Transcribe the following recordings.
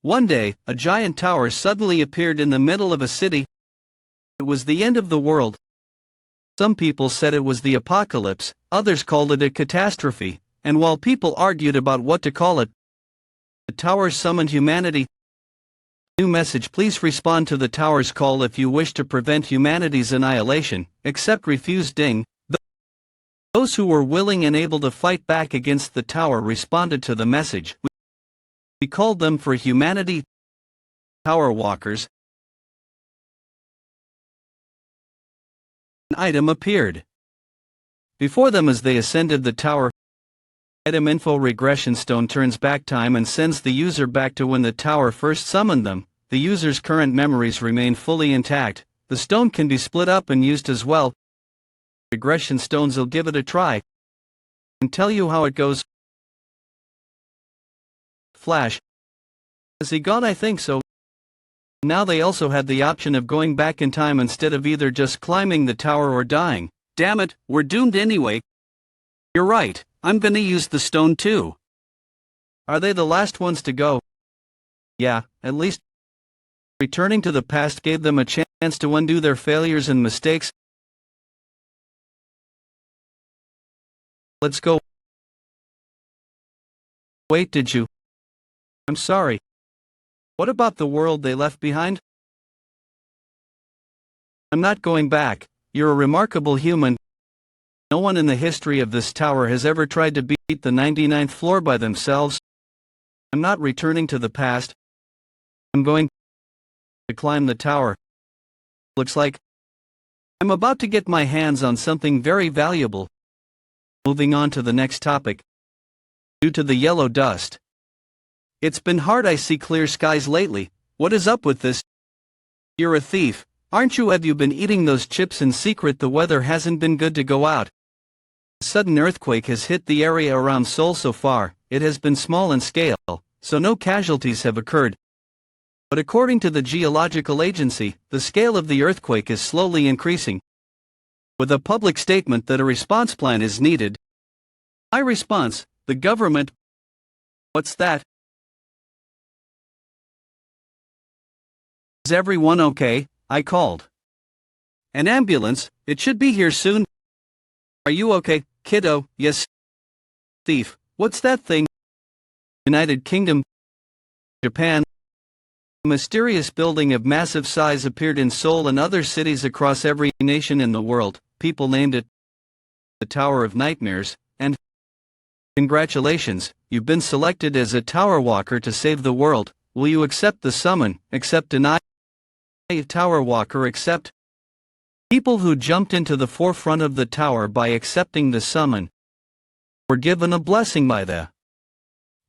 One day, a giant tower suddenly appeared in the middle of a city. It was the end of the world. Some people said it was the apocalypse, others called it a catastrophe, and while people argued about what to call it, the tower summoned humanity. New message: please respond to the tower's call if you wish to prevent humanity's annihilation, except refuse ding. Those who were willing and able to fight back against the tower responded to the message. We called them for humanity. Tower walkers. An item appeared before them as they ascended the tower. Item info: regression stone turns back time and sends the user back to when the tower first summoned them. The user's current memories remain fully intact. The stone can be split up and used as well. Regression stones will give it a try and tell you how it goes. Flash. Is he gone? I think so. Now they also had the option of going back in time instead of either just climbing the tower or dying. Damn it, we're doomed anyway. You're right, I'm gonna use the stone too. Are they the last ones to go? Yeah, at least. Returning to the past gave them a chance to undo their failures and mistakes. Let's go. Wait, did you? I'm sorry. What about the world they left behind? I'm not going back. You're a remarkable human. No one in the history of this tower has ever tried to beat the 99th floor by themselves. I'm not returning to the past. I'm going to climb the tower. Looks like I'm about to get my hands on something very valuable. Moving on to the next topic. Due to the yellow dust. It's been hard. I see clear skies lately. What is up with this? You're a thief, aren't you? Have you been eating those chips in secret? The weather hasn't been good to go out. A sudden earthquake has hit the area around Seoul so far. It has been small in scale, so no casualties have occurred. But according to the Geological Agency, the scale of the earthquake is slowly increasing. With a public statement that a response plan is needed. My response: the government. What's that? Is everyone okay? I called an ambulance. It should be here soon. Are you okay, kiddo? Yes. Thief, what's that thing? United Kingdom. Japan. A mysterious building of massive size appeared in Seoul and other cities across every nation in the world. People named it the Tower of Nightmares, and congratulations, you've been selected as a tower walker to save the world. Will you accept the summon? Accept, deny? Tower walker accept. People who jumped into the forefront of the tower by accepting the summon were given a blessing by the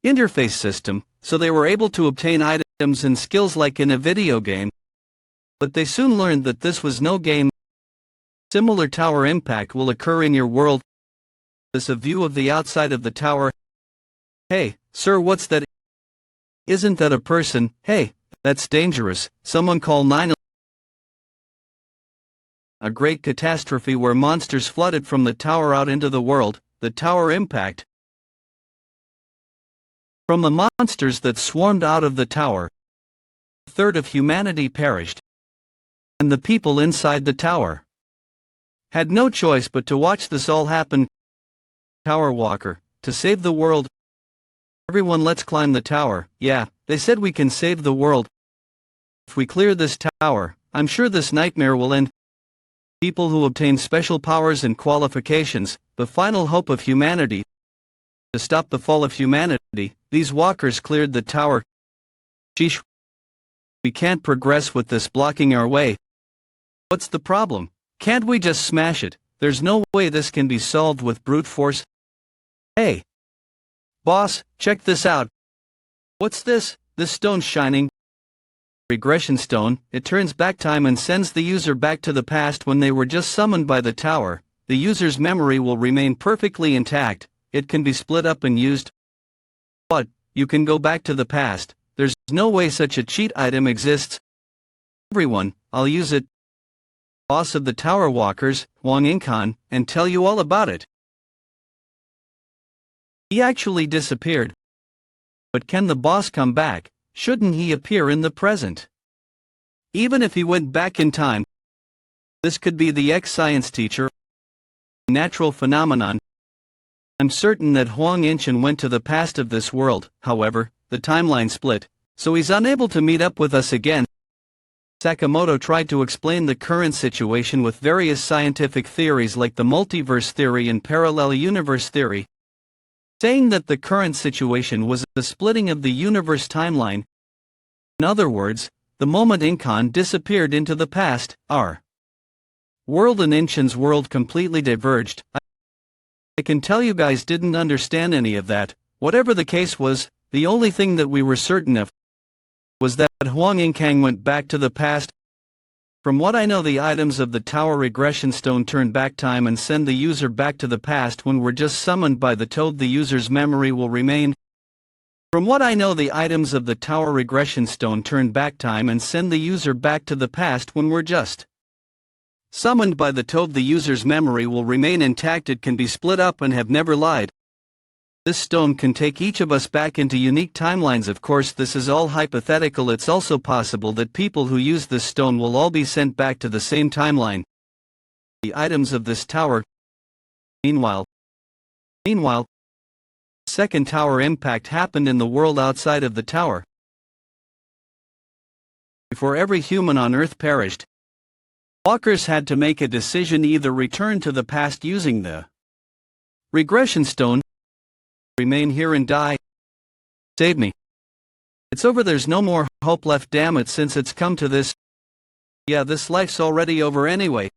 interface system, so they were able to obtain items and skills like in a video game. But they soon learned that this was no game. Similar tower impact will occur in your world. This a view of the outside of the tower. Hey, sir, what's that? Isn't that a person? Hey, that's dangerous. Someone call 911. A great catastrophe where monsters flooded from the tower out into the world. The tower impact. From the monsters that swarmed out of the tower, a third of humanity perished. And the people inside the tower had no choice but to watch this all happen. Tower walker, to save the world. Everyone, let's climb the tower. Yeah, they said we can save the world. If we clear this tower, I'm sure this nightmare will end. People who obtain special powers and qualifications, the final hope of humanity. To stop the fall of humanity, these walkers cleared the tower. Sheesh. We can't progress with this blocking our way. What's the problem? Can't we just smash it? There's no way this can be solved with brute force. Hey, boss, check this out. What's this? This stone's shining. Regression stone. It turns back time and sends the user back to the past when they were just summoned by the tower. The user's memory will remain perfectly intact. It can be split up and used. But you can go back to the past. There's no way such a cheat item exists. Everyone, I'll use it. Boss of the tower walkers, Wang Inkan, and tell you all about it. He actually disappeared. But can the boss come back? shouldn't he appear in the present? Even if he went back in time, this could be the ex-science teacher, natural phenomenon. I'm certain that Huang Yinshan went to the past of this world. However, the timeline split, so he's unable to meet up with us again. Sakamoto tried to explain the current situation with various scientific theories like the multiverse theory and parallel universe theory, saying that the current situation was the splitting of the universe timeline. In other words, the moment Inkan disappeared into the past, our world and Inshan's world completely diverged. I can tell you guys didn't understand any of that. Whatever the case was, the only thing that we were certain of was that Huang Yinkang went back to the past. From what I know, the items of the tower regression stone turn back time and send the user back to the past. When we're just summoned by the toad, the user's memory will remain. From what I know, the items of the tower regression stone turn back time and send the user back to the past. When we're just summoned by the toad, the user's memory will remain intact. It can be split up and have never lied. This stone can take each of us back into unique timelines. Of course, this is all hypothetical. It's also possible that people who use this stone will all be sent back to the same timeline. The items of this tower. Meanwhile, second tower impact happened in the world outside of the tower. Before every human on Earth perished, walkers had to make a decision: either return to the past using the regression stone, remain here and die. Save me. It's over. There's no more hope left. Damn it, since it's come to this. Yeah, this life's already over anyway.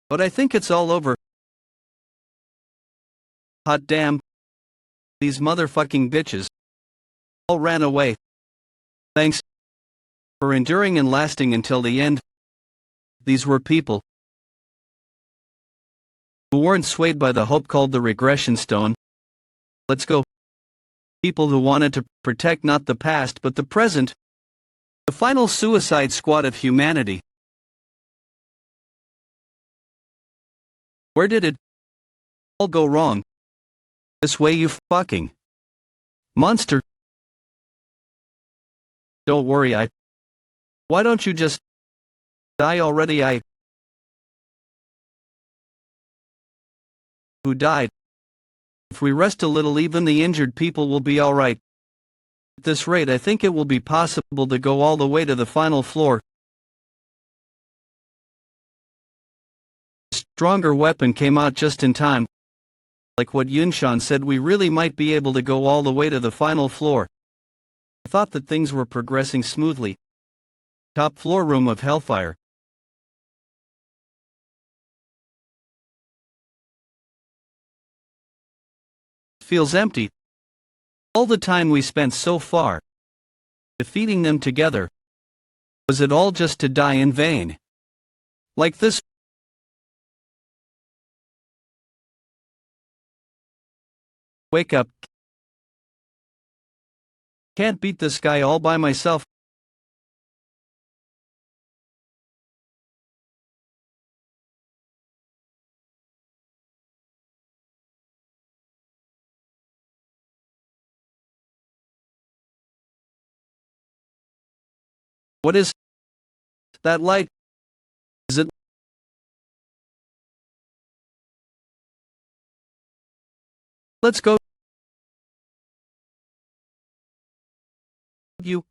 But I think it's all over. Hot damn. These motherfucking bitches all ran away. Thanks for enduring and lasting until the end. These were people who weren't swayed by the hope called the regression stone. Let's go. People who wanted to protect not the past but the present. The final suicide squad of humanity. Where did it all go wrong? This way, you fucking monster. Don't worry, why don't you just die already? Who died? If we rest a little, even the injured people will be alright. At this rate, I think it will be possible to go all the way to the final floor. A stronger weapon came out just in time. Like what Yunshan said, we really might be able to go all the way to the final floor. I thought that things were progressing smoothly. Top floor room of Hellfire. Feels empty. All the time we spent so far defeating them together. Was it all just to die in vain? Like this? Wake up. Can't beat this guy all by myself. What is that light? Is it? Let's go.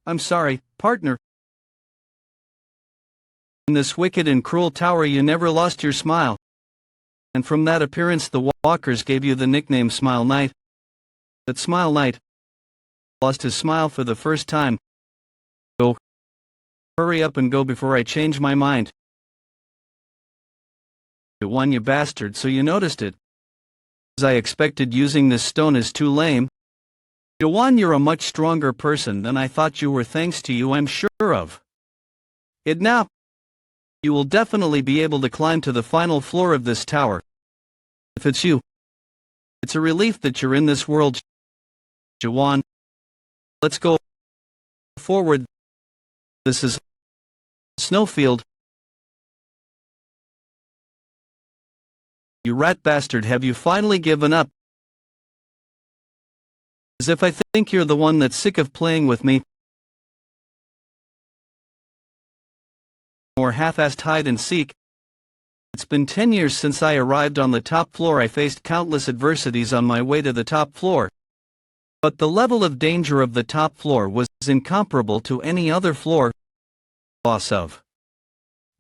I'm sorry, partner. In this wicked and cruel tower you never lost your smile. And from that appearance the walkers gave you the nickname Smile Knight. That Smile Knight lost his smile for the first time. Go. Hurry up and go before I change my mind. Jaehwan, you bastard, so you noticed it. As I expected, using this stone is too lame. Jaehwan, you're a much stronger person than I thought you were. Thanks to you, I'm sure of it now. You will definitely be able to climb to the final floor of this tower. If it's you, it's a relief that you're in this world. Jaehwan, let's go forward. This is Snowfield. You rat bastard, have you finally given up? As if I think you're the one that's sick of playing with me, or half-assed hide and seek. It's been 10 years since I arrived on the top floor. I faced countless adversities on my way to the top floor. But the level of danger of the top floor was incomparable to any other floor. Boss of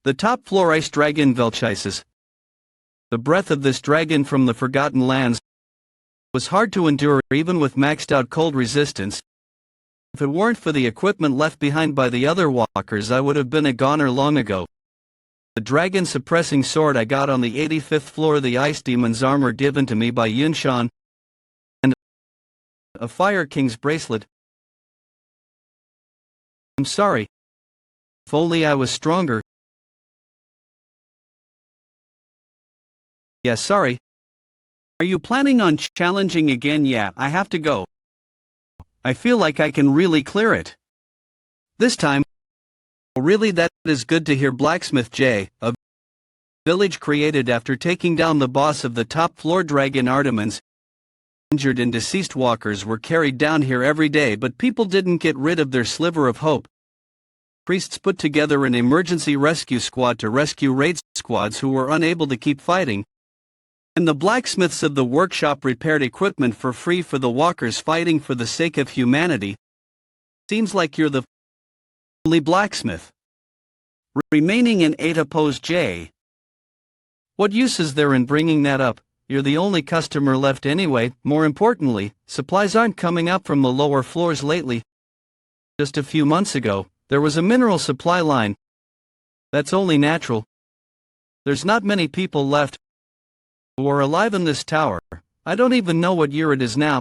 the top floor, Ice Dragon Velchises. The breath of this dragon from the Forgotten Lands was hard to endure even with maxed out cold resistance. If it weren't for the equipment left behind by the other walkers, I would have been a goner long ago. The dragon suppressing sword I got on the 85th floor, the Ice Demon's armor given to me by Yunshan, and a Fire King's bracelet. I'm sorry. If only I was stronger. Yeah, sorry. Are you planning on challenging again? Yeah, I have to go. I feel like I can really clear it this time. Really, that is good to hear. Blacksmith J, a village created after taking down the boss of the top floor dragon Artemons. Injured and deceased walkers were carried down here every day, but people didn't get rid of their sliver of hope. Priests put together an emergency rescue squad to rescue raid squads who were unable to keep fighting. And the blacksmiths of the workshop repaired equipment for free for the walkers fighting for the sake of humanity. Seems like you're the only blacksmith remaining in Adatpos. J. What use is there in bringing that up? You're the only customer left anyway. More importantly, supplies aren't coming up from the lower floors lately. Just a few months ago, there was a mineral supply line. That's only natural. There's not many people left who are alive in this tower. I don't even know what year it is now.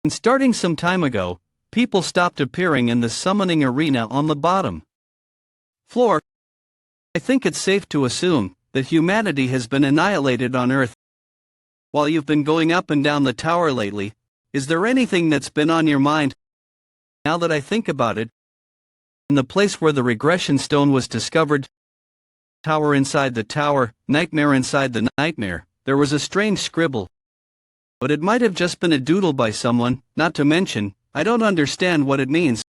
And starting some time ago, people stopped appearing in the summoning arena on the bottom floor. I think it's safe to assume that humanity has been annihilated on Earth. While you've been going up and down the tower lately, is there anything that's been on your mind? Now that I think about it, in the place where the regression stone was discovered, tower inside the tower, nightmare inside the nightmare, there was a strange scribble. But it might have just been a doodle by someone, not to mention, I don't understand what it means.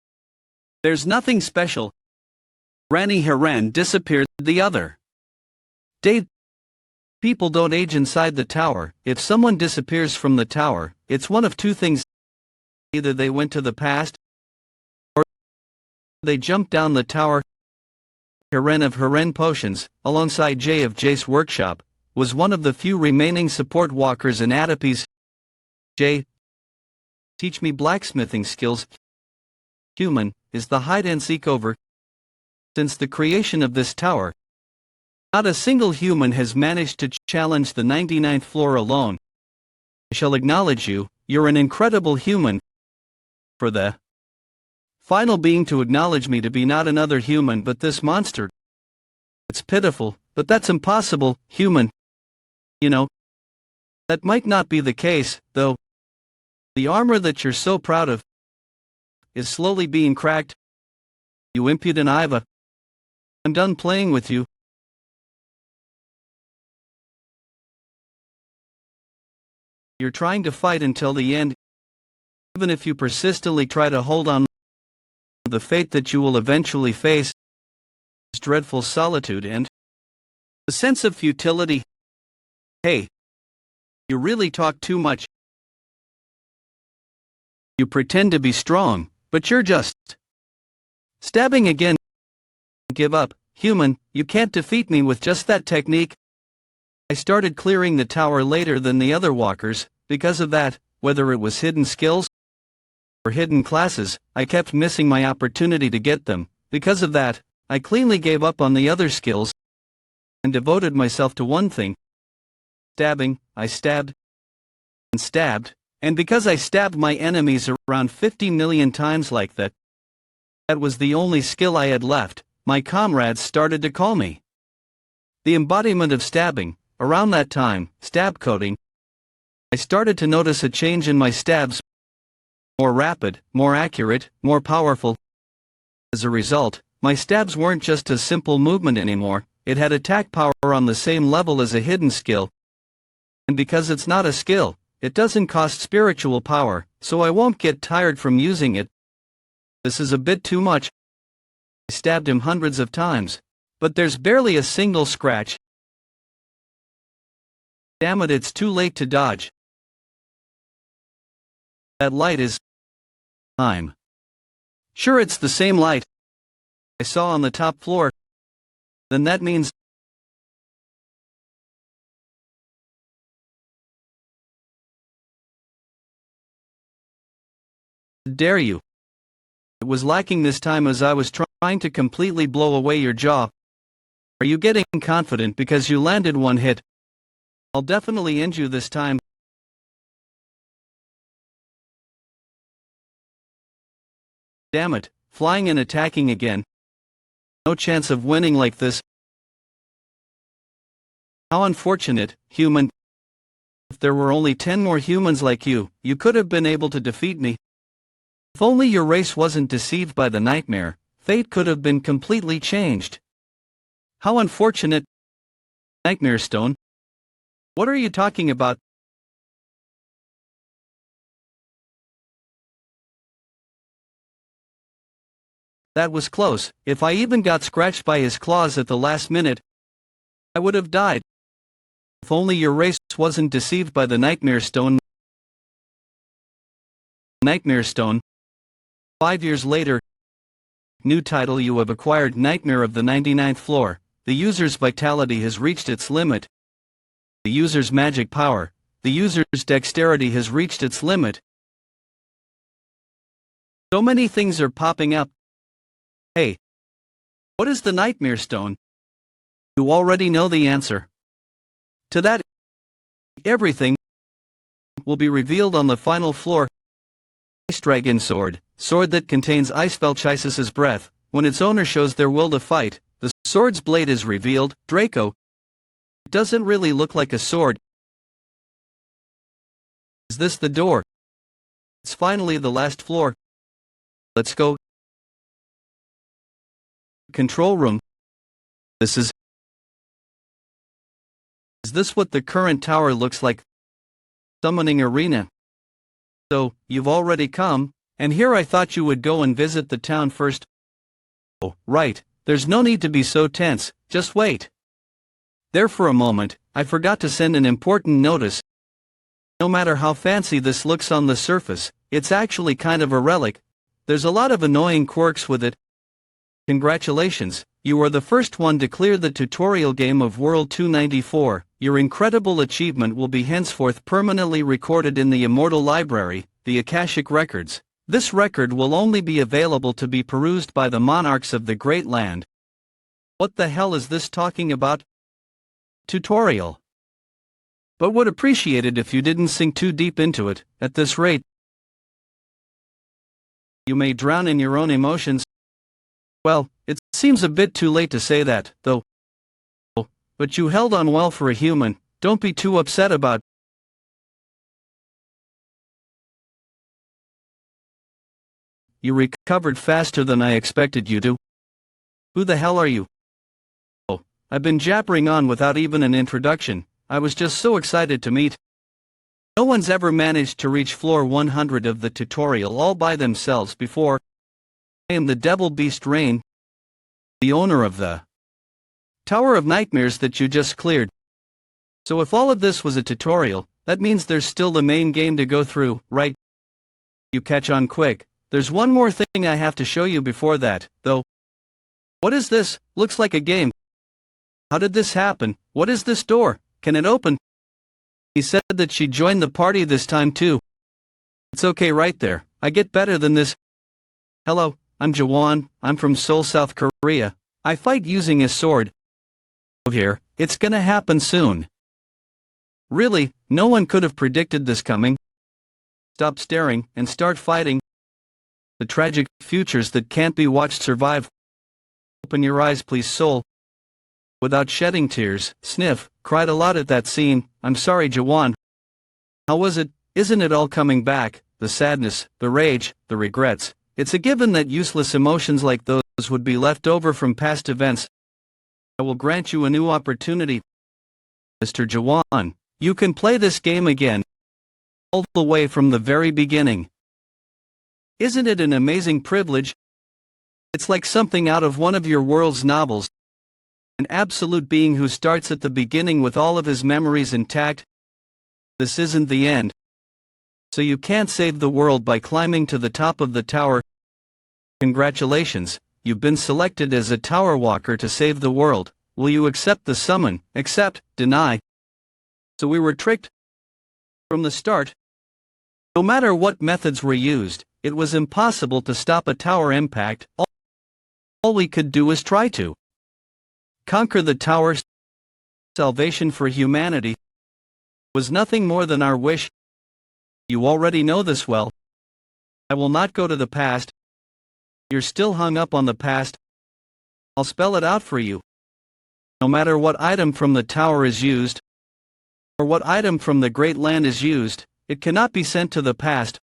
There's nothing special. Rani Haran disappeared the other day. People don't age inside the tower. If someone disappears from the tower, it's one of two things. Either they went to the past, or they jumped down the tower. Haran of Haran Potions, alongside Jay of Jace Workshop, was one of the few remaining support walkers in Adatpos. Jay, teach me blacksmithing skills. Human, is the hide and seek over? Since the creation of this tower, not a single human has managed to challenge the 99th floor alone. I shall acknowledge you, you're an incredible human. For the final being to acknowledge me to be not another human but this monster. It's pitiful, but that's impossible, human. You know, that might not be the case, though. The armor that you're so proud of is slowly being cracked. You impudent Iva. I'm done playing with you. You're trying to fight until the end. Even if you persistently try to hold on, the fate that you will eventually face is dreadful solitude and a sense of futility. Hey, you really talk too much. You pretend to be strong, but you're just stabbing again. Give up, human, you can't defeat me with just that technique. I started clearing the tower later than the other walkers. Because of that, whether it was hidden skills or hidden classes, I kept missing my opportunity to get them. Because of that, I cleanly gave up on the other skills and devoted myself to one thing. Stabbing. I stabbed and stabbed, and because I stabbed my enemies around 50 million times like that, that was the only skill I had left. My comrades started to call me the embodiment of stabbing. Around that time, stab coding, I started to notice a change in my stabs. More rapid, more accurate, more powerful. As a result, my stabs weren't just a simple movement anymore, it had attack power on the same level as a hidden skill. And because it's not a skill, it doesn't cost spiritual power, so I won't get tired from using it. This is a bit too much. I stabbed him hundreds of times, but there's barely a single scratch. Damn it, it's too late to dodge. That light is... I'm sure it's the same light I saw on the top floor. Then that means... Dare you? It was lacking this time as I was trying to completely blow away your jaw. Are you getting confident because you landed one hit? I'll definitely end you this time. Damn it, flying and attacking again. No chance of winning like this. How unfortunate, human. If there were only 10 more humans like you, you could have been able to defeat me. If only your race wasn't deceived by the nightmare, fate could have been completely changed. How unfortunate. Nightmare stone? What are you talking about? That was close. If I even got scratched by his claws at the last minute, I would have died. If only your race wasn't deceived by the nightmare stone. Nightmare stone. 5 years later. New title: you have acquired Nightmare of the 99th floor. The user's vitality has reached its limit. The user's magic power. The user's dexterity has reached its limit. So many things are popping up. Hey, what is the Nightmare Stone? You already know the answer. To that, everything will be revealed on the final floor. Ice Dragon Sword, sword that contains Eisfelchis's breath. When its owner shows their will to fight, the sword's blade is revealed. Draco. It doesn't really look like a sword. Is this the door? It's finally the last floor. Let's go. Control room. This is... Is this what the current tower looks like? Summoning arena. So, you've already come, and here I thought you would go and visit the town first. Oh, right, there's no need to be so tense, just wait. There for a moment, I forgot to send an important notice. No matter how fancy this looks on the surface, it's actually kind of a relic. There's a lot of annoying quirks with it. Congratulations, you are the first one to clear the tutorial game of World 294. Your incredible achievement will be henceforth permanently recorded in the immortal library, the Akashic Records. This record will only be available to be perused by the monarchs of the Great Land. What the hell is this talking about? Tutorial. But would appreciate it if you didn't sink too deep into it. At this rate, you may drown in your own emotions. Well, it seems a bit too late to say that, though. Oh, but you held on well for a human. Don't be too upset about. You recovered faster than I expected you to. Who the hell are you? Oh, I've been jabbering on without even an introduction. I was just so excited to meet. No one's ever managed to reach floor 100 of the tutorial all by themselves before. I am the Devil Beast Rain, the owner of the Tower of Nightmares that you just cleared. So if all of this was a tutorial, that means there's still the main game to go through, right? You catch on quick. There's one more thing I have to show you before that, though. What is this? Looks like a game. How did this happen? What is this door? Can it open? He said that she joined the party this time too. It's okay right there. I get better than this. Hello, I'm Jaehwan. I'm from Seoul, South Korea. I fight using a sword. Here, it's gonna happen soon. Really, no one could have predicted this coming. Stop staring and start fighting. The tragic futures that can't be watched survive. Open your eyes, please, soul. Without shedding tears, Sniff cried a lot at that scene. I'm sorry, Jaehwan. How was it? Isn't it all coming back? The sadness, the rage, the regrets. It's a given that useless emotions like those would be left over from past events. I will grant you a new opportunity. Mr. Jaehwan, you can play this game again. all the way from the very beginning. Isn't it an amazing privilege? It's like something out of one of your world's novels. An absolute being who starts at the beginning with all of his memories intact. This isn't the end. So you can't save the world by climbing to the top of the tower. Congratulations, you've been selected as a tower walker to save the world. Will you accept the summon? Accept, deny. So we were tricked from the start. No matter what methods were used, it was impossible to stop a tower impact. All we could do was try to conquer the tower. Salvation for humanity was nothing more than our wish. You already know this well. I will not go to the past. You're still hung up on the past. I'll spell it out for you. No matter what item from the tower is used, or what item from the Great Land is used, it cannot be sent to the past.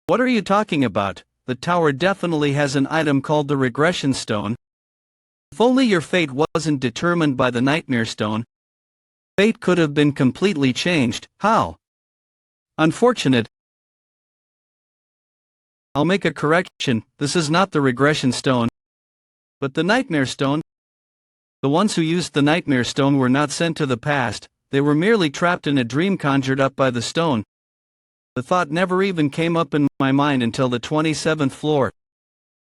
What are you talking about? The tower definitely has an item called the regression stone. If only your fate wasn't determined by the nightmare stone. Fate could have been completely changed. How? Unfortunate. I'll make a correction. This is not the regression stone, but the nightmare stone. The ones who used the nightmare stone were not sent to the past. They were merely trapped in a dream conjured up by the stone. The thought never even came up in my mind until the 27th floor.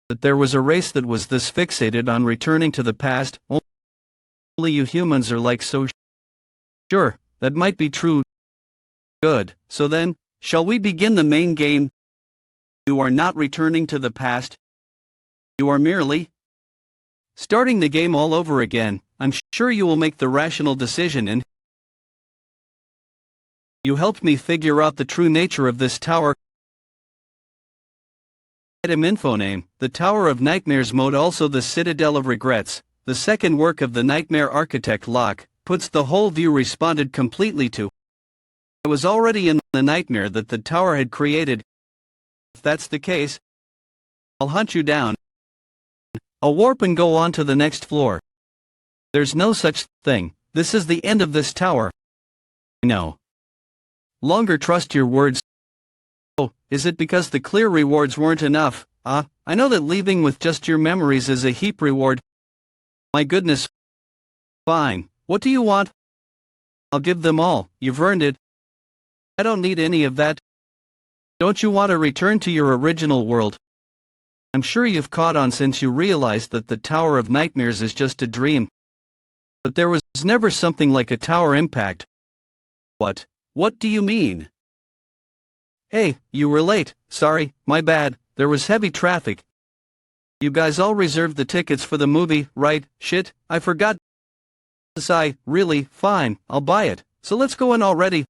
That there was a race that was this fixated on returning to the past. Only you humans are like so. Sure, that might be true. Good, so then, shall we begin the main game? You are not returning to the past. You are merely starting the game all over again. I'm sure you will make the rational decision and you helped me figure out the true nature of this tower. Item info name, the Tower of Nightmares mode, also the Citadel of Regrets, the second work of the Nightmare Architect Locke, puts the whole view responded completely to. I was already in the nightmare that the tower had created. If that's the case, I'll hunt you down. I'll warp and go on to the next floor. There's no such thing. This is the end of this tower. No longer trust your words. Oh, is it because the clear rewards weren't enough? I know that leaving with just your memories is a heap reward. My goodness. Fine, what do you want? I'll give them all, you've earned it. I don't need any of that. Don't you want to return to your original world? I'm sure you've caught on since you realized that the Tower of Nightmares is just a dream. But there was never something like a tower impact. What? What do you mean? Hey, you were late. Sorry, my bad. There was heavy traffic. You guys all reserved the tickets for the movie, right? Shit, I forgot. Really, fine, I'll buy it. So let's go in already.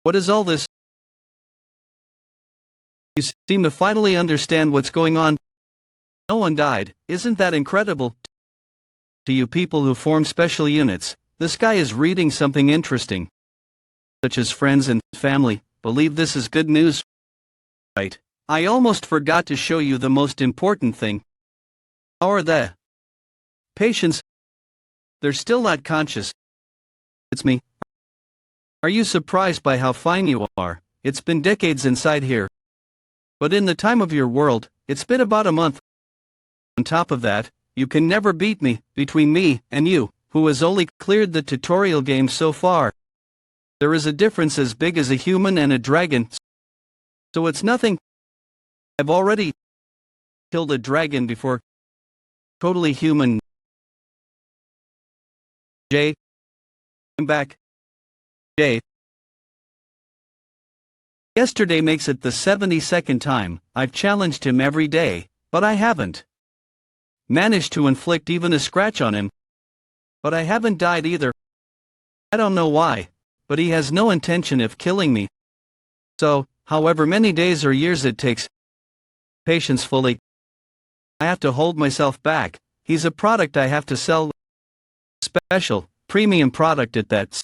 What is all this? You seem to finally understand what's going on. No one died. Isn't that incredible? To you people who form special units, this guy is reading something interesting. Such as friends and family, believe this is good news. Right. I almost forgot to show you the most important thing. How are the patients? They're still not conscious. It's me. Are you surprised by how fine you are? It's been decades inside here. But in the time of your world, it's been about a month. On top of that, you can never beat me, between me and you, who has only cleared the tutorial game so far. There is a difference as big as a human and a dragon. So it's nothing. I've already killed a dragon before. Totally human. Jay. I'm back. Jay. Yesterday makes it the 72nd time I've challenged him every day, but I haven't managed to inflict even a scratch on him. But I haven't died either. I don't know why, but he has no intention of killing me. So, however many days or years it takes, patience fully. I have to hold myself back. He's a product I have to sell. Special, premium product at that.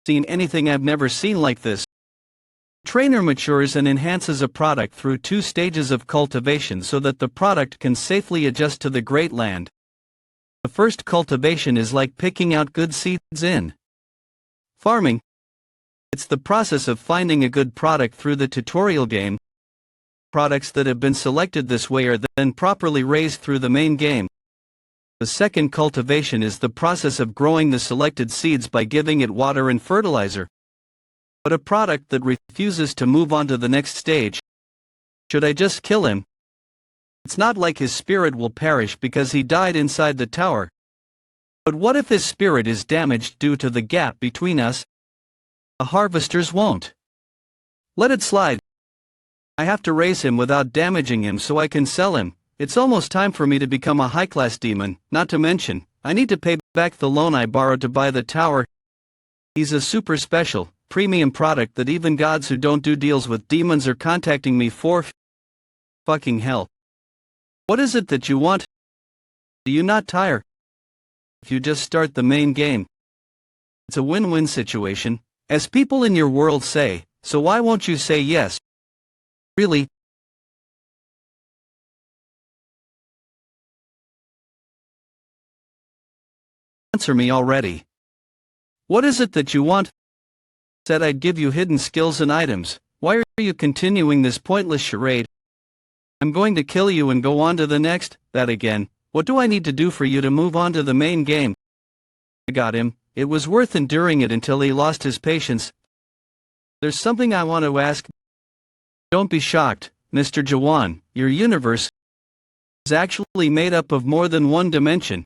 Seen anything I've never seen like this. Trainer matures and enhances a product through 2 stages of cultivation so that the product can safely adjust to the Great Land. The first cultivation is like picking out good seeds in farming. It's the process of finding a good product through the tutorial game. Products that have been selected this way are then properly raised through the main game. The second cultivation is the process of growing the selected seeds by giving it water and fertilizer. But a product that refuses to move on to the next stage, should I just kill him? It's not like his spirit will perish because he died inside the tower. But what if his spirit is damaged due to the gap between us? The harvesters won't. Let it slide. I have to raise him without damaging him so I can sell him. It's almost time for me to become a high-class demon, not to mention, I need to pay back the loan I borrowed to buy the tower. He's a super special, premium product that even gods who don't do deals with demons are contacting me for. Fucking hell. What is it that you want? Do you not tire? If you just start the main game. It's a win-win situation, as people in your world say, so why won't you say yes? Really? Answer me already. What is it that you want? Said I'd give you hidden skills and items. Why are you continuing this pointless charade? I'm going to kill you and go on to the next. That again. What do I need to do for you to move on to the main game? I got him. It was worth enduring it until he lost his patience. There's something I want to ask. Don't be shocked, Mr. Jaehwan. Your universe is actually made up of more than one dimension.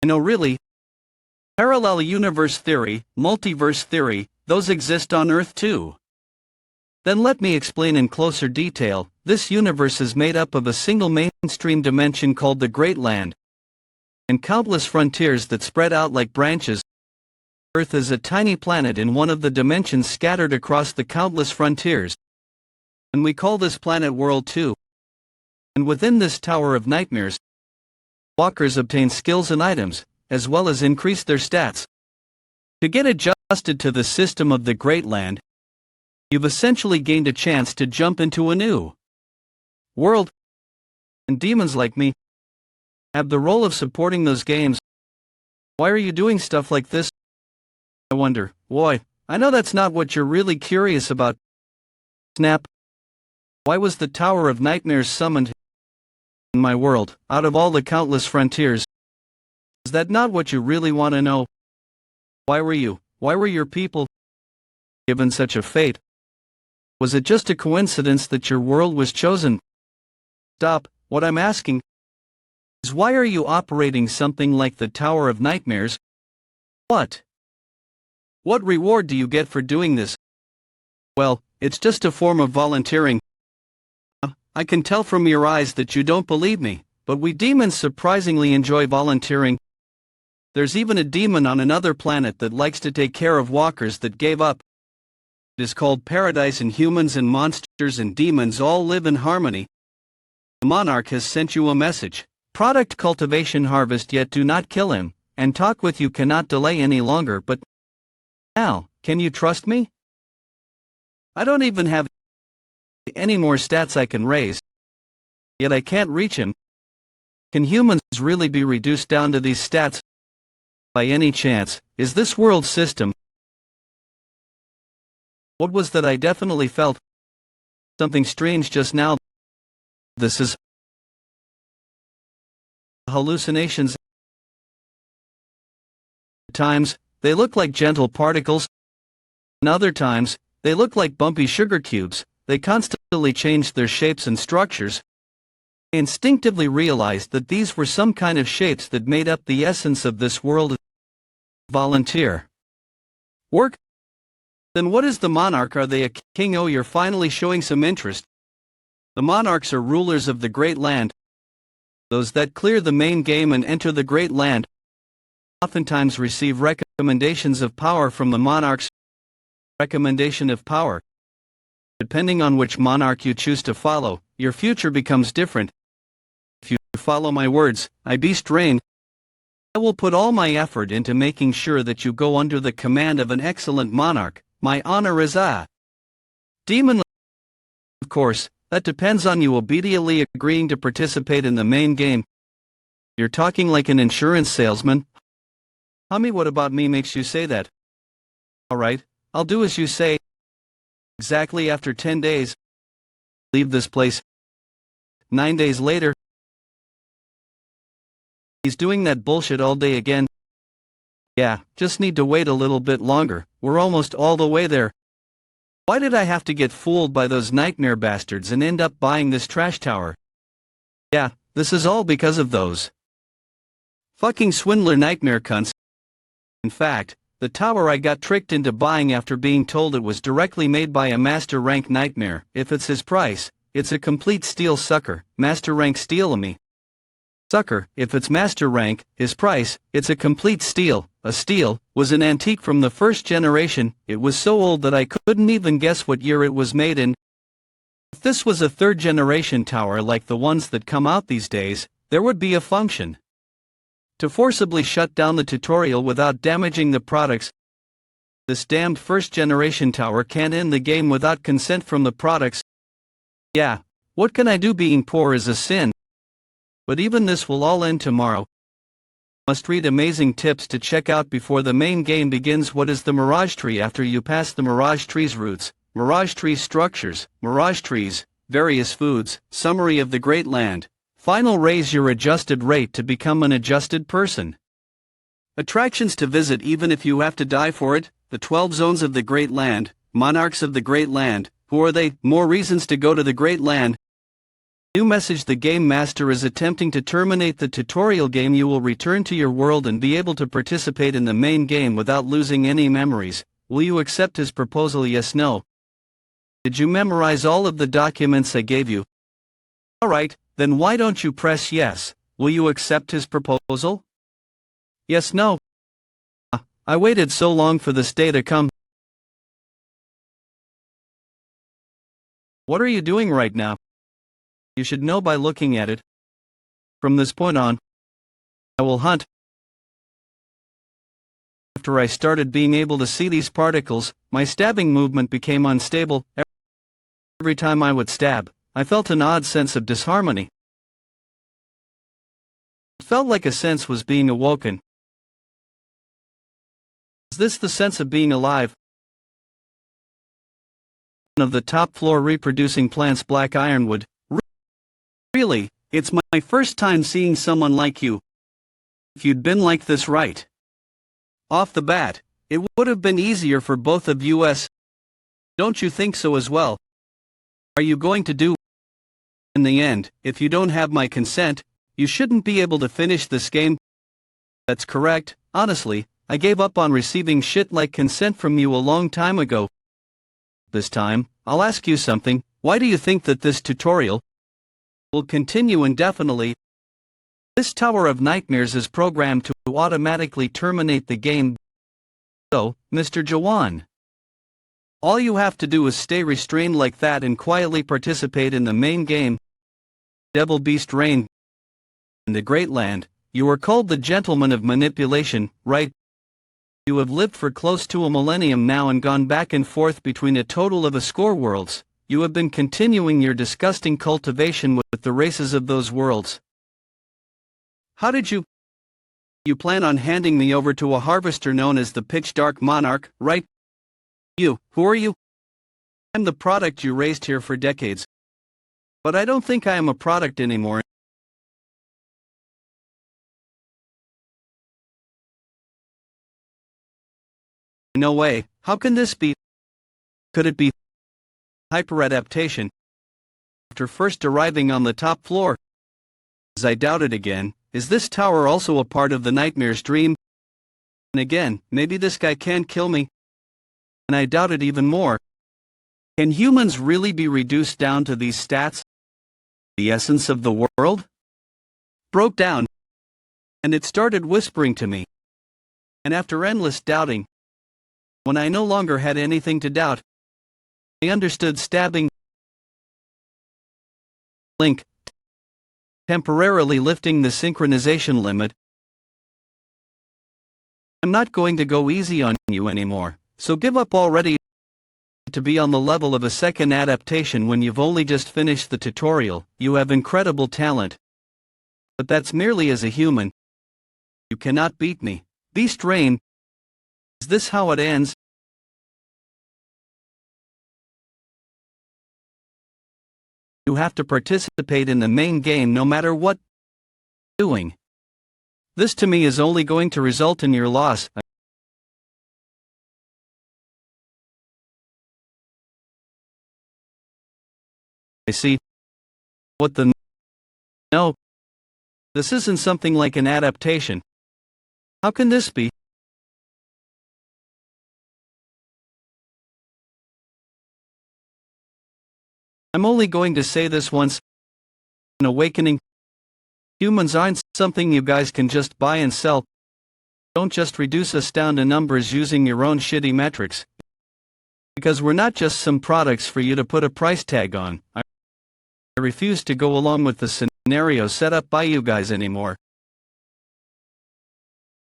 No, really. Parallel universe theory, multiverse theory, those exist on Earth too. Then let me explain in closer detail. This universe is made up of a single mainstream dimension called the Great Land, and countless frontiers that spread out like branches. Earth is a tiny planet in one of the dimensions scattered across the countless frontiers. And we call this planet World 2. And within this Tower of Nightmares, walkers obtain skills and items, as well as increase their stats. To get adjusted to the system of the Great Land, you've essentially gained a chance to jump into a new world. And demons like me have the role of supporting those games. Why are you doing stuff like this? I wonder. Boy, I know that's not what you're really curious about. Snap. Why was the Tower of Nightmares summoned in my world, out of all the countless frontiers? Is that not what you really want to know? Why were your people given such a fate? Was it just a coincidence that your world was chosen? Stop. What I'm asking is, why are you operating something like the Tower of Nightmares? What reward do you get for doing this? Well, it's just a form of volunteering. I can tell from your eyes that you don't believe me, but we demons surprisingly enjoy volunteering. There's even a demon on another planet that likes to take care of walkers that gave up. It is called paradise, and humans and monsters and demons all live in harmony. The monarch has sent you a message. Product cultivation harvest, yet do not kill him, and talk with you cannot delay any longer. But now, can you trust me? I don't even have any more stats I can raise, yet I can't reach him. Can humans really be reduced down to these stats? By any chance, is this world system? What was that? I definitely felt something strange just now. This is hallucinations. At times, they look like gentle particles. And other times, they look like bumpy sugar cubes. They constantly changed their shapes and structures. I instinctively realized that these were some kind of shapes that made up the essence of this world. Volunteer. Work? Then what is the monarch? Are they a king? Oh, you're finally showing some interest. The monarchs are rulers of the Great Land. Those that clear the main game and enter the Great Land oftentimes receive recommendations of power from the monarchs. Recommendation of power. Depending on which monarch you choose to follow, your future becomes different. If you follow my words, I beast reign. I will put all my effort into making sure that you go under the command of an excellent monarch. My honor is a demon. Of course, that depends on you obediently agreeing to participate in the main game. You're talking like an insurance salesman. Hummy, what about me makes you say that? Alright, I'll do as you say. Exactly after 10 days. Leave this place. 9 days later. He's doing that bullshit all day again. Yeah, just need to wait a little bit longer, we're almost all the way there. Why did I have to get fooled by those nightmare bastards and end up buying this trash tower? Yeah, this is all because of those fucking swindler nightmare cunts. In fact, the tower I got tricked into buying after being told it was directly made by a master rank nightmare. If it's his price, it's a complete steal, sucker. Master rank steal me. Sucker, if it's master rank, his price, it's a complete steal. A steal was an antique from the first generation. It was so old that I couldn't even guess what year it was made in. If this was a third generation tower like the ones that come out these days, there would be a function to forcibly shut down the tutorial without damaging the products. This damned first generation tower can't end the game without consent from the products. Yeah, what can I do? Being poor is a sin. But even this will all end tomorrow. Must read amazing tips to check out before the main game begins. What is the Mirage Tree? After you pass the Mirage Tree's roots, Mirage Tree structures, Mirage Trees, various foods, summary of the Great Land. Final, raise your adjusted rate to become an adjusted person. Attractions to visit even if you have to die for it, the 12 zones of the Great Land, monarchs of the Great Land. Who are they? More reasons to go to the Great Land. New message: the game master is attempting to terminate the tutorial game. You will return to your world and be able to participate in the main game without losing any memories. Will you accept his proposal? Yes, no. Did you memorize all of the documents I gave you? Alright, then why don't you press yes? Will you accept his proposal? Yes, no. I waited so long for this day to come. What are you doing right now? You should know by looking at it. From this point on, I will hunt. After I started being able to see these particles, my stabbing movement became unstable. Every time I would stab, I felt an odd sense of disharmony. It felt like a sense was being awoken. Is this the sense of being alive? Of the top floor reproducing plants, black ironwood. Really, it's my first time seeing someone like you. If you'd been like this right off the bat, it would have been easier for both of us. Don't you think so as well? Are you going to do? In the end, if you don't have my consent, you shouldn't be able to finish this game. That's correct. Honestly, I gave up on receiving shit like consent from you a long time ago. This time, I'll ask you something. Why do you think that this tutorial will continue indefinitely? This Tower of Nightmares is programmed to automatically terminate the game. So, Mr. Jaehwan, all you have to do is stay restrained like that and quietly participate in the main game. Devil Beast reign in the Great Land. You are called the Gentleman of Manipulation, right? You have lived for close to a millennium now and gone back and forth between a total of a score worlds. You have been continuing your disgusting cultivation with the races of those worlds. How did you? You plan on handing me over to a harvester known as the Pitch Dark Monarch, right? You, who are you? I'm the product you raised here for decades. But I don't think I am a product anymore. No way, how can this be? Could it be hyperadaptation? After first arriving on the top floor, as I doubted again, is this tower also a part of the nightmare's dream? And again, maybe this guy can't kill me. And I doubted even more. Can humans really be reduced down to these stats? The essence of the world broke down, and it started whispering to me. And after endless doubting, when I no longer had anything to doubt, I understood stabbing link, temporarily lifting the synchronization limit. I'm not going to go easy on you anymore, so give up already. To be on the level of a second adaptation when you've only just finished the tutorial, you have incredible talent. But that's merely as a human. You cannot beat me. Beast reign. Is this how it ends? You have to participate in the main game no matter what you're doing. This to me is only going to result in your loss. I see. What the? No. This isn't something like an adaptation. How can this be? I'm only going to say this once. An awakening. Humans aren't something you guys can just buy and sell. Don't just reduce us down to numbers using your own shitty metrics. Because we're not just some products for you to put a price tag on. I refuse to go along with the scenario set up by you guys anymore.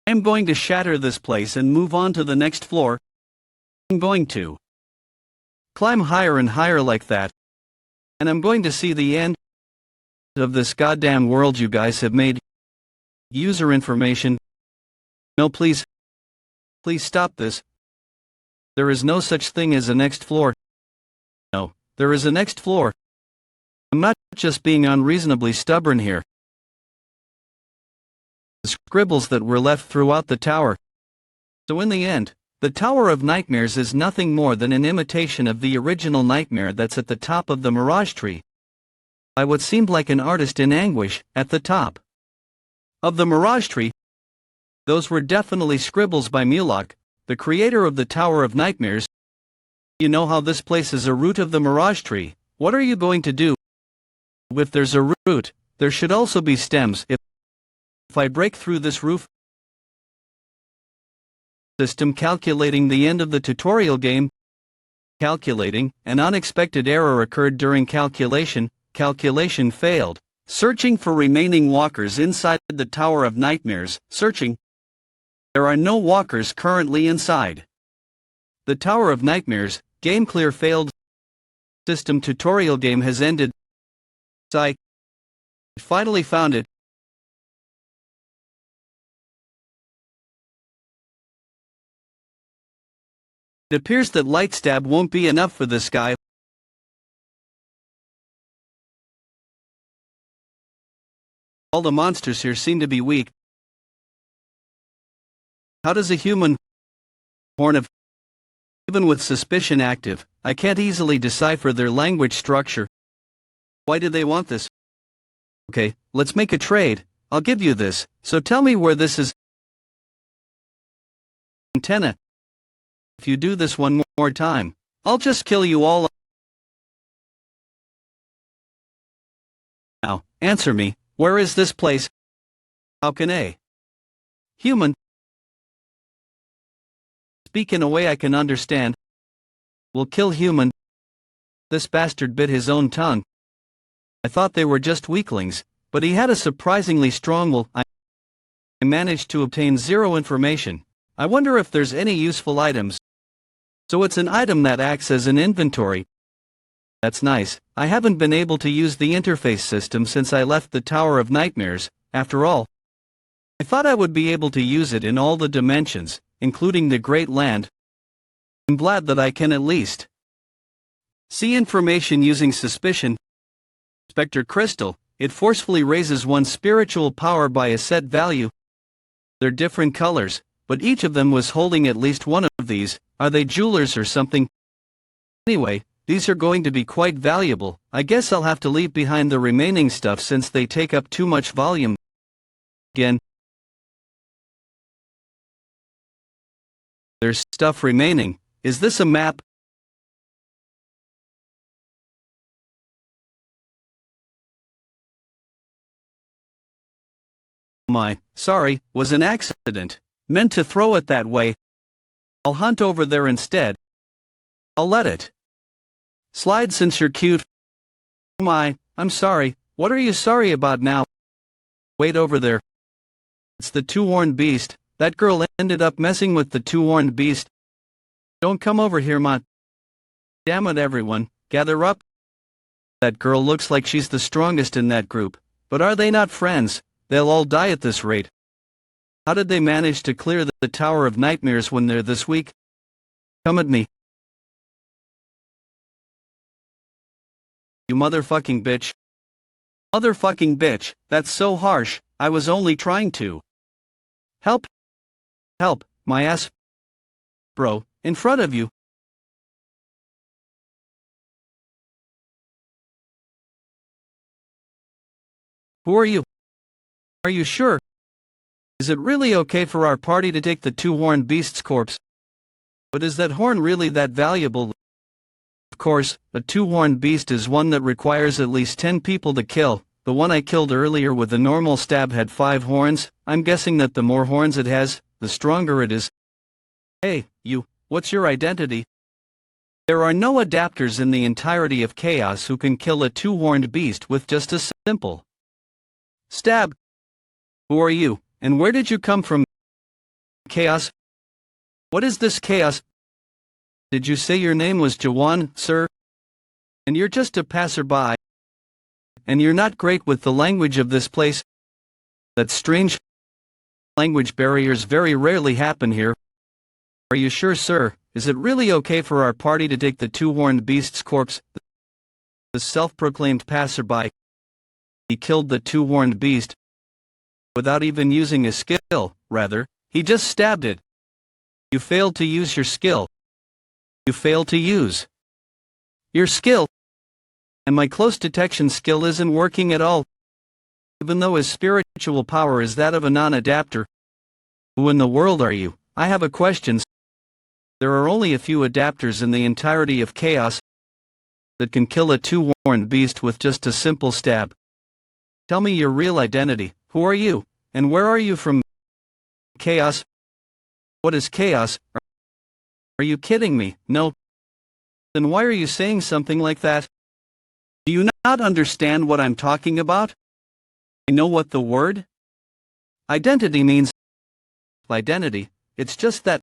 I'm going to shatter this place and move on to the next floor. I'm going to climb higher and higher like that. And I'm going to see the end of this goddamn world you guys have made. User information. No, please. Please stop this. There is no such thing as a next floor. No, there is a next floor. I'm not just being unreasonably stubborn here. The scribbles that were left throughout the tower. So in the end, the Tower of Nightmares is nothing more than an imitation of the original nightmare that's at the top of the Mirage Tree. By what seemed like an artist in anguish, at the top of the Mirage Tree. Those were definitely scribbles by Mulok, the creator of the Tower of Nightmares. You know how this place is a root of the Mirage Tree. What are you going to do? If there's a root, there should also be stems. If I break through this roof system calculating the end of the tutorial game. Calculating, an unexpected error occurred during calculation. Calculation failed. Searching for remaining walkers inside the Tower of Nightmares. Searching. There are no walkers currently inside the Tower of Nightmares. Game clear failed. System tutorial game has ended. I finally found it. It appears that light stab won't be enough for this guy. All the monsters here seem to be weak. How does a human horn of, even with suspicion active, I can't easily decipher their language structure. Why do they want this? Okay, let's make a trade. I'll give you this, so tell me where this is. Antenna. If you do this one more time, I'll just kill you all. Now, answer me, where is this place? How can a human speak in a way I can understand? Will kill human. This bastard bit his own tongue. I thought they were just weaklings, but he had a surprisingly strong will. I managed to obtain 0 information. I wonder if there's any useful items. So it's an item that acts as an inventory. That's nice. I haven't been able to use the interface system since I left the Tower of Nightmares. After all, I thought I would be able to use it in all the dimensions, including the Great Land. I'm glad that I can at least see information using suspicion. Spectre Crystal, it forcefully raises one's spiritual power by a set value. They're different colors, but each of them was holding at least one of these. Are they jewelers or something? Anyway, these are going to be quite valuable. I guess I'll have to leave behind the remaining stuff since they take up too much volume. Again, there's stuff remaining. Is this a map? Sorry, was an accident. Meant to throw it that way. I'll hunt over there instead. I'll let it slide since you're cute. I'm sorry. What are you sorry about now? Wait over there. It's the two-horned beast. That girl ended up messing with the two-horned beast. Don't come over here, Damn it, everyone, gather up. That girl looks like she's the strongest in that group, but are they not friends? They'll all die at this rate. How did they manage to clear the Tower of Nightmares when they're this weak? Come at me. You motherfucking bitch. Motherfucking bitch, that's so harsh, I was only trying to help. Help, my ass. Bro, in front of you. Who are you? Are you sure? Is it really okay for our party to take the two-horned beast's corpse? But is that horn really that valuable? Of course, a two-horned beast is one that requires at least 10 people to kill. The one I killed earlier with a normal stab had 5 horns. I'm guessing that the more horns it has, the stronger it is. Hey, you, what's your identity? There are no adapters in the entirety of Chaos who can kill a two-horned beast with just a simple stab. Who are you, and where did you come from? Chaos? What is this Chaos? Did you say your name was Jaehwan, sir? And you're just a passerby? And you're not great with the language of this place? That's strange. Language barriers very rarely happen here. Are you sure, sir? Is it really okay for our party to take the two-horned beast's corpse? The self-proclaimed passerby. He killed the two-horned beast without even using a skill, rather, he just stabbed it. You failed to use your skill. You failed to use your skill. And my close detection skill isn't working at all. Even though his spiritual power is that of a non-adapter. Who in the world are you? I have a question. There are only a few adapters in the entirety of Chaos that can kill a two-horned beast with just a simple stab. Tell me your real identity. Who are you? And where are you from? Chaos? What is Chaos? Are you kidding me? No. Then why are you saying something like that? Do you not understand what I'm talking about? I know what the word identity means. Identity, it's just that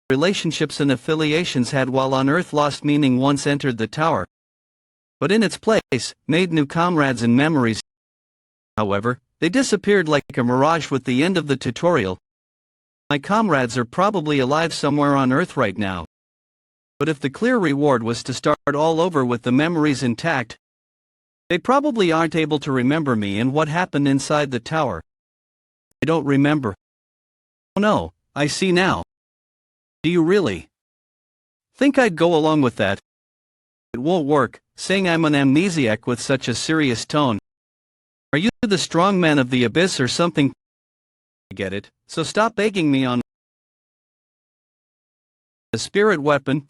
relationships and affiliations had while on Earth lost meaning once entered the tower. But in its place, made new comrades and memories. However, they disappeared like a mirage with the end of the tutorial. My comrades are probably alive somewhere on Earth right now. But if the clear reward was to start all over with the memories intact, they probably aren't able to remember me and what happened inside the tower. I don't remember. Oh no, I see now. Do you really think I'd go along with that? It won't work, saying I'm an amnesiac with such a serious tone. Are you the strong man of the abyss or something? I get it, so stop begging me on a spirit weapon.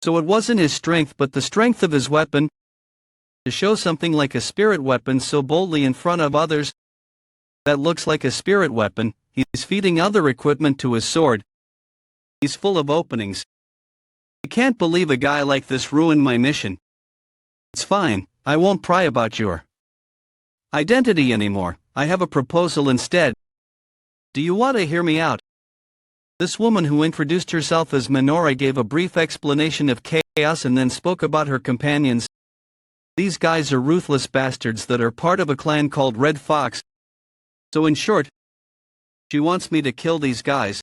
So it wasn't his strength but the strength of his weapon to show something like a spirit weapon so boldly in front of others. That looks like a spirit weapon. He's feeding other equipment to his sword. He's full of openings. I can't believe a guy like this ruined my mission. It's fine, I won't pry about your identity anymore. I have a proposal instead. Do you want to hear me out? This woman who introduced herself as Minora gave a brief explanation of Chaos and then spoke about her companions. These guys are ruthless bastards that are part of a clan called Red Fox. So in short, she wants me to kill these guys.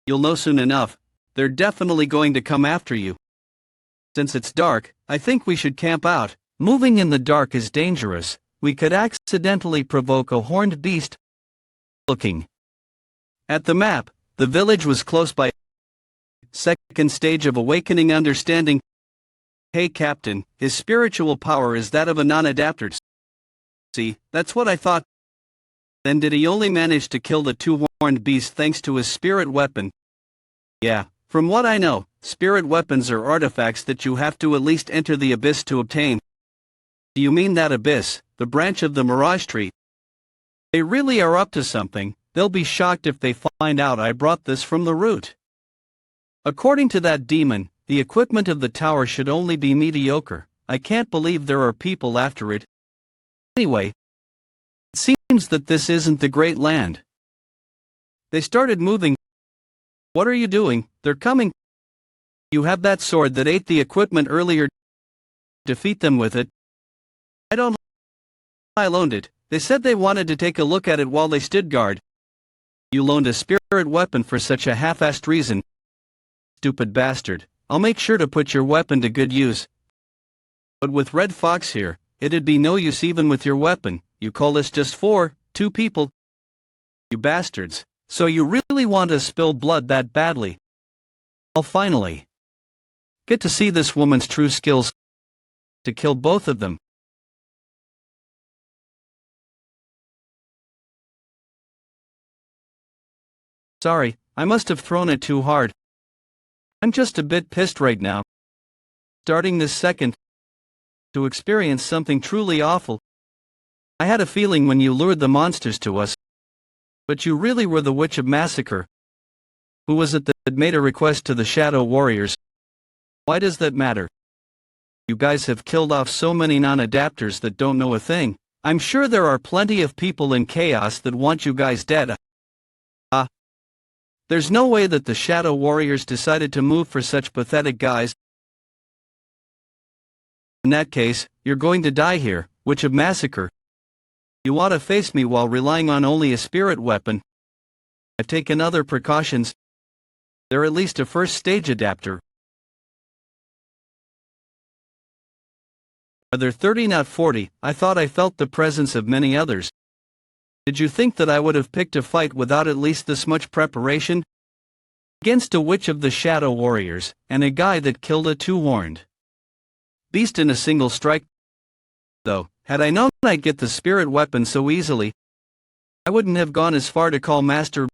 You'll know soon enough, they're definitely going to come after you. Since it's dark, I think we should camp out. Moving in the dark is dangerous. We could accidentally provoke a horned beast. Looking at the map, the village was close by. Second stage of awakening understanding. Hey Captain, his spiritual power is that of a non-adapter. See, that's what I thought. Then did he only manage to kill the two-horned beast thanks to his spirit weapon? Yeah, from what I know, spirit weapons are artifacts that you have to at least enter the abyss to obtain. Do you mean that abyss, the branch of the Mirage Tree? They really are up to something. They'll be shocked if they find out I brought this from the root. According to that demon, the equipment of the tower should only be mediocre. I can't believe there are people after it. Anyway, it seems that this isn't the Great Land. They started moving. What are you doing? They're coming. You have that sword that ate the equipment earlier. Defeat them with it. I don't. I loaned it. They said they wanted to take a look at it while they stood guard. You loaned a spirit weapon for such a half-assed reason. Stupid bastard. I'll make sure to put your weapon to good use. But with Red Fox here, it'd be no use even with your weapon. You call us just two people? You bastards. So you really want to spill blood that badly? I'll finally get to see this woman's true skills to kill both of them. Sorry, I must have thrown it too hard. I'm just a bit pissed right now. Starting this second to experience something truly awful. I had a feeling when you lured the monsters to us. But you really were the Witch of Massacre. Who was it that made a request to the Shadow Warriors? Why does that matter? You guys have killed off so many non-adapters that don't know a thing. I'm sure there are plenty of people in Chaos that want you guys dead. There's no way that the Shadow Warriors decided to move for such pathetic guys. In that case, you're going to die here, Witch of Massacre. You ought to face me while relying on only a spirit weapon. I've taken other precautions. They're at least a first stage adapter. Are there 30 not 40? I thought I felt the presence of many others. Did you think that I would have picked a fight without at least this much preparation? Against a witch of the Shadow Warriors, and a guy that killed a two-horned beast in a single strike? Though, had I known I'd get the spirit weapon so easily, I wouldn't have gone as far to call Master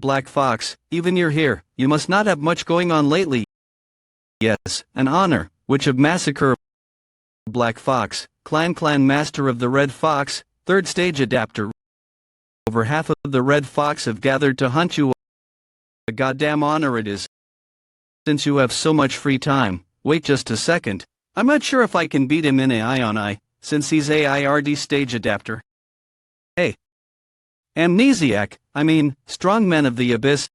Black Fox. Even you're here, you must not have much going on lately. Yes, an honor, Witch of Massacre. Black Fox, Clan Master of the Red Fox, third stage adapter. Over half of the Red Fox have gathered to hunt you. A goddamn honor it is. Since you have so much free time, wait just a second. I'm not sure if I can beat him in AI on I, since he's AIRD stage adapter. Hey. Amnesiac, strong men of the abyss.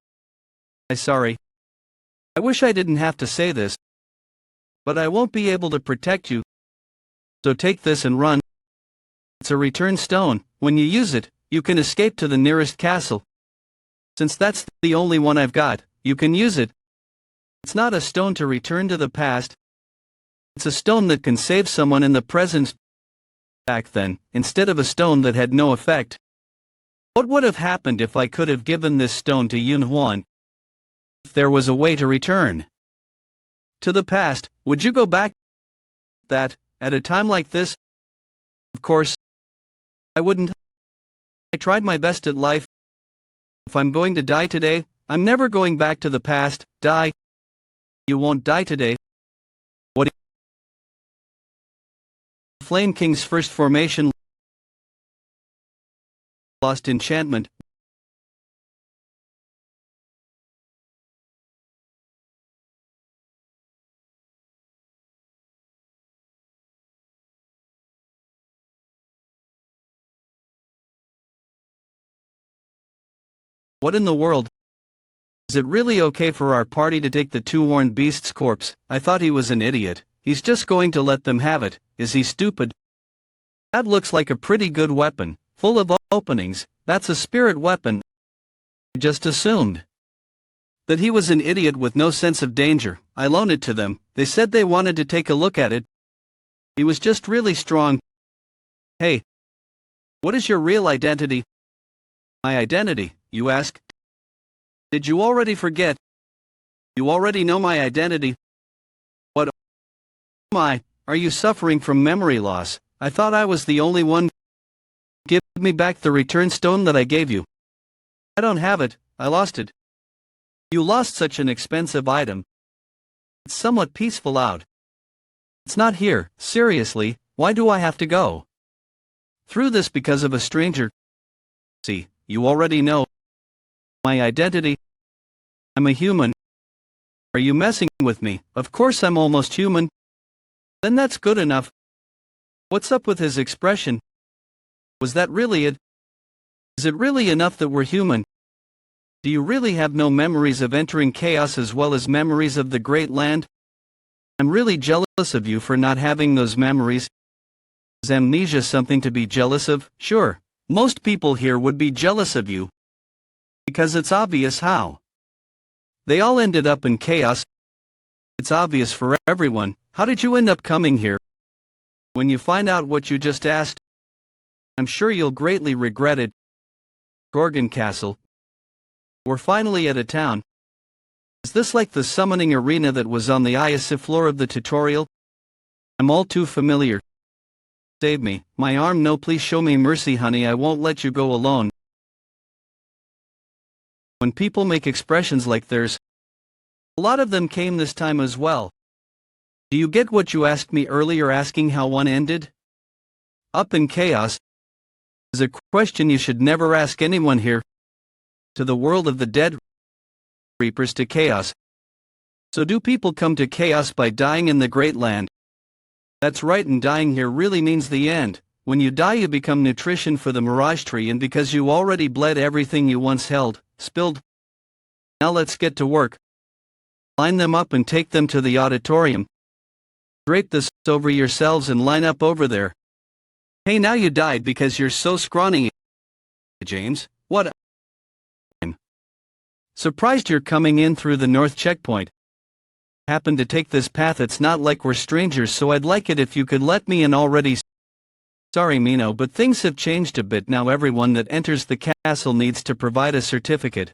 Sorry. I wish I didn't have to say this. But I won't be able to protect you. So take this and run. It's a return stone. When you use it, you can escape to the nearest castle. Since that's the only one I've got, you can use it. It's not a stone to return to the past. It's a stone that can save someone in the present. Back then, instead of a stone that had no effect. What would have happened if I could have given this stone to Jaehwan? If there was a way to return to the past, would you go back? That, at a time like this? Of course, I wouldn't. I tried my best at life. If I'm going to die today, I'm never going back to the past. Die. You won't die today. What? Flame King's first formation. Lost enchantment. What in the world? Is it really okay for our party to take the two-horned beast's corpse? I thought he was an idiot. He's just going to let them have it. Is he stupid? That looks like a pretty good weapon, full of openings. That's a spirit weapon. I just assumed that he was an idiot with no sense of danger. I loaned it to them. They said they wanted to take a look at it. He was just really strong. Hey, what is your real identity? My identity, you ask? Did you already forget? You already know my identity. What am I? Are you suffering from memory loss? I thought I was the only one. Give me back the return stone that I gave you. I don't have it, I lost it. You lost such an expensive item. It's somewhat peaceful out. It's not here, seriously, why do I have to go through this because of a stranger? See, you already know my identity. I'm a human. Are you messing with me? Of course I'm almost human. Then that's good enough. What's up with his expression? Was that really it? Is it really enough that we're human? Do you really have no memories of entering chaos as well as memories of the Great Land? I'm really jealous of you for not having those memories. Is amnesia something to be jealous of? Sure, most people here would be jealous of you. Because it's obvious how. They all ended up in chaos. It's obvious for everyone. How did you end up coming here? When you find out what you just asked, I'm sure you'll greatly regret it. Gorgon Castle. We're finally at a town. Is this like the summoning arena that was on the Aisha floor of the tutorial? I'm all too familiar. Save me, my arm. No, please show me mercy, honey, I won't let you go alone. When people make expressions like theirs, a lot of them came this time as well. Do you get what you asked me earlier, asking how one ended? Up in chaos is a question you should never ask anyone here. To the world of the dead, reapers to chaos. So do people come to chaos by dying in the great land? That's right, and dying here really means the end. When you die you become nutrition for the mirage tree, and because you already bled everything you once held, spilled. Now let's get to work. Line them up and take them to the auditorium. Drape this over yourselves and line up over there. Hey, now you died because you're so scrawny. James, what? I'm surprised you're coming in through the north checkpoint. Happen to take this path. It's not like we're strangers, so I'd like it if you could let me in already. Sorry, Mino, but things have changed a bit now. Everyone that enters the castle needs to provide a certificate.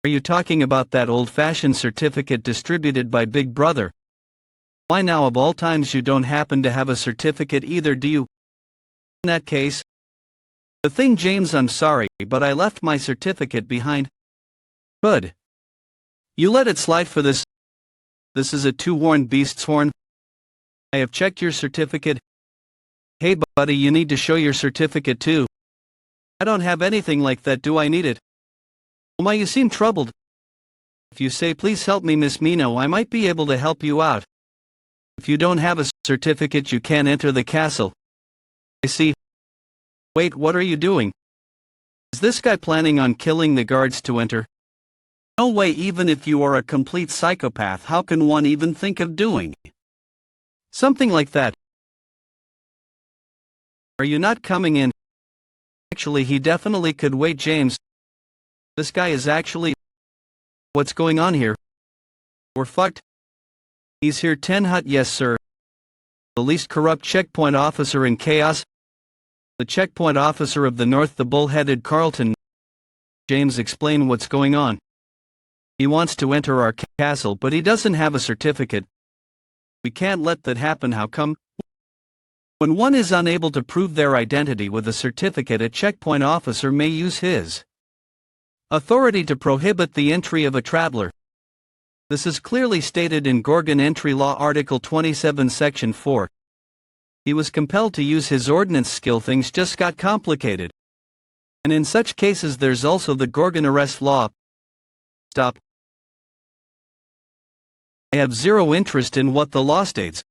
Are you talking about that old-fashioned certificate distributed by Big Brother? Why now, of all times, you don't happen to have a certificate either, do you? In that case, the thing, James, I'm sorry, but I left my certificate behind. Good. You let it slide for this. This is a two-horned beast's horn. I have checked your certificate. Hey buddy, you need to show your certificate too. I don't have anything like that. Do I need it? Oh my, you seem troubled. If you say please help me, Miss Mino, I might be able to help you out. If you don't have a certificate you can't enter the castle. I see. Wait, what are you doing? Is this guy planning on killing the guards to enter? No way. Even if you are a complete psychopath, how can one even think of doing something like that? Are you not coming in? Actually, he definitely could wait, James. This guy is actually... What's going on here? We're fucked. He's here. 10 hut. Yes sir. The least corrupt checkpoint officer in chaos. The checkpoint officer of the north, the bull-headed Carlton. James, explain what's going on. He wants to enter our castle, but he doesn't have a certificate. We can't let that happen. How come? When one is unable to prove their identity with a certificate, a checkpoint officer may use his authority to prohibit the entry of a traveler. This is clearly stated in Gorgon Entry Law Article 27 Section 4. He was compelled to use his ordnance skill. Things just got complicated. And in such cases there's also the Gorgon Arrest Law. Stop. I have zero interest in what the law states.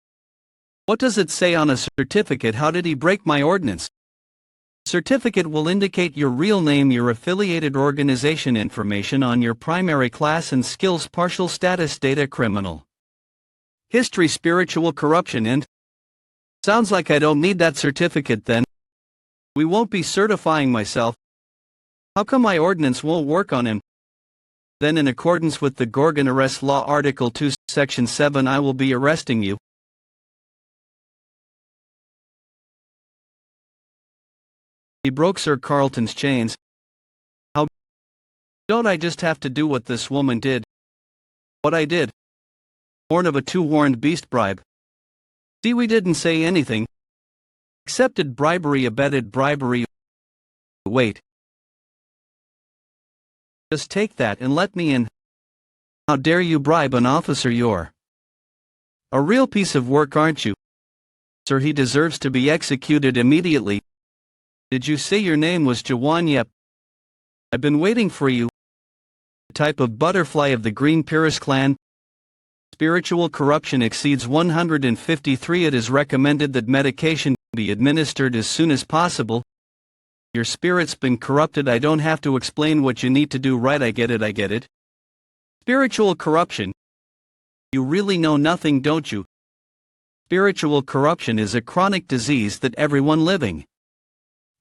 What does it say on a certificate? How did he break my ordinance? Certificate will indicate your real name, your affiliated organization information on your primary class and skills, partial status, data, criminal history, spiritual corruption, and... Sounds like I don't need that certificate then. We won't be certifying myself. How come my ordinance won't work on him? Then in accordance with the Gorgon Arrest Law Article 2 Section 7 I will be arresting you. He broke Sir Carlton's chains. How don't I just have to do what this woman did? What I did? Horn of a two-horned beast bribe. See, we didn't say anything. Accepted bribery, abetted bribery. Wait. Just take that and let me in. How dare you bribe an officer? You're a real piece of work, aren't you? Sir, he deserves to be executed immediately. Did you say your name was Jaehwan? Yep. I've been waiting for you. The type of butterfly of the Green Perilous clan. Spiritual corruption exceeds 153. It is recommended that medication be administered as soon as possible. Your spirit's been corrupted. I don't have to explain what you need to do, right? I get it. Spiritual corruption. You really know nothing, don't you? Spiritual corruption is a chronic disease that everyone living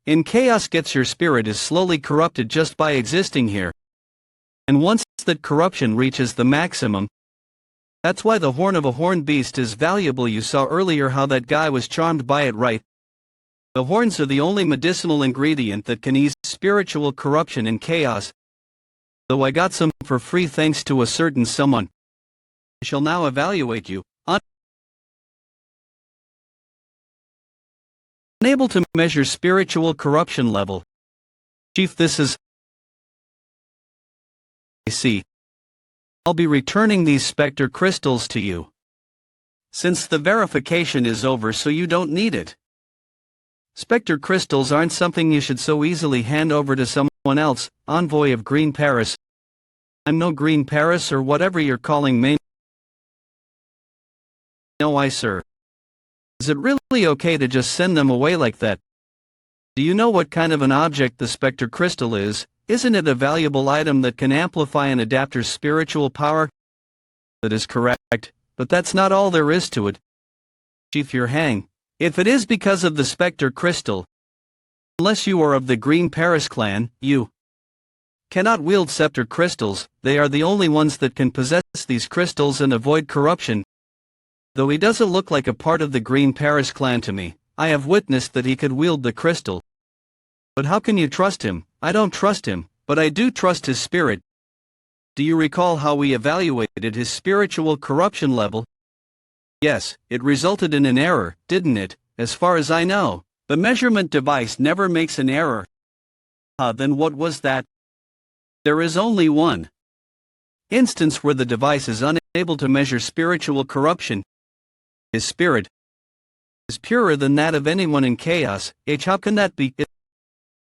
in chaos gets. Your spirit is slowly corrupted just by existing here. And once that corruption reaches the maximum, That's why the horn of a horned beast is valuable. You saw earlier how that guy was charmed by it, right? The horns are the only medicinal ingredient that can ease spiritual corruption and chaos. Though I got some for free thanks to a certain someone. I shall now evaluate you. Unable to measure spiritual corruption level. Chief, this is... I see. I'll be returning these specter crystals to you. Since the verification is over, so you don't need it. Specter crystals aren't something you should so easily hand over to someone else, envoy of Green Paris. I'm no Green Paris or whatever you're calling me. No, sir. Is it really okay to just send them away like that? Do you know what kind of an object the specter crystal is? Isn't it a valuable item that can amplify an adapter's spiritual power? That is correct, but that's not all there is to it. Chief, you're hang. If it is because of the specter crystal, unless you are of the Green Paris clan, you cannot wield scepter crystals. They are the only ones that can possess these crystals and avoid corruption. Though he doesn't look like a part of the Green Paris clan to me, I have witnessed that he could wield the crystal. But how can you trust him? I don't trust him, but I do trust his spirit. Do you recall how we evaluated his spiritual corruption level? Yes, it resulted in an error, didn't it? As far as I know, the measurement device never makes an error. Then what was that? There is only one instance where the device is unable to measure spiritual corruption. His spirit is purer than that of anyone in chaos. How can that be?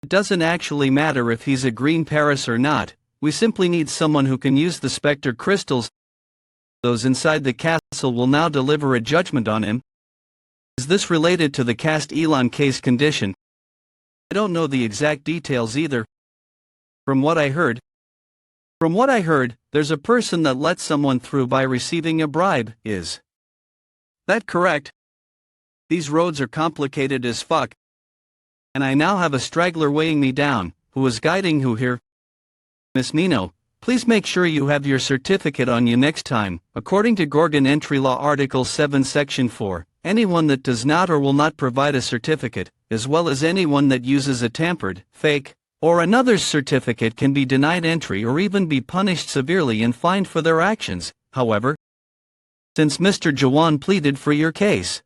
It doesn't actually matter if he's a Green Paris or not. We simply need someone who can use the specter crystals. Those inside the castle will now deliver a judgment on him. Is this related to the Castellin case condition? I don't know the exact details either. From what I heard, there's a person that lets someone through by receiving a bribe. Is that correct? These roads are complicated as fuck. And I now have a straggler weighing me down, who is guiding who here? Miss Nino, please make sure you have your certificate on you next time. According to Gorgon Entry Law Article 7 Section 4, anyone that does not or will not provide a certificate, as well as anyone that uses a tampered, fake, or another's certificate can be denied entry or even be punished severely and fined for their actions. However, since Mr. Jaehwan pleaded for your case,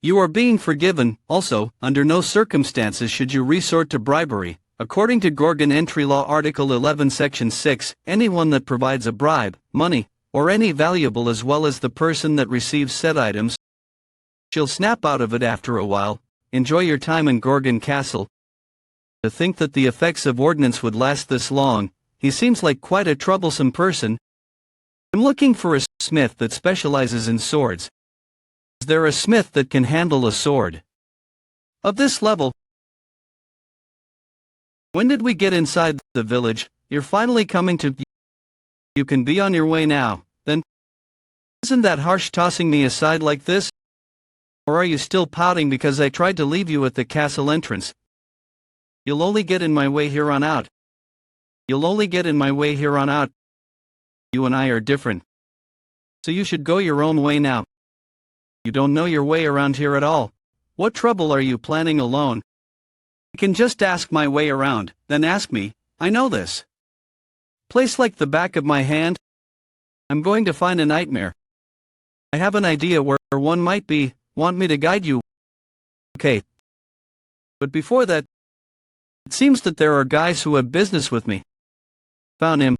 you are being forgiven. Also, under no circumstances should you resort to bribery. According to Gorgon Entry Law Article 11 Section 6, anyone that provides a bribe, money, or any valuable as well as the person that receives said items shall snap out of it after a while. Enjoy your time in Gorgon Castle. To think that the effects of ordnance would last this long, he seems like quite a troublesome person. I'm looking for a smith that specializes in swords. Is there a smith that can handle a sword of this level? When did we get inside the village? You're finally coming to... You can be on your way now, then. Isn't that harsh tossing me aside like this? Or are you still pouting because I tried to leave you at the castle entrance? You'll only get in my way here on out. You'll only get in my way here on out. You and I are different. So you should go your own way now. You don't know your way around here at all. What trouble are you planning alone? I can just ask my way around, then ask me. I know this place like the back of my hand. I'm going to find a nightmare. I have an idea where one might be. Want me to guide you? Okay. But before that, it seems that there are guys who have business with me. Found him.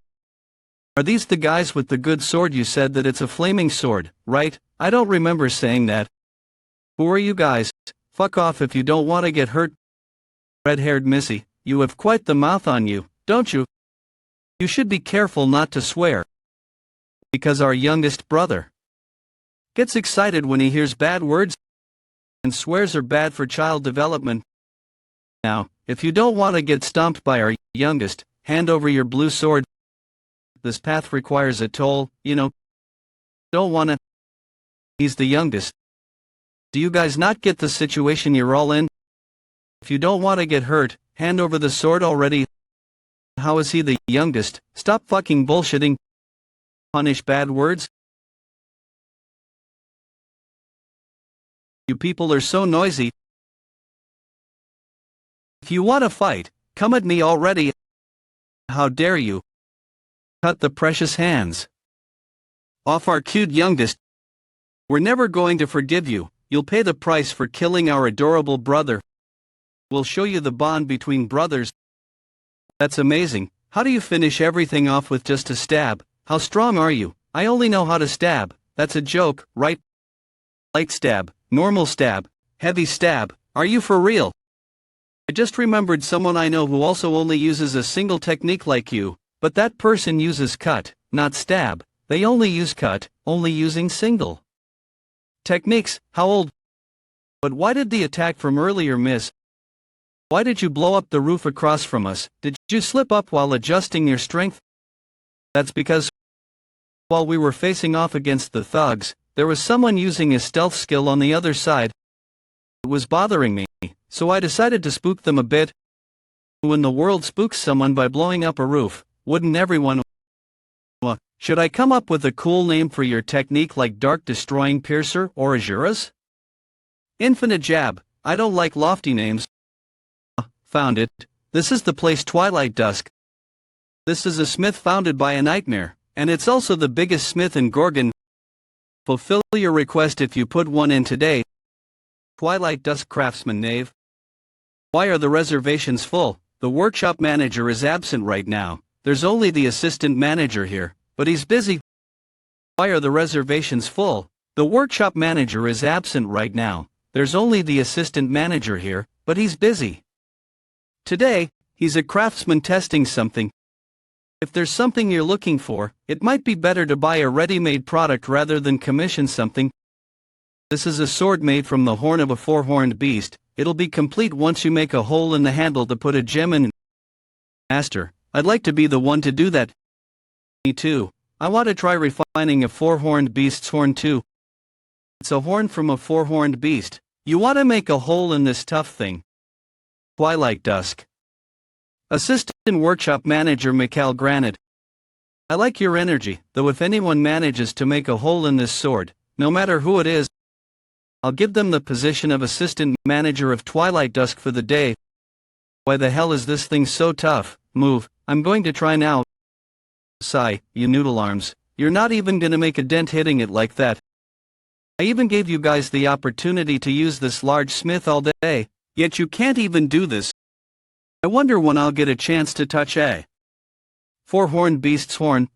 Are these the guys with the good sword? You said that it's a flaming sword, right? I don't remember saying that. Who are you guys? Fuck off if you don't want to get hurt. Red-haired missy, you have quite the mouth on you, don't you? You should be careful not to swear. Because our youngest brother gets excited when he hears bad words, and swears are bad for child development. Now, if you don't want to get stomped by our youngest, hand over your blue sword. This path requires a toll, you know. Don't wanna. He's the youngest. Do you guys not get the situation you're all in? If you don't want to get hurt, hand over the sword already. How is he the youngest? Stop fucking bullshitting. Punish bad words? You people are so noisy. If you want to fight, come at me already. How dare you? Cut the precious hands off our cute youngest. We're never going to forgive you. You'll pay the price for killing our adorable brother. We'll show you the bond between brothers. That's amazing. How do you finish everything off with just a stab? How strong are you? I only know how to stab. That's a joke, right? Light stab, normal stab, heavy stab. Are you for real? I just remembered someone I know who also only uses a single technique like you, but that person uses cut, not stab. They only use cut, only using single techniques. How old? But why did the attack from earlier miss? Why did you blow up the roof across from us? Did you slip up while adjusting your strength? That's because while we were facing off against the thugs, there was someone using a stealth skill on the other side. It was bothering me, so I decided to spook them a bit. When the world spooks someone by blowing up a roof, wouldn't everyone? Should I come up with a cool name for your technique like Dark Destroying Piercer or Azuras? Infinite Jab. I don't like lofty names. Found it. This is the place Twilight Dusk. This is a smith founded by a nightmare, and it's also the biggest smith in Gorgon. Fulfill your request if you put one in today. Twilight Dusk Craftsman Knave. Why are the reservations full? The workshop manager is absent right now. There's only the assistant manager here, but he's busy. Why are the reservations full? The workshop manager is absent right now. There's only the assistant manager here, but he's busy. Today, he's a craftsman testing something. If there's something you're looking for, it might be better to buy a ready-made product rather than commission something. This is a sword made from the horn of a four-horned beast. It'll be complete once you make a hole in the handle to put a gem in. Master, I'd like to be the one to do that. Me too. I want to try refining a four-horned beast's horn too. It's a horn from a four-horned beast. You want to make a hole in this tough thing. Twilight Dusk. Assistant Workshop Manager Mikhail Granite. I like your energy, though if anyone manages to make a hole in this sword, no matter who it is, I'll give them the position of Assistant Manager of Twilight Dusk for the day. Why the hell is this thing so tough? Move, I'm going to try now. Sigh, you noodle arms, you're not even gonna make a dent hitting it like that. I even gave you guys the opportunity to use this large smith all day. Yet you can't even do this. I wonder when I'll get a chance to touch a four-horned beast's horn.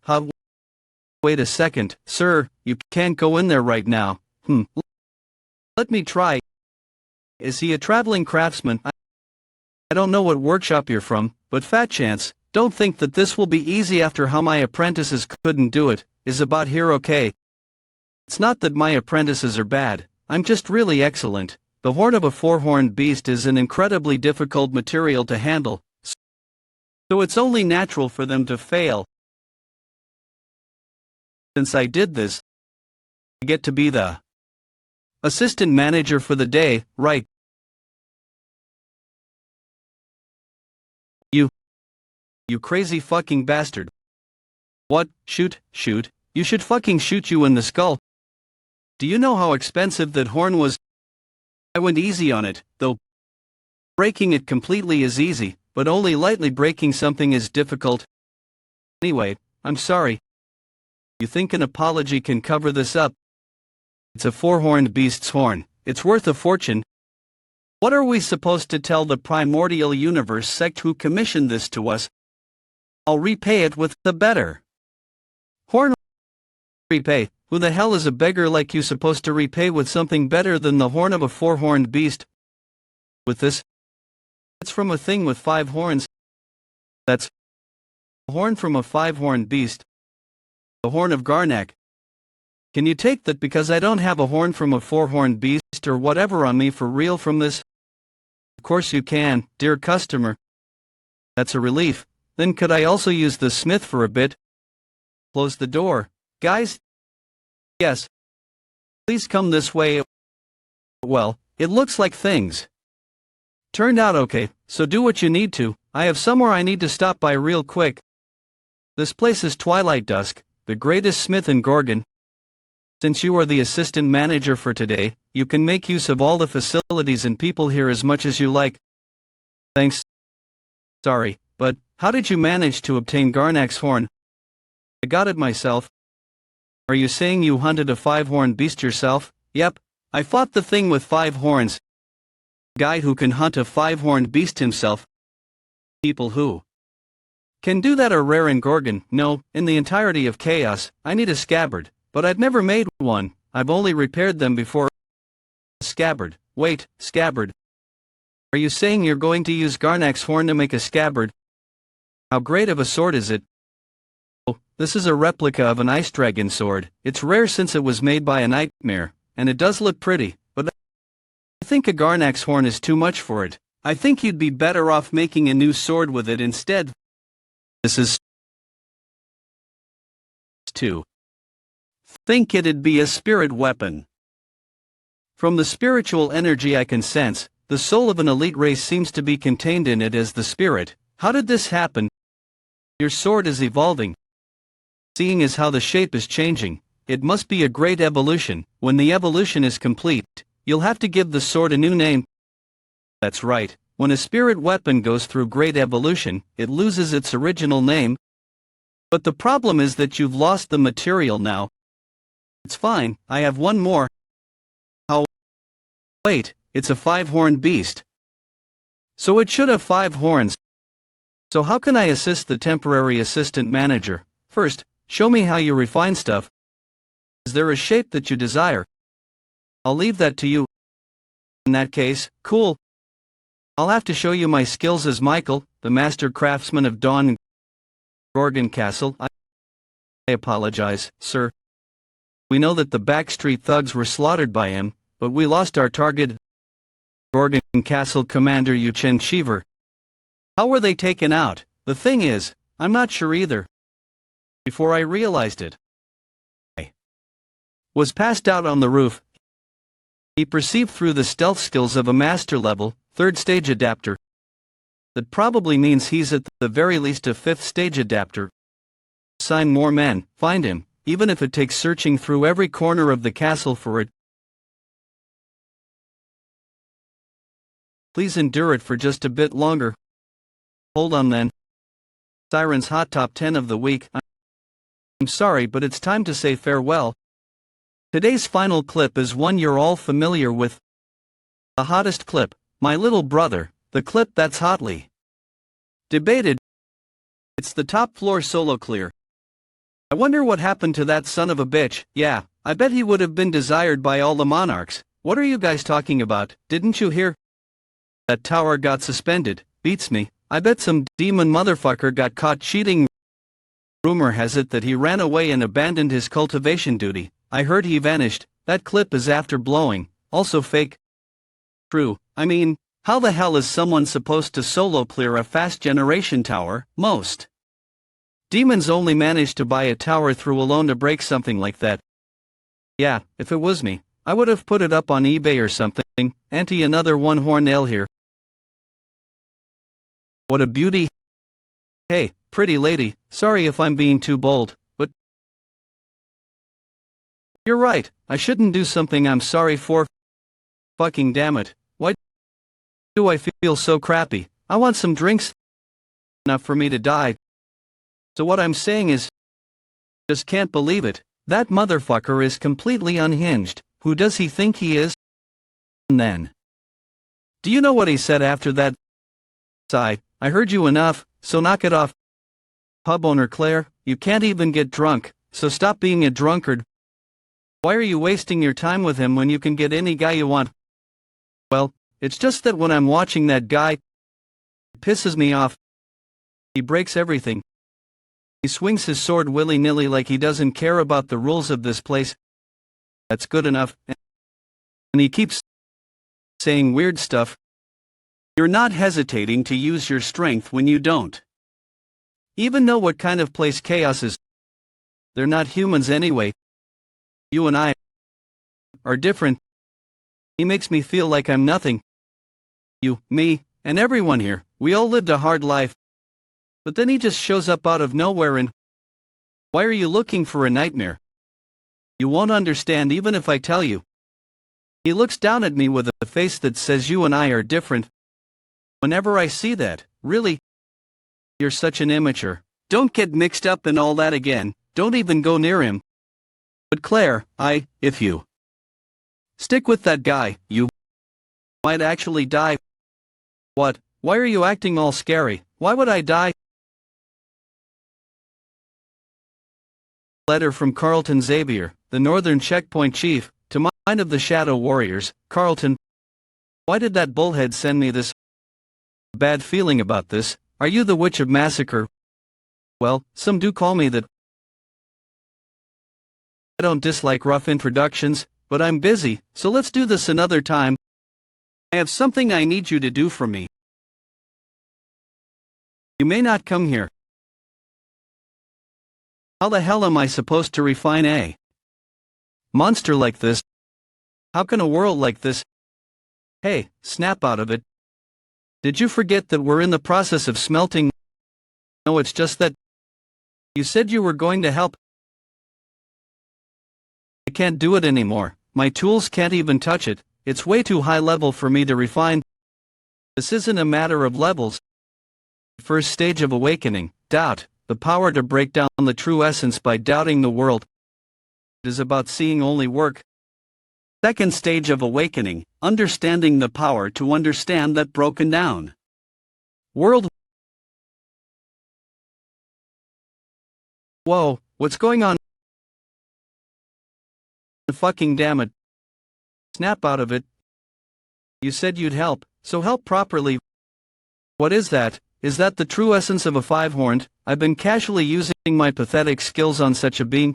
Wait a second, sir, you can't go in there right now. Let me try. Is he a traveling craftsman? I don't know what workshop you're from, but fat chance, don't think that this will be easy after how my apprentices couldn't do it. Is about here okay? It's not that my apprentices are bad, I'm just really excellent. The horn of a four-horned beast is an incredibly difficult material to handle, so it's only natural for them to fail. Since I did this, I get to be the assistant manager for the day, right? You crazy fucking bastard. What? Shoot, you should fucking shoot you in the skull. Do you know how expensive that horn was? I went easy on it, though. Breaking it completely is easy, but only lightly breaking something is difficult. Anyway, I'm sorry. You think an apology can cover this up? It's a four-horned beast's horn. It's worth a fortune. What are we supposed to tell the primordial universe sect who commissioned this to us? I'll repay it with the better horn. Repay? Who the hell is a beggar like you supposed to repay with something better than the horn of a four-horned beast? With this? It's from a thing with 5 horns. That's a horn from a 5-horned beast. The horn of Garnak. Can you take that because I don't have a horn from a 4-horned beast or whatever on me for real from this? Of course you can, dear customer. That's a relief. Then could I also use the smith for a bit? Close the door. Guys? Yes. Please come this way. Well, it looks like things turned out okay, so do what you need to. I have somewhere I need to stop by real quick. This place is Twilight Dusk, the greatest smith in Gorgon. Since you are the assistant manager for today, you can make use of all the facilities and people here as much as you like. Thanks. Sorry, but how did you manage to obtain Garnak's horn? I got it myself. Are you saying you hunted a 5-horned beast yourself? Yep, I fought the thing with 5 horns. Guy who can hunt a 5-horned beast himself. People who can do that are rare in Gorgon. No, in the entirety of Chaos, I need a scabbard, but I've never made one. I've only repaired them before. Scabbard. Wait, scabbard. Are you saying you're going to use Garnak's horn to make a scabbard? How great of a sword is it? Oh, this is a replica of an ice dragon sword. It's rare since it was made by a nightmare, and it does look pretty, but I think a Garnak's horn is too much for it. I think you'd be better off making a new sword with it instead. This is 2. Think it'd be a spirit weapon. From the spiritual energy I can sense, the soul of an elite race seems to be contained in it as the spirit. How did this happen? Your sword is evolving. Seeing as how the shape is changing, it must be a great evolution. When the evolution is complete, you'll have to give the sword a new name. That's right, when a spirit weapon goes through great evolution, it loses its original name. But the problem is that you've lost the material now. It's fine, I have one more. How? Wait, it's a 5-horned beast. So it should have 5 horns. So how can I assist the temporary assistant manager? First, show me how you refine stuff. Is there a shape that you desire? I'll leave that to you. In that case, cool. I'll have to show you my skills as Michael, the master craftsman of Dawn and Gorgon Castle. I apologize, sir. We know that the backstreet thugs were slaughtered by him, but we lost our target, Gorgon Castle Commander Yuchen Shiver. How were they taken out? The thing is, I'm not sure either. Before I realized it, I was passed out on the roof. He perceived through the stealth skills of a master level, 3rd stage adapter. That probably means he's at the very least a 5th stage adapter. Assign more men, find him, even if it takes searching through every corner of the castle for it. Please endure it for just a bit longer. Hold on then. Siren's Hot Top 10 of the week. I'm sorry, but it's time to say farewell. Today's final clip is one you're all familiar with. The hottest clip, my little brother, the clip that's hotly debated. It's the top floor solo clear. I wonder what happened to that son of a bitch. Yeah, I bet he would have been desired by all the monarchs. What are you guys talking about? Didn't you hear? That tower got suspended. Beats me. I bet some demon motherfucker got caught cheating. Rumor has it that he ran away and abandoned his cultivation duty. I heard he vanished. That clip is after blowing. Also fake. True. I mean, how the hell is someone supposed to solo clear a fast generation tower? Most demons only manage to buy a tower through alone to break something like that. Yeah, if it was me, I would have put it up on eBay or something. Auntie, another 1-horn nail here. What a beauty. Hey, pretty lady, sorry if I'm being too bold, but you're right, I shouldn't do something I'm sorry for. Fucking damn it, why do I feel so crappy? I want some drinks. Enough for me to die. So what I'm saying is, just can't believe it. That motherfucker is completely unhinged. Who does he think he is? And then, do you know what he said after that? Sigh, I heard you enough, so knock it off. Pub owner Claire, you can't even get drunk, so stop being a drunkard. Why are you wasting your time with him when you can get any guy you want? Well, it's just that when I'm watching that guy, it pisses me off. He breaks everything. He swings his sword willy-nilly like he doesn't care about the rules of this place. That's good enough. And he keeps saying weird stuff. You're not hesitating to use your strength when you don't even know what kind of place Chaos is. They're not humans anyway. You and I are different. He makes me feel like I'm nothing. You, me, and everyone here, we all lived a hard life. But then he just shows up out of nowhere and... Why are you looking for a nightmare? You won't understand even if I tell you. He looks down at me with a face that says you and I are different. Whenever I see that, really? You're such an immature. Don't get mixed up in all that again, don't even go near him. But Claire, if you stick with that guy, you might actually die. What? Why are you acting all scary? Why would I die? Letter from Carlton Xavier, the Northern Checkpoint Chief, to Mind of the Shadow Warriors. Carlton, why did that bullhead send me this bad feeling about this? Are you the Witch of Massacre? Well, some do call me that. I don't dislike rough introductions, but I'm busy, so let's do this another time. I have something I need you to do for me. You may not come here. How the hell am I supposed to refine a monster like this? How can a world like this? Hey, snap out of it. Did you forget that we're in the process of smelting? No, it's just that you said you were going to help. I can't do it anymore. My tools can't even touch it. It's way too high level for me to refine. This isn't a matter of levels. First stage of awakening, doubt, the power to break down the true essence by doubting the world. It is about seeing only work. Second stage of awakening, understanding the power to understand that broken down world. Whoa, what's going on? Fucking damn it. Snap out of it. You said you'd help, so help properly. What is that? Is that the true essence of a five-horned? I've been casually using my pathetic skills on such a being.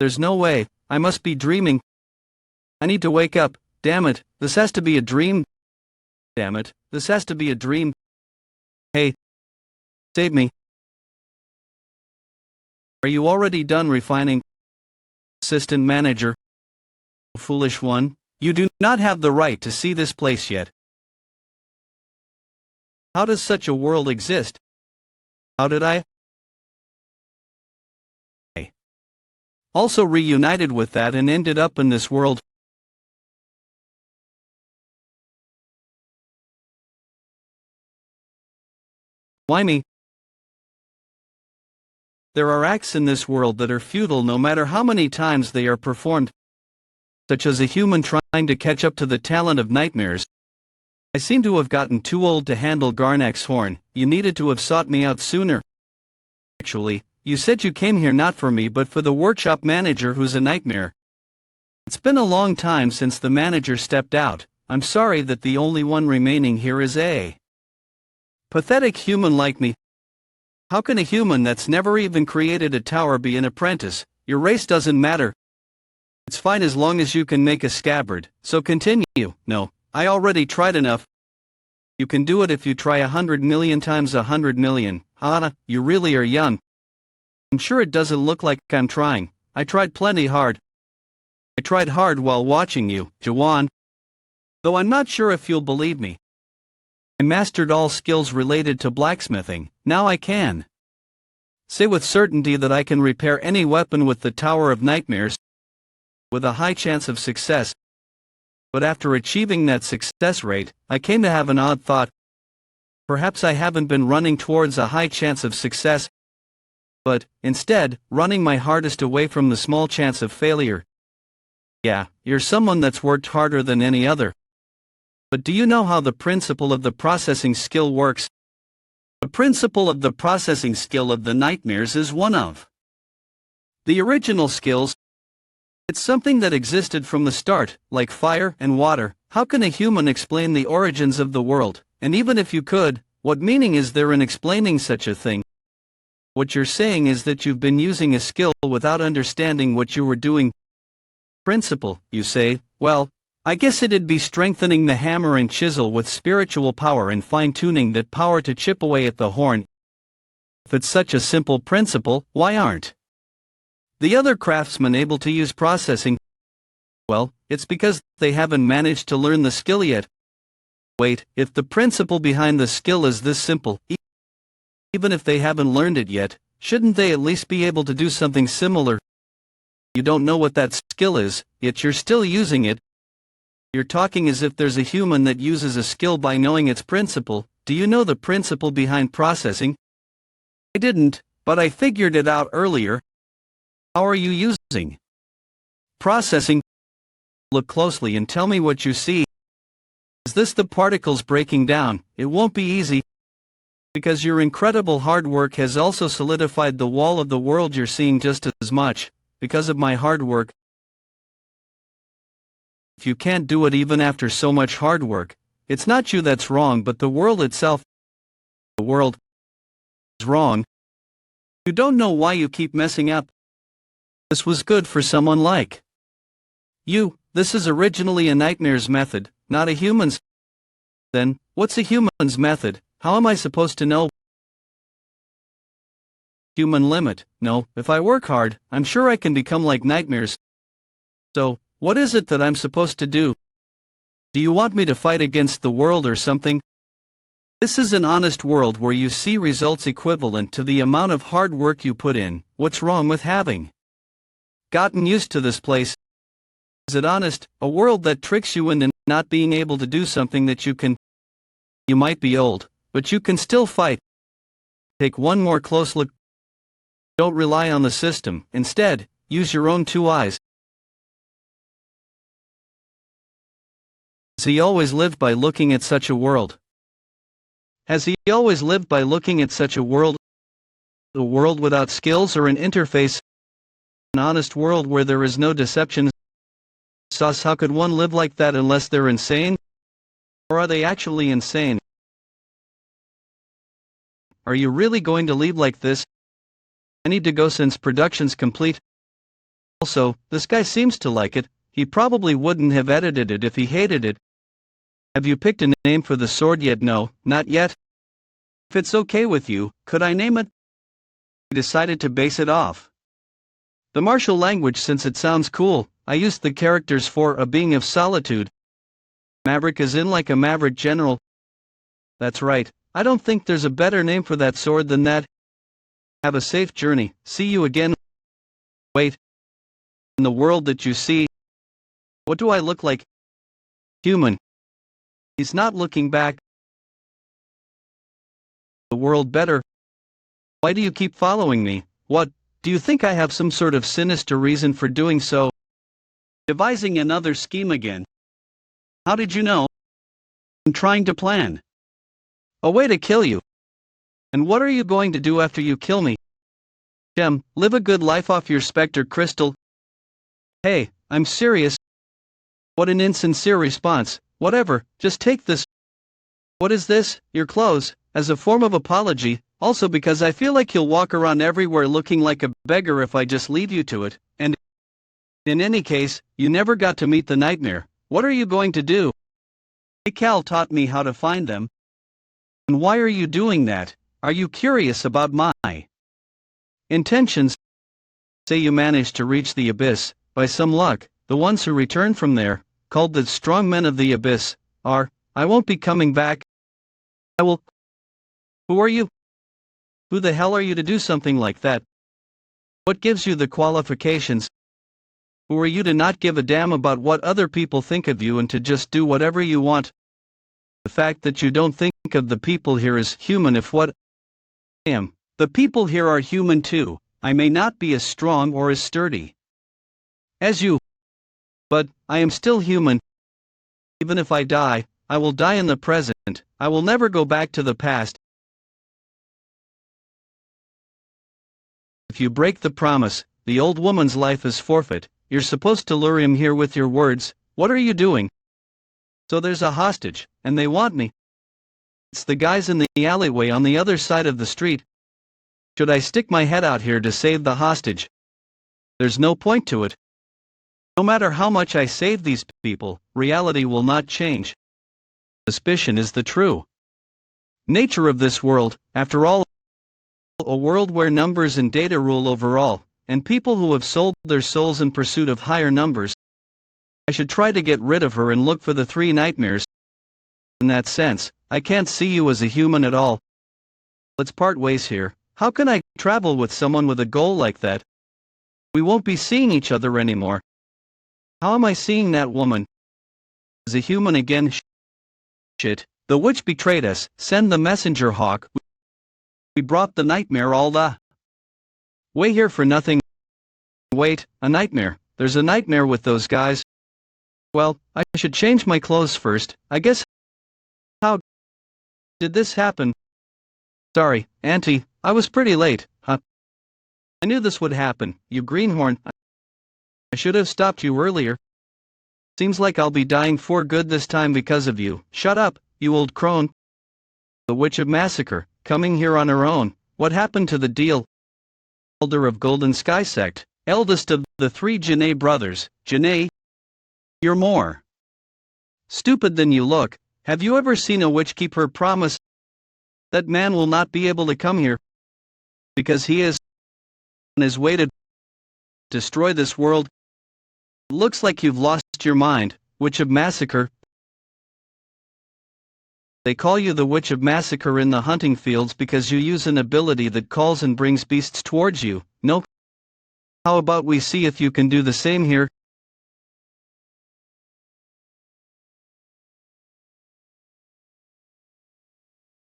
There's no way, I must be dreaming. I need to wake up, damn it, this has to be a dream. Damn it, this has to be a dream. Hey, save me. Are you already done refining? Assistant manager. Foolish one, you do not have the right to see this place yet. How does such a world exist? How did I? Also reunited with that and ended up in this world. Why me? There are acts in this world that are futile no matter how many times they are performed. Such as a human trying to catch up to the talent of nightmares. I seem to have gotten too old to handle Garnak's horn. You needed to have sought me out sooner. Actually, you said you came here not for me but for the workshop manager who's a nightmare. It's been a long time since the manager stepped out. I'm sorry that the only one remaining here is a pathetic human like me. How can a human that's never even created a tower be an apprentice? Your race doesn't matter. It's fine as long as you can make a scabbard, so continue. No, I already tried enough. You can do it if you try 100 million times 100 million. You really are young. I'm sure it doesn't look like I'm trying. I tried plenty hard. I tried hard while watching you, Jaehwan. Though I'm not sure if you'll believe me. I mastered all skills related to blacksmithing. Now I can say with certainty that I can repair any weapon with the Tower of Nightmares with a high chance of success. But after achieving that success rate, I came to have an odd thought. Perhaps I haven't been running towards a high chance of success, but, instead, running my hardest away from the small chance of failure. Yeah, you're someone that's worked harder than any other. But do you know how the principle of the processing skill works? The principle of the processing skill of the nightmares is one of the original skills. It's something that existed from the start, like fire and water. How can a human explain the origins of the world? And even if you could, what meaning is there in explaining such a thing? What you're saying is that you've been using a skill without understanding what you were doing. Principle, you say. Well, I guess it'd be strengthening the hammer and chisel with spiritual power and fine-tuning that power to chip away at the horn. If it's such a simple principle, why aren't the other craftsmen able to use processing? Well, it's because they haven't managed to learn the skill yet. Wait, if the principle behind the skill is this simple, even if they haven't learned it yet, shouldn't they at least be able to do something similar? You don't know what that skill is, yet you're still using it. You're talking as if there's a human that uses a skill by knowing its principle. Do you know the principle behind processing? I didn't, but I figured it out earlier. How are you using processing? Look closely and tell me what you see. Is this the particles breaking down? It won't be easy, because your incredible hard work has also solidified the wall of the world you're seeing just as much, because of my hard work. If you can't do it even after so much hard work, it's not you that's wrong but the world itself. The world is wrong. You don't know why you keep messing up. This was good for someone like you. This is originally a nightmare's method, not a human's. Then, what's a human's method? How am I supposed to know? Human limit. No, if I work hard, I'm sure I can become like nightmares. So, what is it that I'm supposed to do? Do you want me to fight against the world or something? This is an honest world where you see results equivalent to the amount of hard work you put in. What's wrong with having gotten used to this place? Is it honest? A world that tricks you into not being able to do something that you can. You might be old, but you can still fight. Take one more close look. Don't rely on the system. Instead, use your own two eyes. Has he always lived by looking at such a world? Has he always lived by looking at such a world? A world without skills or an interface? An honest world where there is no deception? Sauce, how could one live like that unless they're insane? Or are they actually insane? Are you really going to leave like this? I need to go since production's complete. Also, this guy seems to like it. He probably wouldn't have edited it if he hated it. Have you picked a name for the sword yet? No, not yet. If it's okay with you, could I name it? He decided to base it off the martial language since it sounds cool. I used the characters for a being of solitude. Maverick is in like a maverick general. That's right, I don't think there's a better name for that sword than that. Have a safe journey, see you again. Wait. In the world that you see, what do I look like? Human. He's not looking back. The world better. Why do you keep following me? What, do you think I have some sort of sinister reason for doing so? Devising another scheme again. How did you know? I'm trying to plan a way to kill you. And what are you going to do after you kill me? Gem, live a good life off your specter crystal. Hey, I'm serious. What an insincere response. Whatever, just take this. What is this? Your clothes, as a form of apology, also because I feel like you'll walk around everywhere looking like a beggar if I just leave you to it, and in any case, you never got to meet the nightmare. What are you going to do? Hey, Cal taught me how to find them. And why are you doing that? Are you curious about my intentions? Say you managed to reach the abyss, by some luck, the ones who return from there, called the strong men of the abyss, are, I won't be coming back. I will. Who are you? Who the hell are you to do something like that? What gives you the qualifications? Who are you to not give a damn about what other people think of you and to just do whatever you want? The fact that you don't think of the people here as human if what I am. The people here are human too. I may not be as strong or as sturdy as you, but I am still human. Even if I die, I will die in the present. I will never go back to the past. If you break the promise, the old woman's life is forfeit. You're supposed to lure him here with your words. What are you doing? So there's a hostage, and they want me. It's the guys in the alleyway on the other side of the street. Should I stick my head out here to save the hostage? There's no point to it. No matter how much I save these people, reality will not change. Suspicion is the true nature of this world, after all, a world where numbers and data rule over all, and people who have sold their souls in pursuit of higher numbers. I should try to get rid of her and look for the three nightmares. In that sense, I can't see you as a human at all. Let's part ways here. How can I travel with someone with a goal like that? We won't be seeing each other anymore. How am I seeing that woman? Is a human again? Shit, the witch betrayed us. Send the messenger hawk. We brought the nightmare all the way here for nothing. Wait, a nightmare. There's a nightmare with those guys. Well, I should change my clothes first, I guess. How did this happen? Sorry, Auntie, I was pretty late, huh? I knew this would happen, you greenhorn. I should have stopped you earlier. Seems like I'll be dying for good this time because of you. Shut up, you old crone. The Witch of Massacre, coming here on her own. What happened to the deal? Elder of Golden Sky Sect, eldest of the 3 Janae brothers. Janae, you're more stupid than you look. Have you ever seen a witch keep her promise? That man will not be able to come here because he is on his way to destroy this world. Looks like you've lost your mind, Witch of Massacre. They call you the Witch of Massacre in the hunting fields because you use an ability that calls and brings beasts towards you. No? How about we see if you can do the same here?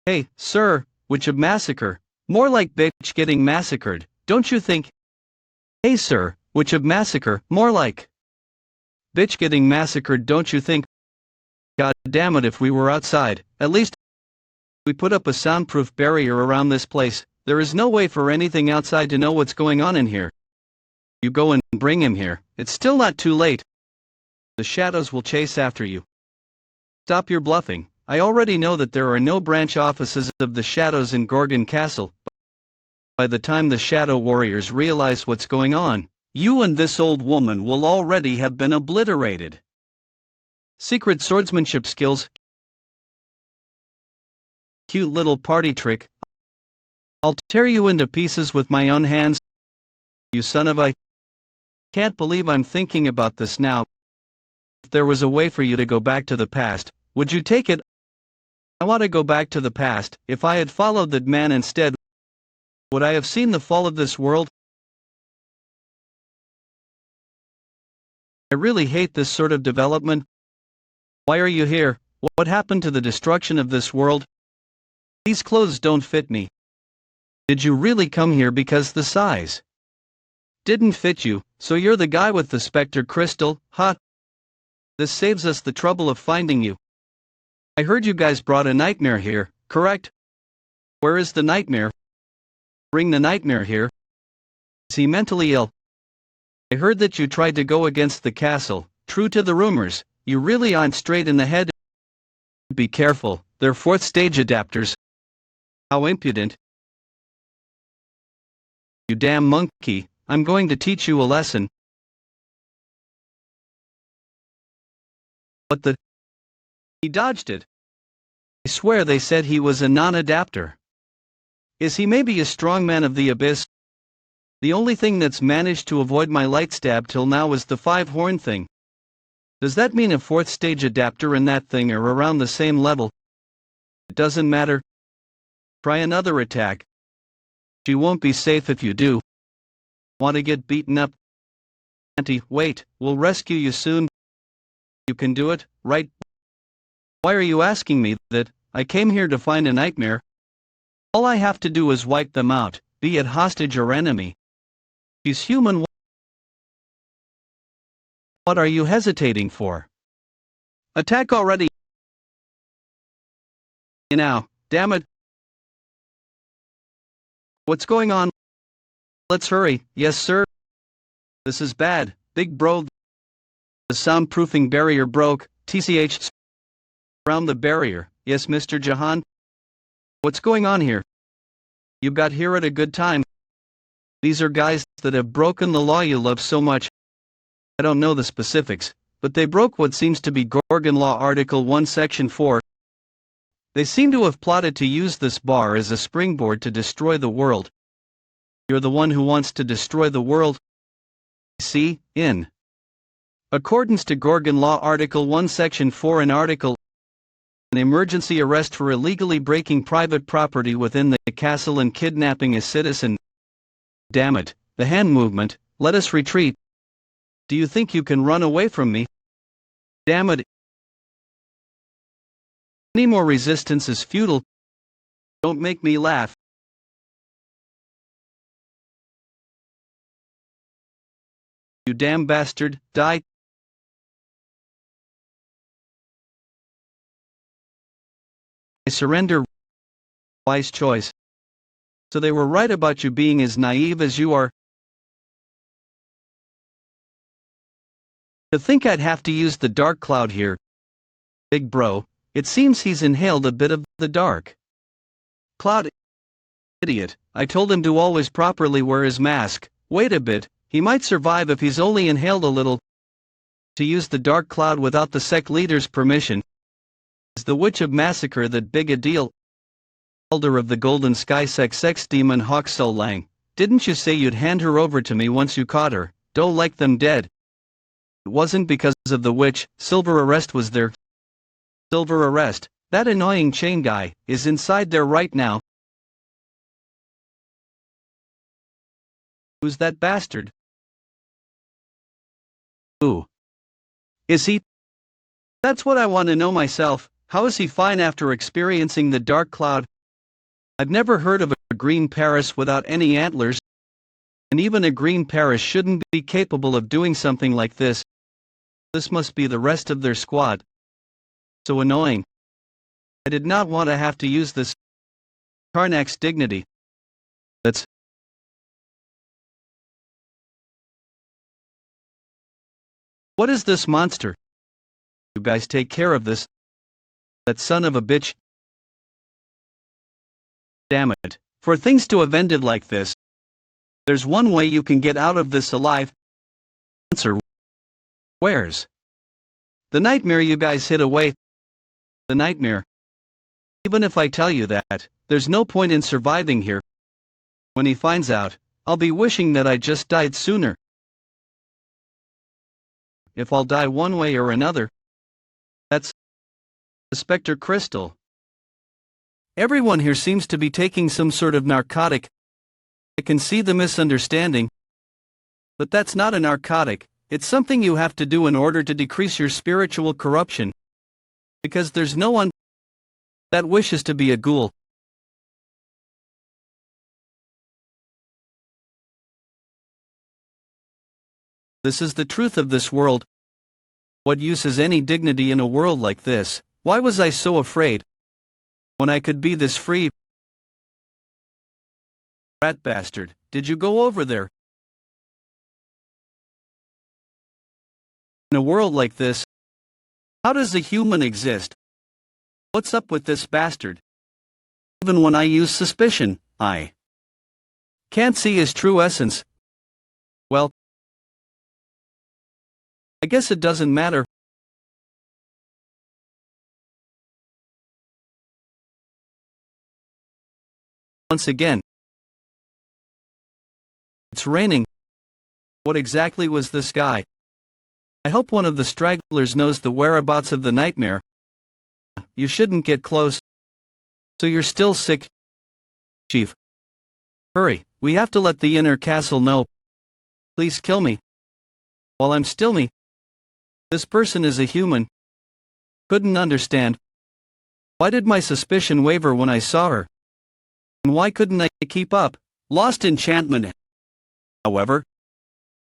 Hey, sir, Witch of Massacre. More like bitch getting massacred, don't you think? Hey sir, Witch of Massacre. More like bitch getting massacred, don't you think? God damn it, if we were outside, at least we put up a soundproof barrier around this place. There is no way for anything outside to know what's going on in here. You go and bring him here. It's still not too late. The shadows will chase after you. Stop your bluffing. I already know that there are no branch offices of the shadows in Gorgon Castle. By the time the shadow warriors realize what's going on, you and this old woman will already have been obliterated. Secret swordsmanship skills. Cute little party trick. I'll tear you into pieces with my own hands. You son of a... Can't believe I'm thinking about this now. If there was a way for you to go back to the past, would you take it? I want to go back to the past. If I had followed that man instead, would I have seen the fall of this world? I really hate this sort of development. Why are you here? What happened to the destruction of this world? These clothes don't fit me. Did you really come here because the size didn't fit you, so you're the guy with the specter crystal, huh? This saves us the trouble of finding you. I heard you guys brought a nightmare here, correct? Where is the nightmare? Bring the nightmare here. Is he mentally ill? I heard that you tried to go against the castle. True to the rumors, you really aren't straight in the head. Be careful, they're 4th stage adapters. How impudent. You damn monkey, I'm going to teach you a lesson. What the? He dodged it. I swear they said he was a non-adapter. Is he maybe a strongman of the abyss? The only thing that's managed to avoid my light stab till now is the 5-horn thing. Does that mean a 4th stage adapter and that thing are around the same level? It doesn't matter. Try another attack. She won't be safe if you do. Want to get beaten up? Auntie, wait, we'll rescue you soon. You can do it, right? Why are you asking me that? I came here to find a nightmare. All I have to do is wipe them out, be it hostage or enemy. She's human. What are you hesitating for? Attack already. Now, damn it. What's going on? Let's hurry. Yes, sir. This is bad, big bro. The soundproofing barrier broke. TCH. Around the barrier. Yes, Mr. Jaehwan. What's going on here? You got here at a good time. These are guys that have broken the law you love so much. I don't know the specifics, but they broke what seems to be Gorgon Law Article 1 Section 4. They seem to have plotted to use this bar as a springboard to destroy the world. You're the one who wants to destroy the world. See, in accordance to Gorgon Law Article 1 Section 4 and Article an emergency arrest for illegally breaking private property within the castle and kidnapping a citizen. Damn it, the hand movement, let us retreat. Do you think you can run away from me? Damn it. Any more resistance is futile. Don't make me laugh. You damn bastard, die. I surrender. Wise choice. So they were right about you being as naive as you are. To think I'd have to use the dark cloud here. Big bro, it seems he's inhaled a bit of the dark cloud. Idiot, I told him to always properly wear his mask. Wait a bit, he might survive if he's only inhaled a little. To use the dark cloud without the sect leader's permission. Is the witch of massacre that big a deal? Elder of the Golden Sky sex demon Hawk So Lang, didn't you say you'd hand her over to me once you caught her? Don't like them dead. It wasn't because of the witch. Silver Arrest was there. Silver Arrest, that annoying chain guy, is inside there right now. Who's that bastard? Who is he? That's what I want to know myself. How is he fine after experiencing the dark cloud? I've never heard of a green Paris without any antlers. And even a green Paris shouldn't be capable of doing something like this. This must be the rest of their squad. So annoying. I did not want to have to use this. Karnak's dignity. That's. What is this monster? You guys take care of this. That son of a bitch. Damn it. For things to have ended like this. There's one way you can get out of this alive. Answer. Where's the nightmare you guys hid away? The nightmare. Even if I tell you that, there's no point in surviving here. When he finds out, I'll be wishing that I just died sooner. If I'll die one way or another. That's the Spectre Crystal. Everyone here seems to be taking some sort of narcotic. I can see the misunderstanding. But that's not a narcotic, it's something you have to do in order to decrease your spiritual corruption. Because there's no one that wishes to be a ghoul. This is the truth of this world. What use is any dignity in a world like this? Why was I so afraid? When I could be this free? Rat bastard, did you go over there? In a world like this, how does a human exist? What's up with this bastard? Even when I use suspicion, I can't see his true essence. Well, I guess it doesn't matter. Once again, it's raining. What exactly was this guy? I hope one of the stragglers knows the whereabouts of the nightmare. You shouldn't get close. So you're still sick, Chief. Hurry, we have to let the inner castle know. Please kill me. While I'm still me. This person is a human. Couldn't understand. Why did my suspicion waver when I saw her? And why couldn't I keep up? Lost enchantment. However,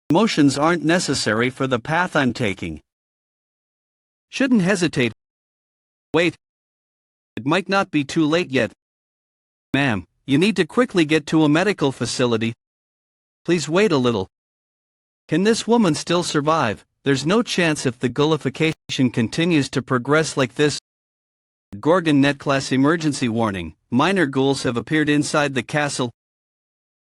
emotions aren't necessary for the path I'm taking. Shouldn't hesitate. Wait. It might not be too late yet. Ma'am, you need to quickly get to a medical facility. Please wait a little. Can this woman still survive? There's no chance if the Gullification continues to progress like this. Gorgon Net Class Emergency Warning. Minor ghouls have appeared inside the castle.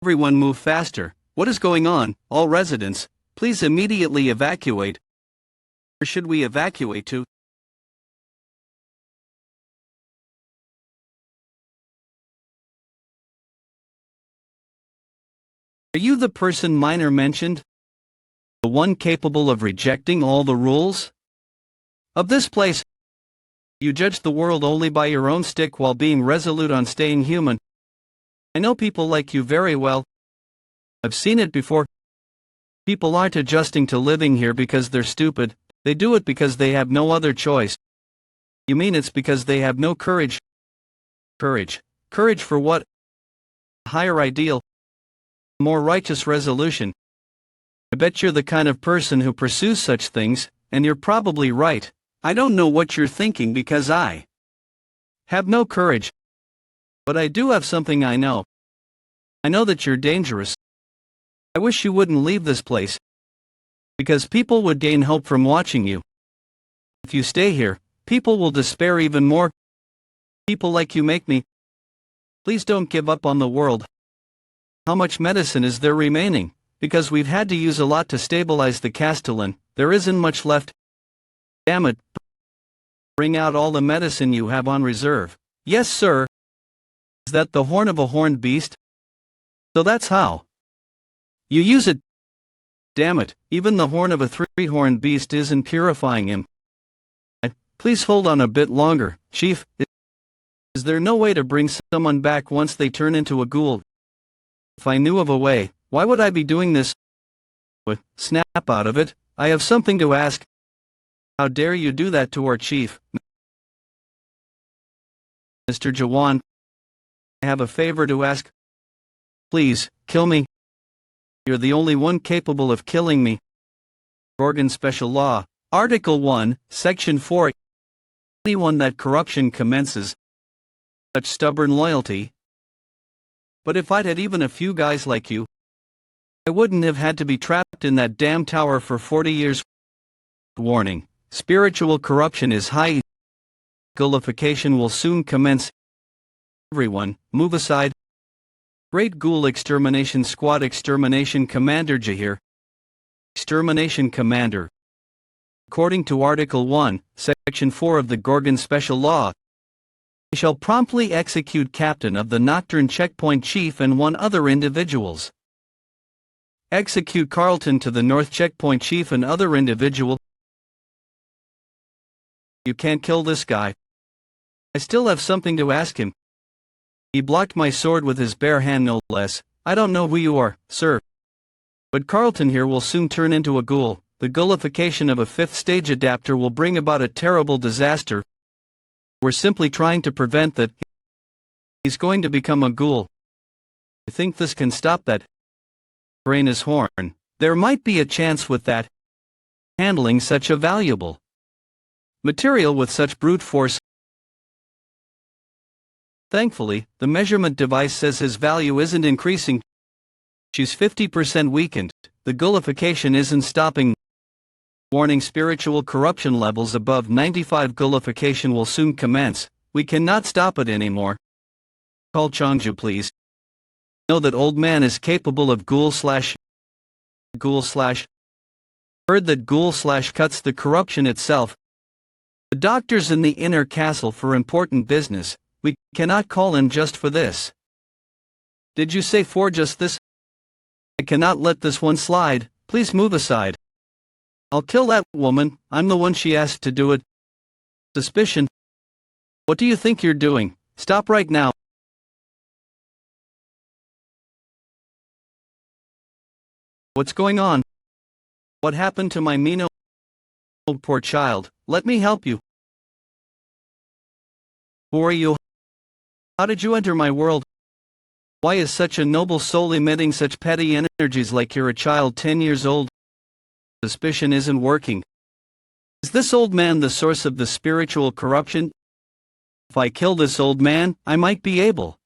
Everyone move faster. What is going on? All residents, please immediately evacuate. Where should we evacuate to? Are you the person Minor mentioned? The one capable of rejecting all the rules of this place? You judge the world only by your own stick while being resolute on staying human. I know people like you very well. I've seen it before. People aren't adjusting to living here because they're stupid, they do it because they have no other choice. You mean it's because they have no courage? Courage. Courage for what? Higher ideal. More righteous resolution. I bet you're the kind of person who pursues such things, and you're probably right. I don't know what you're thinking because I have no courage. But I do have something I know. I know that you're dangerous. I wish you wouldn't leave this place. Because people would gain hope from watching you. If you stay here, people will despair even more. People like you make me. Please don't give up on the world. How much medicine is there remaining? Because we've had to use a lot to stabilize the Castellin, there isn't much left. Damn it. Bring out all the medicine you have on reserve. Yes, sir. Is that the horn of a horned beast? So that's how you use it. Damn it, even the horn of a three-horned beast isn't purifying him. Please hold on a bit longer, Chief. Is there no way to bring someone back once they turn into a ghoul? If I knew of a way, why would I be doing this? Snap out of it, I have something to ask. How dare you do that to our chief? Mr. Jaehwan, I have a favor to ask. Please, kill me. You're the only one capable of killing me. Gorgon Special Law, Article 1, Section 4. Anyone that corruption commences, such stubborn loyalty. But if I'd had even a few guys like you, I wouldn't have had to be trapped in that damn tower for 40 years. Warning, spiritual corruption is high. Gullification will soon commence. Everyone, move aside. Great Ghoul Extermination Squad Extermination Commander Jaehwan. Extermination Commander. According to Article 1, Section 4 of the Gorgon Special Law, I shall promptly execute Captain of the Nocturne Checkpoint Chief and one other individuals. Execute Carlton to the North Checkpoint Chief and other individual. You can't kill this guy. I still have something to ask him. He blocked my sword with his bare hand no less. I don't know who you are, sir. But Carlton here will soon turn into a ghoul. The gullification of a fifth stage adapter will bring about a terrible disaster. We're simply trying to prevent that. He's going to become a ghoul. I think this can stop that. Brain is horn. There might be a chance with that. Handling such a valuable material with such brute force. Thankfully, the measurement device says his value isn't increasing. She's 50% weakened. The gullification isn't stopping. Warning, spiritual corruption levels above 95. Gullification will soon commence. We cannot stop it anymore. Call Changju, please. Know that old man is capable of ghoul slash. Heard that ghoul slash cuts the corruption itself. The doctor's in the inner castle for important business. We cannot call in just for this. Did you say for just this? I cannot let this one slide. Please move aside. I'll kill that woman. I'm the one she asked to do it. Suspicion. What do you think you're doing? Stop right now. What's going on? What happened to my Minora? Oh, poor child. Let me help you. Who are you? How did you enter my world? Why is such a noble soul emitting such petty energies like you're a child 10 years old? Suspicion isn't working. Is this old man the source of the spiritual corruption? If I kill this old man, I might be able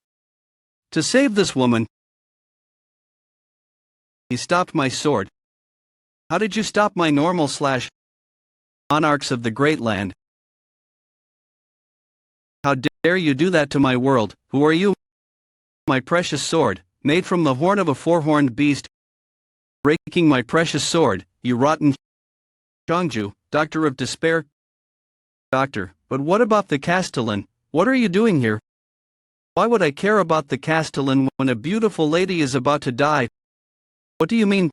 to save this woman. He stopped my sword. How did you stop my normal slash monarchs of the great land? How dare you do that to my world? Who are you? My precious sword, made from the horn of a four-horned beast. Breaking my precious sword, you rotten Changju, Doctor of Despair. Doctor, but what about the Castellin? What are you doing here? Why would I care about the Castellin when a beautiful lady is about to die? What do you mean?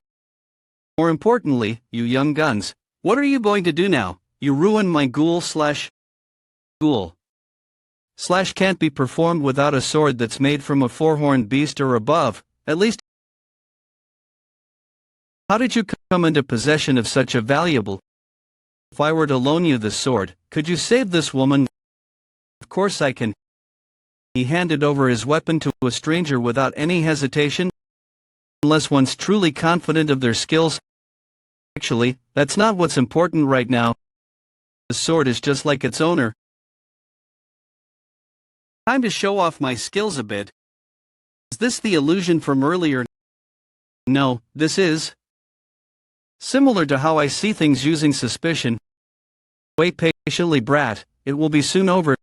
More importantly, you young guns, what are you going to do now? You ruined my ghoul slash can't be performed without a sword that's made from a four-horned beast or above, at least. How did you come into possession of such a valuable? If I were to loan you this sword, could you save this woman? Of course I can. He handed over his weapon to a stranger without any hesitation. Unless one's truly confident of their skills. Actually, that's not what's important right now. The sword is just like its owner. Time to show off my skills a bit. Is this the illusion from earlier? No, this is similar to how I see things using suspicion. Wait patiently, brat, it will be soon over.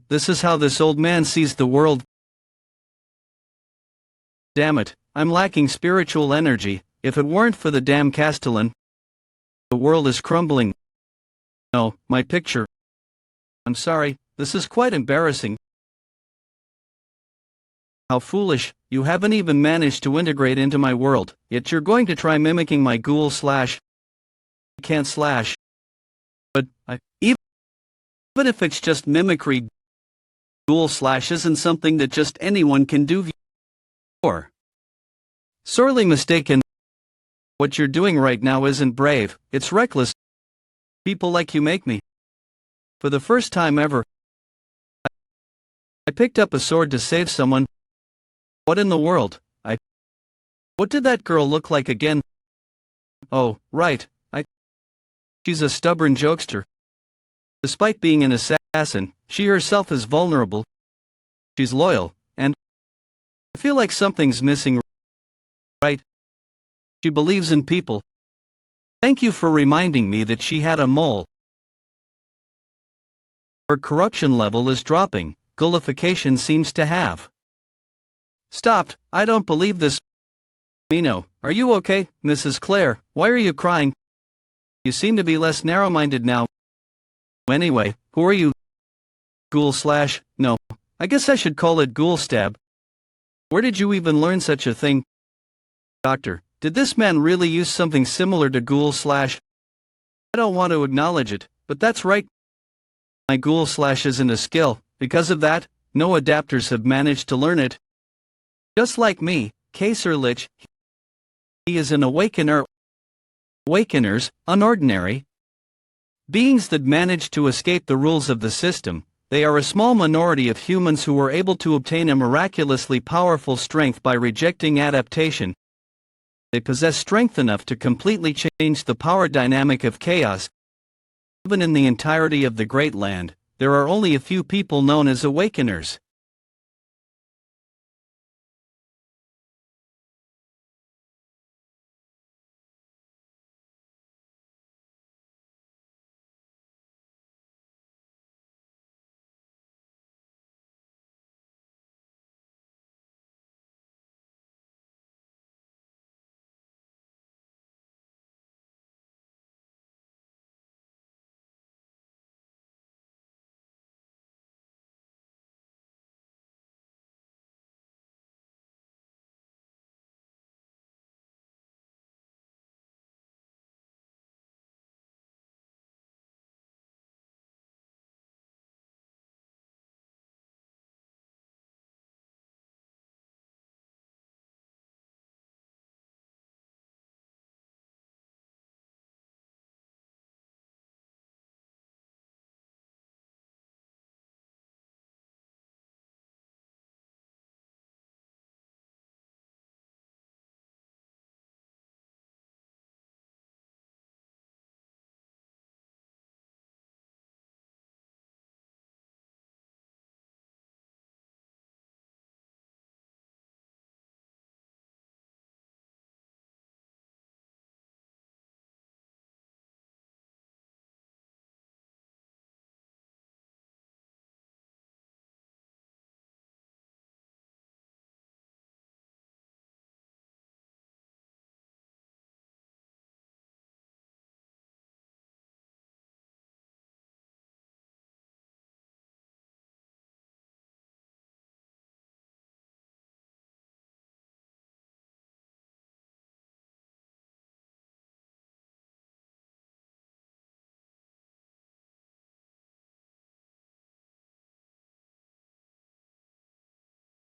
This is how this old man sees the world. Damn it, I'm lacking spiritual energy. If it weren't for the damn Castellin, the world is crumbling. No, my picture. I'm sorry, this is quite embarrassing. How foolish, you haven't even managed to integrate into my world, yet you're going to try mimicking my ghoul slash. I can't slash. But, even if it's just mimicry, ghoul slash isn't something that just anyone can do. Or sorely mistaken. What you're doing right now isn't brave, it's reckless. People like you make me. For the first time ever, I picked up a sword to save someone. What in the world? What did that girl look like again? Oh, right, she's a stubborn jokester. Despite being an assassin, she herself is vulnerable. She's loyal, and I feel like something's missing. Right? She believes in people. Thank you for reminding me that she had a mole. Her corruption level is dropping. Gullification seems to have stopped. I don't believe this. Mino, are you okay, Mrs. Clare? Why are you crying? You seem to be less narrow-minded now. Anyway, who are you? Ghoul slash, no, I guess I should call it ghoul stab. Where did you even learn such a thing? Doctor, did this man really use something similar to ghoul slash? I don't want to acknowledge it, but that's right. My ghoul slash isn't a skill. Because of that, no adapters have managed to learn it. Just like me, Kaser Lich, he is an awakener. Awakeners, unordinary beings that manage to escape the rules of the system. They are a small minority of humans who were able to obtain a miraculously powerful strength by rejecting adaptation. They possess strength enough to completely change the power dynamic of chaos. Even in the entirety of the Great Land, there are only a few people known as awakeners.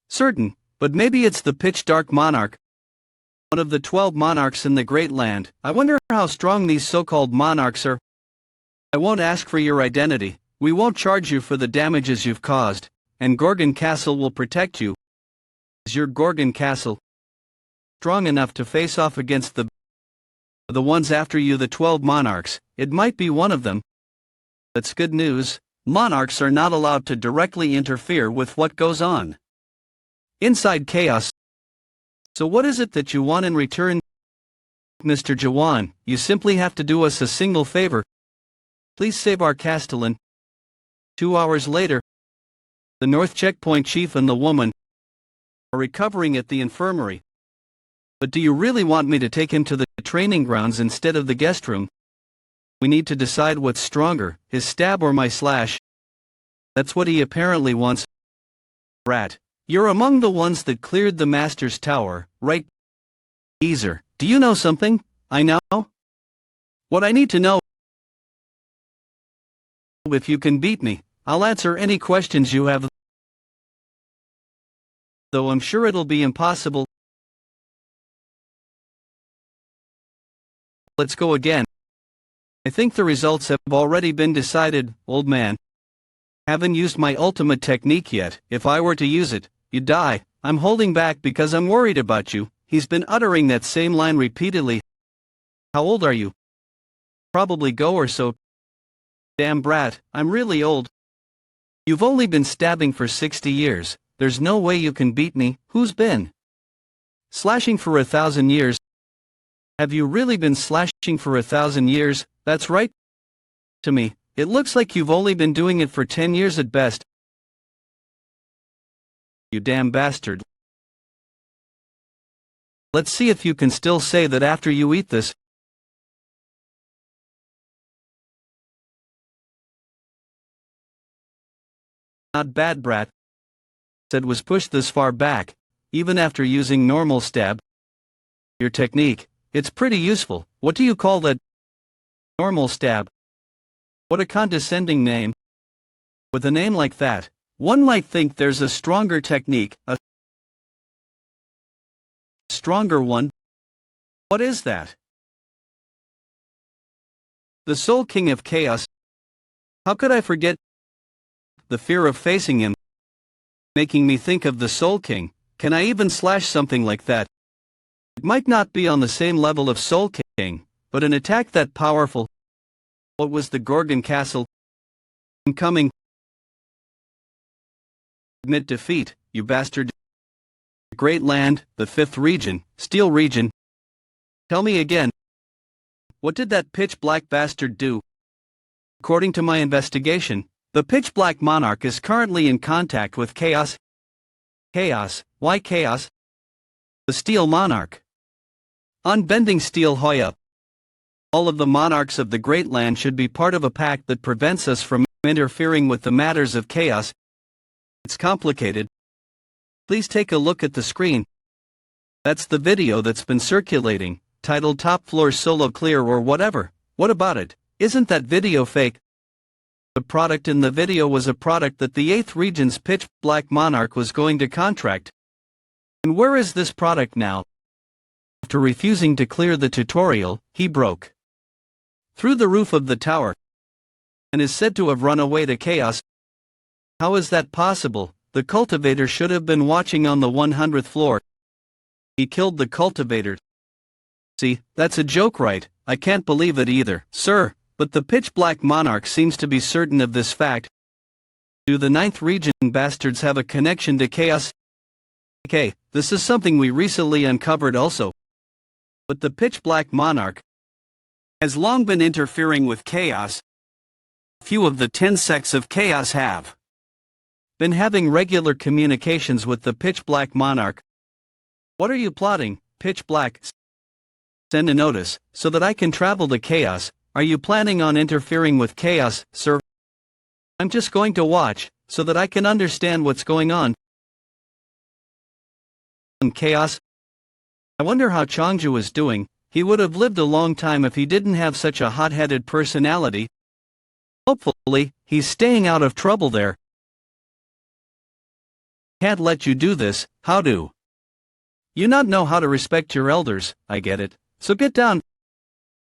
Certain, but maybe it's the pitch dark monarch. one of the 12 monarchs in the Great Land. I wonder how strong these so-called monarchs are. I won't ask for your identity, we won't charge you for the damages you've caused, and Gorgon Castle will protect you. Is your Gorgon Castle strong enough to face off against the ones after you, the 12 monarchs? It might be one of them. That's good news. Monarchs are not allowed to directly interfere with what goes on inside chaos. So what is it that you want in return? Mr. Jaehwan, you simply have to do us a single favor. Please save our Castellin. 2 hours later, the North Checkpoint Chief and the woman are recovering at the infirmary. But do you really want me to take him to the training grounds instead of the guest room? We need to decide what's stronger, his stab or my slash. That's what he apparently wants. Rat, you're among the ones that cleared the Master's Tower, right? Geezer, do you know something? I know? What I need to know. If you can beat me, I'll answer any questions you have. Though I'm sure it'll be impossible. Let's go again. I think the results have already been decided, old man. Haven't used my ultimate technique yet. If I were to use it, you'd die. I'm holding back because I'm worried about you. He's been uttering that same line repeatedly. How old are you? Probably go or so. Damn brat, I'm really old. You've only been stabbing for 60 years. There's no way you can beat me. Who's been slashing for 1,000 years? Have you really been slashing for 1,000 years? That's right. To me, it looks like you've only been doing it for 10 years at best. You damn bastard. Let's see if you can still say that after you eat this. Not bad, brat. Said was pushed this far back, even after using normal stab. Your technique, it's pretty useful. What do you call that? Normal stab. What a condescending name. With a name like that, one might think there's a stronger technique, a stronger one. What is that? The Soul King of Chaos. How could I forget? The fear of facing him, making me think of the Soul King. Can I even slash something like that? It might not be on the same level of Soul King, but an attack that powerful. What was the Gorgon Castle? Incoming. Admit defeat, you bastard. Great Land, the 5th region, Steel region. Tell me again. What did that pitch-black bastard do? According to my investigation, the pitch-black monarch is currently in contact with chaos. Chaos? Why chaos? The Steel Monarch. Unbending Steel Hoya. All of the monarchs of the Great Land should be part of a pact that prevents us from interfering with the matters of chaos. It's complicated. Please take a look at the screen. That's the video that's been circulating, titled Top Floor Solo Clear or whatever. What about it? Isn't that video fake? The product in the video was a product that the 8th region's pitch-black monarch was going to contract. And where is this product now? After refusing to clear the tutorial, he broke through the roof of the tower and is said to have run away to chaos. How is that possible? The cultivator should have been watching on the 100th floor. He killed the cultivator. See, that's a joke, right? I can't believe it either, sir, but the pitch-black monarch seems to be certain of this fact. Do the 9th region bastards have a connection to chaos? Okay, this is something we recently uncovered also. But the pitch-black monarch has long been interfering with chaos. Few of the 10 sects of chaos have been having regular communications with the pitch-black monarch. What are you plotting, pitch-black? Send a notice, so that I can travel to chaos. Are you planning on interfering with chaos, sir? I'm just going to watch, so that I can understand what's going on. Chaos? I wonder how Changju is doing. He would have lived a long time if he didn't have such a hot-headed personality. Hopefully, he's staying out of trouble there. Can't let you do this, how do? You not know how to respect your elders, I get it. So get down.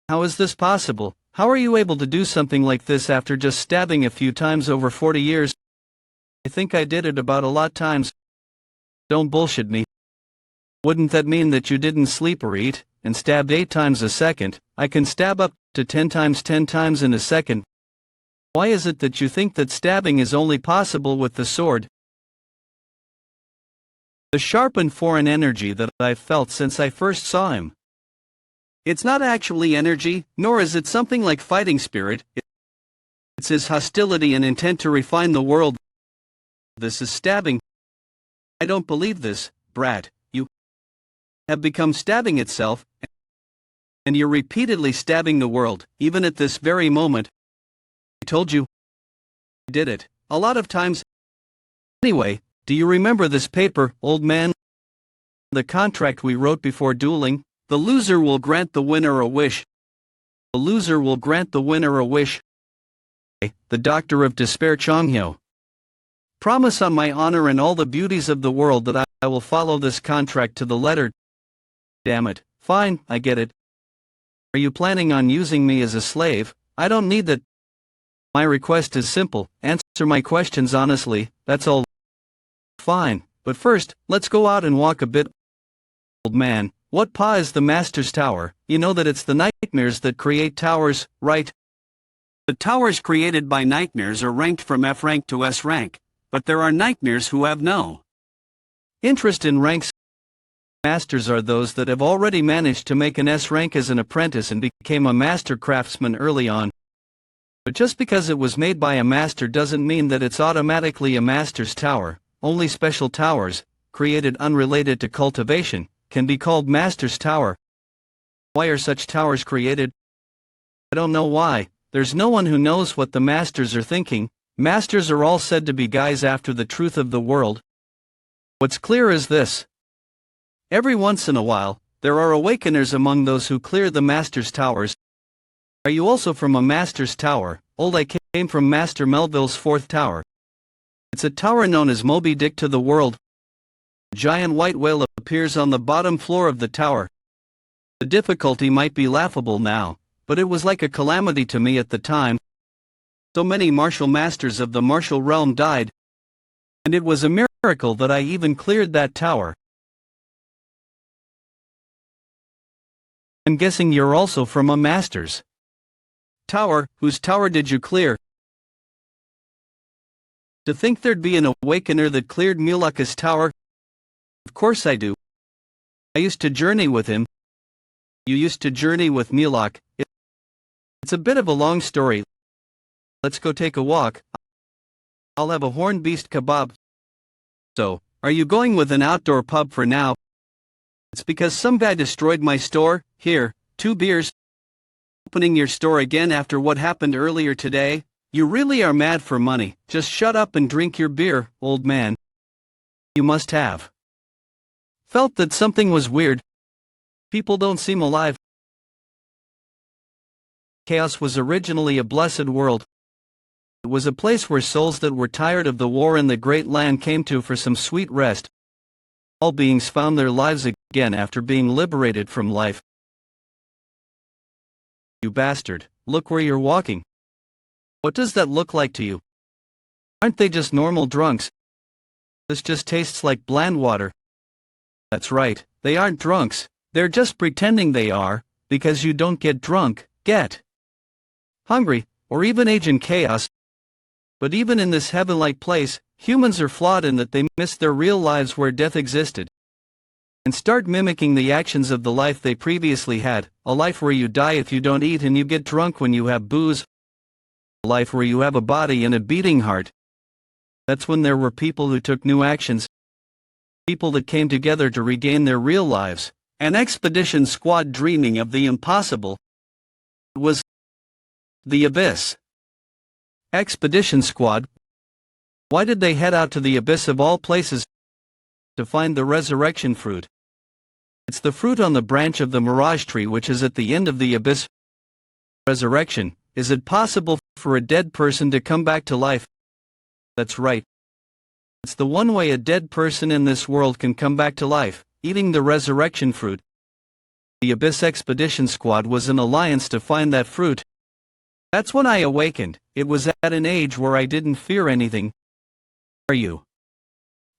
How is this possible? How are you able to do something like this after just stabbing a few times over 40 years? I think I did it about a lot times. Don't bullshit me. Wouldn't that mean that you didn't sleep or eat, and stabbed 8 times a second? I can stab up to 10 times in a second. Why is it that you think that stabbing is only possible with the sword? The sharp and foreign energy that I've felt since I first saw him. It's not actually energy, nor is it something like fighting spirit. It's his hostility and intent to refine the world. This is stabbing. I don't believe this, brat. You have become stabbing itself, and you're repeatedly stabbing the world, even at this very moment. I told you. I did it, a lot of times. Anyway, do you remember this paper, old man? The contract we wrote before dueling? The loser will grant the winner a wish. The loser will grant the winner a wish. The Doctor of Despair Chonghyo. Promise on my honor and all the beauties of the world that I will follow this contract to the letter. Damn it. Fine, I get it. Are you planning on using me as a slave? I don't need that. My request is simple. Answer my questions honestly, that's all. Fine, but first, let's go out and walk a bit. Old man, what pa is the Master's Tower? You know that it's the nightmares that create towers, right? The towers created by nightmares are ranked from F rank to S rank, but there are nightmares who have no interest in ranks. Masters are those that have already managed to make an S rank as an apprentice and became a master craftsman early on. But just because it was made by a master doesn't mean that it's automatically a master's tower. Only special towers, created unrelated to cultivation, can be called master's tower. Why are such towers created? I don't know why. There's no one who knows what the masters are thinking. Masters are all said to be guys after the truth of the world. What's clear is this. Every once in a while, there are awakeners among those who clear the master's towers. Are you also from a master's tower? Old, I came from Master Melville's 4th tower. It's a tower known as Moby Dick to the world. A giant white whale appears on the bottom floor of the tower. The difficulty might be laughable now, but it was like a calamity to me at the time. So many martial masters of the martial realm died, and it was a miracle that I even cleared that tower. I'm guessing you're also from a master's tower. Whose tower did you clear? To think there'd be an awakener that cleared Mulaka's tower? Of course I do. I used to journey with him. You used to journey with Mulak. It's a bit of a long story. Let's go take a walk. I'll have a horned beast kebab. So, are you going with an outdoor pub for now? It's because some guy destroyed my store. Here, 2 beers. Opening your store again after what happened earlier today? You really are mad for money. Just shut up and drink your beer, old man. You must have felt that something was weird. People don't seem alive. Chaos was originally a blessed world. It was a place where souls that were tired of the war in the great land came to for some sweet rest. All beings found their lives again after being liberated from life. You bastard, look where you're walking. What does that look like to you? Aren't they just normal drunks? This just tastes like bland water. That's right, they aren't drunks, they're just pretending they are, because you don't get drunk, get hungry, or even age in chaos. But even in this heaven-like place, humans are flawed in that they miss their real lives where death existed, and start mimicking the actions of the life they previously had, a life where you die if you don't eat and you get drunk when you have booze. A life where you have a body and a beating heart. That's when there were people who took new actions. People that came together to regain their real lives. An expedition squad dreaming of the impossible. It was the abyss. Expedition squad? Why did they head out to the abyss of all places? To find the resurrection fruit. It's the fruit on the branch of the mirage tree which is at the end of the abyss. Resurrection. Is it possible for a dead person to come back to life? That's right. It's the one way a dead person in this world can come back to life, eating the resurrection fruit. The Abyss Expedition Squad was an alliance to find that fruit. That's when I awakened. It was at an age where I didn't fear anything. Are you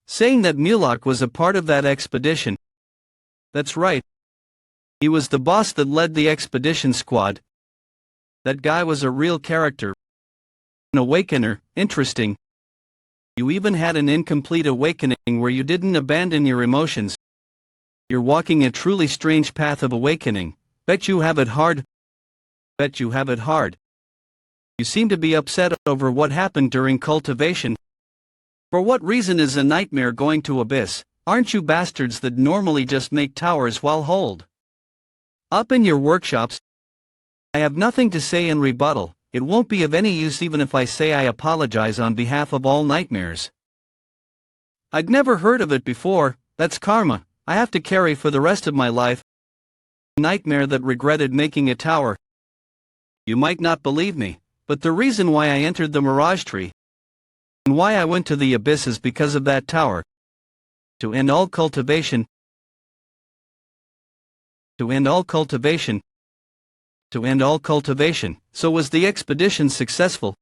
saying that Mulak was a part of that expedition? That's right. He was the boss that led the expedition squad. That guy was a real character. An awakener, interesting. You even had an incomplete awakening where you didn't abandon your emotions. You're walking a truly strange path of awakening. Bet you have it hard. Bet you have it hard. You seem to be upset over what happened during cultivation. For what reason is a nightmare going to Abyss? Aren't you bastards that normally just make towers while holed up in your workshops? I have nothing to say in rebuttal. It won't be of any use even if I say I apologize on behalf of all nightmares. I'd never heard of it before. That's karma I have to carry for the rest of my life. Nightmare that regretted making a tower. You might not believe me, but the reason why I entered the Mirage Tree and why I went to the Abyss is because of that tower. To end all cultivation. To end all cultivation. To end all cultivation. So was the expedition successful?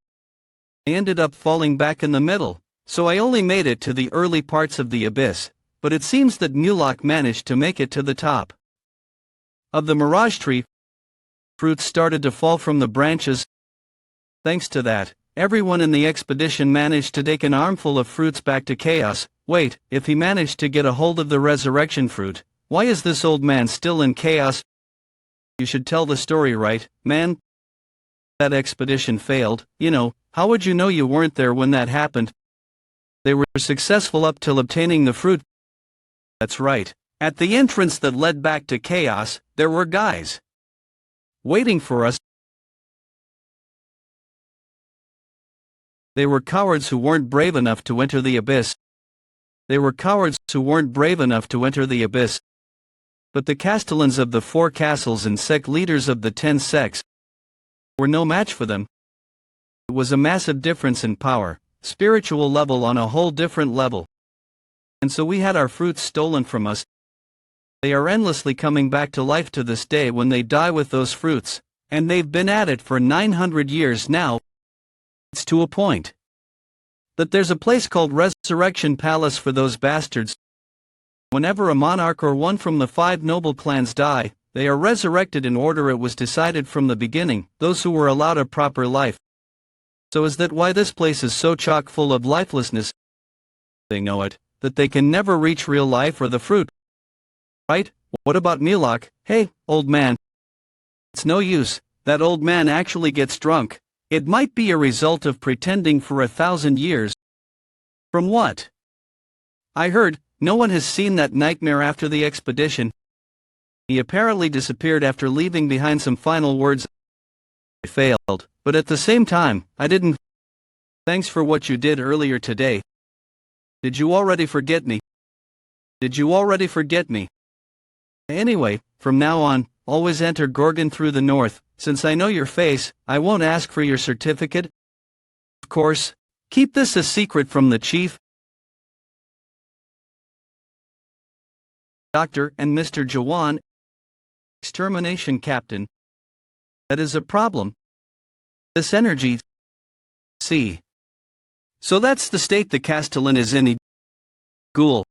I ended up falling back in the middle, so I only made it to the early parts of the Abyss, but it seems that Mulak managed to make it to the top of the Mirage Tree. Fruits started to fall from the branches. Thanks to that, everyone in the expedition managed to take an armful of fruits back to Chaos. Wait, if he managed to get a hold of the resurrection fruit, why is this old man still in Chaos? You should tell the story, right, man? That expedition failed, how would you know you weren't there when that happened? They were successful up till obtaining the fruit. That's right. At the entrance that led back to Chaos, there were guys waiting for us. They were cowards who weren't brave enough to enter the Abyss. They were cowards who weren't brave enough to enter the Abyss. But the Castellins of the 4 castles and sect leaders of the 10 sects were no match for them. It was a massive difference in power, spiritual level on a whole different level. And so we had our fruits stolen from us. They are endlessly coming back to life to this day when they die with those fruits, and they've been at it for 900 years now. It's to a point that there's a place called Resurrection Palace for those bastards. Whenever a monarch or one from the 5 noble clans die, they are resurrected in order it was decided from the beginning, those who were allowed a proper life. So is that why this place is so chock full of lifelessness? They know it, that they can never reach real life or the fruit. Right? What about Mulak? Hey, old man. It's no use, that old man actually gets drunk. It might be a result of pretending for 1,000 years. From what I heard, no one has seen that nightmare after the expedition. He apparently disappeared after leaving behind some final words. I failed, but at the same time, I didn't. Thanks for what you did earlier today. Did you already forget me? Did you already forget me? Anyway, from now on, always enter Gorgon through the north. Since I know your face, I won't ask for your certificate. Of course, keep this a secret from the chief. Dr. and Mr. Jaehwan. Extermination captain. That is a problem. This energy. See. So that's the state the Castellin is in. Ghoul.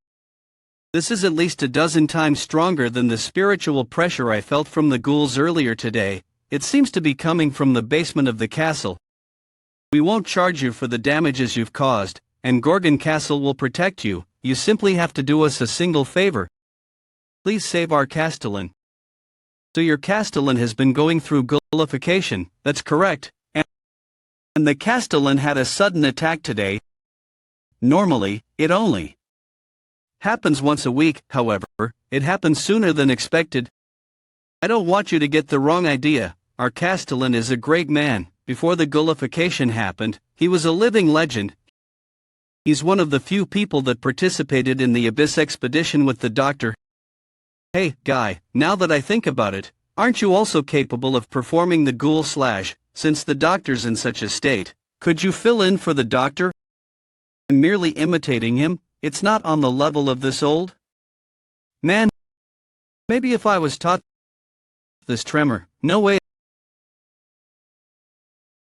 This is at least a dozen times stronger than the spiritual pressure I felt from the ghouls earlier today. It seems to be coming from the basement of the castle. We won't charge you for the damages you've caused, and Gorgon Castle will protect you. You simply have to do us a single favor. Please save our Castellin. So your Castellin has been going through Gullification, that's correct, and the Castellin had a sudden attack today. Normally, it only happens once a week, however, it happened sooner than expected. I don't want you to get the wrong idea, our Castellin is a great man. Before the Gullification happened, he was a living legend. He's one of the few people that participated in the Abyss expedition with the doctor. Hey, guy, now that I think about it, aren't you also capable of performing the ghoul slash, since the doctor's in such a state? Could you fill in for the doctor? And merely imitating him, it's not on the level of this old Man, maybe if I was taught this tremor, no way.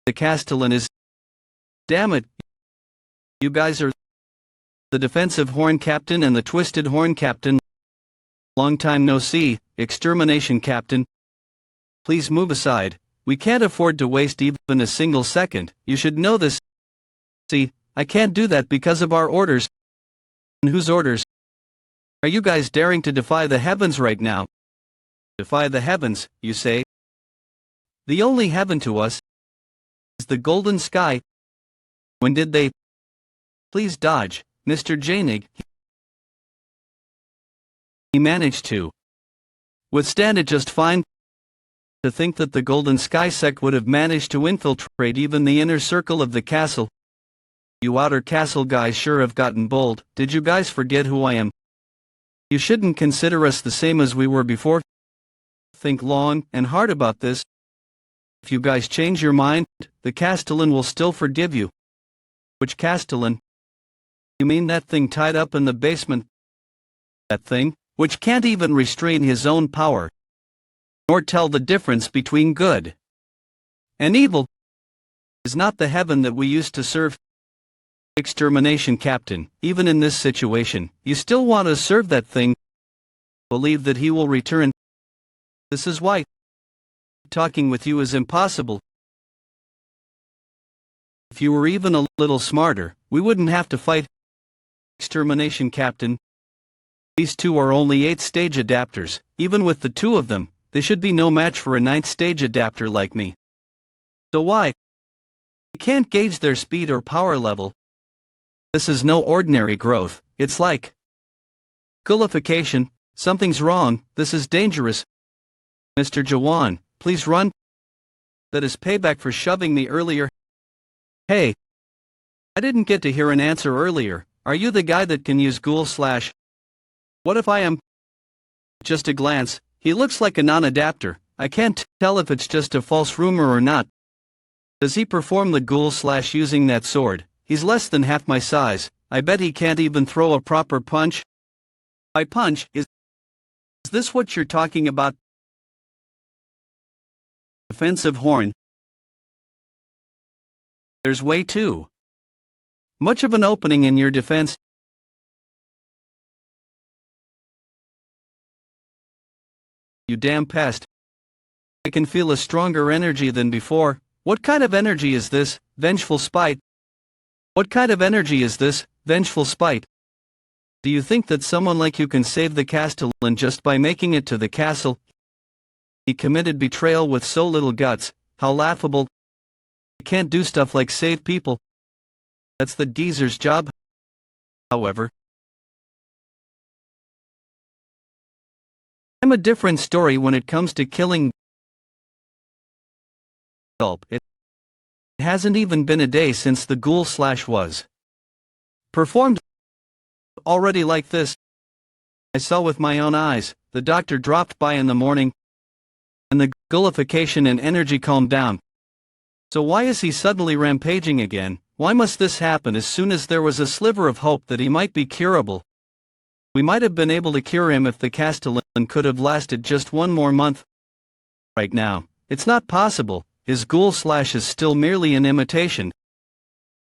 The Castellin is. Damn it. You guys are the defensive horn captain and the twisted horn captain. Long time no see, extermination captain. Please move aside. We can't afford to waste even a single second. You should know this. See, I can't do that because of our orders. And whose orders? Are you guys daring to defy the heavens right now? Defy the heavens, you say? The only heaven to us is the golden sky. When did they? Please dodge, Mr. Jaehwan. He managed to withstand it just fine. To think that the golden sky sect would have managed to infiltrate even the inner circle of the castle. You outer castle guys sure have gotten bold. Did you guys forget who I am? You shouldn't consider us the same as we were before. Think long and hard about this. If you guys change your mind, the Castellin will still forgive you. Which Castellin? You mean that thing tied up in the basement? That thing, which can't even restrain his own power, nor tell the difference between good and evil, is not the heaven that we used to serve. Extermination captain, even in this situation, you still want to serve that thing. Believe that he will return. This is why talking with you is impossible. If you were even a little smarter, we wouldn't have to fight. Extermination captain. These two are only 8th-stage adapters. Even with the two of them, they should be no match for a 9th-stage adapter like me. So why? You can't gauge their speed or power level. This is no ordinary growth. It's like Gullification. Something's wrong. This is dangerous. Mr. Jaehwan, please run. That is payback for shoving me earlier. Hey, I didn't get to hear an answer earlier. Are you the guy that can use ghoul slash? What if I am? Just a glance, he looks like a non-adapter. I can't tell if it's just a false rumor or not. Does he perform the ghoul slash using that sword? He's less than half my size. I bet he can't even throw a proper punch. By punch, is this what you're talking about? Defensive horn. There's way too much of an opening in your defense. You damn pest. I can feel a stronger energy than before. What kind of energy is this? Vengeful spite. What kind of energy is this? Vengeful spite. Do you think that someone like you can save the Castellin just by making it to the castle? He committed betrayal with so little guts. How laughable. You can't do stuff like save people. That's the geezer's job. However, I'm a different story when it comes to killing. It hasn't even been a day since the ghoul slash was performed. Already like this. I saw with my own eyes. The doctor dropped by in the morning, and the gullification and energy calmed down. So why is he suddenly rampaging again? Why must this happen as soon as there was a sliver of hope that he might be curable? We might have been able to cure him if the Castellin could have lasted just one more month. Right now, it's not possible. His ghoul slash is still merely an imitation.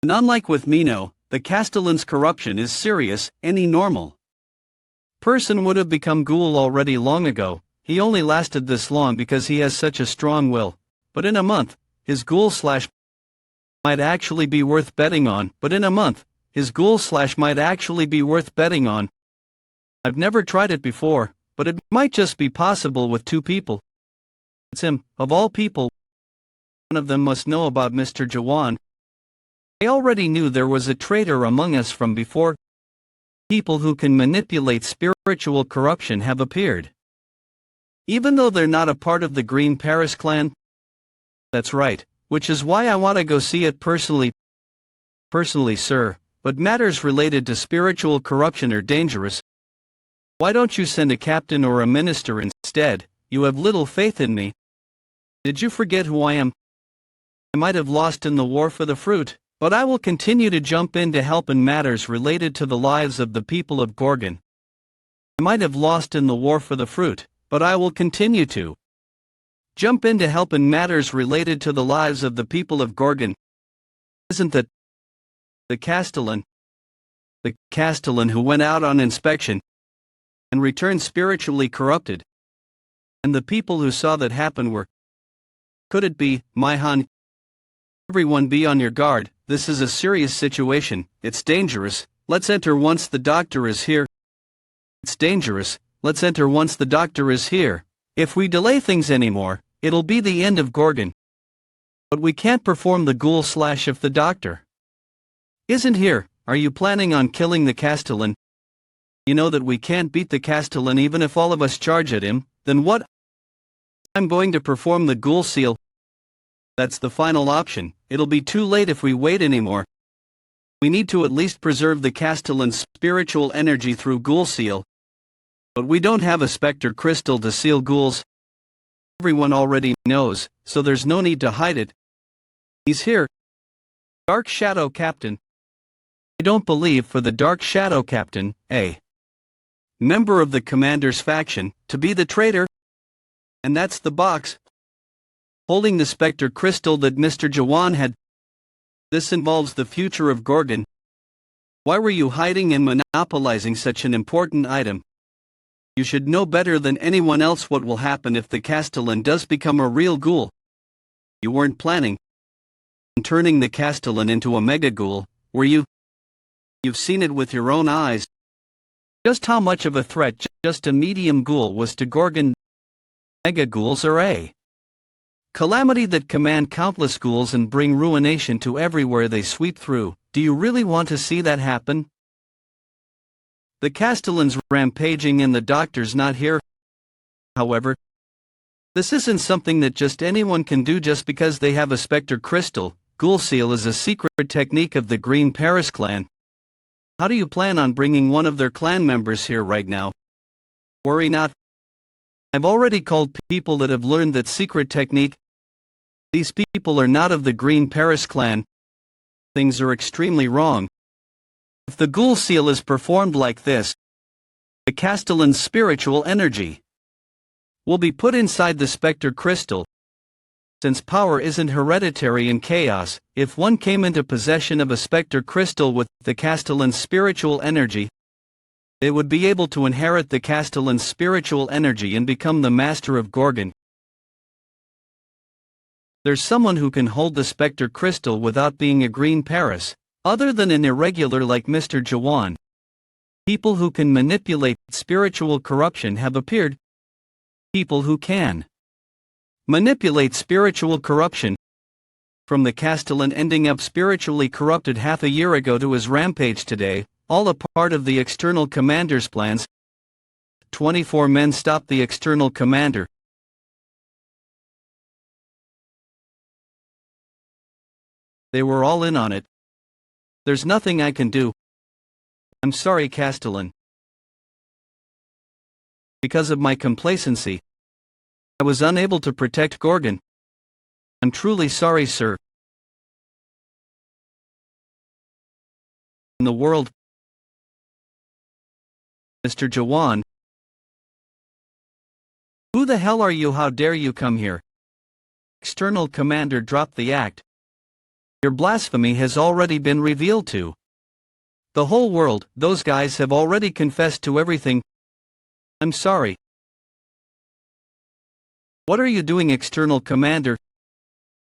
And unlike with Mino, the Castellin's corruption is serious. Any normal person would have become ghoul already long ago. He only lasted this long because he has such a strong will. But in a month, his ghoul slash might actually be worth betting on. I've never tried it before, but it might just be possible with two people. It's him, of all people. One of them must know about Mr. Jaehwan. I already knew there was a traitor among us from before. People who can manipulate spiritual corruption have appeared. Even though they're not a part of the Green Paris clan. That's right, which is why I want to go see it personally. Personally, sir, but matters related to spiritual corruption are dangerous. Why don't you send a captain or a minister instead? You have little faith in me. Did you forget who I am? I might have lost in the war for the fruit, but I will continue to jump in to help in matters related to the lives of the people of Gorgon. I might have lost in the war for the fruit, but I will continue to jump in to help in matters related to the lives of the people of Gorgon. Isn't that the Castellin? The Castellin who went out on inspection and returned spiritually corrupted. And the people who saw that happen were. Could it be, Maihan? Everyone be on your guard, this is a serious situation, it's dangerous, let's enter once the doctor is here. It's dangerous, let's enter once the doctor is here. If we delay things anymore, it'll be the end of Gorgon. But we can't perform the ghoul / if the doctor isn't here. Are you planning on killing the Castellin? You know that we can't beat the Castellin even if all of us charge at him, then what? I'm going to perform the ghoul seal. That's the final option, it'll be too late if we wait anymore. We need to at least preserve the Castellin's spiritual energy through ghoul seal. But we don't have a specter crystal to seal ghouls. Everyone already knows, so there's no need to hide it. He's here. Dark Shadow Captain. I don't believe for the Dark Shadow Captain, a member of the Commander's faction, to be the traitor. And that's the box holding the specter crystal that Mr. Jaehwan had. This involves the future of Gorgon. Why were you hiding and monopolizing such an important item? You should know better than anyone else what will happen if the Castellin does become a real ghoul. You weren't planning on turning the Castellin into a mega ghoul, were you? You've seen it with your own eyes. Just how much of a threat just a medium ghoul was to Gorgon. Mega ghouls are a calamity that command countless ghouls and bring ruination to everywhere they sweep through. Do you really want to see that happen? The Castellin's rampaging and the doctor's not here. However, this isn't something that just anyone can do just because they have a specter crystal. Ghoul seal is a secret technique of the Green Paris clan. How do you plan on bringing one of their clan members here right now? Worry not. I've already called people that have learned that secret technique. These people are not of the Green Paris clan. Things are extremely wrong. If the ghoul seal is performed like this, the Castellin's spiritual energy will be put inside the specter crystal. Since power isn't hereditary in chaos, if one came into possession of a specter crystal with the Castellin's spiritual energy, they would be able to inherit the Castellin's spiritual energy and become the master of Gorgon. There's someone who can hold the specter crystal without being a Green Paris, other than an irregular like Mr. Jaehwan. People who can manipulate spiritual corruption have appeared. People who can manipulate spiritual corruption. From the Castellin ending up spiritually corrupted half a year ago to his rampage today, all a part of the external commander's plans. 24 men stopped the external commander. They were all in on it. There's nothing I can do. I'm sorry, Castellin. Because of my complacency, I was unable to protect Gorgon. I'm truly sorry, sir. In the world, Mr. Jaehwan. Who the hell are you? How dare you come here? External commander dropped the act. Your blasphemy has already been revealed to the whole world. Those guys have already confessed to everything. I'm sorry. What are you doing, external commander?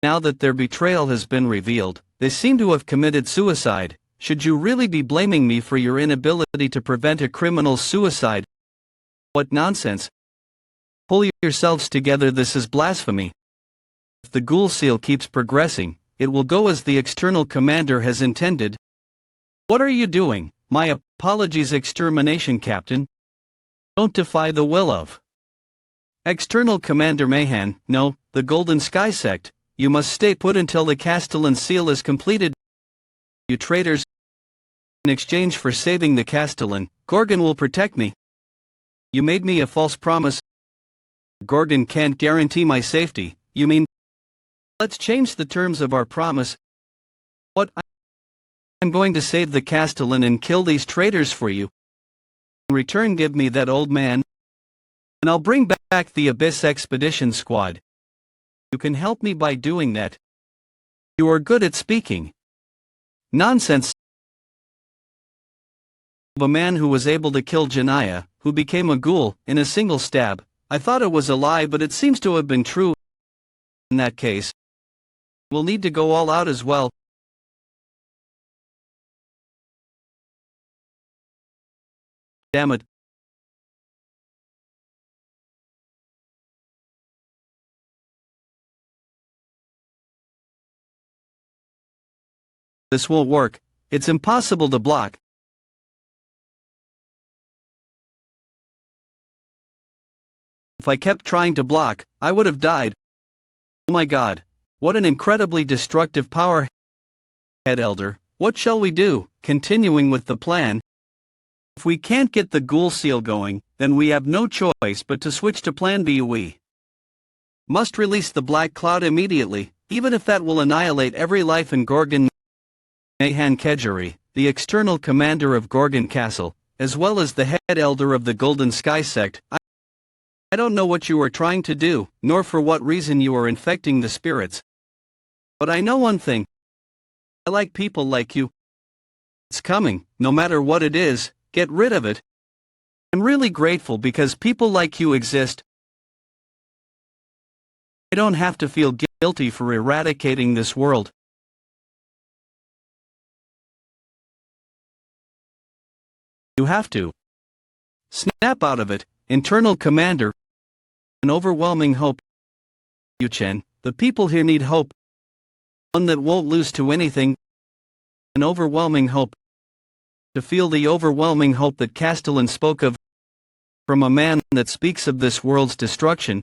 Now that their betrayal has been revealed, they seem to have committed suicide. Should you really be blaming me for your inability to prevent a criminal's suicide? What nonsense. Pull yourselves together, this is blasphemy. If the ghoul seal keeps progressing, it will go as the external commander has intended. What are you doing? My apologies, Extermination Captain. Don't defy the will of External Commander Mayhan. No, the Golden Sky Sect. You must stay put until the Castellin seal is completed. You traitors. In exchange for saving the Castellin, Gorgon will protect me. You made me a false promise. Gorgon can't guarantee my safety. You mean? Let's change the terms of our promise. What? I'm going to save the Castellin and kill these traitors for you. In return, give me that old man, and I'll bring back the Abyss Expedition Squad. You can help me by doing that. You are good at speaking. Nonsense. Of a man who was able to kill Janaya, who became a ghoul, in a single stab. I thought it was a lie, but it seems to have been true. In that case, we'll need to go all out as well. Damn it. This won't work. It's impossible to block. If I kept trying to block, I would have died. Oh my god. What an incredibly destructive power. Head Elder, what shall we do? Continuing with the plan. If we can't get the ghoul seal going, then we have no choice but to switch to plan B. We must release the black cloud immediately, even if that will annihilate every life in Gorgon. Jaehwan Kejari, the external commander of Gorgon Castle, as well as the head elder of the Golden Sky sect. I don't know what you are trying to do, nor for what reason you are infecting the spirits. But I know one thing. I like people like you. It's coming, no matter what it is, get rid of it. I'm really grateful because people like you exist. I don't have to feel guilty for eradicating this world. You have to. Snap out of it, internal commander. An overwhelming hope. Chen, the people here need hope. One that won't lose to anything. An overwhelming hope. To feel the overwhelming hope that Castellin spoke of. From a man that speaks of this world's destruction.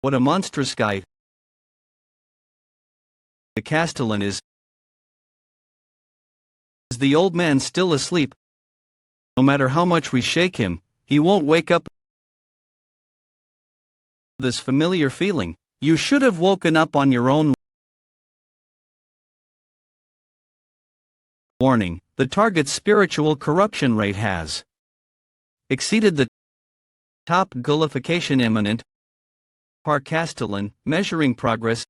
What a monstrous guy. The Castellin is. Is the old man still asleep? No matter how much we shake him, he won't wake up. This familiar feeling, you should have woken up on your own. Warning, the target's spiritual corruption rate has exceeded the top. Gullification imminent. Par Castellin, measuring progress.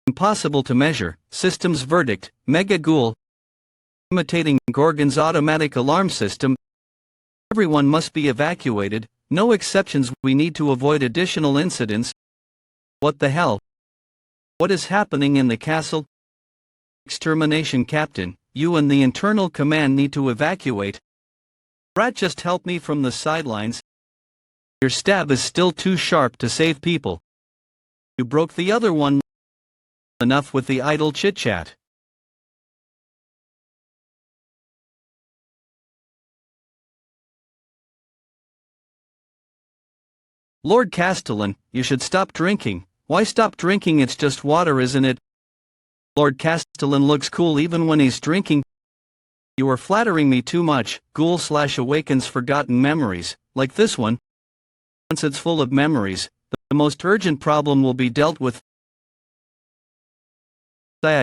Impossible to measure, systems verdict, mega ghoul. Imitating Gorgon's automatic alarm system. Everyone must be evacuated, no exceptions. We need to avoid additional incidents. What the hell? What is happening in the castle? Extermination Captain, you and the internal command need to evacuate. Rat, just help me from the sidelines. Your stab is still too sharp to save people. You broke the other one. Enough with the idle chit-chat. Lord Castellin, you should stop drinking. Why stop drinking? It's just water, isn't it? Lord Castellin looks cool even when he's drinking. You are flattering me too much. Ghoul/awakens forgotten memories, like this one. Once it's full of memories, the most urgent problem will be dealt with.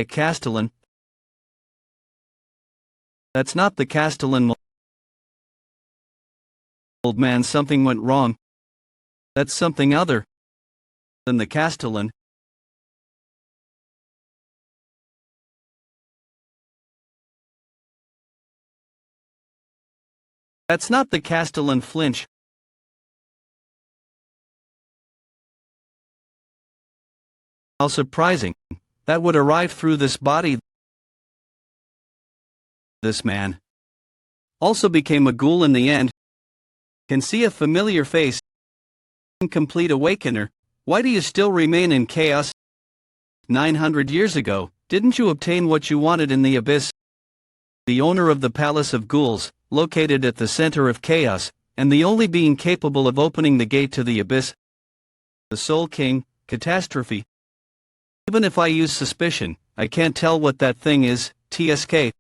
Castellin. That's not the Castellin. Old man, something went wrong. That's something other than the Castellin. That's not the Castellin. Flinch. How surprising. That would arrive through this body. This man also became a ghoul in the end. Can see a familiar face. Incomplete awakener. Why do you still remain in chaos? 900 years ago, didn't you obtain what you wanted in the abyss? The owner of the Palace of Ghouls, located at the center of chaos, and the only being capable of opening the gate to the abyss. The Soul King, catastrophe. Even if I use suspicion, I can't tell what that thing is. TSK.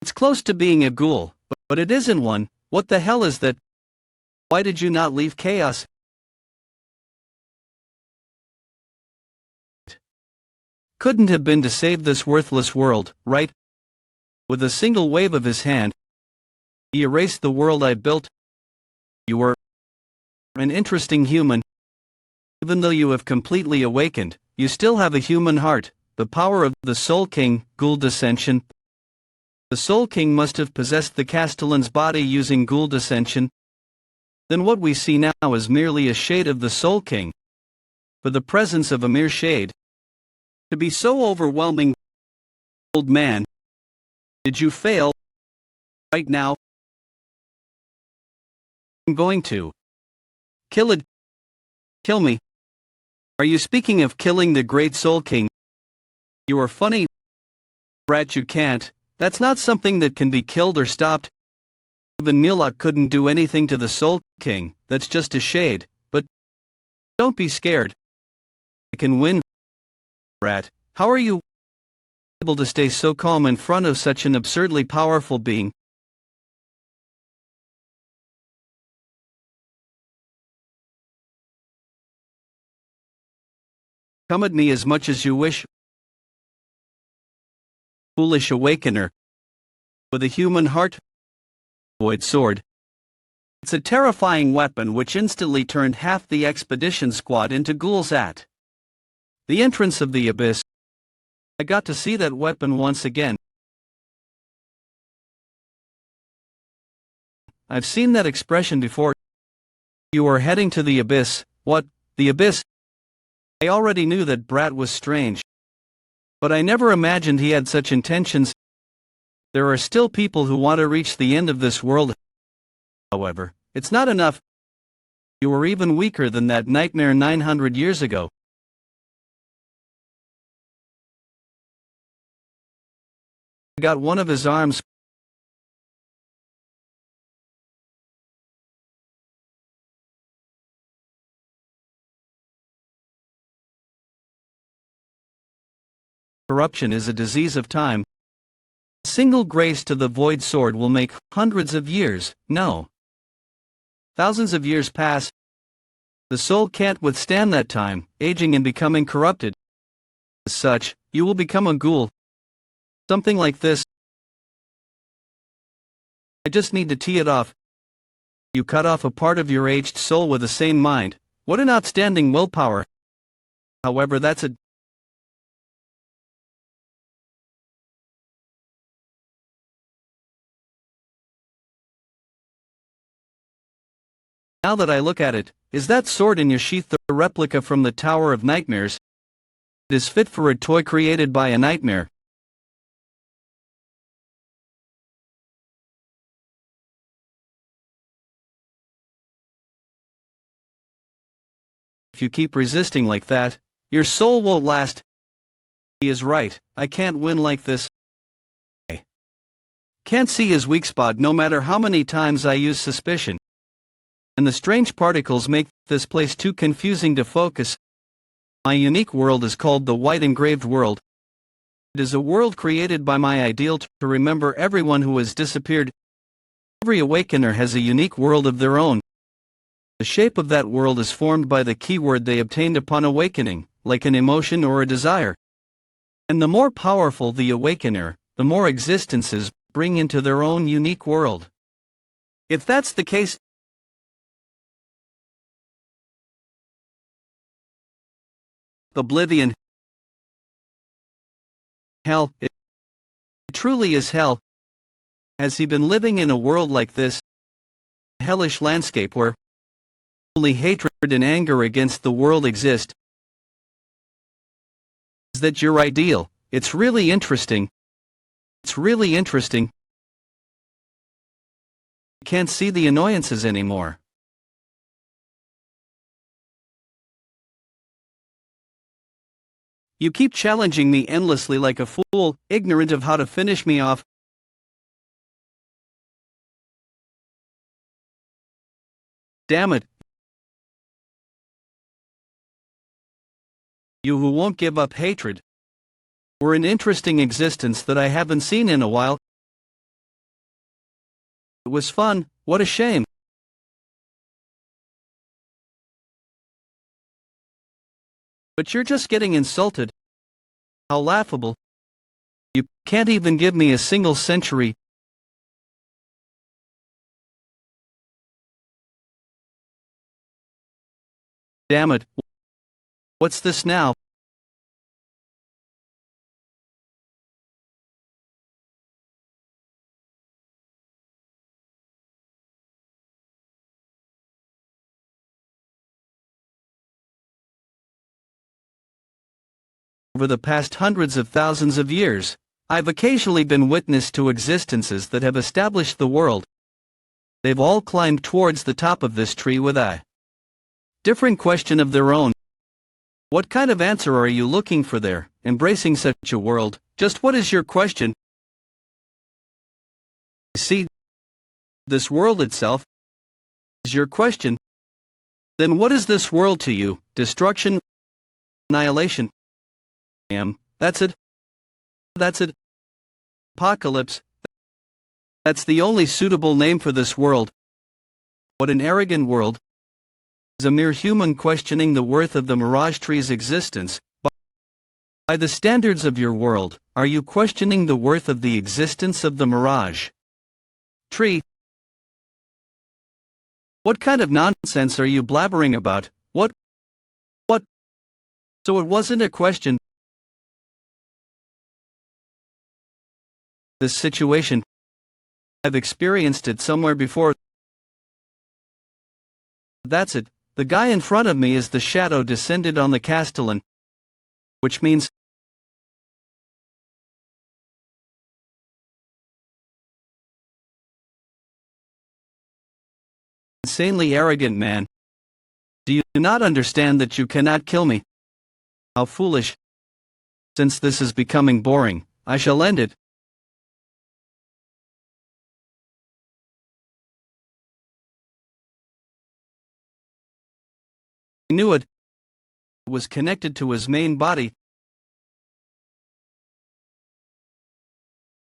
It's close to being a ghoul, but it isn't one. What the hell is that? Why did you not leave chaos? Couldn't have been to save this worthless world, right? With a single wave of his hand, he erased the world I built. You were an interesting human. Even though you have completely awakened, you still have a human heart. The power of the Soul King, Ghoul Dissension. The Soul King must have possessed the Castellin's body using Ghoul Dissension. Then what we see now is merely a shade of the Soul King. For the presence of a mere shade to be so overwhelming, old man, did you fail? Right now, I'm going to kill me. Are you speaking of killing the great Soul King? You are funny, brat. You can't. That's not something that can be killed or stopped. Even Milok couldn't do anything to the Soul King. That's just a shade. But don't be scared. I can win, brat. How are you able to stay so calm in front of such an absurdly powerful being? Come at me as much as you wish, foolish awakener. With a human heart, void sword. It's a terrifying weapon which instantly turned half the expedition squad into ghouls at the entrance of the abyss. I got to see that weapon once again. I've seen that expression before. You are heading to the abyss. What? The abyss? I already knew that brat was strange, but I never imagined he had such intentions. There are still people who want to reach the end of this world. However, it's not enough. You were even weaker than that nightmare 900 years ago. I got one of his arms. Corruption is a disease of time. A single grace to the void sword will make hundreds of years, no, thousands of years pass. The soul can't withstand that time, aging and becoming corrupted. As such, you will become a ghoul. Something like this. I just need to tee it off. You cut off a part of your aged soul with a sane mind. What an outstanding willpower. However, that's a Now that I look at it, is that sword in your sheath the replica from the Tower of Nightmares? It is fit for a toy created by a nightmare. If you keep resisting like that, your soul won't last. He is right, I can't win like this. I can't see his weak spot no matter how many times I use suspicion. And the strange particles make this place too confusing to focus. My unique world is called the White Engraved World. It is a world created by my ideal to remember everyone who has disappeared. Every awakener has a unique world of their own. The shape of that world is formed by the keyword they obtained upon awakening, like an emotion or a desire. And the more powerful the awakener, the more existences bring into their own unique world. If that's the case, oblivion, hell, it truly is hell. Has he been living in a world like this? A hellish landscape where only hatred and anger against the world exist. Is that your ideal? It's really interesting. It's really interesting. I can't see the annoyances anymore. You keep challenging me endlessly like a fool, ignorant of how to finish me off. Damn it. You who won't give up hatred. We're an interesting existence that I haven't seen in a while. It was fun, what a shame. But you're just getting insulted. How laughable. You can't even give me a single century. Damn it. What's this now? Over the past hundreds of thousands of years, I've occasionally been witness to existences that have established the world. They've all climbed towards the top of this tree with a different question of their own. What kind of answer are you looking for there, embracing such a world? Just what is your question? See, this world itself is your question. Then what is this world to you? Destruction? Annihilation? That's it. That's it. Apocalypse. That's the only suitable name for this world. What an arrogant world. Is a mere human questioning the worth of the mirage tree's existence. By the standards of your world, are you questioning the worth of the existence of the mirage tree? What kind of nonsense are you blabbering about? What? So it wasn't a question. This situation, I've experienced it somewhere before. That's it. The guy in front of me is the shadow descended on the Castellin, which means insanely arrogant man. Do you not understand that you cannot kill me? How foolish. Since this is becoming boring, I shall end it. I knew it. It was connected to his main body.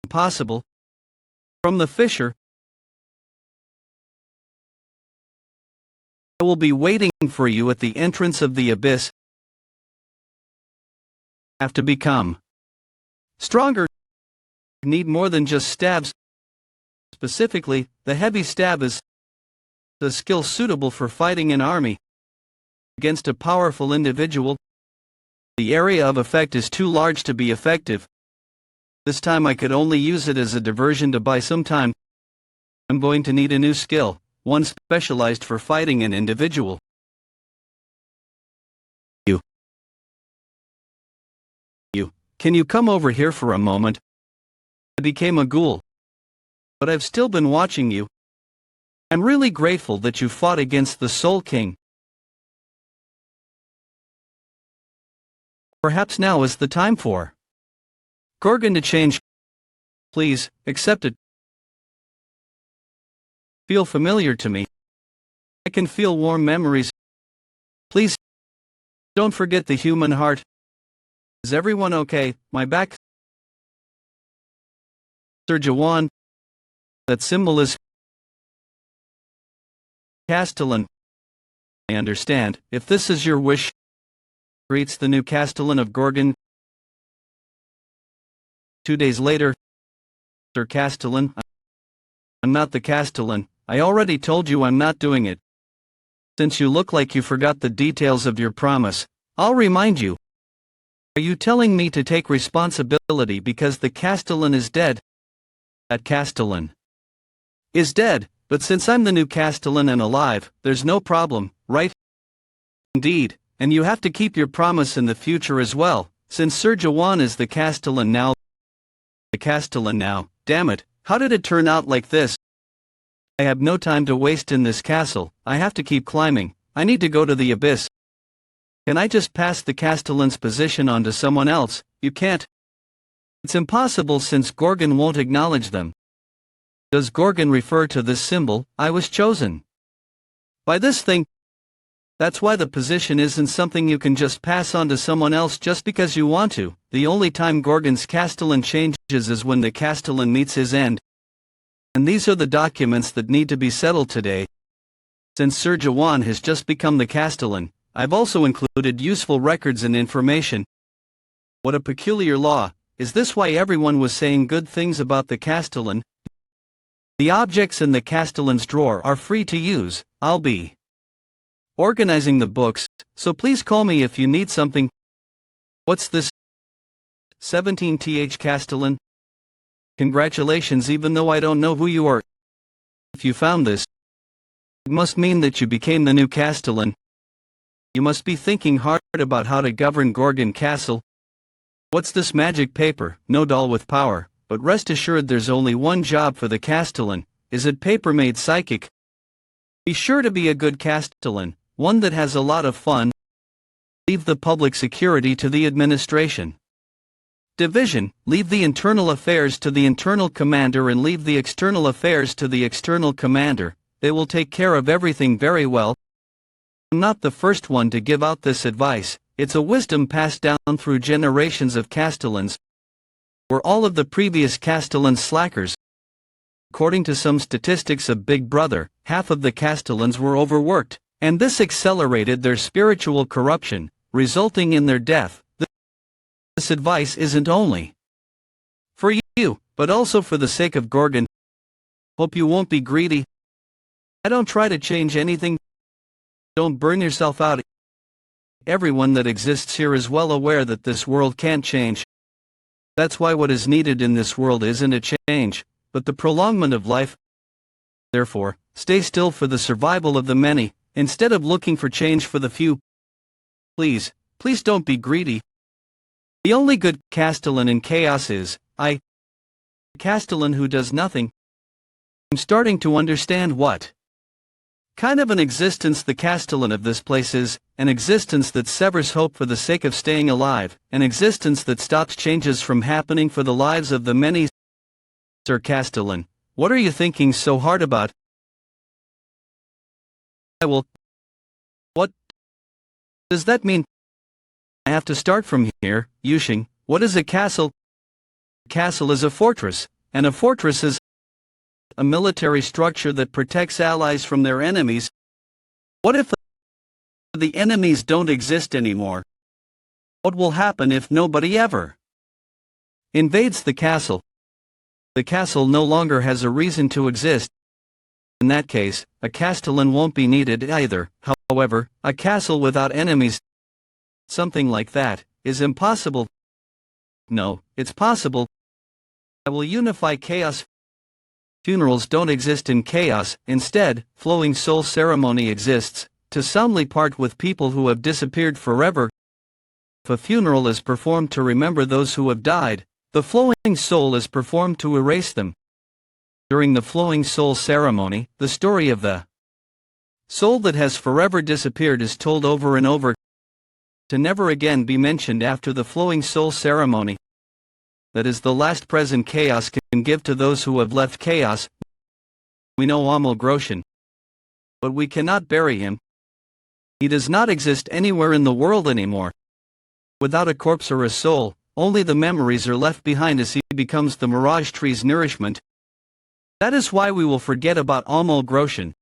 Impossible. From the fissure. I will be waiting for you at the entrance of the abyss. Have to become stronger. Need more than just stabs. Specifically, the heavy stab is the skill suitable for fighting an army against a powerful individual. The area of effect is too large to be effective. This time I could only use it as a diversion to buy some time. I'm going to need a new skill, one specialized for fighting an individual. You. Can you come over here for a moment? I became a ghoul. But I've still been watching you. I'm really grateful that you fought against the Soul King. Perhaps now is the time for Gorgon to change. Please, accept it. Feel familiar to me. I can feel warm memories. Please, don't forget the human heart. Is everyone okay? My back? Sir Jaehwan. That symbol is Castellin. I understand. If this is your wish, greets the new Castellin of Gorgon. 2 days later, Sir Castellin. I'm not the Castellin. I already told you I'm not doing it. Since you look like you forgot the details of your promise, I'll remind you. Are you telling me to take responsibility because the Castellin is dead? That Castellin is dead, but since I'm the new Castellin and alive, there's no problem, right? Indeed, and you have to keep your promise in the future as well, since Sir Jaehwan is the Castellin now. The Castellin now, damn it, how did it turn out like this? I have no time to waste in this castle, I have to keep climbing, I need to go to the abyss. Can I just pass the Castellin's position on to someone else? You can't. It's impossible since Gorgon won't acknowledge them. Does Gorgon refer to this symbol, I was chosen by this thing? That's why the position isn't something you can just pass on to someone else just because you want to. The only time Gorgon's Castellin changes is when the Castellin meets his end. And these are the documents that need to be settled today. Since Sir Jaehwan has just become the Castellin, I've also included useful records and information. What a peculiar law. is this why everyone was saying good things about the Castellin? The objects in the Castellin's drawer are free to use. I'll be organizing the books, so please call me if you need something. What's this? 17th Castellin? Congratulations, even though I don't know who you are. If you found this, it must mean that you became the new Castellin. You must be thinking hard about how to govern Gorgon Castle. What's this magic paper? No doll with power, but rest assured there's only one job for the Castellin. Is it paper made psychic? Be sure to be a good Castellin, one that has a lot of fun. Leave the public security to the administration. Division, leave the internal affairs to the internal commander and leave the external affairs to the external commander. They will take care of everything very well. I'm not the first one to give out this advice. It's a wisdom passed down through generations of Castellins. Were all of the previous Castellins slackers? According to some statistics of Big Brother, half of the Castellins were overworked, and this accelerated their spiritual corruption, resulting in their death. This advice isn't only for you, but also for the sake of Gorgon. Hope you won't be greedy. I don't try to change anything. Don't burn yourself out. Everyone that exists here is well aware that this world can't change. That's why what is needed in this world isn't a change, but the prolongment of life. Therefore, stay still for the survival of the many, instead of looking for change for the few. Please don't be greedy. The only good Castellin in chaos is, a Castellin who does nothing. I'm starting to understand what kind of an existence the Castellin of this place is, an existence that severs hope for the sake of staying alive, an existence that stops changes from happening for the lives of the many. Sir Castellin, what are you thinking so hard about? What does that mean? I have to start from here. Yushing, what is a castle? A castle is a fortress, and a fortress is a military structure that protects allies from their enemies. What if the enemies don't exist anymore? What will happen if nobody ever invades the castle? The castle no longer has a reason to exist. In that case, a Castellin won't be needed either. However, a castle without enemies, something like that, is impossible. No, it's possible. I will unify chaos. Funerals don't exist in chaos. Instead, flowing soul ceremony exists, to solemnly part with people who have disappeared forever. If a funeral is performed to remember those who have died, the flowing soul is performed to erase them. During the flowing soul ceremony, the story of the soul that has forever disappeared is told over and over, to never again be mentioned after the flowing soul ceremony. That is the last present chaos can give to those who have left chaos. We know Amalgroshen, but we cannot bury him. He does not exist anywhere in the world anymore. Without a corpse or a soul, only the memories are left behind as he becomes the mirage tree's nourishment. That is why we will forget about Amalgroshen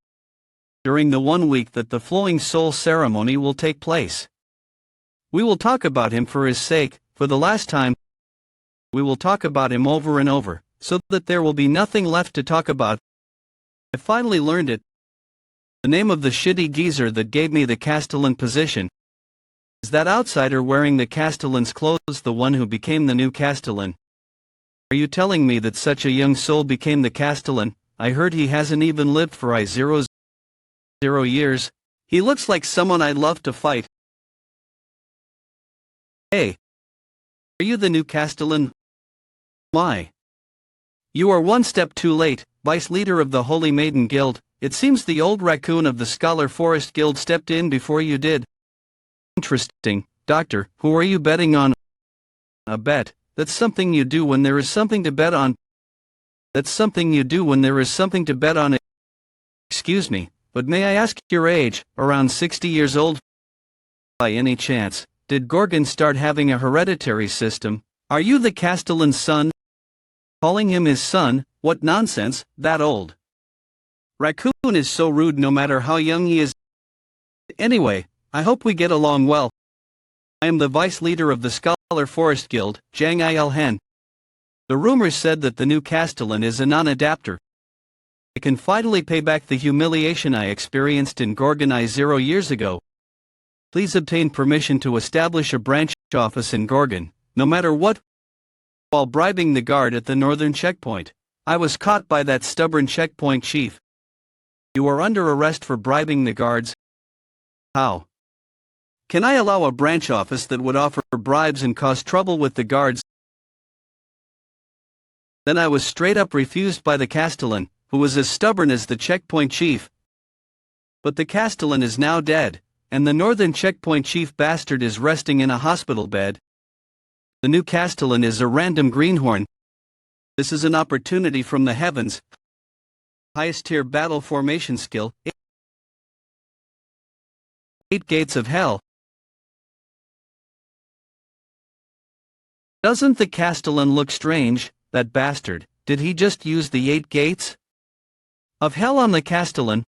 during the 1 week that the flowing soul ceremony will take place. We will talk about him for his sake, for the last time. We will talk about him over and over, so that there will be nothing left to talk about. I finally learned it. The name of the shitty geezer that gave me the Castellin position is that outsider wearing the Castellin's clothes, the one who became the new Castellin. Are you telling me that such a young soul became the Castellin? I heard he hasn't even lived for 0 years. He looks like someone I'd love to fight. Hey, are you the new Castellin? Why? You are one step too late, vice leader of the Holy Maiden Guild. It seems the old raccoon of the Scholar Forest Guild stepped in before you did. Interesting, Doctor, who are you betting on? A bet, that's something you do when there is something to bet on. That's something you do when there is something to bet on. Excuse me, but may I ask your age? Around 60 years old? By any chance, did Gorgon start having a hereditary system? Are you the Castellin's son? Calling him his son, what nonsense, that old raccoon is so rude no matter how young he is. Anyway, I hope we get along well. I am the vice leader of the Scholar Forest Guild, Jang Il Han. The rumors said that the new Castellin is a non-adapter. I can finally pay back the humiliation I experienced in Gorgon 0 years ago. Please obtain permission to establish a branch office in Gorgon, no matter what. While bribing the guard at the northern checkpoint, I was caught by that stubborn checkpoint chief. You are under arrest for bribing the guards. How can I allow a branch office that would offer bribes and cause trouble with the guards? Then I was straight up refused by the Castellin, who was as stubborn as the checkpoint chief. But the Castellin is now dead, and the northern checkpoint chief bastard is resting in a hospital bed. The new Castellin is a random greenhorn. This is an opportunity from the heavens. Highest tier battle formation skill. 8 gates of hell. Doesn't the Castellin look strange, that bastard? Did he just use the 8 gates of hell on the Castellin?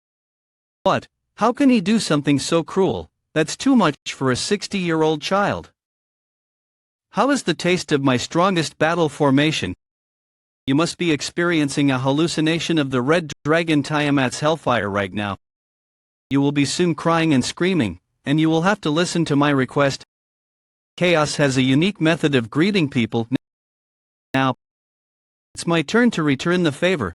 What? How can he do something so cruel? That's too much for a 60-year-old child. How is the taste of my strongest battle formation? You must be experiencing a hallucination of the red dragon Tiamat's hellfire right now. You will be soon crying and screaming, and you will have to listen to my request. Chaos has a unique method of greeting people. Now, it's my turn to return the favor.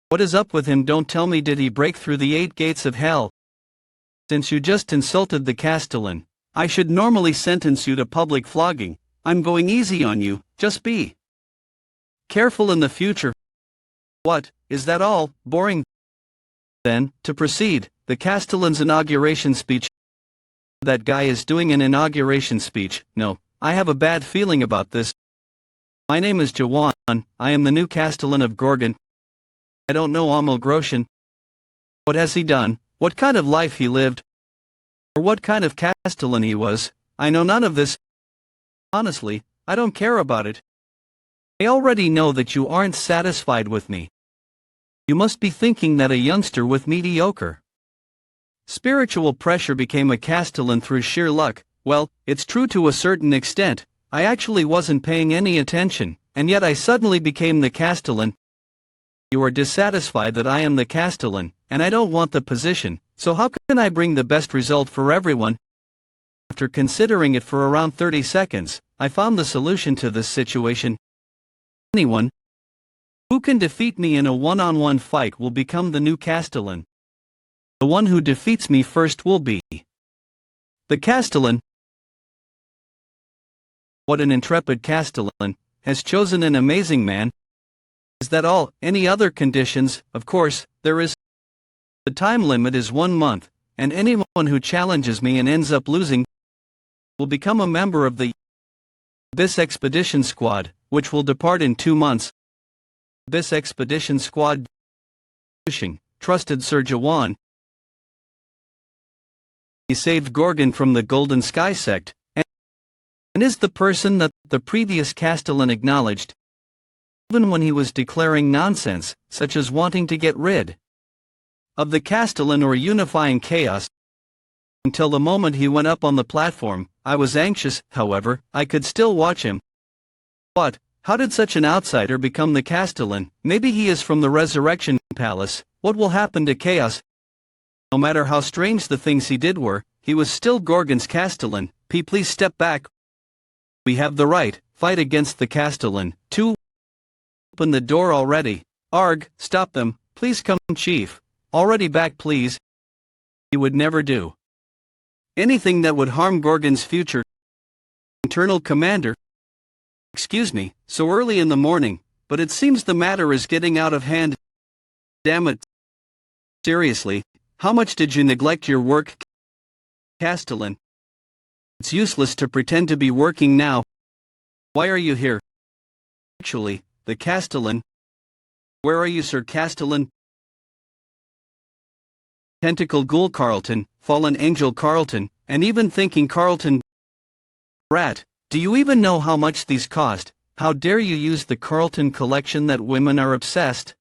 What is up with him? Don't tell me, did he break through the 8 gates of hell? Since you just insulted the Castellin, I should normally sentence you to public flogging. I'm going easy on you, just be careful in the future. What, is that all? Boring. Then, to proceed, the Castellin's inauguration speech. That guy is doing an inauguration speech. No, I have a bad feeling about this. My name is Jaehwan, I am the new Castellin of Gorgon. I don't know Groshen. What has he done? What kind of life he lived? Or what kind of Castellin he was? I know none of this. Honestly, I don't care about it. I already know that you aren't satisfied with me. You must be thinking that a youngster with mediocre spiritual pressure became a Castellin through sheer luck. Well, it's true to a certain extent. I actually wasn't paying any attention, and yet I suddenly became the Castellin. You are dissatisfied that I am the Castellin, and I don't want the position, so how can I bring the best result for everyone? After considering it for around 30 seconds, I found the solution to this situation. Anyone who can defeat me in a one-on-one fight will become the new Castellin. The one who defeats me first will be the Castellin. What an intrepid Castellin has chosen an amazing man. Is that all? Any other conditions? Of course, there is. The time limit is 1 month, and anyone who challenges me and ends up losing will become a member of the Abyss Expedition Squad, which will depart in 2 months. Abyss Expedition Squad. Trusted Sir Jaehwan. He saved Gorgon from the Golden Sky sect, and is the person that the previous Castellin acknowledged, even when he was declaring nonsense, such as wanting to get rid of the Castellin or unifying chaos. Until the moment he went up on the platform, I was anxious. However, I could still watch him. But how did such an outsider become the Castellin? Maybe he is from the Resurrection Palace. What will happen to chaos? No matter how strange the things he did were, he was still Gorgon's Castellin. Please step back. We have the right. Fight against the Castellin. 2. Open the door already. Arg, stop them, please come, Chief. Already back, please. He would never do anything that would harm Gorgon's future. Internal Commander. Excuse me, so early in the morning, but it seems the matter is getting out of hand. Damn it. Seriously, how much did you neglect your work, Castellin? It's useless to pretend to be working now. Why are you here? Actually, the Castellin. Where are you, Sir Castellin? Tentacle Ghoul Carlton, Fallen Angel Carlton, and even Thinking Carlton. Rat, do you even know how much these cost? How dare you use the Carlton collection that women are obsessed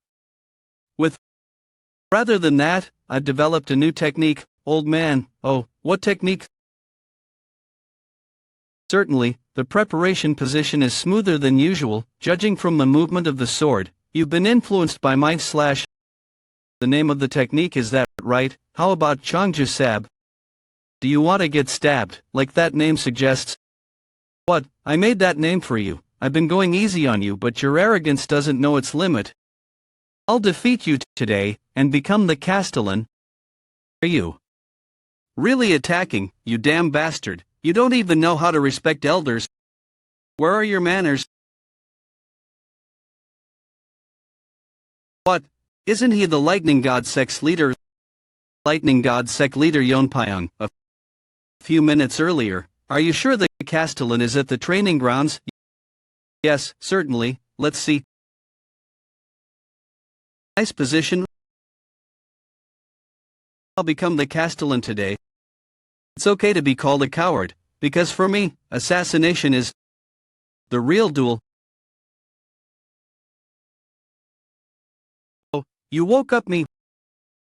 with? Rather than that, I've developed a new technique, old man. Oh, what technique? Certainly, the preparation position is smoother than usual, judging from the movement of the sword. You've been influenced by might slash. The name of the technique is that, right? How about Changju Sab? Do you want to get stabbed, like that name suggests? What, I made that name for you. I've been going easy on you, but your arrogance doesn't know its limit. I'll defeat you today, and become the Castellin. Are you really attacking, you damn bastard? You don't even know how to respect elders. Where are your manners? What? Isn't he the lightning god sex leader? Lightning god sect leader Yonpyong, a few minutes earlier. Are you sure the Castellin is at the training grounds? Yes, certainly. Let's see. Nice position. I'll become the Castellin today. It's okay to be called a coward, because for me, assassination is the real duel. Oh, you woke up me.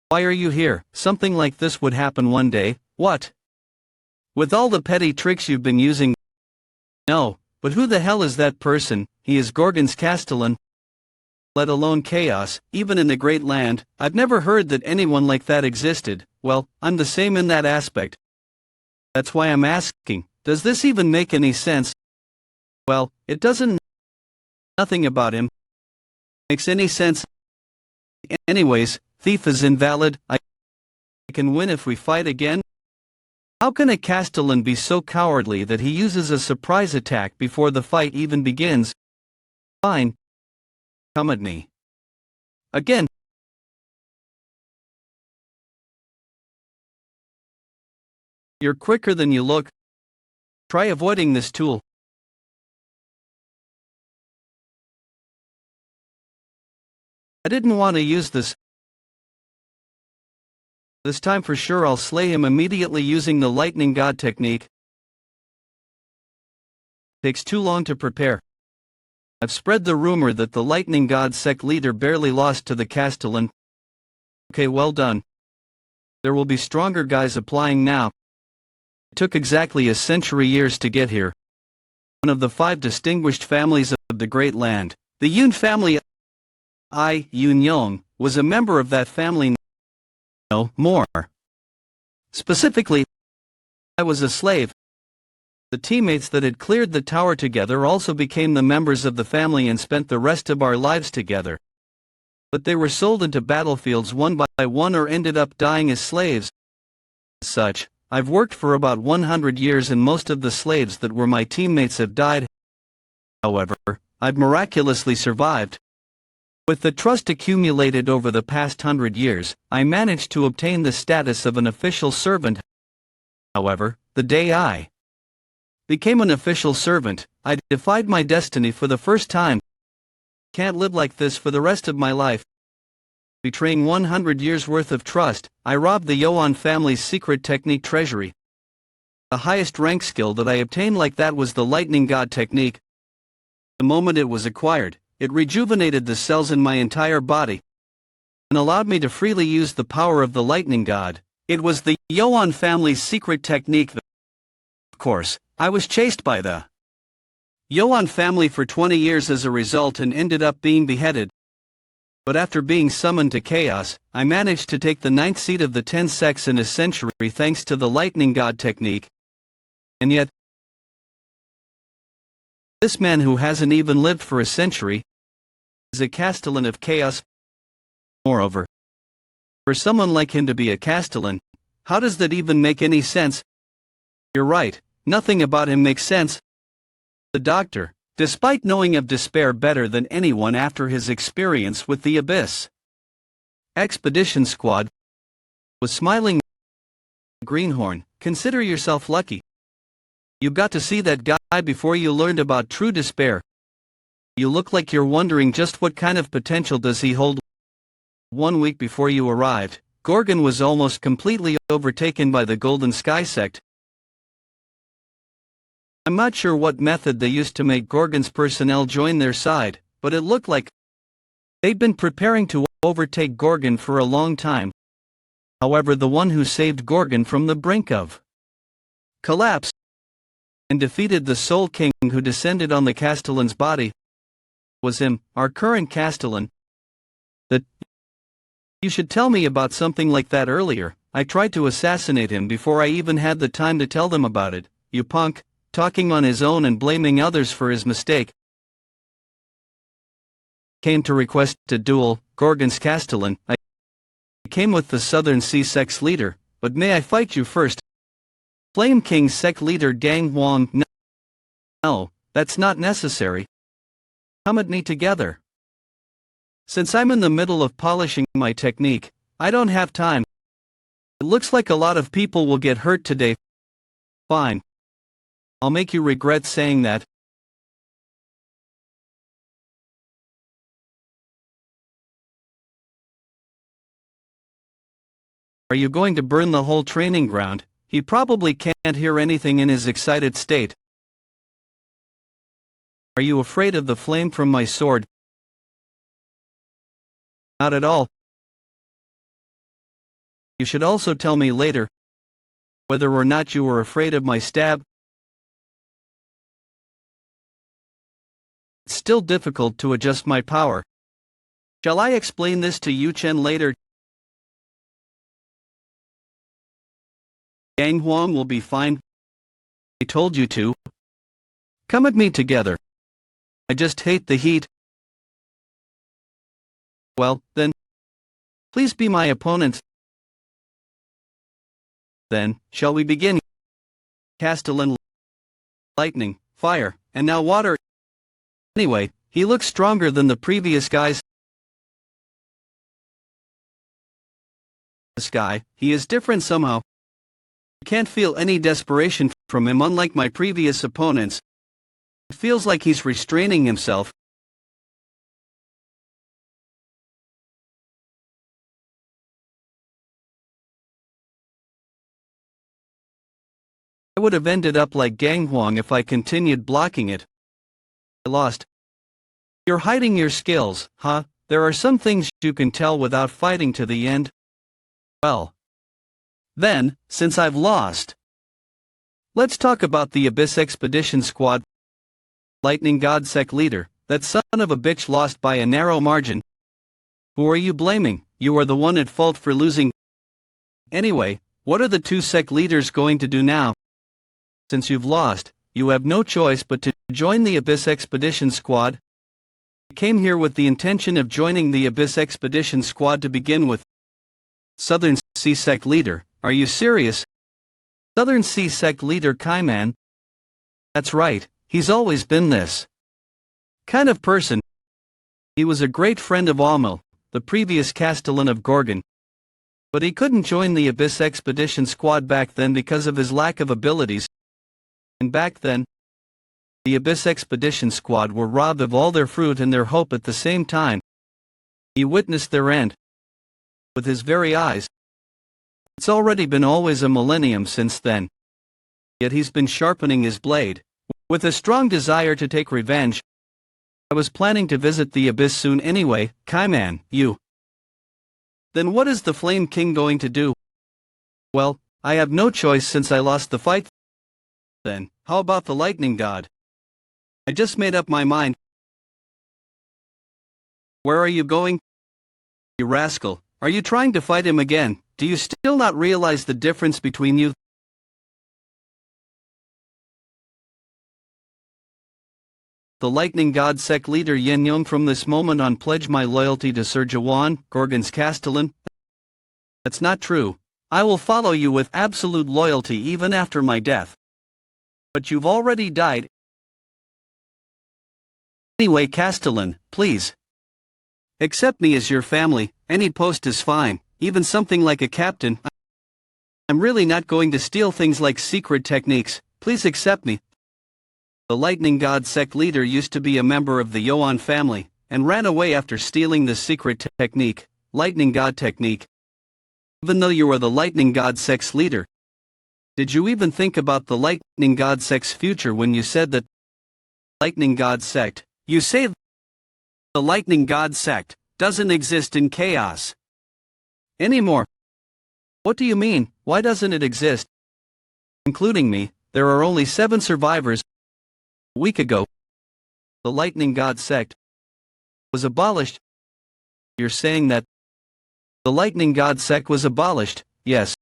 Why are you here? Something like this would happen one day. What? With all the petty tricks you've been using? No, but who the hell is that person? He is Gorgon's Castellin. Let alone chaos, even in the Great Land. I've never heard that anyone like that existed. Well, I'm the same in that aspect. That's why I'm asking, does this even make any sense? Well, it doesn't. Nothing about him makes any sense. Anyways, thief is invalid. I can win if we fight again. How can a Castellan be so cowardly that he uses a surprise attack before the fight even begins? Fine. Come at me. Again. You're quicker than you look. Try avoiding this tool. I didn't want to use this. This time for sure I'll slay him immediately using the lightning god technique. Takes too long to prepare. I've spread the rumor that the lightning god sect leader barely lost to the Castellin. Okay, well done. There will be stronger guys applying now. It took exactly a century years to get here. One of the 5 distinguished families of the Great Land, the Yun family, Yun Yong, was a member of that family. No, more. Specifically, I was a slave. The teammates that had cleared the tower together also became the members of the family and spent the rest of our lives together. But they were sold into battlefields one by one or ended up dying as slaves. As such, I've worked for about 100 years and most of the slaves that were my teammates have died. However, I've miraculously survived. With the trust accumulated over the past 100 years, I managed to obtain the status of an official servant. However, the day I became an official servant, I defied my destiny for the first time. Can't live like this for the rest of my life. Betraying 100 years worth of trust, I robbed the Jaehwan family's secret technique treasury. The highest rank skill that I obtained like that was the lightning god technique. The moment it was acquired, it rejuvenated the cells in my entire body and allowed me to freely use the power of the lightning god. It was the Jaehwan family's secret technique. Of course, I was chased by the Jaehwan family for 20 years as a result and ended up being beheaded. But after being summoned to chaos, I managed to take the 9th seat of the 10 sects in a century thanks to the lightning god technique. And yet, this man who hasn't even lived for a century is a Castellan of chaos. Moreover, for someone like him to be a Castellan, how does that even make any sense? You're right, nothing about him makes sense. The doctor, despite knowing of despair better than anyone after his experience with the Abyss Expedition Squad, was smiling. Greenhorn, consider yourself lucky. You got to see that guy before you learned about true despair. You look like you're wondering just what kind of potential does he hold. 1 week before you arrived, Gorgon was almost completely overtaken by the Golden Sky sect. I'm not sure what method they used to make Gorgon's personnel join their side, but it looked like they'd been preparing to overtake Gorgon for a long time. However, the one who saved Gorgon from the brink of collapse and defeated the Soul King who descended on the Castellin's body. Was him, our current Castellin. That you should tell me about something like that earlier. I tried to assassinate him before I even had the time to tell them about it, you punk, talking on his own and blaming others for his mistake. Came to request a duel, Gorgon's Castellin. I came with the Southern Sea Sect's leader, but may I fight you first? Flame King Sect leader Jaehwan. No, that's not necessary. Come at me together. Since I'm in the middle of polishing my technique, I don't have time. It looks like a lot of people will get hurt today. Fine. I'll make you regret saying that. Are you going to burn the whole training ground? He probably can't hear anything in his excited state. Are you afraid of the flame from my sword? Not at all. You should also tell me later whether or not you were afraid of my stab. It's still difficult to adjust my power. Shall I explain this to Yu Chen later? Jaehwan will be fine. I told you to. Come at me together. I just hate the heat. Well, then, please be my opponent. Then, shall we begin? Castellin, lightning, fire, and now water. Anyway, he looks stronger than the previous guys. This guy, he is different somehow. I can't feel any desperation from him unlike my previous opponents. It feels like he's restraining himself. I would have ended up like Jaehwan if I continued blocking it. I lost. You're hiding your skills, huh? There are some things you can tell without fighting to the end. Well, then, since I've lost, let's talk about the Abyss Expedition Squad. Lightning God Sect leader, that son of a bitch lost by a narrow margin. Who are you blaming? You are the one at fault for losing. Anyway, what are the two sect leaders going to do now? Since you've lost, you have no choice but to join the Abyss Expedition Squad. I came here with the intention of joining the Abyss Expedition Squad to begin with. Southern Sea Sect leader, are you serious? Southern Sea Sect leader Kaiman? That's right, he's always been this kind of person. He was a great friend of Amel, the previous Castellin of Gorgon. But he couldn't join the Abyss Expedition Squad back then because of his lack of abilities. And back then, the Abyss Expedition Squad were robbed of all their fruit and their hope at the same time. He witnessed their end with his very eyes. It's already been always a millennium since then. Yet he's been sharpening his blade, with a strong desire to take revenge. I was planning to visit the Abyss soon anyway. Kaiman, you. Then what is the Flame King going to do? Well, I have no choice since I lost the fight. Then, how about the Lightning God? I just made up my mind. Where are you going? You rascal, are you trying to fight him again? Do you still not realize the difference between you? The Lightning God Sect leader Yin Yong from this moment on pledge my loyalty to Sir Jaehwan, Gorgon's Castellin. That's not true. I will follow you with absolute loyalty even after my death. But you've already died. Anyway, Castellin, please. Accept me as your family. Any post is fine, even something like a captain. I'm really not going to steal things like secret techniques. Please accept me. The Lightning God Sect leader used to be a member of the Jaehwan family, and ran away after stealing the secret technique, Lightning God technique. Even though you are the Lightning God Sect's leader, did you even think about the Lightning God Sect's future when you said that? Lightning God Sect, you say the Lightning God Sect doesn't exist in chaos anymore. What do you mean? Why doesn't it exist? Including me, there are only 7 survivors. A week ago, the Lightning God sect was abolished. You're saying that the Lightning God sect was abolished? Yes.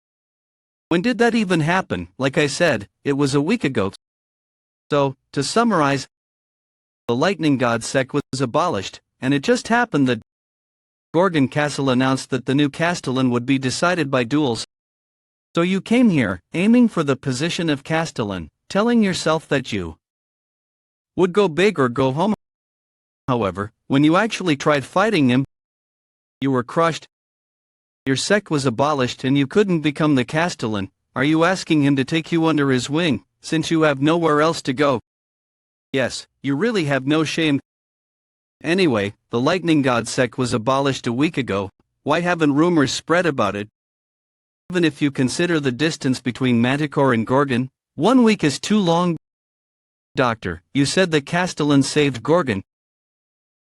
When did that even happen? Like I said, it was a week ago. So, to summarize, the Lightning God sect was abolished, and it just happened that Gorgon Castle announced that the new Castellin would be decided by duels. So you came here, aiming for the position of Castellin, telling yourself that you would go big or go home. However, when you actually tried fighting him, you were crushed. Your sect was abolished and you couldn't become the Castellin. Are you asking him to take you under his wing, since you have nowhere else to go? Yes, you really have no shame. Anyway, the Lightning God sect was abolished a week ago. Why haven't rumors spread about it? Even if you consider the distance between Manticore and Gorgon, 1 week is too long. Doctor, you said that Castellin saved Gorgon.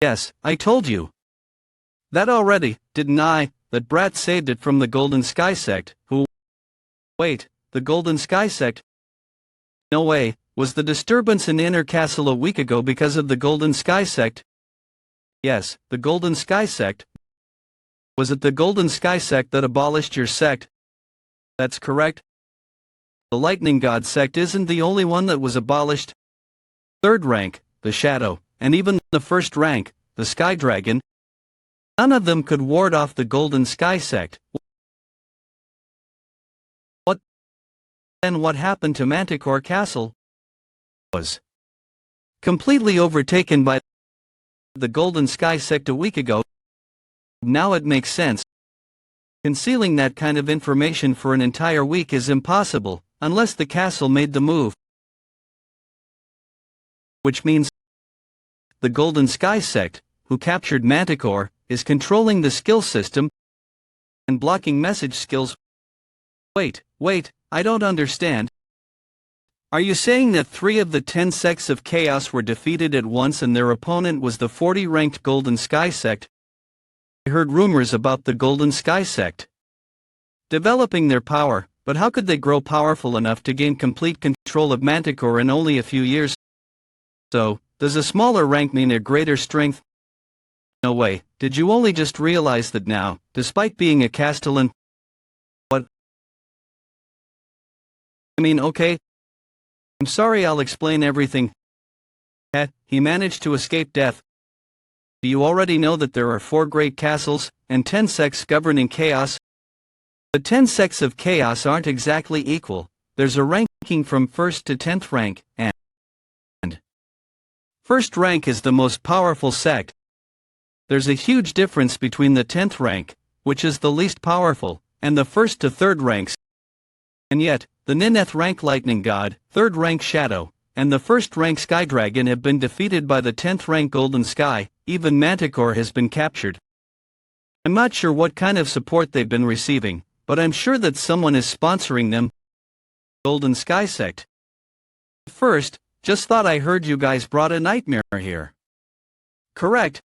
Yes, I told you that already, didn't I? That brat saved it from the Golden Sky sect, who... Wait, the Golden Sky sect? No way. Was the disturbance in Inner Castle a week ago because of the Golden Sky sect? Yes, the Golden Sky sect. Was it the Golden Sky sect that abolished your sect? That's correct. The Lightning God sect isn't the only one that was abolished. Third rank, the Shadow, and even the first rank, the Sky Dragon, none of them could ward off the Golden Sky sect. What happened to Manticore Castle was completely overtaken by the Golden Sky sect a week ago. Now it makes sense. Concealing that kind of information for an entire week is impossible, unless the castle made the move. Which means the Golden Sky sect, who captured Manticore, is controlling the skill system and blocking message skills. Wait, I don't understand. Are you saying that 3 of the 10 sects of chaos were defeated at once and their opponent was the 40-ranked Golden Sky sect? I heard rumors about the Golden Sky sect developing their power, but how could they grow powerful enough to gain complete control of Manticore in only a few years? So, does a smaller rank mean a greater strength? No way. Did you only just realize that now, despite being a Castellin? What? I mean, okay. I'm sorry, I'll explain everything. He managed to escape death. Do you already know that there are 4 great castles, and 10 sects governing chaos? The 10 sects of chaos aren't exactly equal. There's a ranking from 1st to 10th rank, and first rank is the most powerful sect. There's a huge difference between the 10th rank, which is the least powerful, and the 1st to 3rd ranks. And yet, the ninth rank Lightning God, 3rd rank Shadow, and the 1st rank Sky Dragon have been defeated by the 10th rank Golden Sky. Even Manticore has been captured. I'm not sure what kind of support they've been receiving, but I'm sure that someone is sponsoring them. Golden Sky sect. First, just thought I heard you guys brought a nightmare here. Correct.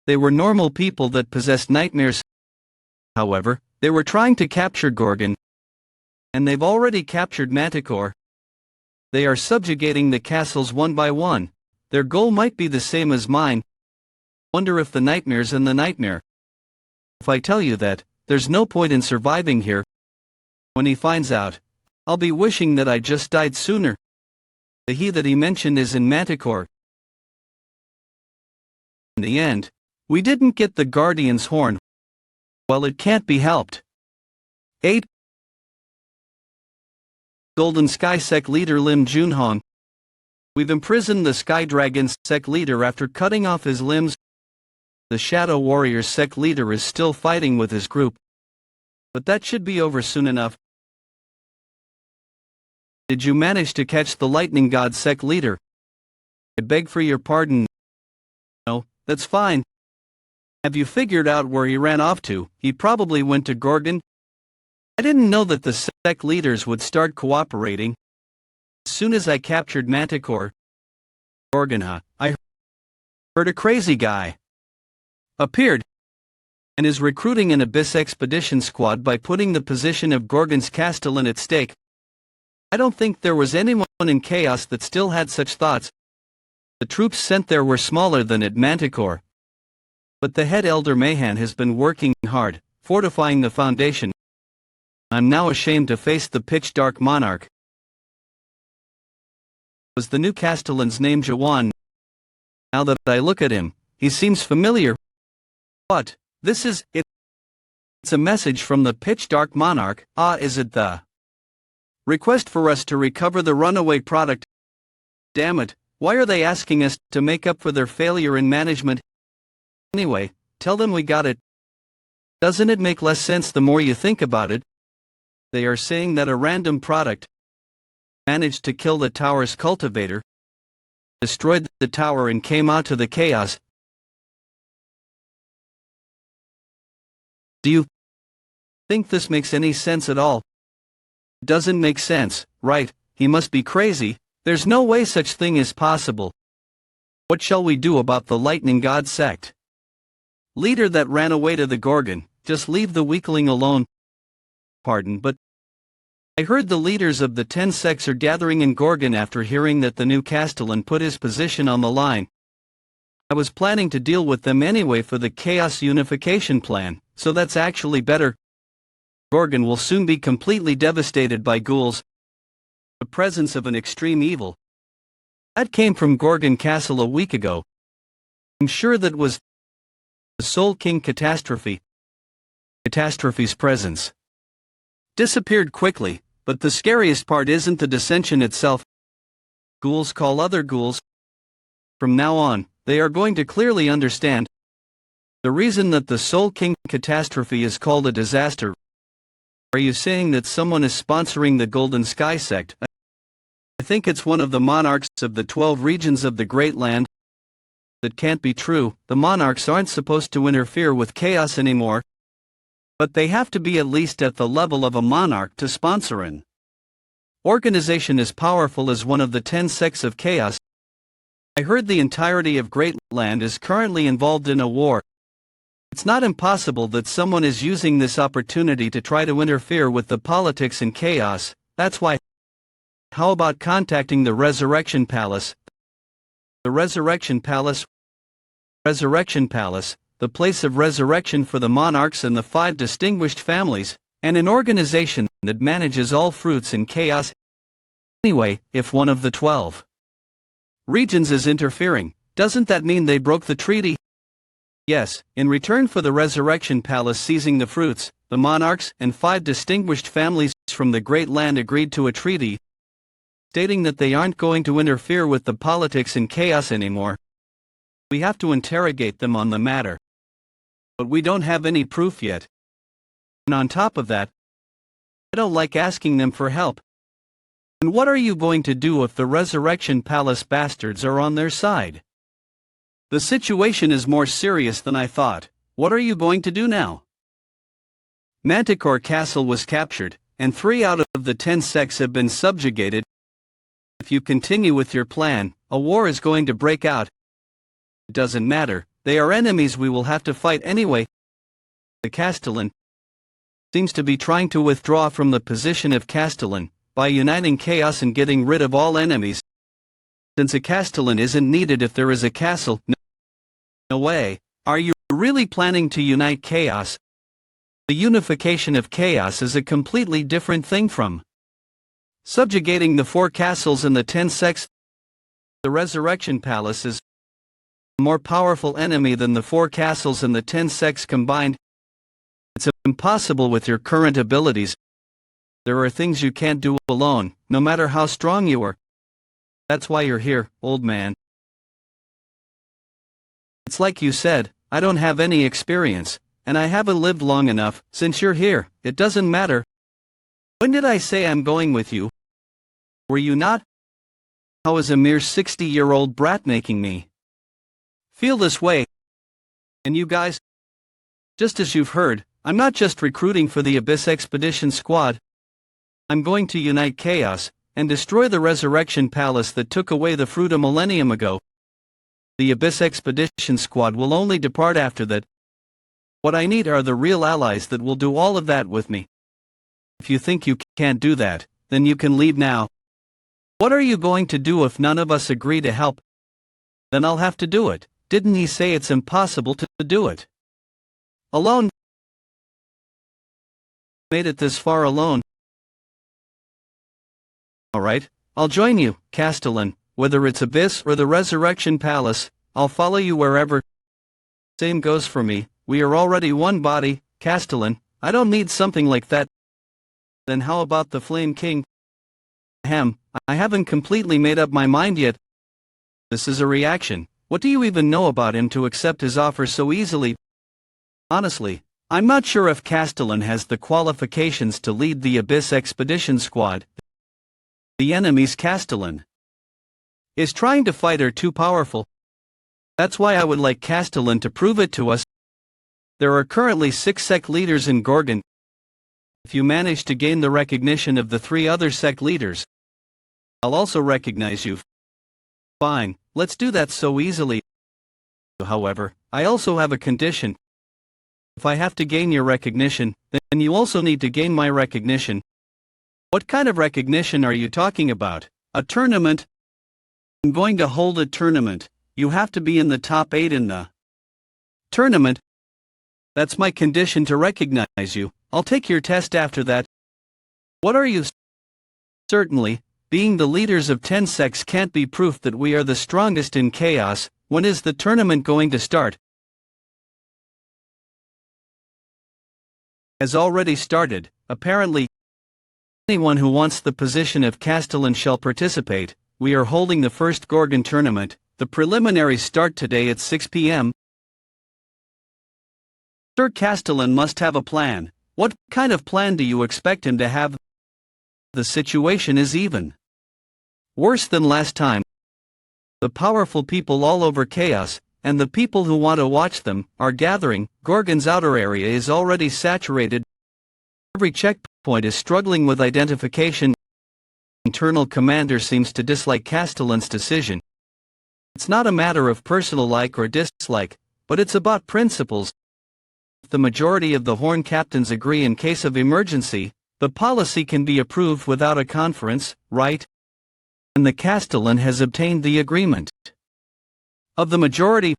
They were normal people that possessed nightmares. However, they were trying to capture Gorgon, and they've already captured Manticore. They are subjugating the castles one by one. Their goal might be the same as mine. Wonder if the nightmare's in the nightmare. If I tell you that, there's no point in surviving here. When he finds out, I'll be wishing that I just died sooner. The he that he mentioned is in Manticore. In the end, we didn't get the Guardian's horn. Well, it can't be helped. 8. Golden Sky Sect leader Lim Junhong. We've imprisoned the Sky Dragon sect leader after cutting off his limbs. The Shadow Warriors sect leader is still fighting with his group. But that should be over soon enough. Did you manage to catch the Lightning God sect leader? I beg for your pardon. No, that's fine. Have you figured out where he ran off to? He probably went to Gorgon. I didn't know that the sect leaders would start cooperating. As soon as I captured Manticore, Gorgon, I heard a crazy guy appeared and is recruiting an Abyss expedition squad by putting the position of Gorgon's Castellin at stake. I don't think there was anyone in Chaos that still had such thoughts. The troops sent there were smaller than at Manticore. But the head elder Mayhan has been working hard, fortifying the foundation. I'm now ashamed to face the pitch-dark monarch. Was the new Castellan's name Jaehwan? Now that I look at him, he seems familiar. What? This is it. It's a message from the pitch-dark monarch. Is it the request for us to recover the runaway product? Damn it, why are they asking us to make up for their failure in management? Anyway, tell them we got it. Doesn't it make less sense the more you think about it? They are saying that a random product managed to kill the tower's cultivator, destroyed the tower and came out to the chaos. Do you think this makes any sense at all? It doesn't make sense, right? He must be crazy. There's no way such thing is possible. What shall we do about the lightning god sect? Leader that ran away to the Gorgon, just leave the weakling alone. Pardon, but I heard the leaders of the 10 sects are gathering in Gorgon after hearing that the new Castellin put his position on the line. I was planning to deal with them anyway for the Chaos Unification plan, so that's actually better. Gorgon will soon be completely devastated by ghouls. The presence of an extreme evil. That came from Gorgon Castle a week ago. I'm sure that was the Soul King Catastrophe. Catastrophe's presence disappeared quickly, but the scariest part isn't the dissension itself. Ghouls call other ghouls. From now on, they are going to clearly understand the reason that the Soul King Catastrophe is called a disaster. Are you saying that someone is sponsoring the Golden Sky sect? I think it's one of the monarchs of the 12 regions of the Great Land. That can't be true. The monarchs aren't supposed to interfere with chaos anymore. But they have to be at least at the level of a monarch to sponsor an organization as powerful as one of the 10 sects of chaos. I heard the entirety of Great Land is currently involved in a war. It's not impossible that someone is using this opportunity to try to interfere with the politics and chaos. That's why. How about contacting the Resurrection Palace? The Resurrection Palace? Resurrection Palace, the place of resurrection for the monarchs and the 5 distinguished families, and an organization that manages all fruits in chaos. Anyway, if one of the 12 regions is interfering, doesn't that mean they broke the treaty? Yes, in return for the Resurrection Palace seizing the fruits, the monarchs and 5 distinguished families from the Great Land agreed to a treaty, stating that they aren't going to interfere with the politics and chaos anymore. We have to interrogate them on the matter. But we don't have any proof yet. And on top of that, I don't like asking them for help. And what are you going to do if the Resurrection Palace bastards are on their side? The situation is more serious than I thought. What are you going to do now? Manticore Castle was captured, and 3 out of the 10 sects have been subjugated. If you continue with your plan, a war is going to break out. It doesn't matter, they are enemies we will have to fight anyway. The Castellin seems to be trying to withdraw from the position of Castellin by uniting chaos and getting rid of all enemies. Since a Castellin isn't needed if there is a castle, no way. Are you really planning to unite chaos? The unification of chaos is a completely different thing from subjugating the 4 castles and the 10 sects. The Resurrection Palace is a more powerful enemy than the 4 castles and the 10 sects combined. It's impossible with your current abilities. There are things you can't do alone, no matter how strong you are. That's why you're here, old man. It's like you said, I don't have any experience, and I haven't lived long enough. Since you're here, it doesn't matter. When did I say I'm going with you? Were you not? How is a mere 60-year-old brat making me feel this way? And you guys? Just as you've heard, I'm not just recruiting for the Abyss Expedition Squad. I'm going to unite chaos and destroy the Resurrection Palace that took away the fruit a millennium ago. The Abyss Expedition Squad will only depart after that. What I need are the real allies that will do all of that with me. If you think you can't do that, then you can leave now. What are you going to do if none of us agree to help? Then I'll have to do it. Didn't he say it's impossible to do it alone? Made it this far alone. Alright, I'll join you, Castellin, whether it's Abyss or the Resurrection Palace, I'll follow you wherever. Same goes for me, we are already one body, Castellin, I don't need something like that. Then how about the Flame King? I haven't completely made up my mind yet. This is a reaction. What do you even know about him to accept his offer so easily? Honestly, I'm not sure if Castellin has the qualifications to lead the Abyss Expedition Squad. The enemies Castellin is trying to fight are too powerful. That's why I would like Castellin to prove it to us. There are currently 6 sect leaders in Gorgon. If you manage to gain the recognition of the 3 other sect leaders, I'll also recognize you. Fine, let's do that so easily. However, I also have a condition. If I have to gain your recognition, then you also need to gain my recognition. What kind of recognition are you talking about? A tournament? I'm going to hold a tournament. You have to be in the top 8 in the tournament. That's my condition to recognize you. I'll take your test after that. What are you? Certainly, being the leaders of 10 sects can't be proof that we are the strongest in chaos. When is the tournament going to start? Has already started, apparently. Anyone who wants the position of Castellin shall participate. We are holding the first Gorgon tournament. The preliminaries start today at 6 p.m. Sir Castellin must have a plan. What kind of plan do you expect him to have? The situation is even worse than last time. The powerful people all over chaos, and the people who want to watch them, are gathering. Gorgon's outer area is already saturated. Every checkpoint is struggling with identification. Internal commander seems to dislike Castellin's decision. It's not a matter of personal like or dislike, but it's about principles. If the majority of the Horn captains agree in case of emergency, the policy can be approved without a conference, right? And the Castellin has obtained the agreement of the majority,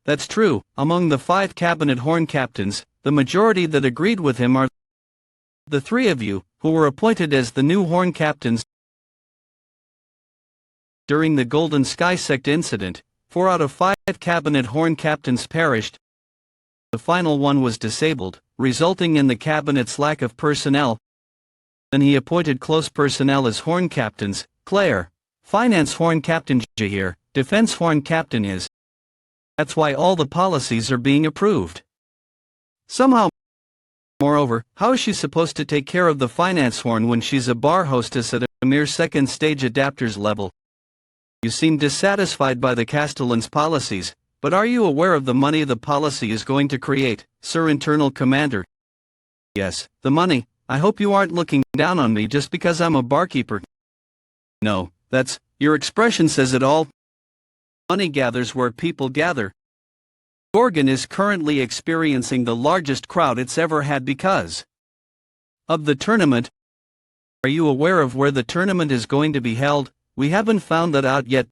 that's true. Among the 5 cabinet Horn captains, the majority that agreed with him are the 3 of you, who were appointed as the new Horn captains. During the Golden Sky Sect incident, 4 out of 5 cabinet Horn captains perished. The final one was disabled, resulting in the cabinet's lack of personnel. Then he appointed close personnel as Horn captains: Claire, Finance Horn Captain; Jahir, Defense Horn Captain is. That's why all the policies are being approved. Somehow. Moreover, how is she supposed to take care of the Finance Horn when she's a bar hostess at a mere second stage adapters level? You seem dissatisfied by the Castellin's policies, but are you aware of the money the policy is going to create, Sir Internal Commander? Yes, the money. I hope you aren't looking down on me just because I'm a barkeeper. No, your expression says it all. Money gathers where people gather. Gorgon is currently experiencing the largest crowd it's ever had because of the tournament. Are you aware of where the tournament is going to be held? We haven't found that out yet.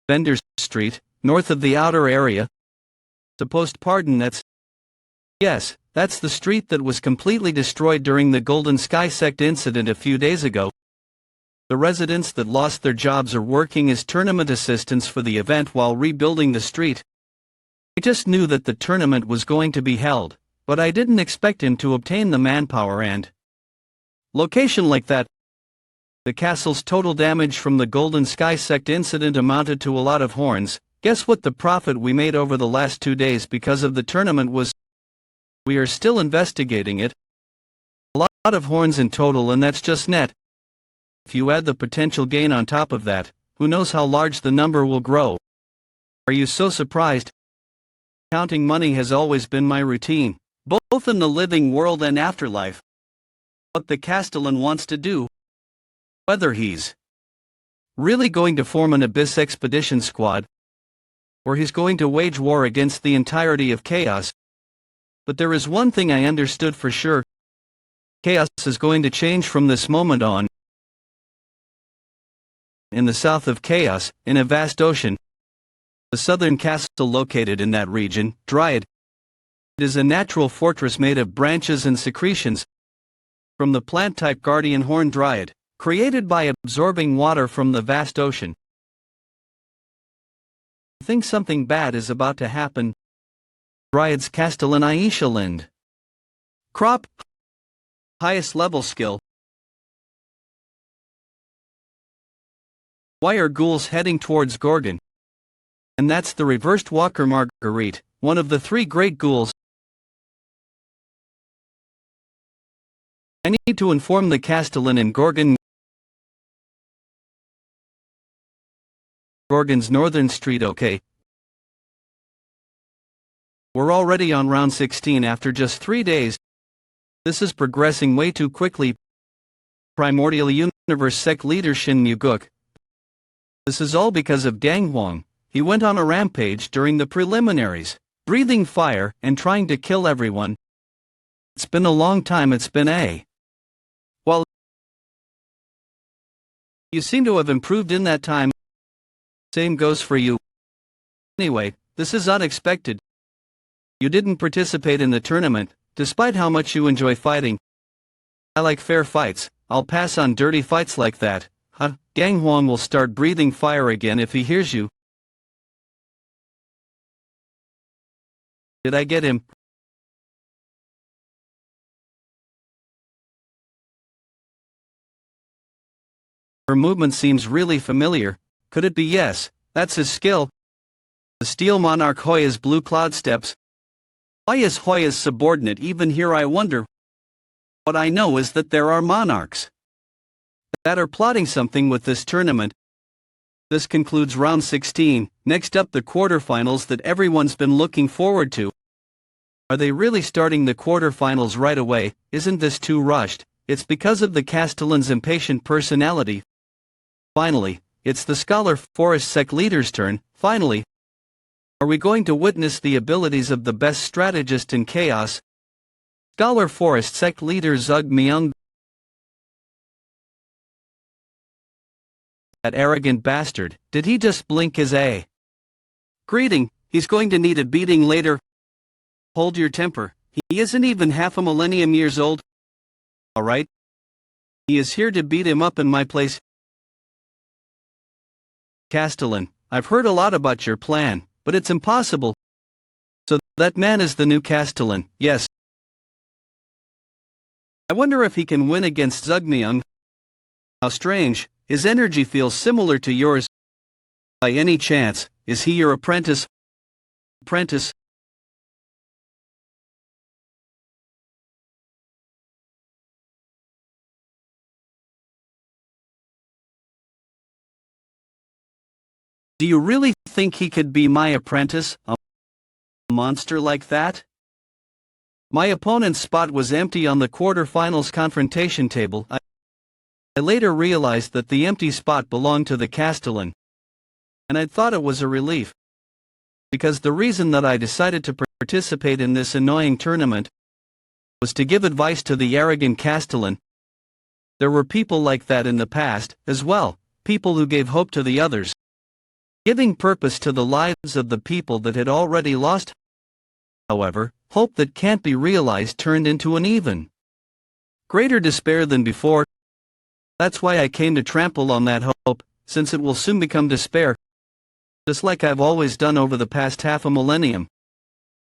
Vendor Street, north of the outer area. Yes, that's the street that was completely destroyed during the Golden Sky Sect incident a few days ago. The residents that lost their jobs are working as tournament assistants for the event while rebuilding the street. I just knew that the tournament was going to be held, but I didn't expect him to obtain the manpower and location like that. The castle's total damage from the Golden Sky Sect incident amounted to a lot of horns. Guess what the profit we made over the last 2 days because of the tournament was? We are still investigating it. A lot of horns in total, and that's just net. If you add the potential gain on top of that, who knows how large the number will grow. Are you so surprised? Counting money has always been my routine, both in the living world and afterlife. What the Castellin wants to do, whether he's really going to form an Abyss expedition squad, or he's going to wage war against the entirety of chaos. But there is one thing I understood for sure. Chaos is going to change from this moment on. In the south of Chaos, in a vast ocean, the southern castle located in that region, Dryad, is a natural fortress made of branches and secretions from the plant-type guardian horn dryad, created by absorbing water from the vast ocean. I think something bad is about to happen. Dryad's Castellin Aisha Lindrop. Crop. Highest level skill. Why are ghouls heading towards Gorgon? And that's the reversed Walker Marguerite, one of the three great ghouls. I need to inform the Castellin in Gorgon's northern street. Okay. We're already on round 16 after just 3 days. This is progressing way too quickly. Primordial Universe Sect Leader Shin Muguk. This is all because of Jaehwan. He went on a rampage during the preliminaries, breathing fire and trying to kill everyone. It's been a long time. It's been a... Well, you seem to have improved in that time. Same goes for you. Anyway, this is unexpected. You didn't participate in the tournament, despite how much you enjoy fighting. I like fair fights. I'll pass on dirty fights like that. Jaehwan will start breathing fire again if he hears you. Did I get him? Her movement seems really familiar. Could it be? Yes, that's his skill. The Steel Monarch Hoya's Blue Cloud Steps. Why is Hoya's subordinate even here, I wonder? What I know is that there are monarchs that are plotting something with this tournament. This concludes round 16, next up the quarterfinals that everyone's been looking forward to. Are they really starting the quarterfinals right away? Isn't this too rushed? It's because of the Castellan's impatient personality. Finally, it's the Scholar Forest Sect leader's turn. Finally, are we going to witness the abilities of the best strategist in Chaos? Scholar Forest Sect leader Zug Myung. That arrogant bastard, did he just blink his A? Greeting, he's going to need a beating later. Hold your temper, he isn't even half a millennium years old. Alright? He is here to beat him up in my place. Castellin, I've heard a lot about your plan, but it's impossible. So that man is the new Castellin, yes. I wonder if he can win against Zugmyung. How strange, his energy feels similar to yours. By any chance, is he your apprentice? Apprentice? Do you really think he could be my apprentice, a monster like that? My opponent's spot was empty on the quarterfinals confrontation table. I later realized that the empty spot belonged to the Castellin, and I thought it was a relief. Because the reason that I decided to participate in this annoying tournament was to give advice to the arrogant Castellin. There were people like that in the past, as well, people who gave hope to the others, giving purpose to the lives of the people that had already lost. However, hope that can't be realized turned into an even greater despair than before. That's why I came to trample on that hope, since it will soon become despair. Just like I've always done over the past half a millennium.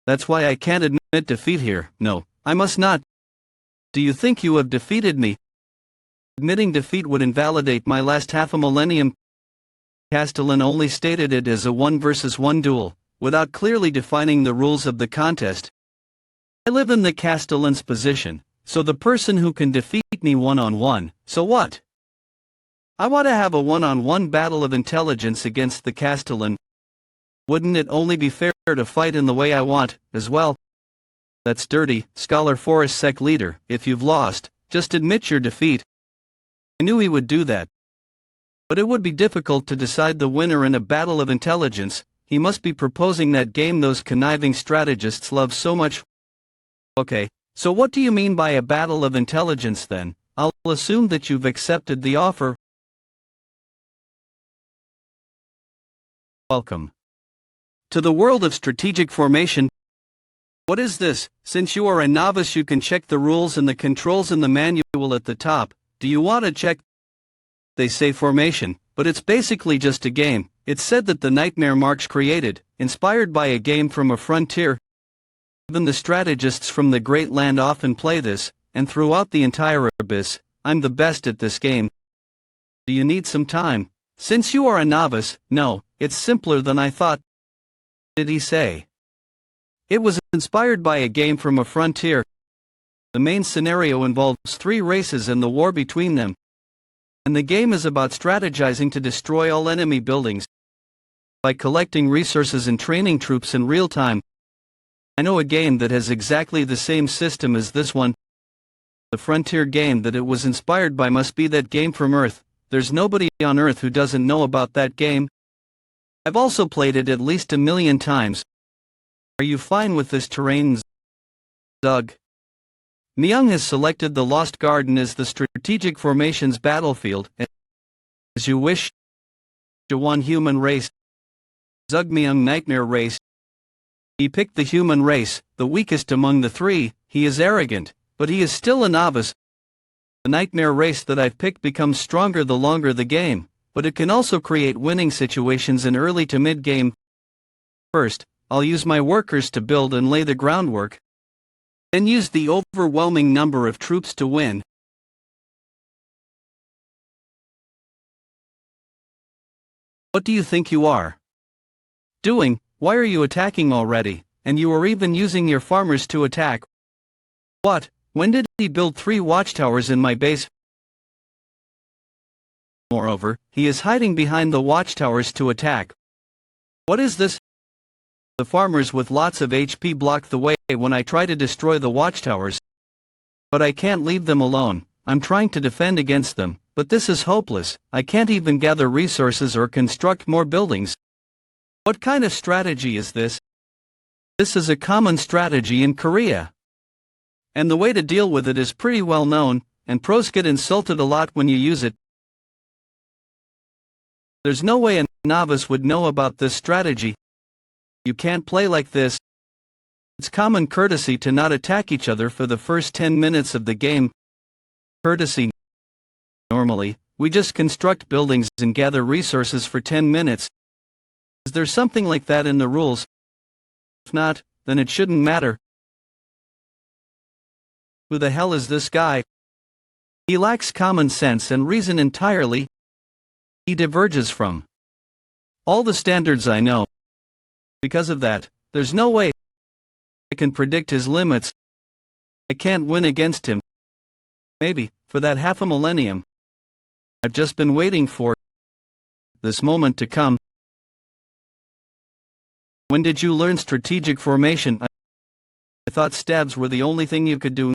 That's why I can't admit defeat here. No, I must not. Do you think you have defeated me? Admitting defeat would invalidate my last half a millennium. Castellin only stated it as a 1 versus 1 duel, without clearly defining the rules of the contest. I live in the Castellin's position, so the person who can defeat me one-on-one, so what? I want to have a one-on-one battle of intelligence against the Castellin. Wouldn't it only be fair to fight in the way I want, as well? That's dirty, Scholar Forest Sect leader. If you've lost, just admit your defeat. I knew he would do that. But it would be difficult to decide the winner in a battle of intelligence. He must be proposing that game those conniving strategists love so much. Okay, So what do you mean by a battle of intelligence then? I'll assume that you've accepted the offer. Welcome to the world of strategic formation. What is this? Since you are a novice, you can check the rules and the controls in the manual at the top. Do you want to check? They say formation, but it's basically just a game. It's said that the Nightmare March created, inspired by a game from a frontier. Even the strategists from the Great Land often play this, and throughout the entire abyss, I'm the best at this game. Do you need some time? Since you are a novice, no, it's simpler than I thought. Did he say? It was inspired by a game from a frontier. The main scenario involves 3 races and the war between them. And the game is about strategizing to destroy all enemy buildings by collecting resources and training troops in real time. I know a game that has exactly the same system as this one. The frontier game that it was inspired by must be that game from Earth. There's nobody on Earth who doesn't know about that game. I've also played it at least 1,000,000 times. Are you fine with this terrain, Zug? Myung has selected the Lost Garden as the strategic formations battlefield. As you wish. Jaehwan human race. Zug Myung nightmare race. He picked the human race, the weakest among the 3. He is arrogant, but he is still a novice. The nightmare race that I've picked becomes stronger the longer the game, but it can also create winning situations in early to mid-game. First, I'll use my workers to build and lay the groundwork. Then use the overwhelming number of troops to win. What do you think you are doing? Why are you attacking already? And you are even using your farmers to attack. What? When did he build 3 watchtowers in my base? Moreover, he is hiding behind the watchtowers to attack. What is this? The farmers with lots of HP block the way when I try to destroy the watchtowers. But I can't leave them alone. I'm trying to defend against them, but this is hopeless. I can't even gather resources or construct more buildings. What kind of strategy is this? This is a common strategy in Korea. And the way to deal with it is pretty well known, and pros get insulted a lot when you use it. There's no way a novice would know about this strategy. You can't play like this. It's common courtesy to not attack each other for the first 10 minutes of the game. Courtesy. Normally, we just construct buildings and gather resources for 10 minutes. Is there something like that in the rules? If not, then it shouldn't matter. Who the hell is this guy? He lacks common sense and reason entirely. He diverges from all the standards I know. Because of that, there's no way I can predict his limits. I can't win against him. Maybe, for that half a millennium. I've just been waiting for this moment to come. When did you learn strategic formation? I thought stabs were the only thing you could do.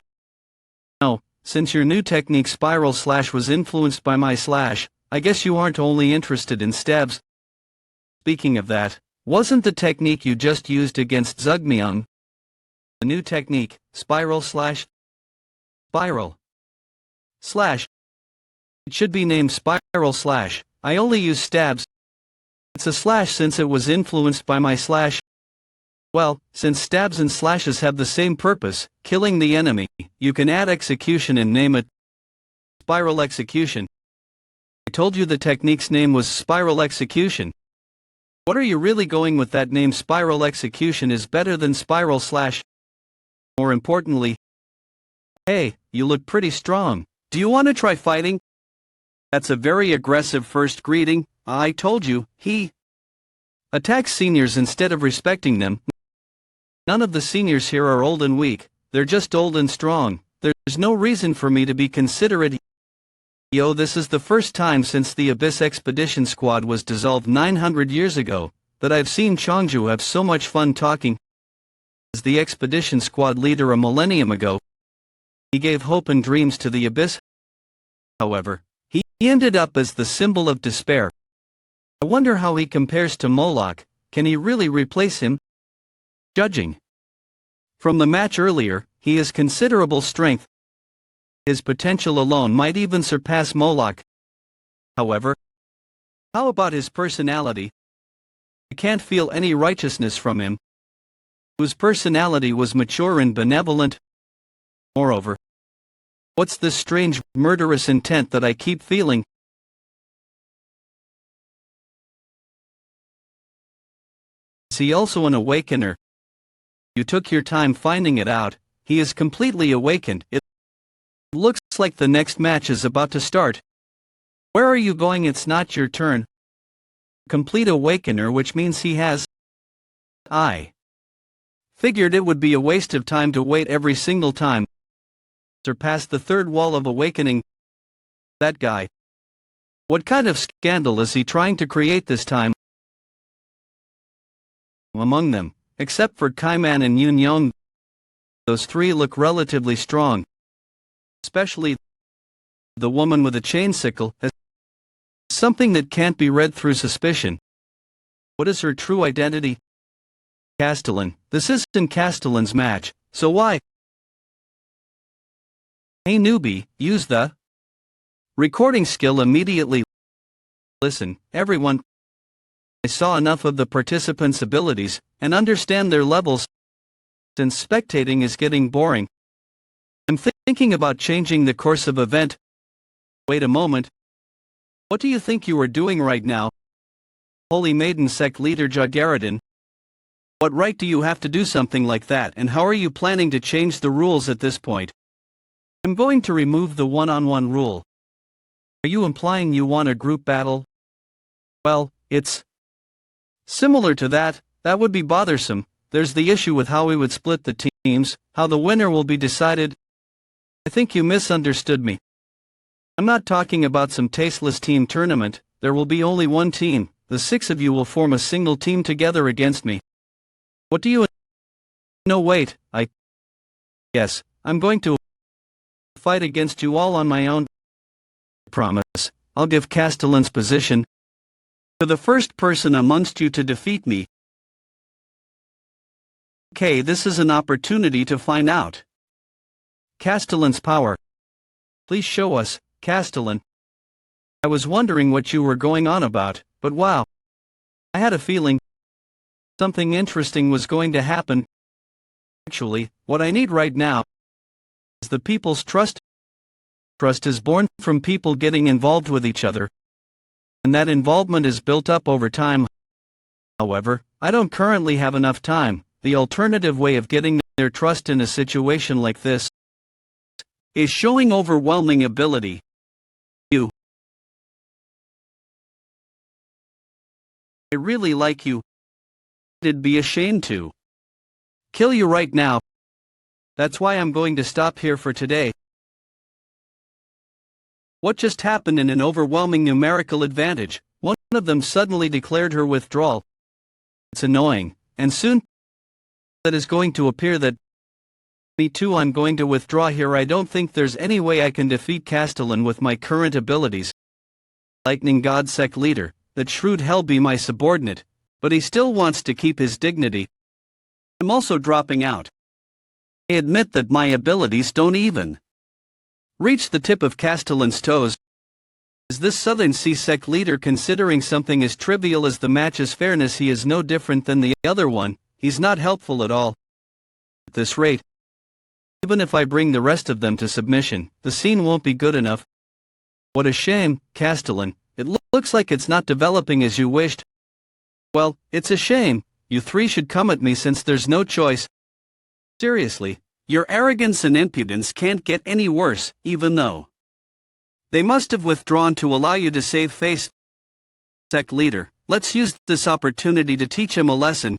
No, since your new technique spiral slash was influenced by my slash, I guess you aren't only interested in stabs. Speaking of that, wasn't the technique you just used against Zugmyeong the new technique, spiral slash? Spiral slash. It should be named spiral slash. I only use stabs. It's a slash since it was influenced by my slash. Well, since stabs and slashes have the same purpose, killing the enemy, you can add execution and name it spiral execution. I told you the technique's name was spiral execution. What are you really going with that name? Spiral execution is better than spiral slash. More importantly, hey, you look pretty strong. Do you want to try fighting? That's a very aggressive first greeting. I told you, he attacks seniors instead of respecting them. None of the seniors here are old and weak, they're just old and strong. There's no reason for me to be considerate. Yo, this is the first time since the Abyss Expedition Squad was dissolved 900 years ago, that I've seen Chongju have so much fun talking. As the Expedition Squad leader a millennium ago, he gave hope and dreams to the Abyss. However, he ended up as the symbol of despair. I wonder how he compares to Moloch. Can he really replace him? Judging from the match earlier, he has considerable strength. His potential alone might even surpass Moloch. However, how about his personality? I can't feel any righteousness from him. Whose personality was mature and benevolent. Moreover, what's this strange, murderous intent that I keep feeling? Is he also an awakener? You took your time finding it out. He is completely awakened. It looks like the next match is about to start. Where are you going? It's not your turn. Complete awakener, which means he has. I figured it would be a waste of time to wait every single time. Surpass the third wall of awakening. That guy. What kind of scandal is he trying to create this time? Among them, except for Kaiman and Yun Yong, those three look relatively strong. Especially the woman with a chain sickle has something that can't be read through suspicion. What is her true identity? Castellin. This isn't Castellin's match, so why? Hey newbie, use the recording skill immediately. Listen, everyone. I saw enough of the participants' abilities and understand their levels. Since spectating is getting boring, I'm thinking about changing the course of event. Wait a moment. What do you think you are doing right now? Holy Maiden sect leader Jaehwan. What right do you have to do something like that, and how are you planning to change the rules at this point? I'm going to remove the one-on-one rule. Are you implying you want a group battle? Well, it's similar to that. That would be bothersome. There's the issue with how we would split the teams, how the winner will be decided. I think you misunderstood me. I'm not talking about some tasteless team tournament. There will be only one team. The 6 of you will form a single team together against me. What do you... No wait, Yes, I'm going to fight against you all on my own. I promise, I'll give Castellin's position to the first person amongst you to defeat me. Okay, this is an opportunity to find out Castellin's power. Please show us, Castellin. I was wondering what you were going on about, but wow. I had a feeling something interesting was going to happen. Actually, what I need right now is the people's trust. Trust is born from people getting involved with each other, and that involvement is built up over time. However, I don't currently have enough time. The alternative way of getting their trust in a situation like this is showing overwhelming ability. You. I really like you. I'd be ashamed to kill you right now. That's why I'm going to stop here for today. What just happened in an overwhelming numerical advantage? One of them suddenly declared her withdrawal. It's annoying, and soon that is going to appear that me too. I'm going to withdraw here. I don't think there's any way I can defeat Castellin with my current abilities. Lightning God sect leader, that shrewd hell be my subordinate, but he still wants to keep his dignity. I'm also dropping out. I admit that my abilities don't even reach the tip of Castellin's toes. Is this Southern Sea sect leader considering something as trivial as the match's fairness? He is no different than the other one. He's not helpful at all. At this rate, even if I bring the rest of them to submission, the scene won't be good enough. What a shame, Castellin. It looks like it's not developing as you wished. Well, it's a shame. You three should come at me since there's no choice. Seriously, your arrogance and impudence can't get any worse, even though they must have withdrawn to allow you to save face. Sect leader, let's use this opportunity to teach him a lesson.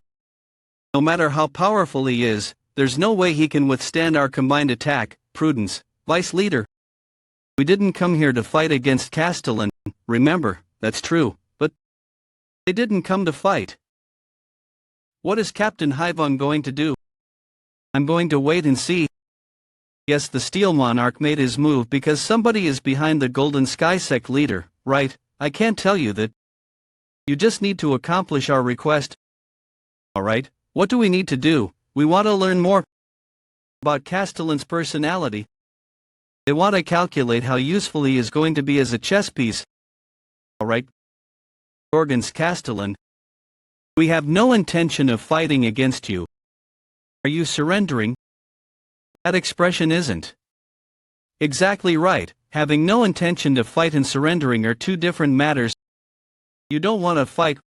No matter how powerful he is, there's no way he can withstand our combined attack. Prudence, vice leader. We didn't come here to fight against Castellin, remember, that's true, but they didn't come to fight. What is Captain Haivon going to do? I'm going to wait and see. Yes, the Steel Monarch made his move because somebody is behind the Golden Sky sect leader, right? I can't tell you that. You just need to accomplish our request. Alright, what do we need to do? We want to learn more. about Castellin's personality. They want to calculate how useful he is going to be as a chess piece. Alright, Gorgon's Castellin. We have no intention of fighting against you. Are you surrendering? That expression isn't exactly right. Having no intention to fight and surrendering are two different matters. You don't want to fight.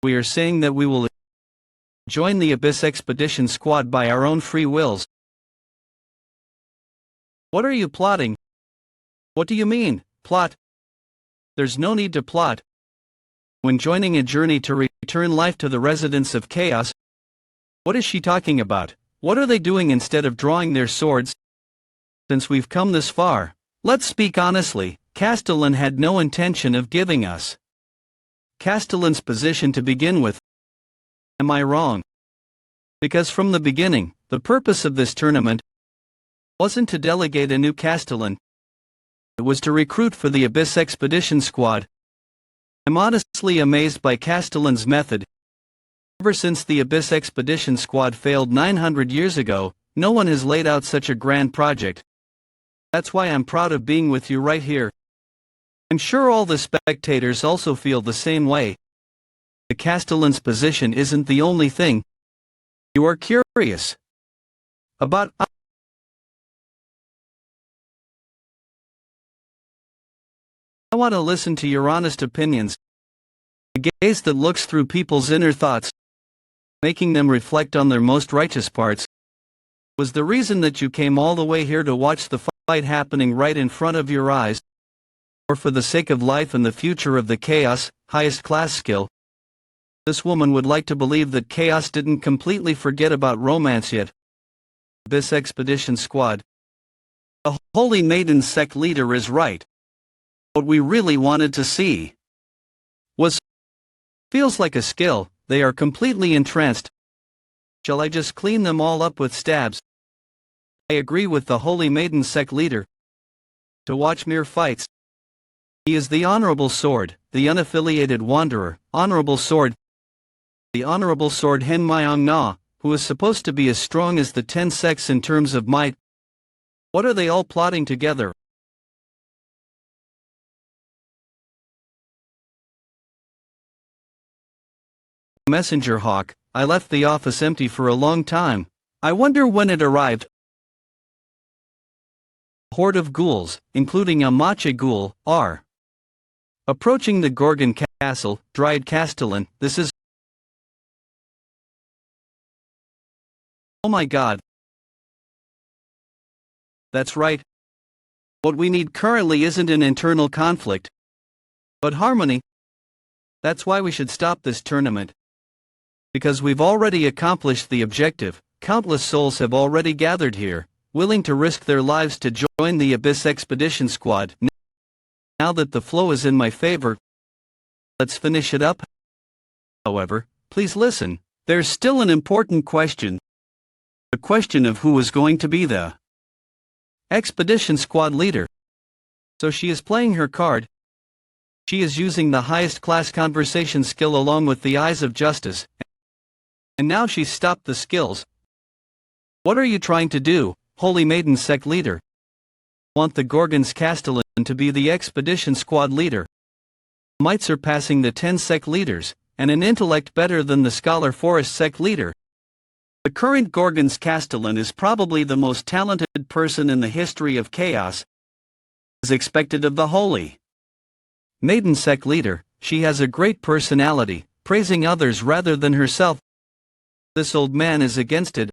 We are saying that we will join the Abyss Expedition Squad by our own free wills. What are you plotting? What do you mean, plot? There's no need to plot. When joining a journey to return life to the residents of chaos. What is she talking about? What are they doing instead of drawing their swords? Since we've come this far, let's speak honestly. Castellin had no intention of giving us Castellin's position to begin with. Am I wrong? Because from the beginning, the purpose of this tournament wasn't to delegate a new Castellin. It was to recruit for the Abyss Expedition Squad. I'm honestly amazed by Castellin's method. Ever since the Abyss Expedition Squad failed 900 years ago, no one has laid out such a grand project. That's why I'm proud of being with you right here. I'm sure all the spectators also feel the same way. The Castellin's position isn't the only thing you are curious about. I want to listen to your honest opinions. A gaze that looks through people's inner thoughts, making them reflect on their most righteous parts. Was the reason that you came all the way here to watch the fight happening right in front of your eyes? Or for the sake of life and the future of the Chaos, highest class skill? This woman would like to believe that Chaos didn't completely forget about romance yet. Abyss Expedition Squad. The Holy Maiden sect leader is right. What we really wanted to see feels like a skill. They are completely entranced. Shall I just clean them all up with stabs? I agree with the Holy Maiden sect leader. To watch mere fights. He is the Honorable Sword, the unaffiliated wanderer, Honorable Sword. The Honorable Sword Hen Myong Na, who is supposed to be as strong as the 10 sects in terms of might. What are they all plotting together? Messenger Hawk, I left the office empty for a long time. I wonder when it arrived. A horde of ghouls, including a matcha ghoul, are approaching the Gorgon Castle, Dried Castellin. This is... Oh my god. That's right. What we need currently isn't an internal conflict, but harmony. That's why we should stop this tournament. Because we've already accomplished the objective. Countless souls have already gathered here, willing to risk their lives to join the Abyss Expedition Squad. Now that the flow is in my favor, let's finish it up. However, please listen, there's still an important question. The question of who is going to be the Expedition Squad leader. So she is playing her card. She is using the highest class conversation skill along with the eyes of justice. And now she's stopped the skills. What are you trying to do, Holy Maiden sect leader? Want the Gorgon's Castellin to be the Expedition Squad leader. Might surpassing the 10 sect leaders, and an intellect better than the Scholar Forest sect leader. The current Gorgon's Castellin is probably the most talented person in the history of chaos. As expected of the Holy Maiden sect leader, she has a great personality, praising others rather than herself. This old man is against it.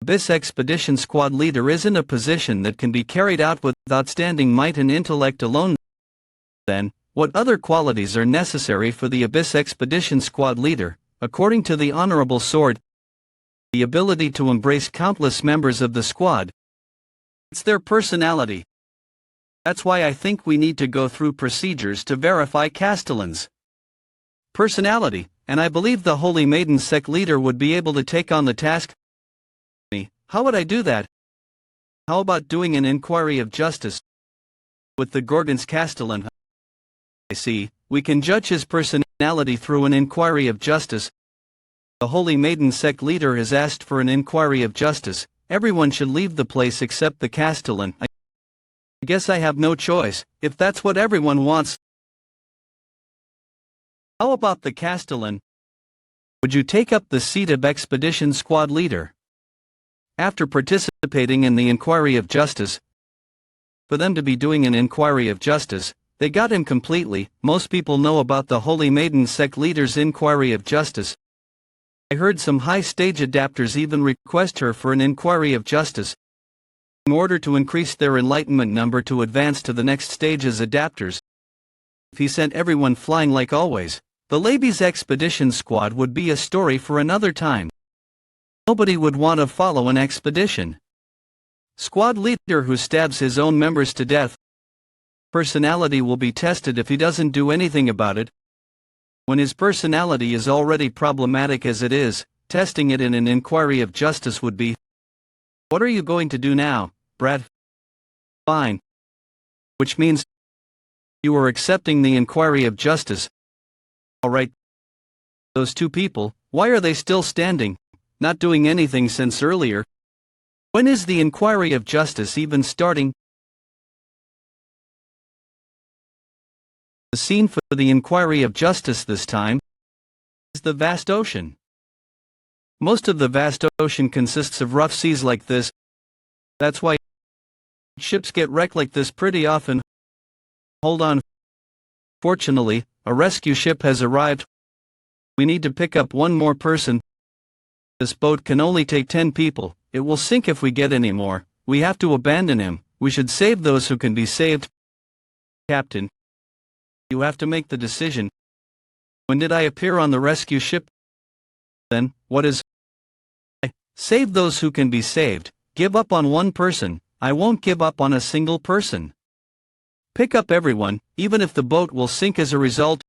Abyss Expedition Squad leader isn't a position that can be carried out with outstanding might and intellect alone. Then, what other qualities are necessary for the Abyss Expedition Squad leader? According to the Honorable Sword, the ability to embrace countless members of the squad. It's their personality. That's why I think we need to go through procedures to verify Castellin's personality, and I believe the Holy Maiden sect leader would be able to take on the task. How would I do that? How about doing an inquiry of justice with the Gorgon's Castellin? I see, we can judge his personality through an inquiry of justice. The Holy Maiden sect leader has asked for an inquiry of justice, everyone should leave the place except the Castellin. I guess I have no choice, if that's what everyone wants. How about the Castellin? Would you take up the seat of expedition squad leader? After participating in the inquiry of justice, for them to be doing an inquiry of justice, they got him completely. Most people know about the Holy Maiden sect leader's inquiry of justice. I heard some high-stage adapters even request her for an inquiry of justice, in order to increase their enlightenment number to advance to the next stage as adapters. If he sent everyone flying like always, the Laby's expedition squad would be a story for another time. Nobody would want to follow an expedition squad leader who stabs his own members to death. Personality will be tested if he doesn't do anything about it. When his personality is already problematic as it is, testing it in an inquiry of justice would be, "What are you going to do now, Brad?" "Fine." Which means, you are accepting the inquiry of justice. Alright. Those two people, why are they still standing, not doing anything since earlier? When is the inquiry of justice even starting? The scene for the inquiry of justice this time is the vast ocean. Most of the vast ocean consists of rough seas like this. That's why ships get wrecked like this pretty often. Hold on. Fortunately, a rescue ship has arrived. We need to pick up one more person. This boat can only take 10 people. It will sink if we get any more. We have to abandon him. We should save those who can be saved. Captain, you have to make the decision. When did I appear on the rescue ship? Then, what is I? Save those who can be saved. Give up on one person. I won't give up on a single person. Pick up everyone, even if the boat will sink as a result.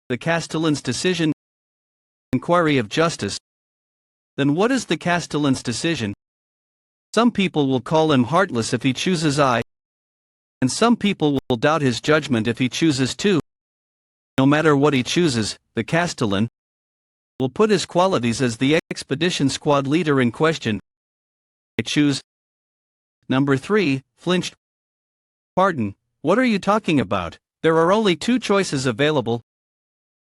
The Castellan's decision. Inquiry of justice. Then what is the Castellan's decision? Some people will call him heartless if he chooses I, and some people will doubt his judgment if he chooses to. No matter what he chooses, the Castellan will put his qualities as the expedition squad leader in question. I choose. Number 3, flinched. Pardon, what are you talking about? There are only 2 choices available.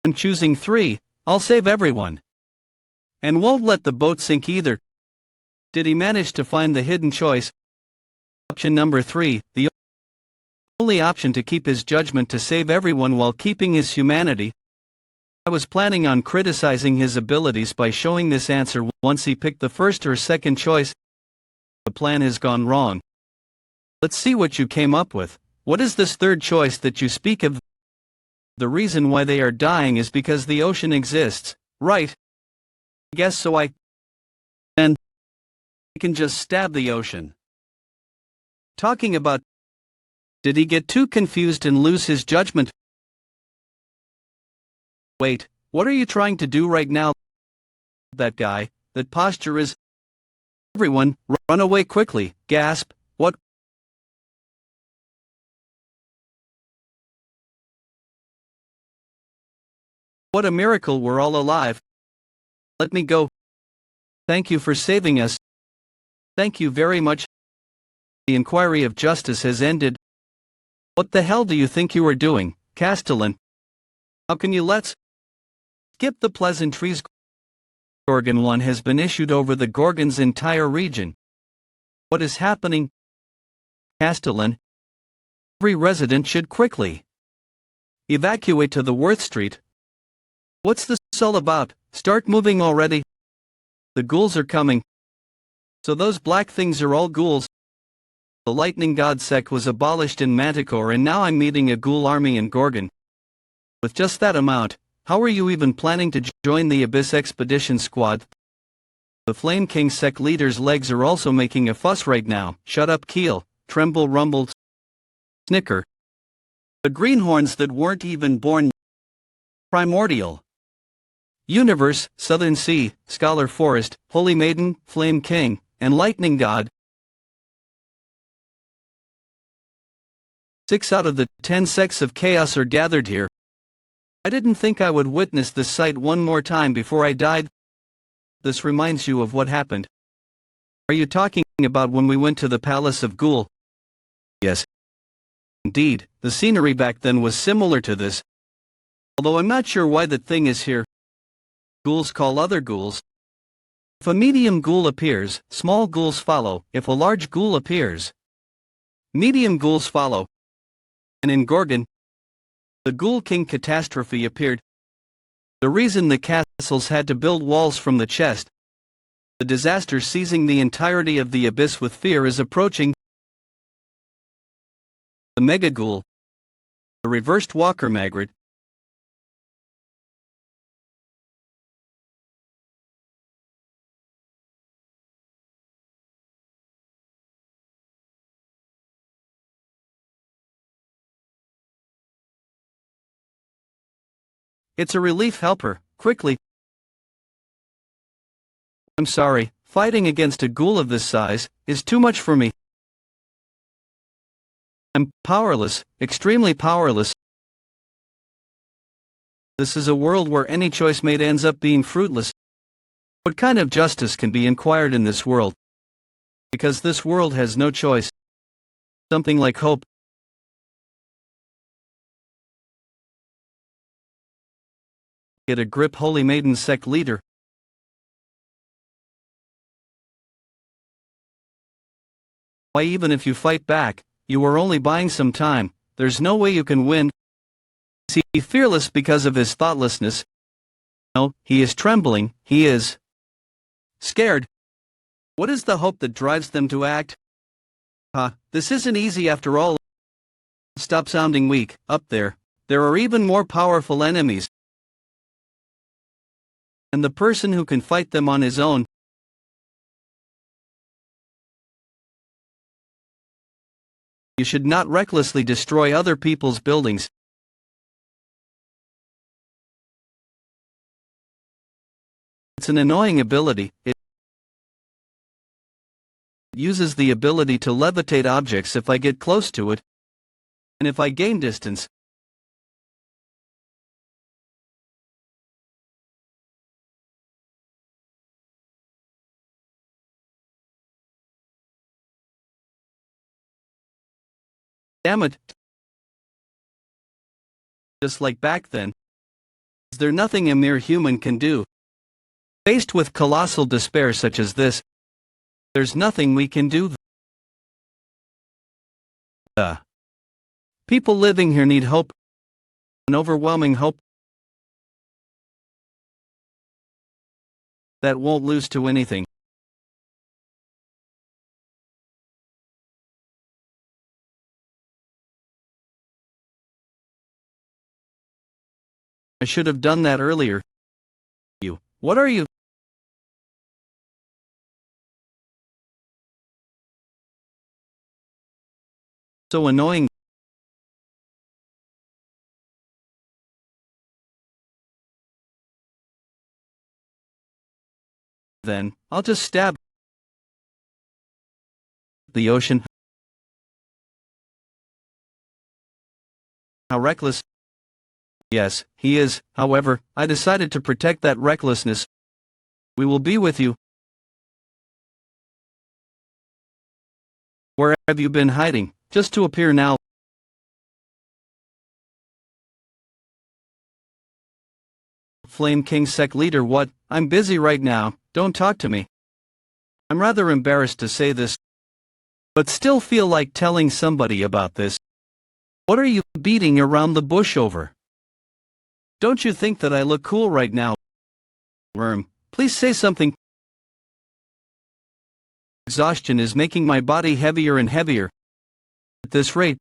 I'm choosing 3, I'll save everyone. And won't let the boat sink either. Did he manage to find the hidden choice? Option number 3, the only option to keep his judgment to save everyone while keeping his humanity. I was planning on criticizing his abilities by showing this answer once he picked the first or second choice. The plan has gone wrong. Let's see what you came up with. What is this third choice that you speak of? The reason why they are dying is because the ocean exists, right? Guess so. And I can just stab the ocean. Talking about, did he get too confused and lose his judgment? Wait, what are you trying to do right now? That guy, that posture is. Everyone, run away quickly, gasp, what? What a miracle, we're all alive. Let me go. Thank you for saving us. Thank you very much. The inquiry of justice has ended. What the hell do you think you are doing, Castellin? How can you let's skip the pleasantries? Gorgon 1 has been issued over the Gorgon's entire region. What is happening? Castellin. Every resident should quickly evacuate to the Worth Street. What's this all about? Start moving already. The ghouls are coming. So those black things are all ghouls. The lightning god sect was abolished in Manticore and now I'm meeting a ghoul army in Gorgon. With just that amount, how are you even planning to join the Abyss Expedition Squad? The Flame King sect leader's legs are also making a fuss right now. Shut up, Keel, tremble, rumble, snicker. The greenhorns that weren't even born. Primordial Universe, Southern Sea, Scholar Forest, Holy Maiden, Flame King, and Lightning God. 6 out of the 10 sects of chaos are gathered here. I didn't think I would witness this sight one more time before I died. this reminds you of what happened. Are you talking about when we went to the Palace of Ghoul? Yes. Indeed, the scenery back then was similar to this. Although I'm not sure why the thing is here. Ghouls call other ghouls. If a medium ghoul appears, small ghouls follow. If a large ghoul appears, medium ghouls follow. And in Gorgon, the Ghoul King catastrophe appeared. The reason the castles had to build walls from the chest, the disaster seizing the entirety of the abyss with fear is approaching. The Mega Ghoul, the reversed Walker Magrid. It's a relief helper, quickly. I'm sorry, fighting against a ghoul of this size is too much for me. I'm powerless, extremely powerless. This is a world where any choice made ends up being fruitless. What kind of justice can be inquired in this world? Because this world has no choice. Something like hope. Get a grip, Holy Maiden sect leader. Why, even if you fight back, you are only buying some time. There's no way you can win. Is he fearless because of his thoughtlessness? No, he is trembling, he is scared. What is the hope that drives them to act? This isn't easy after all. Stop sounding weak, up there. There are even more powerful enemies. And the person who can fight them on his own. You should not recklessly destroy other people's buildings. It's an annoying ability. It uses the ability to levitate objects if I get close to it, and if I gain distance. Damn it. Just like back then. Is there nothing a mere human can do? Faced with colossal despair such as this, there's nothing we can do. People living here need hope. An overwhelming hope that won't lose to anything. I should have done that earlier. What are you? So annoying. Then, I'll just stab the ocean. How reckless. Yes, he is. However, I decided to protect that recklessness. We will be with you. Where have you been hiding, just to appear now? Flame King sect leader, what? I'm busy right now, don't talk to me. I'm rather embarrassed to say this, but still feel like telling somebody about this. What are you beating around the bush over? Don't you think that I look cool right now? Worm, please say something. Exhaustion is making my body heavier and heavier. At this rate,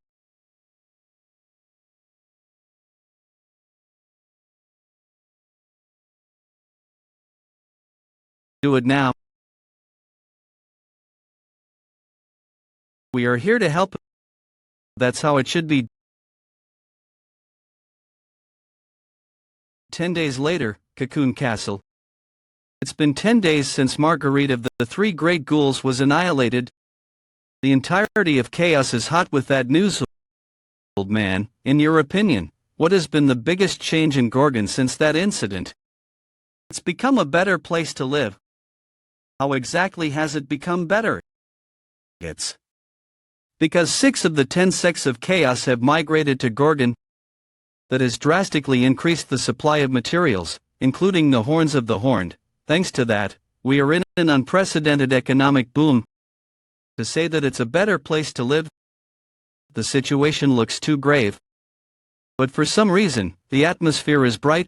do it now. We are here to help. That's how it should be. 10 days later, Cocoon Castle. It's been 10 days since Marguerite of the Three Great Ghouls was annihilated. The entirety of chaos is hot with that news. Old man, in your opinion, what has been the biggest change in Gorgon since that incident? It's become a better place to live. How exactly has it become better? It's because 6 of the 10 sects of chaos have migrated to Gorgon. That has drastically increased the supply of materials, including the horns of the horned. Thanks to that, we are in an unprecedented economic boom. To say that it's a better place to live, the situation looks too grave. But for some reason, the atmosphere is bright.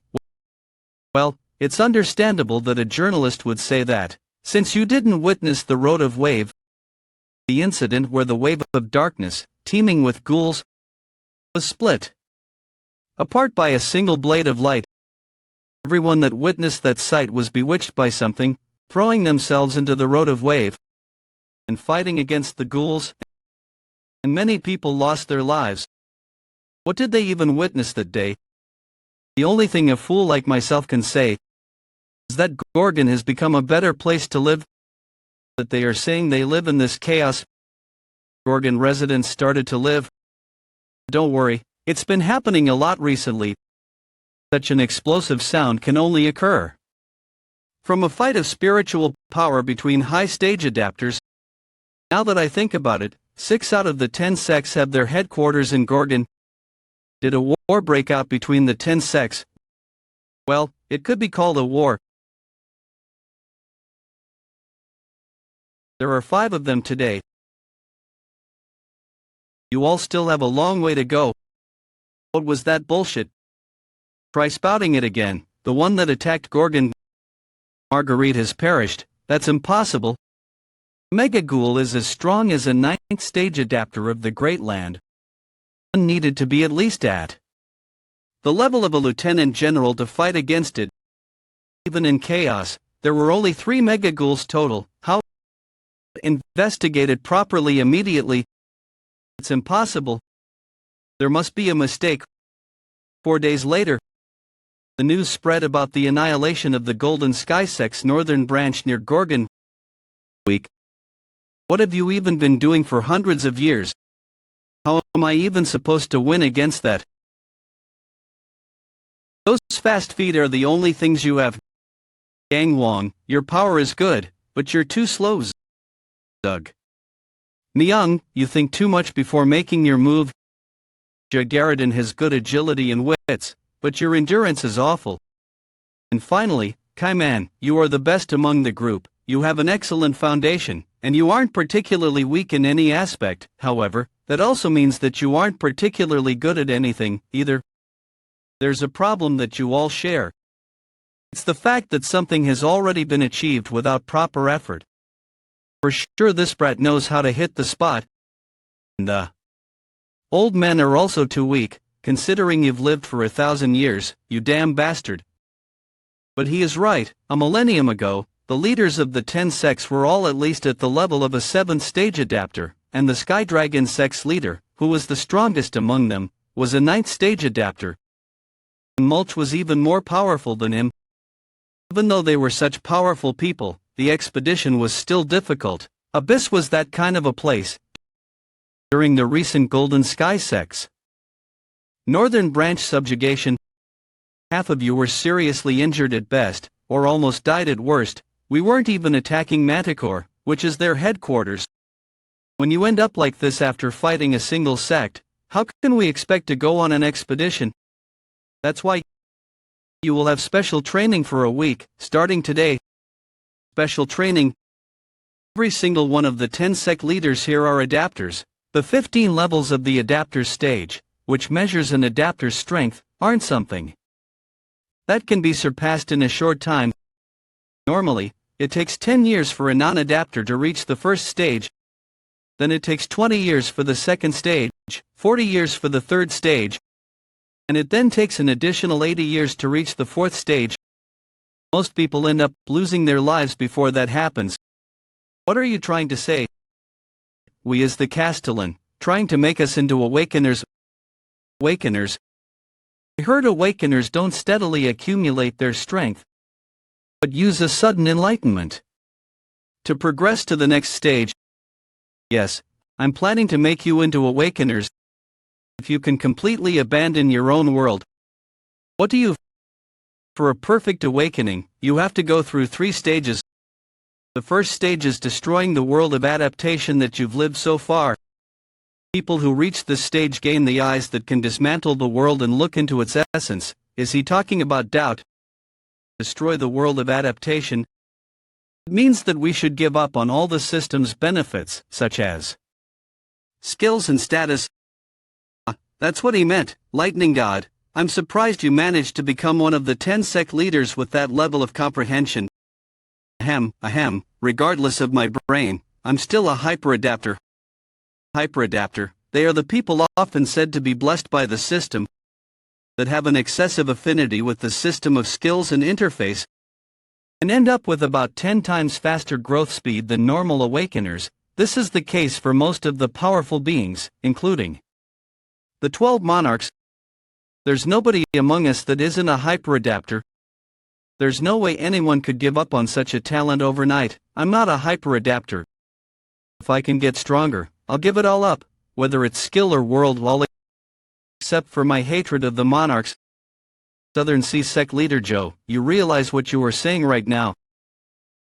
Well, it's understandable that a journalist would say that, since you didn't witness the road of wave, the incident where the wave of darkness, teeming with ghouls, was split apart by a single blade of light. Everyone that witnessed that sight was bewitched by something, throwing themselves into the road of wave and fighting against the ghouls, and many people lost their lives. What did they even witness that day? The only thing a fool like myself can say is that Gorgon has become a better place to live. That they are saying they live in this chaos. Gorgon residents started to live. Don't worry, it's been happening a lot recently. Such an explosive sound can only occur from a fight of spiritual power between high-stage adapters. Now that I think about it, 6 out of the 10 sects have their headquarters in Gorgon. Did a war break out between the 10 sects? Well, it could be called a war. There are 5 of them today. You all still have a long way to go. What was that bullshit? Try spouting it again. The one that attacked Gorgon. Marguerite has perished. That's impossible. Mega Ghoul is as strong as a 9th stage adapter of the Great Land. One needed to be at least at the level of a lieutenant general to fight against it. Even in chaos, there were only 3 Mega Ghouls total. How? Investigated properly immediately. It's impossible. There must be a mistake. 4 days later, the news spread about the annihilation of the Golden Sky Sect's northern branch near Gorgon. Week. What have you even been doing for hundreds of years? How am I even supposed to win against that? Those fast feet are the only things you have. Jaehwan, your power is good, but you're too slow. Doug. Myung, you think too much before making your move. Jaehwan has good agility and wits, but your endurance is awful. And finally, Kaiman, you are the best among the group. You have an excellent foundation, and you aren't particularly weak in any aspect. However, that also means that you aren't particularly good at anything, either. There's a problem that you all share. It's the fact that something has already been achieved without proper effort. For sure this brat knows how to hit the spot. And the old men are also too weak, considering you've lived for 1,000 years, you damn bastard. But he is right. A millennium ago, the leaders of the 10 sects were all at least at the level of a 7th stage adapter, and the Sky Dragon sect's leader, who was the strongest among them, was a 9th stage adapter. And Mulch was even more powerful than him. Even though they were such powerful people, the expedition was still difficult. Abyss was that kind of a place. During the recent Golden Sky sects Northern Branch subjugation, half of you were seriously injured at best, or almost died at worst. We weren't even attacking Manticore, which is their headquarters. When you end up like this after fighting a single sect, how can we expect to go on an expedition? That's why you will have special training for a week, starting today. Special training. Every single one of the 10 sect leaders here are adapters. The 15 levels of the adapter's stage, which measures an adapter's strength, aren't something that can be surpassed in a short time. Normally, it takes 10 years for a non-adapter to reach the first stage. Then it takes 20 years for the second stage, 40 years for the third stage, and it then takes an additional 80 years to reach the fourth stage. Most people end up losing their lives before that happens. What are you trying to say? We as the Castellin, trying to make us into awakeners? Awakeners? I heard awakeners don't steadily accumulate their strength, but use a sudden enlightenment to progress to the next stage. Yes, I'm planning to make you into awakeners. If you can completely abandon your own world. What do you? For a perfect awakening, you have to go through 3 stages. The first stage is destroying the world of adaptation that you've lived so far. People who reach this stage gain the eyes that can dismantle the world and look into its essence. Is he talking about doubt? Destroy the world of adaptation. It means that we should give up on all the system's benefits, such as skills and status. That's what he meant, Lightning God. I'm surprised you managed to become one of the 10 sect leaders with that level of comprehension. Ahem, regardless of my brain, I'm still a hyperadapter. Hyperadapter, they are the people often said to be blessed by the system, that have an excessive affinity with the system of skills and interface, and end up with about 10 times faster growth speed than normal awakeners. This is the case for most of the powerful beings, including the 12 monarchs. There's nobody among us that isn't a hyperadapter. There's no way anyone could give up on such a talent overnight. I'm not a hyperadapter. If I can get stronger, I'll give it all up, whether it's skill or world, all except for my hatred of the monarchs. Southern Sea Sect leader Joe, you realize what you are saying right now?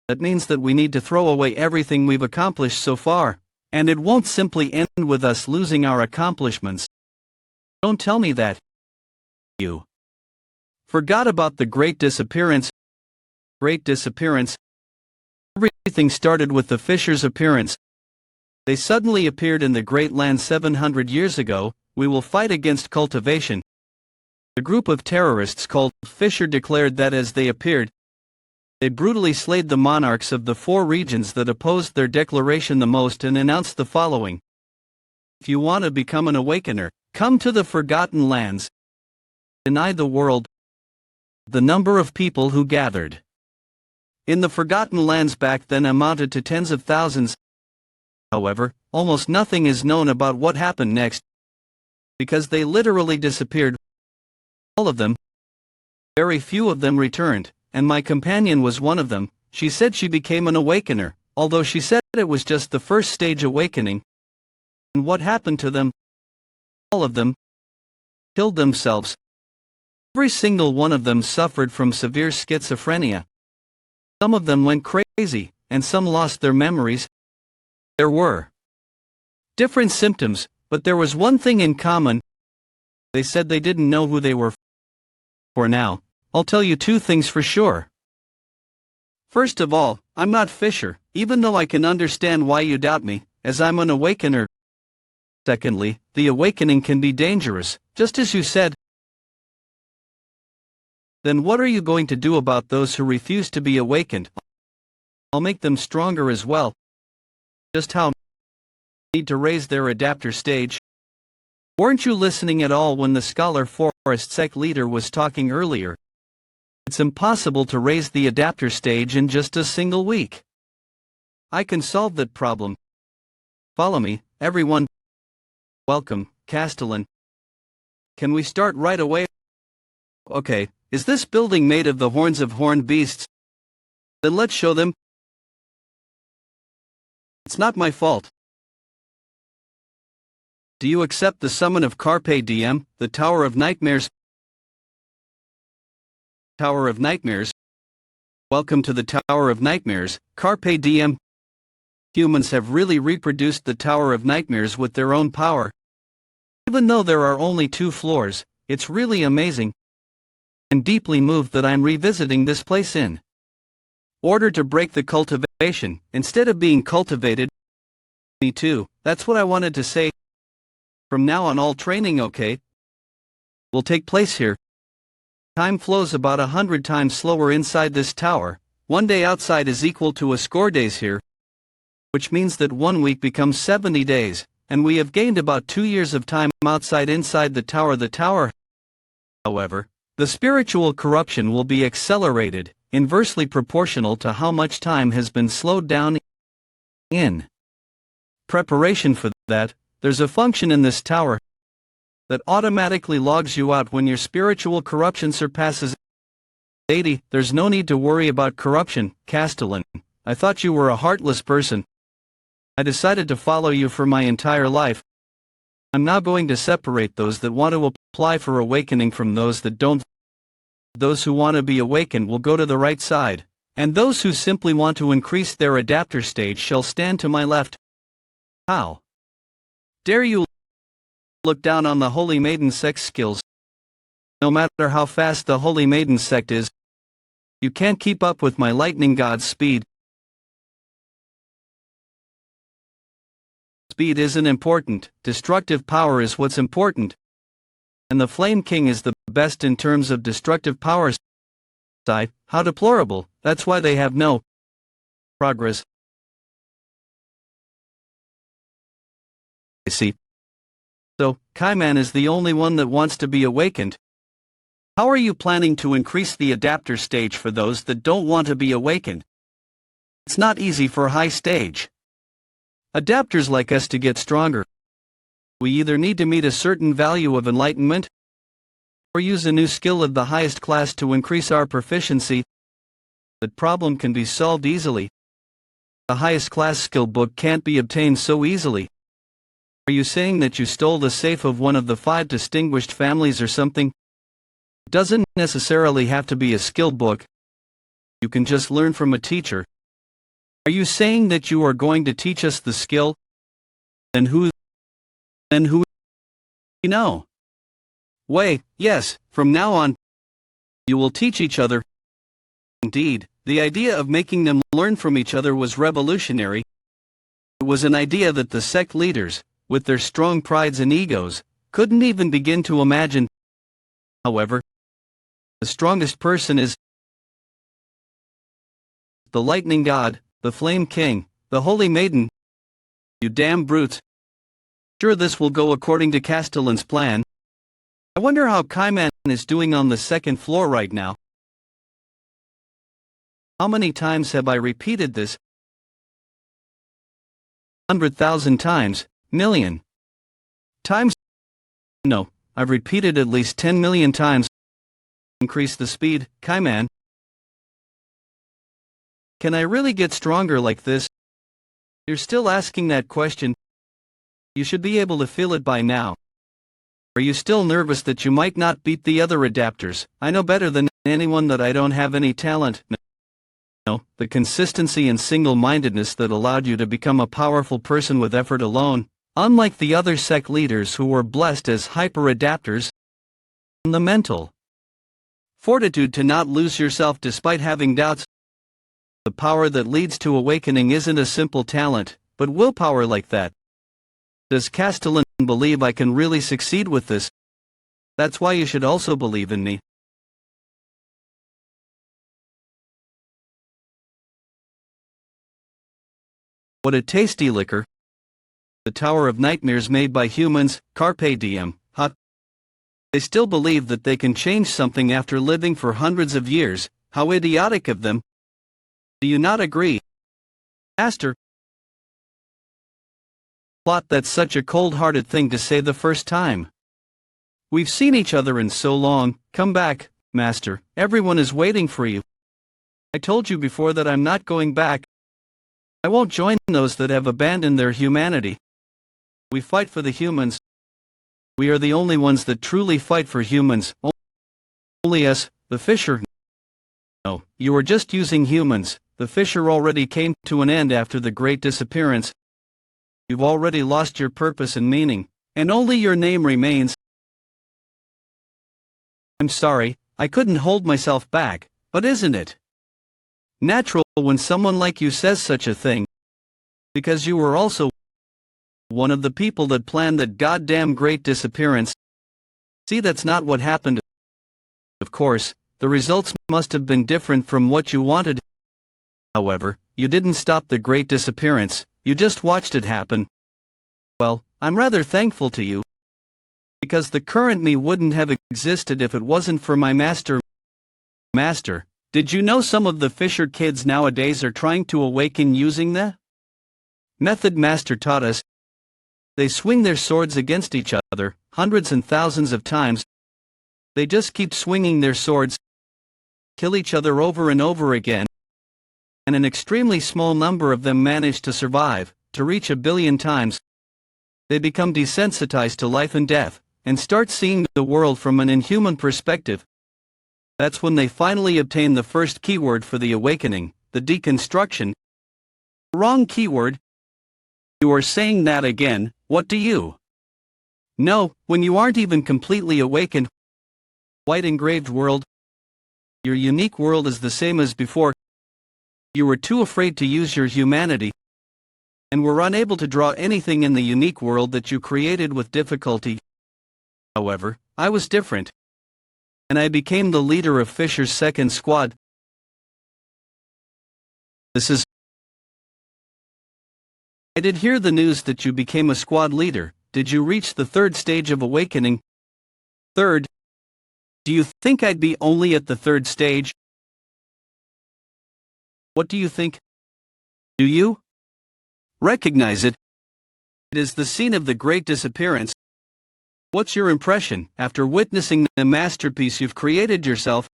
That means that we need to throw away everything we've accomplished so far, and it won't simply end with us losing our accomplishments. Don't tell me that you forgot about the Great Disappearance. Great Disappearance? Everything started with the Fishers' appearance. They suddenly appeared in the Great Land 700 years ago. We will fight against cultivation. The group of terrorists called Fisher declared that as they appeared, they brutally slayed the monarchs of the 4 regions that opposed their declaration the most and announced the following: if you want to become an awakener, come to the Forgotten Lands. Deny the world. The number of people who gathered in the Forgotten Lands back then amounted to tens of thousands. However, almost nothing is known about what happened next, because they literally disappeared. All of them. Very few of them returned, and my companion was one of them. She said she became an awakener, although she said it was just the first stage awakening. And what happened to them? All of them killed themselves. Every single one of them suffered from severe schizophrenia. Some of them went crazy, and some lost their memories. There were different symptoms, but there was one thing in common. They said they didn't know who they were. For now, I'll tell you 2 things for sure. First of all, I'm not Fisher, even though I can understand why you doubt me, as I'm an awakener. Secondly, the awakening can be dangerous, just as you said. Then what are you going to do about those who refuse to be awakened? I'll make them stronger as well. Just how? Need to raise their adapter stage. Weren't you listening at all when the Scholar Forest Sect leader was talking earlier? It's impossible to raise the adapter stage in just a single week. I can solve that problem. Follow me, everyone. Welcome, Castellin. Can we start right away? Okay, is this building made of the horns of horned beasts? Then let's show them. It's not my fault. Do you accept the summon of Carpe Diem, the Tower of Nightmares? Tower of Nightmares? Welcome to the Tower of Nightmares, Carpe Diem. Humans have really reproduced the Tower of Nightmares with their own power. Even though there are only 2 floors, it's really amazing. I'm deeply moved that I'm revisiting this place in order to break the cultivation, instead of being cultivated. Me too, that's what I wanted to say. From now on all training will take place here. Time flows about 100 times slower inside this tower. 1 day outside is equal to a score days here, which means that 1 week becomes 70 days, and we have gained about 2 years of time outside inside the tower. The tower, however, the spiritual corruption will be accelerated, inversely proportional to how much time has been slowed down. In preparation for that, there's a function in this tower that automatically logs you out when your spiritual corruption surpasses 80. There's no need to worry about corruption, Castellin. I thought you were a heartless person. I decided to follow you for my entire life. I'm now going to separate those that want to apply for awakening from those that don't. Those who want to be awakened will go to the right side, And those who simply want to increase their adapter stage shall stand to my left. How dare you look down on the Holy Maiden sect's skills? No matter how fast the Holy Maiden sect is, you can't keep up with my lightning god's speed. Speed isn't important, destructive power is what's important. And the Flame King is the best in terms of destructive power. How deplorable, that's why they have no progress. I see. So, Kaiman is the only one that wants to be awakened. How are you planning to increase the adapter stage for those that don't want to be awakened? It's not easy for high stage adapters like us to get stronger. We either need to meet a certain value of enlightenment, or use a new skill of the highest class to increase our proficiency. That problem can be solved easily. The highest class skill book can't be obtained so easily. Are you saying that you stole the safe of one of the 5 distinguished families or something? It doesn't necessarily have to be a skill book. You can just learn from a teacher. Are you saying that you are going to teach us the skill? Then who? You know. Wait, yes, from now on, you will teach each other. Indeed, the idea of making them learn from each other was revolutionary. It was an idea that the sect leaders, with their strong prides and egos, couldn't even begin to imagine. However, the strongest person is the Lightning God, the Flame King, the Holy Maiden. You damn brutes. Sure, this will go according to Castellin's plan. I wonder how Kaiman is doing on the 2nd floor right now. How many times have I repeated this? 100,000 times, million times? No, I've repeated at least 10 million times. Increase the speed, Kaiman. Can I really get stronger like this? You're still asking that question. You should be able to feel it by now. Are you still nervous that you might not beat the other adapters? I know better than anyone that I don't have any talent. No, the consistency and single-mindedness that allowed you to become a powerful person with effort alone, unlike the other sect leaders who were blessed as hyper-adapters. The mental fortitude to not lose yourself despite having doubts. The power that leads to awakening isn't a simple talent, but willpower like that. Does Castellin believe I can really succeed with this? That's why you should also believe in me. What a tasty liquor. The Tower of Nightmares made by humans, Carpe Diem, hot. They still believe that they can change something after living for hundreds of years. How idiotic of them. Do you not agree? Master? Plot, that's such a cold-hearted thing to say the first time. We've seen each other in so long. Come back, Master. Everyone is waiting for you. I told you before that I'm not going back. I won't join those that have abandoned their humanity. We fight for the humans. We are the only ones that truly fight for humans. Only us, the Fisher. No, you are just using humans. The Fisher already came to an end after the Great Disappearance. You've already lost your purpose and meaning, and only your name remains. I'm sorry, I couldn't hold myself back, but isn't it natural when someone like you says such a thing? Because you were also one of the people that planned that goddamn Great Disappearance. See, that's not what happened. Of course, the results must have been different from what you wanted. However, you didn't stop the Great Disappearance, you just watched it happen. Well, I'm rather thankful to you. Because the current me wouldn't have existed if it wasn't for my master. Master, did you know some of the Fisher kids nowadays are trying to awaken using the method Master taught us? They swing their swords against each other, hundreds and thousands of times. They just keep swinging their swords, kill each other over and over again. And an extremely small number of them manage to survive, to reach 1 billion times. They become desensitized to life and death, and start seeing the world from an inhuman perspective. That's when they finally obtain the first keyword for the awakening, the deconstruction. Wrong keyword. You are saying that again. What do you know when you aren't even completely awakened? White engraved world. Your unique world is the same as before. You were too afraid to use your humanity, and were unable to draw anything in the unique world that you created with difficulty. However, I was different, and I became the leader of Fisher's second squad. I did hear the news that you became a squad leader. Did you reach the third stage of awakening? Third? Do you think I'd be only at the third stage? What do you think? Do you recognize it? It is the scene of the Great Disappearance. What's your impression after witnessing the masterpiece you've created yourself?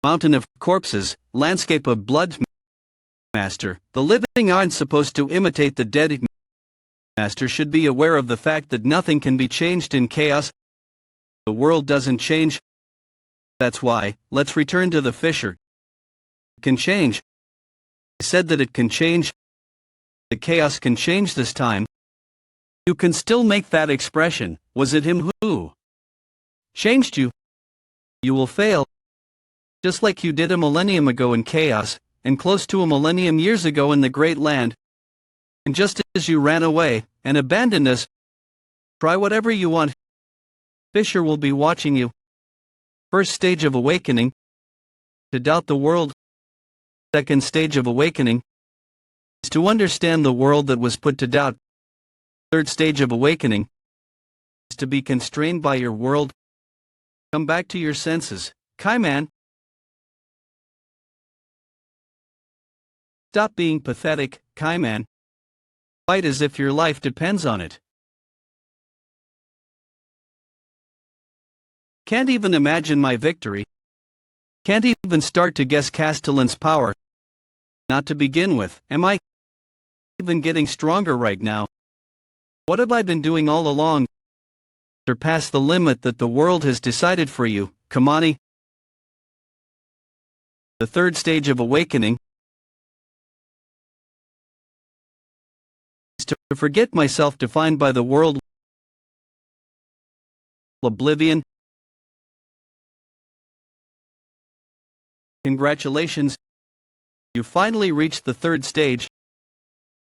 Mountain of corpses, landscape of blood. Master, the living aren't supposed to imitate the dead. Master should be aware of the fact that nothing can be changed in chaos. The world doesn't change. That's why, let's return to the Fisher. It can change. I said that it can change. The chaos can change this time. You can still make that expression. Was it him who changed you? You will fail. Just like you did a millennium ago in chaos, and close to a millennium years ago in the Great Land. And just as you ran away, and abandoned us, try whatever you want. Fisher will be watching you. First stage of awakening. To doubt the world. Second stage of awakening. Is to understand the world that was put to doubt. Third stage of awakening. Is to be constrained by your world. Come back to your senses, Kaiman. Stop being pathetic, Kaiman. Fight as if your life depends on it. Can't even imagine my victory. Can't even start to guess Castellin's power. Not to begin with, am I even getting stronger right now? What have I been doing all along? Surpass the limit that the world has decided for you, Kamani. The third stage of awakening is to forget myself defined by the world. Oblivion. Congratulations. You finally reached the third stage.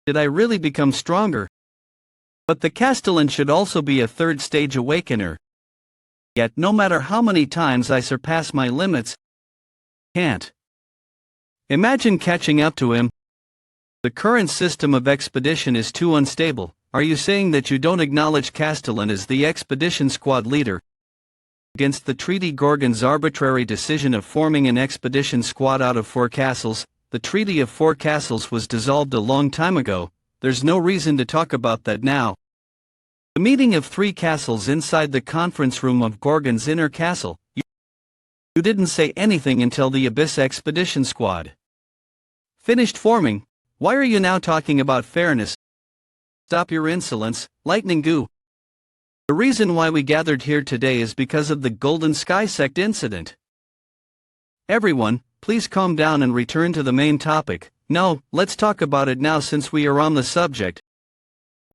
Did I really become stronger? But the Castellin should also be a third stage awakener. Yet no matter how many times I surpass my limits, can't. Imagine catching up to him. The current system of expedition is too unstable. Are you saying that you don't acknowledge Castellin as the expedition squad leader? Against the treaty Gorgon's arbitrary decision of forming an expedition squad out of 4 castles, the Treaty of 4 Castles was dissolved a long time ago. There's no reason to talk about that now. The meeting of 3 castles inside the conference room of Gorgon's inner castle. You didn't say anything until the Abyss Expedition Squad finished forming. Why are you now talking about fairness? Stop your insolence, Lightning Goo. The reason why we gathered here today is because of the Golden Sky Sect incident. Everyone, please calm down and return to the main topic. No, let's talk about it now since we are on the subject.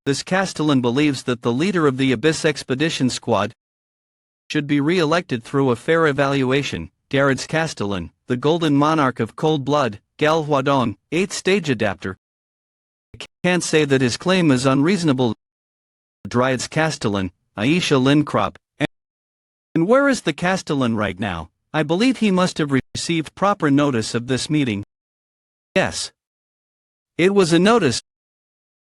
This Castellin believes that the leader of the Abyss Expedition Squad should be re-elected through a fair evaluation. Garrett's Castellin, the Golden Monarch of Cold Blood, Gal Huadong, 8th stage adapter. I can't say that his claim is unreasonable. Dryad's Castellin, Aisha Lindrop. And where is the Castellin right now? I believe he must have received proper notice of this meeting. Yes. It was a notice.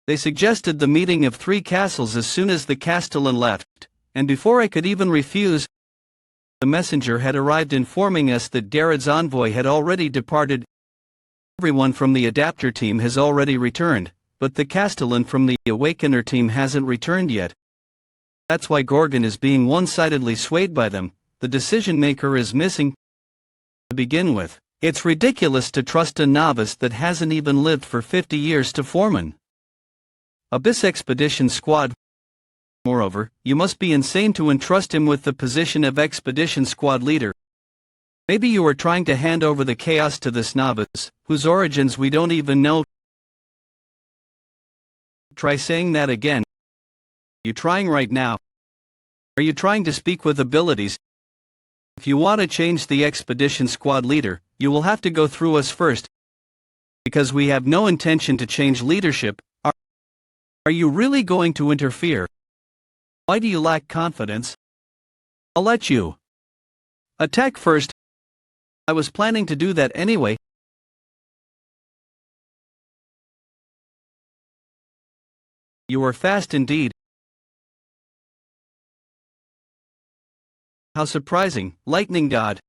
They suggested the meeting of 3 castles as soon as the Castellin left, and before I could even refuse, the messenger had arrived informing us that Darred's envoy had already departed. Everyone from the adapter team has already returned, but the Castellin from the Awakener team hasn't returned yet. That's why Gorgon is being one-sidedly swayed by them. The decision maker is missing. To begin with, it's ridiculous to trust a novice that hasn't even lived for 50 years to form an Abyss Expedition Squad. Moreover, you must be insane to entrust him with the position of Expedition Squad leader. Maybe you are trying to hand over the chaos to this novice, whose origins we don't even know. Try saying that again. You trying right now? Are you trying to speak with abilities? If you want to change the expedition squad leader, you will have to go through us first. Because we have no intention to change leadership. Are you really going to interfere? Why do you lack confidence? I'll let you attack first. I was planning to do that anyway. You are fast indeed. How surprising, Lightning God.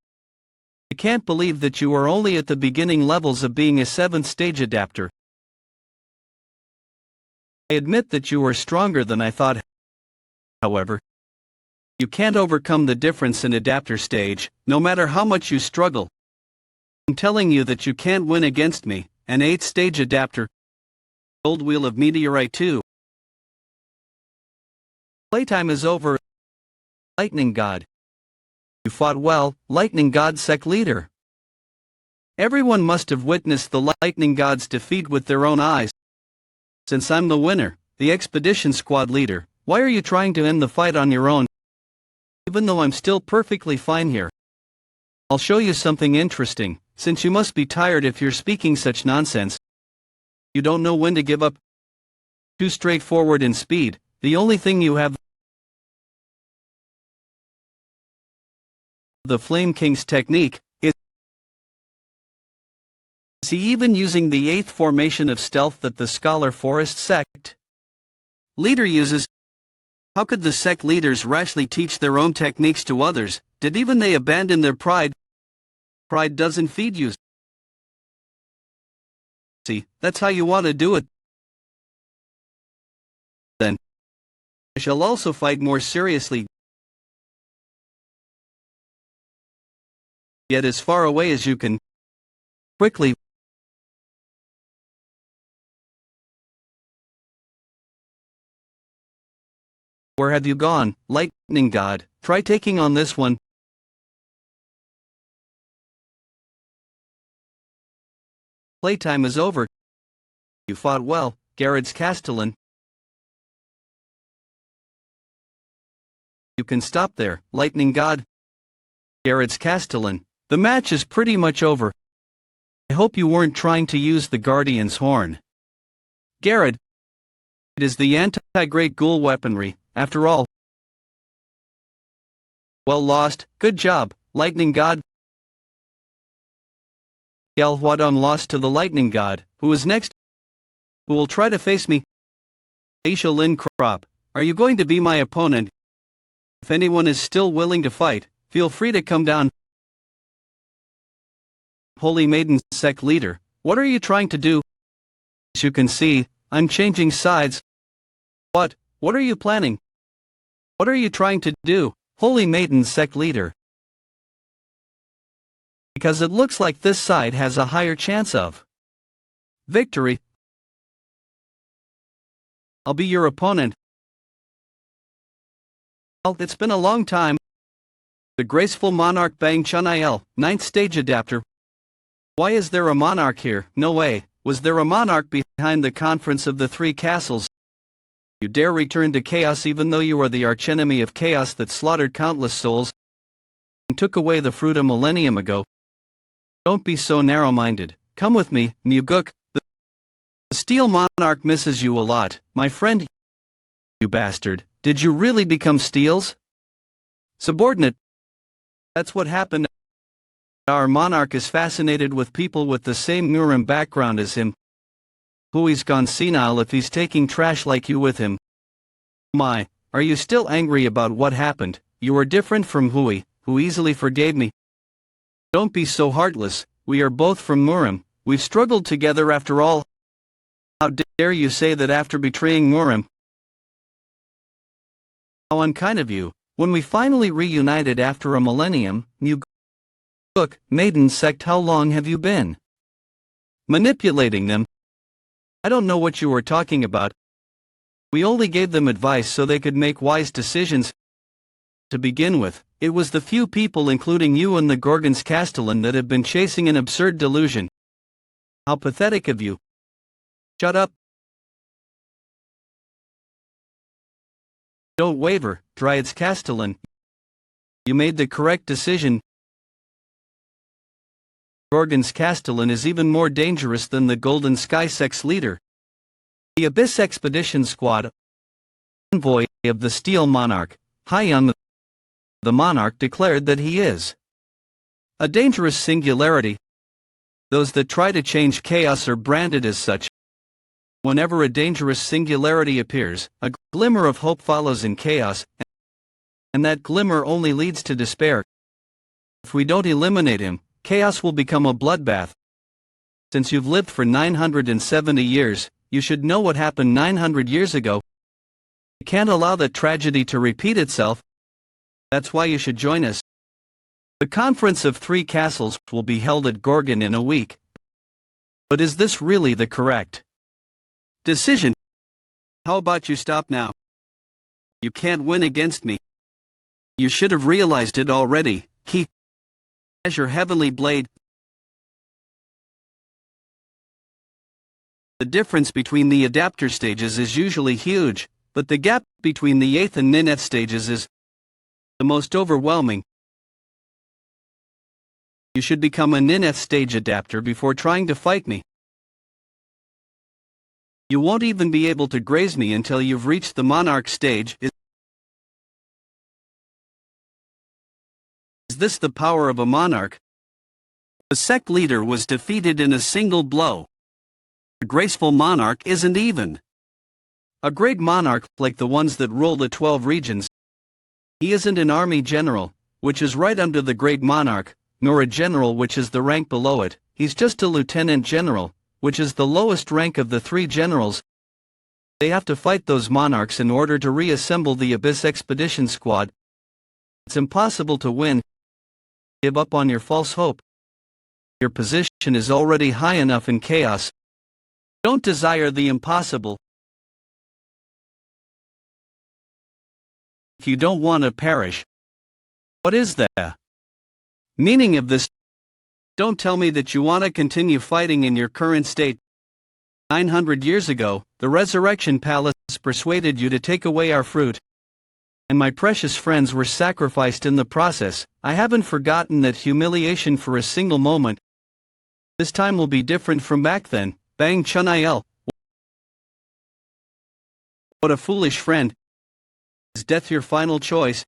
I can't believe that you are only at the beginning levels of being a 7th stage adapter. I admit that you are stronger than I thought. However, you can't overcome the difference in adapter stage, no matter how much you struggle. I'm telling you that you can't win against me, an 8th stage adapter. Old Wheel of Meteorite 2. Playtime is over. Lightning God. You fought well, Lightning God Sect Leader. Everyone must have witnessed the Lightning God's defeat with their own eyes. Since I'm the winner, the expedition squad leader, why are you trying to end the fight on your own? Even though I'm still perfectly fine here. I'll show you something interesting, since you must be tired if you're speaking such nonsense. You don't know when to give up. Too straightforward in speed, the only thing you have. The Flame King's technique. Is he even using the 8th formation of stealth that the Scholar Forest sect leader uses? How could the sect leaders rashly teach their own techniques to others? Did even they abandon their pride? Pride doesn't feed you. See, that's how you want to do it. Then, I shall also fight more seriously. Get as far away as you can. Quickly. Where have you gone, Lightning God? Try taking on this one. Playtime is over. You fought well, Garrett's Castellin. You can stop there, Lightning God. Garrett's Castellin. The match is pretty much over. I hope you weren't trying to use the Guardian's Horn. Garrett. It is the anti-great ghoul weaponry, after all. Well lost, good job, Lightning God. Jaehwan lost to the Lightning God, who is next? Who will try to face me? Aisha Lindrop, are you going to be my opponent? If anyone is still willing to fight, feel free to come down. Holy Maiden Sect Leader, what are you trying to do? As you can see, I'm changing sides. What are you planning? What are you trying to do, Holy Maiden Sect Leader? Because it looks like this side has a higher chance of victory. I'll be your opponent. Well, it's been a long time. The graceful monarch Bang Chun-il, 9th stage adapter. Why is there a monarch here? No way. Was there a monarch behind the conference of the 3 castles? You dare return to chaos even though you are the archenemy of chaos that slaughtered countless souls and took away the fruit a millennium ago. Don't be so narrow-minded. Come with me, Muguk. The Steel Monarch misses you a lot, my friend. You bastard. Did you really become Steel's subordinate? That's what happened. Our monarch is fascinated with people with the same Murim background as him. Hui's gone senile if he's taking trash like you with him. My, are you still angry about what happened? You are different from Hui, who easily forgave me. Don't be so heartless, we are both from Murim, we've struggled together after all. How dare you say that after betraying Murim? How unkind of you. When we finally reunited after a millennium, Look, Maiden Sect, how long have you been manipulating them? I don't know what you were talking about. We only gave them advice so they could make wise decisions. to begin with. It was the few people, including you and the Gorgon's Castellin, that have been chasing an absurd delusion. How pathetic of you. Shut up. Don't waver, Dryad's Castellin. You made the correct decision. Gorgon's Castellin is even more dangerous than the Golden Sky Sex leader. The Abyss Expedition Squad, envoy of the Steel Monarch, Hyung, the Monarch, declared that he is a dangerous singularity. Those that try to change chaos are branded as such. Whenever a dangerous singularity appears, a glimmer of hope follows in chaos, and that glimmer only leads to despair. If we don't eliminate him, chaos will become a bloodbath. Since you've lived for 970 years, you should know what happened 900 years ago. You can't allow that tragedy to repeat itself. That's why you should join us. The Conference of Three Castles will be held at Gorgon in a week. But is this really the correct decision? How about you stop now? You can't win against me. You should have realized it already. Keep as your heavenly blade. The difference between the adapter stages is usually huge, but the gap between the 8th and 9th stages is the most overwhelming. You should become a 9th stage adapter before trying to fight me. You won't even be able to graze me until you've reached the Monarch stage. Is this the power of a monarch? The sect leader was defeated in a single blow. A graceful monarch isn't even a great monarch like the ones that rule the 12 regions. He isn't an army general, which is right under the great monarch, nor a general, which is the rank below it. He's just a lieutenant general, which is the lowest rank of the 3 generals. They have to fight those monarchs in order to reassemble the Abyss Expedition Squad. It's impossible to win. Give up on your false hope. Your position is already high enough in chaos. Don't desire the impossible. If you don't want to perish, what is the meaning of this? Don't tell me that you want to continue fighting in your current state. 900 years ago, the Resurrection Palace persuaded you to take away our fruit, and my precious friends were sacrificed in the process. I haven't forgotten that humiliation for a single moment. This time will be different from back then. Bang Chun-il. What a foolish friend. Is death your final choice?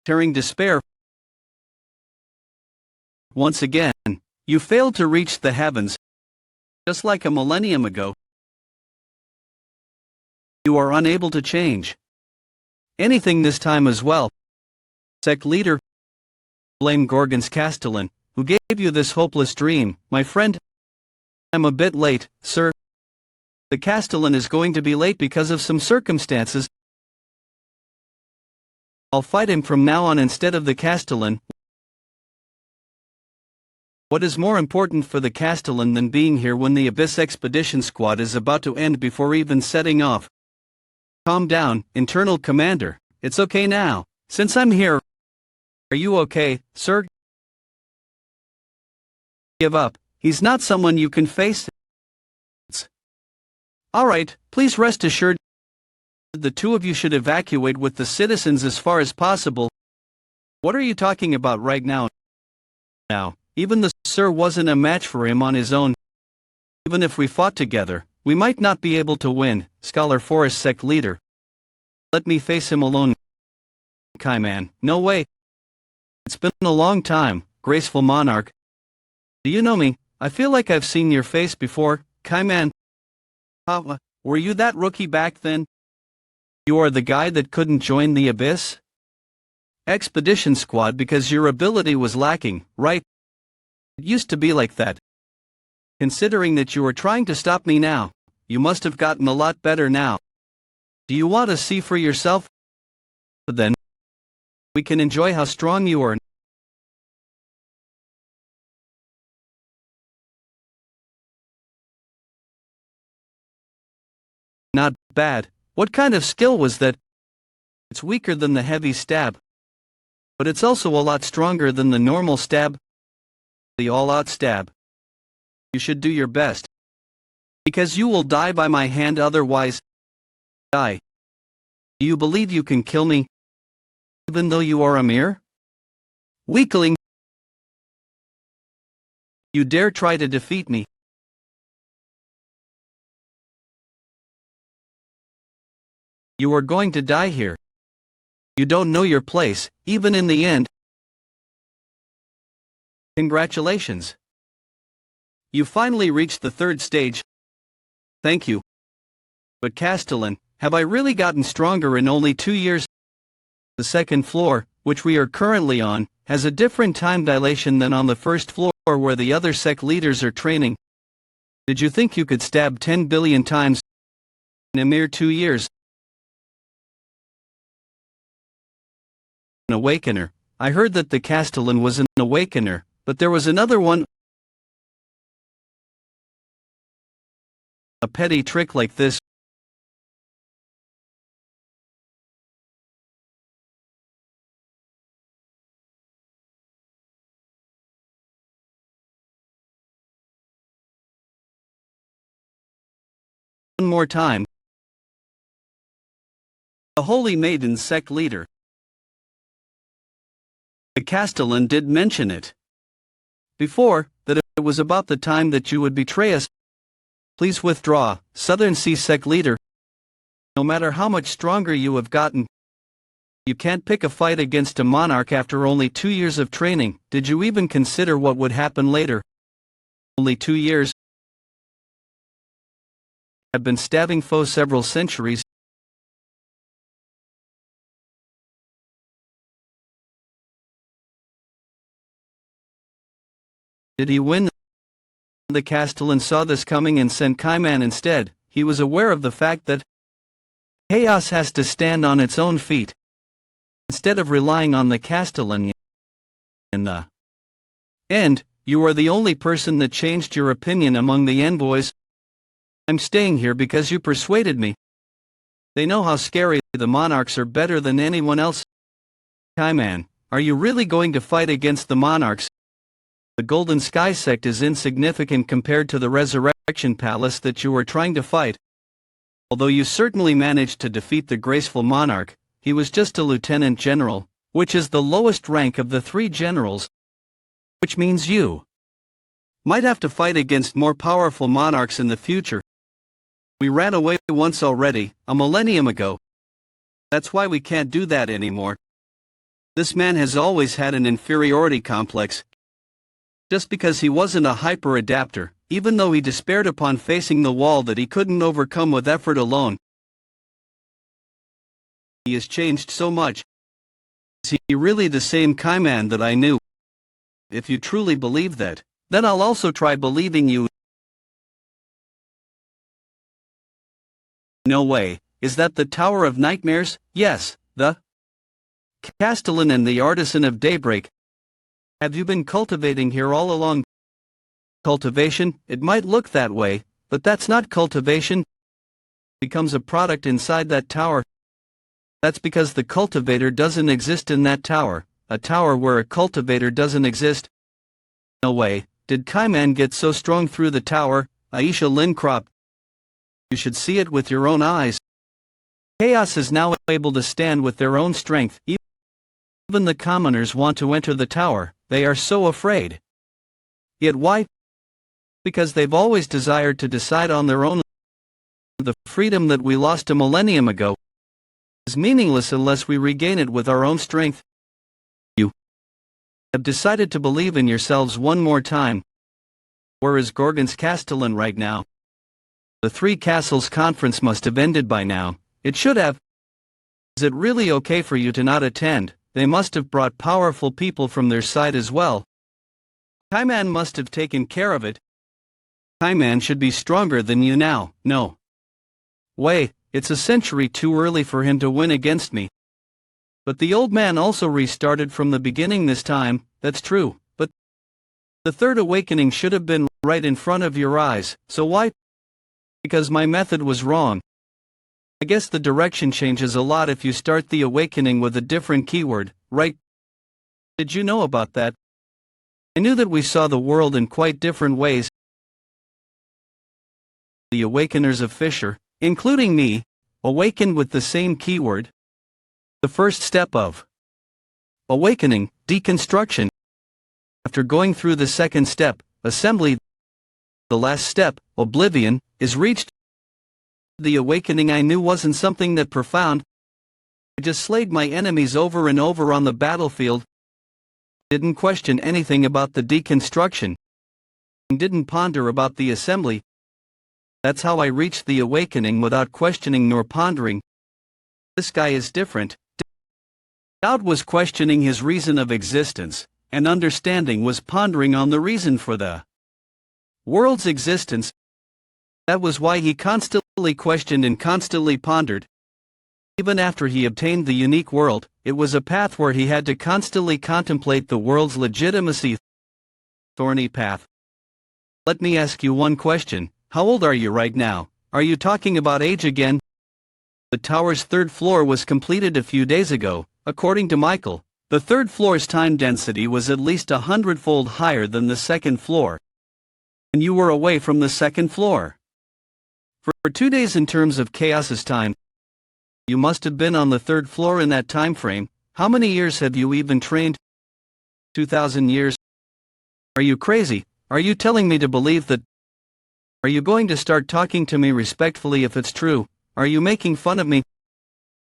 Tearing despair. Once again, you failed to reach the heavens. Just like a millennium ago. You are unable to change anything this time as well. Sect leader. Blame Gorgon's Castellin, who gave you this hopeless dream, my friend. I'm a bit late, sir. The Castellin is going to be late because of some circumstances. I'll fight him from now on instead of the Castellin. What is more important for the Castellin than being here when the Abyss Expedition Squad is about to end before even setting off? Calm down, internal commander. It's okay now, since I'm here. Are you okay, sir? Give up. He's not someone you can face. Alright, please rest assured. The two of you should evacuate with the citizens as far as possible. What are you talking about right now? Even the sir wasn't a match for him on his own. Even if we fought together, we might not be able to win. Scholar Forest Sect leader. Let me face him alone. Kaiman, no way. It's been a long time, graceful monarch. Do you know me? I feel like I've seen your face before, Kaiman. Were you that rookie back then? You are the guy that couldn't join the Abyss Expedition Squad because your ability was lacking, right? It used to be like that. Considering that you are trying to stop me now, you must have gotten a lot better now. Do you want to see for yourself? Then we can enjoy how strong you are. bad. What kind of skill was that? It's weaker than the heavy stab. But it's also a lot stronger than the normal stab. The all-out stab. You should do your best. Because you will die by my hand otherwise. Die. Do you believe you can kill me? Even though you are a mere weakling? You dare try to defeat me? You are going to die here. You don't know your place, even in the end. Congratulations. You finally reached the third stage. Thank you. But Castellin, have I really gotten stronger in only 2 years? The second floor, which we are currently on, has a different time dilation than on the first floor where the other sect leaders are training. Did you think you could stab 10 billion times in a mere 2 years? An awakener. I heard that the Castellin was an awakener, but there was another one. A petty trick like this. One more time. The Holy Maiden sect leader. The Castellin did mention it before, that it was about the time that you would betray us. Please withdraw, Southern Sea sect leader. No matter how much stronger you have gotten, you can't pick a fight against a monarch after only 2 years of training. Did you even consider what would happen later? Only 2 years. I've been stabbing foes several centuries. Did he win? The Castellin saw this coming and sent Kaiman instead. He was aware of the fact that chaos has to stand on its own feet, instead of relying on the Castellin. In the end, you are the only person that changed your opinion among the envoys. I'm staying here because you persuaded me. They know how scary the monarchs are, better than anyone else. Kaiman, are you really going to fight against the monarchs? The Golden Sky sect is insignificant compared to the Resurrection Palace that you were trying to fight. Although you certainly managed to defeat the graceful monarch, he was just a lieutenant general, which is the lowest rank of the 3 generals. Which means you might have to fight against more powerful monarchs in the future. We ran away once already, a millennium ago. That's why we can't do that anymore. This man has always had an inferiority complex. Just because he wasn't a hyper-adapter, even though he despaired upon facing the wall that he couldn't overcome with effort alone. He has changed so much. Is he really the same Kaiman that I knew? If you truly believe that, then I'll also try believing you. No way. Is that the Tower of Nightmares? Yes, the Castellin and the Artisan of Daybreak. Have you been cultivating here all along? Cultivation, it might look that way, but that's not cultivation. Becomes a product inside that tower. That's because the cultivator doesn't exist in that tower, a tower where a cultivator doesn't exist. No way. Did Kaiman get so strong through the tower, Aisha Lindrop? You should see it with your own eyes. Chaos is now able to stand with their own strength. Even the commoners want to enter the tower, they are so afraid. Yet why? Because they've always desired to decide on their own. The freedom that we lost a millennium ago is meaningless unless we regain it with our own strength. You have decided to believe in yourselves one more time. Where is Gorgon's Castellin right now? The 3 Castles conference must have ended by now. It should have. Is it really okay for you to not attend? They must have brought powerful people from their side as well. Kaiman must have taken care of it. Kaiman should be stronger than you now. No way, it's a century too early for him to win against me. But the old man also restarted from the beginning this time. That's true, but the third awakening should have been right in front of your eyes. So why? Because my method was wrong. I guess the direction changes a lot if you start the awakening with a different keyword, right? Did you know about that? I knew that we saw the world in quite different ways. The awakeners of Fisher, including me, awakened with the same keyword. The first step of awakening, deconstruction. After going through the second step, assembly, the last step, oblivion, is reached. The awakening I knew wasn't something that profound. I just slayed my enemies over and over on the battlefield. Didn't question anything about the deconstruction. Didn't ponder about the assembly. That's how I reached the awakening without questioning nor pondering. This guy is different. Doubt was questioning his reason of existence, and understanding was pondering on the reason for the world's existence. That was why he constantly questioned and constantly pondered. Even after he obtained the unique world, it was a path where he had to constantly contemplate the world's legitimacy. Thorny path. Let me ask you one question. How old are you right now? Are you talking about age again? The tower's third floor was completed a few days ago. According to Michael, the third floor's time density was at least 100-fold higher than the second floor. And you were away from the second floor for 2 days in terms of chaos's time. You must have been on the third floor in that time frame. How many years have you even trained? 2,000 years? Are you crazy? Are you telling me to believe that? Are you going to start talking to me respectfully if it's true? Are you making fun of me?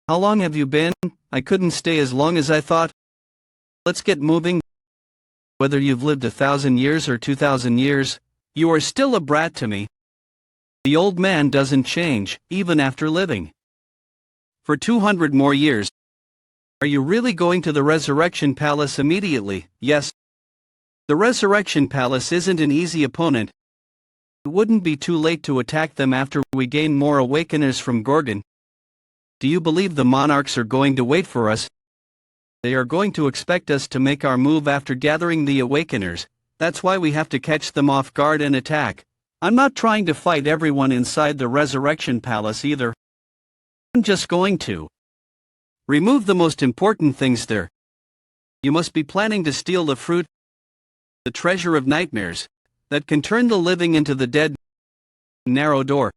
How long have you been? I couldn't stay as long as I thought. Let's get moving. Whether you've lived 1,000 years or 2,000 years, you are still a brat to me. The old man doesn't change, even after living for 200 more years. Are you really going to the Resurrection Palace immediately? Yes. The Resurrection Palace isn't an easy opponent. It wouldn't be too late to attack them after we gain more awakeners from Gorgon. Do you believe the monarchs are going to wait for us? They are going to expect us to make our move after gathering the awakeners. That's why we have to catch them off guard and attack. I'm not trying to fight everyone inside the Resurrection Palace either. I'm just going to remove the most important things there. You must be planning to steal the fruit, the treasure of nightmares, that can turn the living into the dead. Narrow door.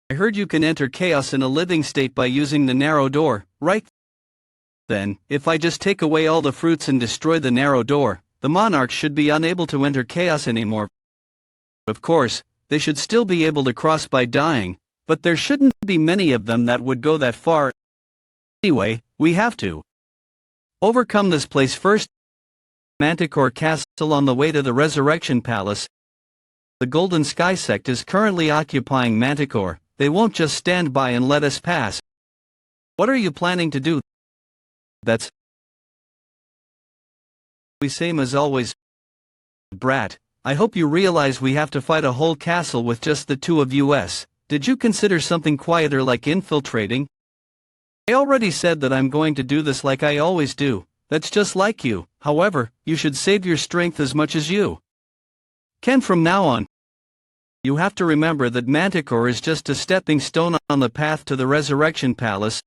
I heard you can enter chaos in a living state by using the narrow door, right? Then, if I just take away all the fruits and destroy the narrow door, the monarchs should be unable to enter chaos anymore. Of course, they should still be able to cross by dying, but there shouldn't be many of them that would go that far. Anyway, we have to overcome this place first. Manticore Castle on the way to the Resurrection Palace. The Golden Sky sect is currently occupying Manticore. They won't just stand by and let us pass. What are you planning to do? That's the same as always. Brat, I hope you realize we have to fight a whole castle with just the two of us. Did you consider something quieter like infiltrating? I already said that I'm going to do this like I always do. That's just like you. However, you should save your strength as much as you can from now on. You have to remember that Manticore is just a stepping stone on the path to the Resurrection Palace.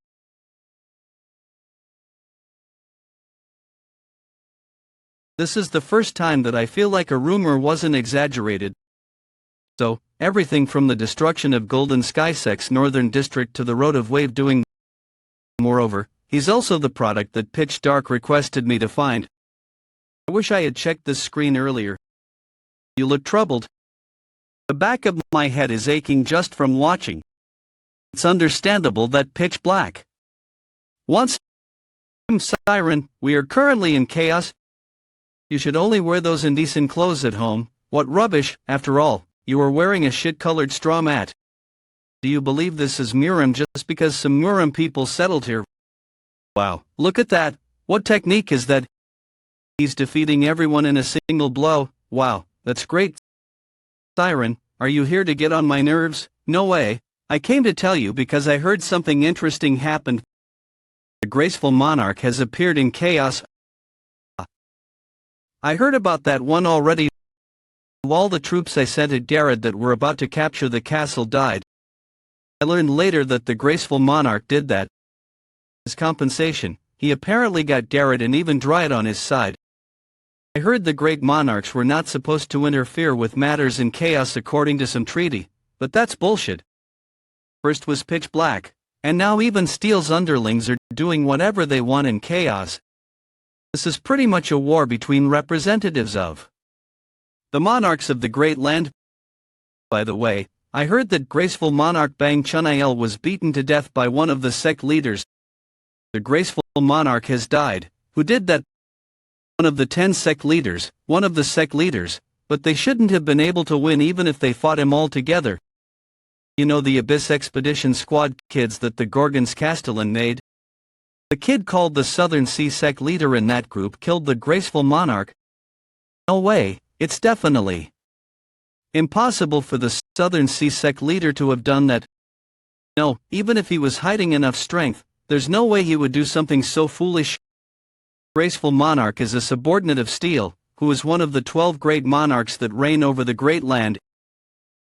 This is the first time that I feel like a rumor wasn't exaggerated. So, everything from the destruction of Golden Sky Sect's northern district to the road of wave doing. Moreover, he's also the product that Pitch Dark requested me to find. I wish I had checked this screen earlier. You look troubled. The back of my head is aching just from watching. It's understandable that Pitch Black wants. Siren, we are currently in chaos. You should only wear those indecent clothes at home. What rubbish, after all. You are wearing a shit-colored straw mat. Do you believe this is Murim just because some Murim people settled here? Wow, look at that. What technique is that? He's defeating everyone in a single blow. Wow, that's great. Siren, are you here to get on my nerves? No way. I came to tell you because I heard something interesting happened. The graceful monarch has appeared in chaos. I heard about that one already. All the troops I sent at Garrett that were about to capture the castle died. I learned later that the graceful monarch did that. As compensation, he apparently got Garrett and even Dryad on his side. I heard the great monarchs were not supposed to interfere with matters in chaos according to some treaty, but that's bullshit. First was pitch black, and now even Steel's underlings are doing whatever they want in chaos. This is pretty much a war between representatives of the monarchs of the great land. By the way, I heard that graceful monarch Bang Chunail was beaten to death by one of the sect leaders. The graceful monarch has died. Who did that? One of the 10 sect leaders, but they shouldn't have been able to win even if they fought him all together. You know the Abyss Expedition squad kids that the Gorgon's Castellin made? The kid called the Southern Sea sect leader in that group killed the graceful monarch. No way, it's definitely impossible for the Southern Sea sect leader to have done that. No, even if he was hiding enough strength, there's no way he would do something so foolish. Graceful monarch is a subordinate of Steel, who is one of the 12 great monarchs that reign over the great land.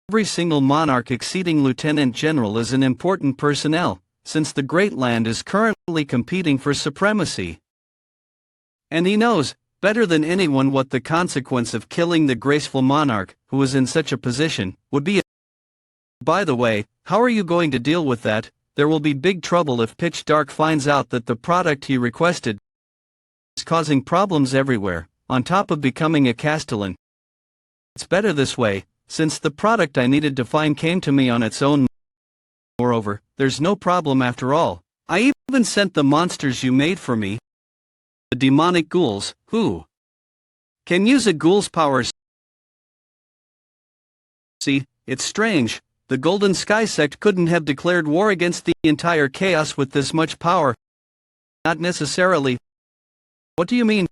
Every single monarch exceeding lieutenant general is an important personnel, since the great land is currently competing for supremacy. And he knows, better than anyone, what the consequence of killing the graceful monarch, who is in such a position, would be. By the way, how are you going to deal with that? There will be big trouble if Pitch Dark finds out that the product he requested is causing problems everywhere, on top of becoming a Castellin. It's better this way, since the product I needed to find came to me on its own. Moreover, there's no problem after all. I even sent the monsters you made for me. The demonic ghouls, who can use a ghoul's powers. See, it's strange. The Golden Sky sect couldn't have declared war against the entire chaos with this much power. Not necessarily. What do you mean?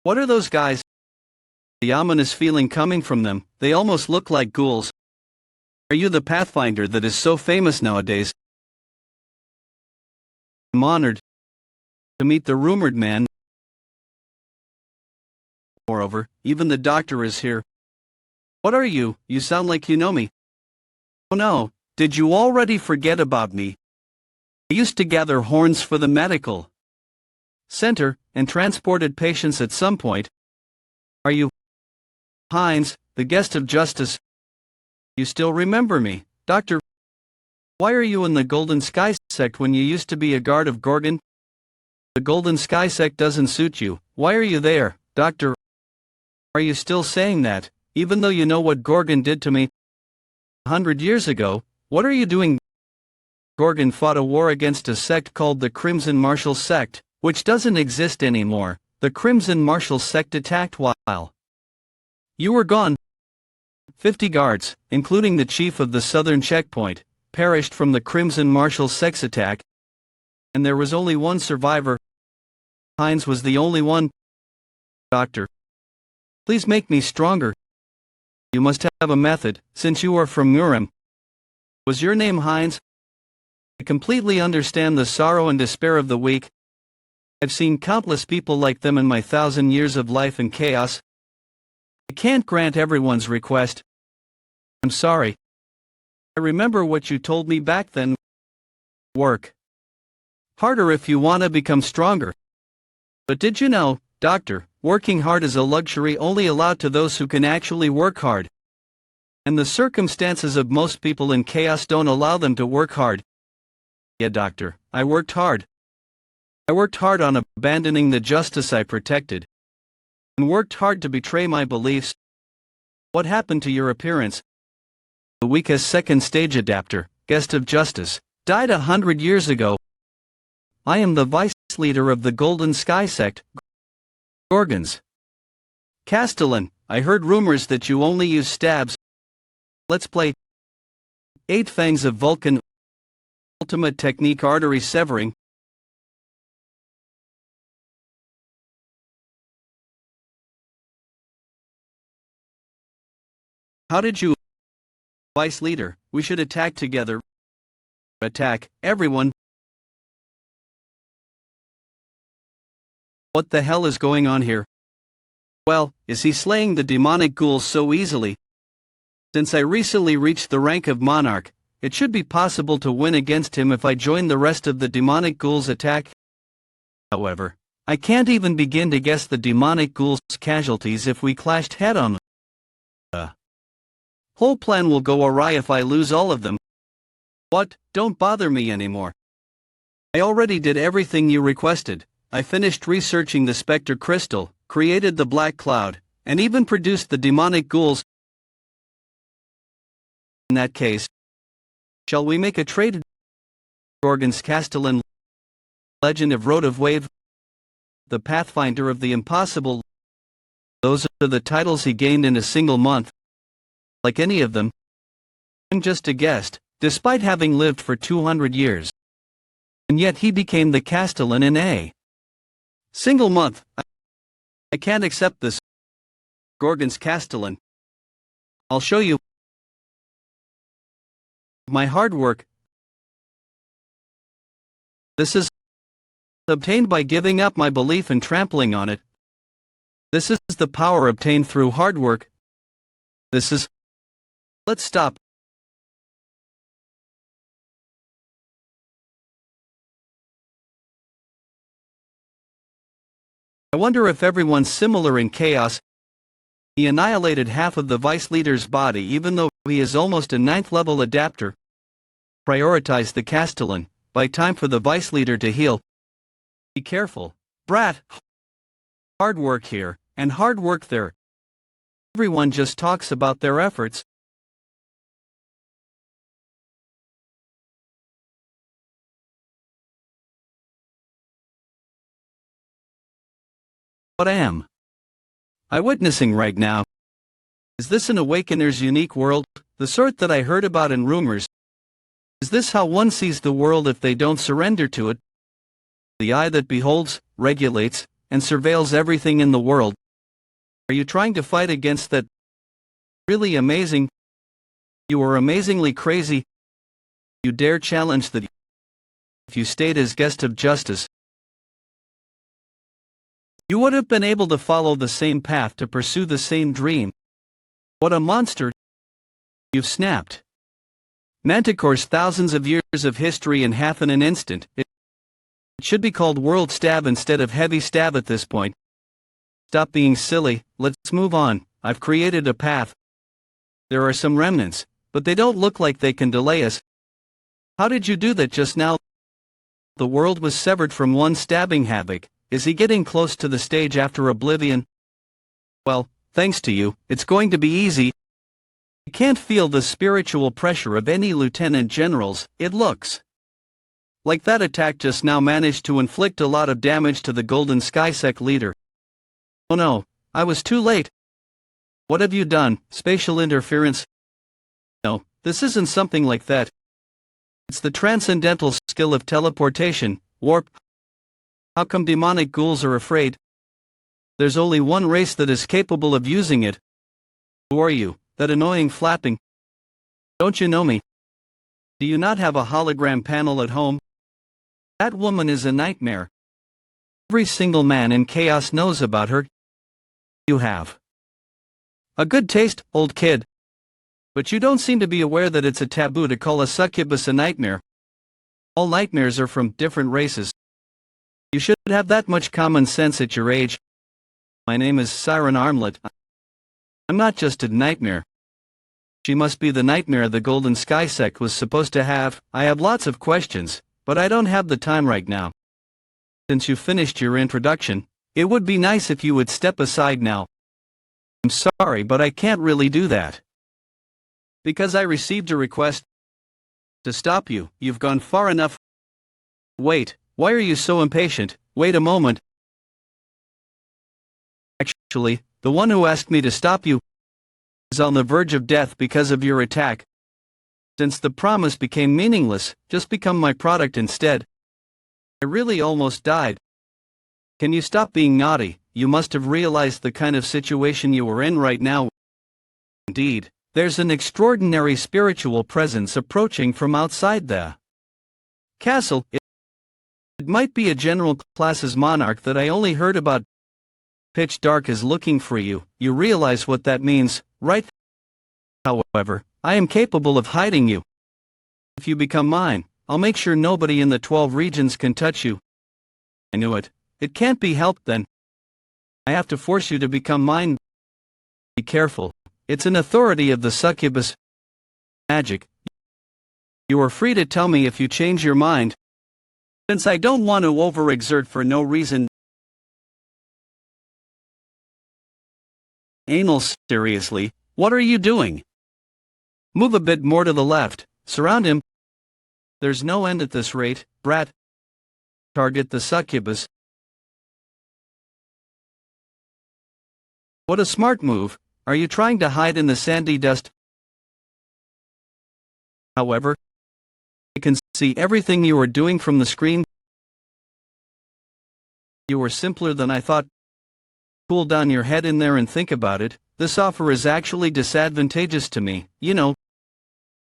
What are those guys? The ominous feeling coming from them, they almost look like ghouls. Are you the Pathfinder that is so famous nowadays? I'm honored to meet the rumored man. Moreover, even the doctor is here. What are you? You sound like you know me. Oh no, did you already forget about me? I used to gather horns for the medical center, and transported patients at some point. Are you Hines, the guest of justice? You still remember me, Doctor? Why are you in the Golden Sky sect when you used to be a guard of Gorgon? The Golden Sky sect doesn't suit you. Why are you there, Doctor? Are you still saying that, even though you know what Gorgon did to me 100 years ago? What are you doing? Gorgon fought a war against a sect called the Crimson Martial Sect, which doesn't exist anymore. The Crimson Martial Sect attacked while you were gone. 50 guards, including the chief of the southern checkpoint, perished from the Crimson Martial Sect's attack, and there was only one survivor. Hines was the only one. Doctor, please make me stronger. You must have a method, since you are from Murim. Was your name Hines? I completely understand the sorrow and despair of the weak. I've seen countless people like them in my 1,000 years of life and chaos. I can't grant everyone's request. I'm sorry. I remember what you told me back then. Work harder if you want to become stronger. But did you know, Doctor, working hard is a luxury only allowed to those who can actually work hard. And the circumstances of most people in chaos don't allow them to work hard. Yeah, Doctor, I worked hard. I worked hard on abandoning the justice I protected, and worked hard to betray my beliefs. What happened to your appearance? The weakest second stage adapter, guest of justice, died 100 years ago. I am the vice leader of the Golden Sky sect, Gorgons. Castellin, I heard rumors that you only use stabs. Let's play 8 Fangs of Vulcan. Ultimate technique artery severing. How did you? Vice leader, we should attack together. Attack, everyone. What the hell is going on here? Well, is he slaying the demonic ghouls so easily? Since I recently reached the rank of monarch, it should be possible to win against him if I join the rest of the demonic ghouls' attack. However, I can't even begin to guess the demonic ghouls' casualties if we clashed head-on. The whole plan will go awry if I lose all of them. What? Don't bother me anymore. I already did everything you requested. I finished researching the Spectre Crystal, created the Black Cloud, and even produced the demonic ghouls. In that case, shall we make a trade? Gorgon's Castellin, Legend of Road of Wave, The Pathfinder of the Impossible. Those are the titles he gained in a single month. Like any of them, I'm just a guest, despite having lived for 200 years. And yet he became the Castellin in a single month. I can't accept this. Gorgon's Castellin. I'll show you. My hard work. This is obtained by giving up my belief and trampling on it. This is the power obtained through hard work. This is. Let's stop. I wonder if everyone's similar in chaos. He annihilated half of the vice leader's body even though he is almost a 9th level adapter. Prioritize the Castellin, by time for the vice leader to heal. Be careful, brat. Hard work here, and hard work there. Everyone just talks about their efforts. What I am witnessing right now. Is this an Awakener's unique world, the sort that I heard about in rumors? Is this how one sees the world if they don't surrender to it? The eye that beholds, regulates, and surveils everything in the world. Are you trying to fight against that? Really amazing. You are amazingly crazy. You dare challenge that if you stayed as guest of justice. You would have been able to follow the same path to pursue the same dream. What a monster! You've snapped. Manticore's thousands of years of history in half in an instant. It should be called world stab instead of heavy stab at this point. Stop being silly, let's move on. I've created a path. There are some remnants, but they don't look like they can delay us. How did you do that just now? The world was severed from one stabbing havoc. Is he getting close to the stage after Oblivion? Well, thanks to you, it's going to be easy. You can't feel the spiritual pressure of any lieutenant generals. It looks like that attack just now managed to inflict a lot of damage to the Golden Skysec leader. Oh no, I was too late. What have you done, spatial interference? No, this isn't something like that. It's the transcendental skill of teleportation, warp. How come demonic ghouls are afraid? There's only one race that is capable of using it. Who are you, that annoying flapping? Don't you know me? Do you not have a hologram panel at home? That woman is a nightmare. Every single man in chaos knows about her. You have a good taste, old kid. But you don't seem to be aware that it's a taboo to call a succubus a nightmare. All nightmares are from different races. You should have that much common sense at your age. My name is Siren Armlet. I'm not just a nightmare. She must be the nightmare the Golden Skysec was supposed to have. I have lots of questions, but I don't have the time right now. Since you finished your introduction, it would be nice if you would step aside now. I'm sorry, but I can't really do that. Because I received a request to stop you. You've gone far enough. Wait. Why are you so impatient? Wait a moment. Actually, the one who asked me to stop you is on the verge of death because of your attack. Since the promise became meaningless, just become my product instead. I really almost died. Can you stop being naughty? You must have realized the kind of situation you are in right now. Indeed, there's an extraordinary spiritual presence approaching from outside the castle. It might be a general class's monarch that I only heard about. Pitch Dark is looking for you. You realize what that means, right? However, I am capable of hiding you. If you become mine, I'll make sure nobody in the 12 regions can touch you. I knew it. It can't be helped then. I have to force you to become mine. Be careful. It's an authority of the succubus magic. You are free to tell me if you change your mind. Since I don't want to overexert for no reason. Anal, seriously, what are you doing? Move a bit more to the left, surround him. There's no end at this rate, brat. Target the succubus. What a smart move. Are you trying to hide in the sandy dust? However, I can see everything you are doing from the screen. You are simpler than I thought. Cool down your head in there and think about it. This offer is actually disadvantageous to me, you know.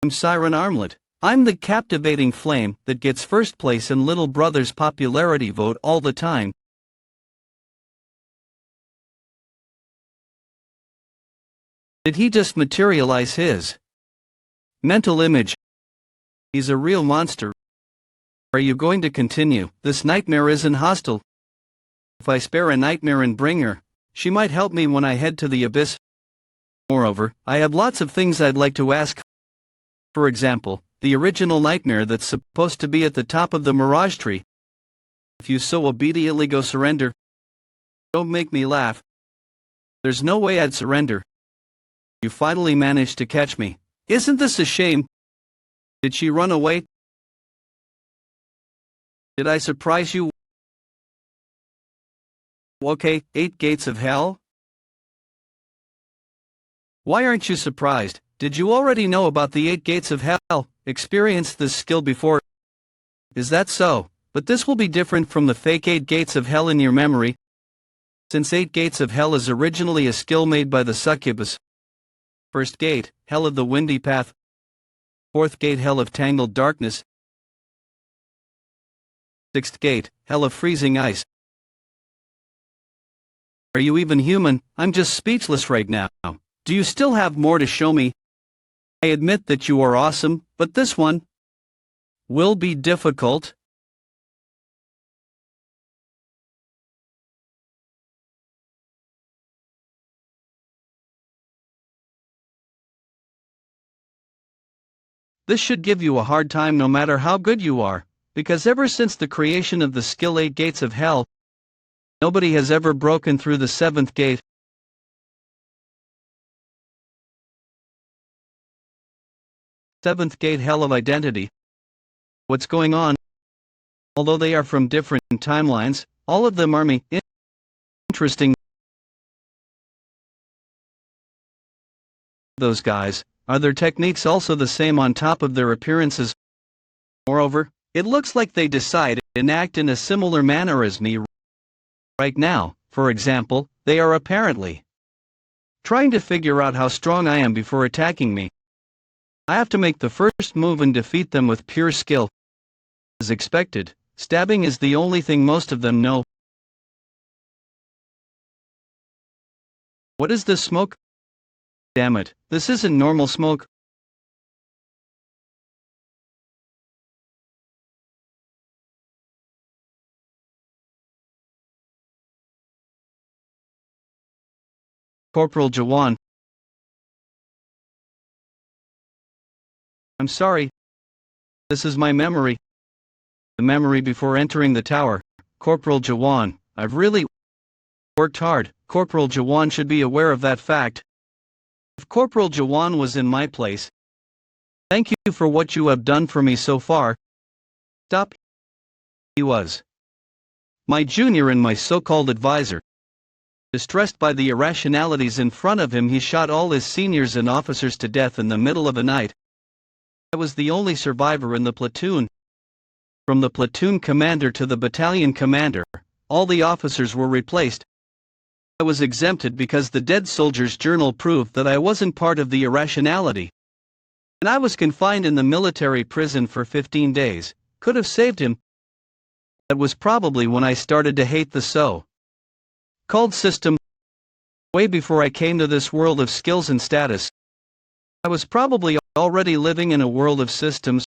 I'm Siren Armlet. I'm the captivating flame that gets first place in Little Brother's popularity vote all the time. Did he just materialize his mental image? He's a real monster. Are you going to continue? This nightmare isn't hostile. If I spare a nightmare and bring her, she might help me when I head to the abyss. Moreover, I have lots of things I'd like to ask. For example, the original nightmare that's supposed to be at the top of the mirage tree. If you so obediently go surrender. Don't make me laugh. There's no way I'd surrender. You finally managed to catch me. Isn't this a shame? Did she run away? Did I surprise you? Okay, 8 gates of hell? Why aren't you surprised? Did you already know about the 8 gates of hell? Experienced this skill before? Is that so? But this will be different from the fake 8 gates of hell in your memory. Since 8 gates of hell is originally a skill made by the succubus. First gate, hell of the windy path. Fourth gate, hell of tangled darkness. Sixth gate, hell of freezing ice. Are you even human? I'm just speechless right now. Do you still have more to show me? I admit that you are awesome, but this one will be difficult. This should give you a hard time no matter how good you are, because ever since the creation of the skill 8 gates of hell, nobody has ever broken through the 7th gate. Seventh gate, hell of identity. What's going on? Although they are from different timelines, all of them are me. Interesting. Those guys, are their techniques also the same on top of their appearances? Moreover, it looks like they decide and act in a similar manner as me. Right now, for example, they are apparently trying to figure out how strong I am before attacking me. I have to make the first move and defeat them with pure skill. As expected, stabbing is the only thing most of them know. What is this smoke? Damn it, this isn't normal smoke. Corporal Jaehwan. I'm sorry. This is my memory. The memory before entering the tower. Corporal Jaehwan, I've really worked hard. Corporal Jaehwan should be aware of that fact. If Corporal Jaehwan was in my place, thank you for what you have done for me so far. Stop. He was my junior and my so-called advisor. Distressed by the irrationalities in front of him, he shot all his seniors and officers to death in the middle of the night. I was the only survivor in the platoon. From the platoon commander to the battalion commander, all the officers were replaced. I was exempted because the dead soldier's journal proved that I wasn't part of the irrationality. And I was confined in the military prison for 15 days. Could have saved him. That was probably when I started to hate the so-called system. Way before I came to this world of skills and status. I was probably already living in a world of systems,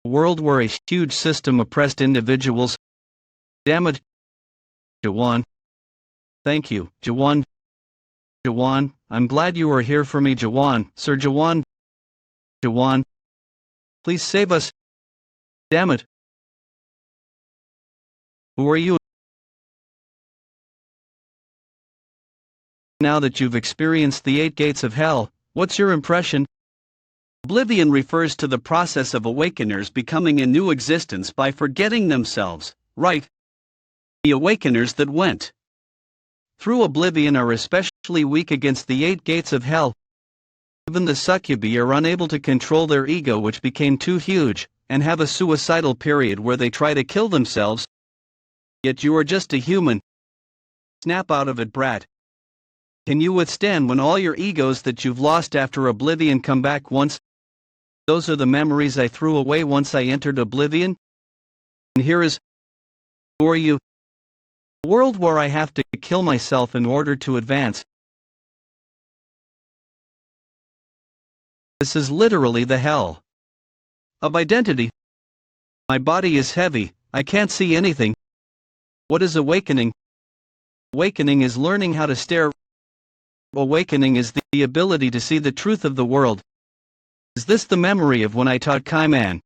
a world where a huge system oppressed individuals. Damn it, Jaehwan. Thank you, Jaehwan. Jaehwan, I'm glad you are here for me, Jaehwan. Sir Jaehwan. Jaehwan. Please save us. Damn it. Who are you? Now that you've experienced the 8 gates of hell, what's your impression? Oblivion refers to the process of awakeners becoming a new existence by forgetting themselves, right? The awakeners that went through oblivion are especially weak against the 8 gates of hell. Even the succubi are unable to control their ego, which became too huge, and have a suicidal period where they try to kill themselves. Yet you are just a human. Snap out of it, brat. Can you withstand when all your egos that you've lost after oblivion come back once? Those are the memories I threw away once I entered oblivion. And here is, who are you? A world where I have to kill myself in order to advance. This is literally the hell of identity. My body is heavy, I can't see anything. What is awakening? Awakening is learning how to stare. Awakening is the ability to see the truth of the world. Is this the memory of when I taught Kaiman?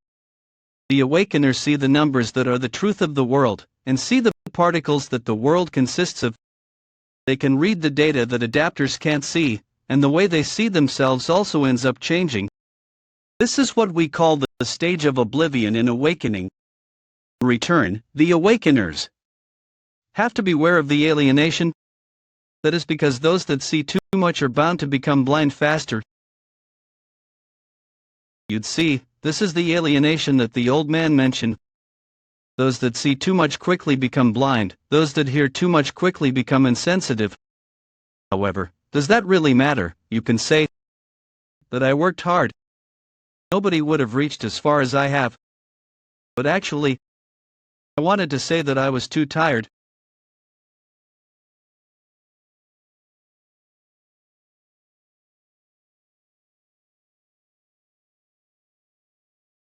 The awakeners see the numbers that are the truth of the world, and see the particles that the world consists of. They can read the data that adapters can't see, and the way they see themselves also ends up changing. This is what we call the stage of oblivion in awakening. In return, the awakeners have to beware of the alienation. That is because those that see too much are bound to become blind faster. You'd see, this is the alienation that the old man mentioned. Those that see too much quickly become blind, those that hear too much quickly become insensitive. However, does that really matter? You can say that I worked hard. Nobody would have reached as far as I have. But actually, I wanted to say that I was too tired.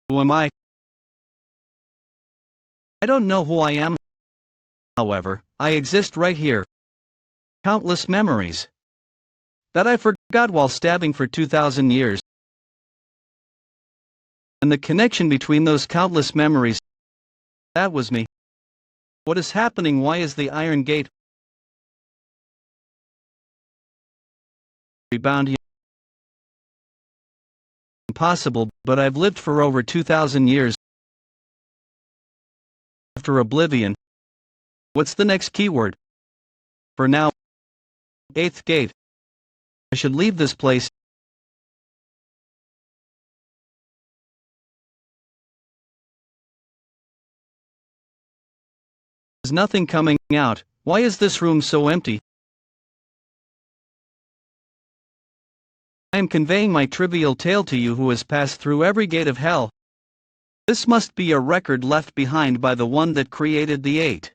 Who am I? I don't know who I am. However, I exist right here. Countless memories that I forgot while stabbing for 2,000 years. And the connection between those countless memories, that was me. What is happening? Why is the Iron Gate bound here? Impossible, but I've lived for over 2,000 years. After oblivion. What's the next keyword? For now, 8th gate. I should leave this place. There's nothing coming out. Why is this room so empty? I am conveying my trivial tale to you who has passed through every gate of hell. This must be a record left behind by the one that created the 8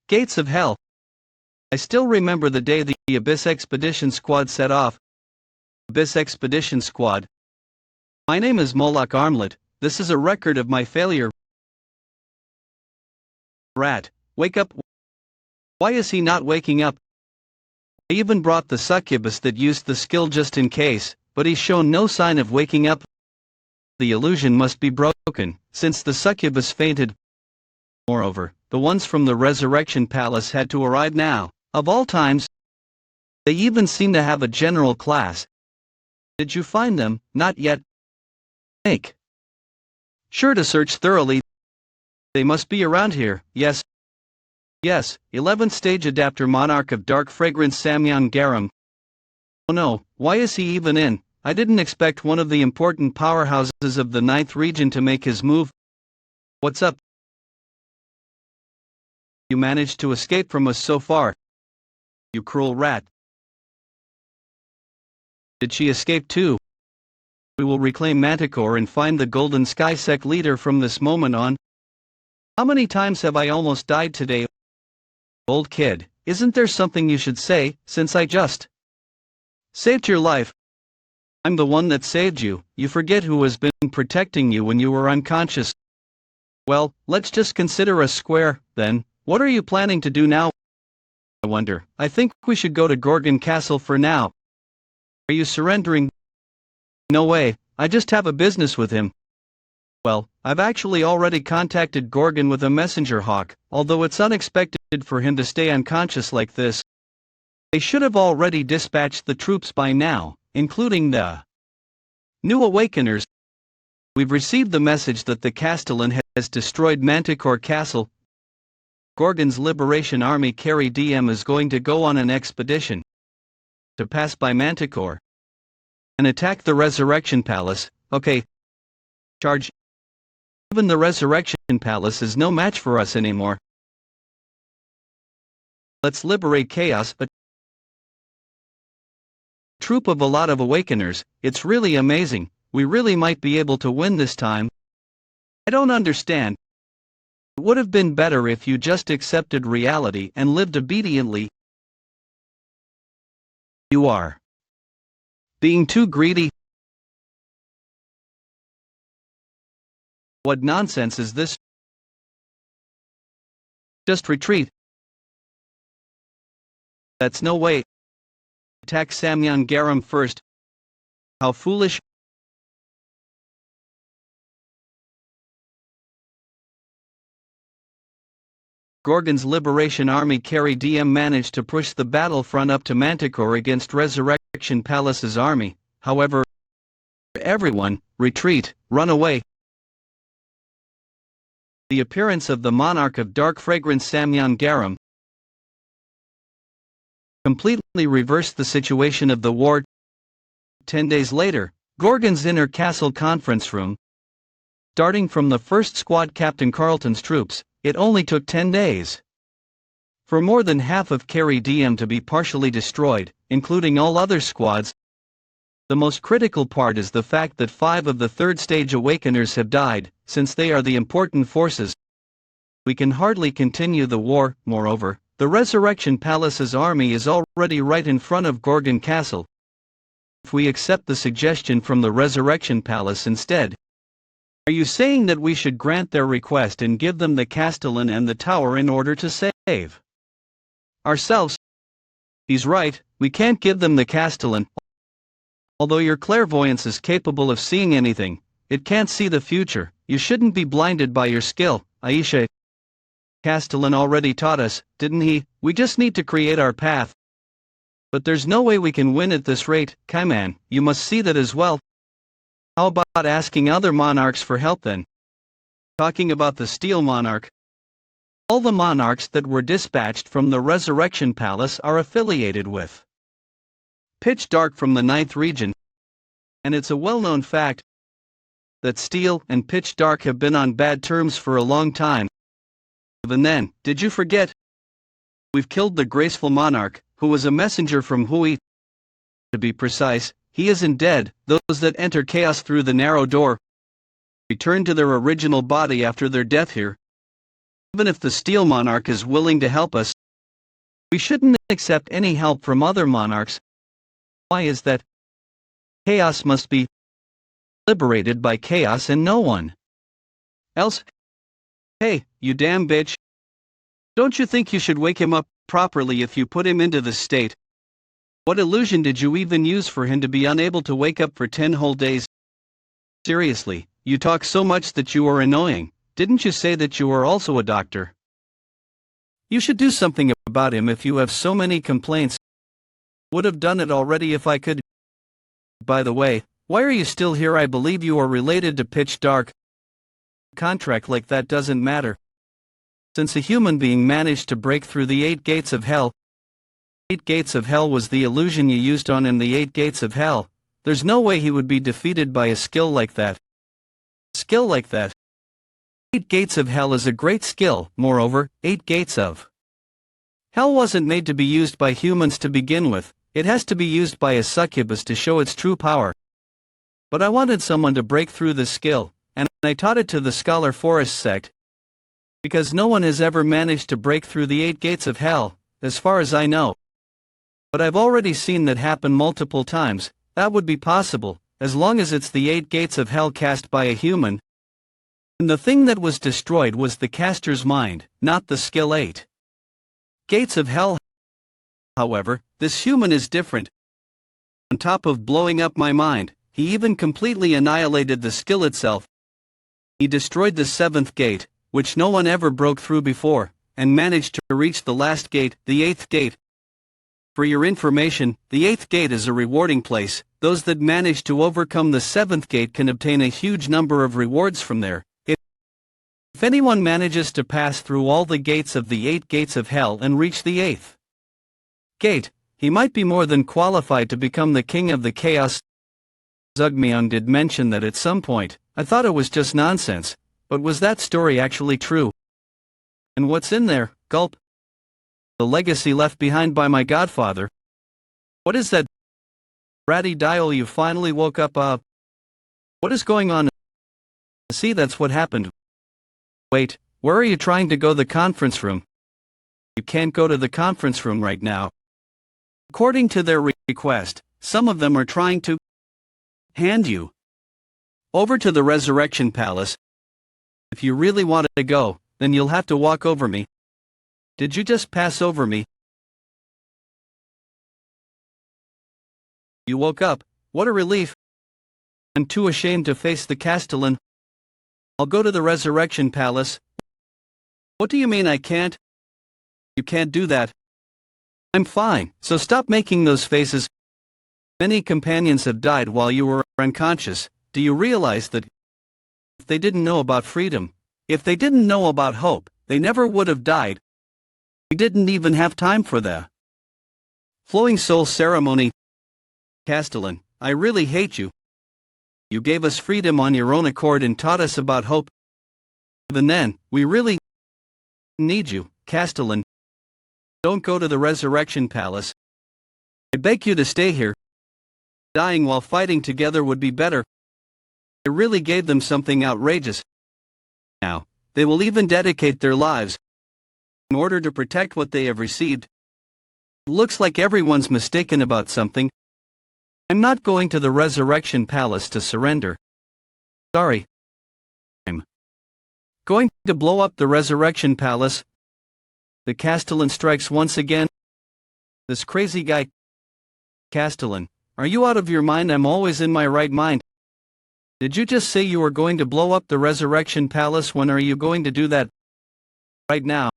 gates of hell. I still remember the day the Abyss Expedition Squad set off. Abyss Expedition Squad. My name is Moloch Armlet. This is a record of my failure. Rat, wake up. Why is he not waking up? I even brought the succubus that used the skill just in case, but he's shown no sign of waking up. The illusion must be broken, since the succubus fainted. Moreover, the ones from the Resurrection Palace had to arrive now, of all times. They even seem to have a general class. Did you find them? Not yet. Make sure to search thoroughly. They must be around here, yes. Yes, 11th stage adapter monarch of dark fragrance Samyan Garam. Oh no, why is he even in? I didn't expect one of the important powerhouses of the 9th region to make his move. What's up? You managed to escape from us so far. You cruel rat. Did she escape too? We will reclaim Manticore and find the Golden Sky Sect leader from this moment on. How many times have I almost died today? Old kid, isn't there something you should say, since I just saved your life? I'm the one that saved you. You forget who has been protecting you when you were unconscious. Well, let's just consider us square, then. What are you planning to do now? I wonder. I think we should go to Gorgon Castle for now. Are you surrendering? No way, I just have a business with him. Well, I've actually already contacted Gorgon with a messenger hawk, although it's unexpected for him to stay unconscious like this. They should have already dispatched the troops by now, including the new awakeners. We've received the message that the Castellin has destroyed Manticore Castle. Gorgon's Liberation Army carry DM is going to go on an expedition to pass by Manticore and attack the Resurrection Palace. Okay. Charge. Even the Resurrection Palace is no match for us anymore. Let's liberate Chaos, a troop of a lot of Awakeners. It's really amazing. We really might be able to win this time. I don't understand. It would have been better if you just accepted reality and lived obediently. You are being too greedy. What nonsense is this? Just retreat. That's no way. Attack Samyan Garam first. How foolish. Gorgon's Liberation Army carry DM managed to push the battlefront up to Manticore against Resurrection Palace's army. However, everyone, retreat, run away. The appearance of the monarch of dark fragrance Samyan Garam completely reversed the situation of the war. 10 days later, Gorgon's inner castle conference room. Starting from the first squad Captain Carlton's troops, it only took 10 days for more than half of Carry DM to be partially destroyed, including all other squads. The most critical part is the fact that 5 of the third stage Awakeners have died, since they are the important forces. We can hardly continue the war. Moreover, the Resurrection Palace's army is already right in front of Gorgon Castle. If we accept the suggestion from the Resurrection Palace instead, are you saying that we should grant their request and give them the Castellin and the tower in order to save ourselves? He's right, we can't give them the Castellin. Although your clairvoyance is capable of seeing anything, it can't see the future. You shouldn't be blinded by your skill, Aisha. Castellin already taught us, didn't he? We just need to create our path. But there's no way we can win at this rate. Kaiman, you must see that as well. How about asking other monarchs for help then? Talking about the Steel Monarch. All the monarchs that were dispatched from the Resurrection Palace are affiliated with Pitch Dark from the 9th region. And it's a well-known fact that Steel and Pitch Dark have been on bad terms for a long time. Even then, did you forget? We've killed the graceful monarch, who was a messenger from Hui. To be precise, he isn't dead. Those that enter chaos through the narrow door return to their original body after their death here. Even if the Steel Monarch is willing to help us, we shouldn't accept any help from other monarchs. Why is that? Chaos must be liberated by chaos and no one else. Hey, you damn bitch. Don't you think you should wake him up properly if you put him into this state? What illusion did you even use for him to be unable to wake up for 10 whole days? Seriously, you talk so much that you are annoying. Didn't you say that you are also a doctor? You should do something about him if you have so many complaints. Would have done it already if I could. By the way, why are you still here? I believe you are related to Pitch Dark. A contract like that doesn't matter. Since a human being managed to break through the 8 gates of hell. 8 gates of hell was the illusion you used on him. The 8 gates of hell. There's no way he would be defeated by a skill like that. Skill like that. 8 gates of hell is a great skill. Moreover, 8 gates of hell wasn't made to be used by humans to begin with. It has to be used by a succubus to show its true power. But I wanted someone to break through this skill, and I taught it to the Scholar Forest sect. Because no one has ever managed to break through the 8 gates of hell, as far as I know. But I've already seen that happen multiple times. that would be possible, as long as it's the 8 gates of hell cast by a human. And the thing that was destroyed was the caster's mind, not the skill 8 gates of hell. However, this human is different. On top of blowing up my mind, he even completely annihilated the skill itself. He destroyed the 7th gate, which no one ever broke through before, and managed to reach the last gate, the 8th gate. For your information, the 8th gate is a rewarding place. Those that manage to overcome the 7th gate can obtain a huge number of rewards from there. If anyone manages to pass through all the gates of the 8 gates of hell and reach the 8th gate, he might be more than qualified to become the king of the chaos. Zugmyeon did mention that at some point. I thought it was just nonsense, but was that story actually true? And what's in there? Gulp. The legacy left behind by my godfather. What is that? Ratty dial, you finally woke up. What is going on? See, that's what happened. Wait, where are you trying to go? The conference room. You can't go to the conference room right now. According to their request, some of them are trying to hand you over to the Resurrection Palace. If you really want to go, then you'll have to walk over me. Did you just pass over me? You woke up. What a relief. I'm too ashamed to face the Castellin. I'll go to the Resurrection Palace. What do you mean I can't? You can't do that. I'm fine, so stop making those faces. Many companions have died while you were unconscious. Do you realize that if they didn't know about freedom, if they didn't know about hope, they never would have died? We didn't even have time for the flowing soul ceremony. Castellin, I really hate you. You gave us freedom on your own accord and taught us about hope. Even then, we really need you, Castellin. Don't go to the Resurrection Palace. I beg you to stay here. Dying while fighting together would be better. I really gave them something outrageous. Now, they will even dedicate their lives in order to protect what they have received. Looks like everyone's mistaken about something. I'm not going to the Resurrection Palace to surrender. Sorry. I'm going to blow up the Resurrection Palace. The Castellin strikes once again. This crazy guy. Castellin, are you out of your mind? I'm always in my right mind. Did you just say you were going to blow up the Resurrection Palace? When are you going to do that? Right now.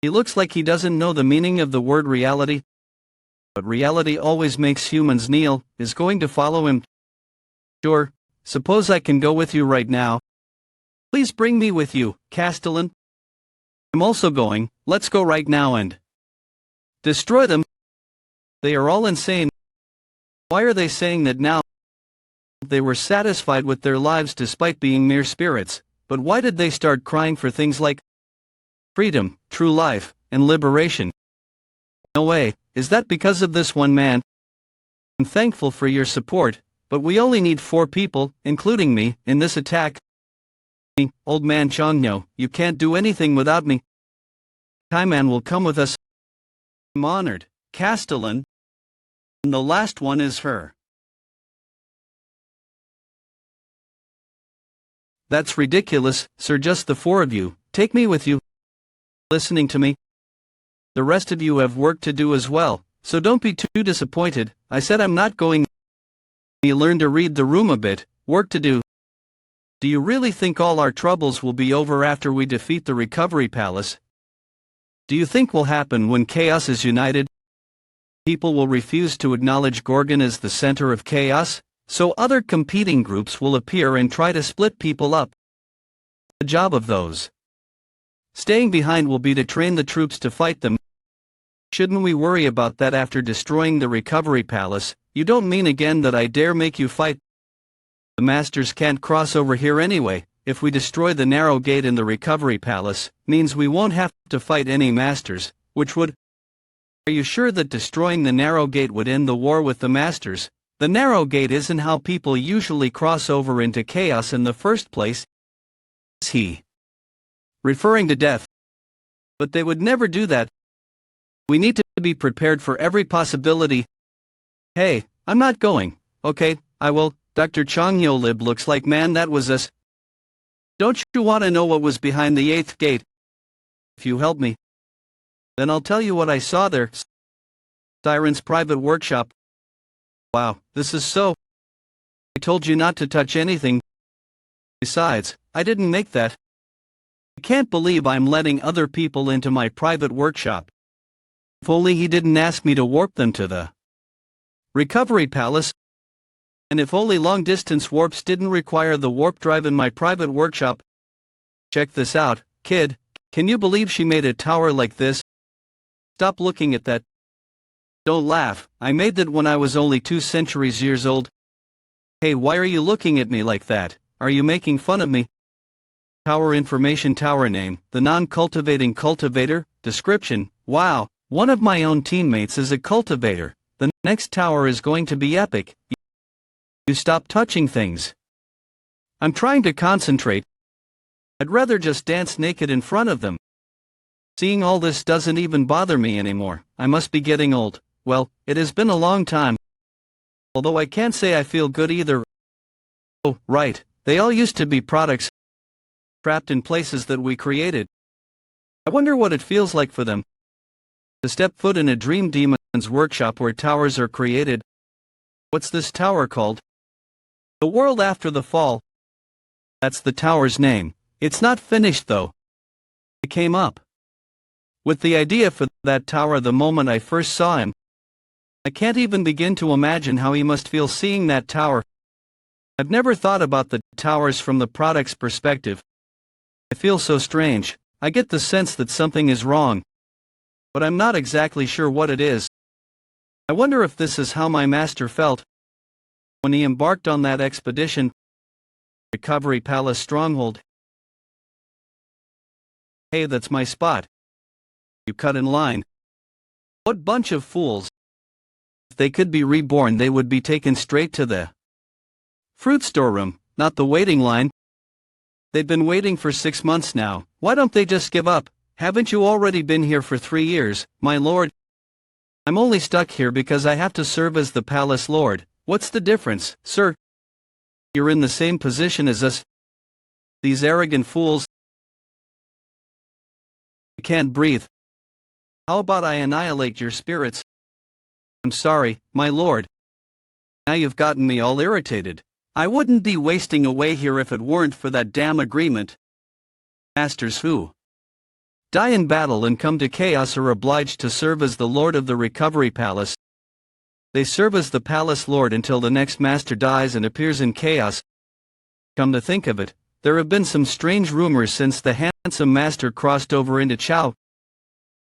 He looks like he doesn't know the meaning of the word reality. But reality always makes humans kneel. Is going to follow him. Sure, suppose I can go with you right now. Please bring me with you, Castellin. I'm also going. Let's go right now and destroy them. They are all insane. Why are they saying that now? They were satisfied with their lives despite being mere spirits, but why did they start crying for things like freedom, true life, and liberation? No way. Is that because of this one man? I'm thankful for your support, but we only need 4 people, including me, in this attack. Old man Chongnyo, you can't do anything without me. Kaiman will come with us. I'm honored, Castellin. And the last one is her. That's ridiculous, sir. Just the 4 of you. Take me with you. Listening to me. The rest of you have work to do as well, so don't be too disappointed. I said I'm not going. You learn to read the room a bit. Work to do. Do you really think all our troubles will be over after we defeat the Recovery Palace? Do you think will happen when chaos is united? People will refuse to acknowledge Gorgon as the center of chaos, so other competing groups will appear and try to split people up. The job of those staying behind will be to train the troops to fight them. Shouldn't we worry about that after destroying the Recovery Palace? You don't mean again that I dare make you fight? The masters can't cross over here anyway. If we destroy the narrow gate in the Recovery Palace, means we won't have to fight any masters, which would... Are you sure that destroying the narrow gate would end the war with the masters? The narrow gate isn't how people usually cross over into chaos in the first place. Is he referring to death? But they would never do that. We need to be prepared for every possibility. Hey, I'm not going. Okay, I will. Dr. Changyolib looks like man that was us. Don't you want to know what was behind the 8th gate? If you help me, then I'll tell you what I saw there. Siren's private workshop. Wow, this is so. I told you not to touch anything. Besides, I didn't make that. I can't believe I'm letting other people into my private workshop. If only he didn't ask me to warp them to the Recovery Palace. And if only long-distance warps didn't require the warp drive in my private workshop. Check this out, kid. Can you believe she made a tower like this? Stop looking at that. Don't laugh, I made that when I was only 2 centuries years old. Hey, why are you looking at me like that? Are you making fun of me? Tower information, tower name, the non-cultivating cultivator, description, wow, one of my own teammates is a cultivator. The next tower is going to be epic. You stop touching things. I'm trying to concentrate. I'd rather just dance naked in front of them. Seeing all this doesn't even bother me anymore. I must be getting old. Well, it has been a long time. Although I can't say I feel good either. Oh, right, they all used to be products trapped in places that we created. I wonder what it feels like for them to step foot in a dream demon's workshop where towers are created. What's this tower called? The World After the Fall. That's the tower's name. It's not finished though. I came up with the idea for that tower the moment I first saw him. I can't even begin to imagine how he must feel seeing that tower. I've never thought about the towers from the product's perspective. I feel so strange. I get the sense that something is wrong, but I'm not exactly sure what it is. I wonder if this is how my master felt when he embarked on that expedition. Recovery Palace Stronghold. Hey, that's my spot. You cut in line. What bunch of fools. If they could be reborn, they would be taken straight to the fruit storeroom, not the waiting line. They've been waiting for 6 months now. Why don't they just give up? Haven't you already been here for 3 years, my lord? I'm only stuck here because I have to serve as the palace lord. What's the difference, sir? You're in the same position as us. These arrogant fools. I can't breathe. How about I annihilate your spirits? I'm sorry, my lord. Now you've gotten me all irritated. I wouldn't be wasting away here if it weren't for that damn agreement. Masters who die in battle and come to chaos are obliged to serve as the lord of the Recovery Palace. They serve as the palace lord until the next master dies and appears in chaos. Come to think of it, there have been some strange rumors since the handsome master crossed over into Chao.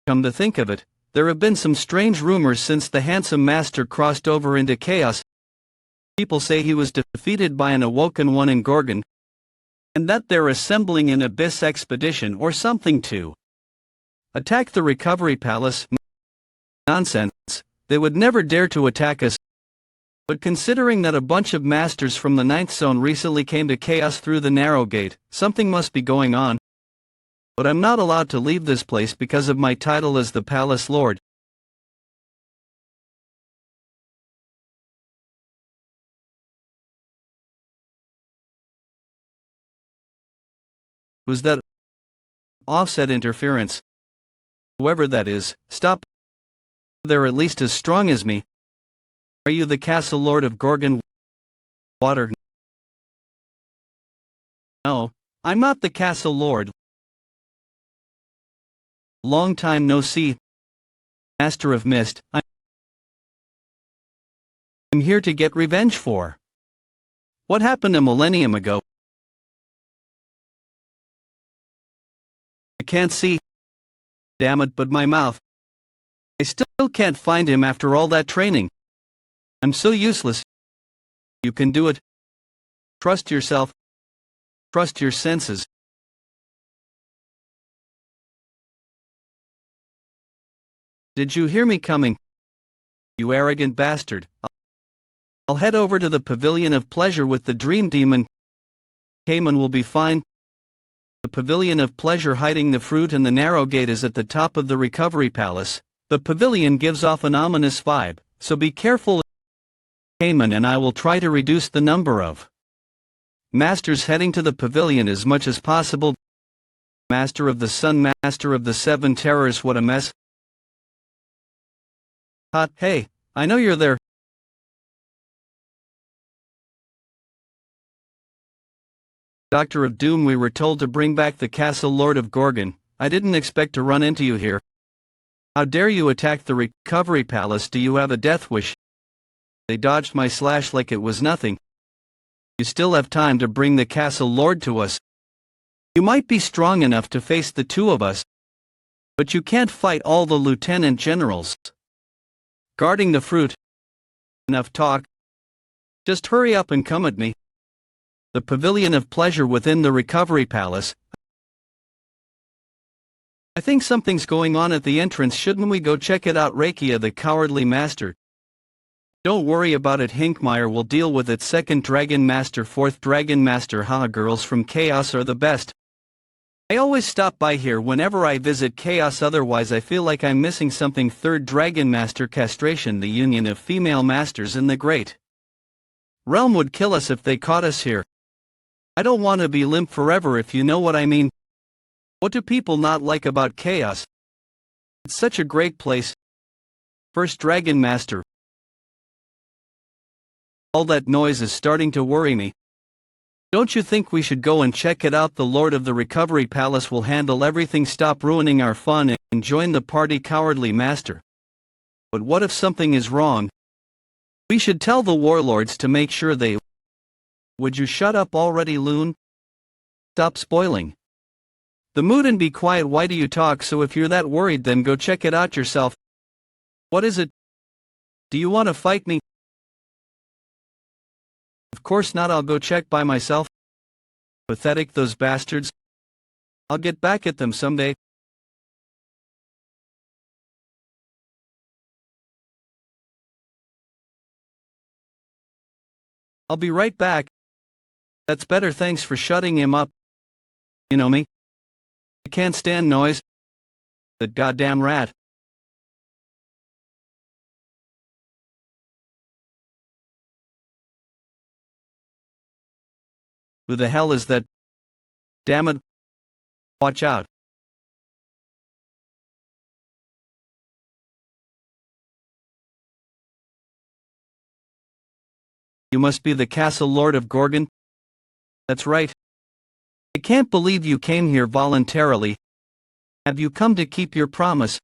Come to think of it, there have been some strange rumors since the handsome master crossed over into chaos. People say he was defeated by an awoken one in Gorgon, and that they're assembling an abyss expedition or something to attack the Recovery Palace. Nonsense, they would never dare to attack us. But considering that a bunch of masters from the 9th zone recently came to chaos through the narrow gate, something must be going on. But I'm not allowed to leave this place because of my title as the palace lord. Was that offset interference? Whoever that is, stop. They're at least as strong as me. Are you the castle lord of Gorgon Water? No, I'm not the castle lord. Long time no see. Master of Mist, I'm here to get revenge for what happened a millennium ago. I can't see. Damn it, but my mouth. I still can't find him after all that training. I'm so useless. You can do it. Trust yourself. Trust your senses. Did you hear me coming? You arrogant bastard. I'll head over to the Pavilion of Pleasure with the Dream Demon. Cayman will be fine. The Pavilion of Pleasure hiding the fruit and the narrow gate is at the top of the Recovery Palace. The pavilion gives off an ominous vibe, so be careful Haman and I will try to reduce the number of masters heading to the pavilion as much as possible. Master of the Sun, Master of the Seven Terrors, what a mess. Hey, I know you're there. Doctor of Doom, we were told to bring back the castle, Lord of Gorgon. I didn't expect to run into you here. How dare you attack the recovery palace? Do you have a death wish? They dodged my slash like it was nothing. You still have time to bring the castle lord to us. You might be strong enough to face the two of us, but you can't fight all the lieutenant generals guarding the fruit. Enough talk. Just hurry up and come at me. The pavilion of pleasure within the recovery palace. I think something's going on at the entrance. Shouldn't we go check it out? Rakia, the cowardly master. Don't worry about it, Hinkmeyer will deal with it. Second Dragon Master, fourth Dragon Master. Haha, girls from Chaos are the best. I always stop by here whenever I visit Chaos, otherwise I feel like I'm missing something. Third Dragon Master, Castration, the union of female masters in the Great Realm would kill us if they caught us here. I don't want to be limp forever, if you know what I mean. What do people not like about Chaos? It's such a great place. First Dragon Master. All that noise is starting to worry me. Don't you think we should go and check it out? The Lord of the Recovery Palace will handle everything. Stop ruining our fun and join the party, cowardly master. But what if something is wrong? We should tell the warlords to make sure they... Would you shut up already, Loon? Stop spoiling the mood and be quiet. Why do you talk so? If you're that worried, then go check it out yourself. What is it? Do you want to fight me? Of course not, I'll go check by myself. Pathetic, those bastards. I'll get back at them someday. I'll be right back. That's better, thanks for shutting him up. You know me. I can't stand noise. That goddamn rat. Who the hell is that? Damn it. Watch out. You must be the castle lord of Gorgon? That's right. I can't believe you came here voluntarily. Have you come to keep your promise?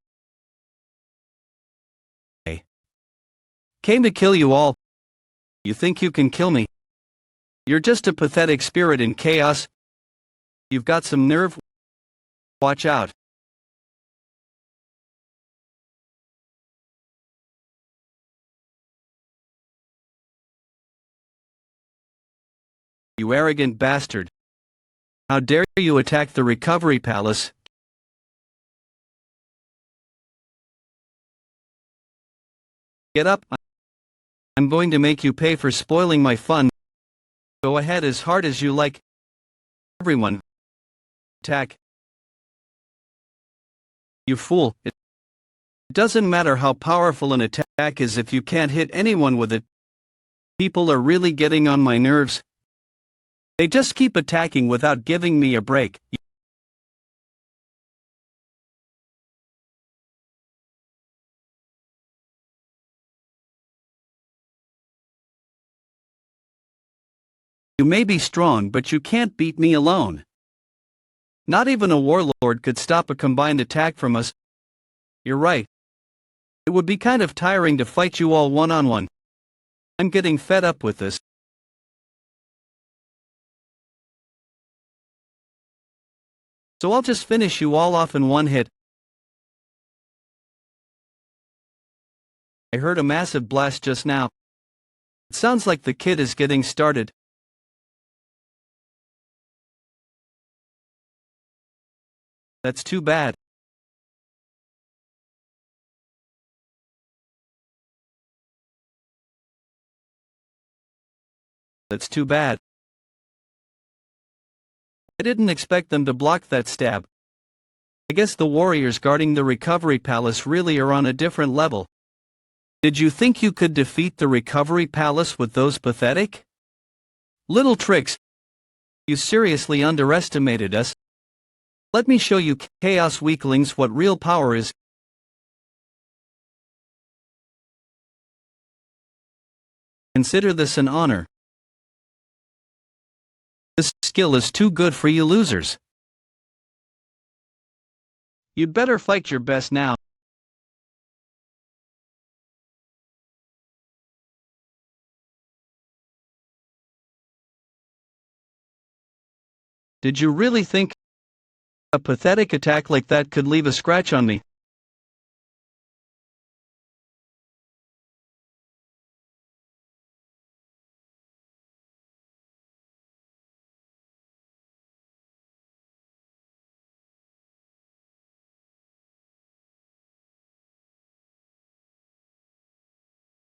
I came to kill you all. You think you can kill me? You're just a pathetic spirit in chaos. You've got some nerve. Watch out. You arrogant bastard. How dare you attack the recovery palace? Get up. I'm going to make you pay for spoiling my fun. Go ahead as hard as you like. Everyone. Attack. You fool. It doesn't matter how powerful an attack is if you can't hit anyone with it. People are really getting on my nerves. They just keep attacking without giving me a break. You may be strong, but you can't beat me alone. Not even a warlord could stop a combined attack from us. You're right. It would be kind of tiring to fight you all one-on-one. I'm getting fed up with this. So I'll just finish you all off in one hit. I heard a massive blast just now. It sounds like the kid is getting started. That's too bad. That's too bad. I didn't expect them to block that stab. I guess the warriors guarding the recovery palace really are on a different level. Did you think you could defeat the Recovery Palace with those pathetic little tricks? You seriously underestimated us. Let me show you chaos weaklings what real power is. Consider this an honor. This skill is too good for you losers. You'd better fight your best now. Did you really think a pathetic attack like that could leave a scratch on me?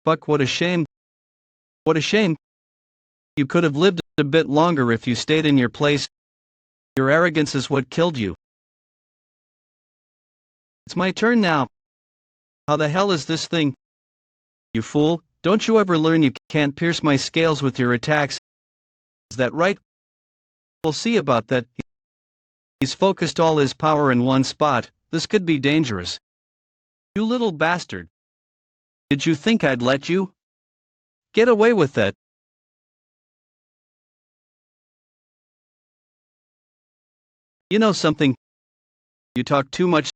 Fuck, what a shame. What a shame. You could have lived a bit longer if you stayed in your place. Your arrogance is what killed you. It's my turn now. How the hell is this thing? You fool, don't you ever learn you can't pierce my scales with your attacks? Is that right? We'll see about that. He's focused all his power in one spot. This could be dangerous. You little bastard. Did you think I'd let you get away with that? You know something? You talk too much.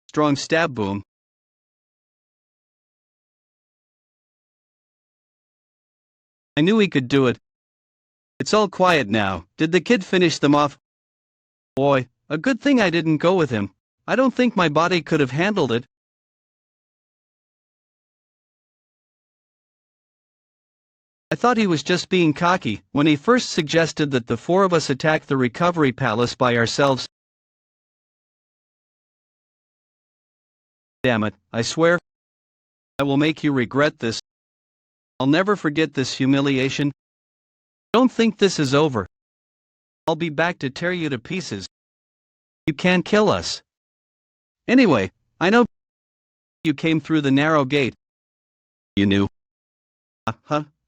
Strong stab, boom. I knew he could do it. It's all quiet now. Did the kid finish them off? Boy, a good thing I didn't go with him. I don't think my body could have handled it. I thought he was just being cocky when he first suggested that the four of us attack the Recovery Palace by ourselves. Damn it, I swear, I will make you regret this. I'll never forget this humiliation. Don't think this is over. I'll be back to tear you to pieces. You can't kill us. Anyway, I know you came through the narrow gate. You knew.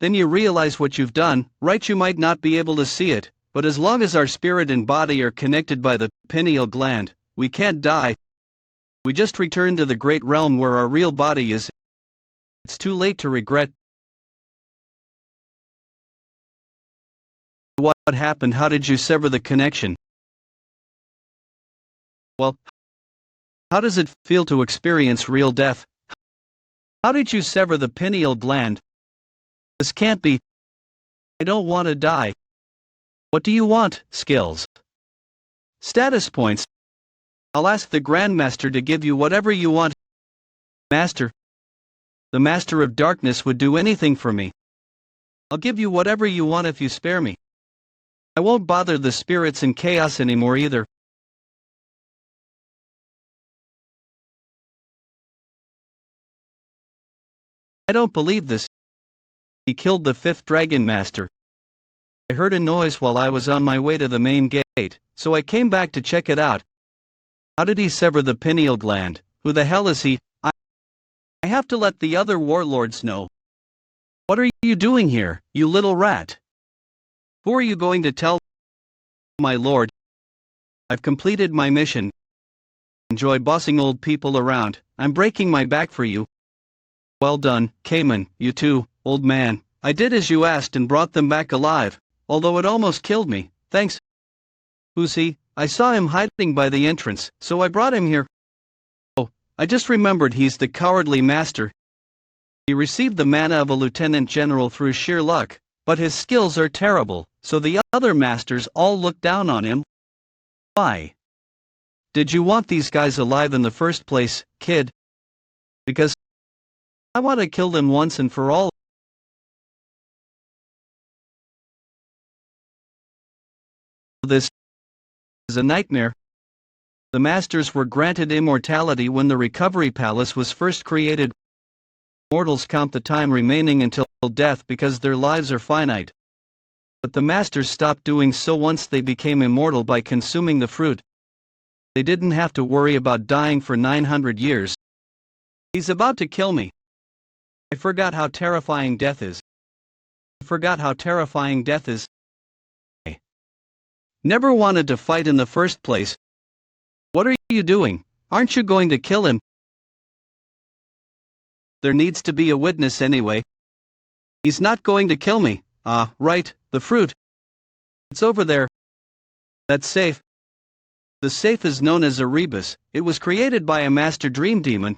Then you realize what you've done, right? You might not be able to see it, but as long as our spirit and body are connected by the pineal gland, we can't die. We just return to the great realm where our real body is. It's too late to regret. What happened? How did you sever the connection? Well, how does it feel to experience real death? How did you sever the pineal gland? This can't be. I don't want to die. What do you want? Skills. Status points. I'll ask the Grandmaster to give you whatever you want. Master. The Master of Darkness would do anything for me. I'll give you whatever you want if you spare me. I won't bother the spirits in chaos anymore either. I don't believe this. He killed the fifth Dragon Master. I heard a noise while I was on my way to the main gate, so I came back to check it out. How did he sever the pineal gland? Who the hell is he? I have to let the other warlords know. What are you doing here, you little rat? Who are you going to tell? My lord. I've completed my mission. Enjoy bossing old people around. I'm breaking my back for you. Well done, Cayman, you too, old man. I did as you asked and brought them back alive, although it almost killed me. Thanks. Who's he? I saw him hiding by the entrance, so I brought him here. Oh, I just remembered he's the cowardly master. He received the mana of a lieutenant general through sheer luck, but his skills are terrible, so the other masters all look down on him. Why? Did you want these guys alive in the first place, kid? Because I want to kill them once and for all. This is a nightmare. The masters were granted immortality when the Recovery Palace was first created. Mortals count the time remaining until death because their lives are finite. But the masters stopped doing so once they became immortal by consuming the fruit. They didn't have to worry about dying for 900 years. He's about to kill me. I forgot how terrifying death is. I forgot how terrifying death is. I never wanted to fight in the first place. What are you doing? Aren't you going to kill him? There needs to be a witness anyway. He's not going to kill me. Ah, right, the fruit. It's over there. That safe. The safe is known as a rebus. It was created by a master dream demon.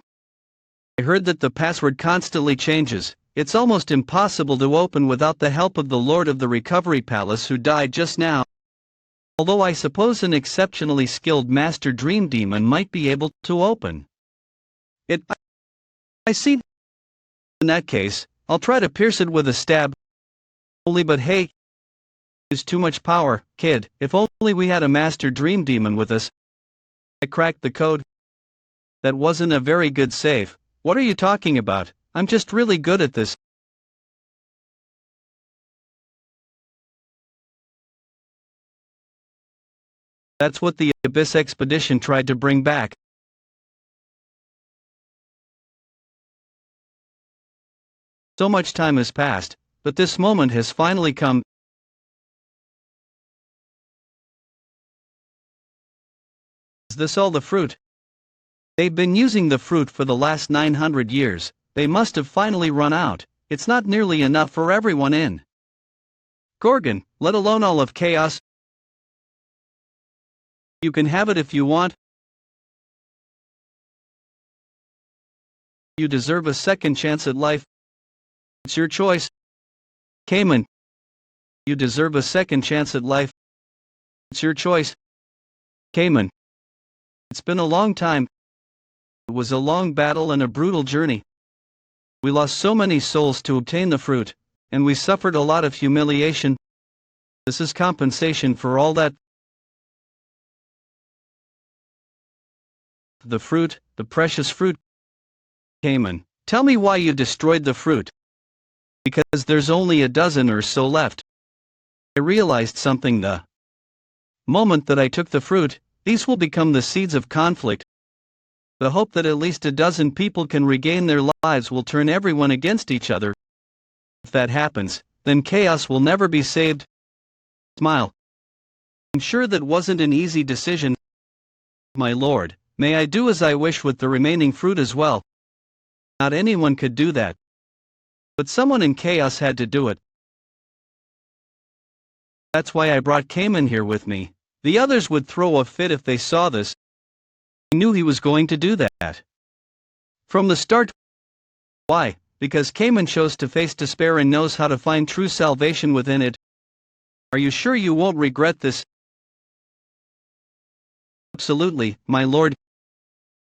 I heard that the password constantly changes. It's almost impossible to open without the help of the Lord of the Recovery Palace who died just now. Although I suppose an exceptionally skilled master dream demon might be able to open it. I see. In that case, I'll try to pierce it with a stab. But hey, it's too much power, kid. If only we had a master dream demon with us. I cracked the code. That wasn't a very good save. What are you talking about? I'm just really good at this. That's what the Abyss expedition tried to bring back. So much time has passed, but this moment has finally come. Is this all the fruit? They've been using the fruit for the last 900 years. They must have finally run out. It's not nearly enough for everyone in Gorgon, let alone all of Chaos. You can have it if you want. You deserve a second chance at life. It's your choice. Cayman. You deserve a second chance at life. It's your choice. Cayman. It's been a long time. It was a long battle and a brutal journey. We lost so many souls to obtain the fruit, and we suffered a lot of humiliation. This is compensation for all that. The fruit, the precious fruit. Cayman, tell me why you destroyed the fruit. Because there's only a dozen or so left. I realized something the moment that I took the fruit. These will become the seeds of conflict. The hope that at least a dozen people can regain their lives will turn everyone against each other. If that happens, then chaos will never be saved. Smile. I'm sure that wasn't an easy decision. My lord, may I do as I wish with the remaining fruit as well? Not anyone could do that. But someone in chaos had to do it. That's why I brought Cayman here with me. The others would throw a fit if they saw this. I knew he was going to do that. From the start. Why? Because Cayman chose to face despair and knows how to find true salvation within it. Are you sure you won't regret this? Absolutely, my lord.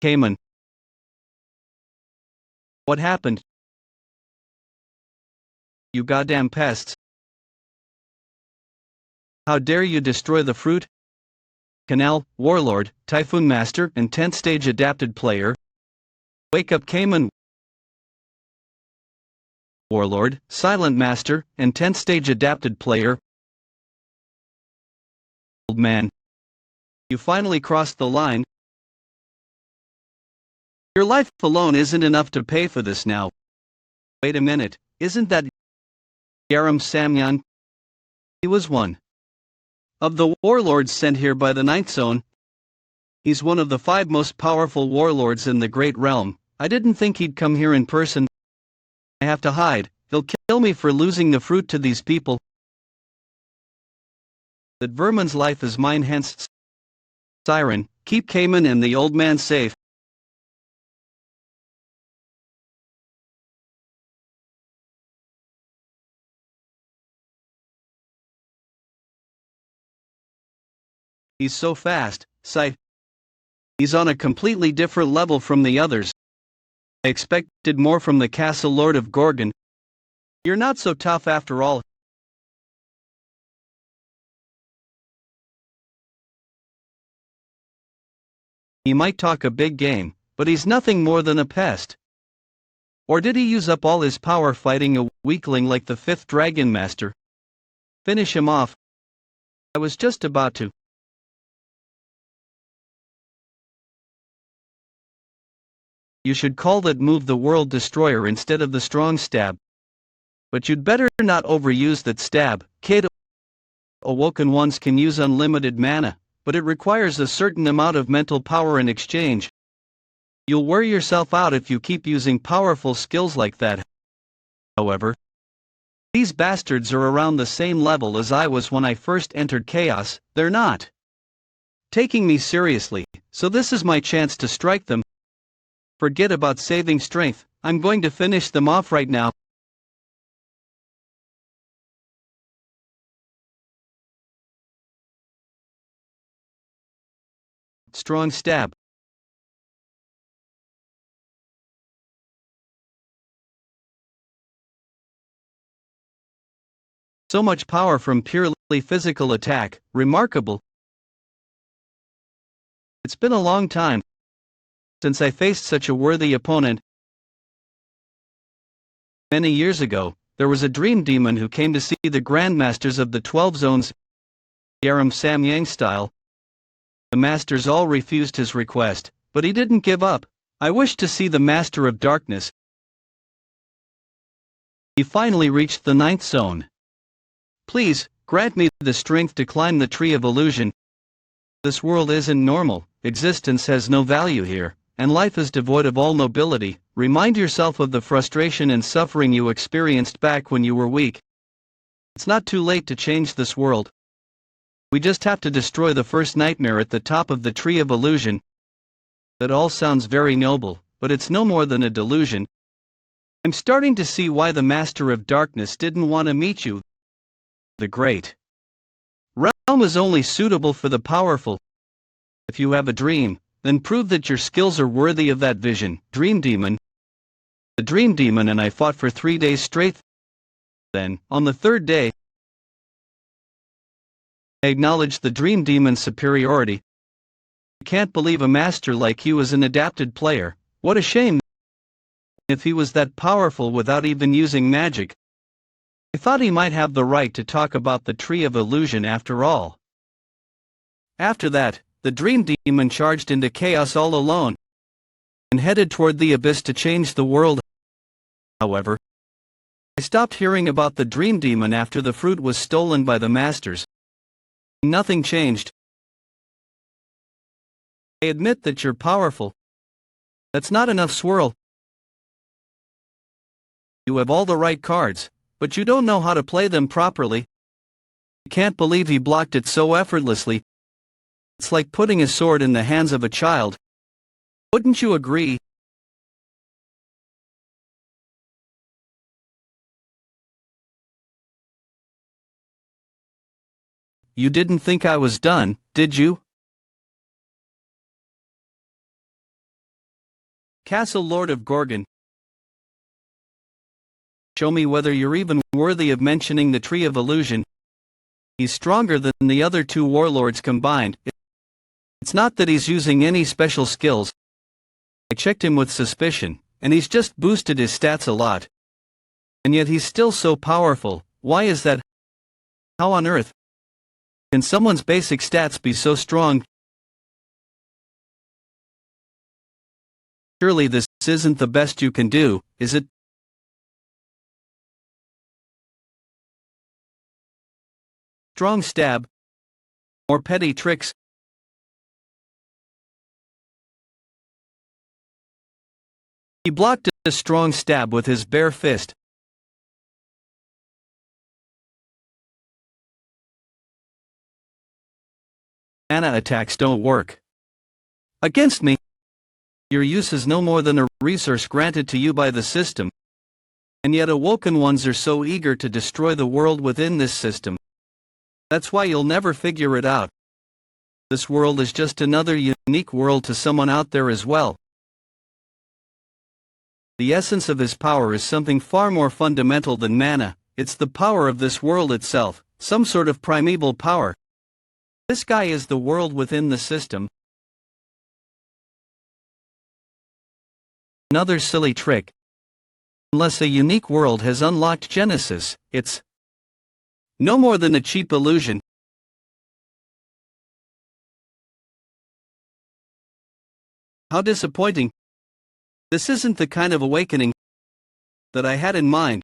Cayman. What happened? You goddamn pests. How dare you destroy the fruit? Canal, Warlord, Typhoon Master, and 10th Stage Adapted Player. Wake up Cayman. Warlord, Silent Master, and 10th Stage Adapted Player. Old man. You finally crossed the line. Your life alone isn't enough to pay for this now. Wait a minute, isn't that Yaram Samyan? He was one of the warlords sent here by the Ninth Zone. He's one of the 5 most powerful warlords in the Great Realm. I didn't think he'd come here in person. I have to hide. They'll kill me for losing the fruit to these people. That vermin's life is mine, hence. Siren, keep Cayman and the old man safe. He's so fast, Sight. He's on a completely different level from the others. I expected more from the Castle Lord of Gorgon. You're not so tough after all. He might talk a big game, but he's nothing more than a pest. Or did he use up all his power fighting a weakling like the 5th Dragon Master? Finish him off. I was just about to. You should call that move the world destroyer instead of the strong stab. But you'd better not overuse that stab, kid. Awoken ones can use unlimited mana, but it requires a certain amount of mental power in exchange. You'll wear yourself out if you keep using powerful skills like that. However, these bastards are around the same level as I was when I first entered Chaos. They're not taking me seriously, so this is my chance to strike them. Forget about saving strength, I'm going to finish them off right now. Strong stab. So much power from purely physical attack, remarkable. It's been a long time since I faced such a worthy opponent. Many years ago, there was a dream demon who came to see the grandmasters of the 12 zones, Yaram Samyang style. The masters all refused his request, but he didn't give up. I wished to see the master of darkness. He finally reached the 9th zone. Please, grant me the strength to climb the tree of illusion. This world isn't normal, existence has no value here, and life is devoid of all nobility. Remind yourself of the frustration and suffering you experienced back when you were weak. It's not too late to change this world. We just have to destroy the first nightmare at the top of the tree of illusion. That all sounds very noble, but it's no more than a delusion. I'm starting to see why the Master of Darkness didn't want to meet you. The Great Realm is only suitable for the powerful. If you have a dream, then prove that your skills are worthy of that vision. Dream Demon. The Dream Demon and I fought for 3 days straight. Then, on the 3rd day, I acknowledged the Dream Demon's superiority. I can't believe a master like you is an adapted player. What a shame. If he was that powerful without even using magic. I thought he might have the right to talk about the Tree of Illusion after all. After that, the Dream Demon charged into chaos all alone and headed toward the abyss to change the world. However, I stopped hearing about the Dream Demon after the fruit was stolen by the masters. Nothing changed. I admit that you're powerful. That's not enough, Swirl. You have all the right cards, but you don't know how to play them properly. I can't believe he blocked it so effortlessly. It's like putting a sword in the hands of a child. Wouldn't you agree? You didn't think I was done, did you? Castle Lord of Gorgon. Show me whether you're even worthy of mentioning the Tree of Illusion. He's stronger than the other 2 warlords combined. It's not that he's using any special skills. I checked him with suspicion, and he's just boosted his stats a lot. And yet he's still so powerful. Why is that? How on earth can someone's basic stats be so strong? Surely this isn't the best you can do, is it? Strong stab. More petty tricks. He blocked a strong stab with his bare fist. Mana attacks don't work against me. Your use is no more than a resource granted to you by the system. And yet awoken ones are so eager to destroy the world within this system. That's why you'll never figure it out. This world is just another unique world to someone out there as well. The essence of his power is something far more fundamental than mana. It's the power of this world itself, some sort of primeval power. This guy is the world within the system. Another silly trick. Unless a unique world has unlocked Genesis, it's no more than a cheap illusion. How disappointing. This isn't the kind of awakening that I had in mind.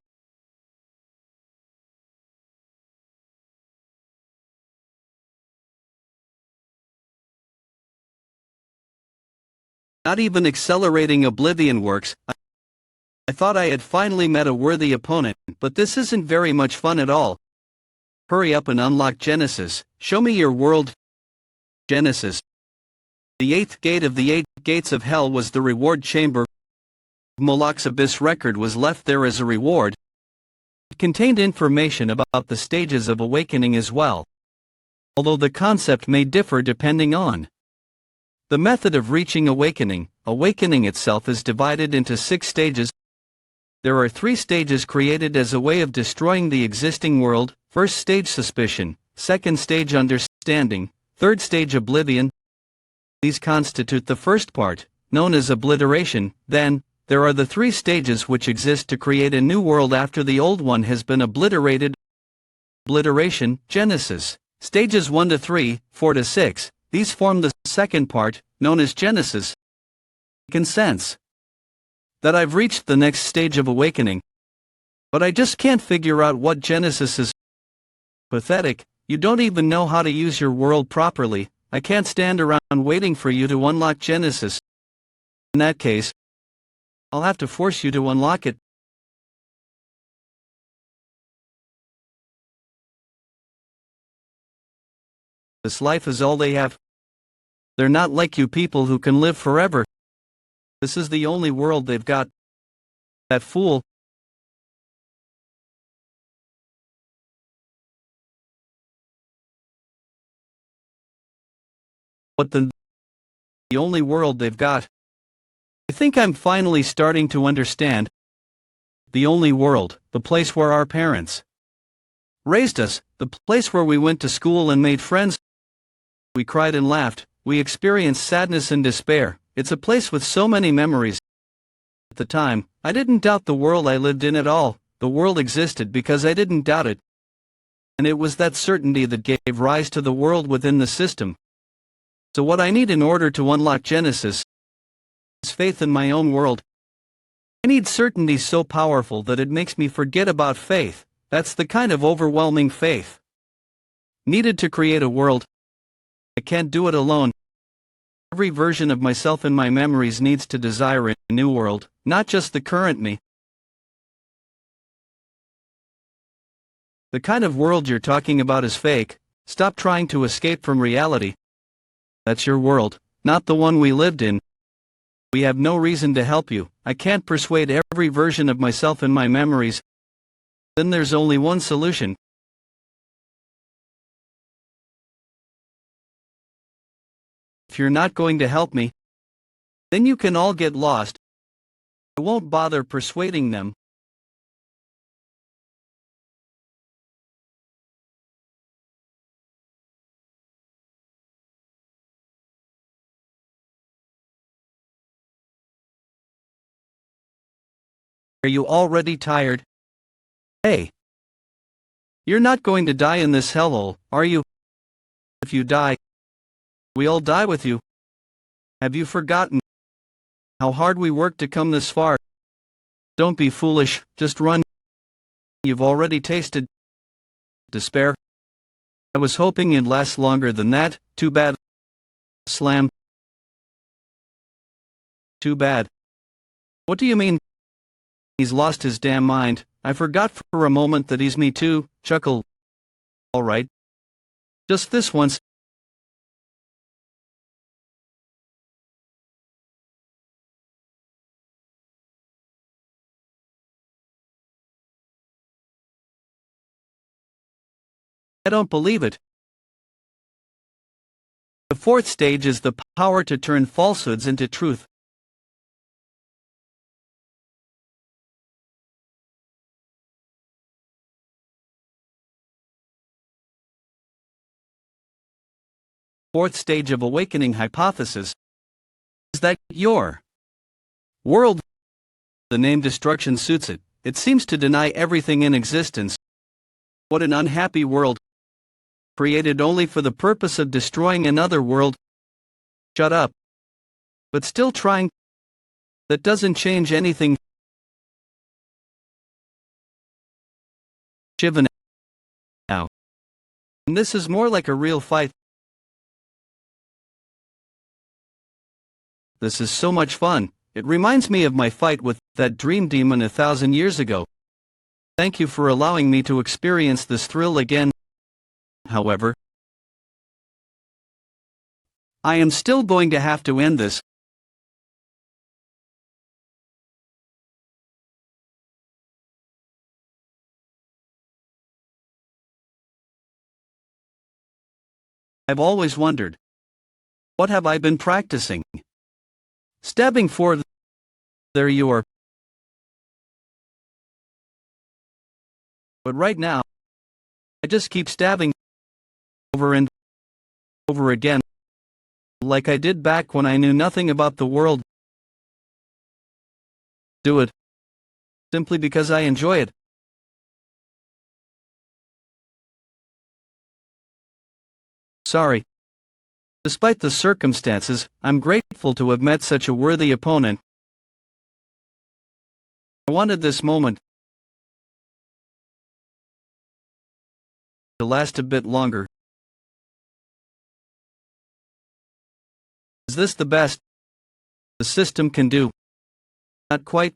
Not even accelerating oblivion works. I thought I had finally met a worthy opponent, but this isn't very much fun at all. Hurry up and unlock Genesis. Show me your world. Genesis. The 8th gate of the 8 gates of hell was the reward chamber. Moloch's abyss record was left there as a reward. It contained information about the stages of awakening as well, although the concept may differ depending on the method of reaching awakening. Awakening itself is divided into 6 stages. There are 3 stages created as a way of destroying the existing world. First stage suspicion, second stage understanding, third stage oblivion. These constitute the first part, known as obliteration. Then, there are the 3 stages which exist to create a new world after the old one has been obliterated. Obliteration, Genesis. Stages 1 to 3, 4 to 6, these form the second part, known as Genesis. I can sense that I've reached the next stage of awakening, but I just can't figure out what Genesis is. Pathetic, you don't even know how to use your world properly. I can't stand around waiting for you to unlock Genesis. In that case, I'll have to force you to unlock it. This life is all they have. They're not like you people who can live forever. This is the only world they've got. That fool. What the only world they've got. I think I'm finally starting to understand. The only world, the place where our parents raised us, the place where we went to school and made friends. We cried and laughed, we experienced sadness and despair. It's a place with so many memories. At the time, I didn't doubt the world I lived in at all. The world existed because I didn't doubt it. And it was that certainty that gave rise to the world within the system. So what I need in order to unlock Genesis is faith in my own world. I need certainty so powerful that it makes me forget about faith. That's the kind of overwhelming faith needed to create a world. I can't do it alone. Every version of myself in my memories needs to desire a new world, not just the current me. The kind of world you're talking about is fake. Stop trying to escape from reality. That's your world, not the one we lived in. We have no reason to help you. I can't persuade every version of myself in my memories. Then there's only one solution. If you're not going to help me, then you can all get lost. I won't bother persuading them. Are you already tired? Hey! You're not going to die in this hellhole, are you? If you die, we all die with you. Have you forgotten how hard we worked to come this far? Don't be foolish, just run. You've already tasted despair. I was hoping it'd last longer than that. Too bad. Slam. Too bad. What do you mean? He's lost his damn mind. I forgot for a moment that he's me too. Chuckle. All right. Just this once. I don't believe it. The 4th stage is the power to turn falsehoods into truth. Fourth stage of awakening hypothesis is that your world, the name destruction suits it. It seems to deny everything in existence. What an unhappy world, created only for the purpose of destroying another world. Shut up. But still trying That doesn't change anything. Shiva now. And this is more like a real fight. This is so much fun. It reminds me of my fight with that dream demon 1,000 years ago. Thank you for allowing me to experience this thrill again. However, I am still going to have to end this. I've always wondered, what have I been practicing? Stabbing for. There you are. But right now, I just keep stabbing over and over again, like I did back when I knew nothing about the world. Do it simply because I enjoy it. Sorry. Despite the circumstances, I'm grateful to have met such a worthy opponent. I wanted this moment to last a bit longer. Is this the best the system can do? Not quite.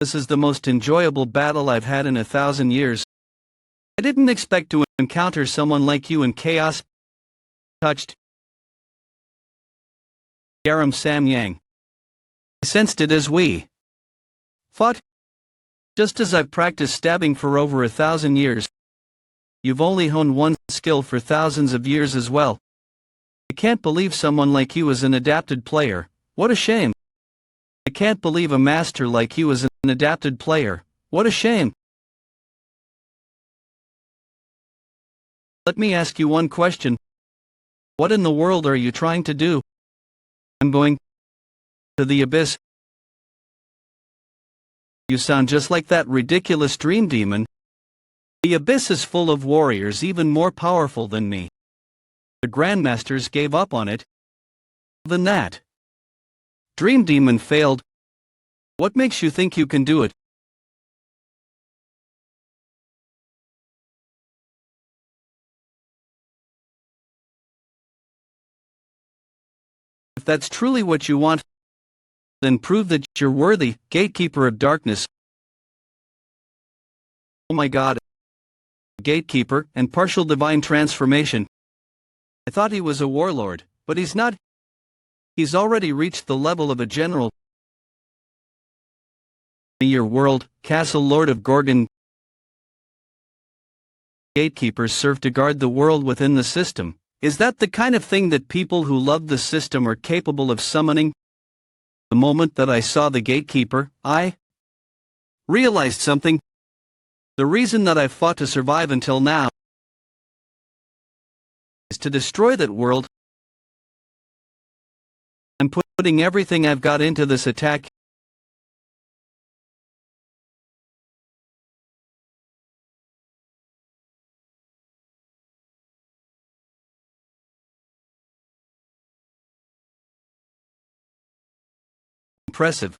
This is the most enjoyable battle I've had in 1,000 years. I didn't expect to encounter someone like you in chaos. Touched. Garam Samyang. I sensed it as we fought. Just as I've practiced stabbing for over 1,000 years. You've only honed one skill for thousands of years as well. I can't believe someone like you is an adapted player. What a shame. I can't believe a master like you is an adapted player. What a shame. Let me ask you one question. What in the world are you trying to do? I'm going to the abyss. You sound just like that ridiculous dream demon. The abyss is full of warriors even more powerful than me. The grandmasters gave up on it. Than that. Dream demon failed. What makes you think you can do it? If that's truly what you want, then prove that you're worthy, gatekeeper of darkness. Oh my God. Gatekeeper and partial divine transformation. I thought he was a warlord, but he's not. He's already reached the level of a general. Your world, Castle Lord of Gorgon. Gatekeepers serve to guard the world within the system. Is that the kind of thing that people who love the system are capable of summoning? The moment that I saw the gatekeeper, I realized something. The reason that I've fought to survive until now is to destroy that world. I'm putting everything I've got into this attack. Impressive.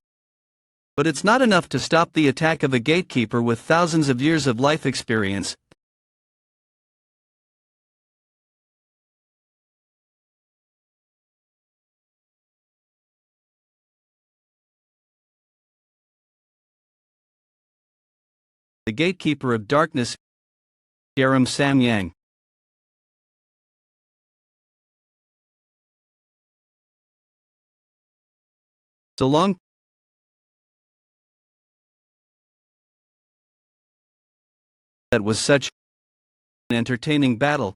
But it's not enough to stop the attack of a gatekeeper with thousands of years of life experience. The gatekeeper of darkness, Garam Samyang. So long. That was such an entertaining battle.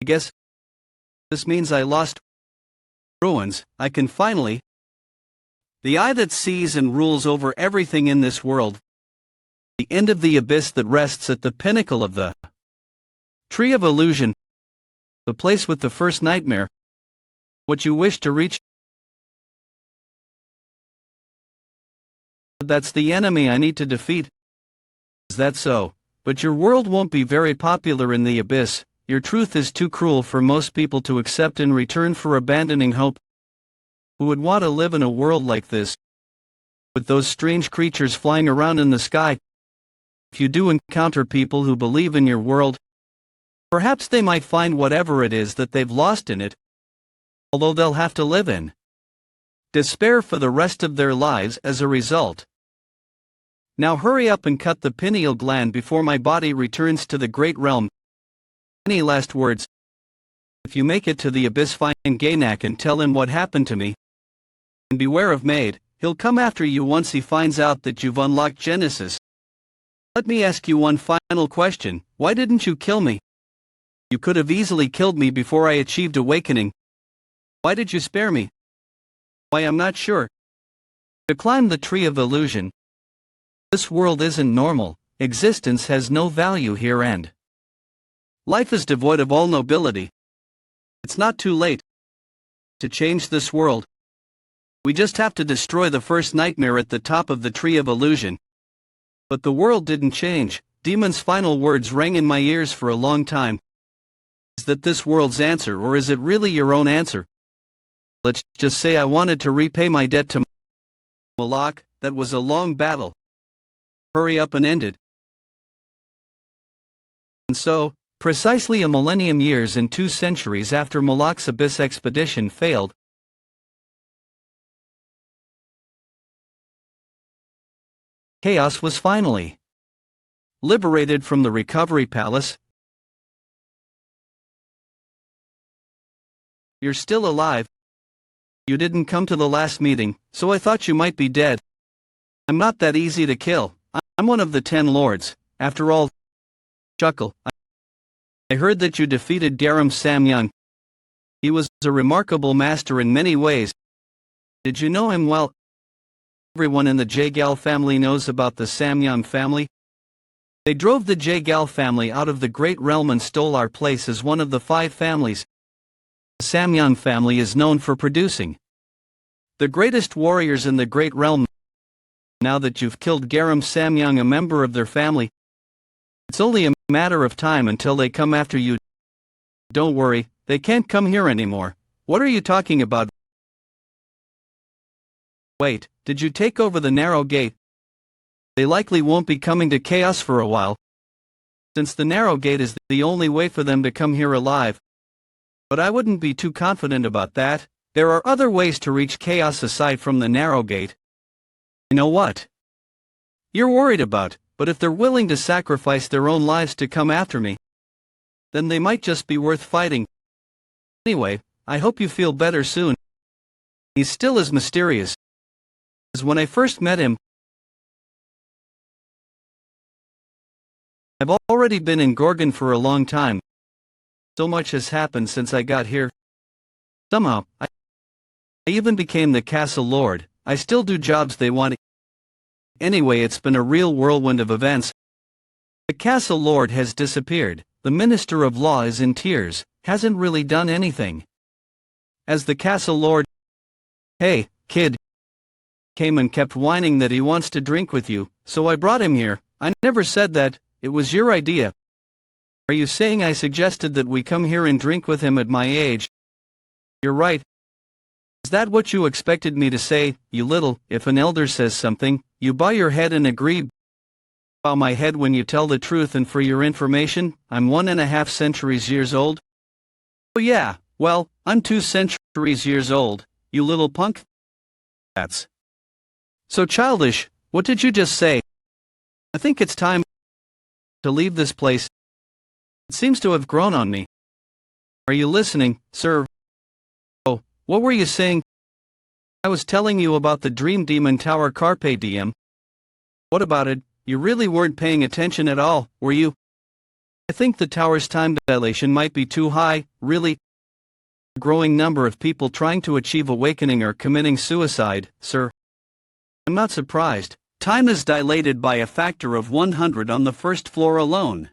I guess this means I lost. Ruins, I can finally. The eye that sees and rules over everything in this world. The end of the abyss that rests at the pinnacle of the tree of illusion. The place with the first nightmare. What you wish to reach. That's the enemy I need to defeat. Is that so? But your world won't be very popular in the abyss. Your truth is too cruel for most people to accept in return for abandoning hope. Who would want to live in a world like this? With those strange creatures flying around in the sky? If you do encounter people who believe in your world, perhaps they might find whatever it is that they've lost in it, although they'll have to live in despair for the rest of their lives as a result. Now hurry up and cut the pineal gland before my body returns to the great realm. Any last words? If you make it to the abyss, find Gainak and tell him what happened to me. And beware of Maid, he'll come after you once he finds out that you've unlocked Genesis. Let me ask you one final question. Why didn't you kill me? You could have easily killed me before I achieved awakening. Why did you spare me? Why, I'm not sure. To climb the tree of illusion. This world isn't normal. Existence has no value here and life is devoid of all nobility. It's not too late to change this world. We just have to destroy the first nightmare at the top of the tree of illusion. But the world didn't change. Demon's final words rang in my ears for a long time. Is that this world's answer, or is it really your own answer? Let's just say I wanted to repay my debt to Malak. That was a long battle. Hurry up and end it. And so, precisely a millennium years and 2 centuries after Malak's Abyss expedition failed, Chaos was finally liberated from the Recovery Palace. You're still alive. You didn't come to the last meeting, so I thought you might be dead. I'm not that easy to kill. I'm one of the 10 lords. After all, chuckle. I heard that you defeated Garam Samyang. He was a remarkable master in many ways. Did you know him well? Everyone in the Jaehwan family knows about the Samyang family. They drove the Jaehwan family out of the Great Realm and stole our place as one of the 5 families. The Samyang family is known for producing the greatest warriors in the Great Realm. Now that you've killed Garam Samyang, a member of their family, it's only a matter of time until they come after you. Don't worry, they can't come here anymore. What are you talking about? Wait, did you take over the narrow gate? They likely won't be coming to Chaos for a while, since the narrow gate is the only way for them to come here alive. But I wouldn't be too confident about that. There are other ways to reach Chaos aside from the narrow gate. You know what you're worried about, but if they're willing to sacrifice their own lives to come after me, then they might just be worth fighting. Anyway, I hope you feel better soon. He's still as mysterious as when I first met him. I've already been in Gorgon for a long time. So much has happened since I got here. Somehow, I even became the castle lord. I still do jobs they want. Anyway, it's been a real whirlwind of events. The castle lord has disappeared. The minister of law is in tears, hasn't really done anything. As the castle lord, hey, kid, came and kept whining that he wants to drink with you, so I brought him here. I never said that. It was your idea. Are you saying I suggested that we come here and drink with him at my age? You're right. Is that what you expected me to say, you little? If an elder says something, you bow your head and agree. Bow my head when you tell the truth, and for your information, I'm 1.5 centuries years old. Oh yeah, well, I'm 2 centuries years old, you little punk. That's so childish. What did you just say? I think it's time to leave this place. It seems to have grown on me. Are you listening, sir? Oh, what were you saying? I was telling you about the Dream Demon Tower Carpe Diem. What about it? You really weren't paying attention at all, were you? I think the tower's time dilation might be too high, really. A growing number of people trying to achieve awakening are committing suicide, sir. I'm not surprised. Time is dilated by a factor of 100 on the first floor alone.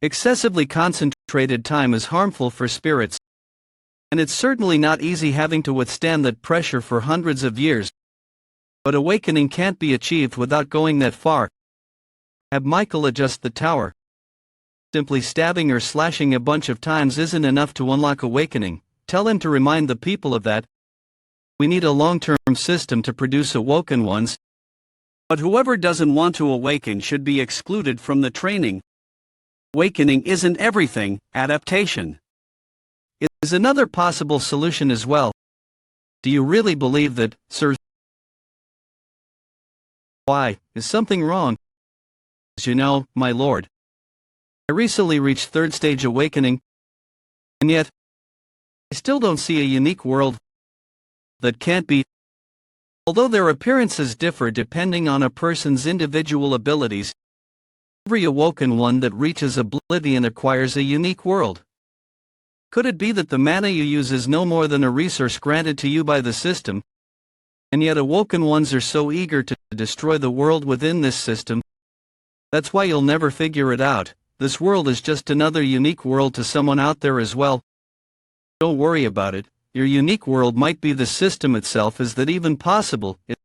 Excessively concentrated time is harmful for spirits, and it's certainly not easy having to withstand that pressure for hundreds of years. But awakening can't be achieved without going that far. Have Michael adjust the tower. Simply stabbing or slashing a bunch of times isn't enough to unlock awakening. Tell him to remind the people of that. We need a long-term system to produce awoken ones. But whoever doesn't want to awaken should be excluded from the training. Awakening isn't everything. Adaptation is another possible solution as well. Do you really believe that, sir? Why, is something wrong? As you know, my lord, I recently reached third stage awakening, and yet, I still don't see a unique world. That can't be. Although their appearances differ depending on a person's individual abilities, every awoken one that reaches oblivion acquires a unique world. Could it be that the mana you use is no more than a resource granted to you by the system, and yet awoken ones are so eager to destroy the world within this system? That's why you'll never figure it out. This world is just another unique world to someone out there as well. Don't worry about it. Your unique world might be the system itself. Is that even possible? It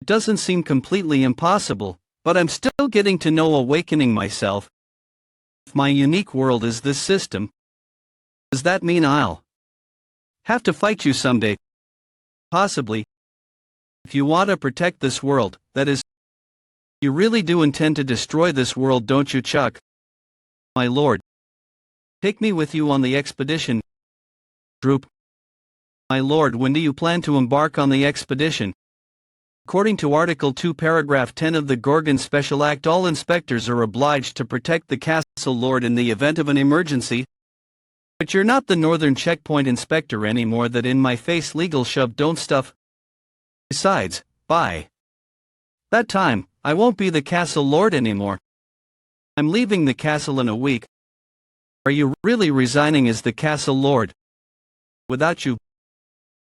doesn't seem completely impossible, but I'm still getting to know awakening myself. If my unique world is this system, does that mean I'll have to fight you someday? Possibly. If you want to protect this world, that is, you really do intend to destroy this world, don't you, Chuck? My lord, take me with you on the expedition. Droop. My lord, when do you plan to embark on the expedition? According to Article 2 Paragraph 10 of the Gorgon Special Act, all inspectors are obliged to protect the castle lord in the event of an emergency. But you're not the northern checkpoint inspector anymore. That in my face legal shove don't stuff. Besides, by that time, I won't be the castle lord anymore. I'm leaving the castle in a week. Are you really resigning as the castle lord? Without you,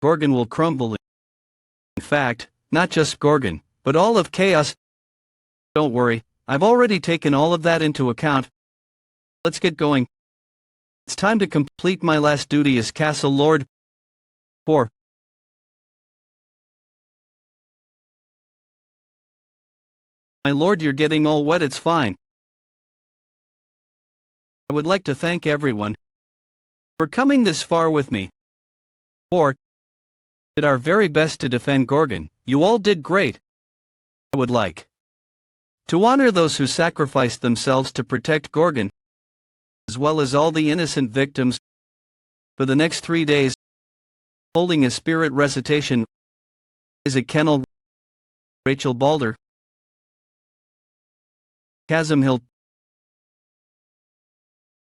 Gorgon will crumble. In fact, not just Gorgon, but all of chaos. Don't worry, I've already taken all of that into account. Let's get going. It's time to complete my last duty as castle lord. 4. My lord, you're getting all wet. It's fine. I would like to thank everyone for coming this far with me. 4. Did our very best to defend Gorgon. You all did great. I would like to honor those who sacrificed themselves to protect Gorgon, as well as all the innocent victims. For the next 3 days, holding a spirit recitation. Is it Kennel, Rachel Balder, Chasm Hill?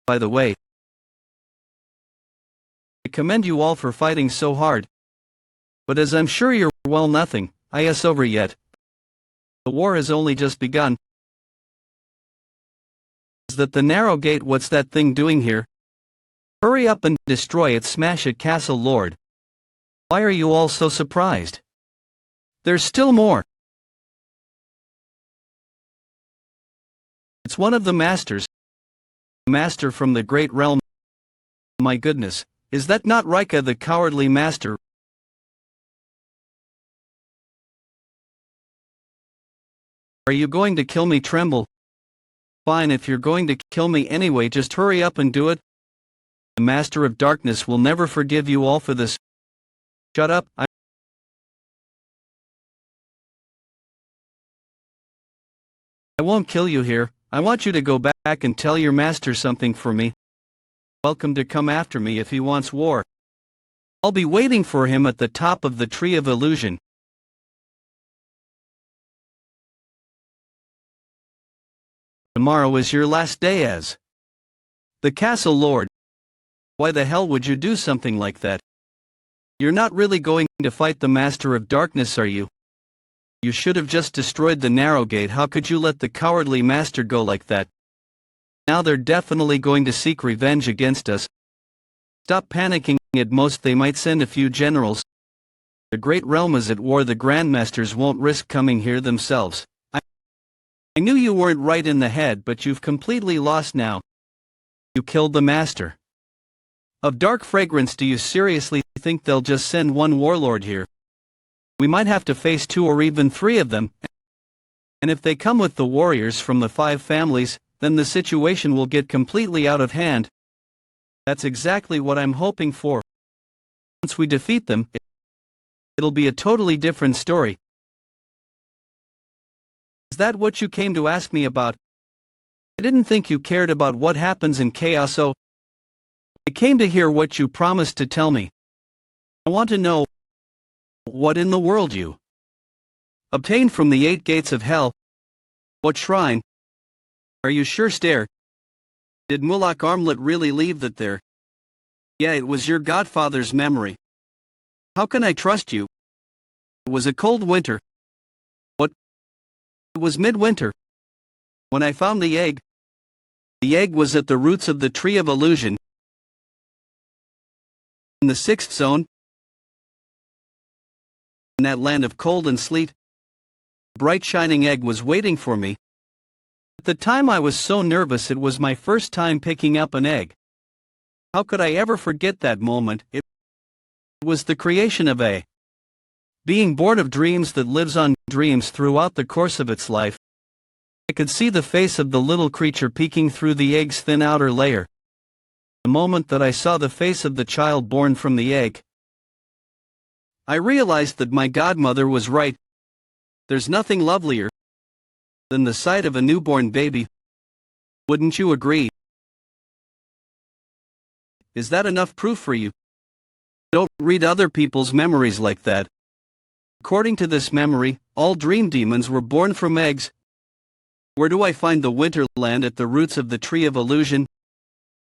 By the way, I commend you all for fighting so hard. But as I'm sure you're well, nothing is over yet. The war has only just begun. Is that the narrow gate? What's that thing doing here? Hurry up and destroy it. Smash it, castle lord. Why are you all so surprised? There's still more. It's one of the masters. Master from the great realm. My goodness, is that not Rika, the cowardly master? Are you going to kill me? Tremble. Fine, if you're going to kill me anyway, just hurry up and do it. The Master of Darkness will never forgive you all for this. Shut up. I won't kill you here. I want you to go back and tell your master something for me. Welcome to come after me if he wants war. I'll be waiting for him at the top of the Tree of Illusion. Tomorrow is your last day as the castle lord. Why the hell would you do something like that? You're not really going to fight the Master of Darkness, are you? You should have just destroyed the narrow gate. How could you let the cowardly master go like that? Now they're definitely going to seek revenge against us. Stop panicking. At most they might send a few generals. The great realm is at war. The grandmasters won't risk coming here themselves. I knew you weren't right in the head, but you've completely lost now. You killed the master of dark fragrance. Do you seriously think they'll just send one warlord here? We might have to face 2 or even 3 of them, and if they come with the warriors from the 5 families, then the situation will get completely out of hand. That's exactly what I'm hoping for. Once we defeat them, it'll be a totally different story. Is that what you came to ask me about? I didn't think you cared about what happens in chaos, so I came to hear what you promised to tell me. I want to know what in the world you obtained from the 8 gates of hell. What shrine? Are you sure? Stare. Did Mulak Armlet really leave that there? Yeah, it was your godfather's memory. How can I trust you? It was a cold winter. What? It was midwinter. When I found the egg was at the roots of the tree of illusion. In the 6th zone. In that land of cold and sleet. A bright shining egg was waiting for me. At the time I was so nervous, it was my first time picking up an egg. How could I ever forget that moment? It was the creation of a being born of dreams that lives on dreams throughout the course of its life. I could see the face of the little creature peeking through the egg's thin outer layer. The moment that I saw the face of the child born from the egg, I realized that my godmother was right. There's nothing lovelier than the sight of a newborn baby. Wouldn't you agree? Is that enough proof for you? Don't read other people's memories like that. According to this memory, all dream demons were born from eggs. Where do I find the Winterland? At the roots of the Tree of Illusion?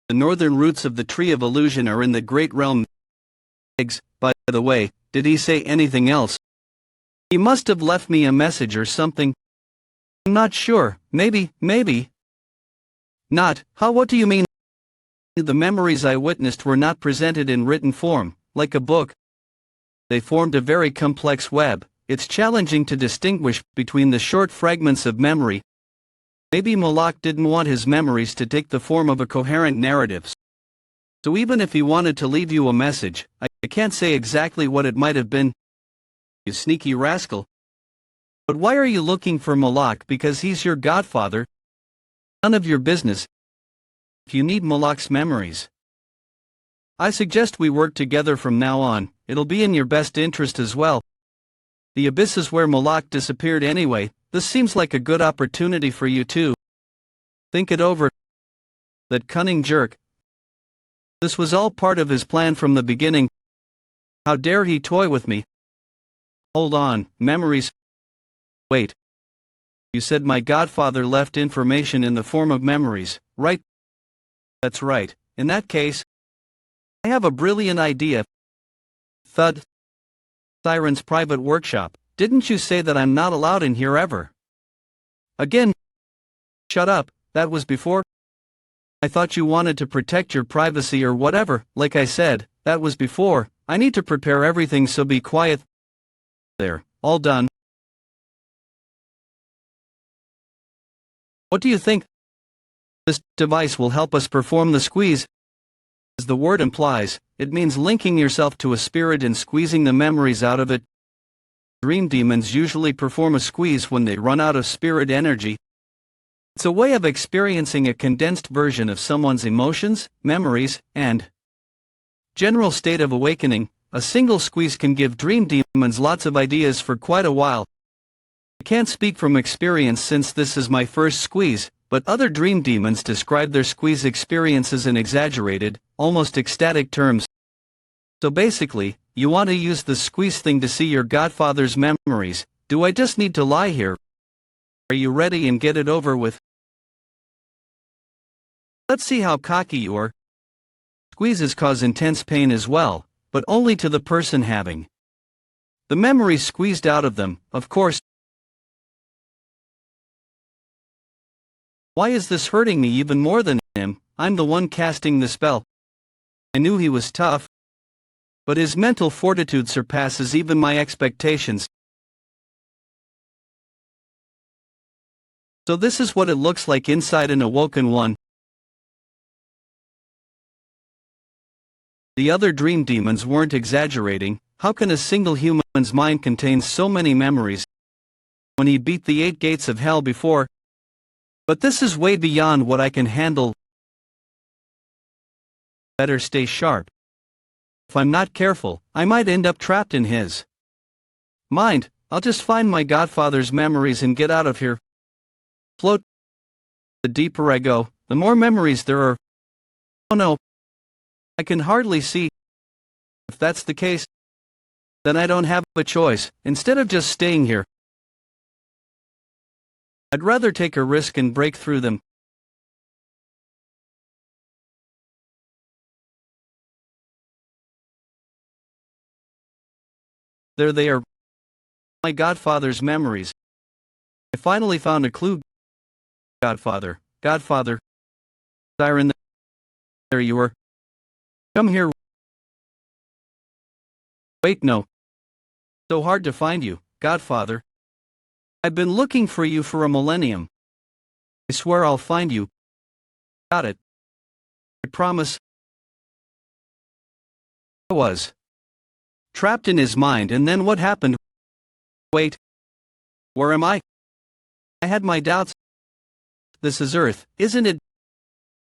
The northern roots of the Tree of Illusion are in the Great Realm. Eggs, by the way, did he say anything else? He must have left me a message or something. I'm not sure, maybe not. How? What do you mean? The memories I witnessed were not presented in written form, like a book. They formed a very complex web. It's challenging to distinguish between the short fragments of memory. Maybe Mulak didn't want his memories to take the form of a coherent narrative. So even if he wanted to leave you a message, I can't say exactly what it might have been. You sneaky rascal. But why are you looking for Mulak? Because he's your godfather? None of your business. If you need Mulak's memories, I suggest we work together from now on. It'll be in your best interest as well. The abyss is where Mulak disappeared anyway. This seems like a good opportunity for you too. Think it over. That cunning jerk. This was all part of his plan from the beginning. How dare he toy with me? Hold on, memories. Wait. You said my godfather left information in the form of memories, right? That's right. In that case, I have a brilliant idea. Thud. Siren's private workshop. Didn't you say that I'm not allowed in here ever? Again. Shut up, that was before. I thought you wanted to protect your privacy or whatever. Like I said, that was before. I need to prepare everything, so be quiet. There, all done. What do you think? This device will help us perform the squeeze. As the word implies, it means linking yourself to a spirit and squeezing the memories out of it. Dream demons usually perform a squeeze when they run out of spirit energy. It's a way of experiencing a condensed version of someone's emotions, memories, and general state of awakening. A single squeeze can give dream demons lots of ideas for quite a while. I can't speak from experience since this is my first squeeze, but other dream demons describe their squeeze experiences in exaggerated, almost ecstatic terms. So basically, you want to use the squeeze thing to see your godfather's memories. Do I just need to lie here? Are you ready and get it over with? Let's see how cocky you are. Squeezes cause intense pain as well, but only to the person having the memories squeezed out of them, of course. Why is this hurting me even more than him? I'm the one casting the spell. I knew he was tough, but his mental fortitude surpasses even my expectations. So this is what it looks like inside an awoken one. The other dream demons weren't exaggerating. How can a single human's mind contain so many memories when he beat the 8 gates of hell before? But this is way beyond what I can handle. Better stay sharp. If I'm not careful, I might end up trapped in his mind. I'll just find my godfather's memories and get out of here. Float. The deeper I go, the more memories there are. Oh no. I can hardly see. If that's the case, then I don't have a choice. Instead of just staying here, I'd rather take a risk and break through them. There they are. My godfather's memories. I finally found a clue. Godfather. Siren, there you are. Come here. Wait, no. So hard to find you, Godfather. I've been looking for you for a millennium. I swear I'll find you. Got it. I promise. I was trapped in his mind, and then what happened? Wait. Where am I? I had my doubts. This is Earth, isn't it?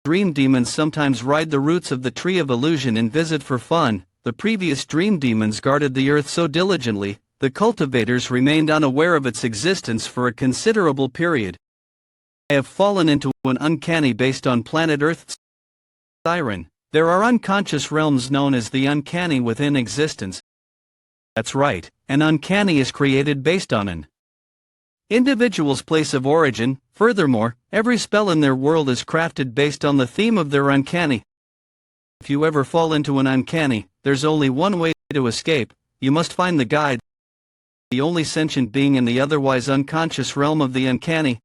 Dream demons sometimes ride the roots of the tree of illusion and visit for fun. The previous dream demons guarded the Earth so diligently, the cultivators remained unaware of its existence for a considerable period. I have fallen into an uncanny based on planet Earth's siren. There are unconscious realms known as the uncanny within existence. That's right, an uncanny is created based on an individual's place of origin. Furthermore, every spell in their world is crafted based on the theme of their uncanny. If you ever fall into an uncanny, there's only one way to escape. You must find the guide, the only sentient being in the otherwise unconscious realm of the uncanny.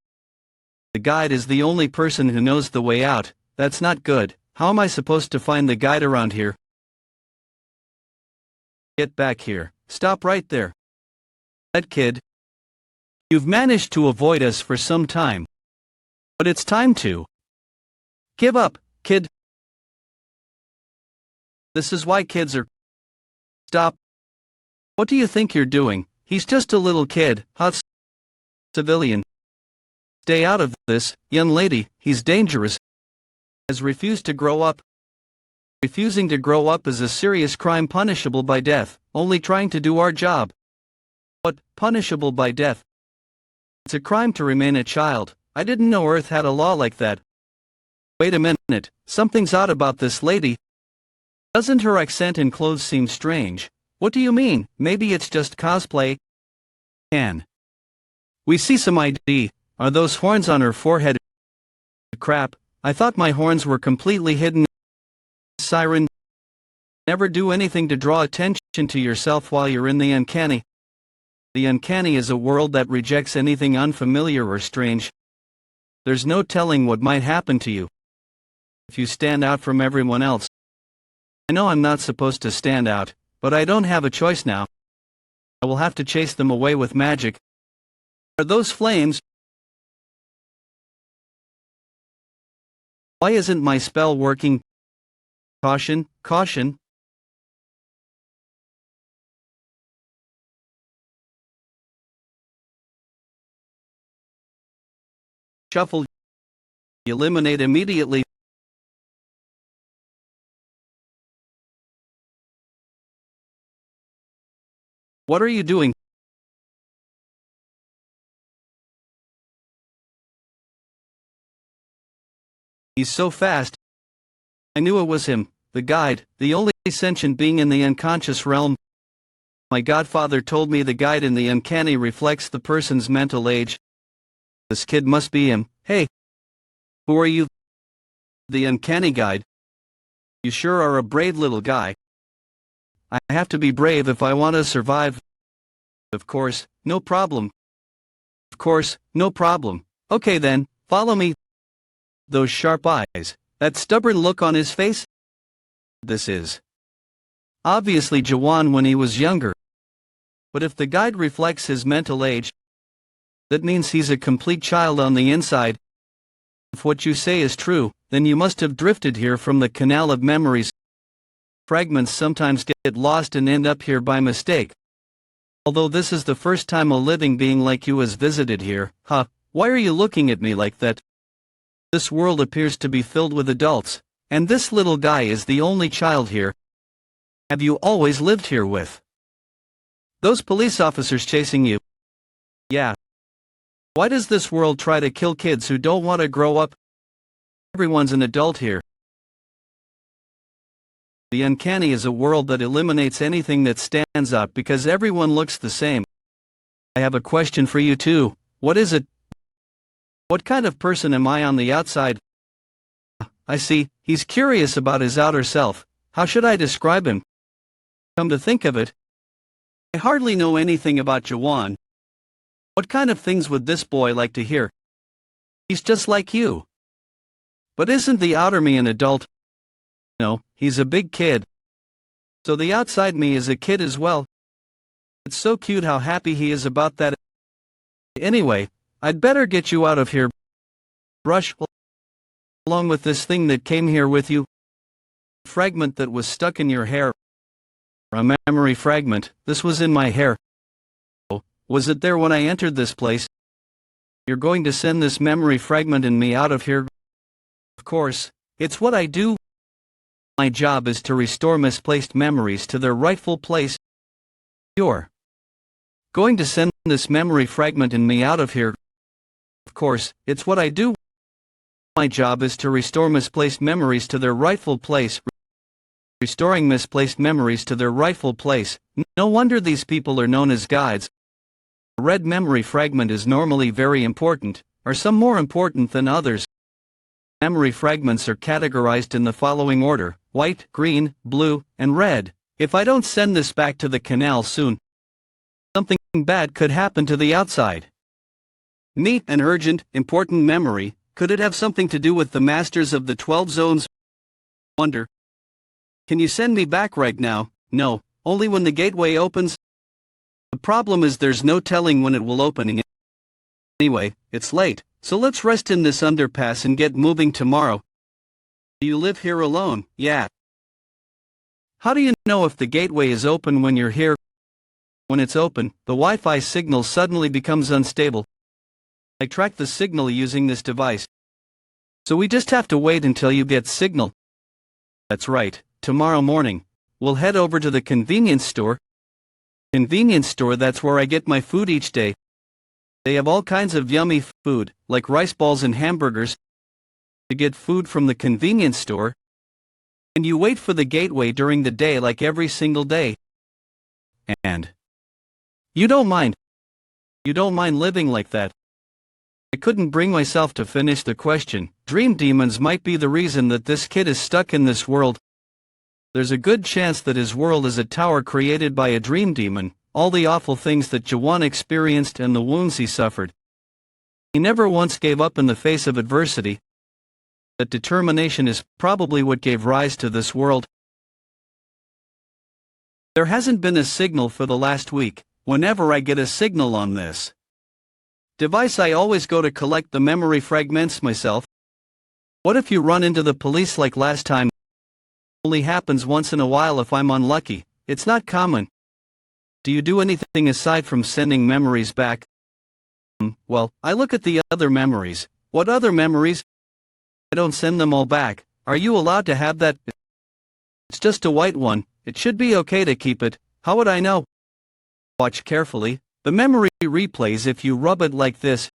The guide is the only person who knows the way out. That's not good. How am I supposed to find the guide around here? Get back here. Stop right there. That kid. You've managed to avoid us for some time. But it's time to give up, kid. This is why kids are. Stop. What do you think you're doing? He's just a little kid, hot civilian. Stay out of this, young lady, he's dangerous. Has refused to grow up. Refusing to grow up is a serious crime punishable by death, only trying to do our job. What, punishable by death? It's a crime to remain a child. I didn't know Earth had a law like that. Wait a minute, something's odd about this lady. Doesn't her accent and clothes seem strange? What do you mean? Maybe it's just cosplay? Can we see some ID? Are those horns on her forehead? Crap, I thought my horns were completely hidden. Siren, never do anything to draw attention to yourself while you're in the uncanny. The uncanny is a world that rejects anything unfamiliar or strange. There's no telling what might happen to you if you stand out from everyone else. I know I'm not supposed to stand out, but I don't have a choice now. I will have to chase them away with magic. Are those flames? Why isn't my spell working? Caution, caution. Shuffle. Eliminate immediately. What are you doing? He's so fast. I knew it was him, the guide, the only sentient being in the unconscious realm. My godfather told me the guide in the uncanny reflects the person's mental age. This kid must be him. Hey, who are you? The uncanny guide. You sure are a brave little guy. I have to be brave if I want to survive. Of course, no problem. Of course, no problem. Okay then, follow me. Those sharp eyes, that stubborn look on his face. This is obviously Jaehwan when he was younger. But if the guide reflects his mental age, that means he's a complete child on the inside. If what you say is true, then you must have drifted here from the canal of memories. Fragments sometimes get lost and end up here by mistake. Although this is the first time a living being like you has visited here, why are you looking at me like that? This world appears to be filled with adults, and this little guy is the only child here. Have you always lived here with those police officers chasing you? Yeah. Why does this world try to kill kids who don't want to grow up? Everyone's an adult here. The uncanny is a world that eliminates anything that stands out because everyone looks the same. I have a question for you too. What is it? What kind of person am I on the outside? I see, he's curious about his outer self. How should I describe him? Come to think of it, I hardly know anything about Jaehwan. What kind of things would this boy like to hear? He's just like you. But isn't the outer me an adult? No, he's a big kid. So the outside me is a kid as well. It's so cute how happy he is about that. Anyway, I'd better get you out of here. Brush along with this thing that came here with you. Fragment that was stuck in your hair. A memory fragment. This was in my hair. Oh, was it there when I entered this place? You're going to send this memory fragment and me out of here? Of course, it's what I do. My job is to restore misplaced memories to their rightful place. You're going to send this memory fragment and me out of here? Of course, it's what I do. My job is to restore misplaced memories to their rightful place. Restoring misplaced memories to their rightful place. No wonder these people are known as guides. A red memory fragment is normally very important, or some more important than others. Memory fragments are categorized in the following order: white, green, blue, and red. If I don't send this back to the canal soon, something bad could happen to the outside. Neat and urgent, important memory. Could it have something to do with the masters of the 12 zones? Wonder. Can you send me back right now? No, only when the gateway opens. The problem is there's no telling when it will open. Anyway, it's late, so let's rest in this underpass and get moving tomorrow. Do you live here alone? Yeah. How do you know if the gateway is open when you're here? When it's open, the Wi-Fi signal suddenly becomes unstable. I track the signal using this device. So we just have to wait until you get signal. That's right. Tomorrow morning, we'll head over to the convenience store. Convenience store, that's where I get my food each day. They have all kinds of yummy food, like rice balls and hamburgers. To get food from the convenience store. And you wait for the gateway during the day like every single day. And you don't mind. You don't mind living like that. I couldn't bring myself to finish the question. Dream demons might be the reason that this kid is stuck in this world. There's a good chance that his world is a tower created by a dream demon, all the awful things that Jaehwan experienced and the wounds he suffered. He never once gave up in the face of adversity. That determination is probably what gave rise to this world. There hasn't been a signal for the last week. Whenever I get a signal on this device, I always go to collect the memory fragments myself. What if you run into the police like last time? Only happens once in a while if I'm unlucky. It's not common. Do you do anything aside from sending memories back? Well, I look at the other memories. What other memories? I don't send them all back. Are you allowed to have that? It's just a white one. It should be okay to keep it. How would I know? Watch carefully. The memory replays if you rub it like this.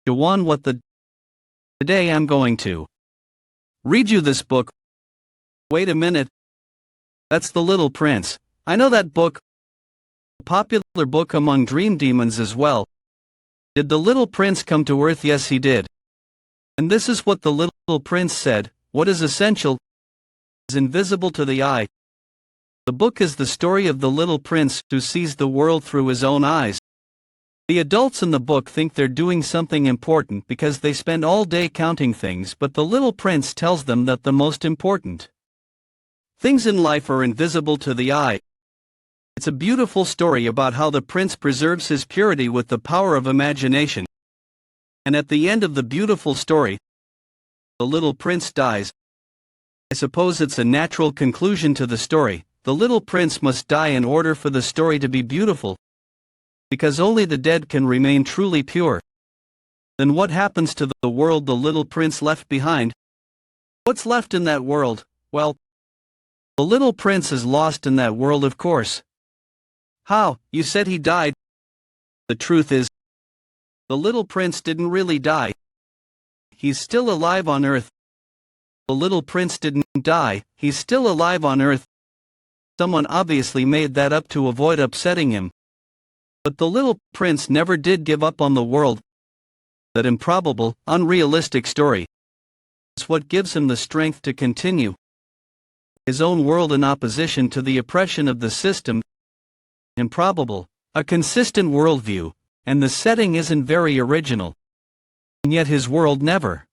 Jaehwan, what the? Today I'm going to read you this book. Wait a minute. That's The Little Prince. I know that book. A popular book among dream demons as well. Did the little prince come to Earth? Yes, he did. And this is what the little prince said: what is essential is invisible to the eye. The book is the story of the little prince who sees the world through his own eyes. The adults in the book think they're doing something important because they spend all day counting things, but the little prince tells them that the most important things in life are invisible to the eye. It's a beautiful story about how the prince preserves his purity with the power of imagination. And at the end of the beautiful story, the little prince dies. I suppose it's a natural conclusion to the story. The little prince must die in order for the story to be beautiful, because only the dead can remain truly pure. Then what happens to the world the little prince left behind? What's left in that world? Well, the little prince is lost in that world, of course. How? You said he died. The truth is, the little prince didn't really die. He's still alive on Earth. The little prince didn't die, he's still alive on Earth. Someone obviously made that up to avoid upsetting him. But the little prince never did give up on the world. That improbable, unrealistic story is what gives him the strength to continue his own world in opposition to the oppression of the system. Improbable, a consistent worldview, and the setting isn't very original. And yet his world never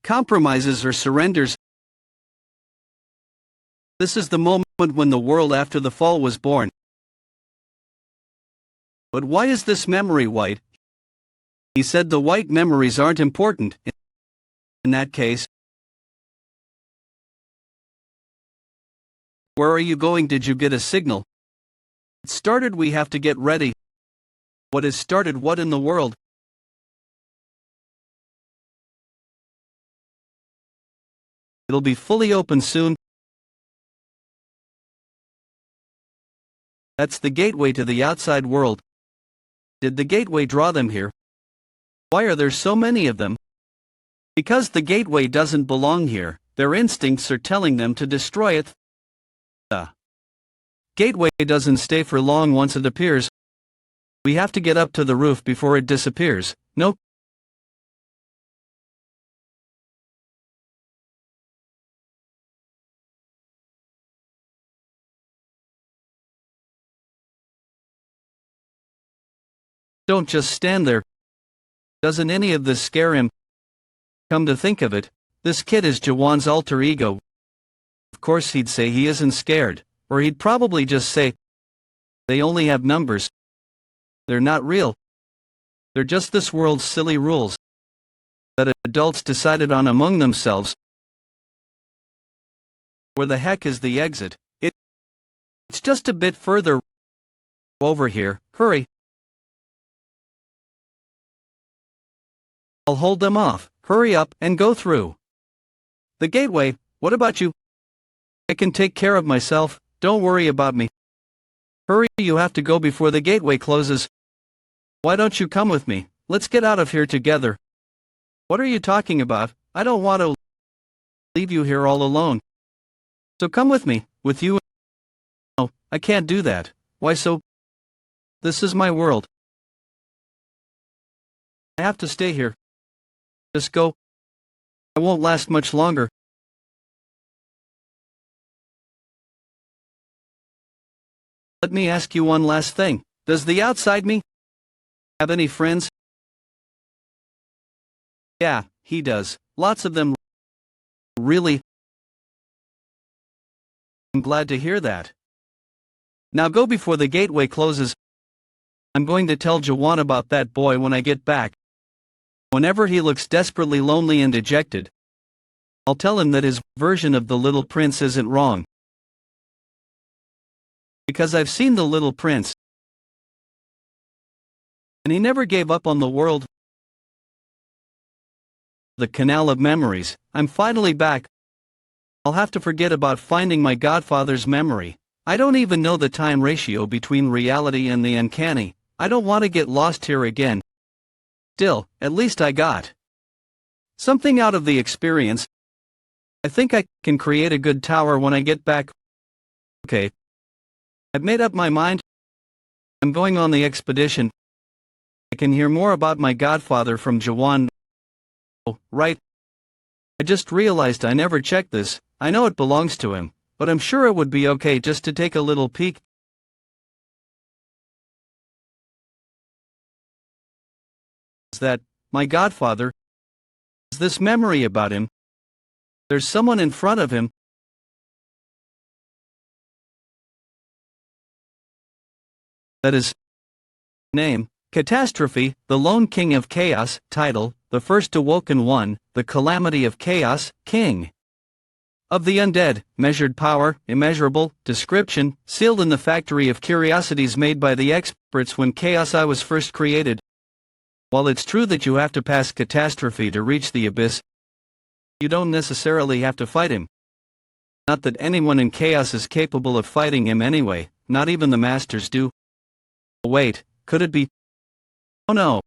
compromises or surrenders. This is the moment when the world after the fall was born. But why is this memory white? He said the white memories aren't important. In that case, where are you going? Did you get a signal? It started. We have to get ready. What has started? What in the world? It'll be fully open soon. That's the gateway to the outside world. Did the gateway draw them here? Why are there so many of them? Because the gateway doesn't belong here. Their instincts are telling them to destroy it. The gateway doesn't stay for long once it appears. We have to get up to the roof before it disappears. No. Don't just stand there. Doesn't any of this scare him? Come to think of it, this kid is Jaehwan's alter ego. Of course he'd say he isn't scared, or he'd probably just say, they only have numbers. They're not real. They're just this world's silly rules that adults decided on among themselves. Where the heck is the exit? It's just a bit further over here. Hurry. I'll hold them off. Hurry up and go through. The gateway, what about you? I can take care of myself, don't worry about me. Hurry, you have to go before the gateway closes. Why don't you come with me? Let's get out of here together. What are you talking about? I don't want to leave you here all alone. So come with me, with you. No, I can't do that. Why so? This is my world. I have to stay here. Just go. I won't last much longer. Let me ask you one last thing. Does the outside me have any friends? Yeah, he does. Lots of them. Really? I'm glad to hear that. Now go before the gateway closes. I'm going to tell Jaehwan about that boy when I get back. Whenever he looks desperately lonely and dejected, I'll tell him that his version of the little prince isn't wrong. Because I've seen the little prince, and he never gave up on the world. The canal of memories. I'm finally back. I'll have to forget about finding my godfather's memory. I don't even know the time ratio between reality and the uncanny. I don't want to get lost here again. Still, at least I got something out of the experience. I think I can create a good tower when I get back. Okay. I've made up my mind. I'm going on the expedition. I can hear more about my godfather from Jaehwan. Oh, right. I just realized I never checked this. I know it belongs to him, but I'm sure it would be okay just to take a little peek. That my godfather has this memory about him. There's someone in front of him. That is name. Catastrophe, the Lone King of Chaos. Title, The First Awoken One, The Calamity of Chaos, King of the Undead. Measured power, immeasurable. Description, sealed in the factory of curiosities made by the experts when Chaos I was first created. While it's true that you have to pass Catastrophe to reach the abyss, you don't necessarily have to fight him. Not that anyone in Chaos is capable of fighting him anyway, not even the masters do. Wait, could it be? Oh no.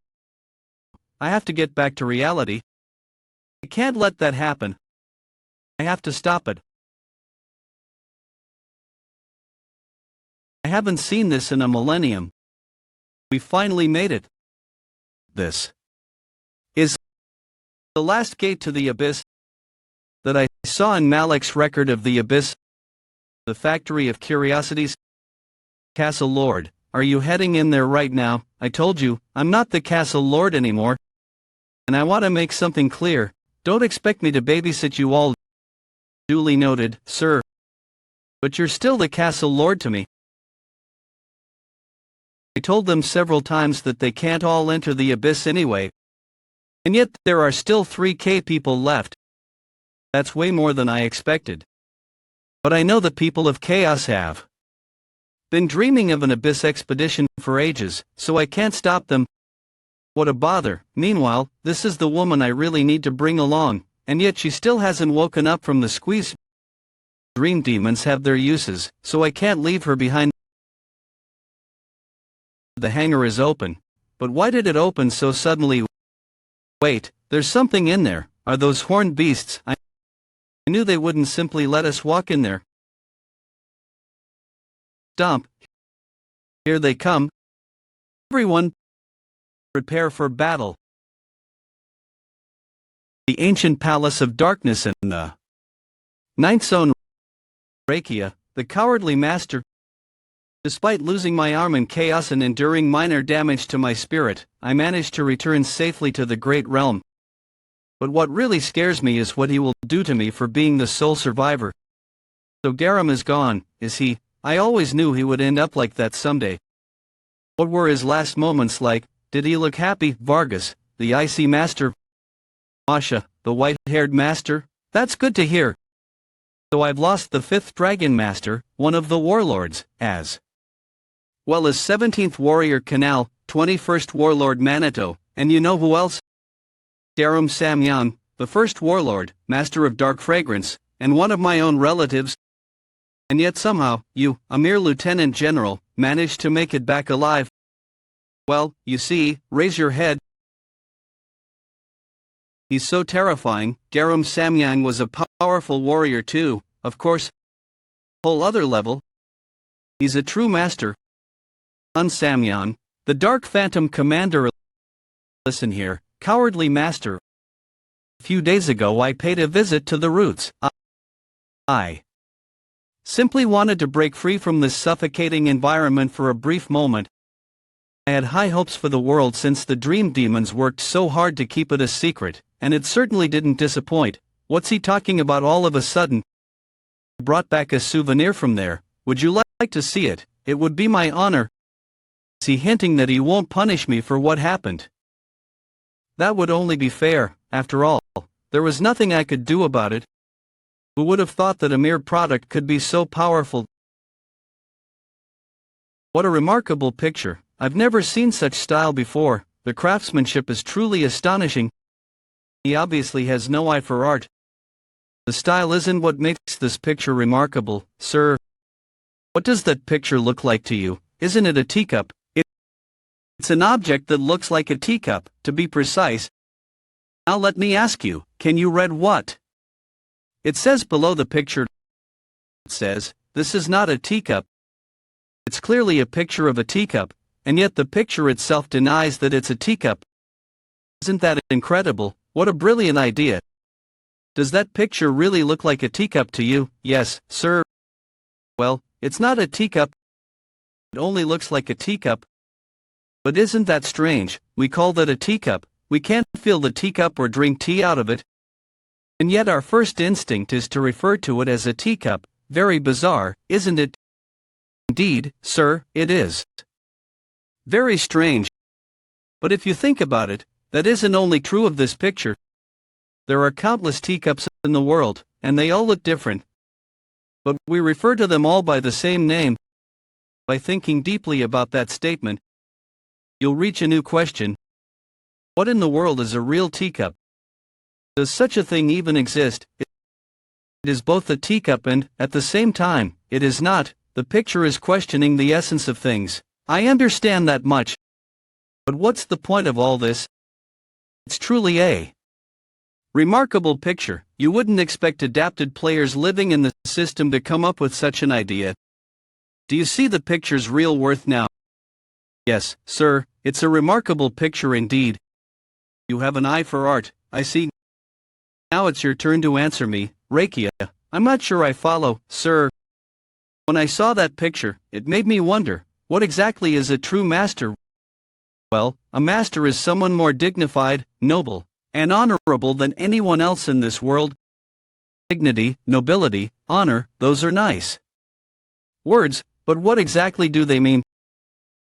I have to get back to reality. I can't let that happen. I have to stop it. I haven't seen this in a millennium. We finally made it. This is the last gate to the abyss that I saw in Malek's record of the abyss. The factory of curiosities. Castle Lord, are you heading in there right now? I told you, I'm not the Castle Lord anymore. And I want to make something clear, don't expect me to babysit you all. Duly noted, sir. But you're still the Castle Lord to me. I told them several times that they can't all enter the abyss anyway. And yet there are still 3K people left. That's way more than I expected. But I know the people of Chaos have been dreaming of an abyss expedition for ages, so I can't stop them. What a bother. Meanwhile, this is the woman I really need to bring along, and yet she still hasn't woken up from the squeeze. Dream demons have their uses, so I can't leave her behind. The hangar is open. But why did it open so suddenly? Wait, there's something in there. Are those horned beasts? I knew they wouldn't simply let us walk in there. Stomp. Here they come. Everyone, prepare for battle. The ancient palace of darkness in the ninth zone. Rakia, the cowardly master. Despite losing my arm in chaos and enduring minor damage to my spirit, I managed to return safely to the Great Realm. But what really scares me is what he will do to me for being the sole survivor. So Garam is gone, is he? I always knew he would end up like that someday. What were his last moments like? Did he look happy? Vargas, the icy master. Aisha, the white-haired master. That's good to hear. So I've lost the 5th Dragon Master, one of the warlords, as well as 17th Warrior Canal, 21st Warlord Manito, and you know who else? Garam Samyang, the 1st Warlord, Master of Dark Fragrance, and one of my own relatives. And yet somehow, you, a mere Lieutenant General, managed to make it back alive. Well, you see, raise your head. He's so terrifying. Garam Samyang was a powerful warrior too, of course. Whole other level. He's a true master. Samyang, the Dark Phantom Commander. Listen here, cowardly master. A few days ago I paid a visit to the roots. I simply wanted to break free from this suffocating environment for a brief moment. I had high hopes for the world since the dream demons worked so hard to keep it a secret, and it certainly didn't disappoint. What's he talking about all of a sudden? I brought back a souvenir from there. Would you like to see it? It would be my honor. Is he hinting that he won't punish me for what happened? That would only be fair. After all, there was nothing I could do about it. Who would have thought that a mere product could be so powerful? What a remarkable picture. I've never seen such style before. The craftsmanship is truly astonishing. He obviously has no eye for art. The style isn't what makes this picture remarkable, sir. What does that picture look like to you? Isn't it a teacup? It's an object that looks like a teacup, to be precise. Now let me ask you, can you read what it says below the picture? It says, this is not a teacup. It's clearly a picture of a teacup, and yet the picture itself denies that it's a teacup. Isn't that incredible? What a brilliant idea. Does that picture really look like a teacup to you? Yes, sir. Well, it's not a teacup. It only looks like a teacup. But isn't that strange? We call that a teacup. We can't feel the teacup or drink tea out of it. And yet our first instinct is to refer to it as a teacup. Very bizarre, isn't it? Indeed, sir, it is. Very strange. But if you think about it, that isn't only true of this picture. There are countless teacups in the world, and they all look different. But we refer to them all by the same name. By thinking deeply about that statement, you'll reach a new question. What in the world is a real teacup? Does such a thing even exist? It is both a teacup and, at the same time, it is not. The picture is questioning the essence of things. I understand that much. But what's the point of all this? It's truly a remarkable picture. You wouldn't expect adapted players living in the system to come up with such an idea. Do you see the picture's real worth now? Yes, sir, it's a remarkable picture indeed. You have an eye for art, I see. Now it's your turn to answer me, Rakia. I'm not sure I follow, sir. When I saw that picture, it made me wonder, what exactly is a true master? Well, a master is someone more dignified, noble, and honorable than anyone else in this world. Dignity, nobility, honor, those are nice words, but what exactly do they mean?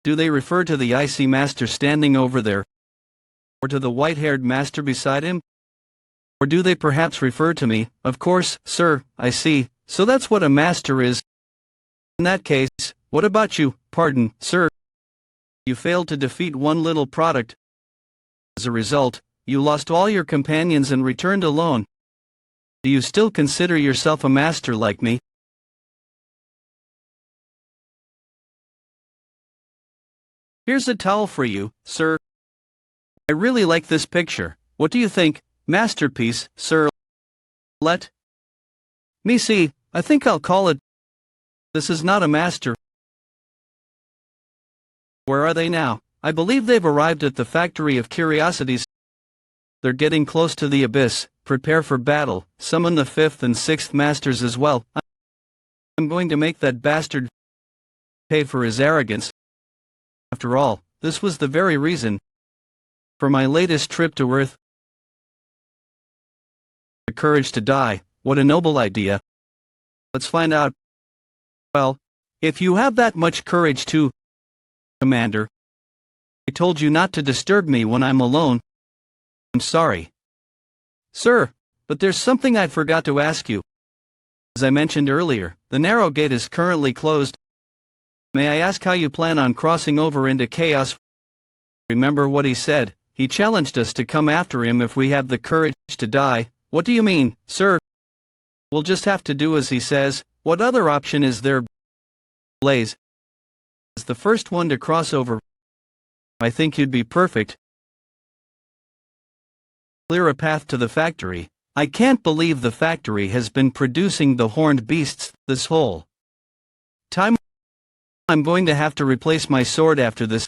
Do they refer to the icy master standing over there? Or to the white-haired master beside him? Or do they perhaps refer to me? Of course, sir, I see, so that's what a master is. In that case, what about you? Pardon, sir. You failed to defeat one little product. As a result, you lost all your companions and returned alone. Do you still consider yourself a master like me? Here's a towel for you, sir. I really like this picture. What do you think? Masterpiece, sir. Let me see. I think I'll call it. This is not a master. Where are they now? I believe they've arrived at the Factory of Curiosities. They're getting close to the abyss. Prepare for battle. Summon the 5th and 6th masters as well. I'm going to make that bastard pay for his arrogance. After all, this was the very reason for my latest trip to Earth. The courage to die, what a noble idea. Let's find out. Well, if you have that much courage too, Commander. I told you not to disturb me when I'm alone. I'm sorry. Sir, but there's something I forgot to ask you. As I mentioned earlier, the narrow gate is currently closed. May I ask how you plan on crossing over into chaos? Remember what he said. He challenged us to come after him if we have the courage to die. What do you mean, sir? We'll just have to do as he says. What other option is there? Blaze is the first one to cross over. I think you'd be perfect. Clear a path to the factory. I can't believe the factory has been producing the horned beasts this whole time. I'm going to have to replace my sword after this.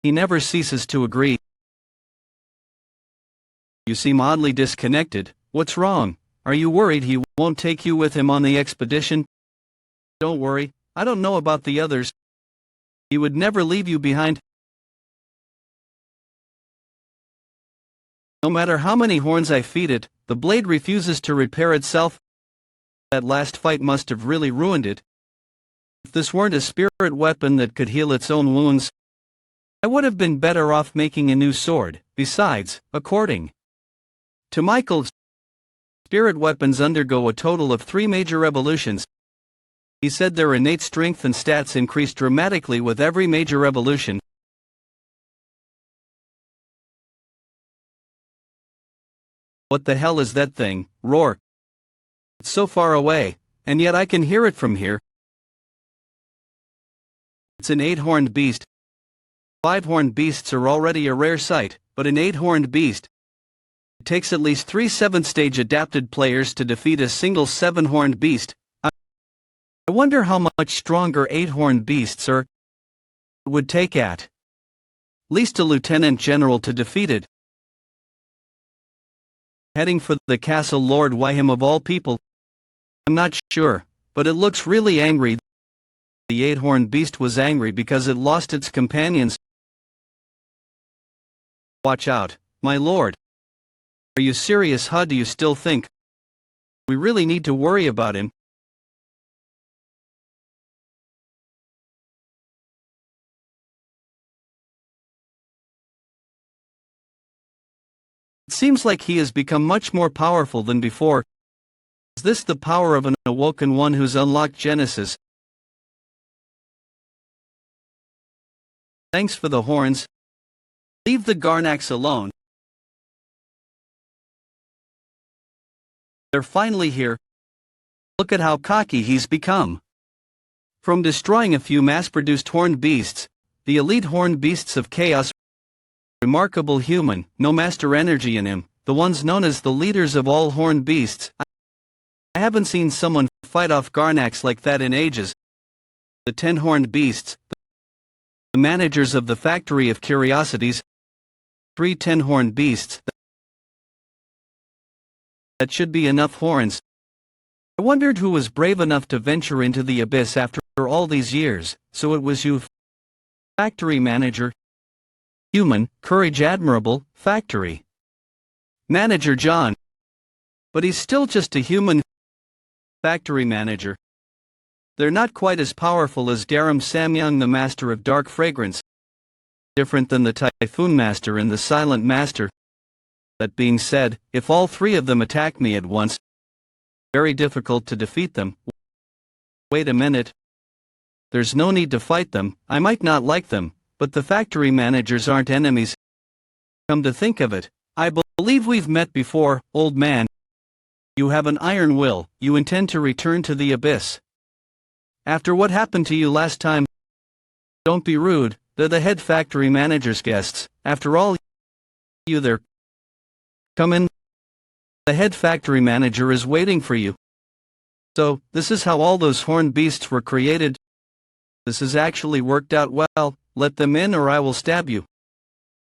He never ceases to agree. You seem oddly disconnected. What's wrong? Are you worried he won't take you with him on the expedition? Don't worry, I don't know about the others. He would never leave you behind. No matter how many horns I feed it, the blade refuses to repair itself. That last fight must have really ruined it. If this weren't a spirit weapon that could heal its own wounds, I would have been better off making a new sword. Besides, according to Michael, spirit weapons undergo a total of 3 major evolutions. He said their innate strength and stats increase dramatically with every major evolution. What the hell is that thing? Roar. It's so far away, and yet I can hear it from here. It's an 8-horned beast. 5-horned beasts are already a rare sight, but an 8-horned beast. It takes at least 3 7th-stage adapted players to defeat a single 7-horned beast. I wonder how much stronger 8-horned beasts would take at least a lieutenant general to defeat it. Heading for the castle Lord Wyham of all people? I'm not sure, but it looks really angry. The 8-horned beast was angry because it lost its companions. Watch out, my lord. Are you serious? How do you still think we really need to worry about him? seems like he has become much more powerful than before. Is this the power of an awoken one who's unlocked Genesis? Thanks for the horns. Leave the Garnax alone. They're finally here. Look at how cocky he's become. From destroying a few mass-produced horned beasts, the elite horned beasts of chaos, remarkable human, no master energy in him, the ones known as the leaders of all horned beasts. I haven't seen someone fight off Garnax like that in ages. The 10 horned beasts, the managers of the factory of curiosities, 3 10-horned beasts. That should be enough horns. I wondered who was brave enough to venture into the abyss after all these years, so it was you, factory manager. Human, courage admirable, factory manager John. But he's still just a human. Factory manager. They're not quite as powerful as Daram Samyang, the master of dark fragrance. Different than the Typhoon Master and the Silent Master. That being said, if all 3 of them attack me at once, very difficult to defeat them. Wait a minute. There's no need to fight them. I might not like them, but the factory managers aren't enemies. Come to think of it, I believe we've met before, old man. You have an iron will. You intend to return to the abyss. After what happened to you last time? Don't be rude, they're the head factory manager's guests. After all, you there. Come in. The head factory manager is waiting for you. So, this is how all those horned beasts were created. This has actually worked out well. Let them in or I will stab you.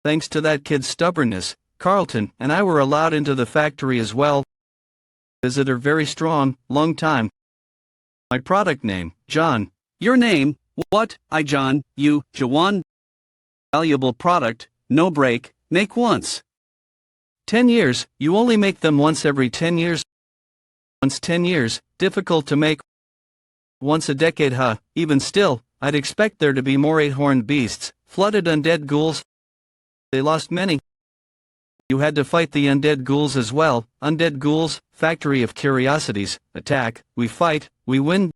Thanks to that kid's stubbornness, Carlton and I were allowed into the factory as well. Visitor very strong, long time. My product name, John. Your name, what? I John, you, Jaehwan. Valuable product, no break, make once. 10 years, you only make them once every 10 years. Once 10 years, difficult to make. Once a decade, huh? Even still, I'd expect there to be more 8-horned beasts, flooded undead ghouls. They lost many. You had to fight the undead ghouls as well. Undead ghouls, factory of curiosities, attack, we fight, we win.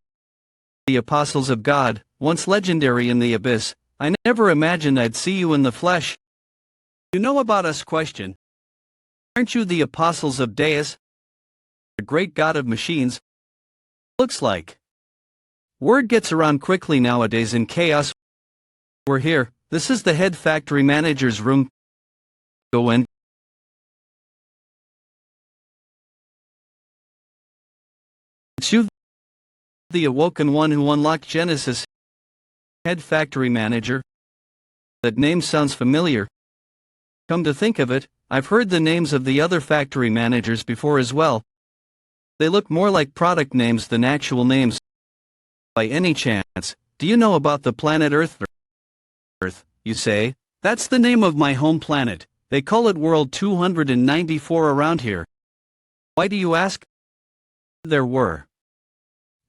The apostles of God, once legendary in the abyss. I never imagined I'd see you in the flesh. You know about us? Question. Aren't you the apostles of Deus? The great god of machines? Looks like. Word gets around quickly nowadays in chaos. We're here. This is the head factory manager's room. Go in. It's you, the awoken one who unlocked Genesis. Head factory manager. That name sounds familiar. Come to think of it, I've heard the names of the other factory managers before as well. They look more like product names than actual names. By any chance, do you know about the planet Earth? Earth, you say? That's the name of my home planet. They call it World 294 around here. Why do you ask? There were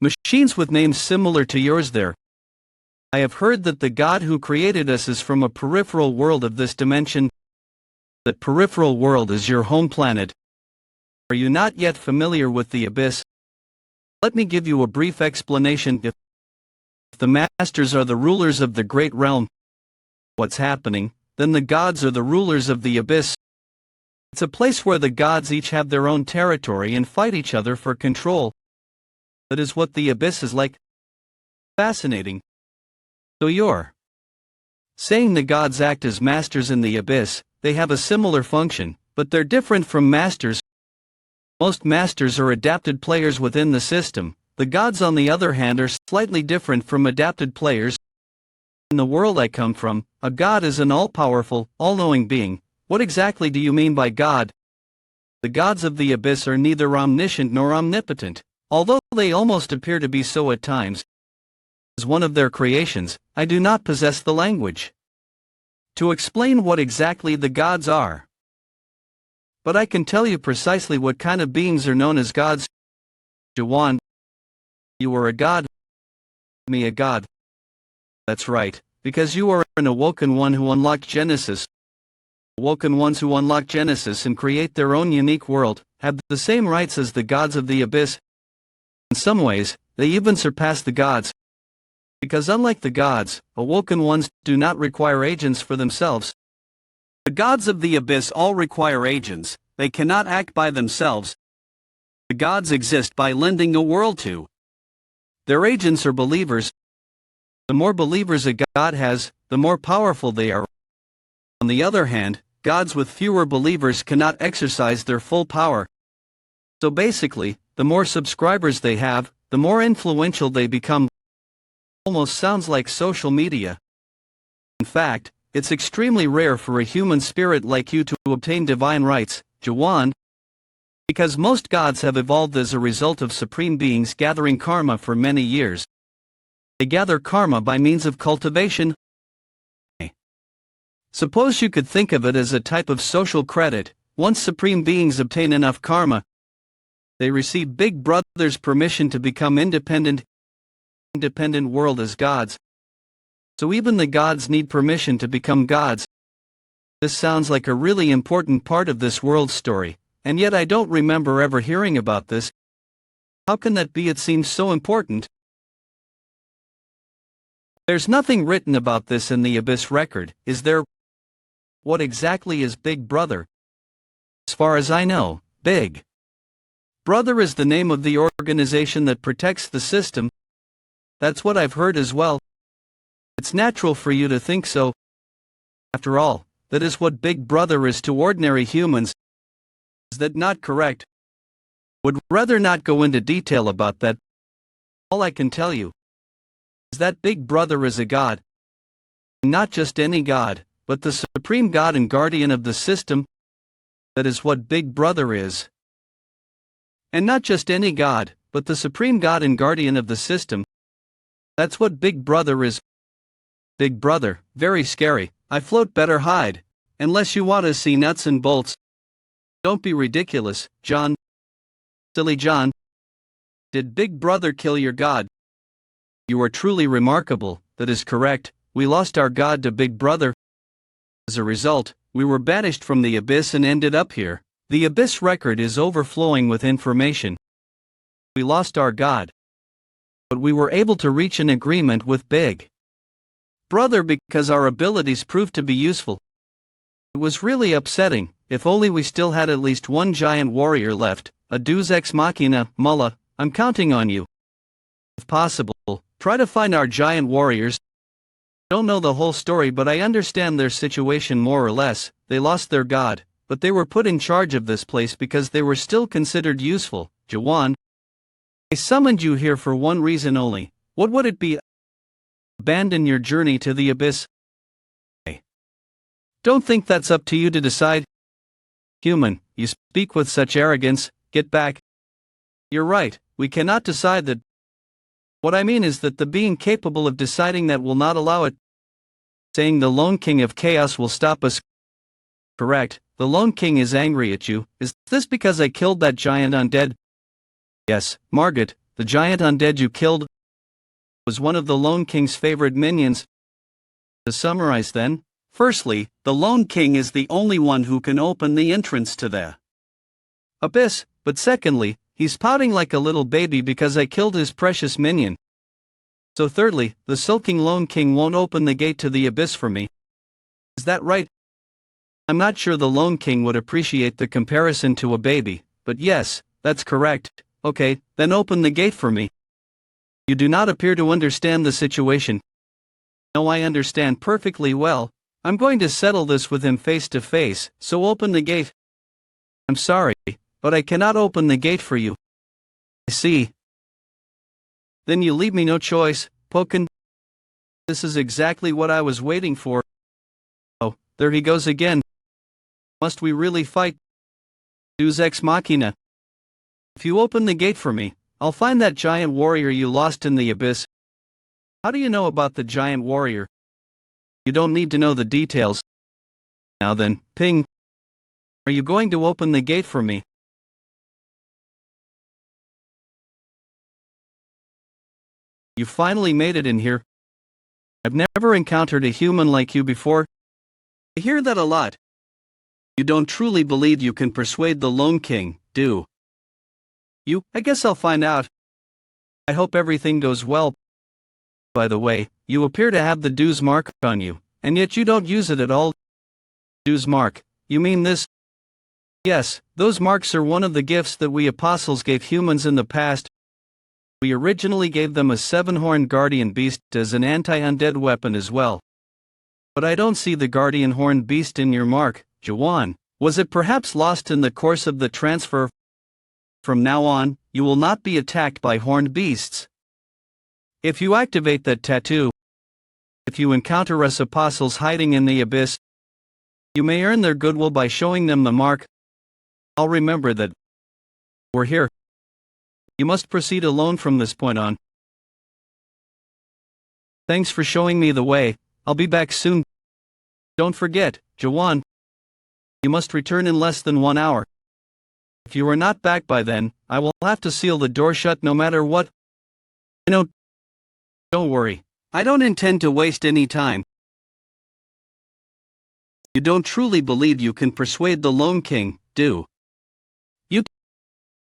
machines with names similar to yours there. I have heard that the God who created us is from a peripheral world of this dimension. That peripheral world is your home planet. Are you not yet familiar with the abyss? Let me give you a brief explanation. If the masters are the rulers of the great realm, what's happening, then the gods are the rulers of the abyss. It's a place where the gods each have their own territory and fight each other for control. That is what the abyss is like. Fascinating. So you're saying the gods act as masters in the abyss. They have a similar function, but they're different from masters. Most masters are adapted players within the system. The gods on the other hand are slightly different from adapted players. In the world I come from, a god is an all-powerful, all-knowing being. What exactly do you mean by God? The gods of the abyss are neither omniscient nor omnipotent, although they almost appear to be so at times. As one of their creations, I do not possess the language to explain what exactly the gods are. But I can tell you precisely what kind of beings are known as gods. Jaehwan, you are a god. Me a god. That's right, because you are an awoken one who unlocked Genesis. Awoken ones who unlock Genesis and create their own unique world, have the same rights as the gods of the abyss. In some ways, they even surpass the gods. Because unlike the gods, awoken ones do not require agents for themselves. The gods of the abyss all require agents, they cannot act by themselves. The gods exist by lending a world to. Their agents are believers. The more believers a god has, the more powerful they are. On the other hand, gods with fewer believers cannot exercise their full power. So basically, the more subscribers they have, the more influential they become. Almost sounds like social media. In fact, it's extremely rare for a human spirit like you to obtain divine rights, Jaehwan. Because most gods have evolved as a result of supreme beings gathering karma for many years. They gather karma by means of cultivation. Suppose you could think of it as a type of social credit. Once supreme beings obtain enough karma, they receive Big Brother's permission to become independent world as gods. So even the gods need permission to become gods. This sounds like a really important part of this world story, and yet I don't remember ever hearing about this. How can that be? It seems so important. There's nothing written about this in the Abyss record, is there? What exactly is Big Brother? As far as I know, Big Brother is the name of the organization that protects the system. That's what I've heard as well. It's natural for you to think so. After all, that is what Big Brother is to ordinary humans. Is that not correct? Would rather not go into detail about that. All I can tell you is that Big Brother is a god. Not just any god, but the supreme god and guardian of the system. That is what Big Brother is. And not just any god, but the supreme god and guardian of the system. That's what Big Brother is. Big Brother, very scary. I float better hide. Unless you want to see nuts and bolts. Don't be ridiculous, John. Silly John. Did Big Brother kill your god? You are truly remarkable, that is correct. We lost our god to Big Brother. As a result, we were banished from the abyss and ended up here. The abyss record is overflowing with information. We lost our god. But we were able to reach an agreement with Big Brother because our abilities proved to be useful. It was really upsetting. If only we still had at least one giant warrior left, a deus ex machina, Mullah. I'm counting on you. If possible, try to find our giant warriors. I don't know the whole story, but I understand their situation more or less. They lost their god, but they were put in charge of this place because they were still considered useful, Jaehwan. I summoned you here for one reason only. What would it be? Abandon your journey to the abyss? I don't think that's up to you to decide. Human, you speak with such arrogance. Get back. You're right, we cannot decide that. What I mean is that the being capable of deciding that will not allow it. Saying the Lone King of Chaos will stop us. Correct, the Lone King is angry at you. Is this because I killed that giant undead? Yes, Margaret, the giant undead you killed was one of the Lone King's favorite minions. To summarize then, firstly, the Lone King is the only one who can open the entrance to the abyss, but secondly, he's pouting like a little baby because I killed his precious minion. So thirdly, the sulking Lone King won't open the gate to the abyss for me. Is that right? I'm not sure the Lone King would appreciate the comparison to a baby, but yes, that's correct. Okay, then open the gate for me. You do not appear to understand the situation. No, I understand perfectly well. I'm going to settle this with him face to face, so open the gate. I'm sorry, but I cannot open the gate for you. I see. Then you leave me no choice, Pokken. This is exactly what I was waiting for. Oh, there he goes again. Must we really fight? Deus ex machina. If you open the gate for me, I'll find that giant warrior you lost in the abyss. How do you know about the giant warrior? You don't need to know the details. Now then, Ping. Are you going to open the gate for me? You finally made it in here. I've never encountered a human like you before. I hear that a lot. You don't truly believe you can persuade the Lone King, do you? I guess I'll find out. I hope everything goes well. By the way, you appear to have the Deus mark on you, and yet you don't use it at all. Deus mark, you mean this? Yes, those marks are one of the gifts that we apostles gave humans in the past. We originally gave them a 7-horned guardian beast as an anti-undead weapon as well. But I don't see the guardian horned beast in your mark, Jaehwan. Was it perhaps lost in the course of the transfer? From now on, you will not be attacked by horned beasts. If you activate that tattoo, if you encounter us apostles hiding in the abyss, you may earn their goodwill by showing them the mark. I'll remember that we're here. You must proceed alone from this point on. Thanks for showing me the way. I'll be back soon. Don't forget, Jaehwan. You must return in less than 1 hour. If you are not back by then, I will have to seal the door shut no matter what. Don't worry. I don't intend to waste any time. You don't truly believe you can persuade the Lone King, do you?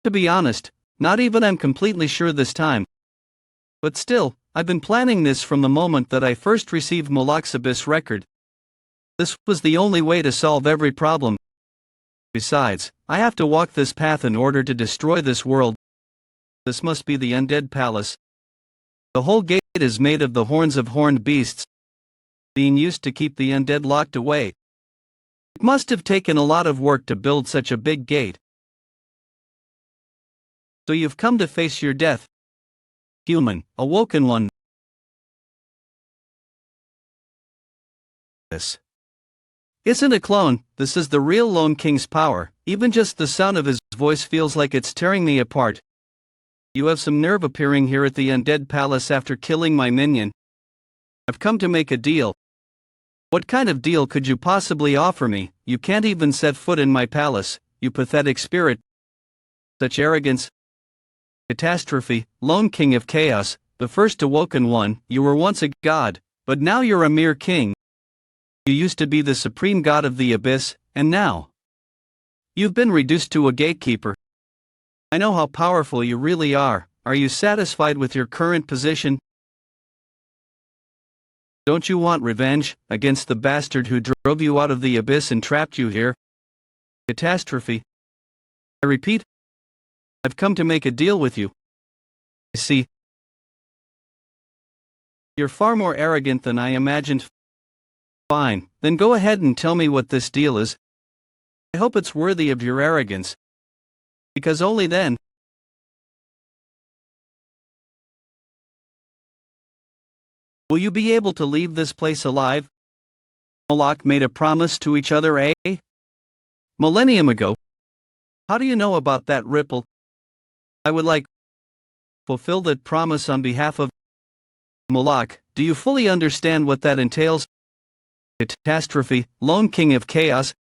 To be honest, not even I'm completely sure this time. But still, I've been planning this from the moment that I first received Moloch's Abyss record. This was the only way to solve every problem. Besides, I have to walk this path in order to destroy this world. This must be the undead palace. The whole gate is made of the horns of horned beasts, being used to keep the undead locked away. It must have taken a lot of work to build such a big gate. So you've come to face your death. Human, awoken one. This isn't a clone, this is the real Lone King's power. Even just the sound of his voice feels like it's tearing me apart. You have some nerve appearing here at the undead palace after killing my minion. I've come to make a deal. What kind of deal could you possibly offer me? You can't even set foot in my palace, you pathetic spirit. Such arrogance. Catastrophe, Lone King of Chaos, the first awoken one. You were once a god, but now you're a mere king. You used to be the supreme god of the abyss, and now you've been reduced to a gatekeeper. I know how powerful you really are. Are you satisfied with your current position? Don't you want revenge against the bastard who drove you out of the abyss and trapped you here? Catastrophe. I repeat, I've come to make a deal with you. I see. You're far more arrogant than I imagined. Fine, then go ahead and tell me what this deal is. I hope it's worthy of your arrogance. Because only then will you be able to leave this place alive. Moloch made a promise to each other a millennium ago. How do you know about that, Ripple? I would like fulfill that promise on behalf of Moloch. Do you fully understand what that entails? Catastrophe, Lone King of Chaos.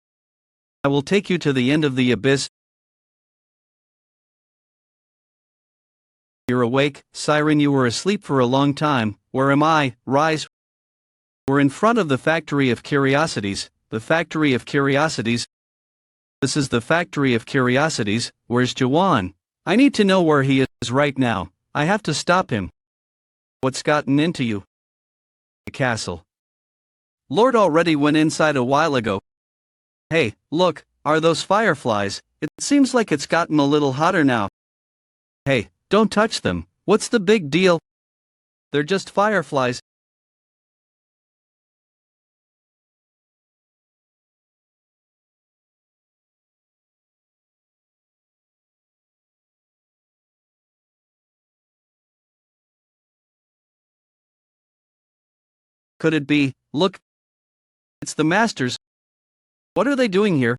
I will take you to the end of the abyss. You're awake, Siren. You were asleep for a long time. Where am I? Rise. We're in front of the Factory of Curiosities. The Factory of Curiosities. This is the Factory of Curiosities. Where's Jaehwan? I need to know where he is right now. I have to stop him. What's gotten into you? The castle. Lord already went inside a while ago. Hey, look, are those fireflies? It seems like it's gotten a little hotter now. Hey, don't touch them. What's the big deal? They're just fireflies. Could it be? Look, it's the masters. What are they doing here?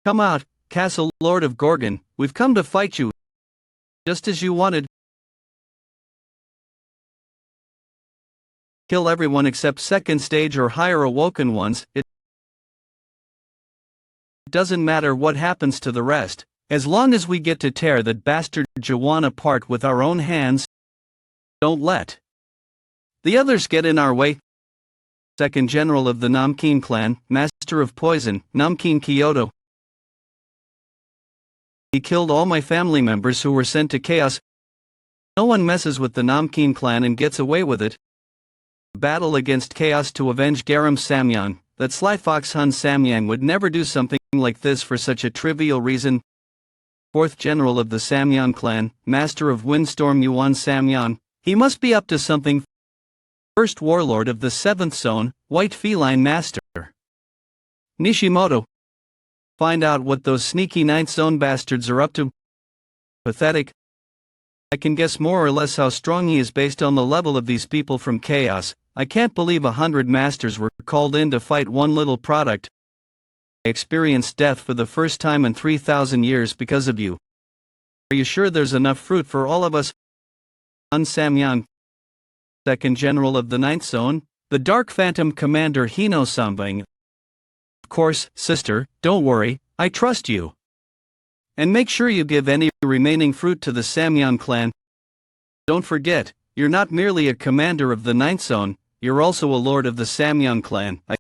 Come out, Castle Lord of Gorgon. We've come to fight you. Just as you wanted. Kill everyone except second stage or higher awoken ones. It doesn't matter what happens to the rest, as long as we get to tear that bastard Jaehwan apart with our own hands. Don't let the others get in our way. Second General of the Namkeen clan, Master of Poison, Namkeen Kyoto. He killed all my family members who were sent to chaos. No one messes with the Namkeen clan and gets away with it. Battle against chaos to avenge Garam Samyang. That sly fox Hun Samyang would never do something like this for such a trivial reason. Fourth General of the Samyang clan, Master of Windstorm Yuan Samyang. He must be up to something. First Warlord of the 7th Zone, White Feline Master Nishimoto. Find out what those sneaky 9th Zone bastards are up to. Pathetic. I can guess more or less how strong he is based on the level of these people from Chaos. I can't believe 100 masters were called in to fight one little product. I experienced death for the first time in 3,000 years because of you. Are you sure there's enough fruit for all of us? Hun Samyang. Second General of the 9th Zone, the Dark Phantom Commander Hino Sambang. Of course, sister, don't worry, I trust you. And make sure you give any remaining fruit to the Samyang clan. Don't forget, you're not merely a commander of the 9th Zone, you're also a lord of the Samyang clan. I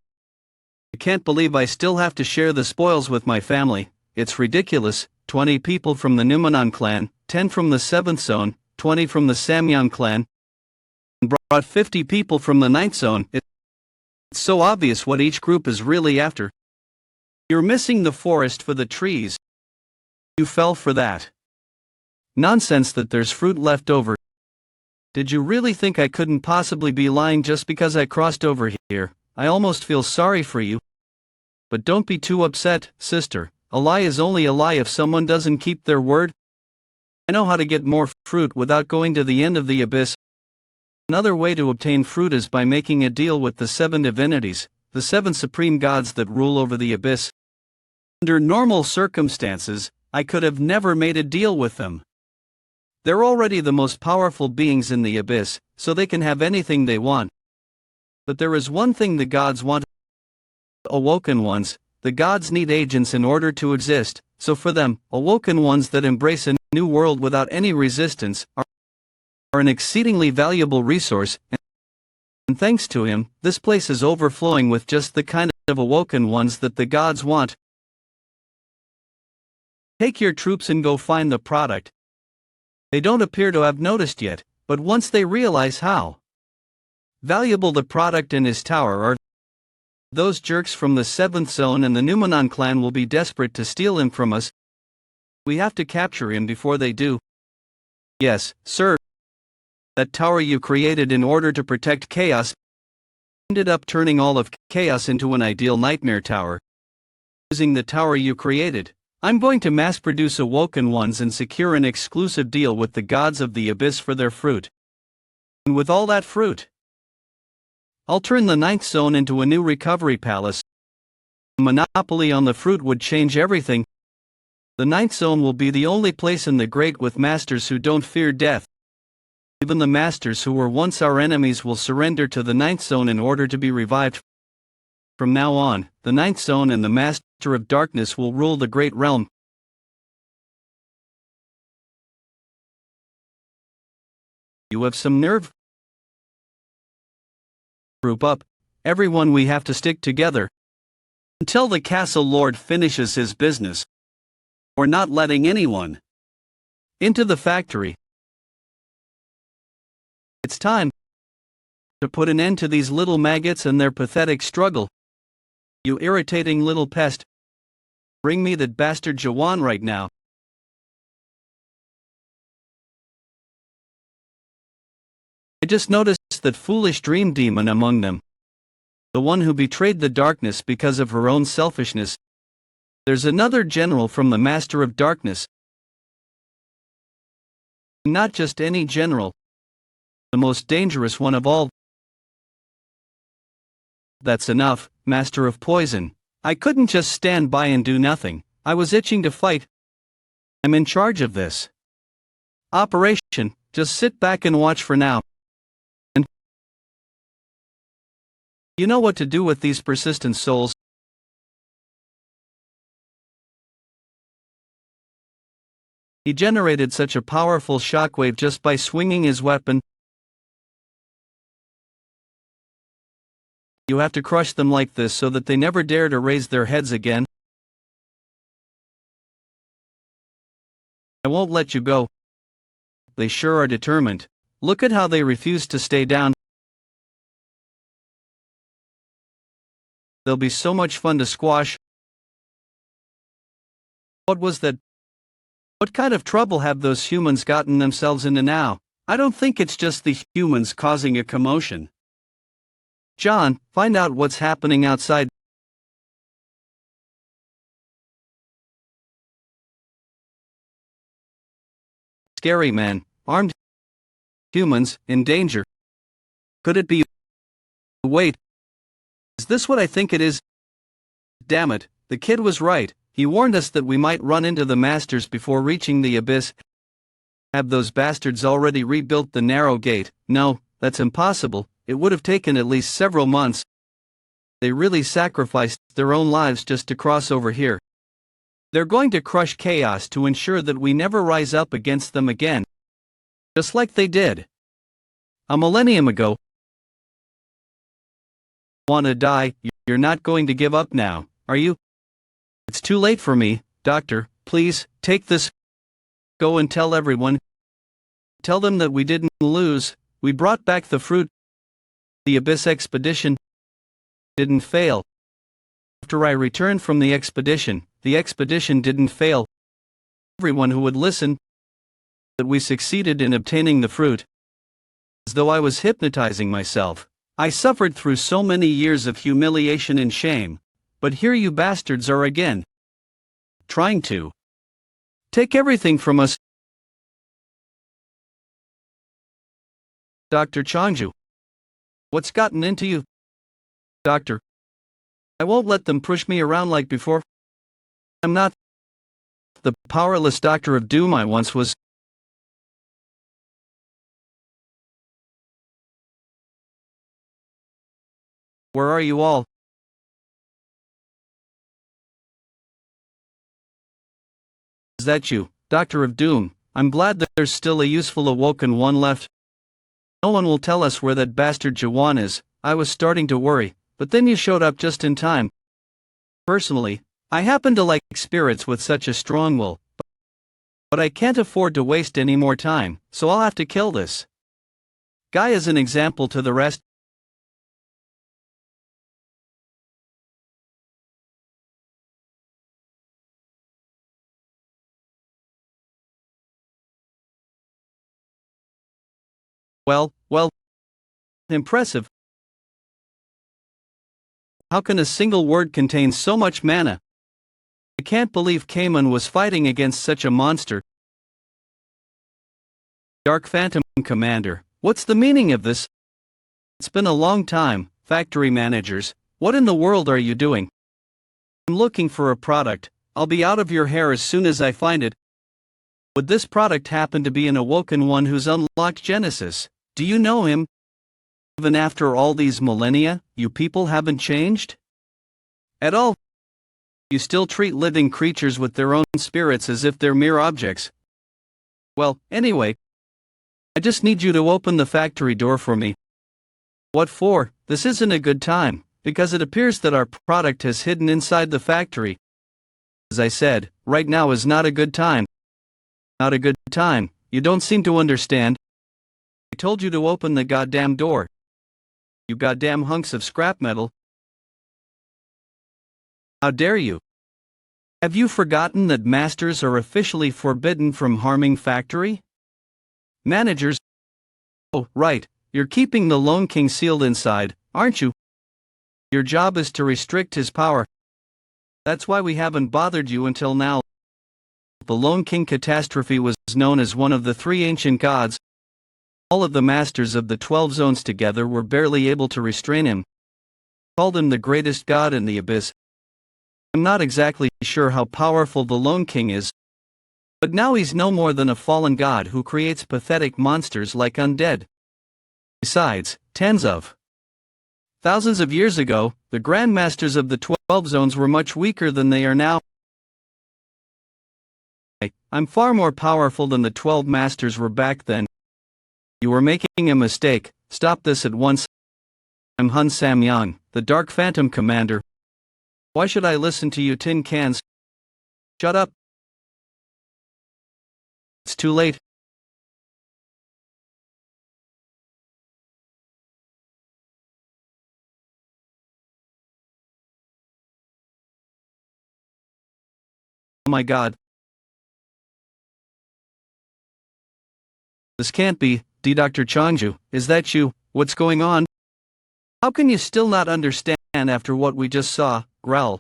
can't believe I still have to share the spoils with my family. It's ridiculous. 20 people from the Numenon clan, 10 from the 7th Zone, 20 from the Samyang clan, and brought 50 people from the 9th Zone. It's so obvious what each group is really after. You're missing the forest for the trees. You fell for that. Nonsense that there's fruit left over. Did you really think I couldn't possibly be lying just because I crossed over here? I almost feel sorry for you. But don't be too upset, sister. A lie is only a lie if someone doesn't keep their word. I know how to get more fruit without going to the end of the abyss. Another way to obtain fruit is by making a deal with the 7 divinities, the 7 supreme gods that rule over the abyss. Under normal circumstances, I could have never made a deal with them. They're already the most powerful beings in the abyss, so they can have anything they want. But there is one thing the gods want. Awoken ones. The gods need agents in order to exist, so for them, awoken ones that embrace a new world without any resistance are an exceedingly valuable resource, and thanks to him, this place is overflowing with just the kind of awoken ones that the gods want. Take your troops and go find the product. They don't appear to have noticed yet, but once they realize how valuable the product and his tower are, those jerks from the 7th Zone and the Numenon clan will be desperate to steal him from us. We have to capture him before they do. Yes, sir. That tower you created in order to protect chaos ended up turning all of chaos into an ideal nightmare tower. Using the tower you created, I'm going to mass-produce awoken ones and secure an exclusive deal with the gods of the abyss for their fruit. And with all that fruit, I'll turn the 9th Zone into a new recovery palace. A monopoly on the fruit would change everything. The 9th Zone will be the only place in the Great with masters who don't fear death. Even the masters who were once our enemies will surrender to the 9th Zone in order to be revived. From now on, the 9th Zone and the Master of Darkness will rule the Great Realm. You have some nerve? Group up, everyone, we have to stick together. Until the Castle Lord finishes his business. We're not letting anyone into the factory. It's time to put an end to these little maggots and their pathetic struggle. You irritating little pest. Bring me that bastard Jaehwan right now. I just noticed that foolish dream demon among them. The one who betrayed the darkness because of her own selfishness. There's another general from the Master of Darkness. Not just any general. The most dangerous one of all. That's enough, Master of Poison. I couldn't just stand by and do nothing. I was itching to fight. I'm in charge of this operation. Just sit back and watch for now. And you know what to do with these persistent souls. He generated such a powerful shockwave just by swinging his weapon. you have to crush them like this so that they never dare to raise their heads again. I won't let you go. They sure are determined. Look at how they refuse to stay down. They'll be so much fun to squash. What was that? What kind of trouble have those humans gotten themselves into now? I don't think it's just the humans causing a commotion. John, find out what's happening outside. Scary man, armed humans, in danger. Could it be? Wait. Is this what I think it is? Damn it, the kid was right. He warned us that we might run into the masters before reaching the abyss. Have those bastards already rebuilt the narrow gate? No, that's impossible. It would have taken at least several months. They really sacrificed their own lives just to cross over here. They're going to crush chaos to ensure that we never rise up against them again. Just like they did a millennium ago. Wanna die? You're not going to give up now, are you? It's too late for me, Doctor. Please, take this. Go and tell everyone. Tell them that we didn't lose. We brought back the fruit. The Abyss expedition didn't fail. After I returned from the expedition didn't fail. Everyone who would listen, that we succeeded in obtaining the fruit. As though I was hypnotizing myself. I suffered through so many years of humiliation and shame, but here you bastards are again. Trying to take everything from us. Dr. Changju. What's gotten into you? Doctor. I won't let them push me around like before. I'm not the powerless Doctor of Doom I once was. Where are you all? Is that you, Doctor of Doom? I'm glad that there's still a useful awoken one left. No one will tell us where that bastard Jaehwan is. I was starting to worry, but then you showed up just in time. Personally, I happen to like spirits with such a strong will, but I can't afford to waste any more time, so I'll have to kill this guy as an example to the rest. Well, impressive. How can a single word contain so much mana? I can't believe Cayman was fighting against such a monster. Dark Phantom Commander, what's the meaning of this? It's been a long time, factory managers. What in the world are you doing? I'm looking for a product. I'll be out of your hair as soon as I find it. Would this product happen to be an awoken one who's unlocked Genesis? Do you know him? Even after all these millennia, you people haven't changed? At all. You still treat living creatures with their own spirits as if they're mere objects. Well, anyway, I just need you to open the factory door for me. What for? This isn't a good time, because it appears that our product has hidden inside the factory. As I said, right now is not a good time. Not a good time. You don't seem to understand. I told you to open the goddamn door. You goddamn hunks of scrap metal. How dare you? Have you forgotten that masters are officially forbidden from harming factory managers? Oh, right, you're keeping the Lone King sealed inside, aren't you? Your job is to restrict his power. That's why we haven't bothered you until now. The Lone King catastrophe was known as one of the three ancient gods. All of the masters of the 12 zones together were barely able to restrain him. Called him the greatest god in the abyss. I'm not exactly sure how powerful the Lone King is, but now he's no more than a fallen god who creates pathetic monsters like undead. Besides, tens of thousands of years ago, the grandmasters of the 12 zones were much weaker than they are now. I'm far more powerful than the 12 masters were back then. You are making a mistake. Stop this at once. I'm Hun Samyang, the Dark Phantom Commander. Why should I listen to you tin cans? Shut up. It's too late. Oh my god. This can't be. Dr. Changju, is that you? What's going on? How can you still not understand after what we just saw? Growl.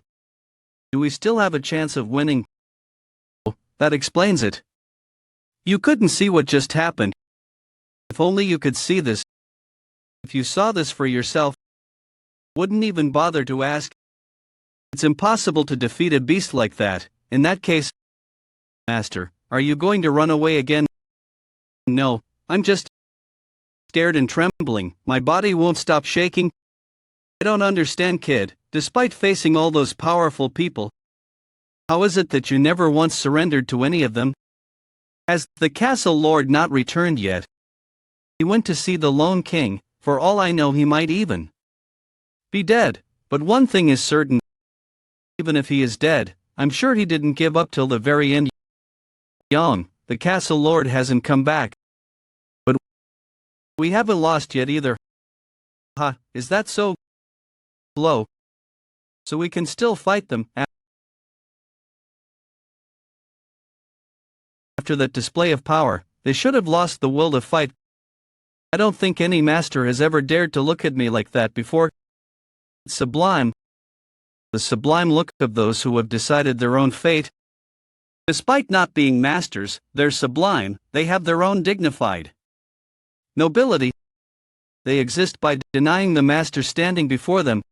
Do we still have a chance of winning? Oh, that explains it. You couldn't see what just happened. If only you could see this. If you saw this for yourself, wouldn't even bother to ask. It's impossible to defeat a beast like that. In that case, Master, are you going to run away again? No, I'm just scared and trembling. My body won't stop shaking. I don't understand, kid. Despite facing all those powerful people, how is it that you never once surrendered to any of them? Has the castle lord not returned yet? He went to see the Lone King. For all I know, he might even be dead. But one thing is certain. Even if he is dead, I'm sure he didn't give up till the very end. Young, the castle lord hasn't come back. But we haven't lost yet either. Ha, is that so? Low. So we can still fight them. After that display of power, they should have lost the will to fight. I don't think any master has ever dared to look at me like that before. It's sublime. The sublime look of those who have decided their own fate. Despite not being masters, they're sublime. They have their own dignified nobility. They exist by denying the master standing before them.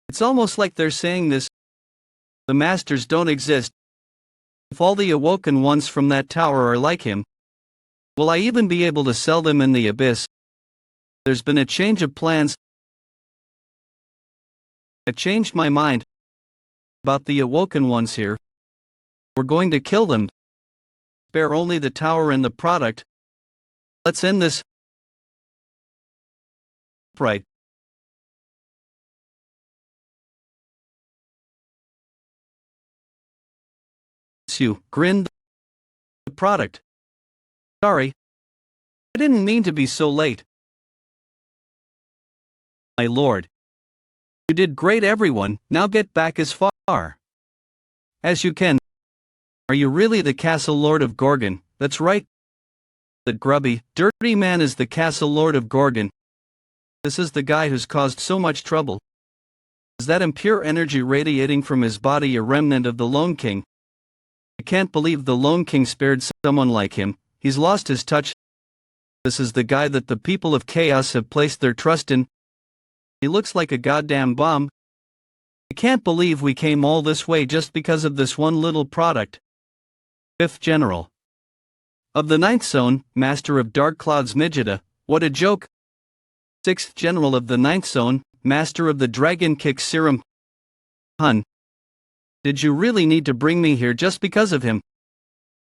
It's almost like they're saying this. The masters don't exist. If all the awoken ones from that tower are like him, will I even be able to sell them in the abyss? There's been a change of plans. I changed my mind about the awoken ones here. We're going to kill them. Spare only the tower and the product. Let's end this. Right. You grinned. The product. Sorry. I didn't mean to be so late. My lord. You did great, everyone. Now get back as far as you can. Are you really the castle lord of Gorgon? That's right. That grubby, dirty man is the castle lord of Gorgon. This is the guy who's caused so much trouble. Is that impure energy radiating from his body a remnant of the Lone King? I can't believe the Lone King spared someone like him. He's lost his touch. This is the guy that the people of Chaos have placed their trust in. He looks like a goddamn bomb. I can't believe we came all this way just because of this one little product. 5th General of the 9th Zone, Master of Dark Cloud's Midgeta, what a joke. 6th General of the 9th Zone, Master of the Dragon Kick Serum. Hun. Did you really need to bring me here just because of him?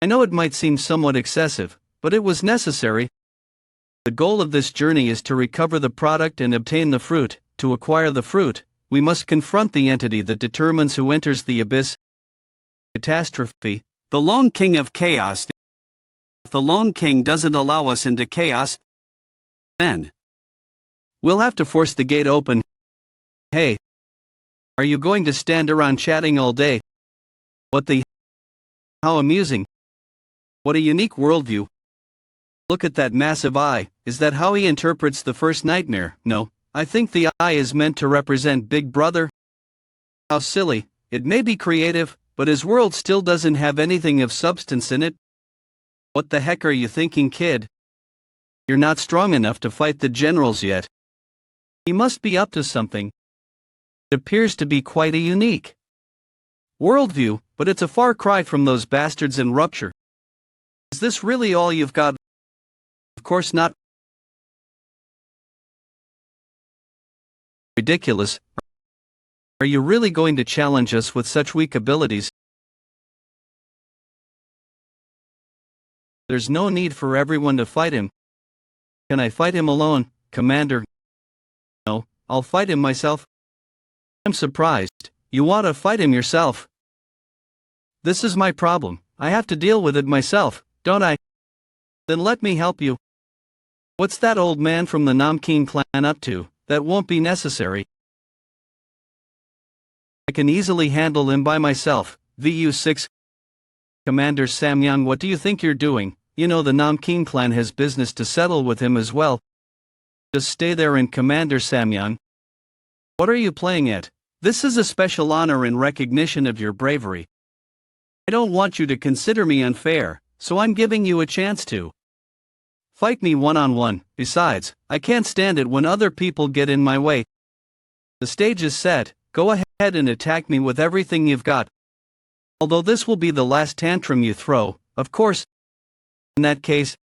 I know it might seem somewhat excessive, but it was necessary. The goal of this journey is to recover the product and obtain the fruit. To acquire the fruit, we must confront the entity that determines who enters the abyss. Catastrophe. The Lone King of Chaos. If the Lone King doesn't allow us into chaos, then we'll have to force the gate open. Hey. Are you going to stand around chatting all day? What the? How amusing. What a unique worldview. Look at that massive eye. Is that how he interprets the first nightmare? No, I think the eye is meant to represent Big Brother. How silly. It may be creative, but his world still doesn't have anything of substance in it. What the heck are you thinking, kid? You're not strong enough to fight the generals yet. He must be up to something. It appears to be quite a unique worldview, but it's a far cry from those bastards in Rupture. Is this really all you've got? Of course not. Ridiculous. Are you really going to challenge us with such weak abilities? There's no need for everyone to fight him. Can I fight him alone, Commander? No, I'll fight him myself. I'm surprised. You want to fight him yourself. This is my problem. I have to deal with it myself, don't I? Then let me help you. What's that old man from the Namkeen clan up to? That won't be necessary. I can easily handle him by myself. VU6. Commander Samyang, what do you think you're doing? You know the Namkeen clan has business to settle with him as well. Just stay there and Commander Samyang. What are you playing at? This is a special honor in recognition of your bravery. I don't want you to consider me unfair, so I'm giving you a chance to fight me one-on-one. Besides, I can't stand it when other people get in my way. The stage is set, go ahead and attack me with everything you've got. Although this will be the last tantrum you throw, of course. In that case,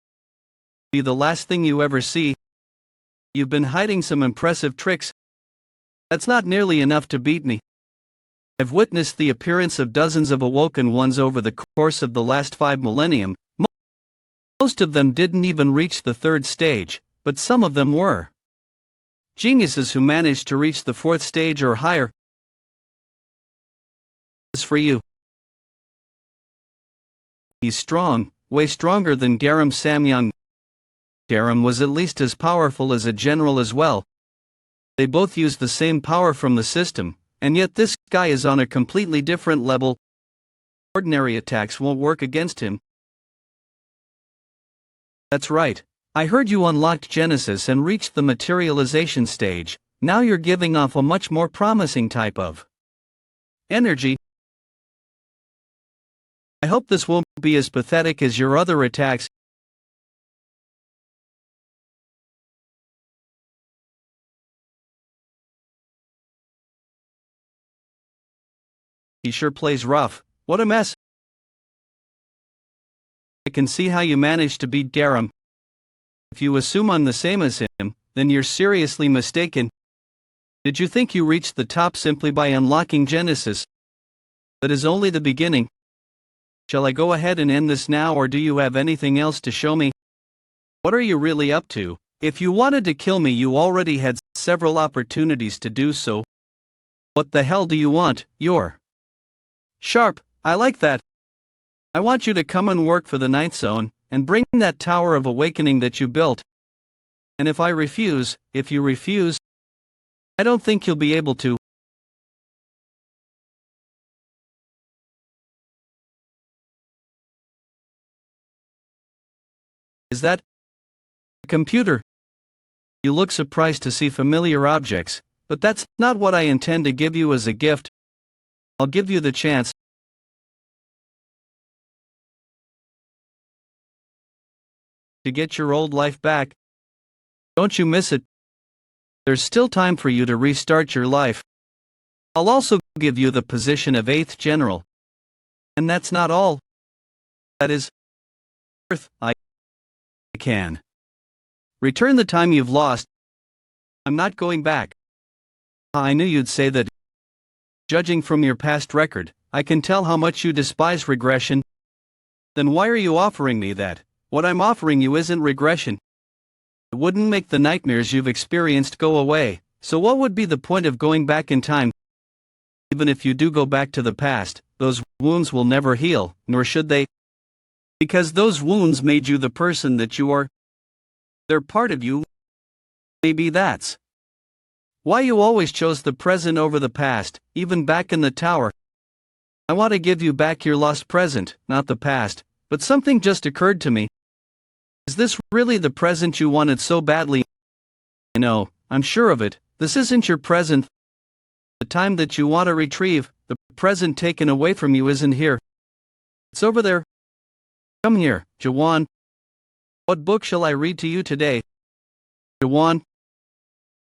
be the last thing you ever see. You've been hiding some impressive tricks. That's not nearly enough to beat me. I've witnessed the appearance of dozens of awoken ones over the course of the last 5 millennium. Most of them didn't even reach the 3rd stage, but some of them were geniuses who managed to reach the 4th stage or higher. This is for you. He's strong, way stronger than Garam Samyang. Garam was at least as powerful as a general as well. They both use the same power from the system, and yet this guy is on a completely different level. Ordinary attacks won't work against him. That's right. I heard you unlocked Genesis and reached the materialization stage. Now you're giving off a much more promising type of energy. I hope this won't be as pathetic as your other attacks. He sure plays rough. What a mess. I can see how you managed to beat Garam. If you assume I'm the same as him, then you're seriously mistaken. Did you think you reached the top simply by unlocking Genesis? That is only the beginning. Shall I go ahead and end this now, or do you have anything else to show me? What are you really up to? If you wanted to kill me, you already had several opportunities to do so. What the hell do you want? You're sharp. I like that. I want you to come and work for the 9th Zone, and bring that Tower of Awakening that you built. And if you refuse, I don't think you'll be able to. Is that a computer? You look surprised to see familiar objects, but that's not what I intend to give you as a gift. I'll give you the chance to get your old life back. Don't you miss it. There's still time for you to restart your life. I'll also give you the position of 8th General. And that's not all. That is Earth. I can return the time you've lost. I'm not going back. I knew you'd say that. Judging from your past record, I can tell how much you despise regression. Then why are you offering me that? What I'm offering you isn't regression. It wouldn't make the nightmares you've experienced go away, so what would be the point of going back in time? Even if you do go back to the past, those wounds will never heal, nor should they. Because those wounds made you the person that you are. They're part of you. Maybe that's why you always chose the present over the past, even back in the tower. I want to give you back your lost present, not the past, but something just occurred to me. Is this really the present you wanted so badly? No, I'm sure of it. This isn't your present. The time that you want to retrieve, the present taken away from you, isn't here. It's over there. Come here, Jaehwan. What book shall I read to you today? Jaehwan,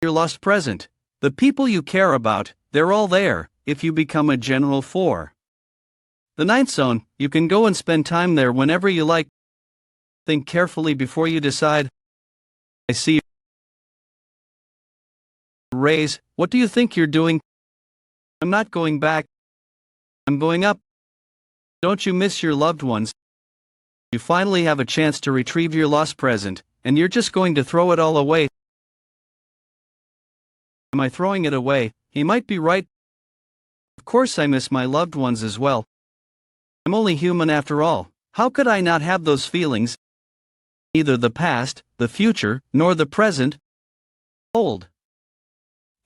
your lost present. The people you care about, they're all there, if you become a General 4. The 9th Zone, you can go and spend time there whenever you like. Think carefully before you decide. I see. Raise, what do you think you're doing? I'm not going back. I'm going up. Don't you miss your loved ones? You finally have a chance to retrieve your lost present, and you're just going to throw it all away. Am I throwing it away? He might be right. Of course I miss my loved ones as well. I'm only human after all. How could I not have those feelings? Neither the past, the future, nor the present hold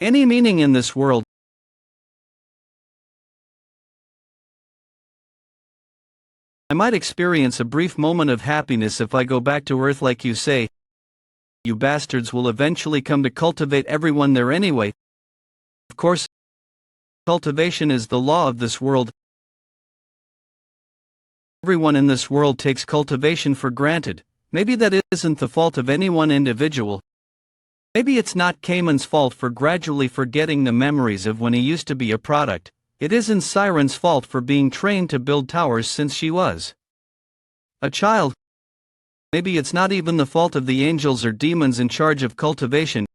any meaning in this world. I might experience a brief moment of happiness if I go back to Earth like you say. You bastards will eventually come to cultivate everyone there anyway. Of course, cultivation is the law of this world. Everyone in this world takes cultivation for granted. Maybe that isn't the fault of any one individual. Maybe it's not Cayman's fault for gradually forgetting the memories of when he used to be a product. It isn't Siren's fault for being trained to build towers since she was a child. Maybe it's not even the fault of the angels or demons in charge of cultivation.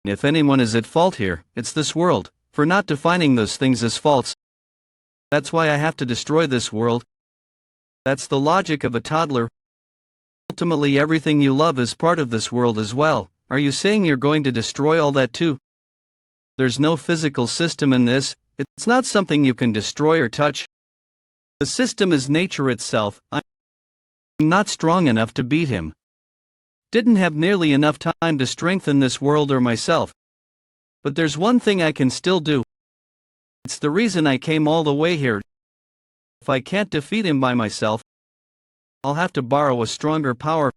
If anyone is at fault here, it's this world, for not defining those things as faults. That's why I have to destroy this world. That's the logic of a toddler. Ultimately, everything you love is part of this world as well. Are you saying you're going to destroy all that too? There's no physical system in this. It's not something you can destroy or touch. The system is nature itself. I'm not strong enough to beat him. Didn't have nearly enough time to strengthen this world or myself. But there's one thing I can still do. It's the reason I came all the way here. If I can't defeat him by myself, I'll have to borrow a stronger power.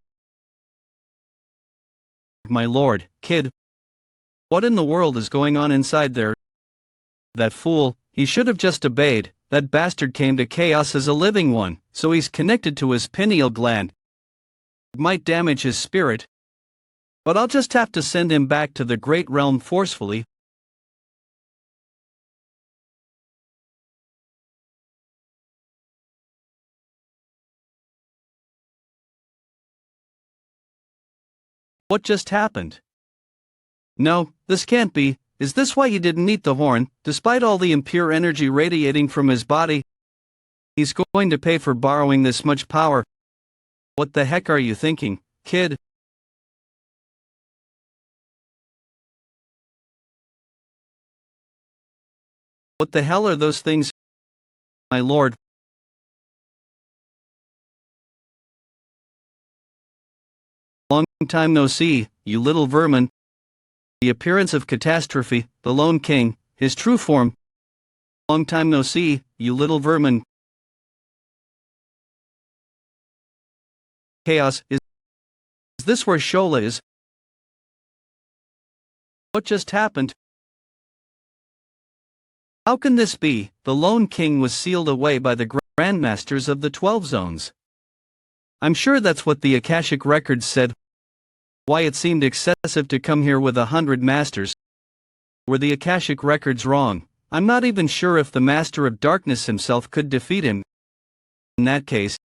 My lord, kid. What in the world is going on inside there? That fool, he should have just obeyed. That bastard came to chaos as a living one, so he's connected to his pineal gland. It might damage his spirit. But I'll just have to send him back to the great realm forcefully. What just happened? No, this can't be. Is this why he didn't eat the horn, despite all the impure energy radiating from his body? He's going to pay for borrowing this much power. What the heck are you thinking, kid? What the hell are those things? My lord. Long time no see, you little vermin. The appearance of catastrophe, the lone king, his true form. Long time no see, you little vermin. Chaos, is this where Shola is? What just happened? How can this be? The lone king was sealed away by the grandmasters of the 12 zones. I'm sure that's what the Akashic records said. Why it seemed excessive to come here with 100 masters. Were the Akashic records wrong? I'm not even sure if the Master of Darkness himself could defeat him. In that case,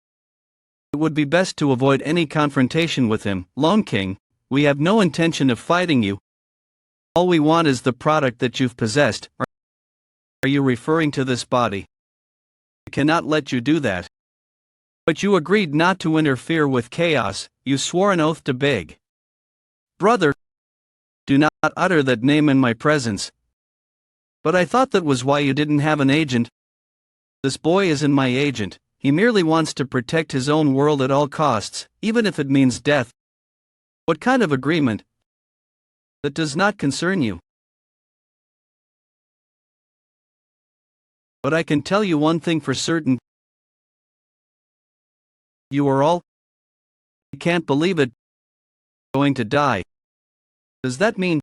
it would be best to avoid any confrontation with him. Lone King, we have no intention of fighting you. All we want is the product that you've possessed. Are you referring to this body? I cannot let you do that. But you agreed not to interfere with chaos. You swore an oath to beg. Brother, do not utter that name in my presence. But I thought that was why you didn't have an agent. This boy isn't my agent. He merely wants to protect his own world at all costs, even if it means death. What kind of agreement? That does not concern you. But I can tell you one thing for certain. You are all, I can't believe it, going to die. Does that mean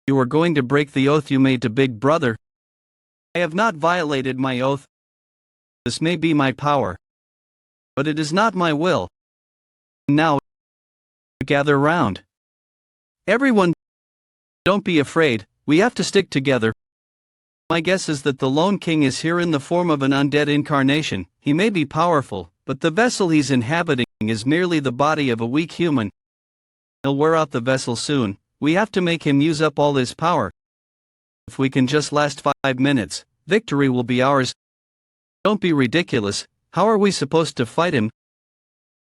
you are going to break the oath you made to Big Brother? I have not violated my oath. This may be my power, but it is not my will. Now, gather round. Everyone, don't be afraid, we have to stick together. My guess is that the Lone King is here in the form of an undead incarnation. He may be powerful, but the vessel he's inhabiting is merely the body of a weak human. He'll wear out the vessel soon. We have to make him use up all his power. If we can just last 5 minutes, victory will be ours. Don't be ridiculous. How are we supposed to fight him?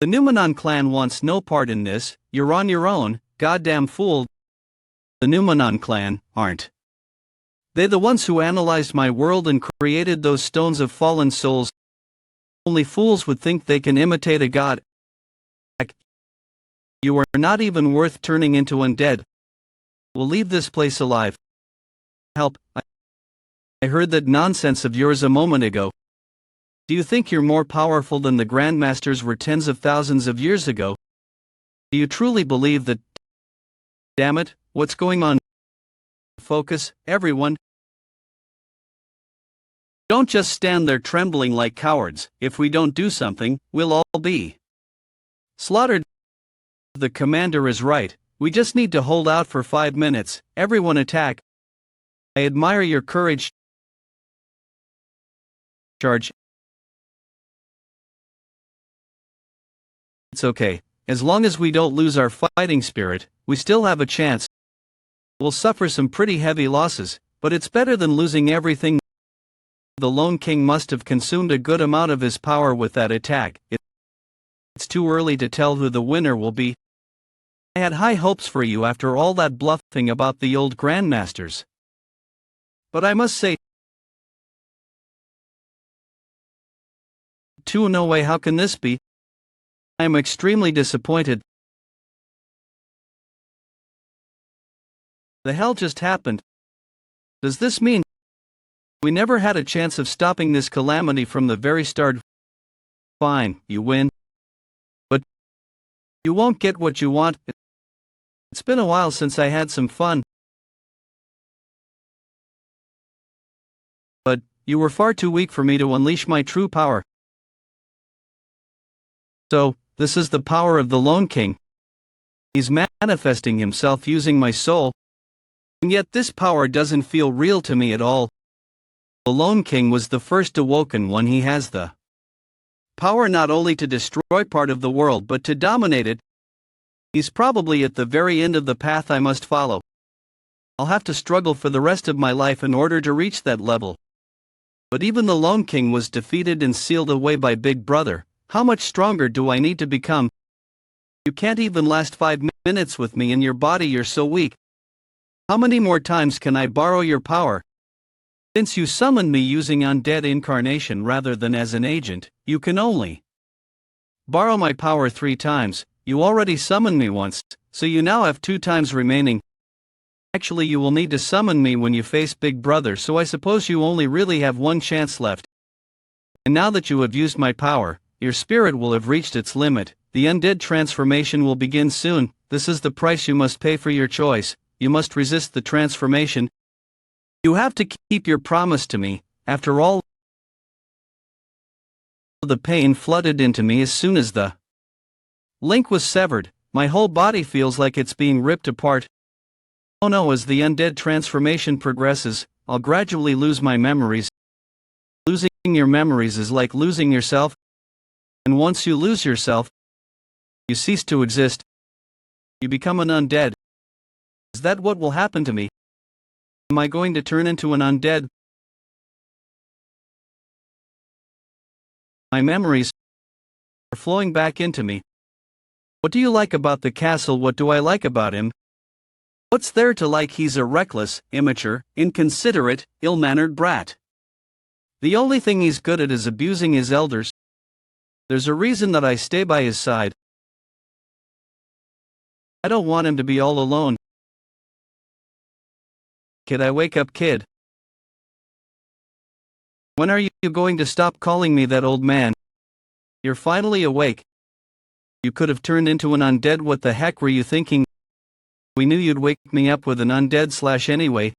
The Numenon clan wants no part in this. You're on your own, goddamn fool. The Numenon clan aren't They the ones who analyzed my world and created those stones of fallen souls. Only fools would think they can imitate a god. You are not even worth turning into undead. We'll leave this place alive. Help, I heard that nonsense of yours a moment ago. Do you think you're more powerful than the Grandmasters were tens of thousands of years ago? Do you truly believe that? Damn it, what's going on? Focus, everyone. Don't just stand there trembling like cowards. If we don't do something, we'll all be slaughtered. The commander is right. We just need to hold out for 5 minutes. Everyone attack. I admire your courage. Charge. It's okay. As long as we don't lose our fighting spirit, we still have a chance. We'll suffer some pretty heavy losses, but it's better than losing everything. The Lone King must have consumed a good amount of his power with that attack. It's too early to tell who the winner will be. I had high hopes for you after all that bluffing about the old Grandmasters. But I must say, no way, how can this be? I am extremely disappointed. The hell just happened? Does this mean we never had a chance of stopping this calamity from the very start? Fine, you win. But you won't get what you want. It's been a while since I had some fun. But you were far too weak for me to unleash my true power. So, this is the power of the Lone King. He's manifesting himself using my soul. And yet this power doesn't feel real to me at all. The Lone King was the first awoken one. He has the power not only to destroy part of the world but to dominate it. He's probably at the very end of the path I must follow. I'll have to struggle for the rest of my life in order to reach that level. But even the Lone King was defeated and sealed away by Big Brother. How much stronger do I need to become? You can't even last 5 minutes with me in your body, you're so weak. How many more times can I borrow your power? Since you summoned me using undead incarnation rather than as an agent, you can only borrow my power 3 times. You already summoned me once, so you now have 2 times remaining. Actually, you will need to summon me when you face Big Brother, so I suppose you only really have 1 chance left. And now that you have used my power, your spirit will have reached its limit. The undead transformation will begin soon. This is the price you must pay for your choice. You must resist the transformation. You have to keep your promise to me. After all, the pain flooded into me as soon as the link was severed. My whole body feels like it's being ripped apart. Oh no, as the undead transformation progresses, I'll gradually lose my memories. Losing your memories is like losing yourself. And once you lose yourself, you cease to exist. You become an undead. Is that what will happen to me? Am I going to turn into an undead? My memories are flowing back into me. What do you like about the castle? What do I like about him? What's there to like? He's a reckless, immature, inconsiderate, ill-mannered brat. The only thing he's good at is abusing his elders. There's a reason that I stay by his side. I don't want him to be all alone. Kid, I wake up, kid. When are you going to stop calling me that, old man? You're finally awake. You could have turned into an undead. What the heck were you thinking? We knew you'd wake me up with an undead / anyway.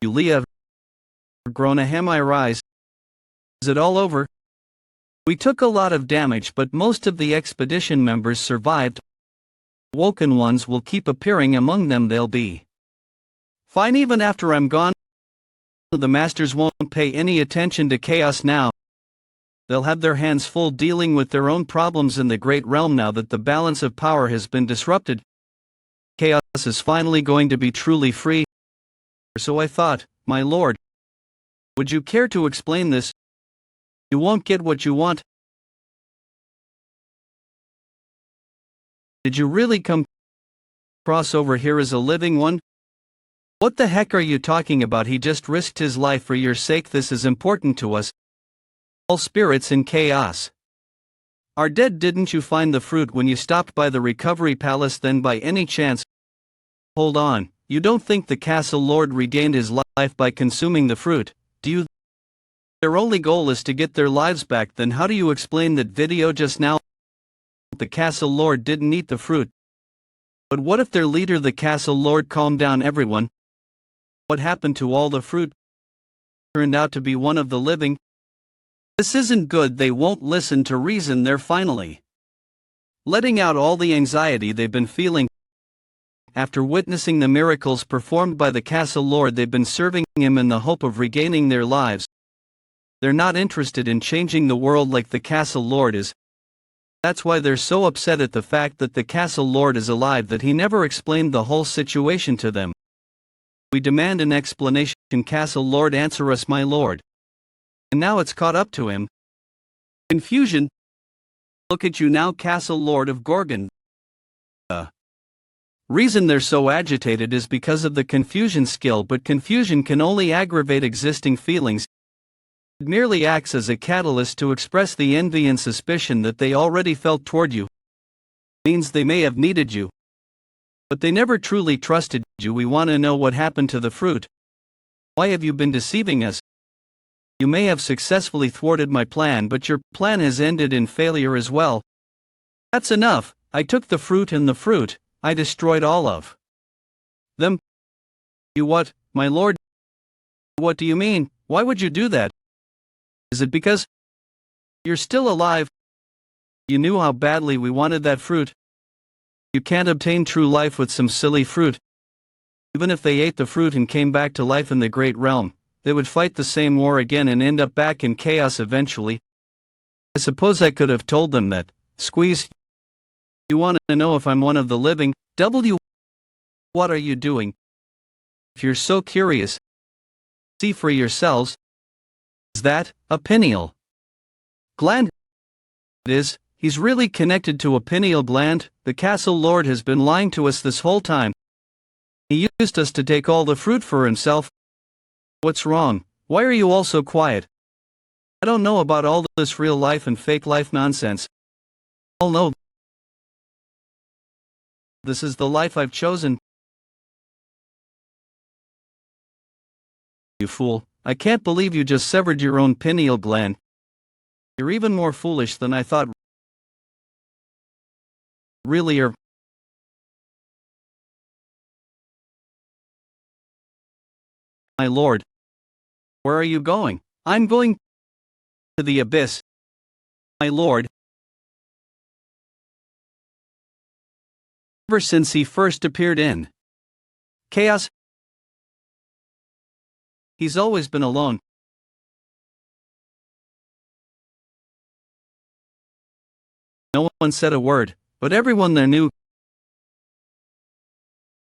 You Leah. Grown ahem, I rise. Is it all over? We took a lot of damage, but most of the expedition members survived. Woken ones will keep appearing among them. They'll be fine even after I'm gone. The masters won't pay any attention to chaos now. They'll have their hands full dealing with their own problems in the great realm now that the balance of power has been disrupted. Chaos is finally going to be truly free. So I thought, my lord. Would you care to explain this? You won't get what you want. Did you really come across over here as a living one? What the heck are you talking about? He just risked his life for your sake. This is important to us. All spirits in chaos are dead. Didn't you find the fruit when you stopped by the recovery palace? Then by any chance, hold on, you don't think the castle lord regained his life by consuming the fruit, do you? Their only goal is to get their lives back. Then how do you explain that video just now? The castle lord didn't eat the fruit. But what if their leader, the castle lord, calmed down everyone? What happened to all the fruit? Turned out to be one of the living. This isn't good. They won't listen to reason. They're finally letting out all the anxiety they've been feeling. After witnessing the miracles performed by the castle lord, they've been serving him in the hope of regaining their lives. They're not interested in changing the world like the castle lord is. That's why they're so upset at the fact that the castle lord is alive, that he never explained the whole situation to them. We demand an explanation. Castle lord, answer us, my lord. And now it's caught up to him. Confusion. Look at you now, castle lord of Gorgon. The reason they're so agitated is because of the confusion skill, but confusion can only aggravate existing feelings. It merely acts as a catalyst to express the envy and suspicion that they already felt toward you. It means they may have needed you, but they never truly trusted you. We want to know what happened to the fruit. Why have you been deceiving us? You may have successfully thwarted my plan, but your plan has ended in failure as well. That's enough. I took the fruit, and the fruit, I destroyed all of them. You what, my lord? What do you mean? Why would you do that? Is it because you're still alive? You knew how badly we wanted that fruit. You can't obtain true life with some silly fruit. Even if they ate the fruit and came back to life in the great realm, they would fight the same war again and end up back in chaos eventually. I suppose I could have told them that. Squeeze. You want to know if I'm one of the living? What are you doing? If you're so curious, see for yourselves. Is that a pineal gland? It is. He's really connected to a pineal gland. The castle lord has been lying to us this whole time. He used us to take all the fruit for himself. What's wrong? Why are you all so quiet? I don't know about all this real life and fake life nonsense. I'll know. This is the life I've chosen. You fool. I can't believe you just severed your own pineal gland. You're even more foolish than I thought. Really are. My lord. Where are you going? I'm going to the abyss. My lord. Ever since he first appeared in chaos, he's always been alone. No one said a word, but everyone there knew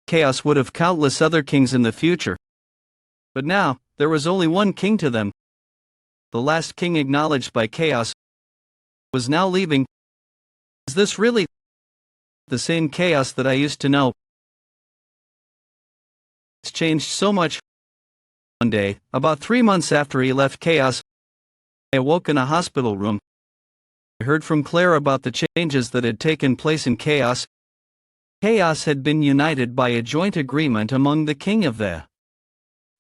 chaos would have countless other kings in the future. But now, there was only one king to them. The last king acknowledged by chaos was now leaving. Is this really the same chaos that I used to know? It's changed so much. One day, about 3 months after he left chaos, I awoke in a hospital room. I heard from Claire about the changes that had taken place in chaos. Chaos had been united by a joint agreement among the king of the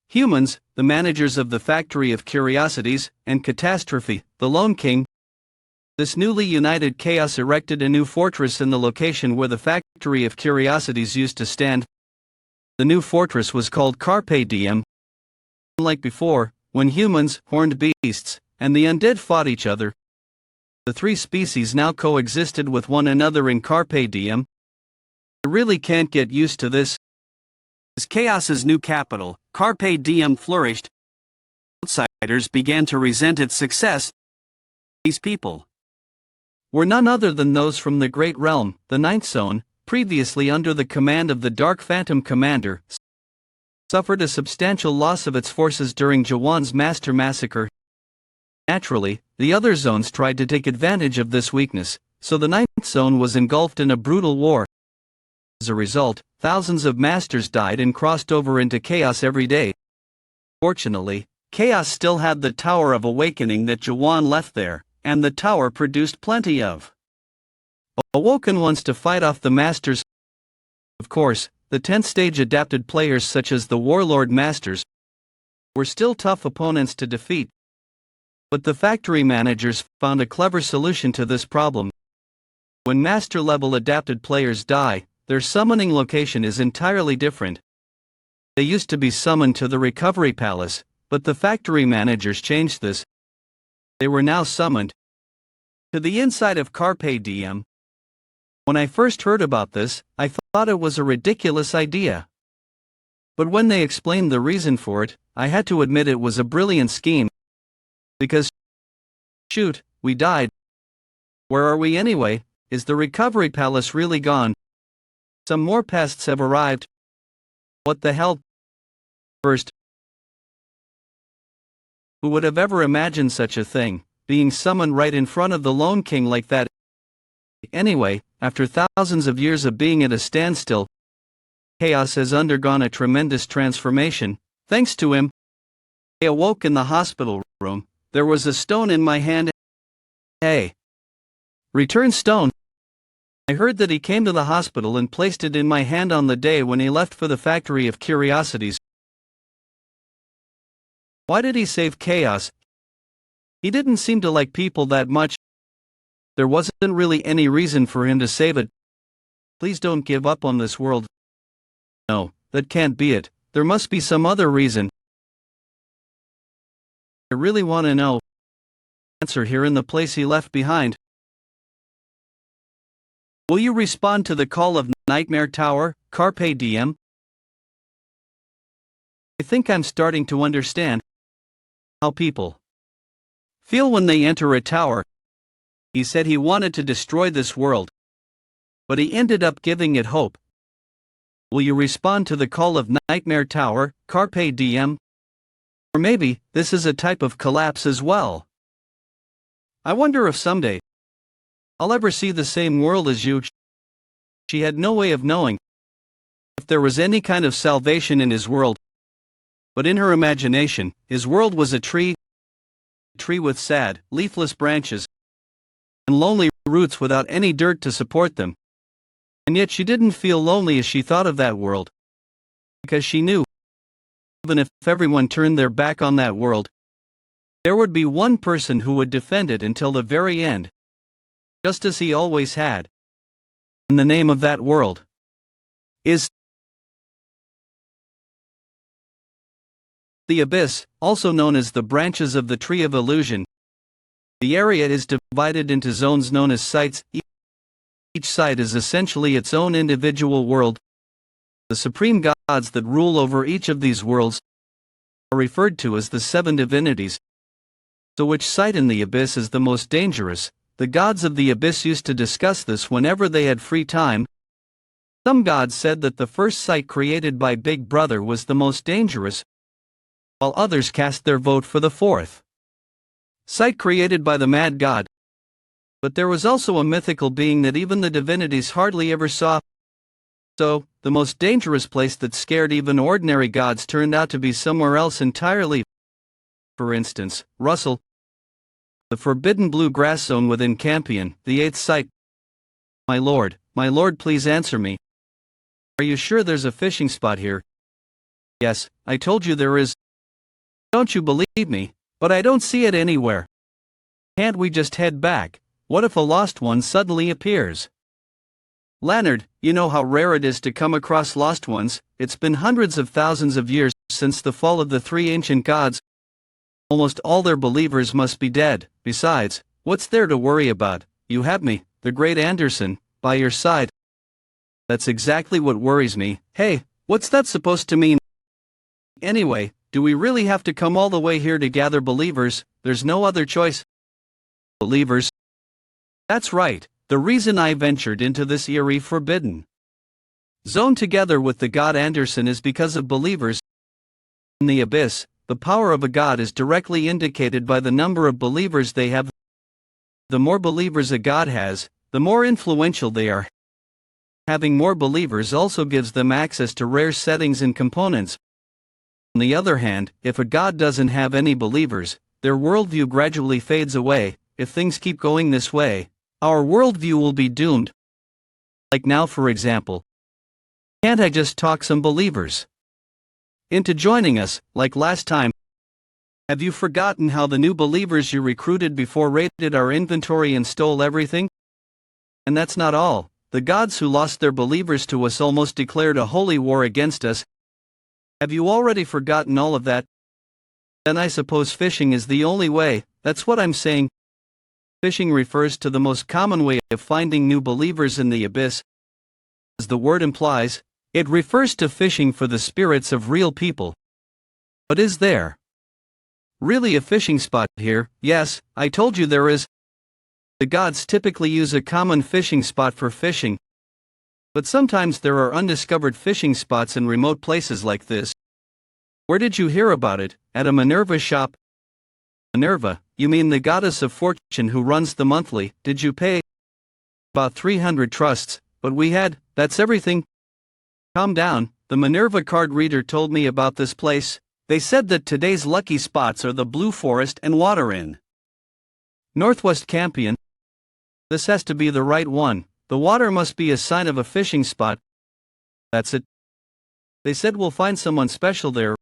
humans, the managers of the Factory of Curiosities, and Catastrophe, the Lone King. This newly united chaos erected a new fortress in the location where the Factory of Curiosities used to stand. The new fortress was called Carpe Diem. Unlike before, when humans, horned beasts, and the undead fought each other, the three species now coexisted with one another in Carpe Diem. You really can't get used to this. As Chaos's new capital, Carpe Diem flourished. Outsiders began to resent its success. These people were none other than those from the Great Realm, the Ninth Zone, previously under the command of the Dark Phantom Commander, suffered a substantial loss of its forces during Jaehwan's Master Massacre. Naturally, the other zones tried to take advantage of this weakness, so the Ninth Zone was engulfed in a brutal war. As a result, thousands of masters died and crossed over into chaos every day. Fortunately, chaos still had the Tower of Awakening that Jaehwan left there, and the tower produced plenty of awoken ones to fight off the masters. Of course, the 10th stage adapted players such as the Warlord Masters were still tough opponents to defeat. But the factory managers found a clever solution to this problem. When master-level adapted players die, their summoning location is entirely different. They used to be summoned to the Recovery Palace, but the factory managers changed this. They were now summoned to the inside of Carpe Diem. When I first heard about this, I thought it was a ridiculous idea. But when they explained the reason for it, I had to admit it was a brilliant scheme. Because, shoot, we died. Where are we anyway? Is the Recovery Palace really gone? Some more pests have arrived. What the hell? First, who would have ever imagined such a thing, being summoned right in front of the Lone King like that? Anyway, after thousands of years of being at a standstill, chaos has undergone a tremendous transformation. Thanks to him, I awoke in the hospital room. There was a stone in my hand. Hey! Return stone! I heard that he came to the hospital and placed it in my hand on the day when he left for the Factory of Curiosities. Why did he save chaos? He didn't seem to like people that much. There wasn't really any reason for him to save it. Please don't give up on this world. No, that can't be it. There must be some other reason. I really want to know. Answer here in the place he left behind. Will you respond to the call of Nightmare Tower, Carpe Diem? I think I'm starting to understand how people feel when they enter a tower. He said he wanted to destroy this world, but he ended up giving it hope. Will you respond to the call of Nightmare Tower, Carpe Diem? Or maybe, this is a type of collapse as well. I wonder if someday I'll ever see the same world as you. She had no way of knowing if there was any kind of salvation in his world. But in her imagination, his world was a tree with sad, leafless branches and lonely roots without any dirt to support them. And yet she didn't feel lonely as she thought of that world, because she knew, even if everyone turned their back on that world, there would be one person who would defend it until the very end, just as he always had. And the name of that world is the Abyss, also known as the branches of the Tree of Illusion. The area is divided into zones known as sites. Each site is essentially its own individual world. The supreme gods that rule over each of these worlds are referred to as the seven divinities. So which site in the Abyss is the most dangerous? The gods of the Abyss used to discuss this whenever they had free time. Some gods said that the first site created by Big Brother was the most dangerous, while others cast their vote for the fourth site created by the Mad God. But there was also a mythical being that even the divinities hardly ever saw. So, the most dangerous place that scared even ordinary gods turned out to be somewhere else entirely. For instance, Russell, the forbidden blue grass zone within Campion, the eighth site. My lord, please answer me. Are you sure there's a fishing spot here? Yes, I told you there is. Don't you believe me? But I don't see it anywhere. Can't we just head back? What if a lost one suddenly appears? Leonard, you know how rare it is to come across lost ones. It's been hundreds of thousands of years since the fall of the three ancient gods. Almost all their believers must be dead. Besides, what's there to worry about? You have me, the great Anderson, by your side. That's exactly what worries me. Hey, what's that supposed to mean? Anyway, do we really have to come all the way here to gather believers? There's no other choice. Believers? That's right, the reason I ventured into this eerie forbidden zone together with the god Anderson is because of believers. In the Abyss, the power of a god is directly indicated by the number of believers they have. The more believers a god has, the more influential they are. Having more believers also gives them access to rare settings and components. On the other hand, if a god doesn't have any believers, their worldview gradually fades away. If things keep going this way, our worldview will be doomed. Like now, for example. Can't I just talk some believers into joining us, like last time? Have you forgotten how the new believers you recruited before raided our inventory and stole everything? And that's not all. The gods who lost their believers to us almost declared a holy war against us. Have you already forgotten all of that? Then I suppose fishing is the only way. That's what I'm saying. Fishing refers to the most common way of finding new believers in the abyss. As the word implies, it refers to fishing for the spirits of real people. But is there really a fishing spot here? Yes, I told you there is. The gods typically use a common fishing spot for fishing. But sometimes there are undiscovered fishing spots in remote places like this. Where did you hear about it? At a Minerva shop? Minerva, you mean the goddess of fortune who runs the monthly? Did you pay? About 300 trusts, but we had, that's everything. Calm down, the Minerva card reader told me about this place. They said that today's lucky spots are the Blue Forest and Water Inn. Northwest Campion. This has to be the right one. The water must be a sign of a fishing spot. That's it. They said we'll find someone special there.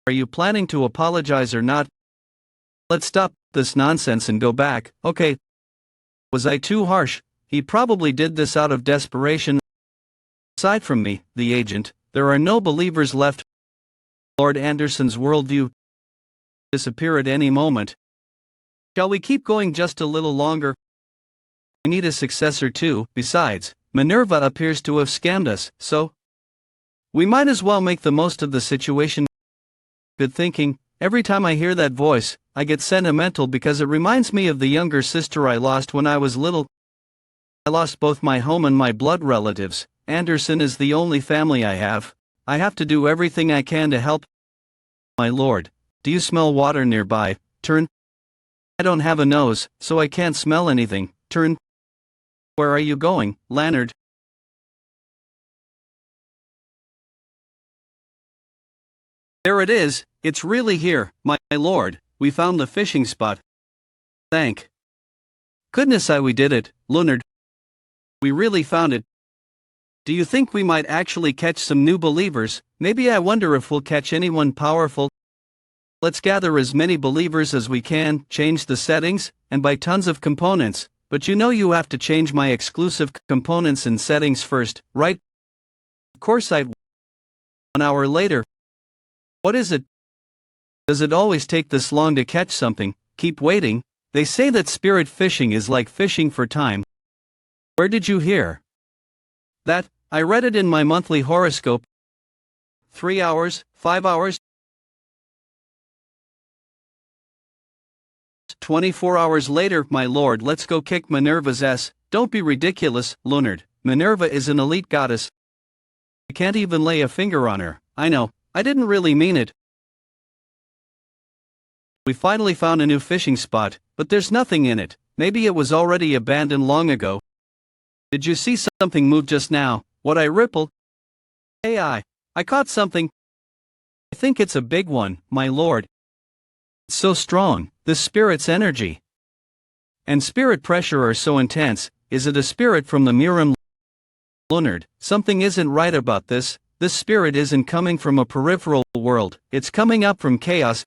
Are you planning to apologize or not? Let's stop this nonsense and go back, okay? Was I too harsh? He probably did this out of desperation. Aside from me, the agent, there are no believers left. Lord Anderson's worldview disappear at any moment. Shall we keep going just a little longer? I need a successor too. Besides, Minerva appears to have scammed us, so we might as well make the most of the situation. Good thinking. Every time I hear that voice, I get sentimental because it reminds me of the younger sister I lost when I was little. I lost both my home and my blood relatives. Anderson is the only family I have. I have to do everything I can to help. My lord, do you smell water nearby? Turn. I don't have a nose, so I can't smell anything. Turn. Where are you going, Leonard? There it is, it's really here, my lord. We found the fishing spot. Thank goodness we did it, Leonard. We really found it. Do you think we might actually catch some new believers? Maybe. I wonder if we'll catch anyone powerful. Let's gather as many believers as we can, change the settings, and buy tons of components. But you know you have to change my exclusive components and settings first, right? Of course I. 1 hour later. What is it? Does it always take this long to catch something? Keep waiting. They say that spirit fishing is like fishing for time. Where did you hear that? I read it in my monthly horoscope. 3 hours, 5 hours, 24 hours later, my lord. Let's go kick Minerva's ass. Don't be ridiculous, Leonard. Minerva is an elite goddess. I can't even lay a finger on her. I know, I didn't really mean it. We finally found a new fishing spot, but there's nothing in it. Maybe it was already abandoned long ago. Did you see something move just now? What I rippled? Hey, I caught something. I think it's a big one, my lord. It's so strong, the spirit's energy and spirit pressure are so intense. Is it a spirit from the Murim? Leonard, something isn't right about this. This spirit isn't coming from a peripheral world, it's coming up from chaos.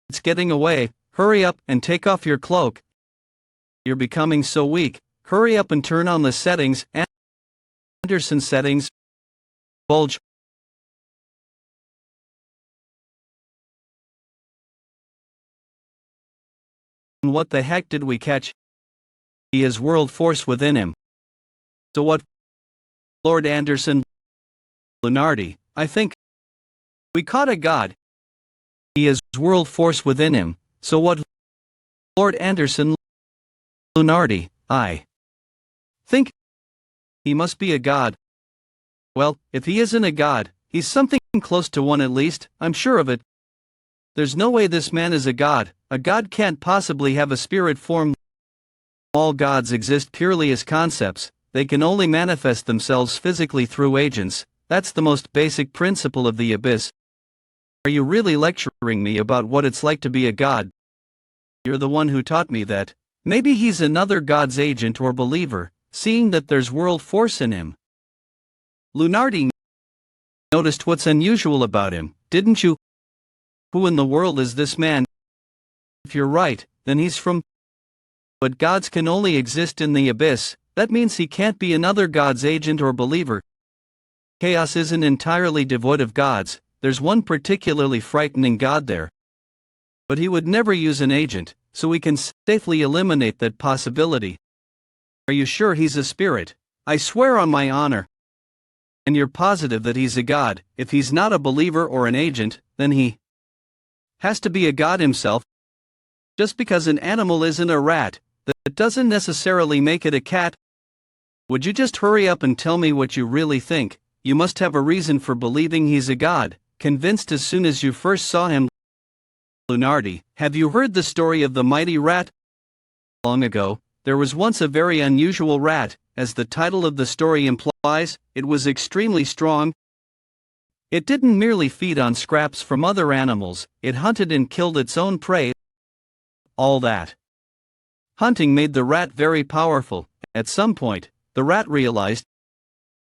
It's getting away. Hurry up and take off your cloak. You're becoming so weak. Hurry up and turn on the settings. Anderson settings. Bulge. What the heck did we catch? He has world force within him. So what? Lord Anderson. Leonardi, I think we caught a god. He has world force within him. So what? Lord Anderson. Leonardi, I think he must be a god. Well, if he isn't a god, he's something close to one at least, I'm sure of it. There's no way this man is a god. A god can't possibly have a spirit form. All gods exist purely as concepts. they can only manifest themselves physically through agents. That's the most basic principle of the abyss. Are you really lecturing me about what it's like to be a god? You're the one who taught me that. Maybe he's another god's agent or believer, seeing that there's world force in him. Lunardi noticed what's unusual about him, didn't you? Who in the world is this man? If you're right, then he's from... But gods can only exist in the abyss. That means he can't be another god's agent or believer. Chaos isn't entirely devoid of gods. There's one particularly frightening god there. But he would never use an agent, so we can safely eliminate that possibility. Are you sure he's a spirit? I swear on my honor. And you're positive that he's a god? If he's not a believer or an agent, then he has to be a god himself. Just because an animal isn't a rat, that doesn't necessarily make it a cat. Would you just hurry up and tell me what you really think? You must have a reason for believing he's a god, convinced as soon as you first saw him. Lunardi, have you heard the story of the mighty rat? Long ago, there was once a very unusual rat. As the title of the story implies, it was extremely strong. It didn't merely feed on scraps from other animals, it hunted and killed its own prey. All that hunting made the rat very powerful. At some point, the rat realized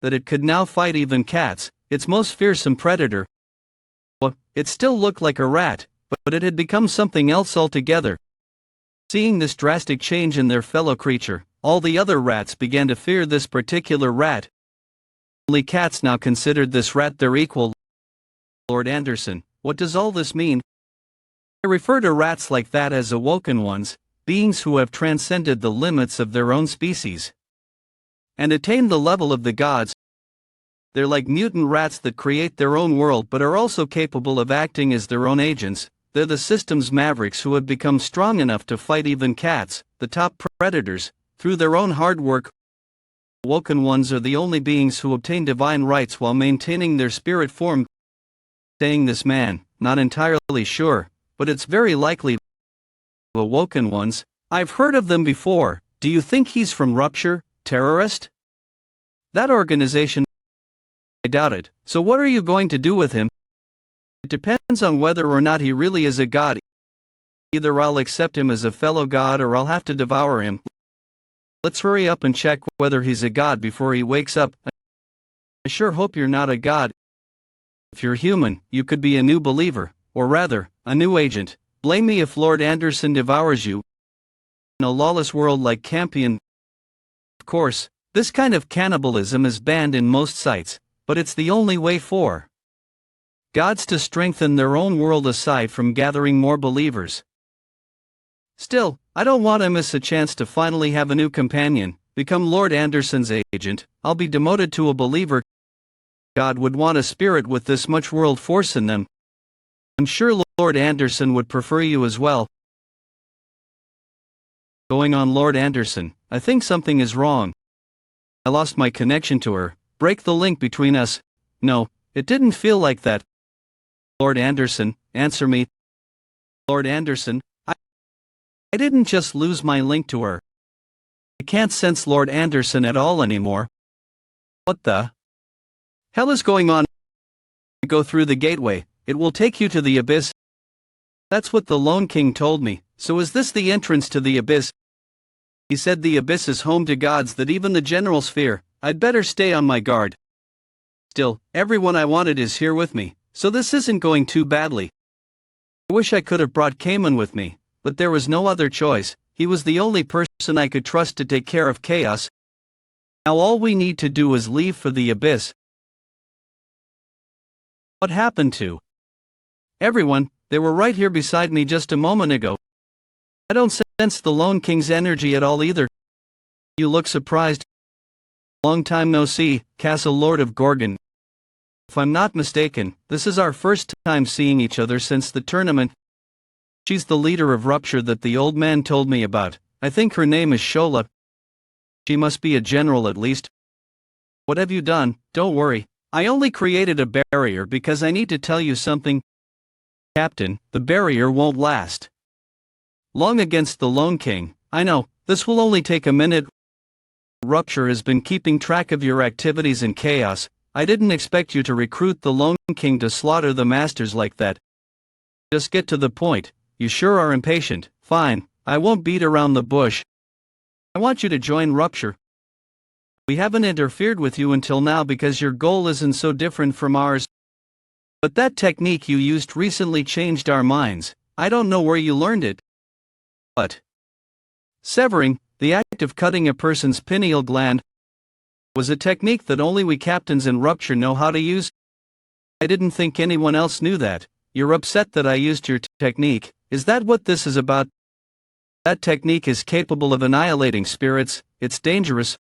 that it could now fight even cats, its most fearsome predator. Well, it still looked like a rat, but it had become something else altogether. Seeing this drastic change in their fellow creature, all the other rats began to fear this particular rat. Only cats now considered this rat their equal. Lord Anderson, what does all this mean? I refer to rats like that as awoken ones, beings who have transcended the limits of their own species and attained the level of the gods. They're like mutant rats that create their own world but are also capable of acting as their own agents. They're the system's mavericks who have become strong enough to fight even cats, the top predators, through their own hard work. Awoken ones are the only beings who obtain divine rights while maintaining their spirit form. Saying this man, not entirely sure, but it's very likely. Awoken ones, I've heard of them before. Do you think he's from Rupture, terrorist? That organization? I doubt it. So what are you going to do with him? It depends on whether or not he really is a god. Either I'll accept him as a fellow god or I'll have to devour him. Let's hurry up and check whether he's a god before he wakes up. I sure hope you're not a god. If you're human, you could be a new believer, or rather, a new agent. Blame me if Lord Anderson devours you. In a lawless world like Campion. Of course, this kind of cannibalism is banned in most sites, but it's the only way for gods to strengthen their own world aside from gathering more believers. Still, I don't want to miss a chance to finally have a new companion, become Lord Anderson's agent. I'll be demoted to a believer. God would want a spirit with this much world force in them. I'm sure Lord Anderson would prefer you as well. Going on, Lord Anderson, I think something is wrong. I lost my connection to her. Break the link between us. No, it didn't feel like that. Lord Anderson, answer me. Lord Anderson, I didn't just lose my link to her. I can't sense Lord Anderson at all anymore. What the hell is going on? Go through the gateway. It will take you to the abyss. That's what the Lone King told me. So is this the entrance to the abyss? He said the abyss is home to gods that even the generals fear. I'd better stay on my guard. Still, everyone I wanted is here with me, so this isn't going too badly. I wish I could have brought Cayman with me, but there was no other choice. He was the only person I could trust to take care of chaos. Now all we need to do is leave for the abyss. What happened to everyone? They were right here beside me just a moment ago. I don't sense the Lone King's energy at all either. You look surprised. Long time no see, Castle Lord of Gorgon. If I'm not mistaken, this is our first time seeing each other since the tournament. She's the leader of Rupture that the old man told me about. I think her name is Shola. She must be a general at least. What have you done? Don't worry. I only created a barrier because I need to tell you something. Captain, the barrier won't last long against the Lone King. I know, this will only take a minute. Rupture has been keeping track of your activities in chaos. I didn't expect you to recruit the Lone King to slaughter the masters like that. Just get to the point. You sure are impatient. Fine, I won't beat around the bush. I want you to join Rupture. We haven't interfered with you until now because your goal isn't so different from ours. But that technique you used recently changed our minds. I don't know where you learned it. But severing, the act of cutting a person's pineal gland, was a technique that only we captains in Rupture know how to use. I didn't think anyone else knew that. You're upset that I used your technique. Is that what this is about? That technique is capable of annihilating spirits. It's dangerous.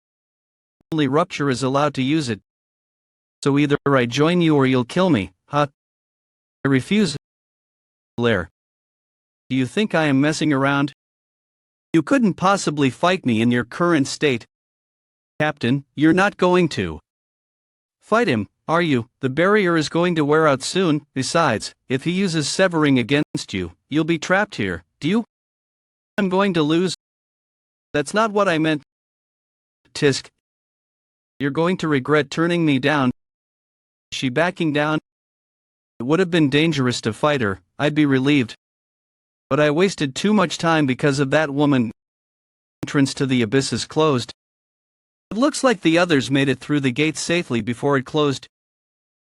Only Rupture is allowed to use it. So either I join you or you'll kill me, huh? I refuse. Blair. Do you think I am messing around? You couldn't possibly fight me in your current state. Captain, you're not going to fight him, are you? The barrier is going to wear out soon. Besides, if he uses severing against you, you'll be trapped here. Do you? I'm going to lose. That's not what I meant. Tisk. You're going to regret turning me down. Is she backing down? It would have been dangerous to fight her, I'd be relieved. But I wasted too much time because of that woman. Entrance to the abyss is closed. It looks like the others made it through the gates safely before it closed.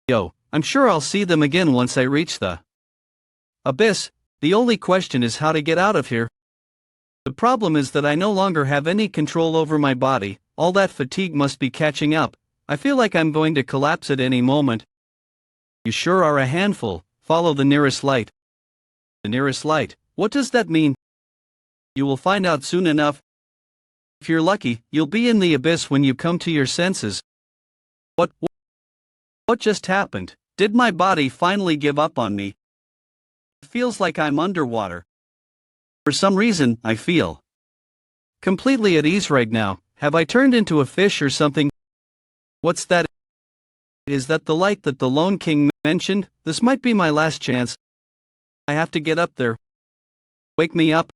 Yo, I'm sure I'll see them again once I reach the abyss. The only question is how to get out of here. The problem is that I no longer have any control over my body. All that fatigue must be catching up. I feel like I'm going to collapse at any moment. You sure are a handful. Follow the nearest light. The nearest light? What does that mean? You will find out soon enough. If you're lucky, you'll be in the abyss when you come to your senses. What just happened? Did my body finally give up on me? It feels like I'm underwater. For some reason, I feel completely at ease right now. Have I turned into a fish or something? What's that? Is that the light that the Lone King mentioned? This might be my last chance. I have to get up there. Wake me up.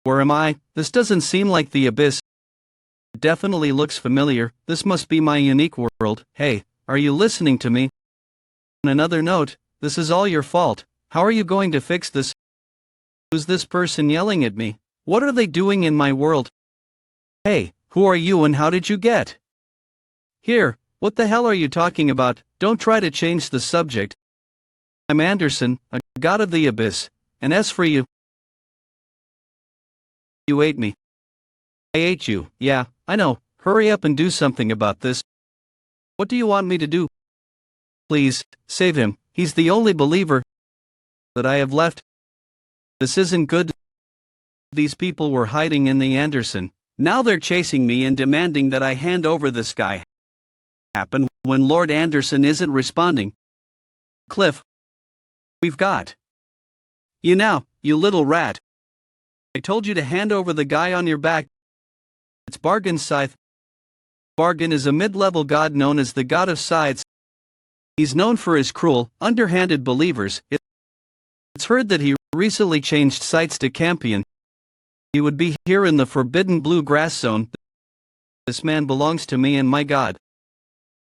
Where am I? This doesn't seem like the abyss. It definitely looks familiar. This must be my unique world. Hey, are you listening to me? On another note, this is all your fault. How are you going to fix this? Who's this person yelling at me? What are they doing in my world? Hey, who are you and how did you get here? What the hell are you talking about? Don't try to change the subject. I'm Anderson, a god of the abyss, and as for you, you ate me. I ate you, yeah, I know. Hurry up and do something about this. What do you want me to do? Please, save him. He's the only believer that I have left. This isn't good. These people were hiding in the Anderson. Now they're chasing me and demanding that I hand over this guy. Happen when Lord Anderson isn't responding. Cliff. We've got you now, you little rat. I told you to hand over the guy on your back. It's Bargain's scythe. Bargain is a mid-level god known as the god of scythes. He's known for his cruel, underhanded believers. It's heard that he recently changed sites to Campion. He would be here in the forbidden blue grass zone. This man belongs to me and my god.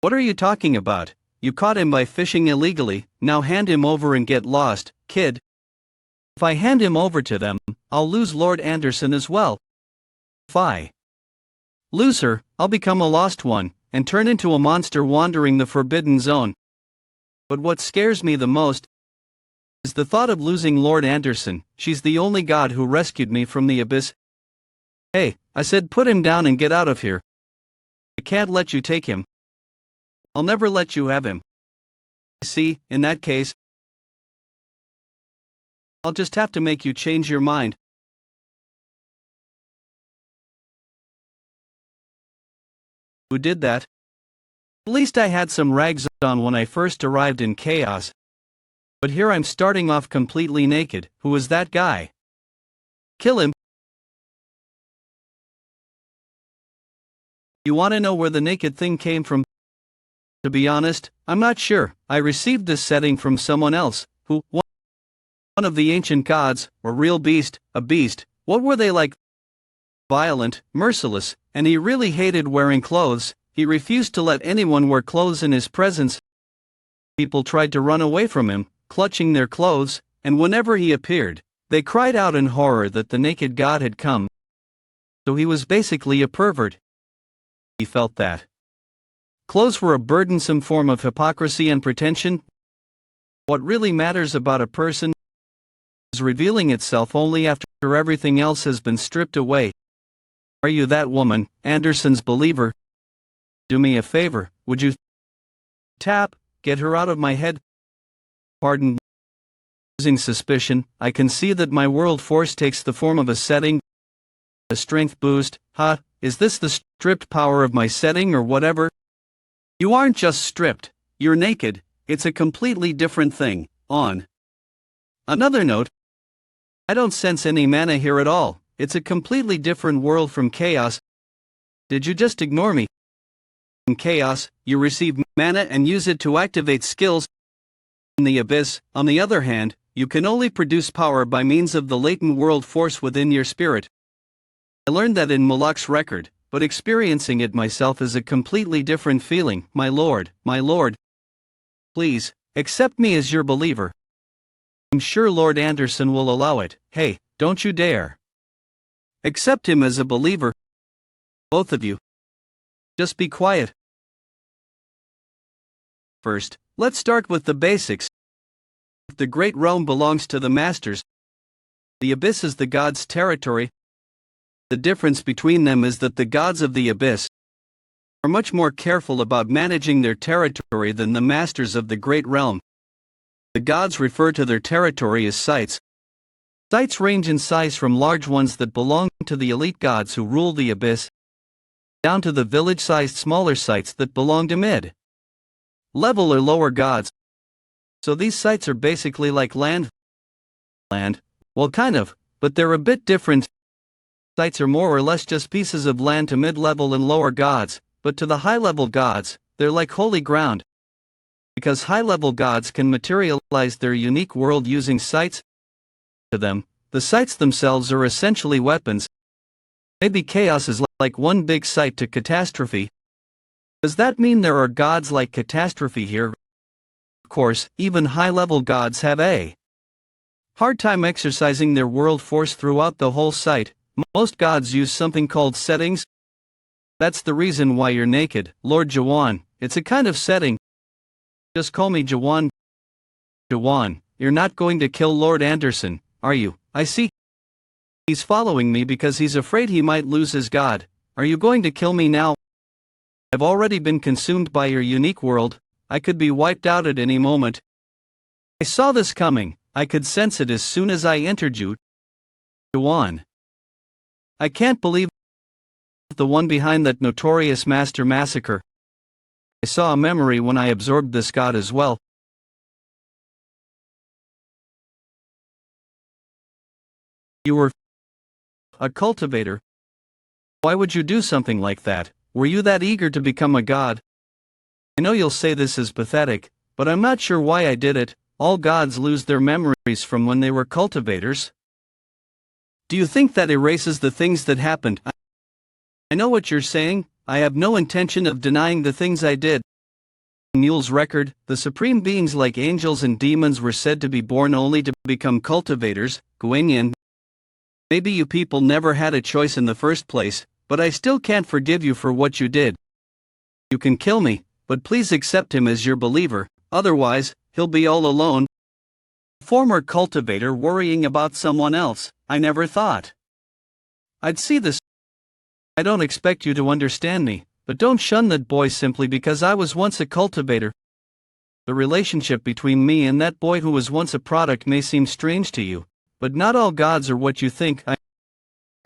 What are you talking about? You caught him by fishing illegally, now hand him over and get lost, kid. If I hand him over to them, I'll lose Lord Anderson as well. If I lose her, I'll become a lost one, and turn into a monster wandering the forbidden zone. But what scares me the most is the thought of losing Lord Anderson. She's the only god who rescued me from the abyss. Hey, I said put him down and get out of here. I can't let you take him. I'll never let you have him. See, in that case, I'll just have to make you change your mind. Who did that? At least I had some rags on when I first arrived in Chaos. But here I'm starting off completely naked. Who is that guy? Kill him. You want to know where the naked thing came from? To be honest, I'm not sure. I received this setting from someone else, who, one of the ancient gods, or real beast, a beast. What were they like? violent, merciless, and he really hated wearing clothes. He refused to let anyone wear clothes in his presence. People tried to run away from him, clutching their clothes, and whenever he appeared, they cried out in horror that the naked god had come. So he was basically a pervert. He felt that clothes were a burdensome form of hypocrisy and pretension. What really matters about a person is revealing itself only after everything else has been stripped away. Are you that woman, Anderson's believer? Do me a favor, would you get her out of my head? Pardon. Using suspicion, I can see that my world force takes the form of a setting, a strength boost. Is this the stripped power of my setting or whatever? You aren't just stripped, you're naked. It's a completely different thing. On another note, I don't sense any mana here at all. It's a completely different world from chaos. Did you just ignore me? In chaos, you receive mana and use it to activate skills. In the abyss, on the other hand, you can only produce power by means of the latent world force within your spirit. I learned that in Moloch's record, but experiencing it myself is a completely different feeling. My lord, please, accept me as your believer. I'm sure Lord Anderson will allow it. Hey, don't you dare. Accept him as a believer. Both of you. Just be quiet. First, let's start with the basics. The Great Realm belongs to the Masters. The Abyss is the gods' territory. The difference between them is that the gods of the Abyss are much more careful about managing their territory than the Masters of the Great Realm. The gods refer to their territory as sites. Sites range in size from large ones that belong to the elite gods who rule the Abyss, down to the village-sized smaller sites that belong to mid-level or lower gods. So these sites are basically like land. Well, kind of, but they're a bit different. Sites are more or less just pieces of land to mid-level and lower gods, but to the high-level gods, they're like holy ground. Because high-level gods can materialize their unique world using sites. To them, the sites themselves are essentially weapons. Maybe chaos is like one big site to catastrophe. Does that mean there are gods like catastrophe here? Of course, even high-level gods have a hard time exercising their world force throughout the whole site. Most gods use something called settings. That's the reason why you're naked, Lord Jaehwan. It's a kind of setting. Just call me Jaehwan. Jaehwan, you're not going to kill Lord Anderson, are you? I see. He's following me because he's afraid he might lose his god. Are you going to kill me now? I've already been consumed by your unique world. I could be wiped out at any moment. I saw this coming. I could sense it as soon as I entered you. Jaehwan. I can't believe the one behind that notorious master massacre. I saw a memory when I absorbed this god as well. You were a cultivator. Why would you do something like that? Were you that eager to become a god? I know you'll say this is pathetic, but I'm not sure why I did it. All gods lose their memories from when they were cultivators. Do you think that erases the things that happened? I know what you're saying. I have no intention of denying the things I did. In Mule's record, the supreme beings like angels and demons were said to be born only to become cultivators. Guanyin. Maybe you people never had a choice in the first place, but I still can't forgive you for what you did. You can kill me, but please accept him as your believer, otherwise, he'll be all alone. Former cultivator worrying about someone else. I never thought I'd see this. I don't expect you to understand me, but don't shun that boy simply because I was once a cultivator. The relationship between me and that boy who was once a product may seem strange to you, but not all gods are what you think. I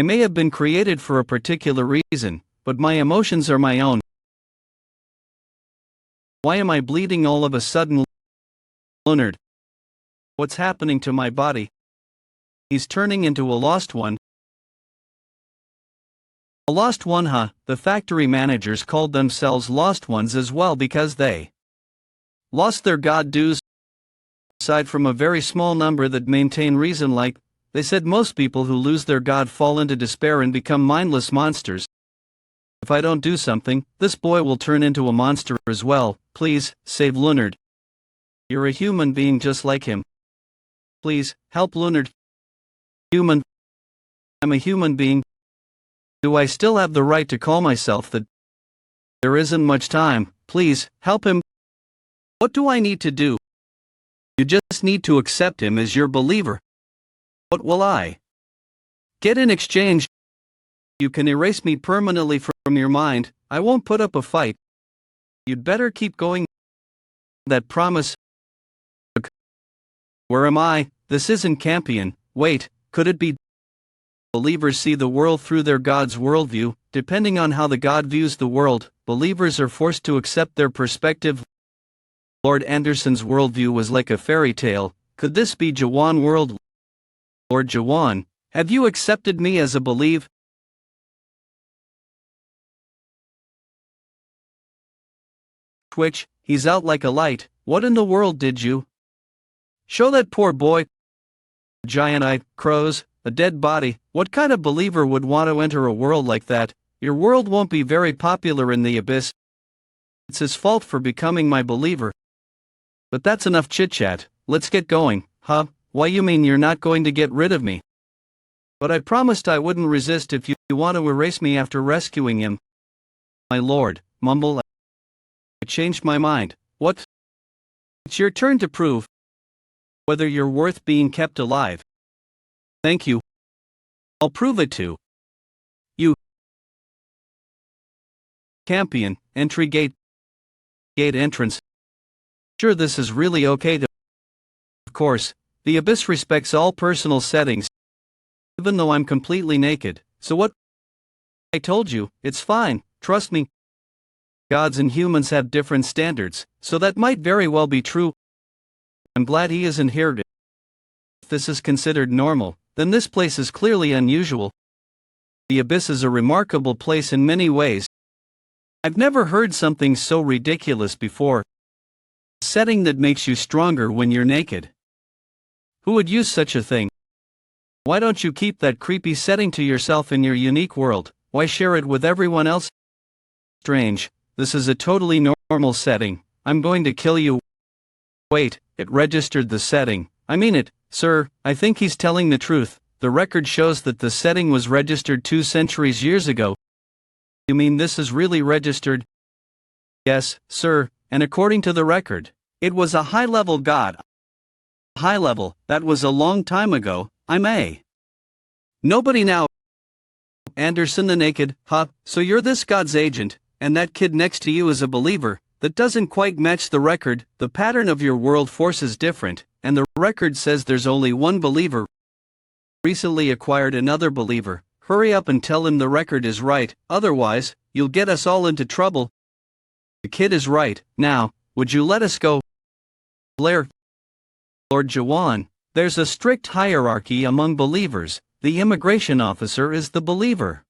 may have been created for a particular reason, but my emotions are my own. Why am I bleeding all of a sudden? Leonard. What's happening to my body? He's turning into a lost one. A lost one, huh? The factory managers called themselves lost ones as well because they lost their god dues. Aside from a very small number that maintain reason like They said most people who lose their god fall into despair and become mindless monsters. If I don't do something, this boy will turn into a monster as well. Please, save Leonard. You're a human being just like him. Please, help Leonard. Human. I'm a human being. Do I still have the right to call myself that? There isn't much time. Please, help him. What do I need to do? You just need to accept him as your believer. What will I get in exchange? You can erase me permanently from your mind. I won't put up a fight. You'd better keep going. That promise. Where am I? This isn't Campion. Wait, could it be? Believers see the world through their God's worldview. Depending on how the God views the world, believers are forced to accept their perspective. Lord Anderson's worldview was like a fairy tale. Could this be Jaehwan world? Lord Jaehwan, have you accepted me as a believer? Twitch, he's out like a light. What in the world did you show that poor boy? Giant eye, crows, a dead body. What kind of believer would want to enter a world like that? Your world won't be very popular in the abyss. It's his fault for becoming my believer. But that's enough chit-chat, let's get going. Huh? Why you mean you're not going to get rid of me? But I promised I wouldn't resist if you want to erase me after rescuing him. My lord, mumble. I changed my mind. What? It's your turn to prove whether you're worth being kept alive. Thank you. I'll prove it to you. Campion, entry gate. Gate entrance. Sure, this is really okay to. Of course, the abyss respects all personal settings. Even though I'm completely naked, so what? I told you, it's fine, trust me. Gods and humans have different standards, so that might very well be true. I'm glad he isn't here. If this is considered normal, then this place is clearly unusual. The abyss is a remarkable place in many ways. I've never heard something so ridiculous before. A setting that makes you stronger when you're naked. Who would use such a thing? Why don't you keep that creepy setting to yourself in your unique world? Why share it with everyone else? Strange, this is a totally normal setting. I'm going to kill you. Wait, it registered the setting. I mean it, sir, I think he's telling the truth. The record shows that the setting was registered 2 centuries years ago. You mean this is really registered? Yes, sir, and according to the record, it was a high-level god. High level, that was a long time ago. I'm a nobody now. Anderson the Naked, huh? So you're this god's agent, and that kid next to you is a believer. That doesn't quite match the record. The pattern of your world force is different, and the record says there's only one believer. Recently acquired another believer. Hurry up and tell him the record is right, otherwise, you'll get us all into trouble. The kid is right. Now, would you let us go? Blair. Lord Jaehwan, there's a strict hierarchy among believers. The immigration officer is the believer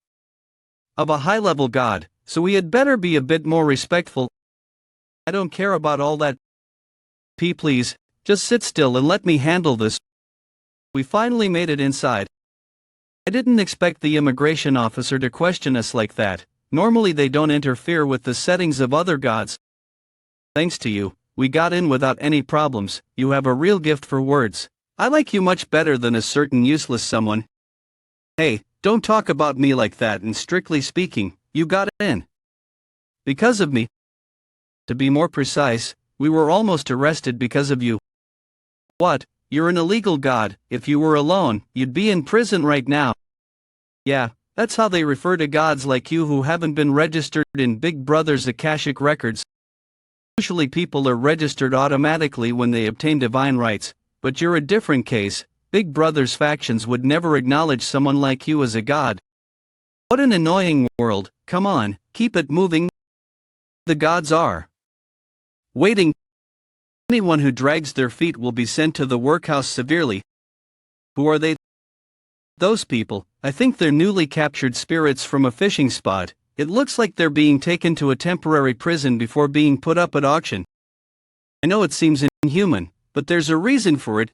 of a high-level god, so we had better be a bit more respectful. I don't care about all that. Please, just sit still and let me handle this. We finally made it inside. I didn't expect the immigration officer to question us like that. Normally they don't interfere with the settings of other gods. Thanks to you, we got in without any problems. You have a real gift for words. I like you much better than a certain useless someone. Hey, don't talk about me like that, and strictly speaking, you got in because of me. To be more precise, we were almost arrested because of you. What? You're an illegal god. If you were alone, you'd be in prison right now. Yeah, that's how they refer to gods like you who haven't been registered in Big Brother's Akashic records. Usually people are registered automatically when they obtain divine rights, but you're a different case. Big Brother's factions would never acknowledge someone like you as a god. What an annoying world. Come on, keep it moving. The gods are waiting. Anyone who drags their feet will be sent to the workhouse severely. Who are they? Those people, I think they're newly captured spirits from a fishing spot. It looks like they're being taken to a temporary prison before being put up at auction. I know it seems inhuman, but there's a reason for it.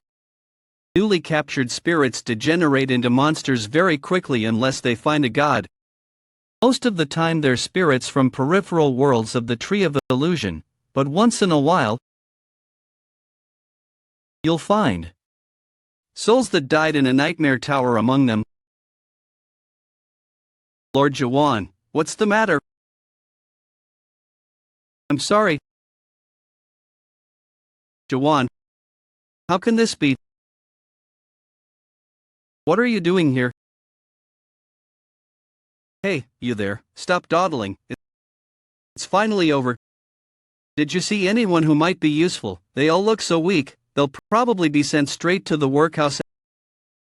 Newly captured spirits degenerate into monsters very quickly unless they find a god. Most of the time they're spirits from peripheral worlds of the Tree of Illusion, but once in a while, you'll find souls that died in a nightmare tower among them. Lord Jaehwan, what's the matter? I'm sorry. Jaehwan, how can this be? What are you doing here? Hey, you there, stop dawdling. It's finally over. Did you see anyone who might be useful? They all look so weak, they'll probably be sent straight to the workhouse.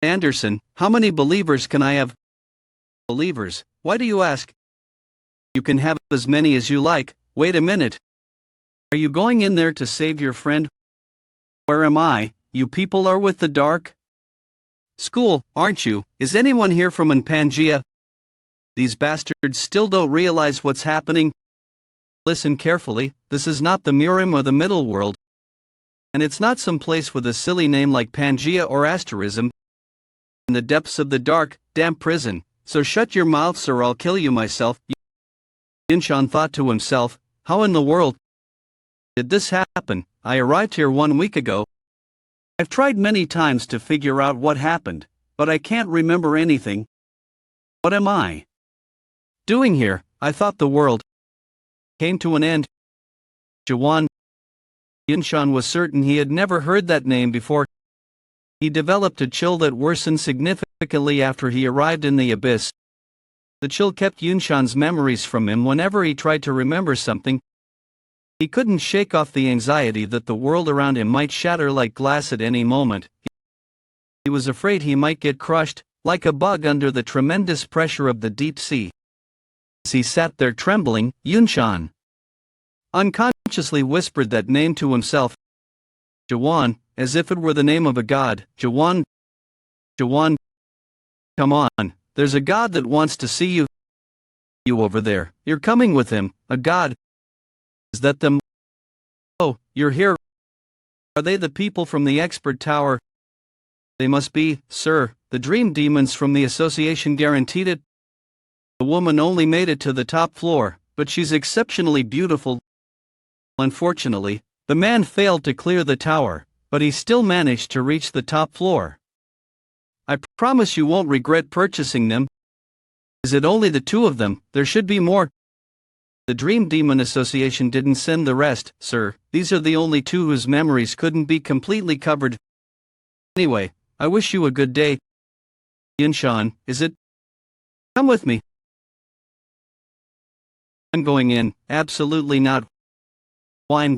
Anderson, how many believers can I have? Believers? Why do you ask? You can have as many as you like. Wait a minute. Are you going in there to save your friend? Where am I? You people are with the dark? School, aren't you? Is anyone here from Pangea? These bastards still don't realize what's happening. Listen carefully, this is not the Murim or the Middle World. And it's not some place with a silly name like Pangea or Asterism. In the depths of the dark, damp prison, so shut your mouths or I'll kill you myself. Yinshan thought to himself, how in the world did this happen? I arrived here 1 week ago. I've tried many times to figure out what happened, but I can't remember anything. What am I doing here? I thought the world came to an end. Jaehwan. Yinshan was certain he had never heard that name before. He developed a chill that worsened significantly after he arrived in the abyss. The chill kept Yinshan's memories from him whenever he tried to remember something. He couldn't shake off the anxiety that the world around him might shatter like glass at any moment. He was afraid he might get crushed, like a bug under the tremendous pressure of the deep sea. As he sat there trembling, Yinshan unconsciously whispered that name to himself. Jaehwan, as if it were the name of a god. Jaehwan. Jaehwan. Come on, there's a god that wants to see you. You over there, you're coming with him, a god. Is that them? Oh, you're here. Are they the people from the expert tower? They must be, sir, the dream demons from the association guaranteed it. The woman only made it to the top floor, but she's exceptionally beautiful. Unfortunately, the man failed to clear the tower, but he still managed to reach the top floor. I promise you won't regret purchasing them. Is it only the two of them? There should be more. The Dream Demon Association didn't send the rest, sir. These are the only two whose memories couldn't be completely covered. Anyway, I wish you a good day. Yinshan, is it? Come with me. I'm going in, absolutely not. Why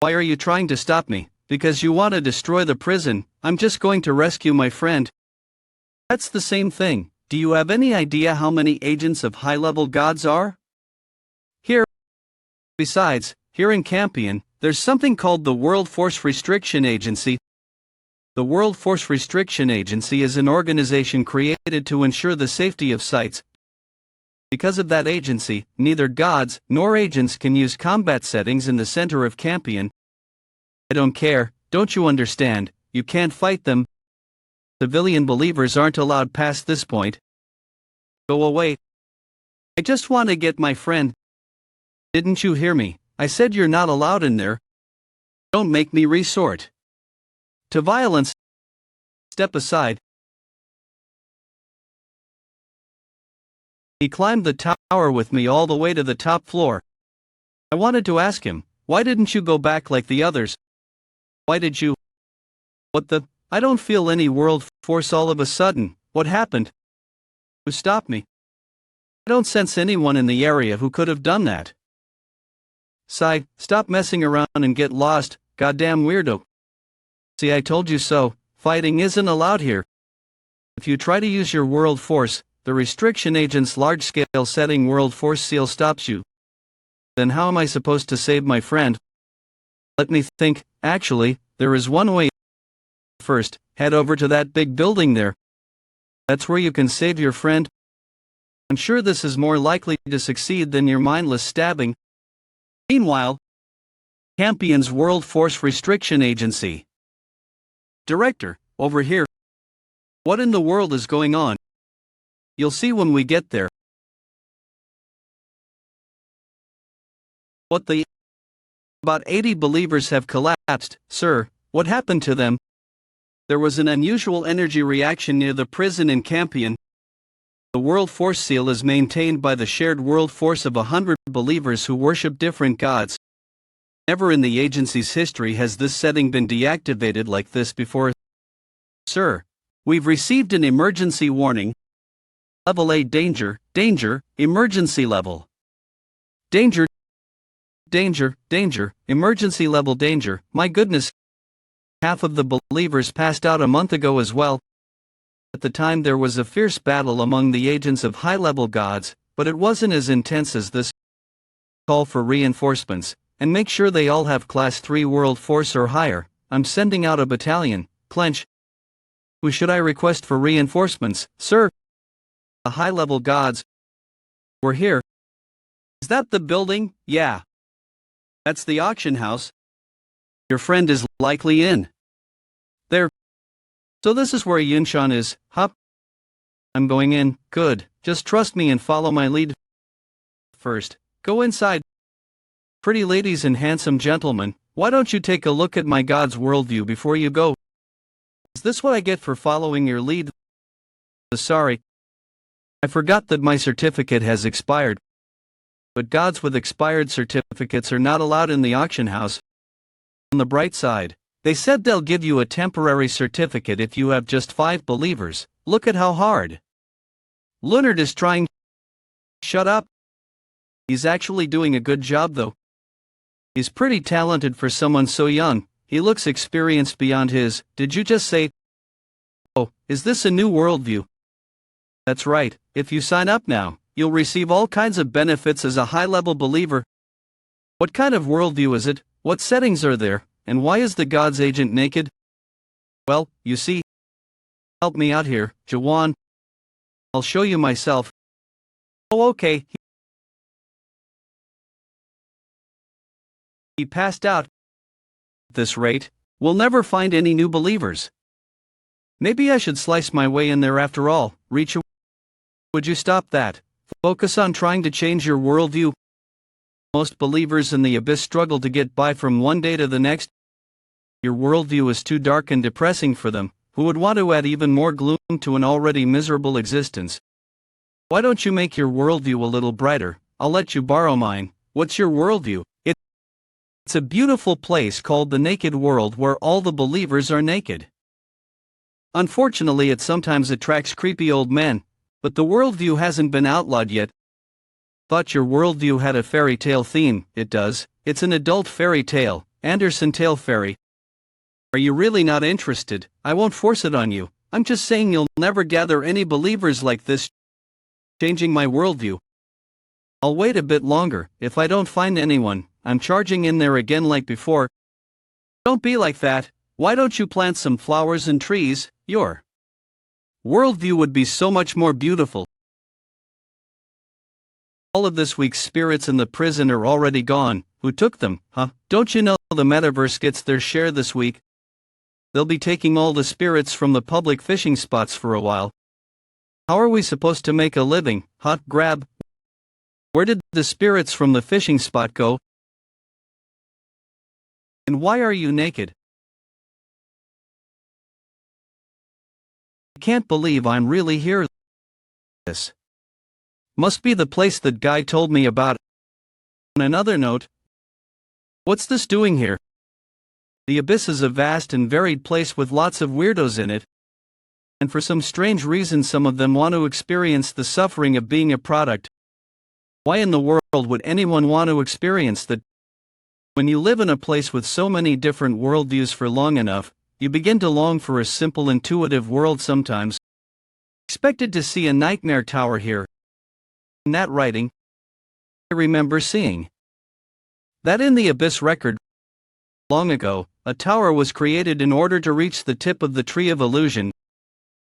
are you trying to stop me? Because you want to destroy the prison. I'm just going to rescue my friend. That's the same thing. Do you have any idea how many agents of high-level gods are here? Besides, here in Campion, there's something called the World Force Restriction Agency. The World Force Restriction Agency is an organization created to ensure the safety of sites. Because of that agency, neither gods nor agents can use combat settings in the center of Campion. I don't care, don't you understand? You can't fight them. Civilian believers aren't allowed past this point. Go away. I just want to get my friend. Didn't you hear me? I said you're not allowed in there. Don't make me resort to violence. Step aside. He climbed the tower with me all the way to the top floor. I wanted to ask him, why didn't you go back like the others? Why did you? What the? I don't feel any world force all of a sudden. What happened? Who stopped me? I don't sense anyone in the area who could have done that. Sigh, stop messing around and get lost, goddamn weirdo. See, I told you so, fighting isn't allowed here. If you try to use your world force, the restriction agent's large-scale setting world force seal stops you. Then how am I supposed to save my friend? Let me think. Actually, there is one way. First, head over to that big building there. That's where you can save your friend. I'm sure this is more likely to succeed than your mindless stabbing. Meanwhile, Campion's World Force Restriction Agency Director, over here. What in the world is going on? You'll see when we get there. What the? About 80 believers have collapsed, sir. What happened to them? There was an unusual energy reaction near the prison in Campion. The World Force seal is maintained by the shared world force of 100 believers who worship different gods. Never in the agency's history has this setting been deactivated like this before. Sir, we've received an emergency warning. Level A danger, emergency level. Danger, emergency level danger, my goodness. Half of the believers passed out a month ago as well. At the time there was a fierce battle among the agents of high-level gods, but it wasn't as intense as this. Call for reinforcements, and make sure they all have Class 3 World Force or higher. I'm sending out a battalion. Clench. Who should I request for reinforcements, sir? The high-level gods. We're here. Is that the building? Yeah. That's the auction house. Your friend is likely in there. So this is where Yunshan is, huh? I'm going in, good, just trust me and follow my lead. First, go inside. Pretty ladies and handsome gentlemen, why don't you take a look at my god's worldview before you go? Is this what I get for following your lead? Sorry. I forgot that my certificate has expired. But gods with expired certificates are not allowed in the auction house. On the bright side, they said they'll give you a temporary certificate if you have just 5 believers. Look at how hard Leonard is trying. Shut up. He's actually doing a good job though. He's pretty talented for someone so young. He looks experienced beyond his. Did you just say? Oh, is this a new worldview? That's right, if you sign up now, you'll receive all kinds of benefits as a high-level believer. What kind of worldview is it? What settings are there? And why is the god's agent naked? Well, you see. Help me out here, Jaehwan. I'll show you myself. Oh, okay. He passed out. At this rate, we'll never find any new believers. Maybe I should slice my way in there after all. Reach. Would you stop that? Focus on trying to change your worldview. Most believers in the abyss struggle to get by from one day to the next. Your worldview is too dark and depressing for them, who would want to add even more gloom to an already miserable existence. Why don't you make your worldview a little brighter? I'll let you borrow mine. What's your worldview? It's a beautiful place called the Naked World where all the believers are naked. Unfortunately, it sometimes attracts creepy old men, but the worldview hasn't been outlawed yet. Thought your worldview had a fairy tale theme. It does. It's an adult fairy tale, Andersen Tale Fairy. Are you really not interested? I won't force it on you. I'm just saying you'll never gather any believers like this. Changing my worldview. I'll wait a bit longer. If I don't find anyone, I'm charging in there again like before. Don't be like that. Why don't you plant some flowers and trees? Your worldview would be so much more beautiful. All of this week's spirits in the prison are already gone. Who took them, huh? Don't you know the metaverse gets their share this week? They'll be taking all the spirits from the public fishing spots for a while. How are we supposed to make a living? Hot grab. Where did the spirits from the fishing spot go? And why are you naked? I can't believe I'm really here. This must be the place that guy told me about. On another note, what's this doing here? The abyss is a vast and varied place with lots of weirdos in it. And for some strange reason some of them want to experience the suffering of being a product. Why in the world would anyone want to experience that? When you live in a place with so many different worldviews for long enough, you begin to long for a simple intuitive world sometimes. Expected to see a nightmare tower here. In that writing, I remember seeing that in the Abyss record. Long ago, a tower was created in order to reach the tip of the Tree of Illusion.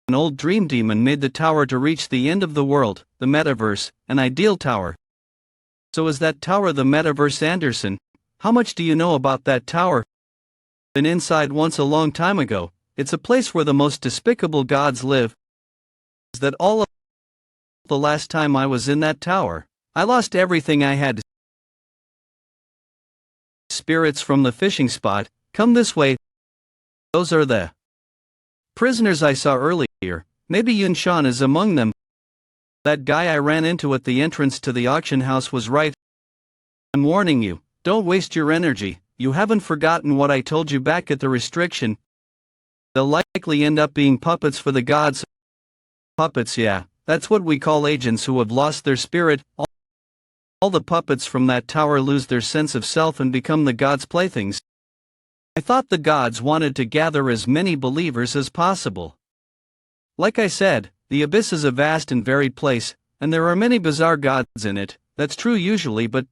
An old dream demon made the tower to reach the end of the world, the metaverse, an ideal tower. So is that tower the metaverse, Andersen? How much do you know about that tower? Been inside once a long time ago. it's a place where the most despicable gods live. Is that all of the last time I was in that tower? I lost everything I had. Spirits from the fishing spot, come this way. Those are the prisoners I saw earlier. Maybe Yunshan is among them. That guy I ran into at the entrance to the auction house was right. I'm warning you, don't waste your energy. You haven't forgotten what I told you back at the restriction. They'll likely end up being puppets for the gods. Puppets, yeah, that's what we call agents who have lost their spirit. All the puppets from that tower lose their sense of self and become the gods' playthings. I thought the gods wanted to gather as many believers as possible. Like I said, the abyss is a vast and varied place, and there are many bizarre gods in it. That's true usually, but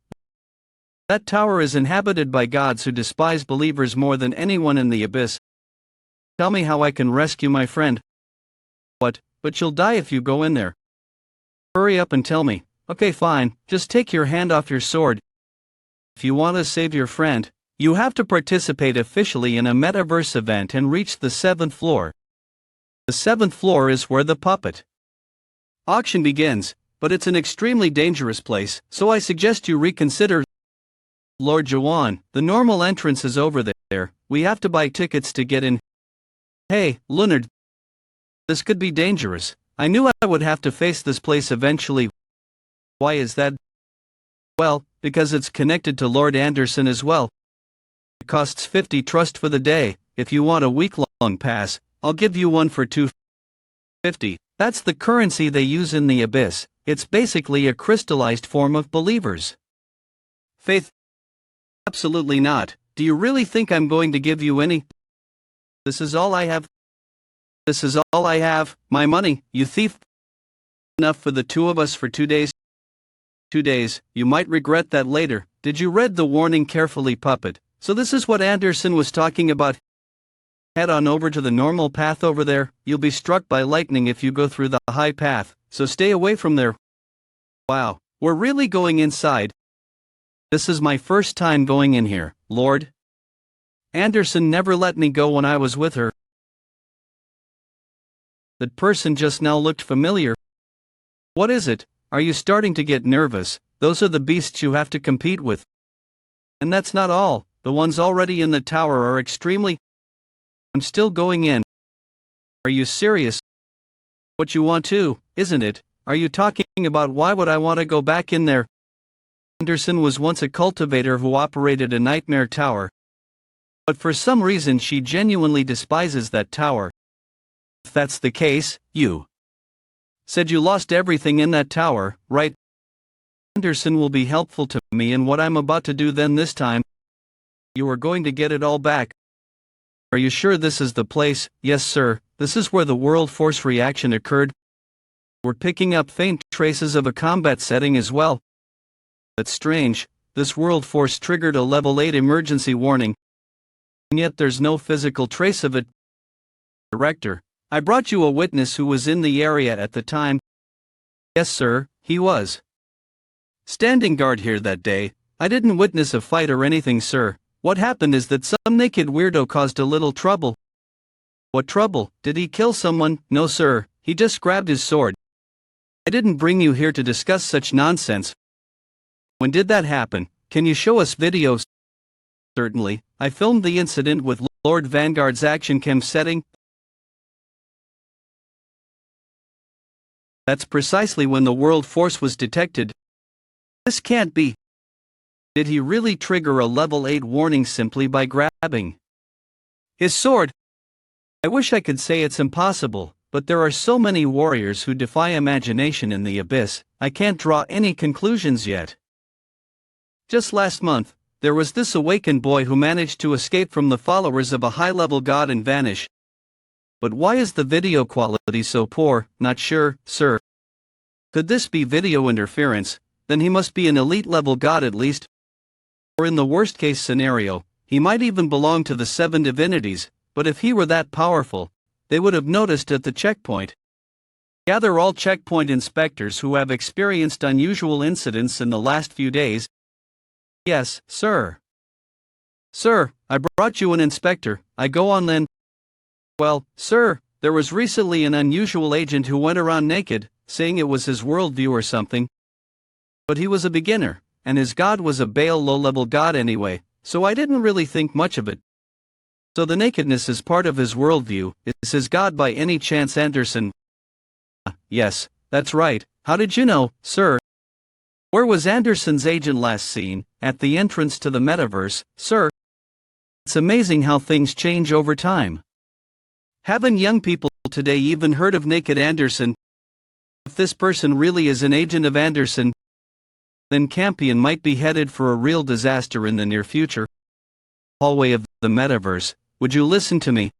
that tower is inhabited by gods who despise believers more than anyone in the abyss. Tell me how I can rescue my friend. What? But you'll die if you go in there. Hurry up and tell me. Okay, fine, just take your hand off your sword. If you want to save your friend, you have to participate officially in a metaverse event and reach the 7th floor. The 7th floor is where the puppet auction begins, but it's an extremely dangerous place, so I suggest you reconsider. Lord Jaehwan, the normal entrance is over there. We have to buy tickets to get in. Hey, Leonard. This could be dangerous. I knew I would have to face this place eventually. Why is that? Well, because it's connected to Lord Anderson as well. It costs 50 trust for the day. If you want a week-long pass, I'll give you one for 250. That's the currency they use in the abyss. It's basically a crystallized form of believers. Faith? Absolutely not. Do you really think I'm going to give you any? This is all I have. This is all I have. My money, you thief. Enough for the two of us for 2 days. 2 days, you might regret that later. Did you read the warning carefully, puppet? So this is what Anderson was talking about. Head on over to the normal path over there. You'll be struck by lightning if you go through the high path, so stay away from there. Wow, we're really going inside. This is my first time going in here, Lord. Anderson never let me go when I was with her. That person just now looked familiar. What is it? Are you starting to get nervous? Those are the beasts you have to compete with. And that's not all. The ones already in the tower are extremely... I'm still going in. Are you serious? What you want to, isn't it? Are you talking about why would I want to go back in there? Anderson was once a cultivator who operated a nightmare tower. But for some reason she genuinely despises that tower. If that's the case, you said you lost everything in that tower, right? Anderson will be helpful to me in what I'm about to do then this time. You are going to get it all back. Are you sure this is the place? Yes, sir, this is where the world force reaction occurred. We're picking up faint traces of a combat setting as well. That's strange, this world force triggered a level 8 emergency warning. And yet there's no physical trace of it. Director, I brought you a witness who was in the area at the time. Yes, sir, he was standing guard here that day. I didn't witness a fight or anything, sir. What happened is that some naked weirdo caused a little trouble. What trouble? Did he kill someone? No, sir, he just grabbed his sword. I didn't bring you here to discuss such nonsense. When did that happen? Can you show us videos? Certainly, I filmed the incident with Lord Vanguard's action cam setting. That's precisely when the world force was detected. This can't be. Did he really trigger a level 8 warning simply by grabbing his sword? I wish I could say it's impossible, but there are so many warriors who defy imagination in the abyss, I can't draw any conclusions yet. Just last month, there was this awakened boy who managed to escape from the followers of a high-level god and vanish. But why is the video quality so poor? Not sure, sir. Could this be video interference? Then he must be an elite-level god at least. Or in the worst-case scenario, he might even belong to the 7 divinities, but if he were that powerful, they would have noticed at the checkpoint. Gather all checkpoint inspectors who have experienced unusual incidents in the last few days. Yes, sir. Sir, I brought you an inspector. I go on then. Well, sir, there was recently an unusual agent who went around naked, saying it was his worldview or something. But he was a beginner, and his god was a Baal low-level god anyway, so I didn't really think much of it. So the nakedness is part of his worldview. Is his god by any chance Anderson? Yes, that's right. How did you know, sir? Where was Anderson's agent last seen? At the entrance to the metaverse, sir. It's amazing how things change over time. Haven't young people today even heard of Naked Anderson? If this person really is an agent of Anderson, then Campion might be headed for a real disaster in the near future. Hallway of the metaverse, would you listen to me?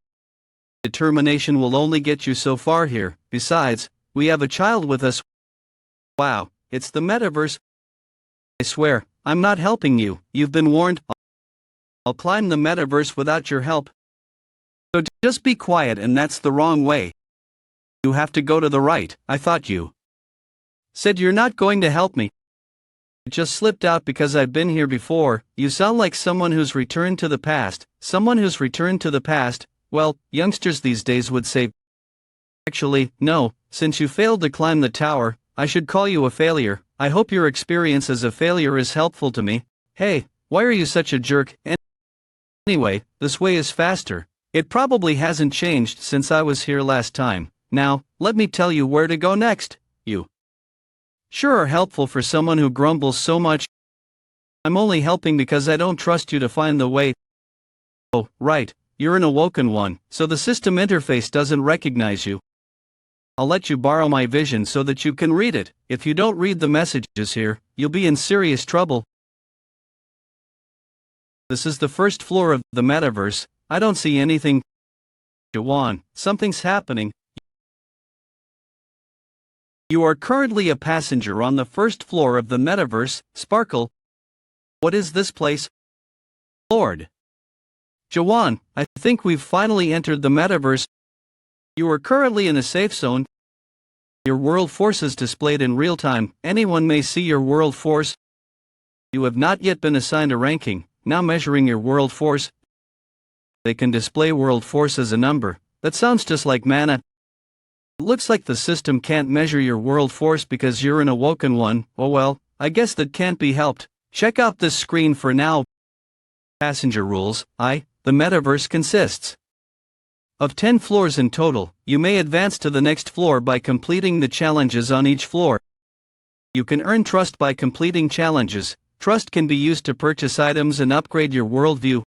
Determination will only get you so far here. Besides, we have a child with us. Wow, it's the metaverse. I swear, I'm not helping you. You've been warned. I'll climb the metaverse without your help. So just be quiet, and that's the wrong way. You have to go to the right. I thought you said you're not going to help me. It just slipped out because I've been here before. You sound like someone who's returned to the past. Someone who's returned to the past. Well, youngsters these days would say. Actually, no, since you failed to climb the tower, I should call you a failure. I hope your experience as a failure is helpful to me. Hey, why are you such a jerk? Anyway, this way is faster. It probably hasn't changed since I was here last time. Now, let me tell you where to go next. You sure are helpful for someone who grumbles so much. I'm only helping because I don't trust you to find the way. Oh, right, you're an awoken one, so the system interface doesn't recognize you. I'll let you borrow my vision so that you can read it. If you don't read the messages here, you'll be in serious trouble. This is the first floor of the metaverse. I don't see anything. Jaehwan, something's happening. You are currently a passenger on the first floor of the metaverse, Sparkle. What is this place? Lord. Jaehwan, I think we've finally entered the metaverse. You are currently in a safe zone. Your world force is displayed in real time. Anyone may see your world force. You have not yet been assigned a ranking. Now measuring your world force. They can display world force as a number. That sounds just like mana. It looks like the system can't measure your world force because you're an awoken one. Oh well, I guess that can't be helped. Check out this screen for now. Passenger rules. The metaverse consists of 10 floors in total. You may advance to the next floor by completing the challenges on each floor. You can earn trust by completing challenges. Trust can be used to purchase items and upgrade your worldview.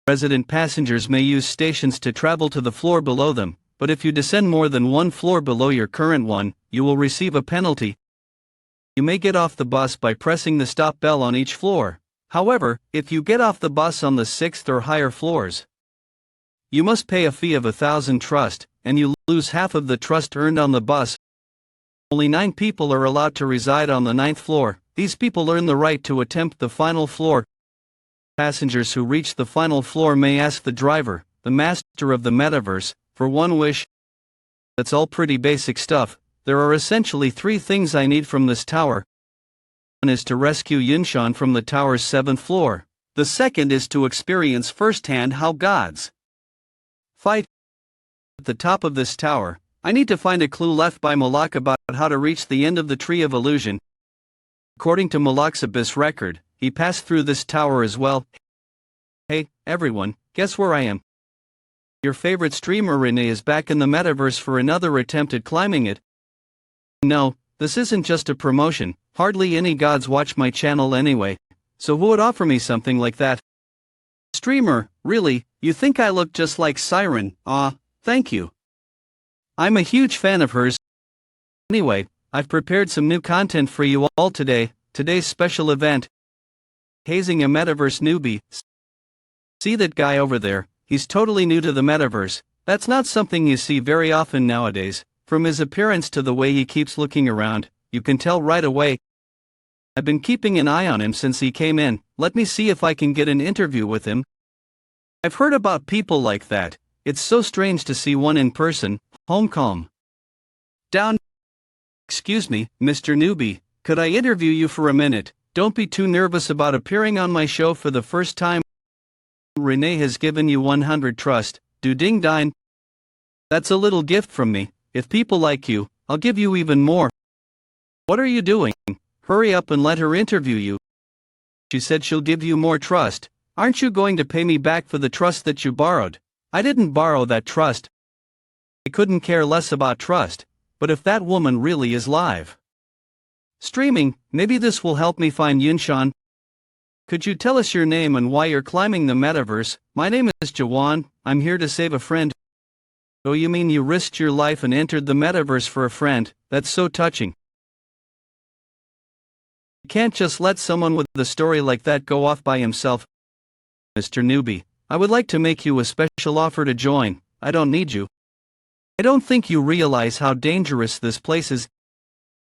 Resident passengers may use stations to travel to the floor below them, but if you descend more than one floor below your current one, you will receive a penalty. You may get off the bus by pressing the stop bell on each floor. However, if you get off the bus on the 6th or higher floors, you must pay a fee of 1,000 trust, and you lose half of the trust earned on the bus. Only 9 people are allowed to reside on the 9th floor. These people earn the right to attempt the final floor. Passengers who reach the final floor may ask the driver, the master of the metaverse, for one wish. That's all pretty basic stuff. There are essentially 3 things I need from this tower. One is to rescue Yinshan from the tower's 7th floor. The second is to experience firsthand how gods fight. At the top of this tower, I need to find a clue left by Malak about how to reach the end of the Tree of Illusion. According to Malak's Abyss record, he passed through this tower as well. Hey, everyone, guess where I am? Your favorite streamer Renee is back in the metaverse for another attempt at climbing it. No, this isn't just a promotion. Hardly any gods watch my channel anyway, so who would offer me something like that? Streamer, really? You think I look just like Siren? Thank you. I'm a huge fan of hers. Anyway, I've prepared some new content for you all today. Today's special event: hazing a metaverse newbie. See that guy over there? He's totally new to the metaverse. That's not something you see very often nowadays. From his appearance to the way he keeps looking around, you can tell right away. I've been keeping an eye on him since he came in. Let me see if I can get an interview with him. I've heard about people like that. It's so strange to see one in person. Home calm down. Excuse me, Mr. Newbie, could I interview you for a minute? Don't be too nervous about appearing on my show for the first time. Renee has given you 100 trust. Do ding dine. That's a little gift from me. If people like you, I'll give you even more. What are you doing? Hurry up and let her interview you. She said she'll give you more trust. Aren't you going to pay me back for the trust that you borrowed? I didn't borrow that trust. I couldn't care less about trust, but if that woman really is live streaming, maybe this will help me find Yunshan. Could you tell us your name and why you're climbing the metaverse? My name is Jaehwan, I'm here to save a friend. Oh, you mean you risked your life and entered the metaverse for a friend? That's so touching. You can't just let someone with a story like that go off by himself. Mr. Newbie, I would like to make you a special offer to join. I don't need you. I don't think you realize how dangerous this place is.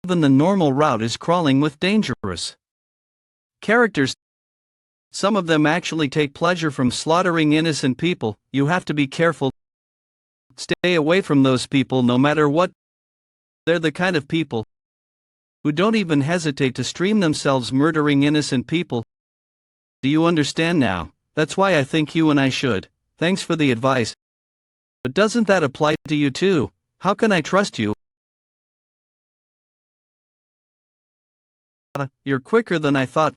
Even the normal route is crawling with dangerous characters. Some of them actually take pleasure from slaughtering innocent people. You have to be careful. Stay away from those people no matter what. They're the kind of people who don't even hesitate to stream themselves murdering innocent people. Do you understand now? That's why I think you and I should. Thanks for the advice. But doesn't that apply to you too? How can I trust you? You're quicker than I thought.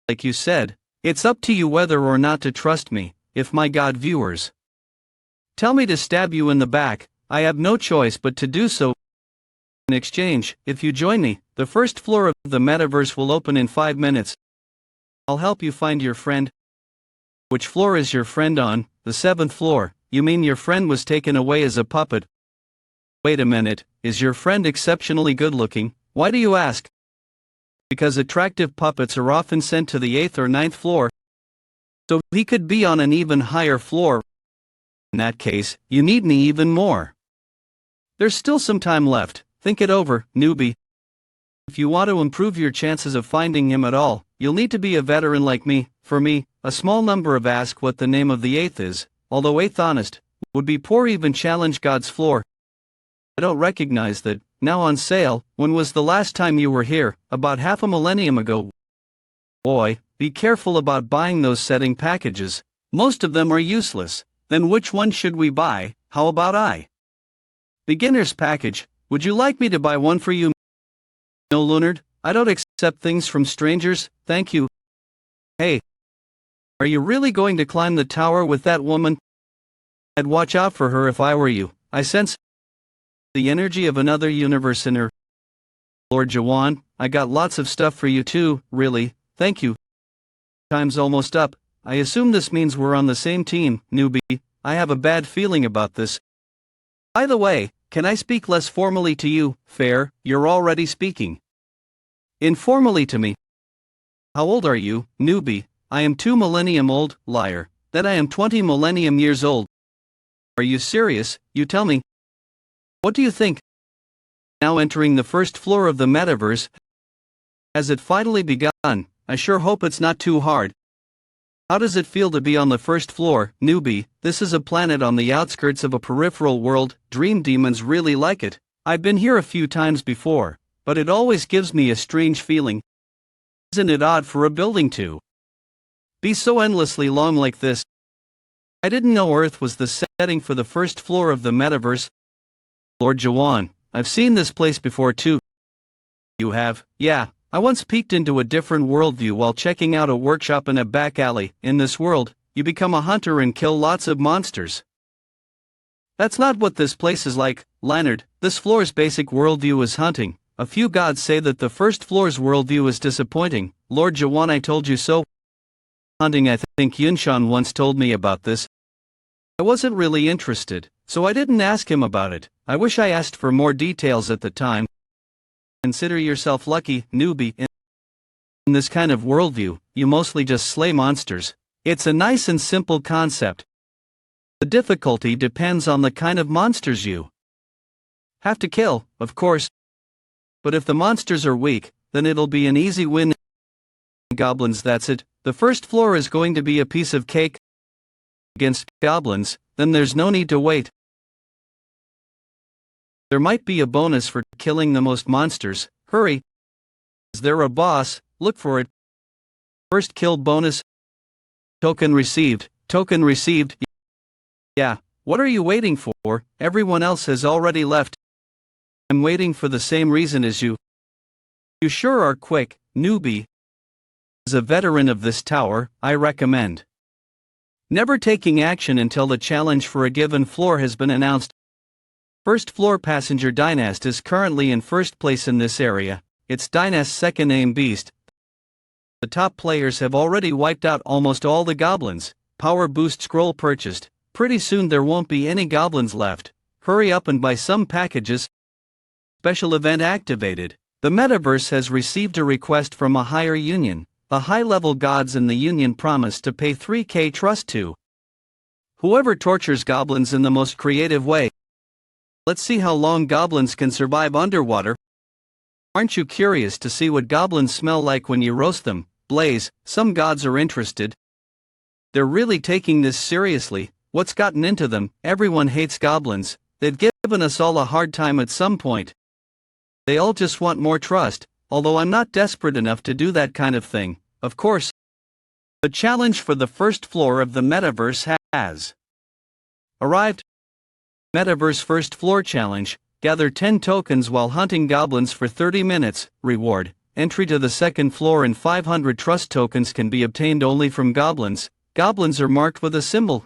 Like you said, it's up to you whether or not to trust me. If my God viewers tell me to stab you in the back, I have no choice but to do so. In exchange, if you join me, the first floor of the metaverse will open in 5 minutes. I'll help you find your friend. Which floor is your friend on? The 7th floor. You mean your friend was taken away as a puppet? Wait a minute, is your friend exceptionally good looking? Why do you ask? Because attractive puppets are often sent to the 8th or 9th floor. So he could be on an even higher floor. In that case, you need me even more. There's still some time left. Think it over, newbie. If you want to improve your chances of finding him at all, you'll need to be a veteran like me. For me, a small number of ask what the name of the 8th is, although 8th honest, would be poor. Even challenge God's floor. I don't recognize that. Now on sale. When was the last time you were here? About half a millennium ago. Boy, be careful about buying those setting packages. Most of them are useless. Then which one should we buy? How about Beginner's package. Would you like me to buy one for you? No, Leonard, I don't accept things from strangers, thank you. Hey, are you really going to climb the tower with that woman? I'd watch out for her if I were you. I sense the energy of another universe in her. Lord Jaehwan, I got lots of stuff for you too, really, thank you. Time's almost up. I assume this means we're on the same team, newbie. I have a bad feeling about this. By the way, can I speak less formally to you? Fair, you're already speaking informally to me. How old are you, newbie? I am 2 millennium old, liar. Then I am 20 millennium years old. Are you serious? You tell me. What do you think? Now entering the first floor of the metaverse. Has it finally begun? I sure hope it's not too hard. How does it feel to be on the first floor, newbie? This is a planet on the outskirts of a peripheral world. Dream demons really like it. I've been here a few times before, but it always gives me a strange feeling. Isn't it odd for a building to be so endlessly long like this? I didn't know Earth was the setting for the first floor of the metaverse. Lord Jaehwan, I've seen this place before too. You have? Yeah. I once peeked into a different worldview while checking out a workshop in a back alley. In this world, you become a hunter and kill lots of monsters. That's not what this place is like, Leonard. This floor's basic worldview is hunting. A few gods say that the first floor's worldview is disappointing. Lord Jaehwan, I told you so. Hunting, I think Yunshan once told me about this. I wasn't really interested, so I didn't ask him about it. I wish I asked for more details at the time. Consider yourself lucky, newbie. In this kind of worldview, you mostly just slay monsters. It's a nice and simple concept. The difficulty depends on the kind of monsters you have to kill, of course. But if the monsters are weak, then it'll be an easy win. Goblins, that's it. The first floor is going to be a piece of cake. Against goblins, then there's no need to wait. There might be a bonus for killing the most monsters. Hurry. Is there a boss? Look for it. First kill bonus. Token received. Token received. Yeah, What are you waiting for? Everyone else has already left. I'm waiting for the same reason as you. You sure are quick, newbie. As a veteran of this tower, I recommend never taking action until the challenge for a given floor has been announced. First floor passenger Dynast is currently in first place in this area. It's Dynast's second name beast. The top players have already wiped out almost all the goblins. Power boost scroll purchased. Pretty soon there won't be any goblins left. Hurry up and buy some packages. Special event activated. The metaverse has received a request from a higher union. The high-level gods in the union promised to pay 3k trust to whoever tortures goblins in the most creative way. Let's see how long goblins can survive underwater. Aren't you curious to see what goblins smell like when you roast them? Blaze, some gods are interested. They're really taking this seriously. What's gotten into them? Everyone hates goblins. They've given us all a hard time at some point. They all just want more trust. Although I'm not desperate enough to do that kind of thing, of course. The challenge for the first floor of the metaverse has arrived. Metaverse First Floor Challenge. Gather 10 tokens while hunting goblins for 30 minutes. Reward. Entry to the second floor and 500 trust tokens can be obtained only from goblins. Goblins are marked with a symbol.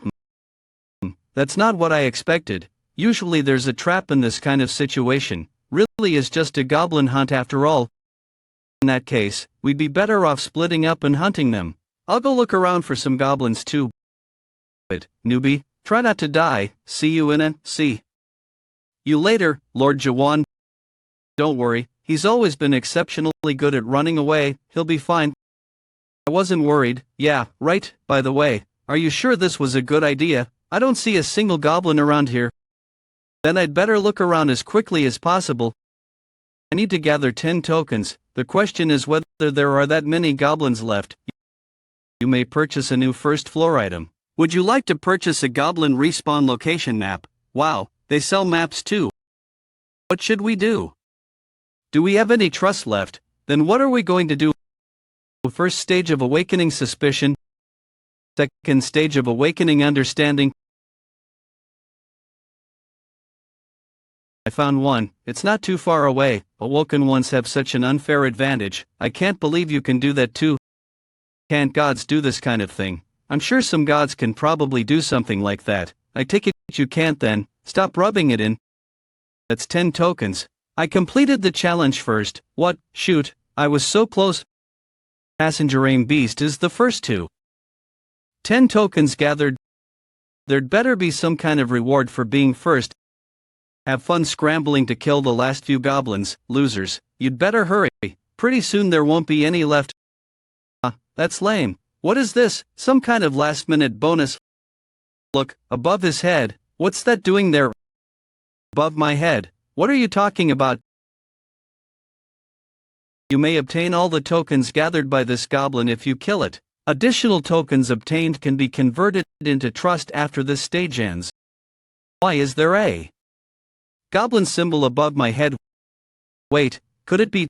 That's not what I expected. Usually there's a trap in this kind of situation. Really is just a goblin hunt after all. In that case, we'd be better off splitting up and hunting them. I'll go look around for some goblins too. But, newbie, try not to die. See you in a, see you later, Lord Jaehwan. Don't worry, he's always been exceptionally good at running away, he'll be fine. I wasn't worried. Yeah, right, by the way, are you sure this was a good idea? I don't see a single goblin around here. Then I'd better look around as quickly as possible. I need to gather 10 tokens. The question is whether there are that many goblins left. You may purchase a new first floor item. Would you like to purchase a goblin respawn location map? Wow, they sell maps too. What should we do? Do we have any trust left? Then what are we going to do? First stage of awakening suspicion. Second stage of awakening understanding. I found one. It's not too far away. Awoken ones have such an unfair advantage. I can't believe you can do that too. Can't gods do this kind of thing? I'm sure some gods can probably do something like that. I take it you can't then. Stop rubbing it in. That's 10 tokens. I completed the challenge first. What? Shoot, I was so close. Passenger aim beast is the first two. 10 tokens gathered. There'd better be some kind of reward for being first. Have fun scrambling to kill the last few goblins, losers. You'd better hurry. Pretty soon there won't be any left. That's lame. What is this? Some kind of last-minute bonus? Look, above his head. What's that doing there? Above my head. What are you talking about? You may obtain all the tokens gathered by this goblin if you kill it. Additional tokens obtained can be converted into trust after this stage ends. Why is there a goblin symbol above my head? Wait, could it be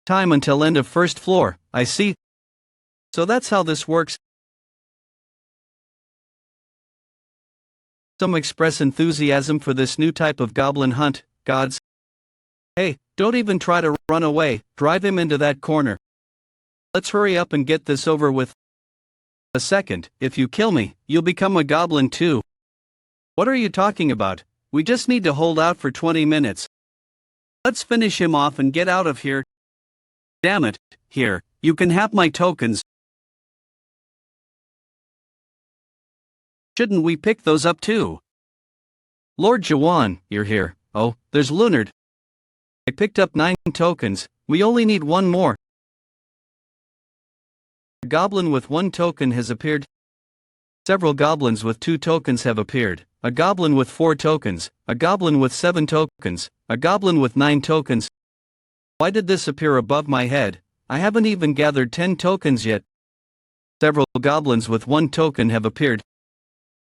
time until end of first floor? I see. So that's how this works. Some express enthusiasm for this new type of goblin hunt, gods. Hey, don't even try to run away, drive him into that corner. Let's hurry up and get this over with. A second, if you kill me, you'll become a goblin too. What are you talking about? We just need to hold out for 20 minutes. Let's finish him off and get out of here. Damn it, here, you can have my tokens. Shouldn't we pick those up too? Lord Jaehwan, you're here. Oh, there's Leonard. I picked up 9 tokens, we only need one more. A goblin with 1 token has appeared. Several goblins with 2 tokens have appeared. A goblin with 4 tokens, a goblin with 7 tokens, a goblin with 9 tokens. Why did this appear above my head? I haven't even gathered 10 tokens yet. Several goblins with 1 token have appeared.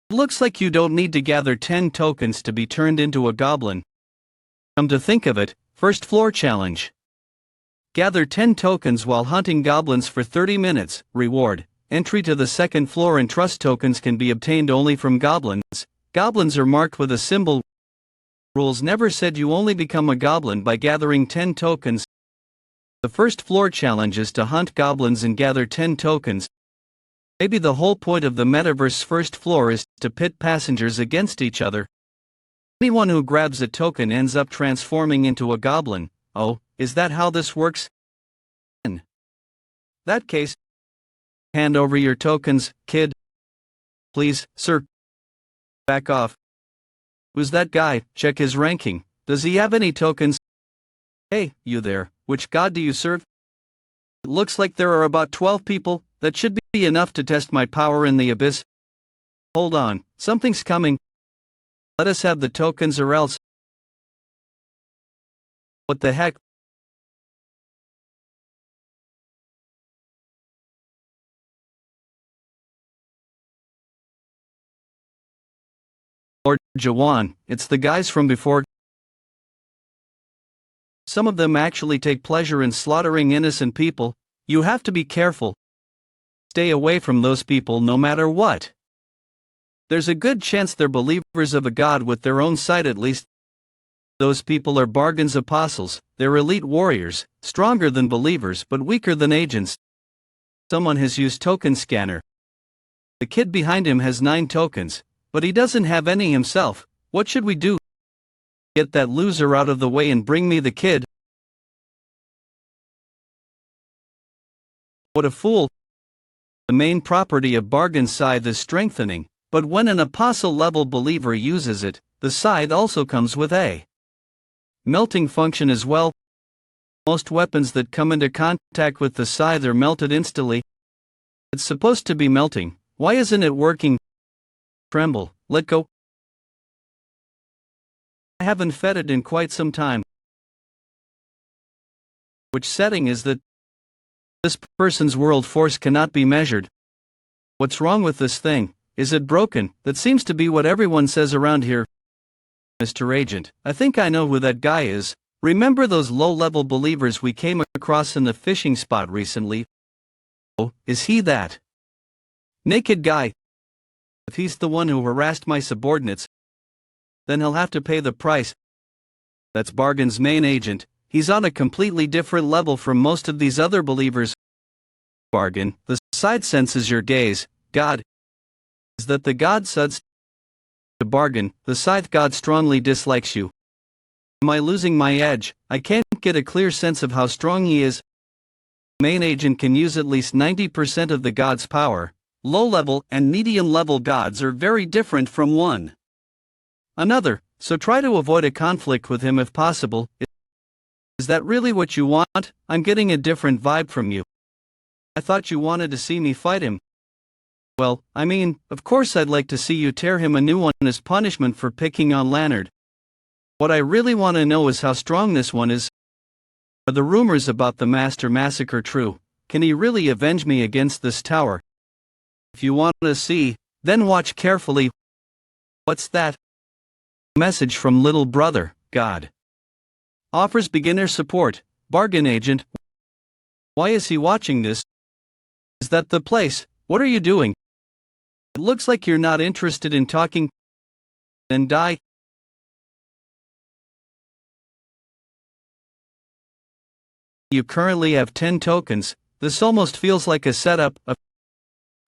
It looks like you don't need to gather 10 tokens to be turned into a goblin. Come to think of it, first floor challenge. Gather 10 tokens while hunting goblins for 30 minutes. Reward. Entry to the second floor and trust tokens can be obtained only from goblins. Goblins are marked with a symbol. Rules never said you only become a goblin by gathering 10 tokens. The first floor challenge is to hunt goblins and gather 10 tokens. Maybe the whole point of the metaverse's first floor is to pit passengers against each other. Anyone who grabs a token ends up transforming into a goblin. Oh, is that how this works? In that case, hand over your tokens, kid. Please, sir. Back off. Who's that guy? Check his ranking. Does he have any tokens? Hey, you there, which god do you serve? It looks like there are about 12 people. That should be enough to test my power in the abyss. Hold on, something's coming. Let us have the tokens or else. What the heck? Lord Jaehwan, it's the guys from before. Some of them actually take pleasure in slaughtering innocent people. You have to be careful. Stay away from those people no matter what. There's a good chance they're believers of a god with their own side at least. Those people are Bargain's apostles. They're elite warriors, stronger than believers but weaker than agents. Someone has used token scanner. The kid behind him has 9 tokens, but he doesn't have any himself. What should we do? Get that loser out of the way and bring me the kid. What a fool. The main property of Bargain's scythe is strengthening, but when an apostle-level believer uses it, the scythe also comes with a melting function as well. Most weapons that come into contact with the scythe are melted instantly. It's supposed to be melting. Why isn't it working? Tremble, let go. I haven't fed it in quite some time. Which setting is that? This person's world force cannot be measured. What's wrong with this thing? Is it broken? That seems to be what everyone says around here. Mr. Agent, I think I know who that guy is. Remember those low-level believers we came across in the fishing spot recently? Oh, is he that naked guy? If he's the one who harassed my subordinates, then he'll have to pay the price. That's Bargain's main agent. He's on a completely different level from most of these other believers. Bargain, the side senses your gaze. God. Is that the god suds? To Bargain, the scythe god strongly dislikes you. Am I losing my edge? I can't get a clear sense of how strong he is. Main agent can use at least 90% of the god's power. Low-level and medium-level gods are very different from one another, so try to avoid a conflict with him if possible. Is that really what you want? I'm getting a different vibe from you. I thought you wanted to see me fight him. Well, I mean, of course I'd like to see you tear him a new one as punishment for picking on Leonard. What I really want to know is how strong this one is. Are the rumors about the Master Massacre true? Can he really avenge me against this tower? If you want to see, then watch carefully. What's that? Message from little brother, God. Offers beginner support, Bargain agent. Why is he watching this? Is that the place? What are you doing? It looks like you're not interested in talking. Then die. You currently have 10 tokens. This almost feels like a setup.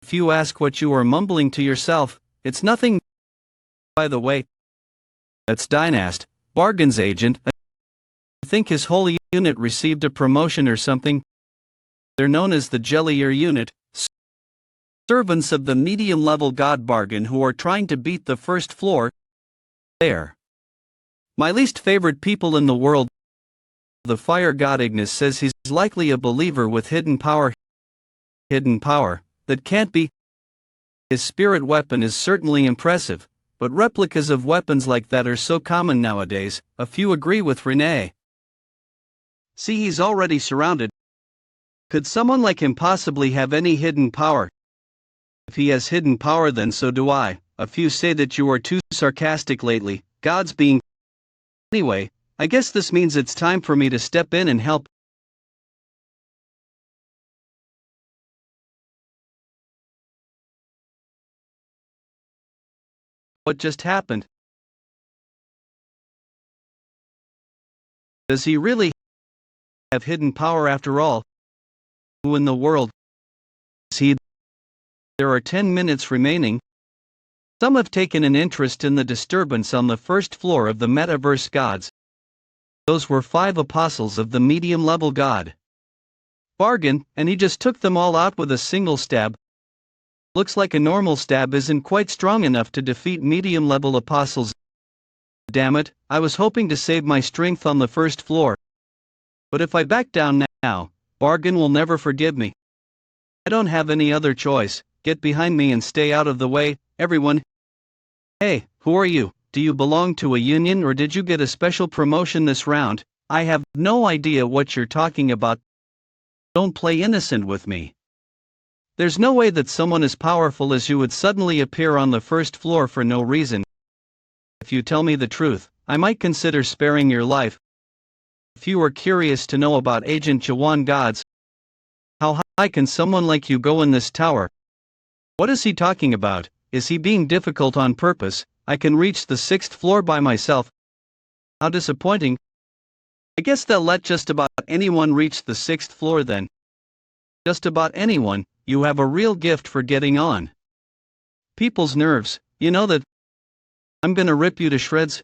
If you ask what you are mumbling to yourself, it's nothing. By the way, that's Dynast, Bargain's agent. I think his whole unit received a promotion or something. They're known as the Jellier unit. Servants of the medium-level god Bargain who are trying to beat the first floor. There. My least favorite people in the world. The fire god Ignis says he's likely a believer with hidden power. Hidden power that can't be. His spirit weapon is certainly impressive, but replicas of weapons like that are so common nowadays. A few agree with Renee. See, he's already surrounded. Could someone like him possibly have any hidden power? If he has hidden power, then so do I. A few say that you are too sarcastic lately, gods being. Anyway, I guess this means it's time for me to step in and help. What just happened? Does he really have hidden power after all? Who in the world is he? There are 10 minutes remaining. Some have taken an interest in the disturbance on the first floor of the metaverse gods. Those were 5 apostles of the medium-level god. Bargain, and he just took them all out with a single stab. Looks like a normal stab isn't quite strong enough to defeat medium-level apostles. Damn it, I was hoping to save my strength on the first floor. But if I back down now, Bargain will never forgive me. I don't have any other choice. Get behind me and stay out of the way, everyone. Hey, who are you? Do you belong to a union or did you get a special promotion this round? I have no idea what you're talking about. Don't play innocent with me. There's no way that someone as powerful as you would suddenly appear on the first floor for no reason. If you tell me the truth, I might consider sparing your life. If you are curious to know about Agent Jaehwan gods, how high can someone like you go in this tower? What is he talking about? Is he being difficult on purpose? I can reach the 6th floor by myself. How disappointing. I guess they'll let just about anyone reach the 6th floor then. Just about anyone, you have a real gift for getting on people's nerves, you know that. I'm gonna rip you to shreds.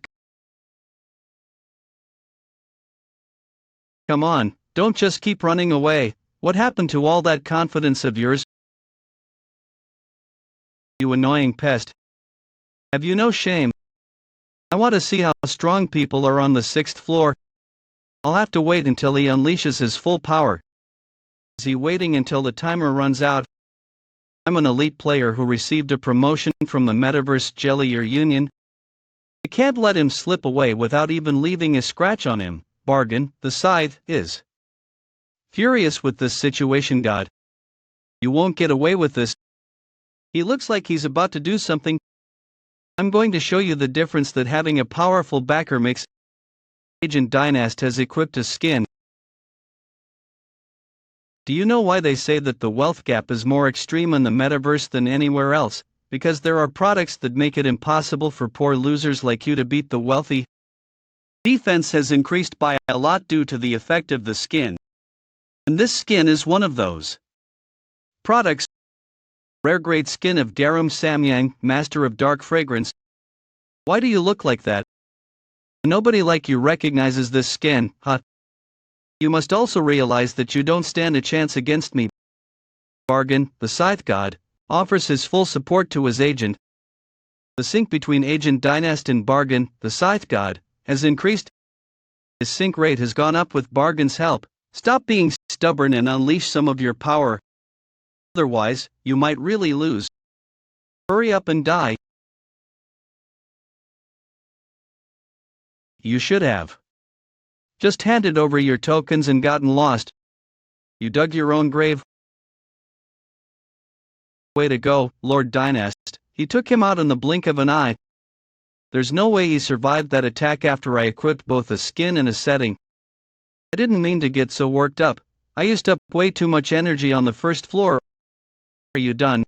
Come on, don't just keep running away. What happened to all that confidence of yours? You annoying pest. Have you no shame? I want to see how strong people are on the 6th floor. I'll have to wait until he unleashes his full power. Is he waiting until the timer runs out? I'm an elite player who received a promotion from the Metaverse Jellier Union. I can't let him slip away without even leaving a scratch on him. Bargain, the scythe, is furious with this situation. God, you won't get away with this. He looks like he's about to do something. I'm going to show you the difference that having a powerful backer makes. Agent Dynast has equipped a skin. Do you know why they say that the wealth gap is more extreme in the metaverse than anywhere else? Because there are products that make it impossible for poor losers like you to beat the wealthy. Defense has increased by a lot due to the effect of the skin. And this skin is one of those products. Rare grade skin of Darum Samyang, master of dark fragrance. Why do you look like that? Nobody like you recognizes this skin, huh? You must also realize that you don't stand a chance against me. Bargain, the scythe god, offers his full support to his agent. The sync between Agent Dynast and Bargain, the scythe god, has increased. His sync rate has gone up with Bargain's help. Stop being stubborn and unleash some of your power. Otherwise, you might really lose. Hurry up and die. You should have just handed over your tokens and gotten lost. You dug your own grave. Way to go, Lord Dynast. He took him out in the blink of an eye. There's no way he survived that attack after I equipped both a skin and a setting. I didn't mean to get so worked up. I used up way too much energy on the first floor. Are you done?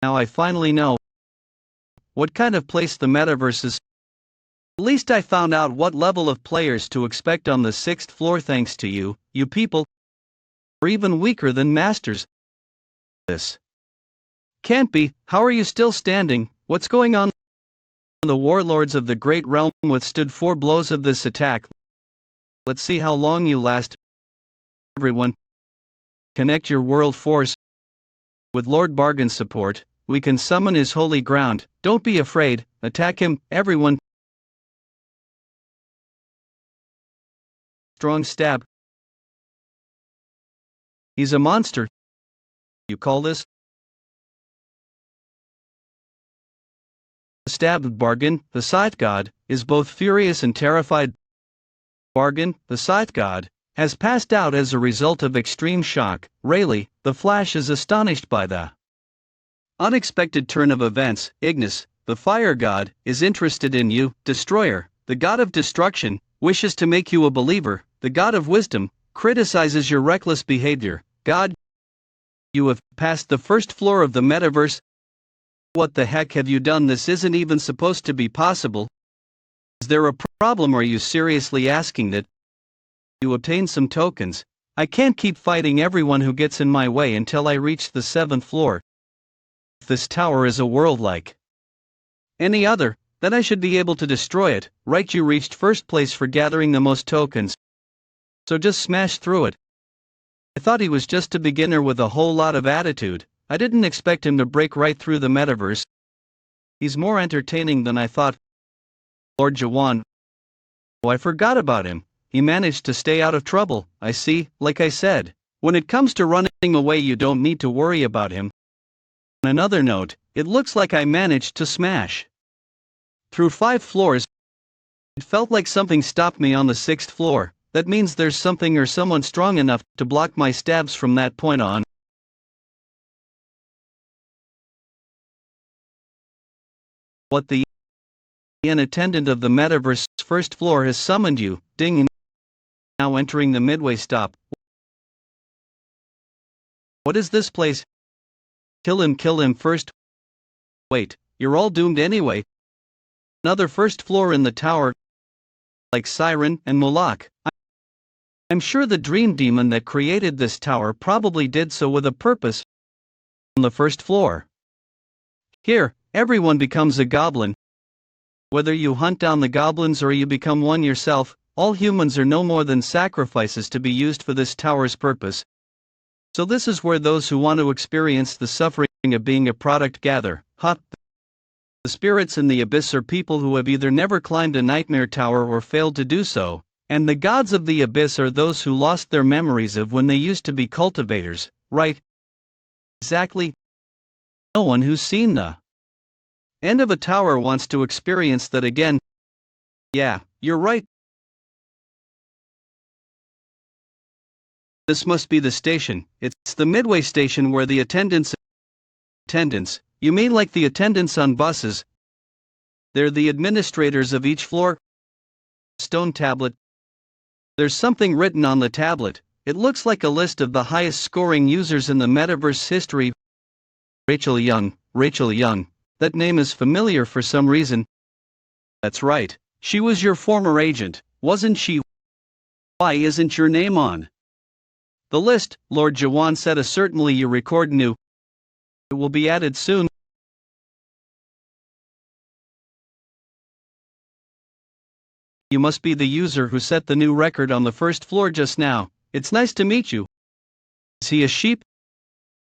Now I finally know what kind of place the metaverse is. At least I found out what level of players to expect on the 6th floor thanks to you, you people. Are even weaker than masters. This can't be. How are you still standing? What's going on? The warlords of the Great Realm withstood 4 blows of this attack. Let's see how long you last. Everyone, connect your world force. With Lord Bargain's support, we can summon his holy ground. Don't be afraid, attack him, everyone. Strong stab. He's a monster. You call this? The stab of Bargain, the scythe god, is both furious and terrified. Bargain, the scythe god, has passed out as a result of extreme shock. Rayleigh, the Flash, is astonished by the unexpected turn of events. Ignis, the fire god, is interested in you. Destroyer, the god of destruction, wishes to make you a believer. The god of wisdom criticizes your reckless behavior. God, you have passed the first floor of the metaverse. What the heck have you done? This isn't even supposed to be possible. Is there a problem? Are you seriously asking that you obtain some tokens? I can't keep fighting everyone who gets in my way until I reach the 7th floor. If this tower is a world like any other, then I should be able to destroy it, right? You reached first place for gathering the most tokens, so just smash through it. I thought he was just a beginner with a whole lot of attitude. I didn't expect him to break right through the metaverse. He's more entertaining than I thought. Lord Jaehwan. Oh, I forgot about him. He managed to stay out of trouble, I see. Like I said, when it comes to running away you don't need to worry about him. On another note, it looks like I managed to smash through 5 floors. It felt like something stopped me on the 6th floor. That means there's something or someone strong enough to block my stabs from that point on. What the an attendant of the metaverse 1st floor has summoned you, ding, now entering the midway stop. What is this place? Kill him first. Wait, you're all doomed anyway. Another 1st floor in the tower, like Siren and Moloch. I'm sure the dream demon that created this tower probably did so with a purpose. On the 1st floor. Here, everyone becomes a goblin. Whether you hunt down the goblins or you become one yourself, all humans are no more than sacrifices to be used for this tower's purpose. So this is where those who want to experience the suffering of being a product gather. The spirits in the abyss are people who have either never climbed a nightmare tower or failed to do so, and the gods of the abyss are those who lost their memories of when they used to be cultivators, right? Exactly. No one who's seen the end of a tower wants to experience that again. Yeah, you're right. This must be the station. It's the midway station where the attendants. You mean like the attendants on buses? They're the administrators of each floor. Stone tablet. There's something written on the tablet. It looks like a list of the highest scoring users in the metaverse history. Rachel Young. That name is familiar for some reason. That's right. She was your former agent, wasn't she? Why isn't your name on the list? Lord Jaehwan said. Certainly you record new. It will be added soon. You must be the user who set the new record on the 1st floor just now. It's nice to meet you. Is he a sheep?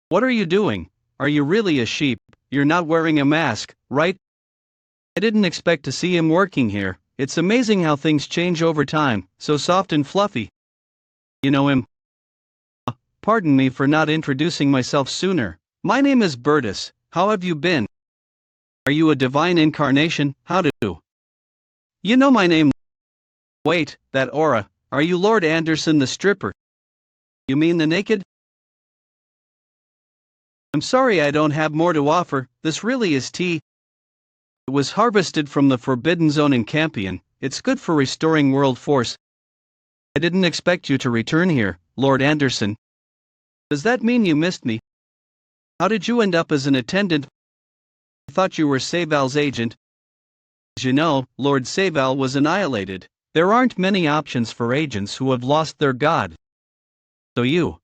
What are you doing? Are you really a sheep? You're not wearing a mask, right? I didn't expect to see him working here. It's amazing how things change over time, so soft and fluffy. You know him? Pardon me for not introducing myself sooner. My name is Bertus. How have you been? Are you a divine incarnation? How do you know my name? Wait, that aura. Are you Lord Anderson the stripper? You mean the naked? I'm sorry I don't have more to offer. This really is tea. It was harvested from the Forbidden Zone in Campion. It's good for restoring world force. I didn't expect you to return here, Lord Anderson. Does that mean you missed me? How did you end up as an attendant? I thought you were Saval's agent. As you know, Lord Saval was annihilated. There aren't many options for agents who have lost their god. So you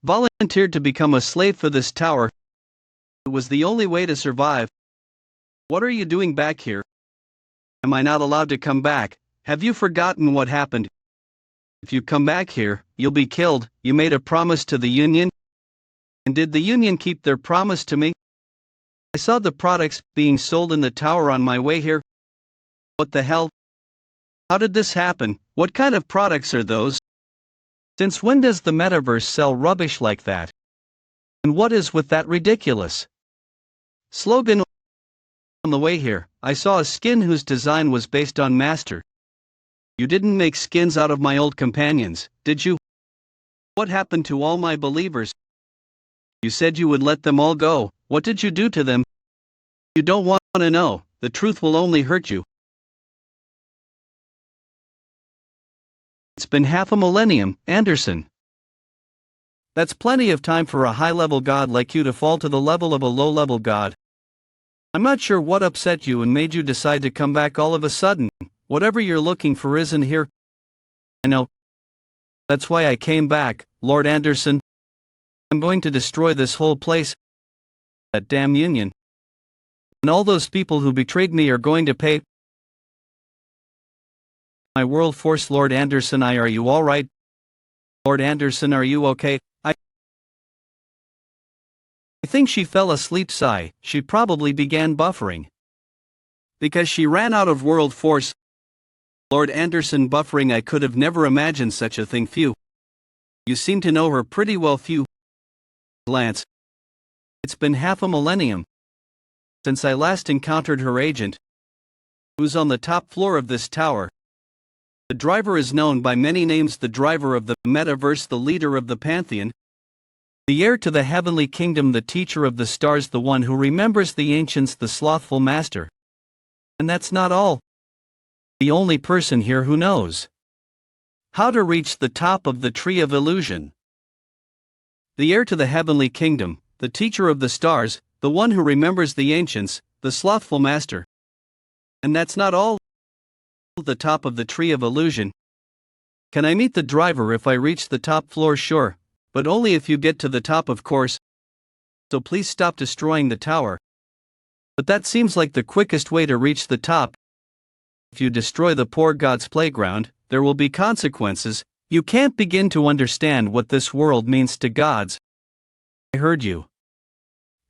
volunteered to become a slave for this tower. It was the only way to survive. What are you doing back here? Am I not allowed to come back? Have you forgotten what happened? If you come back here, you'll be killed. You made a promise to the Union. And did the Union keep their promise to me? I saw the products being sold in the tower on my way here. What the hell? How did this happen? What kind of products are those? Since when does the metaverse sell rubbish like that? And what is with that ridiculous slogan? On the way here, I saw a skin whose design was based on Master. You didn't make skins out of my old companions, did you? What happened to all my believers? You said you would let them all go. What did you do to them? You don't want to know. The truth will only hurt you. It's been half a millennium, Anderson. That's plenty of time for a high-level god like you to fall to the level of a low-level god. I'm not sure what upset you and made you decide to come back all of a sudden. Whatever you're looking for isn't here. I know. That's why I came back, Lord Anderson. I'm going to destroy this whole place. That damn union. And all those people who betrayed me are going to pay. My world force, Lord Anderson. Are you alright? Lord Anderson, are you okay? I think she fell asleep. Sigh. She probably began buffering. Because she ran out of world force. Lord Anderson, buffering. I could have never imagined such a thing. Phew. You seem to know her pretty well. Phew. Glance. It's been half a millennium since I last encountered her agent, who's on the top floor of this tower. The driver is known by many names: the driver of the metaverse, the leader of the pantheon, the heir to the heavenly kingdom, the teacher of the stars, the one who remembers the ancients, the slothful master. And that's not all. The only person here who knows how to reach the top of the tree of illusion. The heir to the heavenly kingdom, the teacher of the stars, the one who remembers the ancients, the slothful master. And that's not all. The top of the tree of illusion. Can I meet the driver if I reach the top floor? Sure, but only if you get to the top, of course. So please stop destroying the tower. But that seems like the quickest way to reach the top. If you destroy the poor god's playground, there will be consequences. You can't begin to understand what this world means to gods. I heard you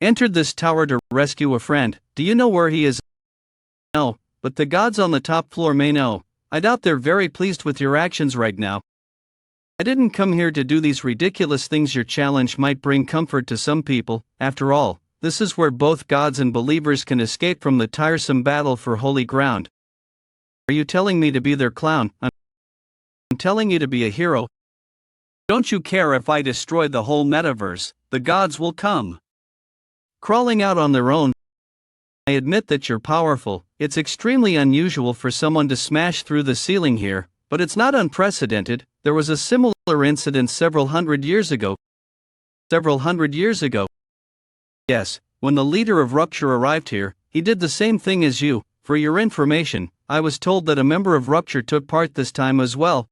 entered this tower to rescue a friend. Do you know where he is? No, but the gods on the top floor may know. I doubt they're very pleased with your actions right now. I didn't come here to do these ridiculous things. Your challenge might bring comfort to some people. After all, this is where both gods and believers can escape from the tiresome battle for holy ground. Are you telling me to be their clown? I'm telling you to be a hero. Don't you care if I destroy the whole metaverse? The gods will come crawling out on their own. I admit that you're powerful. It's extremely unusual for someone to smash through the ceiling here, but it's not unprecedented. There was a similar incident several hundred years ago. Several hundred years ago. Yes, when the leader of Rupture arrived here, he did the same thing as you. For your information, I was told that a member of Rupture took part this time as well.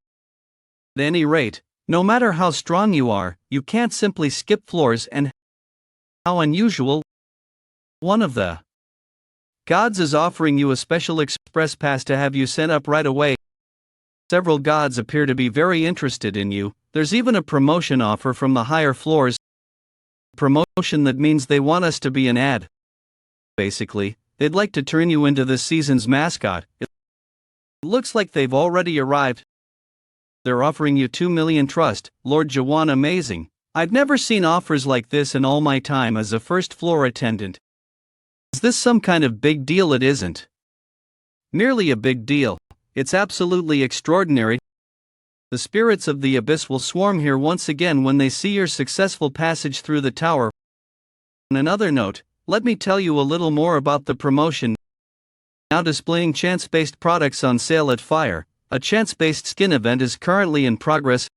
At any rate, no matter how strong you are, you can't simply skip floors. And how unusual. One of the gods is offering you a special express pass to have you sent up right away. Several gods appear to be very interested in you. There's even a promotion offer from the higher floors. Promotion that means they want us to be an ad. Basically, they'd like to turn you into this season's mascot. It looks like they've already arrived. They're offering you 2 million trust, Lord Jaehwan. Amazing. I've never seen offers like this in all my time as a first floor attendant. Is this some kind of big deal? It isn't merely a big deal. It's absolutely extraordinary. The spirits of the abyss will swarm here once again when they see your successful passage through the tower. On another note, let me tell you a little more about the promotion. Now displaying chance-based products on sale at Fire. A chance-based skin event is currently in progress.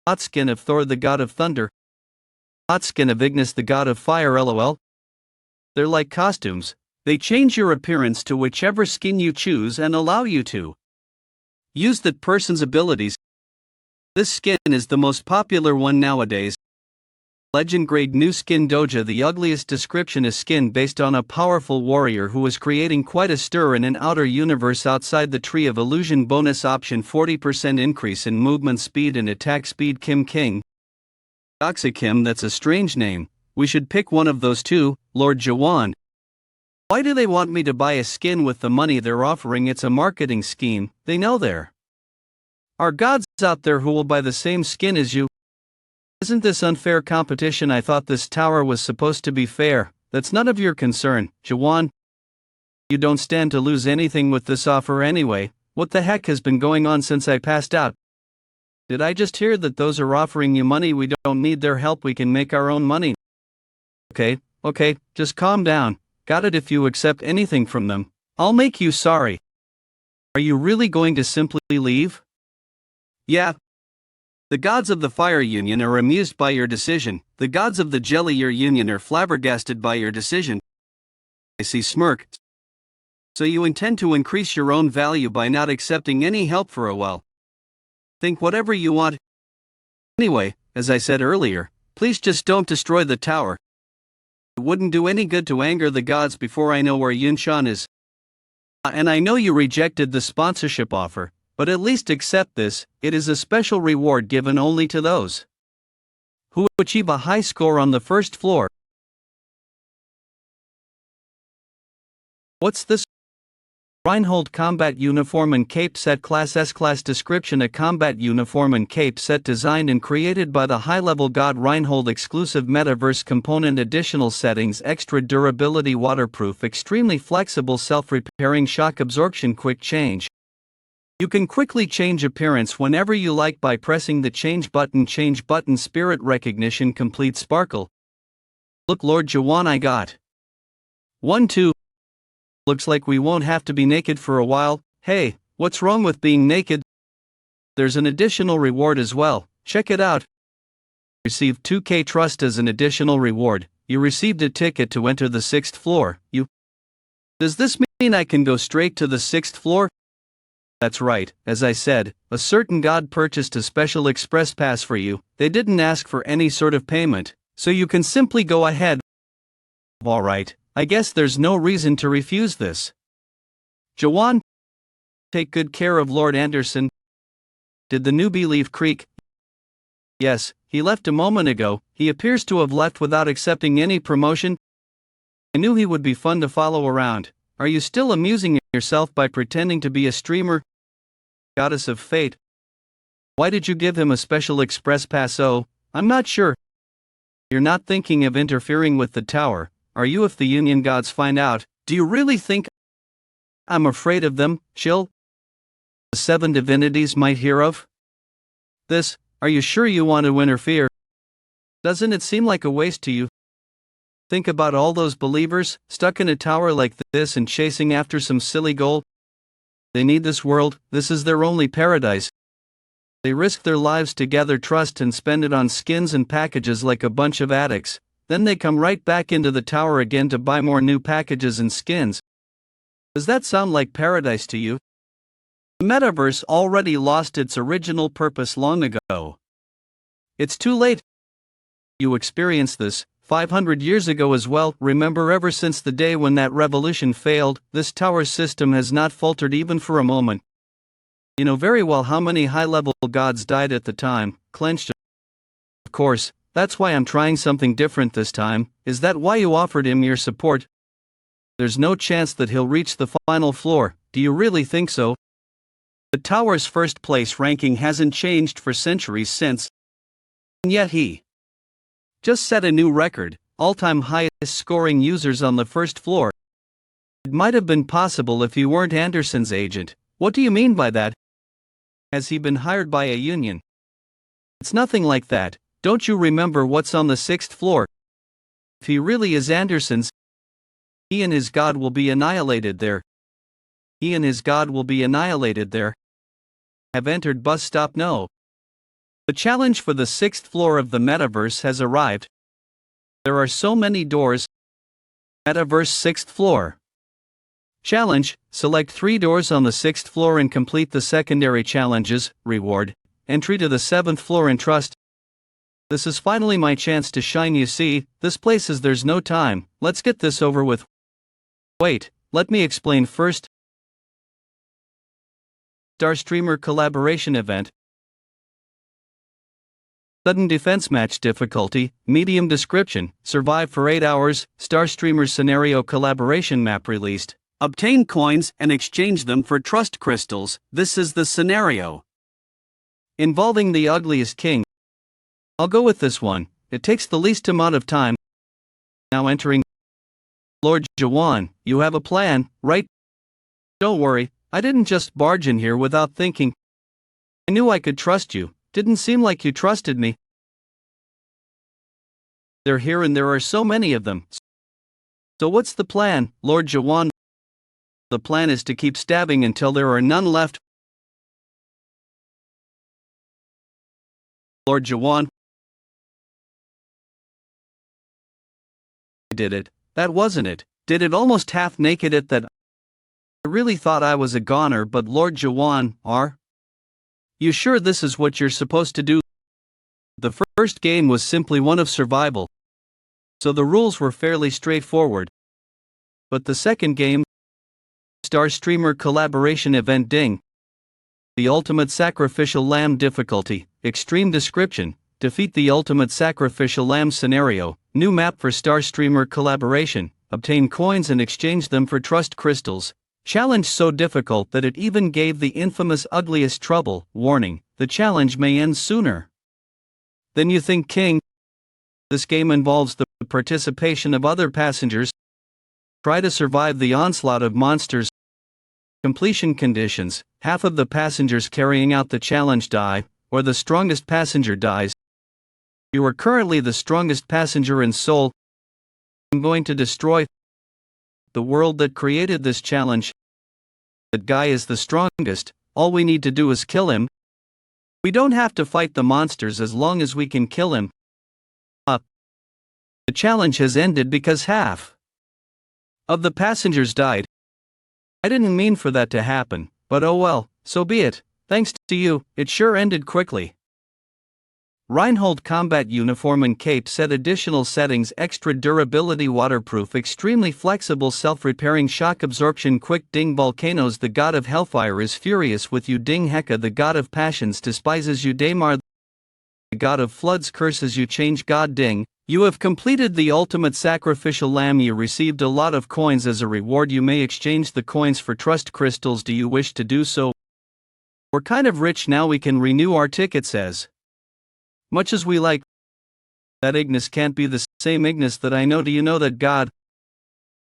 Hot skin of Thor, the god of thunder. Hot skin of Ignis, the god of fire. LOL. They're like costumes. They change your appearance to whichever skin you choose and allow you to use that person's abilities. This skin is the most popular one nowadays. Legend grade new skin Doja. The ugliest description is skin based on a powerful warrior who is creating quite a stir in an outer universe outside the tree of illusion. Bonus option 40% increase in movement speed and attack speed. Kim King. Oxykim, that's a strange name. We should pick one of those two, Lord Jaehwan. Why do they want me to buy a skin with the money they're offering? It's a marketing scheme. They know there are gods out there who will buy the same skin as you. Isn't this unfair competition? I thought this tower was supposed to be fair. That's none of your concern, Jaehwan. You don't stand to lose anything with this offer anyway. What the heck has been going on since I passed out? Did I just hear that those are offering you money? We don't need their help. We can make our own money. Okay, just calm down. Got it? If you accept anything from them, I'll make you sorry. Are you really going to simply leave? Yeah. The gods of the Fire Union are amused by your decision. The gods of the Jelly Union are flabbergasted by your decision. see smirk. So you intend to increase your own value by not accepting any help for a while. Think whatever you want. Anyway, as I said earlier, please just don't destroy the tower. It wouldn't do any good to anger the gods before I know where Yunshan is. And I know you rejected the sponsorship offer, but at least accept this. It is a special reward given only to those who achieve a high score on the first floor. What's this? Reinhold combat uniform and cape set class S-class description: a combat uniform and cape set designed and created by the high-level god Reinhold, exclusive metaverse component, additional settings, extra durability, waterproof, extremely flexible, self-repairing, shock absorption, quick change. You can quickly change appearance whenever you like by pressing the change button, spirit recognition, complete sparkle. Look Lord Jaehwan, I got 1-2. Looks like we won't have to be naked for a while. Hey, what's wrong with being naked? There's an additional reward as well, check it out. Received 2k trust as an additional reward. You received a ticket to enter the 6th floor. Does this mean I can go straight to the 6th floor? That's right, as I said, a certain god purchased a special express pass for you. They didn't ask for any sort of payment, so you can simply go ahead. Alright, I guess there's no reason to refuse this. Jaehwan, take good care of Lord Anderson. Did the newbie leave Creek? Yes, he left a moment ago. He appears to have left without accepting any promotion. I knew he would be fun to follow around. Are you still amusing yourself by pretending to be a streamer? Goddess of fate. Why did you give him a special express pass? Oh, I'm not sure. You're not thinking of interfering with the tower, are you? If the Union gods find out, do you really think I'm afraid of them? Chill. The 7 divinities might hear of this. Are you sure you want to interfere? Doesn't it seem like a waste to you? Think about all those believers stuck in a tower like this and chasing after some silly goal. They need this world, this is their only paradise. They risk their lives to gather trust and spend it on skins and packages like a bunch of addicts. Then they come right back into the tower again to buy more new packages and skins. Does that sound like paradise to you? The metaverse already lost its original purpose long ago. It's too late. You experienced this 500 years ago as well. Remember, ever since the day when that revolution failed, this tower system has not faltered even for a moment. You know very well how many high-level gods died at the time, clenched. Of course, that's why I'm trying something different this time. Is that why you offered him your support? There's no chance that he'll reach the final floor. Do you really think so? The tower's first place ranking hasn't changed for centuries since. And yet he just set a new record, all-time highest scoring users on the first floor. It might have been possible if you weren't Anderson's agent. What do you mean by that? Has he been hired by a union? It's nothing like that. Don't you remember what's on the 6th floor? If he really is Anderson's, he and his god will be annihilated there. He and his god will be annihilated there. Have entered bus stop. No. The challenge for the 6th floor of the metaverse has arrived. There are so many doors. Metaverse 6th floor. Challenge: select 3 doors on the 6th floor and complete the secondary challenges. Reward: entry to the 7th floor and trust. This is finally my chance to shine. You see, this place is there's no time. Let's get this over with. Wait, let me explain first. Star Streamer Collaboration Event. Sudden Defense Match difficulty, medium description, survive for 8 hours, Star Streamer Scenario Collaboration Map released. Obtain coins and exchange them for trust crystals. This is the scenario involving the ugliest king. I'll go with this one, it takes the least amount of time. Now entering. Lord Jaehwan, you have a plan, right? Don't worry, I didn't just barge in here without thinking. I knew I could trust you, didn't seem like you trusted me. They're here and there are so many of them. So what's the plan, Lord Jaehwan? The plan is to keep stabbing until there are none left. Lord Jaehwan. I did it. That wasn't it, did it almost half naked at that. I really thought I was a goner, but Lord Jaehwan, are you sure this is what you're supposed to do? The first game was simply one of survival, so the rules were fairly straightforward. But the second game, Star Streamer Collaboration Event Ding, the Ultimate Sacrificial Lamb difficulty, extreme description, defeat the Ultimate Sacrificial Lamb scenario, new map for Star Streamer Collaboration, obtain coins and exchange them for trust crystals, challenge so difficult that it even gave the infamous ugliest trouble, warning, the challenge may end sooner than you think, King. This game involves the participation of other passengers. Try to survive the onslaught of monsters. Completion conditions: half of the passengers carrying out the challenge die, or the strongest passenger dies. You are currently the strongest passenger in Seoul. I'm going to destroy the world that created this challenge. That guy is the strongest, all we need to do is kill him. We don't have to fight the monsters as long as we can kill him. The challenge has ended because half of the passengers died. I didn't mean for that to happen, but oh well, so be it. Thanks to you, it sure ended quickly. Reinhold Combat Uniform and Cape set additional settings: extra durability, waterproof, extremely flexible, self-repairing, shock absorption, quick ding. Volcanoes: the god of hellfire is furious with you. Ding. Heka, the god of passions, despises you. Daimar, the god of floods, curses you. Change god. Ding. You have completed the ultimate sacrificial lamb. You received a lot of coins as a reward. You may exchange the coins for trust crystals. Do you wish to do so? We're kind of rich now, we can renew our tickets as much as we like. That Ignis can't be the same Ignis that I know. Do you know that god?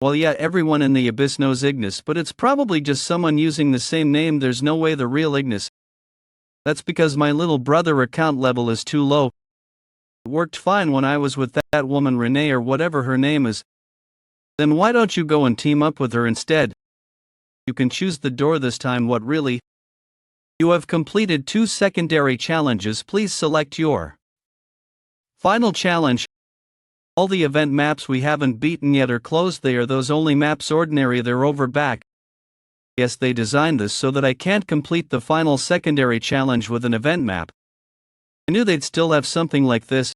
Well, yeah, everyone in the abyss knows Ignis, but it's probably just someone using the same name. There's no way the real Ignis. That's because my little brother account level is too low. It worked fine when I was with that woman Renee or whatever her name is. Then why don't you go and team up with her instead? You can choose the door this time. What really? You have completed 2 secondary challenges. Please select your final challenge. All the event maps we haven't beaten yet are closed. They are those only maps ordinary. They're over back. Yes, they designed this so that I can't complete the final secondary challenge with an event map. I knew they'd still have something like this.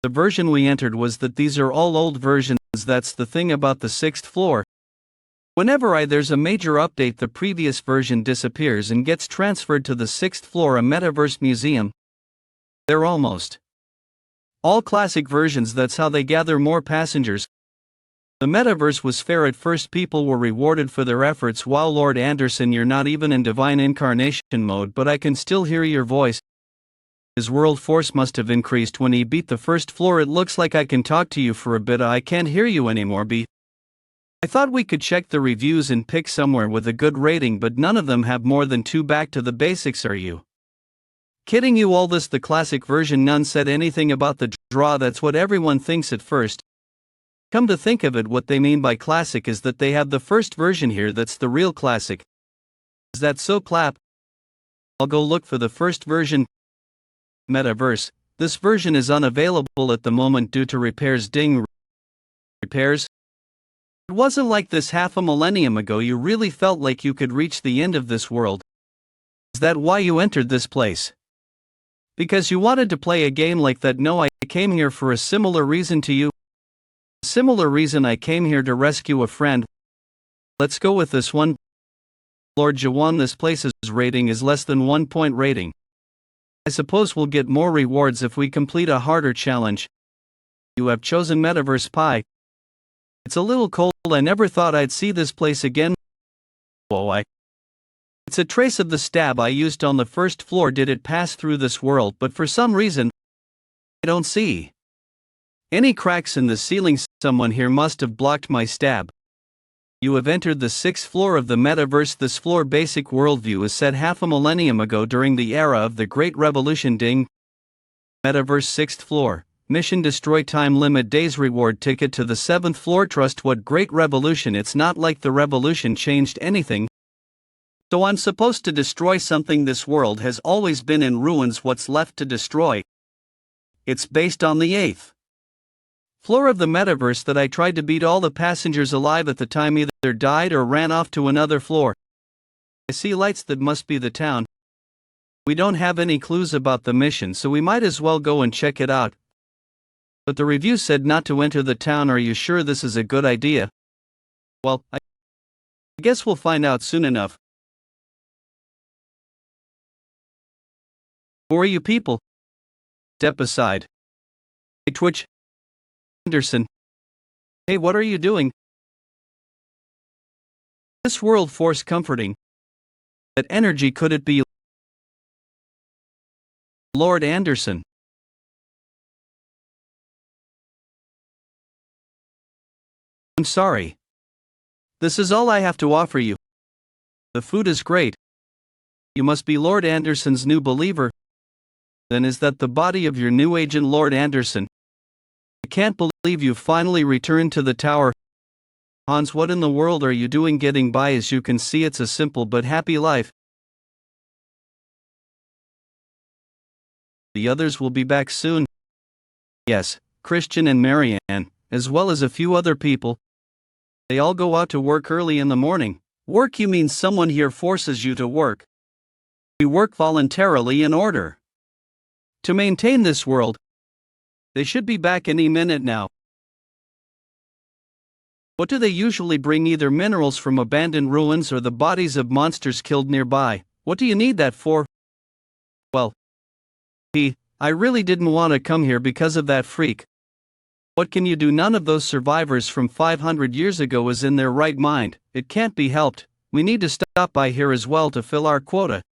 The version we entered was that these are all old versions. That's the thing about the 6th floor. Whenever there's a major update, the previous version disappears and gets transferred to the 6th floor, a metaverse museum. They're almost all classic versions. That's how they gather more passengers. The metaverse was fair at first. People were rewarded for their efforts. Wow, Lord Anderson, you're not even in divine incarnation mode, but I can still hear your voice. His world force must have increased when he beat the 1st floor. It looks like I can talk to you for a bit. I can't hear you anymore, B. I thought we could check the reviews and pick somewhere with a good rating, but none of them have more than 2. Back to the basics. Are you kidding? You all this the classic version. None said anything about the draw. That's what everyone thinks at first. Come to think of it, what they mean by classic is that they have the first version here. That's the real classic. Is that so, Clap? I'll go look for the first version. Metaverse. This version is unavailable at the moment due to repairs. Ding. Repairs? It wasn't like this half a millennium ago. You really felt like you could reach the end of this world. Is that why you entered this place? Because you wanted to play a game like that? No, I came here for a similar reason to you. A similar reason. I came here to rescue a friend. Let's go with this one. Lord Jaehwan, this place's rating is less than 1 point rating. I suppose we'll get more rewards if we complete a harder challenge. You have chosen Metaverse Pie. It's a little cold. I never thought I'd see this place again. Whoa, it's a trace of the stab I used on the 1st floor. Did it pass through this world? But for some reason, I don't see any cracks in the ceiling. Someone here must have blocked my stab. You have entered the 6th floor of the metaverse. This floor basic worldview is set half a millennium ago during the era of the Great Revolution. Ding. Metaverse 6th floor. Mission: destroy time limit days. Reward ticket to the 7th floor. Trust what Great Revolution? It's not like the revolution changed anything. So I'm supposed to destroy something. This world has always been in ruins. What's left to destroy? It's based on the 8th floor of the metaverse that I tried to beat all the passengers alive at the time either died or ran off to another floor. I see lights that must be the town. We don't have any clues about the mission, so we might as well go and check it out. But the review said not to enter the town. Are you sure this is a good idea? Well, I guess we'll find out soon enough. Who are you people? Step aside. Hey Twitch. Anderson. Hey, what are you doing? This world force comforting. That energy, could it be Lord Anderson? I'm sorry. This is all I have to offer you. The food is great. You must be Lord Anderson's new believer. Then is that the body of your new agent Lord Anderson? I can't believe you finally returned to the tower. Hans, what in the world are you doing getting by? As you can see, it's a simple but happy life. The others will be back soon. Yes, Christian and Marianne, as well as a few other people. They all go out to work early in the morning. Work? You mean someone here forces you to work? We work voluntarily in order to maintain this world. They should be back any minute now. What do they usually bring? Either minerals from abandoned ruins or the bodies of monsters killed nearby. What do you need that for? Well, I really didn't want to come here because of that freak. What can you do? None of those survivors from 500 years ago is in their right mind. It can't be helped. We need to stop by here as well to fill our quota.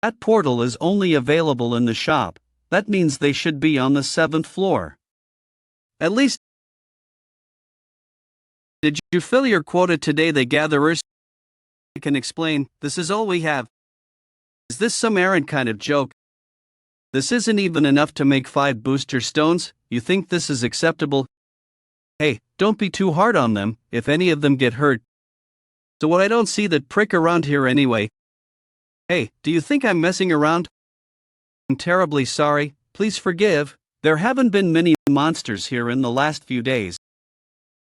That portal is only available in the shop. That means they should be on the 7th floor. At least. Did you fill your quota today? The gatherers? I can explain. This is all we have. Is this some errand kind of joke? This isn't even enough to make 5 booster stones. You think this is acceptable? Hey, don't be too hard on them, if any of them get hurt. So what, I don't see that prick around here anyway. Hey, do you think I'm messing around? I'm terribly sorry, please forgive. There haven't been many monsters here in the last few days.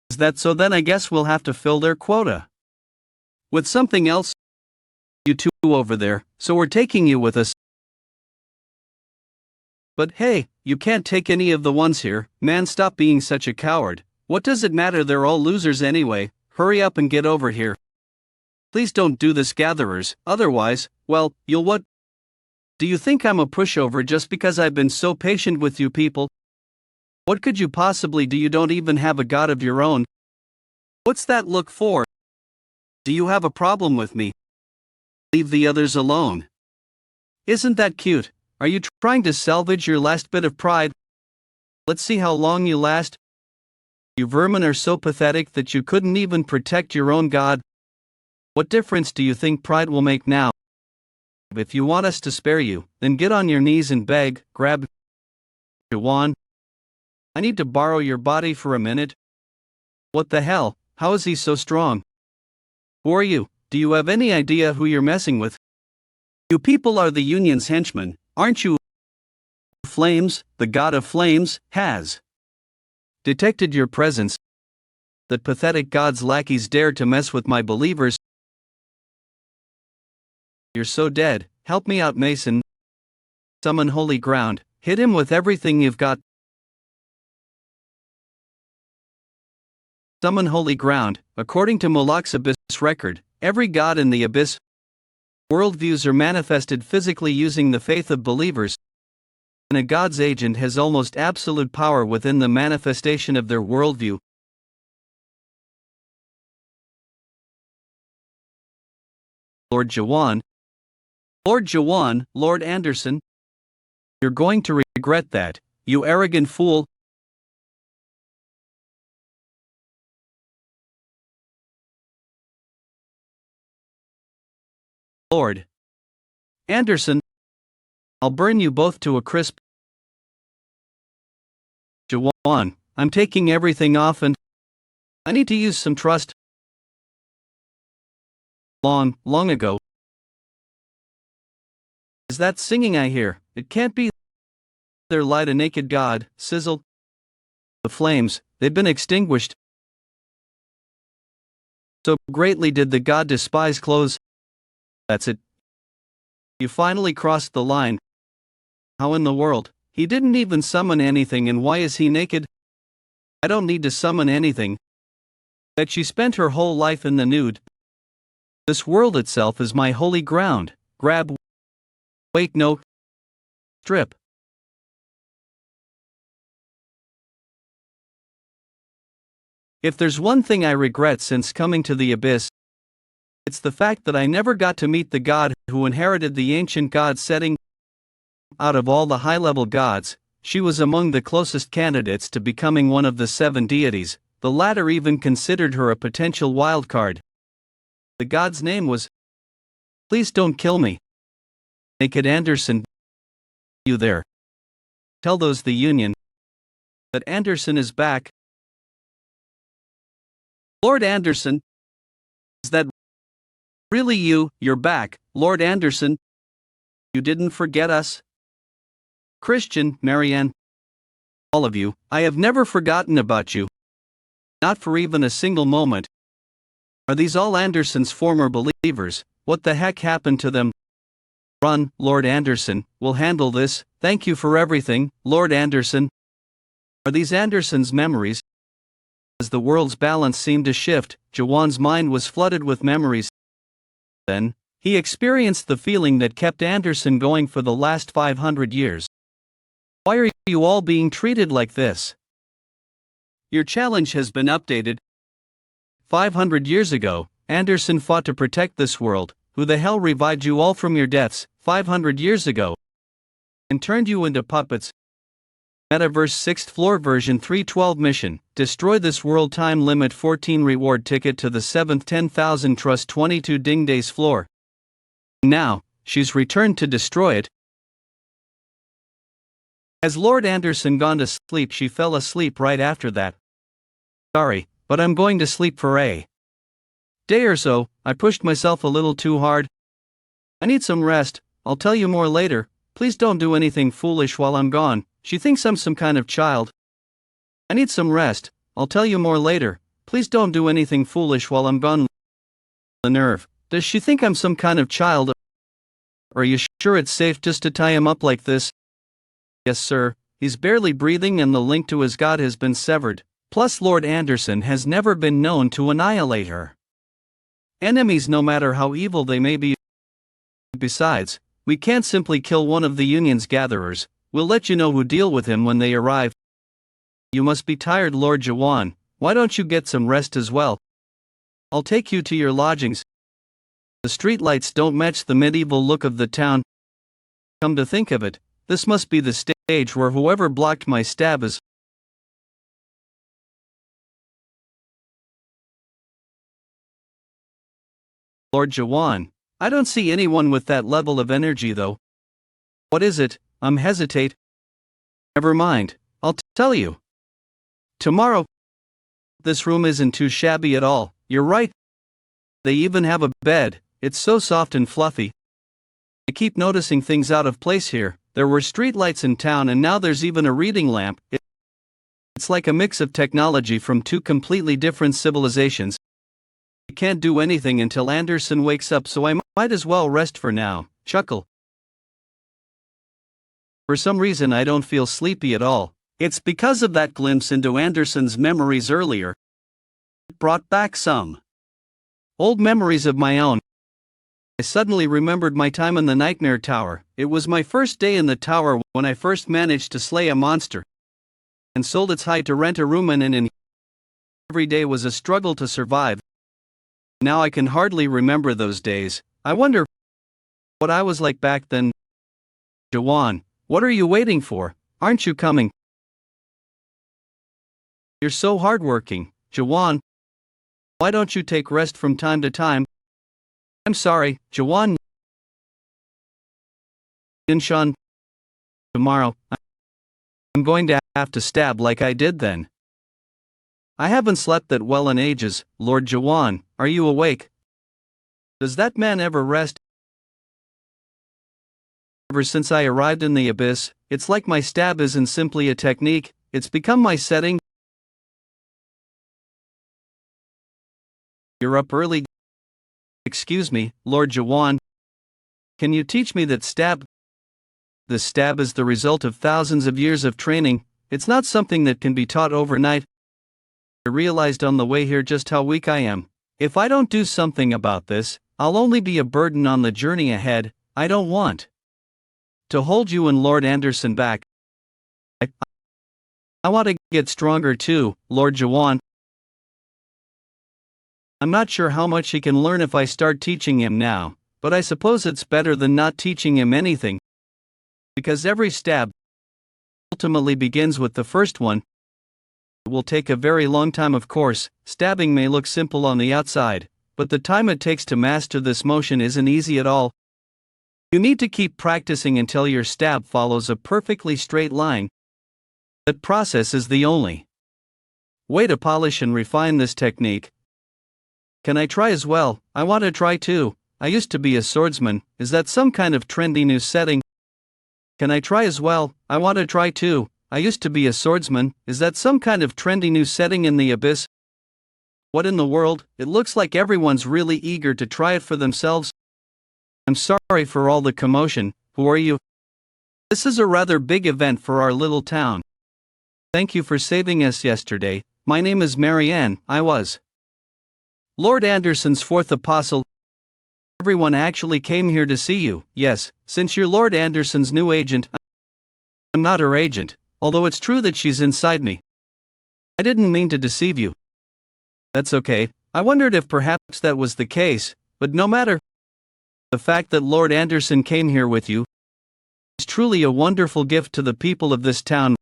Is that so? Then I guess we'll have to fill their quota with something else. You two over there, so we're taking you with us. But hey, you can't take any of the ones here. Man, stop being such a coward. What does it matter? They're all losers anyway. Hurry up and get over here. Please don't do this, gatherers, otherwise, well, you'll what? Do you think I'm a pushover just because I've been so patient with you people? What could you possibly do? You don't even have a god of your own. What's that look for? Do you have a problem with me? Leave the others alone. Isn't that cute? Are you trying to salvage your last bit of pride? Let's see how long you last. You vermin are so pathetic that you couldn't even protect your own god. What difference do you think pride will make now? If you want us to spare you, then get on your knees and beg. Grab Jaehwan. I need to borrow your body for a minute. What the hell? How is he so strong? Who are you? Do you have any idea who you're messing with? You people are the Union's henchmen, aren't you? Flames, the god of flames, has detected your presence. That pathetic god's lackeys dared to mess with my believers. You're so dead. Help me out, Mason. Summon holy ground. Hit him with everything you've got. Summon holy ground. According to Moloch's Abyss record, every god in the Abyss worldviews are manifested physically using the faith of believers. And a god's agent has almost absolute power within the manifestation of their worldview. Lord Jaehwan. Lord Jaehwan, Lord Anderson. You're going to regret that, you arrogant fool. Lord Anderson, I'll burn you both to a crisp. Jaehwan, I'm taking everything off and I need to use some trust. Long ago. Is that singing I hear? It can't be. There lied a naked god, sizzle. the flames, they'd been extinguished. So greatly did the god despise clothes. That's it. You finally crossed the line. How in the world? He didn't even summon anything, and why is he naked? I don't need to summon anything. That she spent her whole life in the nude. This world itself is my holy ground. Grab. Wait, no. Strip. If there's one thing I regret since coming to the abyss, it's the fact that I never got to meet the god who inherited the ancient god setting. Out of all the high-level gods, she was among the closest candidates to becoming one of the 7 deities. The latter even considered her a potential wildcard. The god's name was... Please don't kill me. Naked Anderson. You there? Tell those the Union that Anderson is back. Lord Anderson? Is that really you? You're back, Lord Anderson? You didn't forget us? Christian, Marianne. All of you, I have never forgotten about you. Not for even a single moment. Are these all Anderson's former believers? What the heck happened to them? Run, Lord Anderson, we'll handle this. Thank you for everything, Lord Anderson. Are these Anderson's memories? As the world's balance seemed to shift, Jaehwan's mind was flooded with memories. Then, he experienced the feeling that kept Anderson going for the last 500 years. Why are you all being treated like this? Your challenge has been updated. 500 years ago, Anderson fought to protect this world. Who the hell revived you all from your deaths 500 years ago and turned you into puppets? Metaverse 6th floor version 312 mission. Destroy this world, time limit 14, reward ticket to the 7th 10,000 trust 22 ding days floor. Now, she's returned to destroy it. Has Lord Anderson gone to sleep? She fell asleep right after that. Sorry, but I'm going to sleep for a day or so. I pushed myself a little too hard. I need some rest. I'll tell you more later. Please don't do anything foolish while I'm gone. She thinks I'm some kind of child. I need some rest. I'll tell you more later. Please don't do anything foolish while I'm gone. The nerve. Does she think I'm some kind of child? Are you sure it's safe just to tie him up like this? Yes, sir. He's barely breathing and the link to his god has been severed. Plus, Lord Anderson has never been known to annihilate her enemies, no matter how evil they may be. Besides, we can't simply kill one of the Union's gatherers. We'll let you know who deal with him when they arrive. You must be tired, Lord Jaehwan. Why don't you get some rest as well? I'll take you to your lodgings. The streetlights don't match the medieval look of the town. Come to think of it, this must be the stage where whoever blocked my stab is. Lord Jaehwan, I don't see anyone with that level of energy though. What is it? Hesitate. Never mind, I'll tell you. Tomorrow. This room isn't too shabby at all, you're right. They even have a bed, it's so soft and fluffy. I keep noticing things out of place here. There were streetlights in town and now there's even a reading lamp. It's like a mix of technology from 2 completely different civilizations. I can't do anything until Anderson wakes up, so I might as well rest for now. Chuckle. For some reason I don't feel sleepy at all. It's because of that glimpse into Anderson's memories earlier. It brought back some old memories of my own. I suddenly remembered my time in the Nightmare Tower. It was my first day in the tower when I first managed to slay a monster and sold its hide to rent a room in. Every day was a struggle to survive. Now I can hardly remember those days. I wonder what I was like back then. Jaehwan, what are you waiting for? Aren't you coming? You're so hardworking, Jaehwan. Why don't you take rest from time to time? I'm sorry, Jaehwan. Inshan. Tomorrow, I'm going to have to stab like I did then. I haven't slept that well in ages, Lord Jaehwan. Are you awake? Does that man ever rest? Ever since I arrived in the abyss, it's like my stab isn't simply a technique, it's become my setting. You're up early. Excuse me, Lord Jaehwan. Can you teach me that stab? This stab is the result of thousands of years of training. It's not something that can be taught overnight. I realized on the way here just how weak I am. If I don't do something about this, I'll only be a burden on the journey ahead. I don't want to hold you and Lord Anderson back. I want to get stronger too, Lord Jaehwan. I'm not sure how much he can learn if I start teaching him now, but I suppose it's better than not teaching him anything. Because every stab ultimately begins with the first one. It will take a very long time, of course. Stabbing may look simple on the outside, but the time it takes to master this motion isn't easy at all. You need to keep practicing until your stab follows a perfectly straight line. That process is the only way to polish and refine this technique. Can I try as well? I want to try too. I used to be a swordsman. Is that some kind of trendy new setting? Can I try as well? I want to try too. I used to be a swordsman. Is that some kind of trendy new setting in the abyss? What in the world? It looks like everyone's really eager to try it for themselves. I'm sorry for all the commotion. Who are you? This is a rather big event for our little town. Thank you for saving us yesterday. My name is Marianne. I was Lord Anderson's fourth apostle. Everyone actually came here to see you. Yes, since you're Lord Anderson's new agent. I'm not her agent, although it's true that she's inside me. I didn't mean to deceive you. That's okay. I wondered if perhaps that was the case, but no matter. The fact that Lord Anderson came here with you is truly a wonderful gift to the people of this town.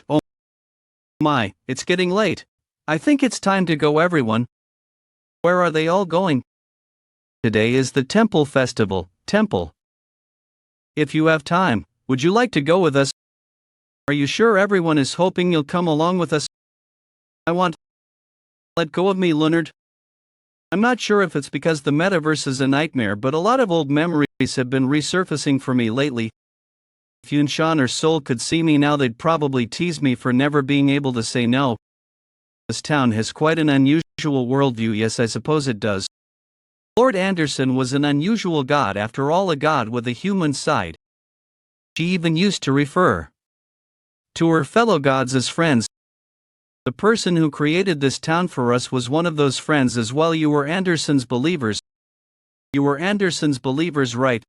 Oh my, it's getting late. I think it's time to go, everyone. Where are they all going? Today is the temple festival. Temple. If you have time, would you like to go with us? Are you sure everyone is hoping you'll come along with us? I want. Let go of me, Leonard. I'm not sure if it's because the metaverse is a nightmare, but a lot of old memories have been resurfacing for me lately. If Yun Shan or Sol could see me now, they'd probably tease me for never being able to say no. This town has quite an unusual worldview. Yes, I suppose it does. Lord Anderson was an unusual god, after all, a god with a human side. She even used to refer to her fellow gods as friends. The person who created this town for us was one of those friends as well. You were Anderson's believers. You were Anderson's believers, right?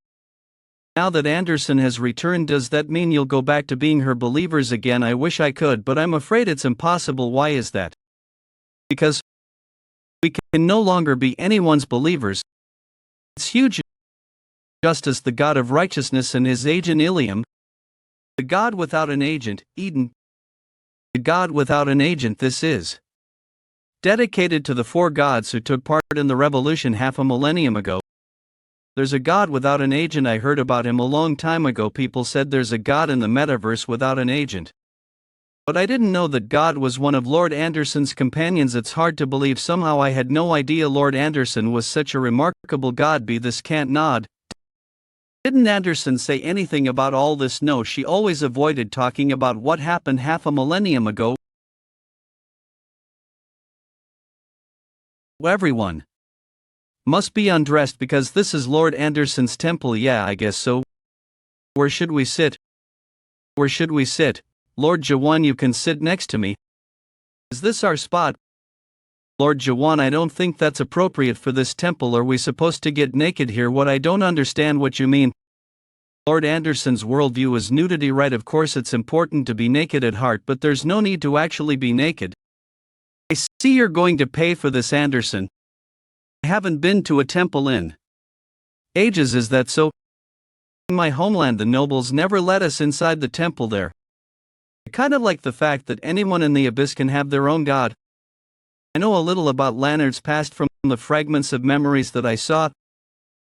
Now that Anderson has returned, does that mean you'll go back to being her believers again? I wish I could, but I'm afraid it's impossible. Why is that? Because we can no longer be anyone's believers. It's huge. Justice, the god of righteousness, and his agent Ilium. The god without an agent, Eden. The god without an agent. This is dedicated to the four gods who took part in the revolution half a millennium ago. There's a god without an agent. I heard about him a long time ago. People said there's a god in the metaverse without an agent. But I didn't know that God was one of Lord Anderson's companions. It's hard to believe. Somehow I had no idea Lord Anderson was such a remarkable god. Be this can't nod. Didn't Anderson say anything about all this? No, she always avoided talking about what happened half a millennium ago. Everyone must be undressed because this is Lord Anderson's temple. Yeah, I guess so. Where should we sit? Where should we sit? Lord Jaehwan, you can sit next to me. Is this our spot? Lord Jaehwan, I don't think that's appropriate for this temple. Are we supposed to get naked here? What? I don't understand what you mean. Lord Anderson's worldview is nudity, right? Of course it's important to be naked at heart, but there's no need to actually be naked. I see you're going to pay for this, Anderson. I haven't been to a temple in ages. Is that so? In my homeland, the nobles never let us inside the temple there. I kind of like the fact that anyone in the abyss can have their own god. I know a little about Leonard's past from the fragments of memories that I saw.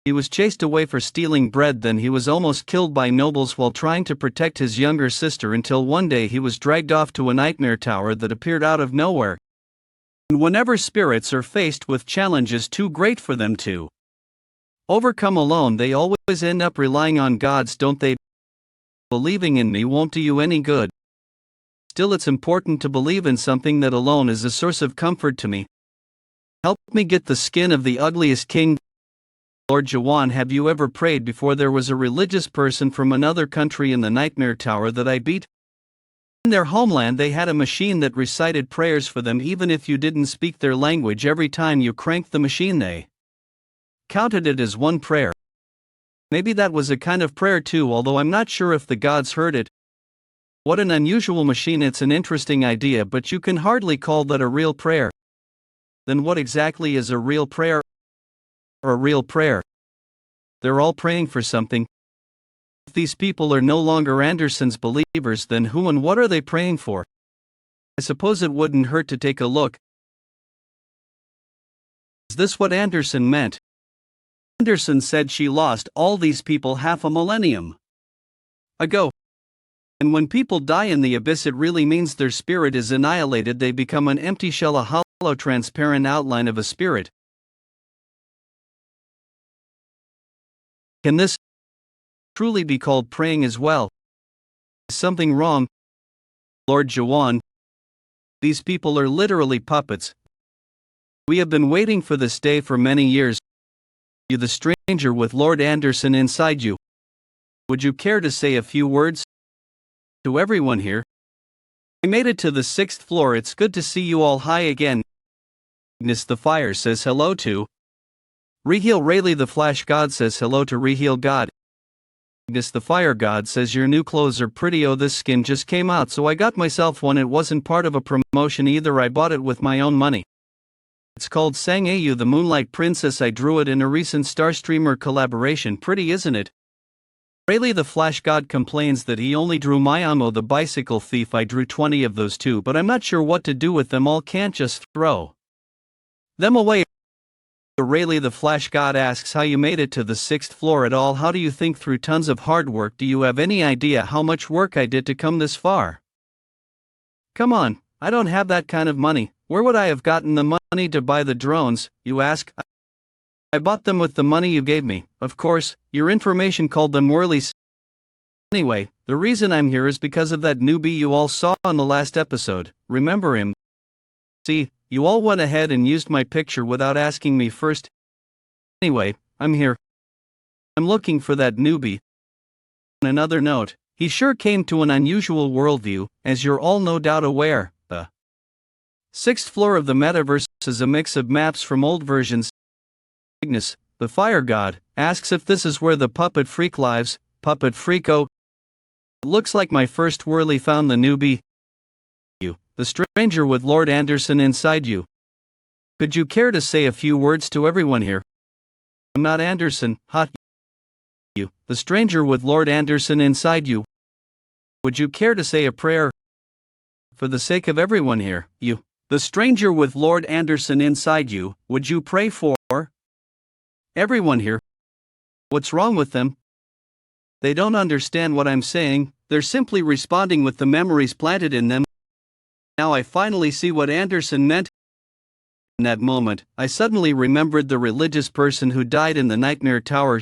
He was chased away for stealing bread, then he was almost killed by nobles while trying to protect his younger sister, until one day he was dragged off to a nightmare tower that appeared out of nowhere. And whenever spirits are faced with challenges too great for them to overcome alone, they always end up relying on gods, don't they? Believing in me won't do you any good. Still, it's important to believe in something that alone is a source of comfort to me. Help me get the skin of the ugliest king. Lord Jaehwan, have you ever prayed before? There was a religious person from another country in the Nightmare Tower that I beat. In their homeland they had a machine that recited prayers for them even if you didn't speak their language. Every time you cranked the machine they counted it as one prayer. Maybe that was a kind of prayer too, although I'm not sure if the gods heard it. What an unusual machine. It's an interesting idea, but you can hardly call that a real prayer. Then what exactly is a real prayer? Or a real prayer? They're all praying for something. If these people are no longer Anderson's believers, then who and what are they praying for? I suppose it wouldn't hurt to take a look. Is this what Anderson meant? Anderson said she lost all these people half a millennium ago. And when people die in the abyss, it really means their spirit is annihilated. They become an empty shell, a hollow, transparent outline of a spirit. Can this truly be called praying as well? Is something wrong? Lord Jaehwan, these people are literally puppets. We have been waiting for this day for many years. You, the stranger with Lord Anderson inside you. Would you care to say a few words to everyone here? I made it to the 6th floor. It's good to see you all. Hi again. Ignis the Fire says hello to Reheal. Rayleigh the Flash God says hello to Reheal God. Ignis the Fire God says your new clothes are pretty. Oh, this skin just came out, so I got myself one. It wasn't part of a promotion either. I bought it with my own money. It's called Sang Ayu the Moonlight Princess. I drew it in a recent Starstreamer collaboration. Pretty, isn't it? Rayleigh the Flash God complains that he only drew Mayamo the Bicycle Thief. I drew 20 of those too, but I'm not sure what to do with them all. Can't just throw them away. Rayleigh the Flash God asks how you made it to the 6th floor at all. How do you think? Through tons of hard work. Do you have any idea how much work I did to come this far? Come on, I don't have that kind of money. Where would I have gotten the money to buy the drones, you ask? I bought them with the money you gave me. Of course, your information called them whirlies. Anyway, the reason I'm here is because of that newbie you all saw on the last episode. Remember him? See, you all went ahead and used my picture without asking me first. Anyway, I'm here. I'm looking for that newbie. On another note, he sure came to an unusual worldview, as you're all no doubt aware. The 6th floor of the metaverse is a mix of maps from old versions. Ignis, the Fire God, asks if this is where the puppet freak lives. Puppet freak? Oh, looks like my first whirly found the newbie. You, the stranger with Lord Anderson inside you. Could you care to say a few words to everyone here? I'm not Anderson, hot. You, the stranger with Lord Anderson inside you. Would you care to say a prayer? For the sake of everyone here, you, the stranger with Lord Anderson inside you, would you pray for everyone here? What's wrong with them? They don't understand what I'm saying. They're simply responding with the memories planted in them. Now I finally see what Anderson meant. In that moment, I suddenly remembered the religious person who died in the Nightmare Tower.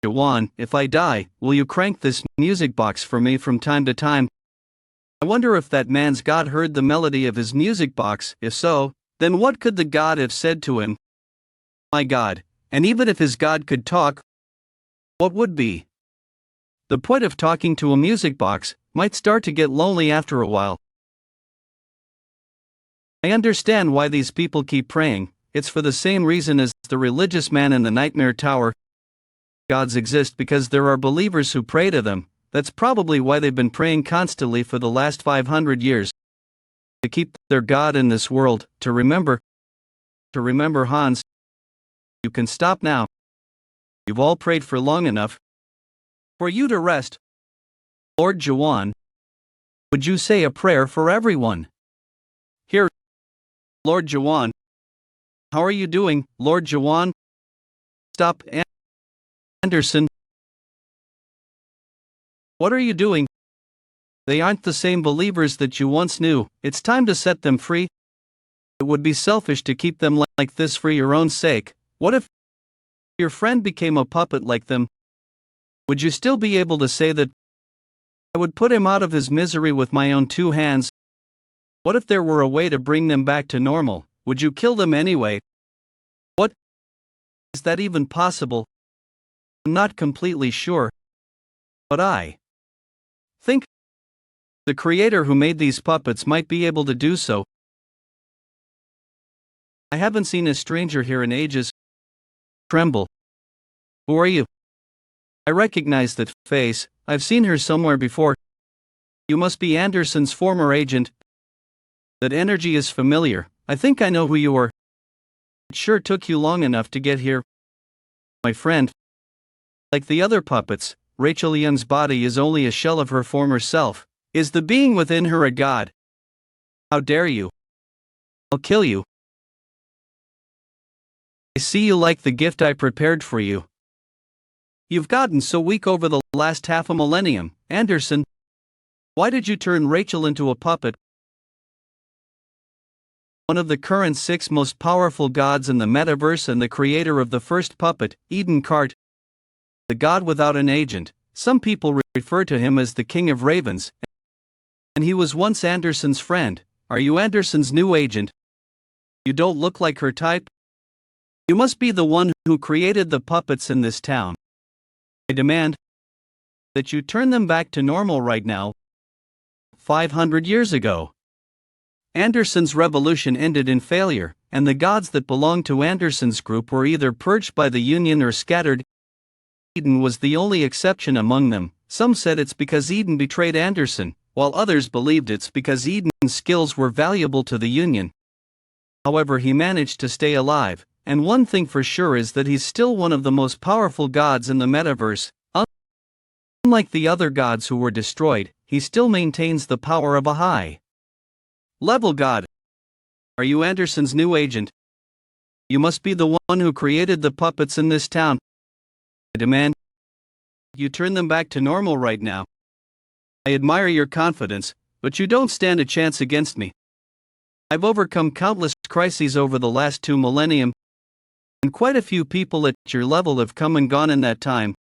Jaehwan, if I die, will you crank this music box for me from time to time? I wonder if that man's God heard the melody of his music box. If so, then what could the God have said to him? My God, and even if his God could talk, what would be the point of talking to a music box? Might start to get lonely after a while. I understand why these people keep praying. It's for the same reason as the religious man in the Nightmare Tower. Gods exist because there are believers who pray to them. That's probably why they've been praying constantly for the last 500 years. To keep their God in this world, to remember Hans. You can stop now. You've all prayed for long enough for you to rest. Lord Jaehwan, would you say a prayer for everyone here? Lord Jaehwan, how are you doing, Lord Jaehwan? Stop, Anderson. What are you doing? They aren't the same believers that you once knew. It's time to set them free. It would be selfish to keep them like this for your own sake. What if your friend became a puppet like them? Would you still be able to say that I would put him out of his misery with my own two hands? What if there were a way to bring them back to normal? Would you kill them anyway? What? Is that even possible? I'm not completely sure. But I think the creator who made these puppets might be able to do so. I haven't seen a stranger here in ages. Tremble. Who are you? I recognize that face. I've seen her somewhere before. You must be Anderson's former agent. That energy is familiar. I think I know who you are. It sure took you long enough to get here. My friend. Like the other puppets, Rachel Young's body is only a shell of her former self. Is the being within her a god? How dare you? I'll kill you. I see you like the gift I prepared for you. You've gotten so weak over the last half a millennium, Anderson. Why did you turn Rachel into a puppet? One of the current 6 most powerful gods in the metaverse and the creator of the first puppet, Eden Cart. The god without an agent. Some people refer to him as the King of Ravens. And he was once Anderson's friend. Are you Anderson's new agent? You don't look like her type. You must be the one who created the puppets in this town. I demand that you turn them back to normal right now. 500 years ago, Anderson's revolution ended in failure, and the gods that belonged to Anderson's group were either purged by the Union or scattered. Eden was the only exception among them. Some said it's because Eden betrayed Anderson, while others believed it's because Eden's skills were valuable to the Union. However, he managed to stay alive, and one thing for sure is that he's still one of the most powerful gods in the metaverse. Unlike the other gods who were destroyed, he still maintains the power of a high-level god. Are you Anderson's new agent? You must be the one who created the puppets in this town. I demand you turn them back to normal right now. I admire your confidence, but you don't stand a chance against me. I've overcome countless crises over the last 2 millennium, and quite a few people at your level have come and gone in that time.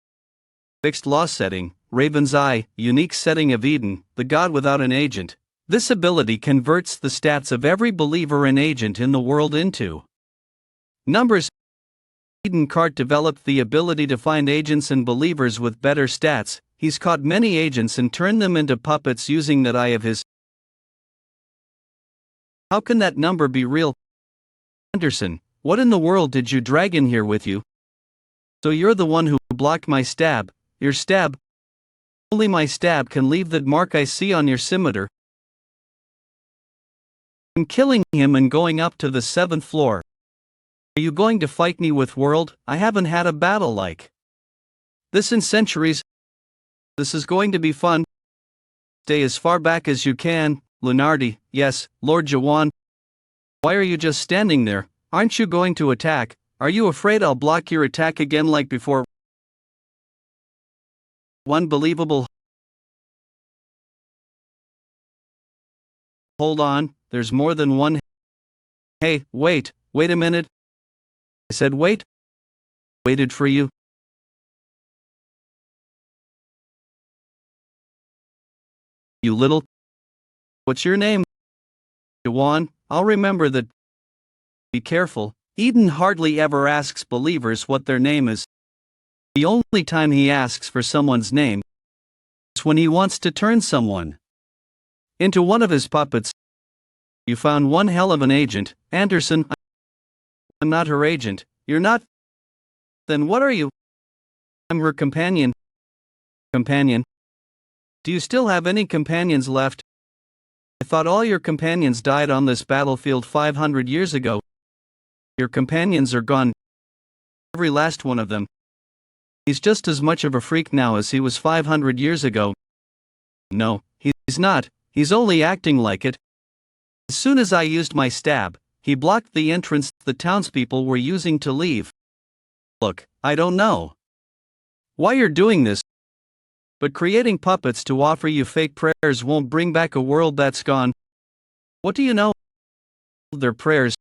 Fixed law setting, Raven's Eye, unique setting of Eden, the god without an agent. This ability converts the stats of every believer and agent in the world into numbers. Eden Cart developed the ability to find agents and believers with better stats. He's caught many agents and turned them into puppets using that eye of his. How can that number be real? Anderson, what in the world did you drag in here with you? So you're the one who blocked my stab. Your stab? Only my stab can leave that mark I see on your scimitar. I'm killing him and going up to the 7th floor. Are you going to fight me with world? I haven't had a battle like this in centuries. This is going to be fun. Stay as far back as you can, Lunardi. Yes, Lord Jaehwan. Why are you just standing there? Aren't you going to attack? Are you afraid I'll block your attack again like before? Unbelievable. Hold on, there's more than one. Hey, wait a minute. I said wait. Waited for you. You little. What's your name? Jaehwan. I'll remember that. Be careful. Eden hardly ever asks believers what their name is. The only time he asks for someone's name is when he wants to turn someone into one of his puppets. You found one hell of an agent, Anderson. I'm not her agent. You're not? Then what are you? I'm her companion. Companion? Do you still have any companions left? I thought all your companions died on this battlefield 500 years ago. Your companions are gone. Every last one of them. He's just as much of a freak now as he was 500 years ago. No, he's not. He's only acting like it. As soon as I used my stab, he blocked the entrance the townspeople were using to leave. Look, I don't know why you're doing this, but creating puppets to offer you fake prayers won't bring back a world that's gone. What do you know? Their prayers.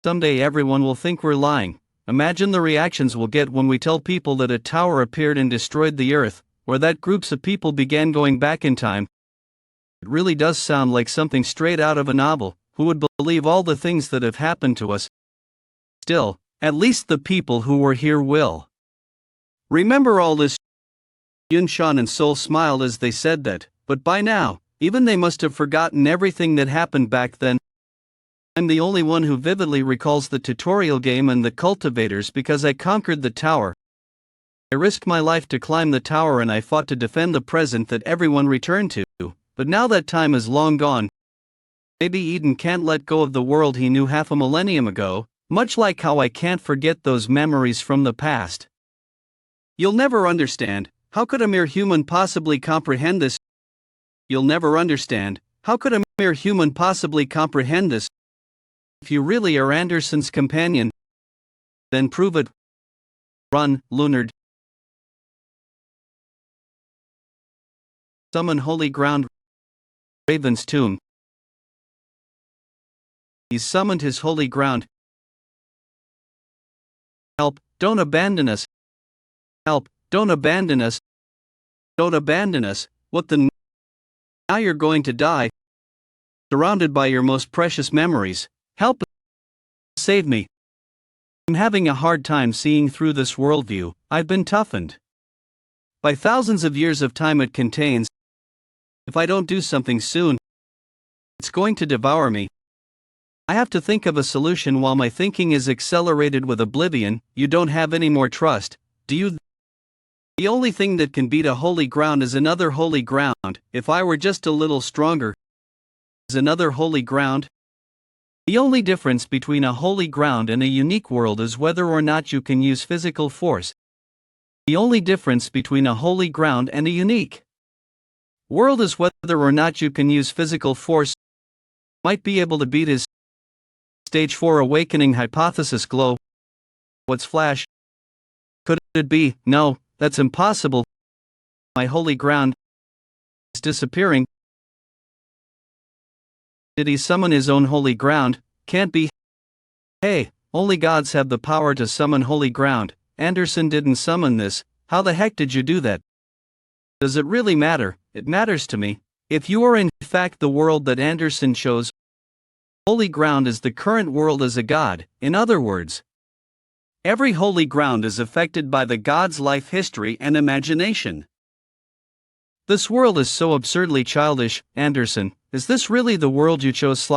Someday everyone will think we're lying. Imagine the reactions we'll get when we tell people that a tower appeared and destroyed the earth, or that groups of people began going back in time. It really does sound like something straight out of a novel. Who would believe all the things that have happened to us? Still, at least the people who were here will remember all this. Yunshan and Sol smiled as they said that, but by now, even they must have forgotten everything that happened back then. I'm the only one who vividly recalls the tutorial game and the cultivators because I conquered the tower. I risked my life to climb the tower and I fought to defend the present that everyone returned to, but now that time is long gone. Maybe Eden can't let go of the world he knew half a millennium ago, much like how I can't forget those memories from the past. You'll never understand. How could a mere human possibly comprehend this? You'll never understand. How could a mere human possibly comprehend this? If you really are Anderson's companion, then prove it. Run, Lunard. Summon holy ground. Raven's tomb. He's summoned his holy ground. Help, don't abandon us. Help, don't abandon us. Don't abandon us. What the? Now you're going to die. Surrounded by your most precious memories. Help. Save me. I'm having a hard time seeing through this worldview. I've been toughened by thousands of years of time it contains. If I don't do something soon, it's going to devour me. I have to think of a solution while my thinking is accelerated with oblivion. You don't have any more trust, do you? The only thing that can beat a holy ground is another holy ground. If I were just a little stronger, is another holy ground? The only difference between a holy ground and a unique world is whether or not you can use physical force. The only difference between a holy ground and a unique world is whether or not you can use physical force. Might be able to beat his Stage 4 awakening hypothesis glow. What's flash? Could it be? No, that's impossible. My holy ground is disappearing. Did he summon his own holy ground? Can't be. Hey, only gods have the power to summon holy ground. Anderson didn't summon this. How the heck did you do that? Does it really matter? It matters to me. If you are in fact the world that Anderson chose, holy ground is the current world as a god. In other words, every holy ground is affected by the god's life history and imagination. This world is so absurdly childish. Anderson, is this really the world you chose?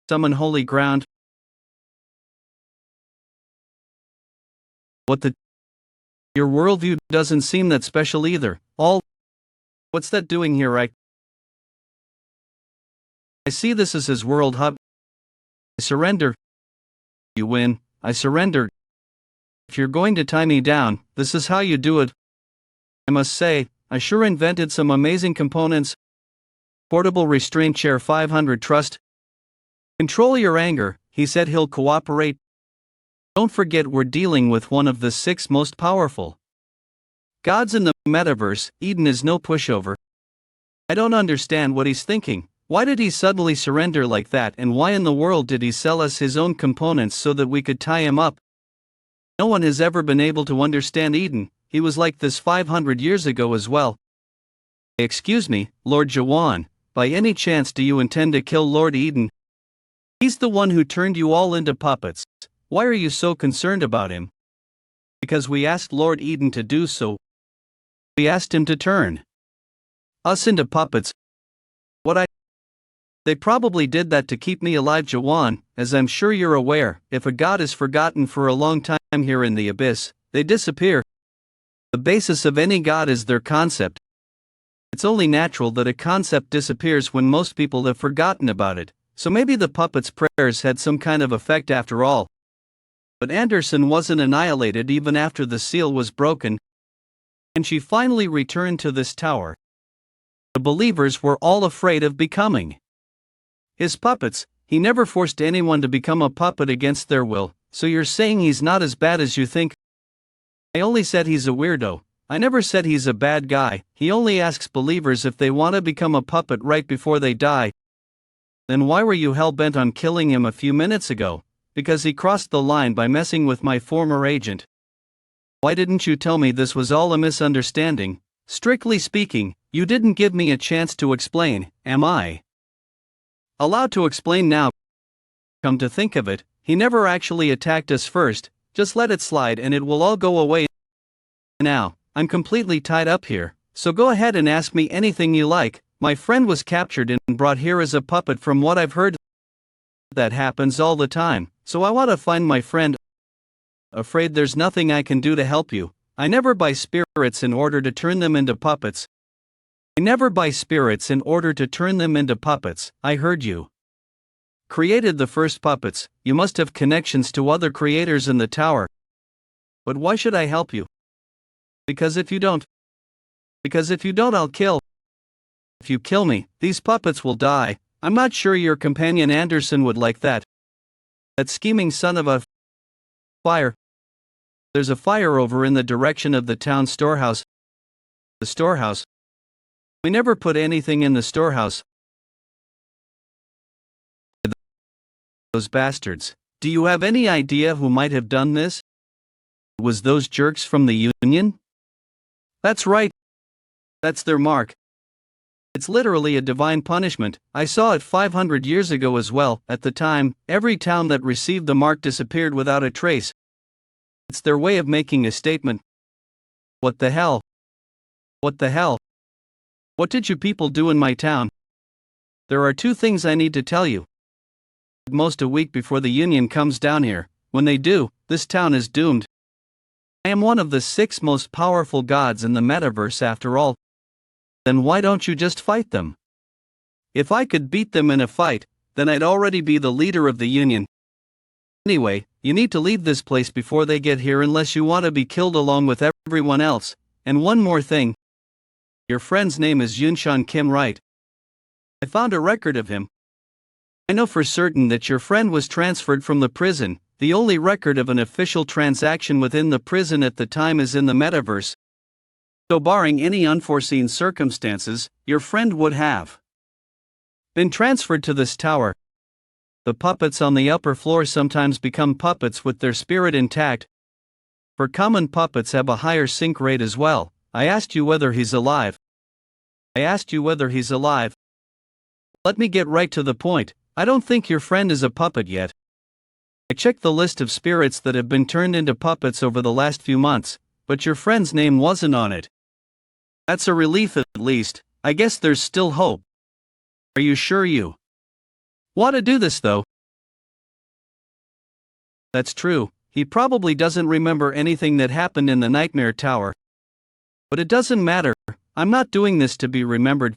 Summon holy ground? What the? Your worldview doesn't seem that special either. What's that doing here? I see this as his world hub. I surrender. You win. I surrender. If you're going to tie me down, this is how you do it. I must say, I sure invented some amazing components. Portable restraint chair 500 trust. Control your anger, he said he'll cooperate. Don't forget we're dealing with one of the 6 most powerful gods in the metaverse. Eden is no pushover. I don't understand what he's thinking. Why did he suddenly surrender like that, and why in the world did he sell us his own components so that we could tie him up? No one has ever been able to understand Eden. He was like this 500 years ago as well. Excuse me, Lord Jaehwan, by any chance do you intend to kill Lord Eden? He's the one who turned you all into puppets. Why are you so concerned about him? Because we asked Lord Eden to do so. We asked him to turn us into puppets. They probably did that to keep me alive, Jaehwan. As I'm sure you're aware, if a god is forgotten for a long time here in the abyss, they disappear. The basis of any god is their concept. It's only natural that a concept disappears when most people have forgotten about it, so maybe the puppet's prayers had some kind of effect after all. But Anderson wasn't annihilated even after the seal was broken, and she finally returned to this tower. The believers were all afraid of becoming his puppets. He never forced anyone to become a puppet against their will, so you're saying he's not as bad as you think? I only said he's a weirdo. I never said he's a bad guy. He only asks believers if they want to become a puppet right before they die. Then why were you hell-bent on killing him a few minutes ago? Because he crossed the line by messing with my former agent. Why didn't you tell me this was all a misunderstanding? Strictly speaking, You didn't give me a chance to explain, am I? Allowed to explain now. Come to think of it, he never actually attacked us first, just let it slide and it will all go away. Now, I'm completely tied up here, so go ahead and ask me anything you like. My friend was captured and brought here as a puppet. From what I've heard, that happens all the time, so I want to find my friend. Afraid there's nothing I can do to help you. I never buy spirits in order to turn them into puppets. I never buy spirits in order to turn them into puppets. I heard you created the first puppets. You must have connections to other creators in the tower. But why should I help you? Because if you don't, I'll kill. If you kill me, these puppets will die. I'm not sure your companion Anderson would like that. That scheming son of a fire. There's a fire over in the direction of the town storehouse. The storehouse? We never put anything in the storehouse. Those bastards. Do you have any idea who might have done this? Was those jerks from the Union? That's right. That's their mark. It's literally a divine punishment. I saw it 500 years ago as well. At the time, every town that received the mark disappeared without a trace. It's their way of making a statement. What the hell? What the hell? What did you people do in my town? There are two things I need to tell you. At most a week before the Union comes down here. When they do, this town is doomed. I am one of the 6 most powerful gods in the metaverse after all. Then why don't you just fight them? If I could beat them in a fight, then I'd already be the leader of the Union. Anyway, you need to leave this place before they get here unless you want to be killed along with everyone else. And one more thing. Your friend's name is Yunshan Kim, right? I found a record of him. I know for certain that your friend was transferred from the prison. The only record of an official transaction within the prison at the time is in the metaverse. So barring any unforeseen circumstances, your friend would have been transferred to this tower. The puppets on the upper floor sometimes become puppets with their spirit intact. For common puppets have a higher sync rate as well. I asked you whether he's alive. Let me get right to the point. I don't think your friend is a puppet yet. I checked the list of spirits that have been turned into puppets over the last few months, but your friend's name wasn't on it. That's a relief at least. I guess there's still hope. Are you sure you want to do this though? That's true. He probably doesn't remember anything that happened in the Nightmare Tower. But it doesn't matter. I'm not doing this to be remembered.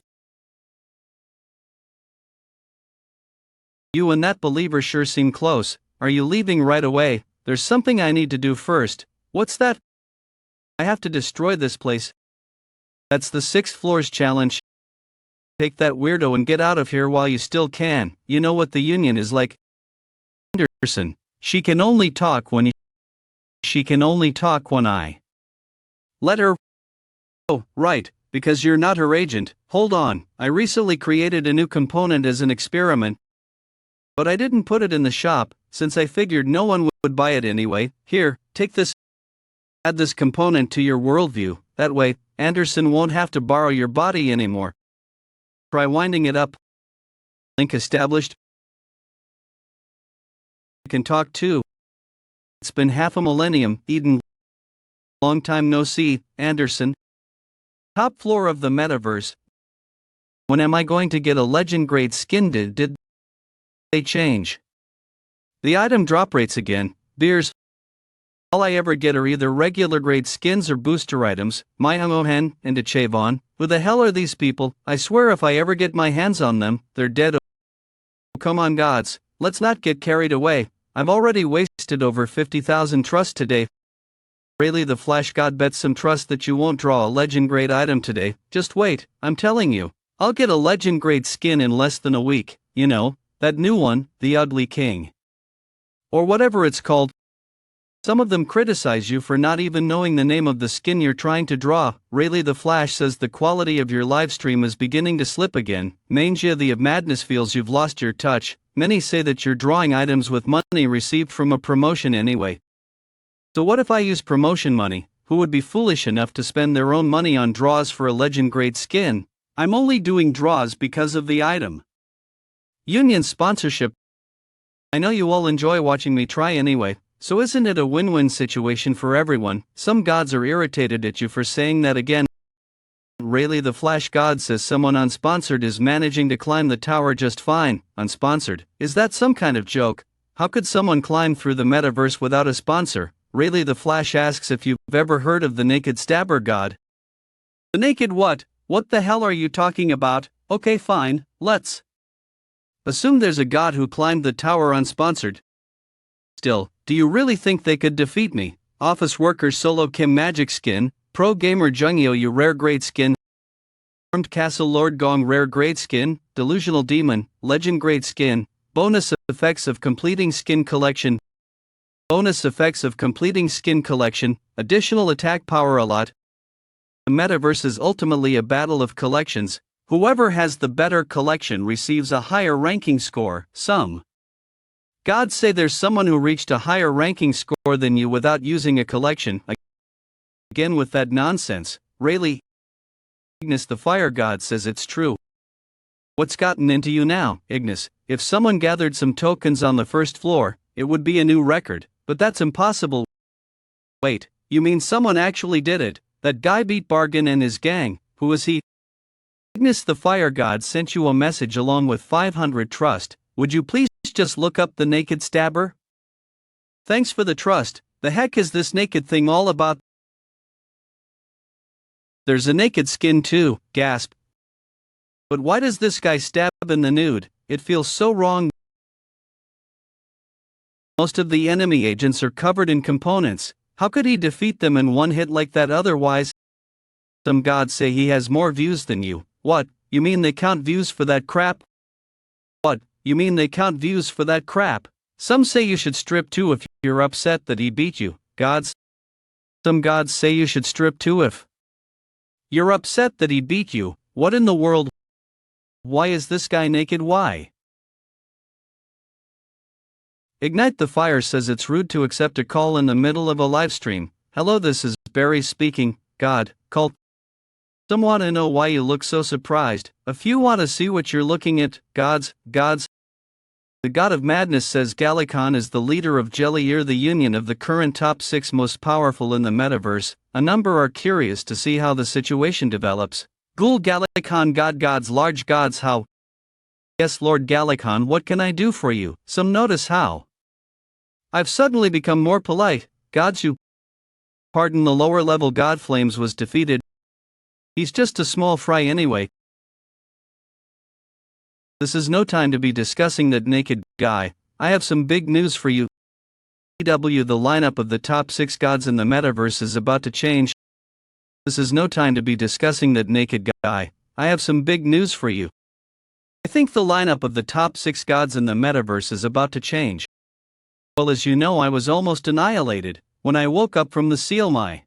You and that believer sure seem close. Are you leaving right away? There's something I need to do first. What's that? I have to destroy this place. That's the 6 floors challenge. Take that weirdo and get out of here while you still can. You know what the Union is like. Anderson. She can only talk when I let her. Oh, right, because you're not her agent. Hold on, I recently created a new component as an experiment. But I didn't put it in the shop, since I figured no one would buy it anyway. Here, take this. Add this component to your worldview. That way, Anderson won't have to borrow your body anymore. Try winding it up. Link established. You can talk too. It's been half a millennium, Eden. Long time no see, Anderson. Top floor of the metaverse. When am I going to get a legend grade skin? Did they change the item drop rates again? Beers. All I ever get are either regular grade skins or booster items. Manhwa and Jaehwan. Who the hell are these people? I swear if I ever get my hands on them, they're dead. Oh, come on gods, let's not get carried away. I've already wasted over 50,000 trust today. Really, the Flash God bets some trust that you won't draw a legend grade item today. Just wait, I'm telling you. I'll get a legend grade skin in less than a week. You know, that new one, the Ugly King. Or whatever it's called. Some of them criticize you for not even knowing the name of the skin you're trying to draw. Rayleigh the Flash says the quality of your livestream is beginning to slip again. Mania the of Madness feels you've lost your touch. Many say that you're drawing items with money received from a promotion anyway. So what if I use promotion money? Who would be foolish enough to spend their own money on draws for a legend grade skin? I'm only doing draws because of the item. Union sponsorship. I know you all enjoy watching me try anyway, so isn't it a win-win situation for everyone? Some gods are irritated at you for saying that again. Rayleigh the Flash God says someone unsponsored is managing to climb the tower just fine. Unsponsored? Is that some kind of joke? How could someone climb through the metaverse without a sponsor? Rayleigh the Flash asks if you've ever heard of the Naked Stabber God. The Naked what? What the hell are you talking about? Okay fine, let's assume there's a god who climbed the tower unsponsored. Still, do you really think they could defeat me? Office worker Solo Kim Magic Skin, Pro Gamer Jungyo Yu Rare Grade Skin, Armed Castle Lord Gong Rare Grade Skin, Delusional Demon, Legend Grade Skin, Bonus Effects of Completing Skin Collection, Bonus Effects of Completing Skin Collection, Additional Attack Power a lot. The metaverse is ultimately a battle of collections. Whoever has the better collection receives a higher ranking score. Some gods say there's someone who reached a higher ranking score than you without using a collection. Again with that nonsense, Rayleigh. Ignis the fire god says it's true. What's gotten into you now, Ignis? If someone gathered some tokens on the first floor, it would be a new record, but that's impossible. Wait, you mean someone actually did it? That guy beat Bargain and his gang. Who is he? Ignis the fire god sent you a message along with 500 trust. Would you please just look up the Naked Stabber? Thanks for the trust. The heck is this naked thing all about? There's a naked skin too, gasp. But why does this guy stab in the nude? It feels so wrong. Most of the enemy agents are covered in components. How could he defeat them in one hit like that otherwise? Some gods say he has more views than you. What, you mean they count views for that crap? What, you mean they count views for that crap? Some say you should strip too if you're upset that he beat you. Gods? Some gods say you should strip too if you're upset that he beat you. What in the world? Why is this guy naked? Why? Ignite the Fire says it's rude to accept a call in the middle of a livestream. Hello, this is Barry speaking. God, call. Some want to know why you look so surprised. A few want to see what you're looking at. Gods. The God of Madness says Gallicon is the leader of Jelly-Ear, the union of the current top 6 most powerful in the metaverse. A number are curious to see how the situation develops. Ghoul Gallicon gods large gods how? Yes Lord Gallicon, what can I do for you? Some notice how I've suddenly become more polite. Gods you pardon the lower level god Flames was defeated. He's just a small fry anyway. This is no time to be discussing that naked guy. I have some big news for you. The lineup of the top 6 gods in the metaverse is about to change. This is no time to be discussing that naked guy. I have some big news for you. I think the lineup of the top 6 gods in the metaverse is about to change. Well, as you know, I was almost annihilated. When I woke up from the seal, my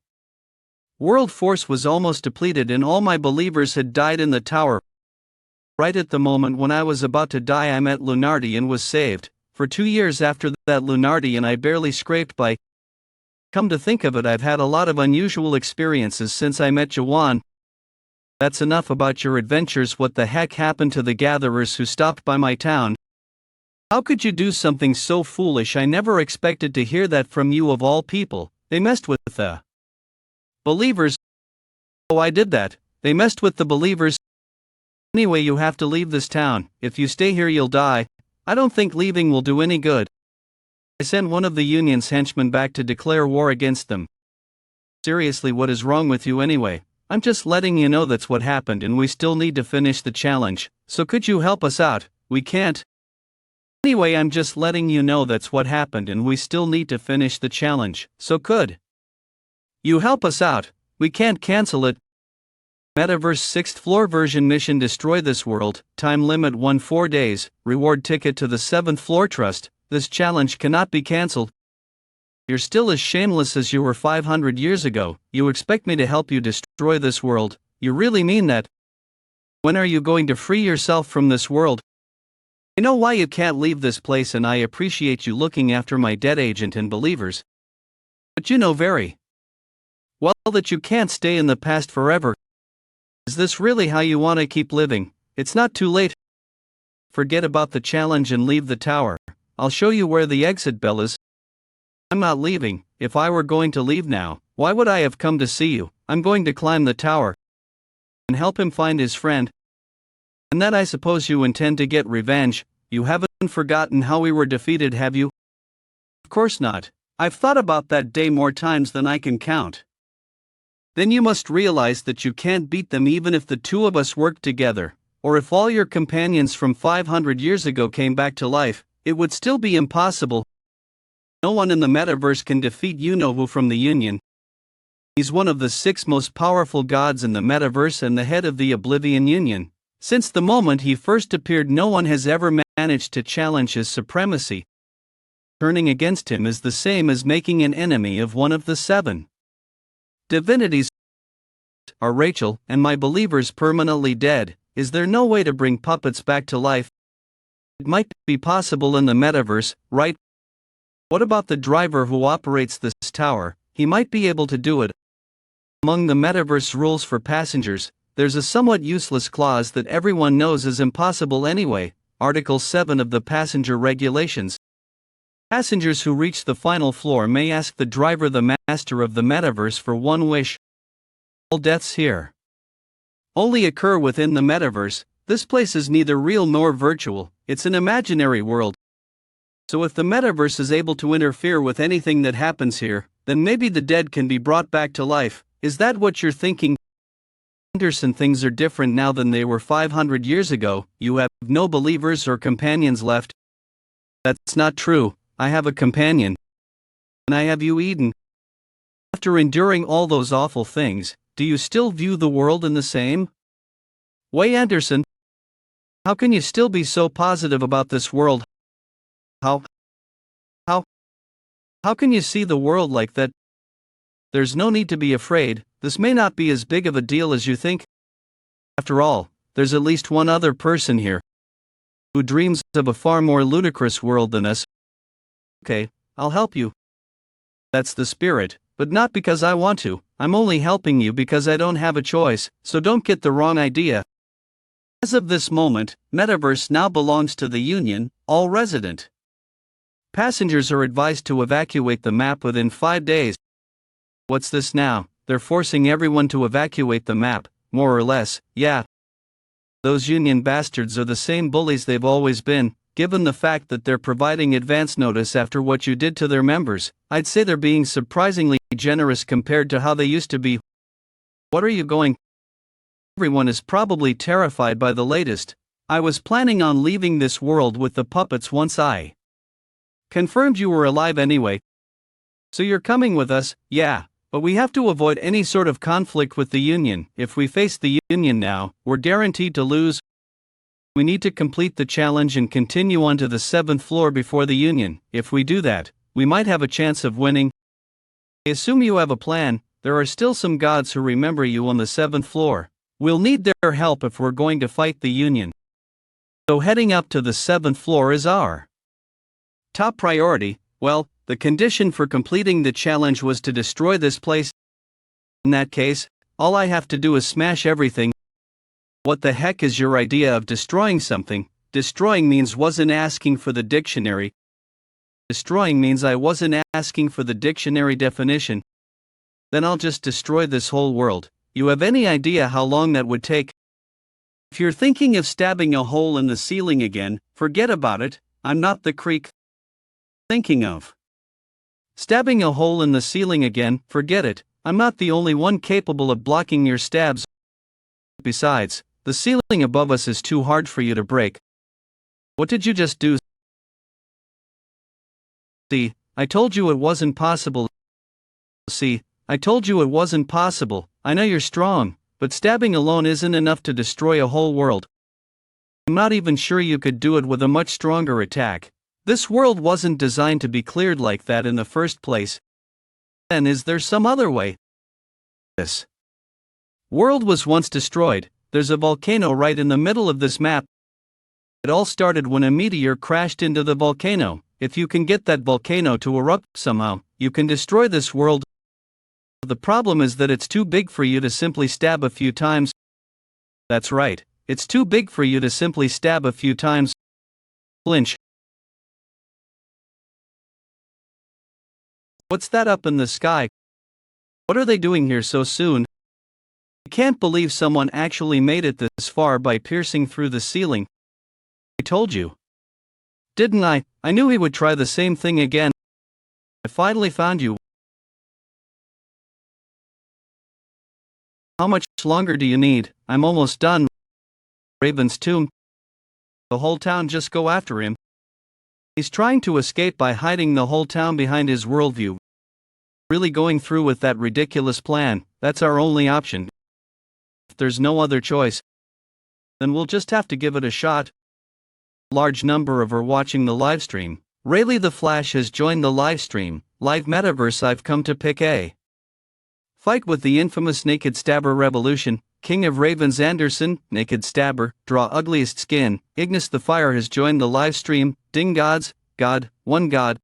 world force was almost depleted and all my believers had died in the tower. Right at the moment when I was about to die, I met Lunardi and was saved. For 2 years after that, Lunardi and I barely scraped by. Come to think of it, I've had a lot of unusual experiences since I met Jaehwan. That's enough about your adventures. What the heck happened to the gatherers who stopped by my town? How could you do something so foolish? I never expected to hear that from you of all people. They messed with the believers. Oh, I did that. They messed with the believers. Anyway, you have to leave this town. If you stay here, you'll die. I don't think leaving will do any good. I sent one of the Union's henchmen back to declare war against them. Seriously, what is wrong with you anyway? I'm just letting you know that's what happened and we still need to finish the challenge. So could you help us out? We can't. Anyway, I'm just letting you know that's what happened and we still need to finish the challenge. So could you help us out? We can't cancel it. Metaverse 6th floor version mission: destroy this world. Time limit 4 days. Reward ticket to the 7th floor trust. This challenge cannot be cancelled. You're still as shameless as you were 500 years ago. You expect me to help you destroy this world? You really mean that? When are you going to free yourself from this world? I know why you can't leave this place and I appreciate you looking after my dead agent and believers. But you know very well that you can't stay in the past forever. Is this really how you want to keep living? It's not too late. Forget about the challenge and leave the tower. I'll show you where the exit bell is. I'm not leaving. If I were going to leave now, why would I have come to see you? I'm going to climb the tower and help him find his friend. And then I suppose you intend to get revenge. You haven't forgotten how we were defeated, have you? Of course not. I've thought about that day more times than I can count. Then you must realize that you can't beat them even if the two of us work together, or if all your companions from 500 years ago came back to life, it would still be impossible. No one in the metaverse can defeat Yunovu from the Union. He's one of the 6 most powerful gods in the metaverse and the head of the Oblivion Union. Since the moment he first appeared, no one has ever managed to challenge his supremacy. Turning against him is the same as making an enemy of one of the 7 divinities. Are Rachel and my believers permanently dead? Is there no way to bring puppets back to life? It might be possible in the metaverse, right? What about the driver who operates this tower? He might be able to do it. Among the metaverse rules for passengers, there's a somewhat useless clause that everyone knows is impossible anyway, Article 7 of the passenger regulations. Passengers who reach the final floor may ask the driver, the master of the metaverse, for one wish. All deaths here only occur within the metaverse. This place is neither real nor virtual, it's an imaginary world. So if the metaverse is able to interfere with anything that happens here, then maybe the dead can be brought back to life. Is that what you're thinking? Anderson, things are different now than they were 500 years ago. You have no believers or companions left. That's not true. I have a companion. And I have you, Eden. After enduring all those awful things, do you still view the world in the same way, Anderson? How can you still be so positive about this world? How can you see the world like that? There's no need to be afraid. This may not be as big of a deal as you think. After all, there's at least one other person here who dreams of a far more ludicrous world than us. Okay, I'll help you. That's the spirit, but not because I want to. I'm only helping you because I don't have a choice, so don't get the wrong idea. As of this moment, Metaverse now belongs to the Union, all resident. Passengers are advised to evacuate the map within 5 days. What's this now? They're forcing everyone to evacuate the map, more or less, yeah. Those Union bastards are the same bullies they've always been. Given the fact that they're providing advance notice after what you did to their members, I'd say they're being surprisingly generous compared to how they used to be. What are you going? Everyone is probably terrified by the latest. I was planning on leaving this world with the puppets once I confirmed you were alive anyway. So you're coming with us, yeah, but we have to avoid any sort of conflict with the Union. If we face the Union now, we're guaranteed to lose. We need to complete the challenge and continue on to the 7th floor before the Union. If we do that, we might have a chance of winning. I assume you have a plan. There are still some gods who remember you on the 7th floor. We'll need their help if we're going to fight the Union. So heading up to the 7th floor is our top priority. Well, the condition for completing the challenge was to destroy this place. In that case, all I have to do is smash everything. What the heck is your idea of destroying something? Destroying means wasn't asking for the dictionary. Destroying means I wasn't asking for the dictionary definition. Then I'll just destroy this whole world. You have any idea how long that would take? If you're thinking of stabbing a hole in the ceiling again, forget about it. I'm not the creep thinking of stabbing a hole in the ceiling again, forget it. I'm not the only one capable of blocking your stabs. Besides, the ceiling above us is too hard for you to break. What did you just do? See, I told you it wasn't possible. See, I told you it wasn't possible. I know you're strong, but stabbing alone isn't enough to destroy a whole world. I'm not even sure you could do it with a much stronger attack. This world wasn't designed to be cleared like that in the first place. Then is there some other way? This world was once destroyed. There's a volcano right in the middle of this map. It all started when a meteor crashed into the volcano. If you can get that volcano to erupt somehow, you can destroy this world. The problem is that it's too big for you to simply stab a few times. That's right, it's too big for you to simply stab a few times. Flinch. What's that up in the sky? What are they doing here so soon? I can't believe someone actually made it this far by piercing through the ceiling. I told you. Didn't I? I knew he would try the same thing again. I finally found you. How much longer do you need? I'm almost done. Raven's tomb. The whole town just go after him. He's trying to escape by hiding the whole town behind his worldview. Really going through with that ridiculous plan, that's our only option. If there's no other choice, then we'll just have to give it a shot. Large number of are watching the livestream. Rayleigh the Flash has joined the livestream. Live metaverse. I've come to pick a fight with the infamous Naked Stabber Revolution. King of Ravens Anderson, Naked Stabber, draw ugliest skin. Ignis the Fire has joined the livestream. Ding gods, God, one god.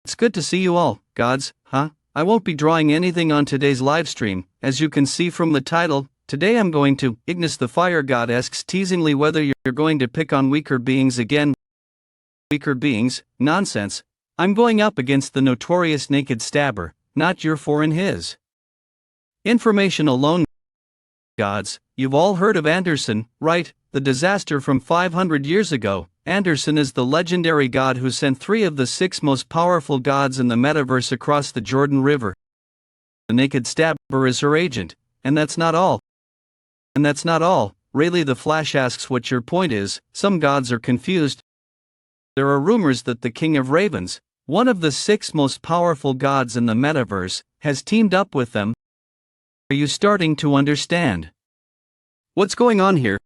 It's good to see you all, gods, huh? I won't be drawing anything on today's livestream. As you can see from the title, today I'm going to. Ignis the Fire God asks teasingly whether you're going to pick on weaker beings again. Weaker beings? Nonsense. I'm going up against the notorious Naked Stabber, not your foreign his. Information alone. Gods, you've all heard of Anderson, right? The disaster from 500 years ago. Anderson is the legendary god who sent 3 of the 6 most powerful gods in the metaverse across the Jordan River. The Naked Stabber is her agent, and that's not all. Rayleigh the Flash asks what your point is. Some gods are confused. There are rumors that the King of Ravens, one of the 6 most powerful gods in the metaverse, has teamed up with them. Are you starting to understand what's going on here?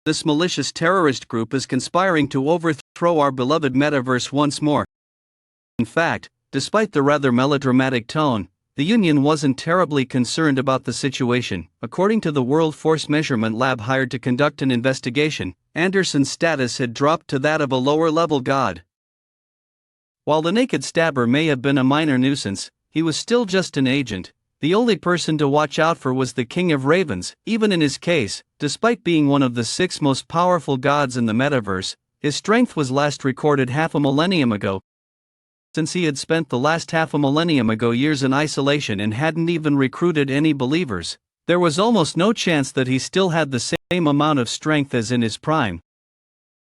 This malicious terrorist group is conspiring to overthrow our beloved metaverse once more. In fact, despite the rather melodramatic tone, the Union wasn't terribly concerned about the situation. According to the World Force Measurement Lab hired to conduct an investigation, Anderson's status had dropped to that of a lower-level god. While the Naked Stabber may have been a minor nuisance, he was still just an agent. The only person to watch out for was the King of Ravens. Even in his case, despite being one of the 6 most powerful gods in the metaverse, his strength was last recorded half a millennium ago. Since he had spent the last half a millennium ago years in isolation and hadn't even recruited any believers, there was almost no chance that he still had the same amount of strength as in his prime.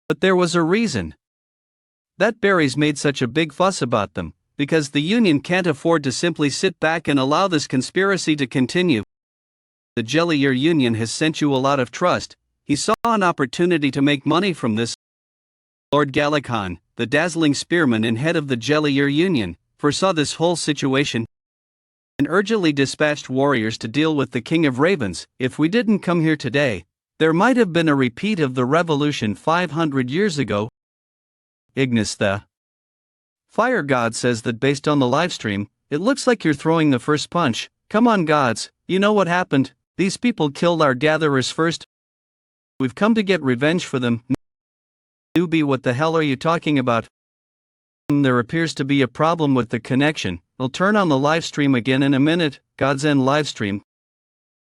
But there was a reason that Barry's made such a big fuss about them. Because the Union can't afford to simply sit back and allow this conspiracy to continue. The Jelly Ear Union has sent you a lot of trust. He saw an opportunity to make money from this. Lord Galakhan, the dazzling spearman and head of the Jelly Ear Union, foresaw this whole situation and urgently dispatched warriors to deal with the King of Ravens. If we didn't come here today, there might have been a repeat of the revolution 500 years ago. Ignis the Fire God says that based on the livestream, it looks like you're throwing the first punch. Come on gods, you know what happened? These people killed our gatherers first. We've come to get revenge for them. Newbie, what the hell are you talking about? There appears to be a problem with the connection. I'll turn on the livestream again in a minute. God's End livestream.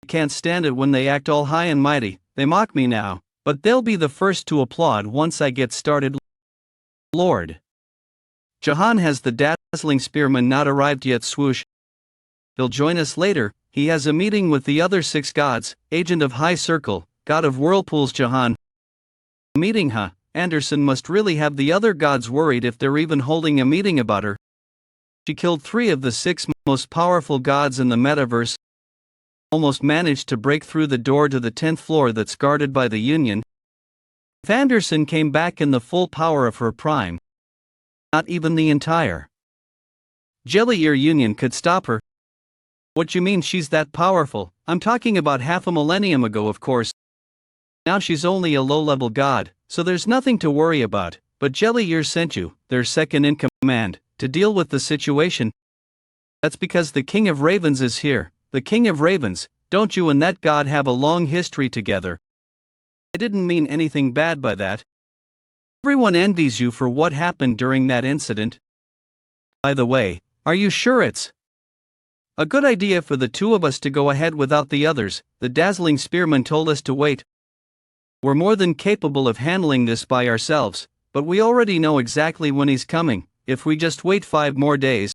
I can't stand it when they act all high and mighty. They mock me now, but they'll be the first to applaud once I get started. Lord Jaehwan, has the dazzling spearman not arrived yet? Swoosh. He'll join us later. He has a meeting with the other 6 gods. Agent of High Circle, god of whirlpools. Jaehwan. Meeting, huh? Anderson must really have the other gods worried if they're even holding a meeting about her. She killed 3 of the 6 most powerful gods in the metaverse. Almost managed to break through the door to the 10th floor that's guarded by the Union. If Anderson came back in the full power of her prime, not even the entire Jelly Ear Union could stop her. What you mean she's that powerful? I'm talking about half a millennium ago, of course. Now she's only a low-level god, so there's nothing to worry about. But Jelly Ear sent you, their second in command, to deal with the situation. That's because the King of Ravens is here. The King of Ravens, don't you and that god have a long history together? I didn't mean anything bad by that. Everyone envies you for what happened during that incident. By the way, are you sure it's A good idea for the two of us to go ahead without the others, the dazzling spearman told us to wait. We're more than capable of handling this by ourselves, but we already know exactly when he's coming. If we just wait 5 more days,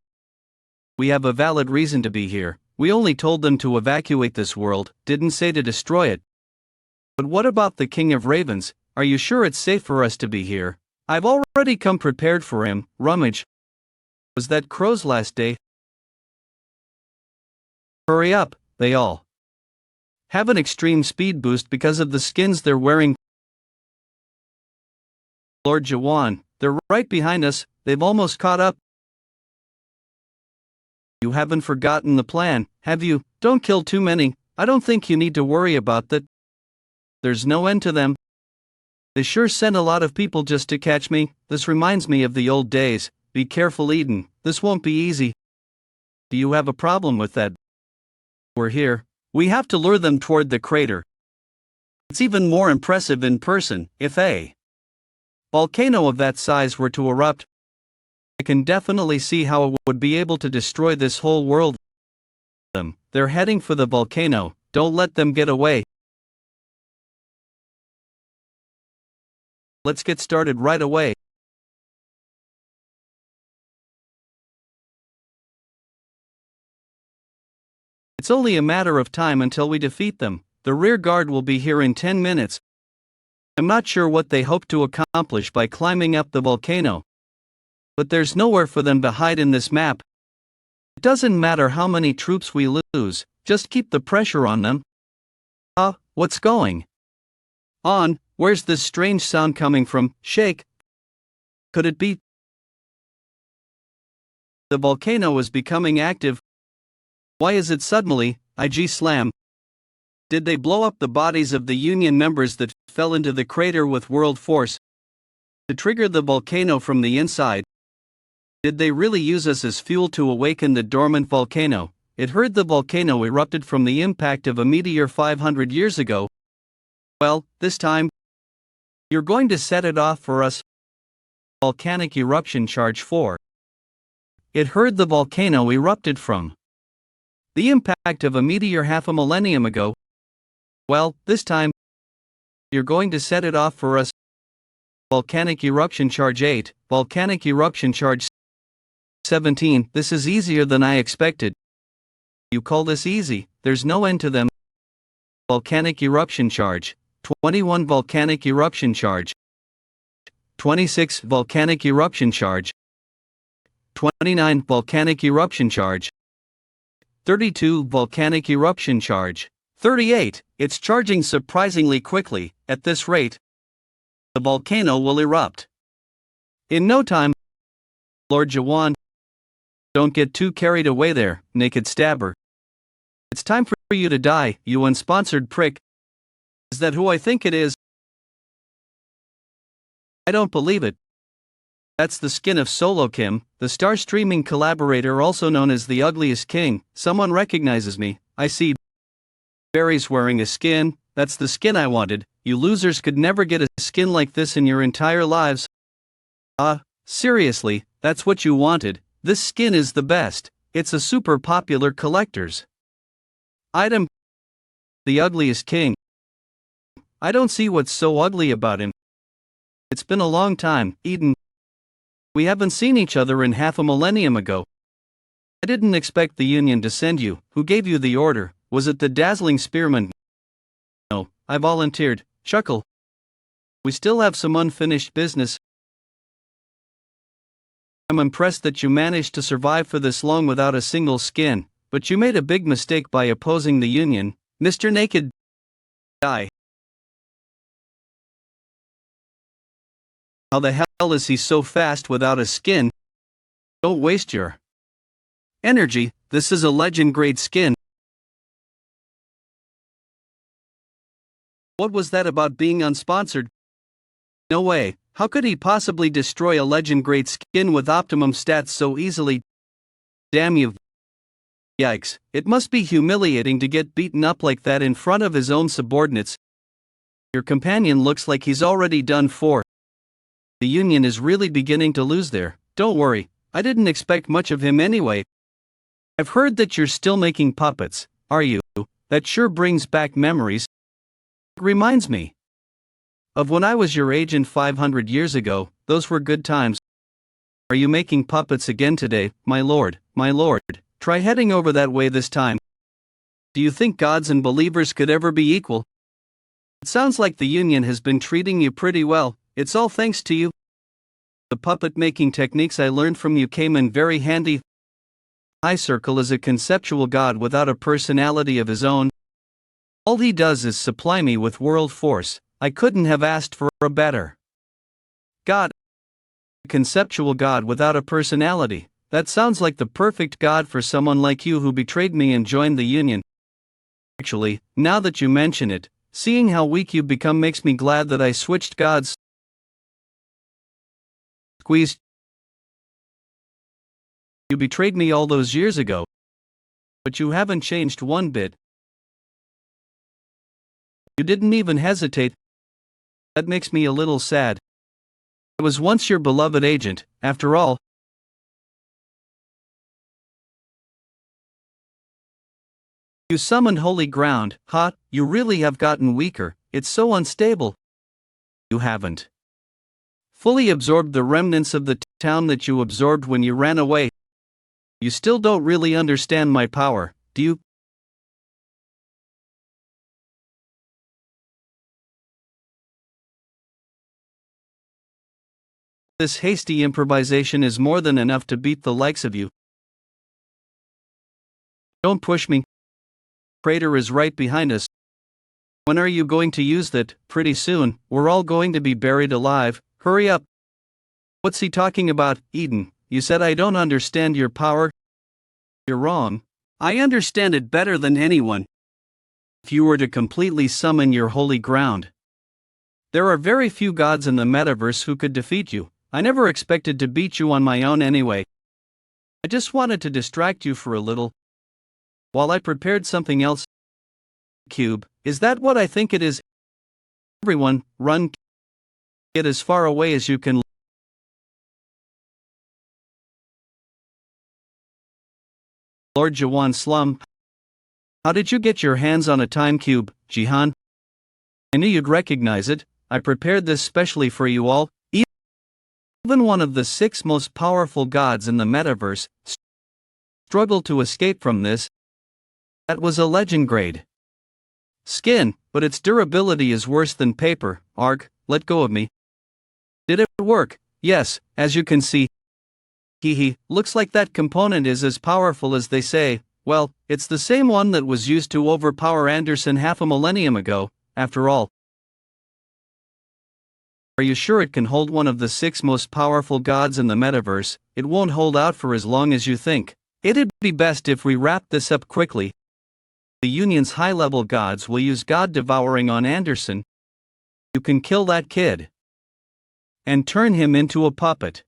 we have a valid reason to be here. We only told them to evacuate this world, didn't say to destroy it. But what about the King of Ravens? Are you sure it's safe for us to be here? I've already come prepared for him. Rummage. Was that Crow's last day? Hurry up, they all have an extreme speed boost because of the skins they're wearing. Lord Jaehwan, they're right behind us, they've almost caught up. You haven't forgotten the plan, have you? Don't kill too many, I don't think you need to worry about that. There's no end to them. They sure sent a lot of people just to catch me. This reminds me of the old days. Be careful, Eden, this won't be easy. Do you have a problem with that? We're here. We have to lure them toward the crater. It's even more impressive in person. If a volcano of that size were to erupt, I can definitely see how it would be able to destroy this whole world. They're heading for the volcano, don't let them get away. Let's get started right away. It's only a matter of time until we defeat them. The rear guard will be here in 10 minutes. I'm not sure what they hope to accomplish by climbing up the volcano, but there's nowhere for them to hide in this map. It doesn't matter how many troops we lose, just keep the pressure on them. What's going on? Where's this strange sound coming from? Shake. Could it be the volcano is becoming active? Why is it suddenly, IG slam? Did they blow up the bodies of the Union members that fell into the crater with world force to trigger the volcano from the inside? Did they really use us as fuel to awaken the dormant volcano? It heard the volcano erupted from the impact of a meteor 500 years ago. Well, this time, you're going to set it off for us. Volcanic eruption charge 4. It heard the volcano erupted from the impact of a meteor half a millennium ago. Well, this time, you're going to set it off for us. Volcanic eruption charge 8, volcanic eruption charge 17. This is easier than I expected. You call this easy? There's no end to them. Volcanic eruption charge 21, volcanic eruption charge 26, volcanic eruption charge 29, volcanic eruption charge 32, volcanic eruption charge 38. It's charging surprisingly quickly. At this rate, the volcano will erupt in no time. Lord Jaehwan, don't get too carried away there, naked stabber. It's time for you to die, you unsponsored prick. Is that who I think it is? I don't believe it. That's the skin of Solo Kim, the star-streaming collaborator also known as the ugliest king. Someone recognizes me. I see Barry's wearing a skin. That's the skin I wanted. You losers could never get a skin like this in your entire lives. Seriously, that's what you wanted? This skin is the best. It's a super popular collector's item. The ugliest king. I don't see what's so ugly about him. It's been a long time, Eden. We haven't seen each other in half a millennium ago. I didn't expect the Union to send you. Who gave you the order? Was it the dazzling spearman? No, I volunteered. Chuckle. We still have some unfinished business. I'm impressed that you managed to survive for this long without a single skin, but you made a big mistake by opposing the Union, Mr. Naked. Die. How the hell is he so fast without a skin? Don't waste your energy, this is a legend-grade skin. What was that about being unsponsored? No way, how could he possibly destroy a legend-grade skin with optimum stats so easily? Damn you. Yikes, it must be humiliating to get beaten up like that in front of his own subordinates. Your companion looks like he's already done for. The Union is really beginning to lose there. Don't worry, I didn't expect much of him anyway. I've heard that you're still making puppets, are you? That sure brings back memories. It reminds me of when I was your age and 500 years ago. Those were good times. Are you making puppets again today, my lord, my lord? Try heading over that way this time. Do you think gods and believers could ever be equal? It sounds like the Union has been treating you pretty well. It's all thanks to you. The puppet making techniques I learned from you came in very handy. High Circle is a conceptual god without a personality of his own. All he does is supply me with world force. I couldn't have asked for a better god. A conceptual god without a personality. That sounds like the perfect god for someone like you who betrayed me and joined the Union. Actually, now that you mention it, seeing how weak you've become makes me glad that I switched gods. Squeezed. You betrayed me all those years ago. But you haven't changed one bit. You didn't even hesitate. That makes me a little sad. I was once your beloved agent, after all. You summoned holy ground. Ha, you really have gotten weaker. It's so unstable. You haven't fully absorbed the remnants of the town that you absorbed when you ran away. You still don't really understand my power, do you? This hasty improvisation is more than enough to beat the likes of you. Don't push me. Crater is right behind us. When are you going to use that? Pretty soon, we're all going to be buried alive. Hurry up. What's he talking about, Eden? You said I don't understand your power. You're wrong. I understand it better than anyone. If you were to completely summon your holy ground, there are very few gods in the metaverse who could defeat you. I never expected to beat you on my own anyway. I just wanted to distract you for a little, while I prepared something else. Cube, is that what I think it is? Everyone, run. Get as far away as you can. Lord Jaehwan Slum. How did you get your hands on a time cube, Jaehwan? I knew you'd recognize it. I prepared this specially for you all. Even one of the 6 most powerful gods in the metaverse struggled to escape from this. That was a legend grade skin, but its durability is worse than paper. Arg, let go of me. Did it work? Yes, as you can see. Looks like that component is as powerful as they say. Well, it's the same one that was used to overpower Anderson half a millennium ago, after all. Are you sure it can hold one of the 6 most powerful gods in the metaverse? It won't hold out for as long as you think. It'd be best if we wrap this up quickly. The Union's high-level gods will use God devouring on Anderson. You can kill that kid and turn him into a puppet.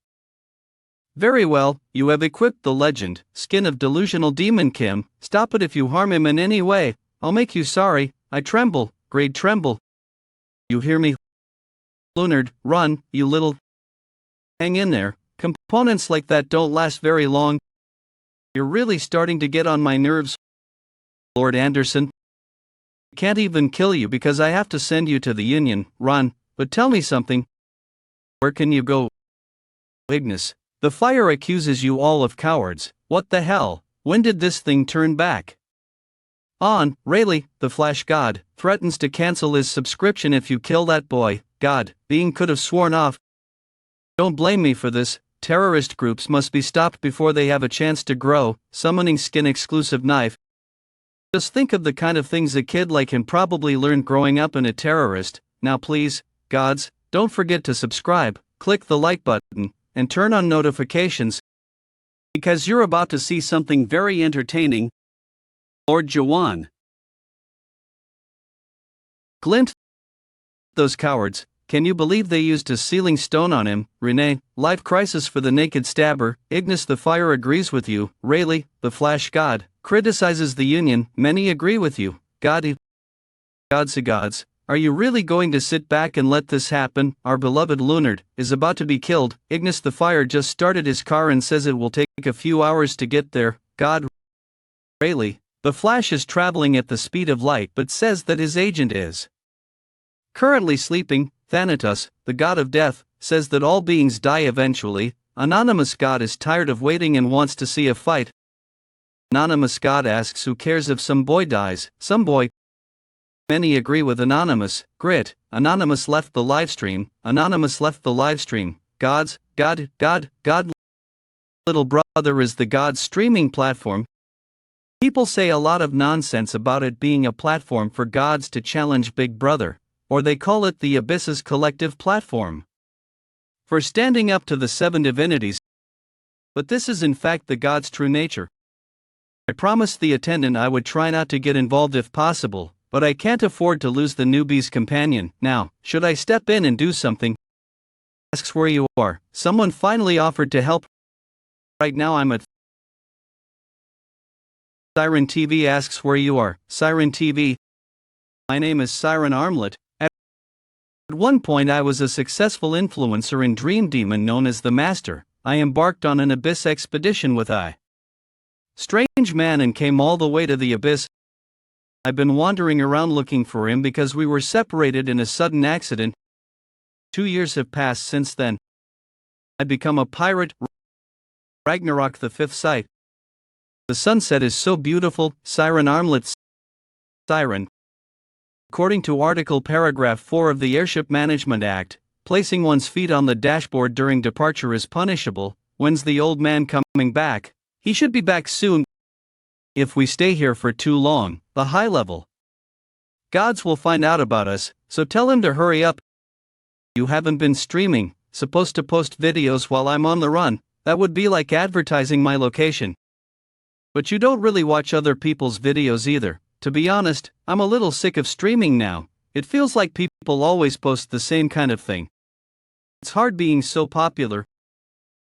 Very well, you have equipped the legend, Skin of Delusional Demon Kim. Stop it if you harm him in any way. I'll make you sorry. I tremble, great tremble. You hear me? Lunard, run, you little. Hang in there. Components like that don't last very long. You're really starting to get on my nerves, Lord Anderson. I can't even kill you because I have to send you to the Union. Run, but tell me something. Where can you go? Ignis. The fire accuses you all of cowards. What the hell? When did this thing turn back on? Rayleigh, the Flash God, threatens to cancel his subscription if you kill that boy. God, being could have sworn off. Don't blame me for this. Terrorist groups must be stopped before they have a chance to grow. Summoning Skin exclusive knife. Just think of the kind of things a kid like him probably learned growing up in a terrorist. Now please, gods, don't forget to subscribe, click the like button, and turn on notifications, because you're about to see something very entertaining. Lord Jaehwan. Glint. Those cowards, can you believe they used a sealing stone on him? Renee, life crisis for the naked stabber. Ignis the Fire agrees with you. Rayleigh, the Flash God, criticizes the Union. Many agree with you. Gods, are you really going to sit back and let this happen? Our beloved Lunard is about to be killed. Ignis the Fire just started his car and says it will take a few hours to get there. God, Rayleigh, the Flash is traveling at the speed of light but says that his agent is currently sleeping. Thanatos, the god of death, says that all beings die eventually. Anonymous god is tired of waiting and wants to see a fight. Anonymous god asks who cares if some boy dies, some boy. Many agree with Anonymous. Grit, Anonymous left the livestream, Anonymous left the livestream. God, Little Brother is the God streaming platform. People say a lot of nonsense about it being a platform for gods to challenge Big Brother, or they call it the Abyss's collective platform for standing up to the seven divinities. But this is in fact the god's true nature. I promised the attendant I would try not to get involved if possible, but I can't afford to lose the newbie's companion. Now, should I step in and do something? Asks where you are. Someone finally offered to help. Right now I'm at Siren TV asks where you are. Siren TV. My name is Siren Armlet. At one point I was a successful influencer in Dream Demon known as the Master. I embarked on an Abyss expedition with Strange Man and came all the way to the Abyss. I've been wandering around looking for him because we were separated in a sudden accident. 2 years have passed since then. I become a pirate. Ragnarok the fifth sight. The sunset is so beautiful. Siren Armlet. Siren. According to Article Paragraph 4 of the Airship Management Act, placing one's feet on the dashboard during departure is punishable. When's the old man coming back? He should be back soon. If we stay here for too long, the high-level gods will find out about us, so tell him to hurry up. You haven't been streaming, supposed to post videos while I'm on the run. That would be like advertising my location. But you don't really watch other people's videos either. To be honest, I'm a little sick of streaming now. It feels like people always post the same kind of thing. It's hard being so popular.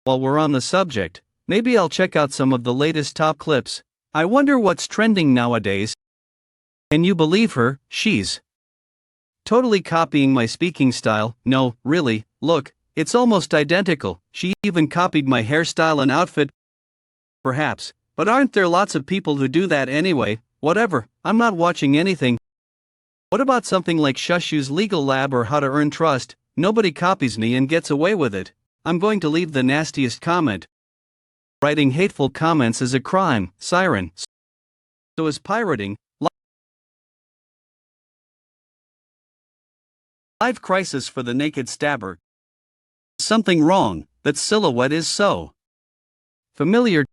While we're on the subject, maybe I'll check out some of the latest top clips. I wonder what's trending nowadays. Can you believe her? She's totally copying my speaking style. No, really, look, it's almost identical. She even copied my hairstyle and outfit. Perhaps, but aren't there lots of people who do that anyway? Whatever, I'm not watching anything. What about something like Shushu's Legal Lab or How to Earn Trust? Nobody copies me and gets away with it. I'm going to leave the nastiest comment. Writing hateful comments is a crime, Siren. So is pirating. Live crisis for the naked stabber. Something wrong, that silhouette is so familiar.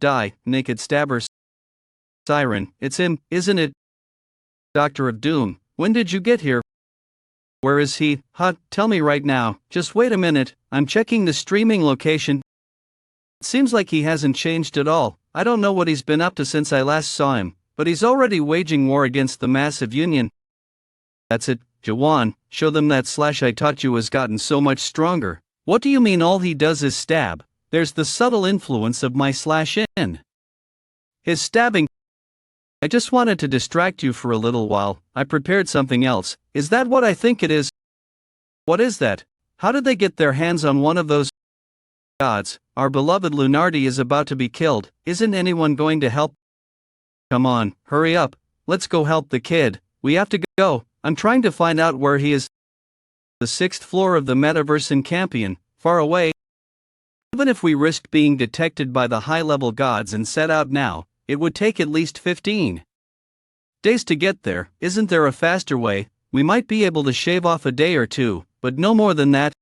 Die, naked stabbers. Siren, it's him, isn't it? Doctor of Doom, when did you get here? Where is he? Tell me right now. Just wait a minute, I'm checking the streaming location. It seems like he hasn't changed at all. I don't know what he's been up to since I last saw him, but he's already waging war against the massive union. That's it, Jaehwan, show them that slash I taught you has gotten so much stronger. What do you mean all he does is stab? There's the subtle influence of my slash in his stabbing. I just wanted to distract you for a little while. I prepared something else. Is that what I think it is? What is that? How did they get their hands on one of those gods? Our beloved Lunardi is about to be killed. Isn't anyone going to help? Come on, hurry up. Let's go help the kid. We have to go. I'm trying to find out where he is. The 6th floor of the metaverse in Campion, far away. Even if we risked being detected by the high-level gods and set out now, it would take at least 15 days to get there. Isn't there a faster way? We might be able to shave off a day or two, but no more than that.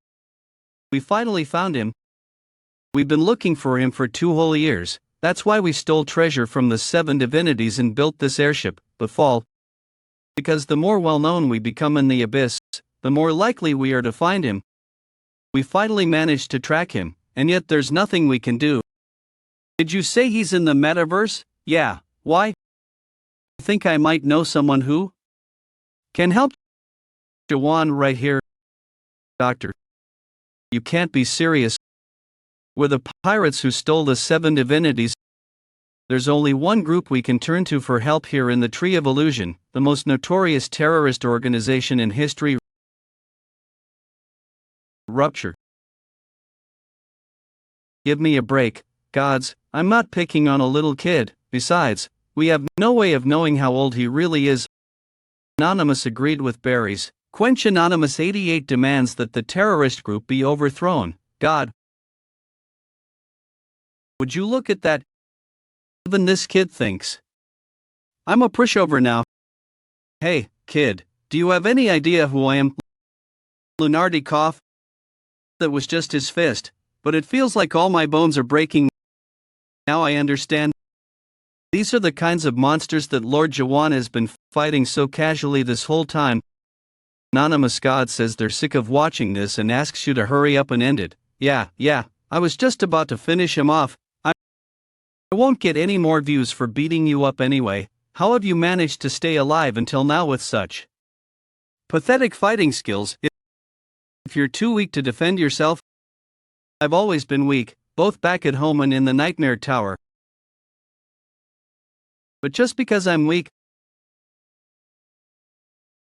We finally found him. We've been looking for him for 2 whole years. That's why we stole treasure from the 7 divinities and built this airship, Befall. Because the more well-known we become in the Abyss, the more likely we are to find him. We finally managed to track him, and yet there's nothing we can do. Did you say he's in the metaverse? Yeah, why? I think I might know someone who can help. Jaehwan right here. Doctor. You can't be serious. We're the pirates who stole the 7 divinities. There's only one group we can turn to for help here in the Tree of Illusion, the most notorious terrorist organization in history. Rupture. Give me a break, gods, I'm not picking on a little kid. Besides, we have no way of knowing how old he really is. Anonymous agreed with Barry's. Quench Anonymous 88 demands that the terrorist group be overthrown. God, would you look at that? Even this kid thinks I'm a pushover now. Hey, kid, do you have any idea who I am? Lunardi coughed. That was just his fist, but it feels like all my bones are breaking. Now I understand. These are the kinds of monsters that Lord Jaehwan has been fighting so casually this whole time. Anonymous God says they're sick of watching this and asks you to hurry up and end it. Yeah, I was just about to finish him off. I won't get any more views for beating you up anyway. How have you managed to stay alive until now with such pathetic fighting skills? If you're too weak to defend yourself, I've always been weak, both back at home and in the Nightmare Tower. But just because I'm weak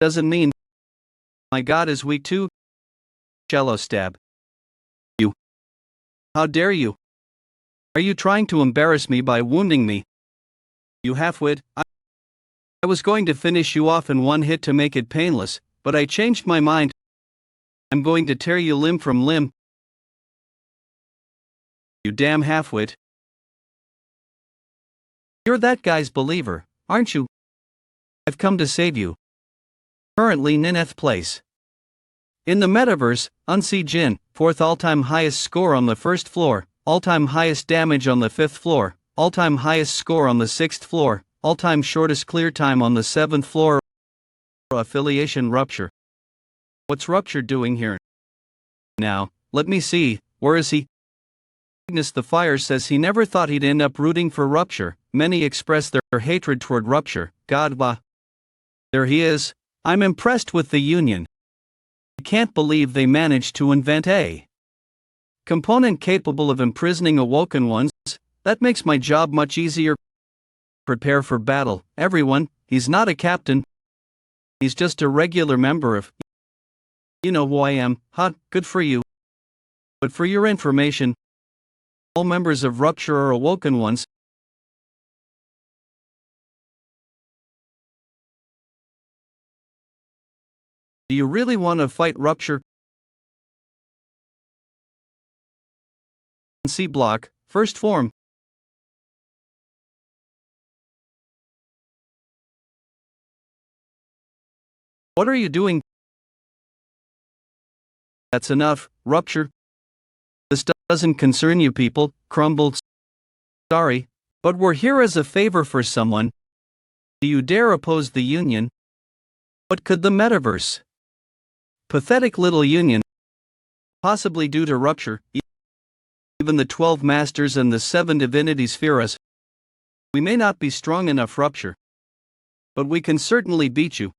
doesn't mean my God is weak too. Shallow stab. You. How dare you? Are you trying to embarrass me by wounding me? You halfwit. I was going to finish you off in one hit to make it painless, but I changed my mind. I'm going to tear you limb from limb. You damn halfwit. You're that guy's believer, aren't you? I've come to save you. Currently Nineth place. In the metaverse, Unsee Jin, 4th all-time highest score on the 1st floor, all-time highest damage on the 5th floor, all-time highest score on the 6th floor, all-time shortest clear time on the 7th floor. Affiliation rupture. What's Rupture doing here? Now, let me see, where is he? Ignis the Fire says he never thought he'd end up rooting for Rupture. Many express their hatred toward Rupture. God, there he is. I'm impressed with the Union. I can't believe they managed to invent a component capable of imprisoning awoken ones. That makes my job much easier. Prepare for battle, everyone. He's not a captain. He's just a regular member of. You know who I am. Good for you. But for your information, all members of Rupture are awoken ones. Do you really want to fight Rupture? C block, first form. What are you doing? That's enough, Rupture. This doesn't concern you people, crumbled. Sorry, but we're here as a favor for someone. Do you dare oppose the Union? What could the metaverse? Pathetic little Union. Possibly due to Rupture. Even the 12 Masters and the 7 Divinities fear us. We may not be strong enough, Rupture. But we can certainly beat you.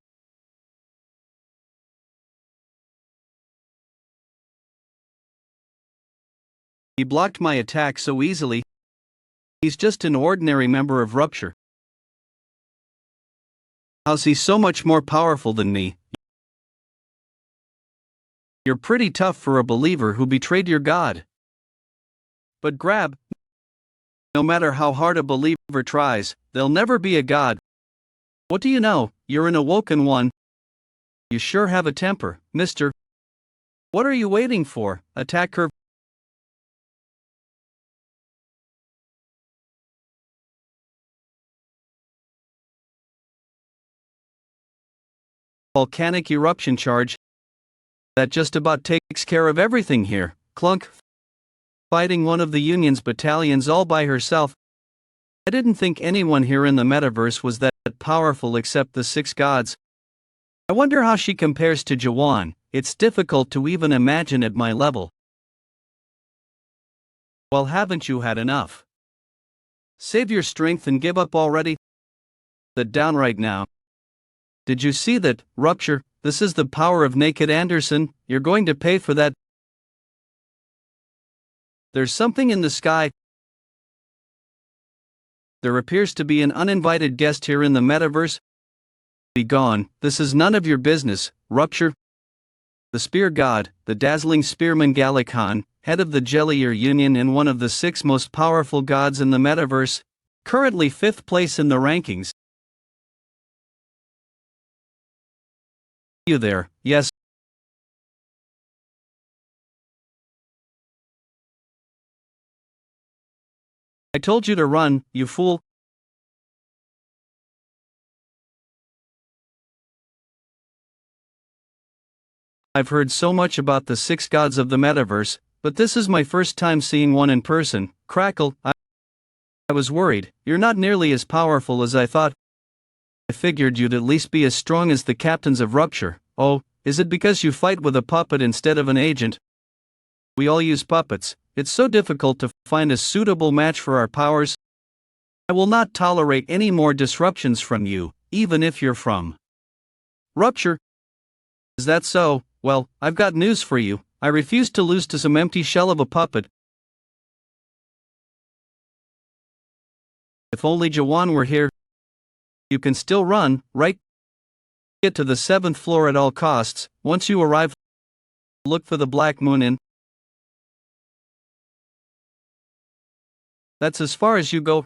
He blocked my attack so easily. He's just an ordinary member of Rupture. How's he so much more powerful than me? You're pretty tough for a believer who betrayed your God. But grab. No matter how hard a believer tries, they'll never be a god. What do you know? You're an awoken one. You sure have a temper, mister. What are you waiting for? Attack her. Volcanic eruption charge. That just about takes care of everything here. Clunk. Fighting one of the Union's battalions all by herself. I didn't think anyone here in the metaverse was that powerful except the 6 gods. I wonder how she compares to Jaehwan. It's difficult to even imagine at my level. Well, haven't you had enough? Save your strength and give up already. That down right now. Did you see that, Rupture? This is the power of Naked Anderson. You're going to pay for that. There's something in the sky. There appears to be an uninvited guest here in the metaverse. Be gone, this is none of your business, Rupture. The Spear God, the dazzling spearman Gallican, head of the Jellier Union and one of the 6 most powerful gods in the metaverse. currently 5th place in the rankings. You there, yes. I told you to run, you fool. I've heard so much about the 6 gods of the metaverse, but this is my first time seeing one in person. Crackle, I was worried. You're not nearly as powerful as I thought. I figured you'd at least be as strong as the captains of Rupture. Oh, is it because you fight with a puppet instead of an agent? We all use puppets. It's so difficult to find a suitable match for our powers. I will not tolerate any more disruptions from you, even if you're from Rupture. Is that so? Well, I've got news for you. I refuse to lose to some empty shell of a puppet. If only Jaehwan were here. You can still run, right? Get to the 7th floor at all costs. Once you arrive, look for the Black Moon Inn. That's as far as you go.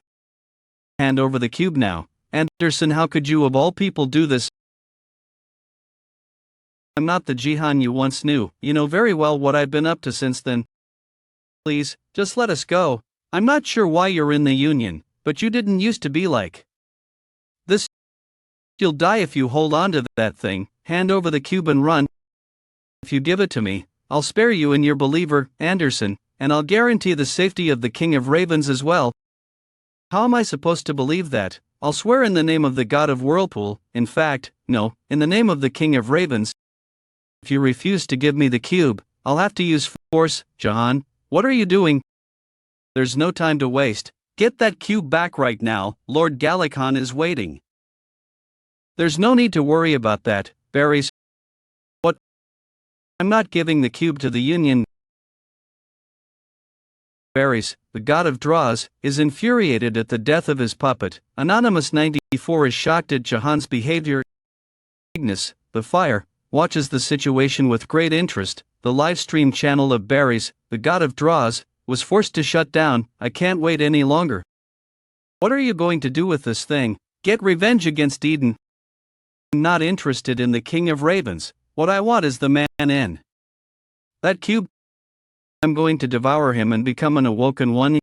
Hand over the cube now. Anderson, how could you of all people do this? I'm not the Jaehwan you once knew. You know very well what I've been up to since then. Please, just let us go. I'm not sure why you're in the Union, but you didn't used to be like this. You'll die if you hold on to that thing. Hand over the cube and run. If you give it to me, I'll spare you and your believer, Anderson, and I'll guarantee the safety of the King of Ravens as well. How am I supposed to believe that? I'll swear in the name of the God of Whirlpool. In fact, no, in the name of the King of Ravens. If you refuse to give me the cube, I'll have to use force. Jaehwan, what are you doing? There's no time to waste. Get that cube back right now. Lord Gullification is waiting. There's no need to worry about that, Berries. What? I'm not giving the cube to the Union. Berries, the god of draws, is infuriated at the death of his puppet. Anonymous 94 is shocked at Jaehwan's behavior. Ignis, the fire, watches the situation with great interest. The livestream channel of Berries, the god of draws, was forced to shut down. I can't wait any longer. What are you going to do with this thing? Get revenge against Eden? I'm not interested in the King of Ravens. What I want is the man in that cube. I'm going to devour him and become an awoken one.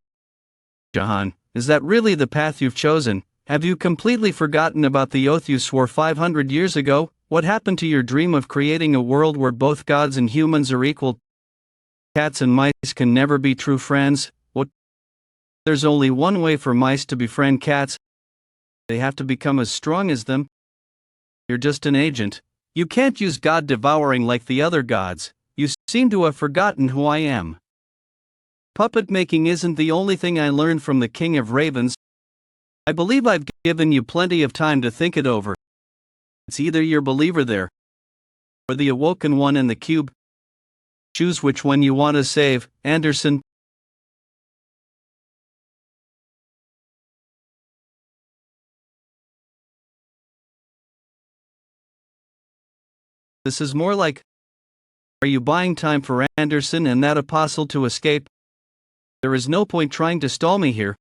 Jaehwan, is that really the path you've chosen? Have you completely forgotten about the oath you swore 500 years ago? What happened to your dream of creating a world where both gods and humans are equal? Cats and mice can never be true friends. What? There's only one way for mice to befriend cats. They have to become as strong as them. You're just an agent. You can't use God devouring like the other gods. You seem to have forgotten who I am. Puppet making isn't the only thing I learned from the King of Ravens. I believe I've given you plenty of time to think it over. It's either your believer there, or the awoken one in the cube. Choose which one you want to save, Anderson. This is more like, are you buying time for Anderson and that apostle to escape? There is no point trying to stall me here.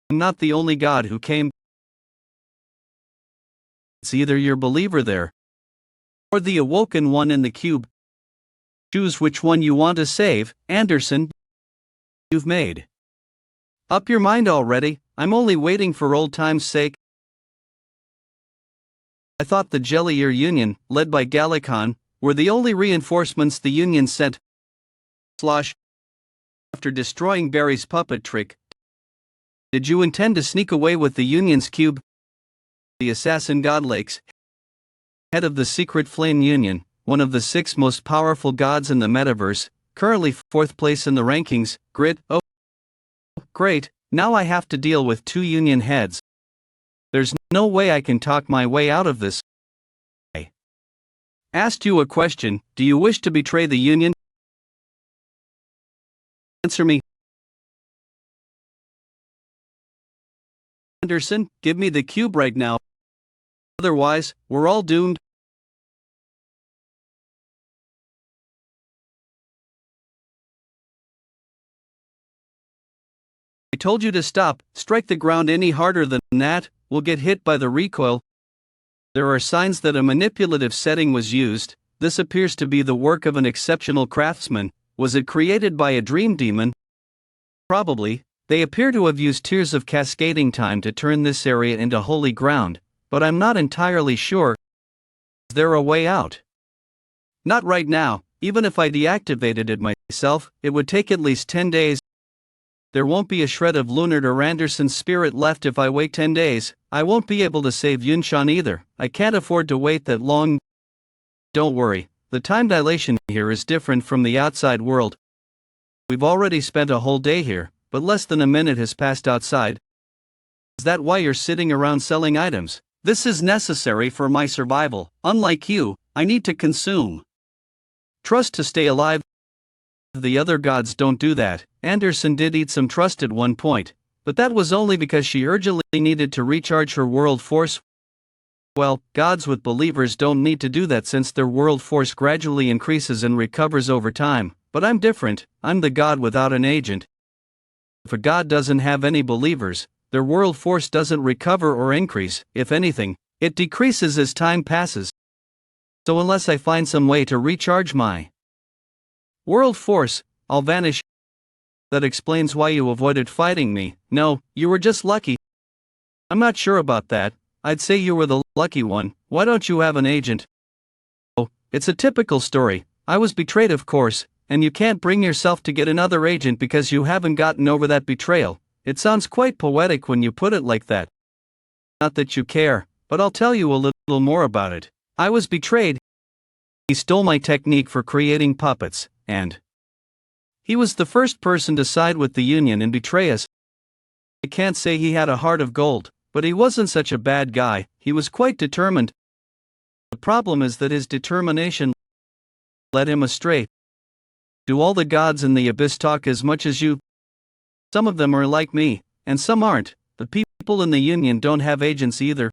I'm not the only god who came. It's either your believer there, or the awoken one in the cube. Choose which one you want to save, Anderson. You've made up your mind already. I'm only waiting for old time's sake. I thought the Jellier Union, led by Gullification, were the only reinforcements the Union sent. After destroying Barry's puppet trick, did you intend to sneak away with the Union's cube? The assassin Godlakes, head of the secret Flame Union, one of the 6 most powerful gods in the metaverse, currently 4th place in the rankings. Grid. Oh, great, now I have to deal with 2 Union heads. There's no way I can talk my way out of this. I asked you a question. Do you wish to betray the Union? Answer me. Anderson, give me the cube right now. Otherwise, we're all doomed. I told you to stop. Strike the ground any harder than that, we'll get hit by the recoil. There are signs that a manipulative setting was used. This appears to be the work of an exceptional craftsman. Was it created by a dream demon? Probably. They appear to have used tears of cascading time to turn this area into holy ground, but I'm not entirely sure. Is there a way out? Not right now. Even if I deactivated it myself, it would take at least 10 days. There won't be a shred of Leonard or Anderson's spirit left if I wait 10 days. I won't be able to save Yunshan either. I can't afford to wait that long. Don't worry, the time dilation here is different from the outside world. We've already spent a whole day here, but less than a minute has passed outside. Is that why you're sitting around selling items? This is necessary for my survival. Unlike you, I need to consume trust to stay alive. The other gods don't do that. Anderson did eat some trust at one point, but that was only because she urgently needed to recharge her world force. Well, gods with believers don't need to do that since their world force gradually increases and recovers over time, but I'm different. I'm the god without an agent. If a god doesn't have any believers, their world force doesn't recover or increase. If anything, it decreases as time passes. So unless I find some way to recharge my world force, I'll vanish. That explains why you avoided fighting me. No, you were just lucky. I'm not sure about that. I'd say you were the lucky one. Why don't you have an agent? Oh, it's a typical story. I was betrayed, of course, and you can't bring yourself to get another agent because you haven't gotten over that betrayal. It sounds quite poetic when you put it like that. Not that you care, but I'll tell you a little more about it. I was betrayed. He stole my technique for creating puppets, and he was the first person to side with the Union and betray us. I can't say he had a heart of gold, but he wasn't such a bad guy. He was quite determined. The problem is that his determination led him astray. Do all the gods in the abyss talk as much as you? Some of them are like me, and some aren't. The people in the Union don't have agents either.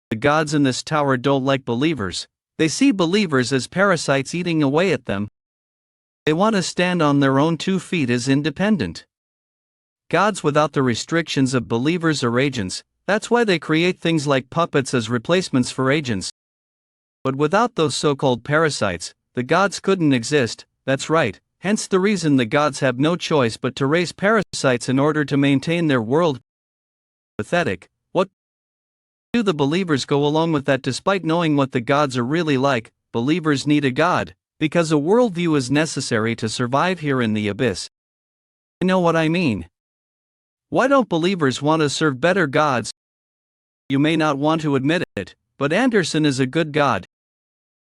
The gods in this tower don't like believers. They see believers as parasites eating away at them. They want to stand on their own 2 feet as independent gods without the restrictions of believers or agents. That's why they create things like puppets as replacements for agents. But without those so-called parasites, the gods couldn't exist. That's right, hence the reason the gods have no choice but to raise parasites in order to maintain their world. Pathetic. What do the believers go along with that despite knowing what the gods are really like? Believers need a god, because a worldview is necessary to survive here in the abyss. You know what I mean? Why don't believers want to serve better gods? You may not want to admit it, but Anderson is a good god.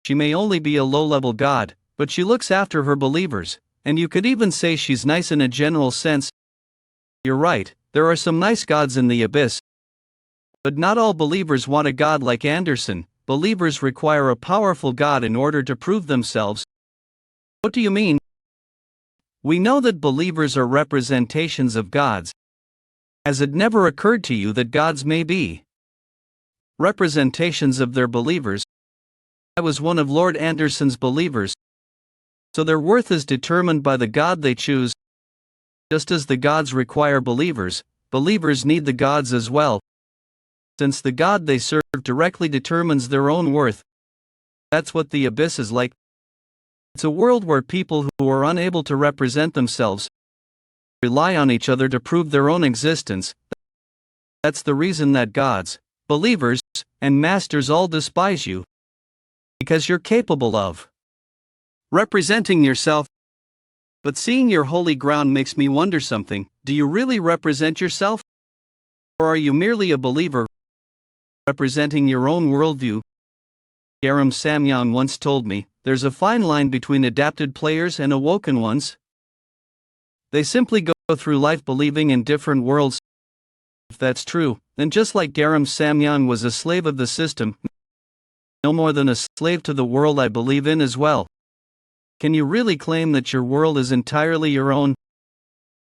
She may only be a low-level god, but she looks after her believers, and you could even say she's nice in a general sense. You're right, there are some nice gods in the abyss. But not all believers want a god like Anderson. Believers require a powerful god in order to prove themselves. What do you mean? We know that believers are representations of gods. Has it never occurred to you that gods may be representations of their believers? I was one of Lord Anderson's believers. So their worth is determined by the god they choose. Just as the gods require believers, believers need the gods as well. Since the god they serve directly determines their own worth. That's what the abyss is like. It's a world where people who are unable to represent themselves rely on each other to prove their own existence. That's the reason that gods, believers, and masters all despise you. Because you're capable of representing yourself. But seeing your holy ground makes me wonder something. Do you really represent yourself? Or are you merely a believer representing your own worldview? Garam Samyang once told me, there's a fine line between adapted players and awoken ones. They simply go through life believing in different worlds. If that's true, then just like Garam Samyang was a slave of the system, no more than a slave to the world I believe in as well. Can you really claim that your world is entirely your own?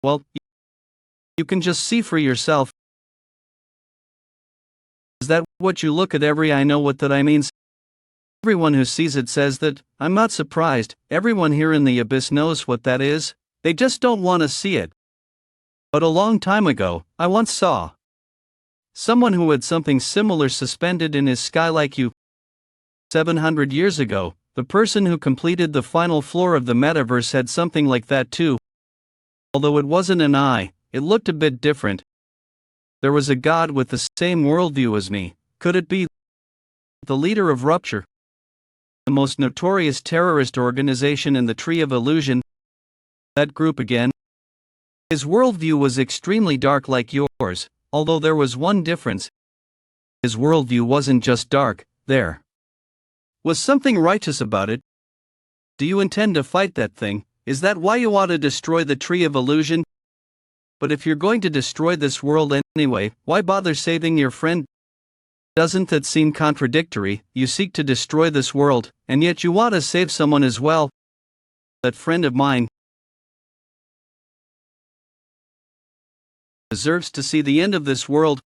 Well, you can just see for yourself. Is that what you look at every I know what that I means? Everyone who sees it says that. I'm not surprised. Everyone here in the abyss knows what that is. They just don't want to see it. But a long time ago, I once saw someone who had something similar suspended in his sky like you. 700 years ago, the person who completed the final floor of the metaverse had something like that too. Although it wasn't an eye, it looked a bit different. There was a god with the same worldview as me. Could it be the leader of Rupture? The most notorious terrorist organization in the Tree of Illusion? That group again? His worldview was extremely dark like yours, although there was one difference. His worldview wasn't just dark, there was something righteous about it. Do you intend to fight that thing? Is that why you ought to destroy the Tree of Illusion? But if you're going to destroy this world anyway, why bother saving your friend? Doesn't that seem contradictory? You seek to destroy this world, and yet you want to save someone as well. That friend of mine deserves to see the end of this world.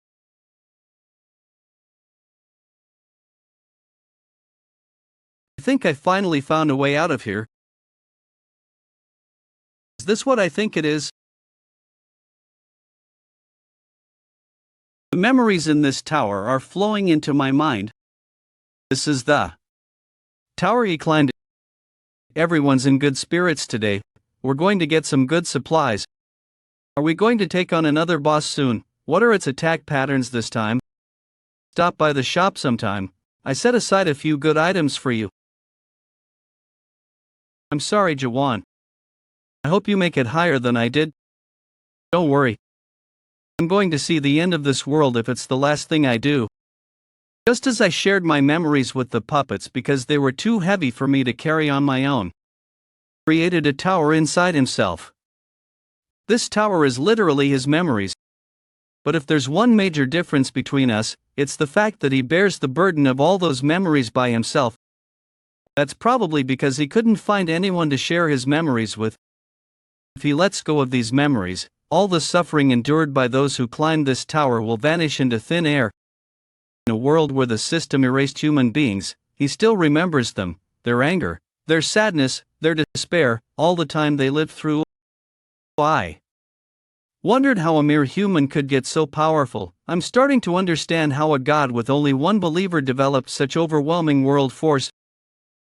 I think I finally found a way out of here. Is this what I think it is? The memories in this tower are flowing into my mind. This is the tower he climbed. Everyone's in good spirits today. We're going to get some good supplies. Are we going to take on another boss soon? What are its attack patterns this time? Stop by the shop sometime. I set aside a few good items for you. I'm sorry, Jaehwan. I hope you make it higher than I did. Don't worry. I'm going to see the end of this world if it's the last thing I do. Just as I shared my memories with the puppets because they were too heavy for me to carry on my own. Created a tower inside himself. This tower is literally his memories. But if there's one major difference between us, it's the fact that he bears the burden of all those memories by himself. That's probably because he couldn't find anyone to share his memories with. If he lets go of these memories, all the suffering endured by those who climbed this tower will vanish into thin air. In a world where the system erased human beings, he still remembers them, their anger, their sadness, their despair, all the time they lived through. I wondered how a mere human could get so powerful. I'm starting to understand how a god with only one believer developed such overwhelming world force.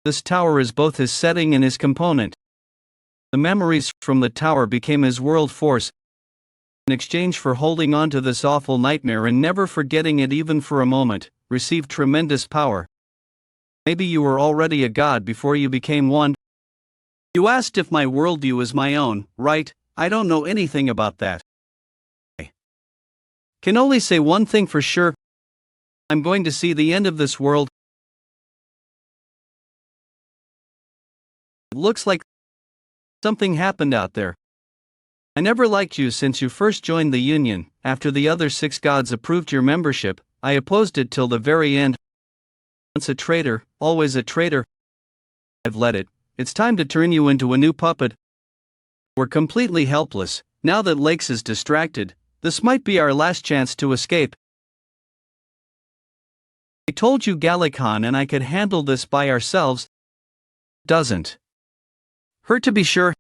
This tower is both his setting and his component. The memories from the tower became his world force. In exchange for holding on to this awful nightmare and never forgetting it even for a moment, received tremendous power. Maybe you were already a god before you became one. You asked if my worldview is my own, right? I don't know anything about that. I can only say one thing for sure. I'm going to see the end of this world. It looks like something happened out there. I never liked you since you first joined the Union. After the other 6 gods approved your membership, I opposed it till the very end. Once a traitor, always a traitor. I've let it. It's time to turn you into a new puppet. We're completely helpless. Now that Lakes is distracted, this might be our last chance to escape. I told you Gallican and I could handle this by ourselves. Doesn't hurt to be sure.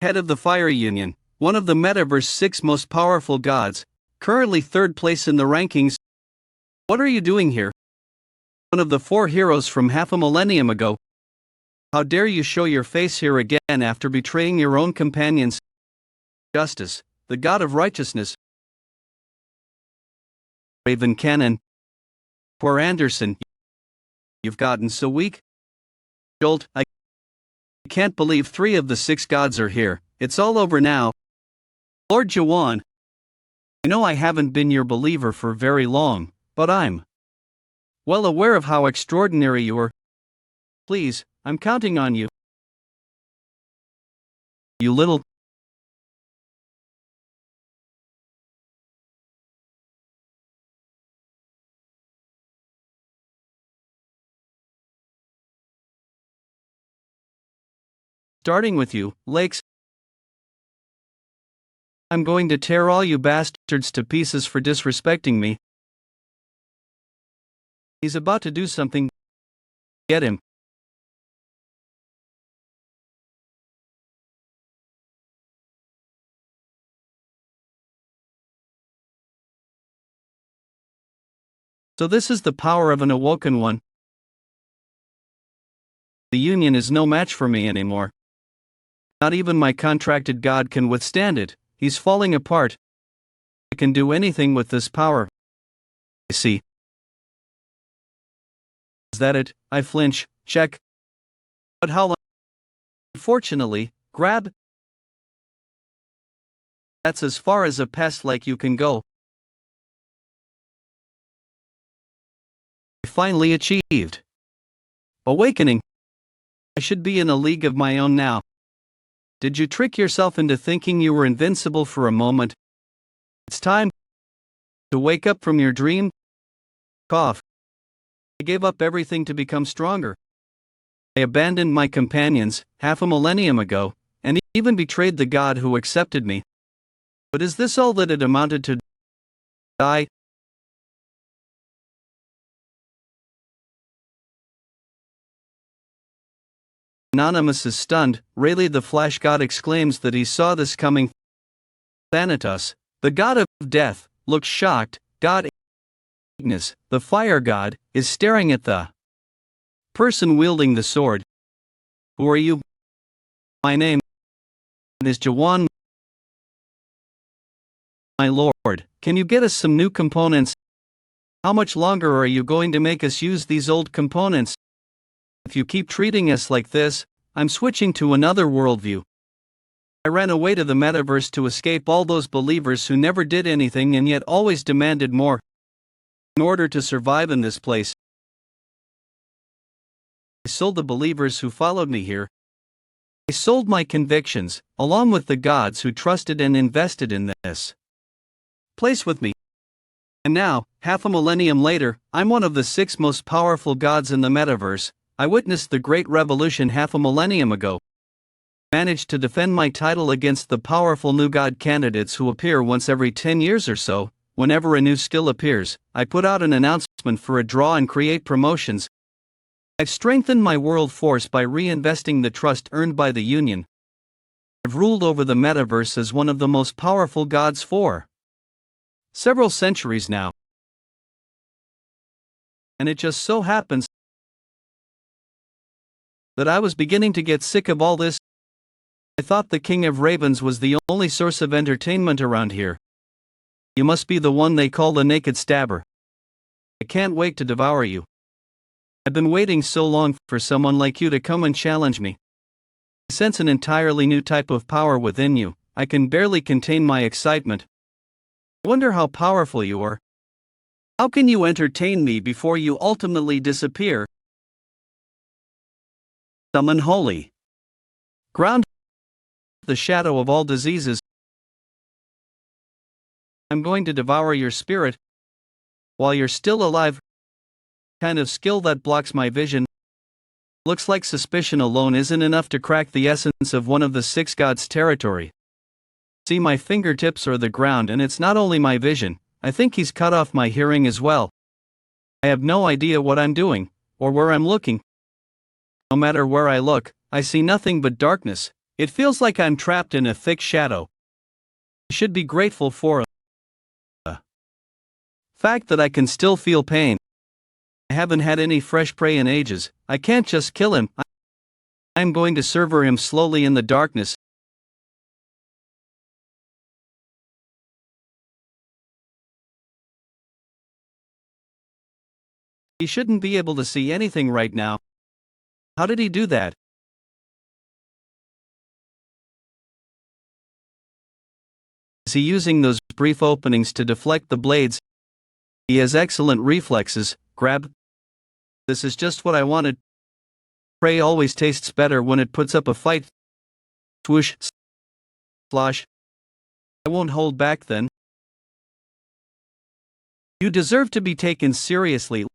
Head of the Fire Union, one of the Metaverse's 6 most powerful gods, currently 3rd place in the rankings. What are you doing here? One of the 4 heroes from half a millennium ago. How dare you show your face here again after betraying your own companions? Justice, the god of righteousness. Raven Cannon. Poor Anderson. You've gotten so weak. Jolt, I can't believe 3 of the 6 gods are here. It's all over now. Lord Jaehwan. I know I haven't been your believer for very long, but I'm well aware of how extraordinary you are. Please, I'm counting on you. You little. Starting with you, Lakes. I'm going to tear all you bastards to pieces for disrespecting me. He's about to do something. Get him. So this is the power of an awoken one. The union is no match for me anymore. Not even my contracted god can withstand it. He's falling apart. I can do anything with this power. I see. Is that it? I flinch. Check. But how long? Unfortunately, grab. That's as far as a pest like you can go. I finally achieved awakening. I should be in a league of my own now. Did you trick yourself into thinking you were invincible for a moment? It's time to wake up from your dream. Cough. I gave up everything to become stronger. I abandoned my companions, half a millennium ago, and even betrayed the god who accepted me. But is this all that it amounted to? Die? Anonymous is stunned. Rayleigh the Flash God exclaims that he saw this coming. Thanatos, the god of death, looks shocked. God Ignis, the fire god, is staring at the person wielding the sword. Who are you? My name is Jaehwan. My lord, can you get us some new components? How much longer are you going to make us use these old components? If you keep treating us like this, I'm switching to another worldview. I ran away to the metaverse to escape all those believers who never did anything and yet always demanded more. In order to survive in this place, I sold the believers who followed me here. I sold my convictions, along with the gods who trusted and invested in this place with me. And now, half a millennium later, I'm one of the 6 most powerful gods in the metaverse. I witnessed the Great Revolution half a millennium ago. Managed to defend my title against the powerful new god candidates who appear once every 10 years or so. Whenever a new skill appears, I put out an announcement for a draw and create promotions. I've strengthened my world force by reinvesting the trust earned by the Union. I've ruled over the metaverse as one of the most powerful gods for several centuries now. And it just so happens that I was beginning to get sick of all this. I thought the King of Ravens was the only source of entertainment around here. You must be the one they call the Naked Stabber. I can't wait to devour you. I've been waiting so long for someone like you to come and challenge me. I sense an entirely new type of power within you. I can barely contain my excitement. I wonder how powerful you are. How can you entertain me before you ultimately disappear? Summon holy ground, the shadow of all diseases. I'm going to devour your spirit while you're still alive. Kind of skill that blocks my vision. Looks like suspicion alone isn't enough to crack the essence of one of the 6 gods' territory. See, my fingertips are the ground, and it's not only my vision. I think he's cut off my hearing as well. I have no idea what I'm doing, or where I'm looking. No matter where I look, I see nothing but darkness. It feels like I'm trapped in a thick shadow. I should be grateful for the fact that I can still feel pain. I haven't had any fresh prey in ages. I can't just kill him. I'm going to sever him slowly in the darkness. He shouldn't be able to see anything right now. How did he do that? Is he using those brief openings to deflect the blades? He has excellent reflexes. Grab. This is just what I wanted. Prey always tastes better when it puts up a fight. Swoosh. Slosh. I won't hold back then. You deserve to be taken seriously.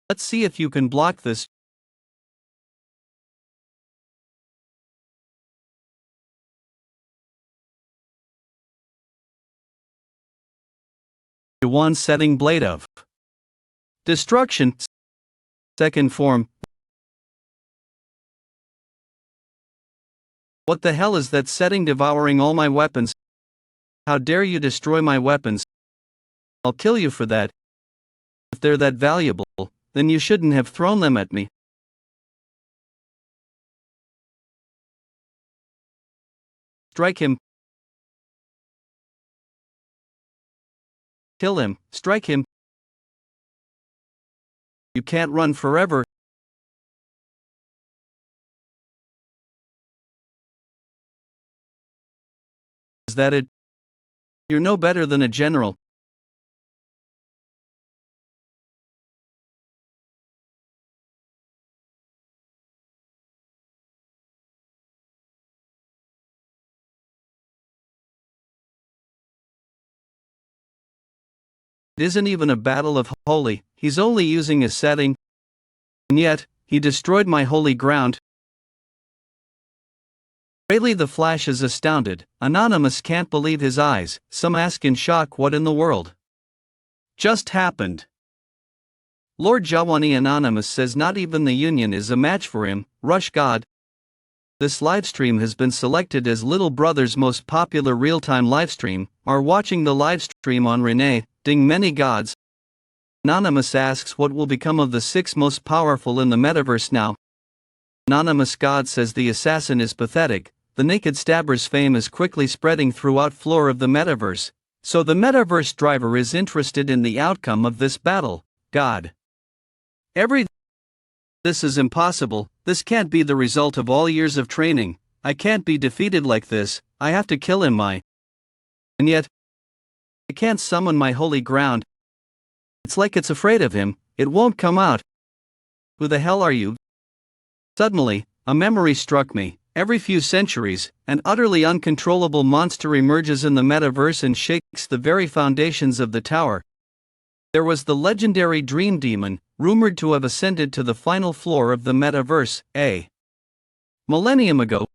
Let's see if you can block this. Jaehwan setting blade of destruction. Second form. What the hell is that setting devouring all my weapons? How dare you destroy my weapons? I'll kill you for that. If they're that valuable, then you shouldn't have thrown them at me. Strike him. Kill him, strike him. You can't run forever. Is that it? You're no better than a general. It isn't even a battle of holy, he's only using a setting. And yet, he destroyed my holy ground. Rayleigh the Flash is astounded. Anonymous can't believe his eyes. Some ask in shock what in the world just happened. Lord Jaehwan Anonymous says not even the Union is a match for him. Rush God. This livestream has been selected as Little Brother's most popular real-time livestream. Are watching the livestream on Renee, ding many gods. Anonymous asks what will become of the 6 most powerful in the metaverse now. Anonymous God says the assassin is pathetic. The naked stabber's fame is quickly spreading throughout floor of the metaverse. So the metaverse driver is interested in the outcome of this battle. God. This is impossible. This can't be the result of all years of training. I can't be defeated like this. I have to kill him. And yet, I can't summon my holy ground. It's like it's afraid of him. It won't come out. Who the hell are you? Suddenly, a memory struck me. Every few centuries, an utterly uncontrollable monster emerges in the metaverse and shakes the very foundations of the tower. There was the legendary Dream Demon, rumored to have ascended to the final floor of the metaverse, a millennium ago.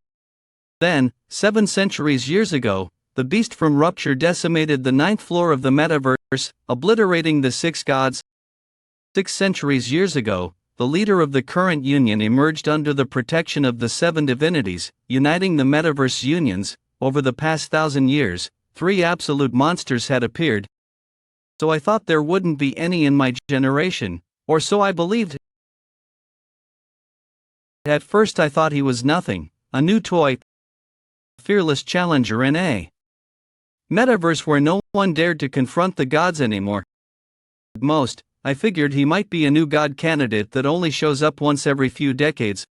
Then, 7 centuries years ago, the beast from Rupture decimated the 9th floor of the metaverse, obliterating the 6 gods. 6 centuries years ago, the leader of the current union emerged under the protection of the 7 divinities, uniting the metaverse unions. Over the past 1,000 years, 3 absolute monsters had appeared. So I thought there wouldn't be any in my generation, or so I believed. At first I thought he was nothing, a new toy, fearless challenger in a metaverse where no one dared to confront the gods anymore. At most, I figured he might be a new god candidate that only shows up once every few decades.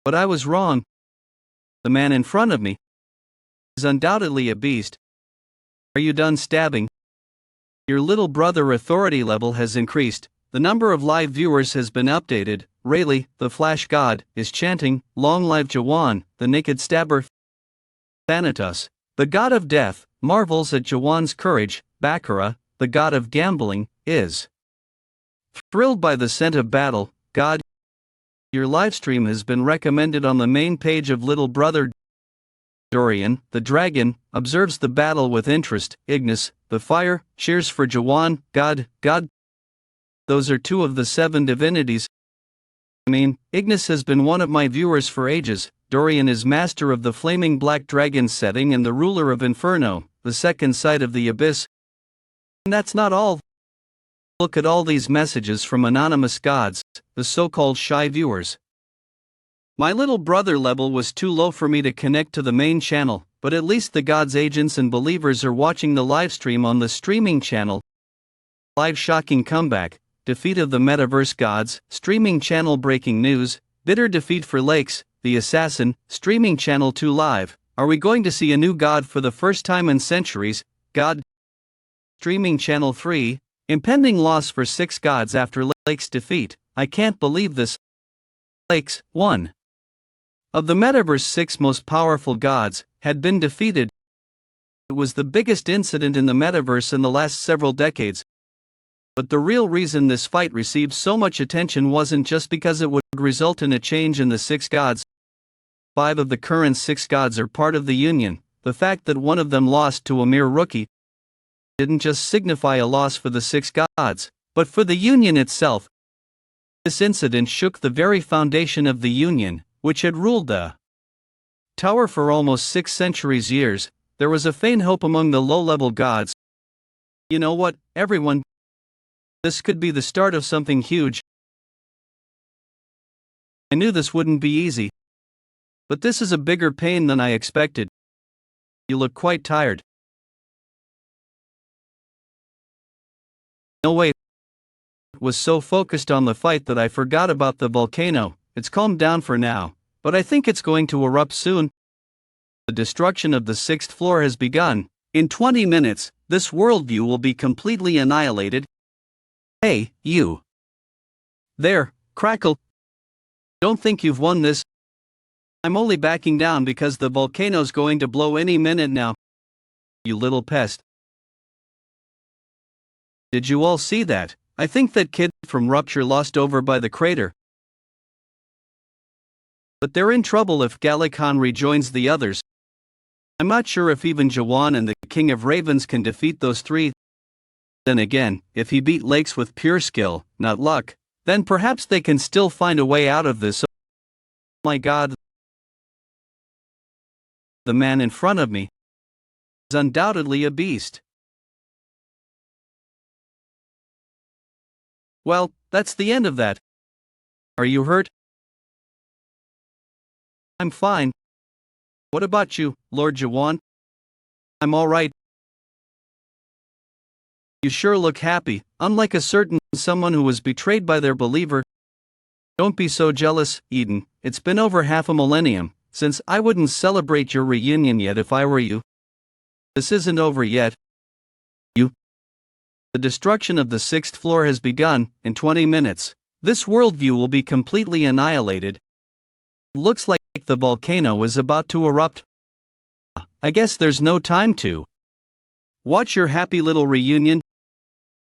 But I was wrong. The man in front of me is undoubtedly a beast. Are you done stabbing? Your little brother authority level has increased. The number of live viewers has been updated. Rayleigh, the Flash God, is chanting, "Long live Jaehwan, the naked stabber." Thanatos, the god of death, marvels at Jaehwan's courage. Baccarat, the god of gambling, is thrilled by the scent of battle. God, your livestream has been recommended on the main page of Little Brother. Dorian, the dragon, observes the battle with interest. Ignis, the fire, cheers for Jaehwan. God. Those are 2 of the 7 divinities. Ignis has been one of my viewers for ages. Dorian is master of the flaming black dragon setting and the ruler of Inferno, the second side of the abyss. And that's not all. Look at all these messages from anonymous gods, the so-called shy viewers. My little brother level was too low for me to connect to the main channel, but at least the gods' agents and believers are watching the livestream on the streaming channel. Live shocking comeback, defeat of the metaverse gods, streaming channel breaking news, bitter defeat for Lakes, the assassin, streaming channel 2 live. Are we going to see a new god for the first time in centuries? God. Streaming channel 3, impending loss for 6 gods after Lakes defeat. I can't believe this. Lakes, 1 of the metaverse 6 most powerful gods, had been defeated. It was the biggest incident in the metaverse in the last several decades. But the real reason this fight received so much attention wasn't just because it would result in a change in the 6 gods. 5 of the current 6 gods are part of the Union. The fact that one of them lost to a mere rookie didn't just signify a loss for the 6 gods, but for the Union itself. This incident shook the very foundation of the Union, which had ruled the tower for almost 6 centuries years. There was a faint hope among the low-level gods. You know what, everyone? This could be the start of something huge. I knew this wouldn't be easy. But this is a bigger pain than I expected. You look quite tired. No way. Was so focused on the fight that I forgot about the volcano. It's calmed down for now, but I think it's going to erupt soon. The destruction of the sixth floor has begun. In 20 minutes, this worldview will be completely annihilated. Hey, you. There, Crackle. Don't think you've won this. I'm only backing down because the volcano's going to blow any minute now. You little pest. Did you all see that? I think that kid from Rupture lost over by the crater. But they're in trouble if Gallican rejoins the others. I'm not sure if even Jaehwan and the King of Ravens can defeat those three. Then again, if he beat Lakes with pure skill, not luck, then perhaps they can still find a way out of this. Oh my God. The man in front of me is undoubtedly a beast. Well, that's the end of that. Are you hurt? I'm fine. What about you, Lord Jaehwan? I'm all right. You sure look happy, unlike a certain someone who was betrayed by their believer. Don't be so jealous, Eden. It's been over half a millennium since I wouldn't celebrate your reunion yet if I were you. This isn't over yet. The destruction of the sixth floor has begun. In 20 minutes, this worldview will be completely annihilated. Looks like the volcano is about to erupt. I guess there's no time to watch your happy little reunion.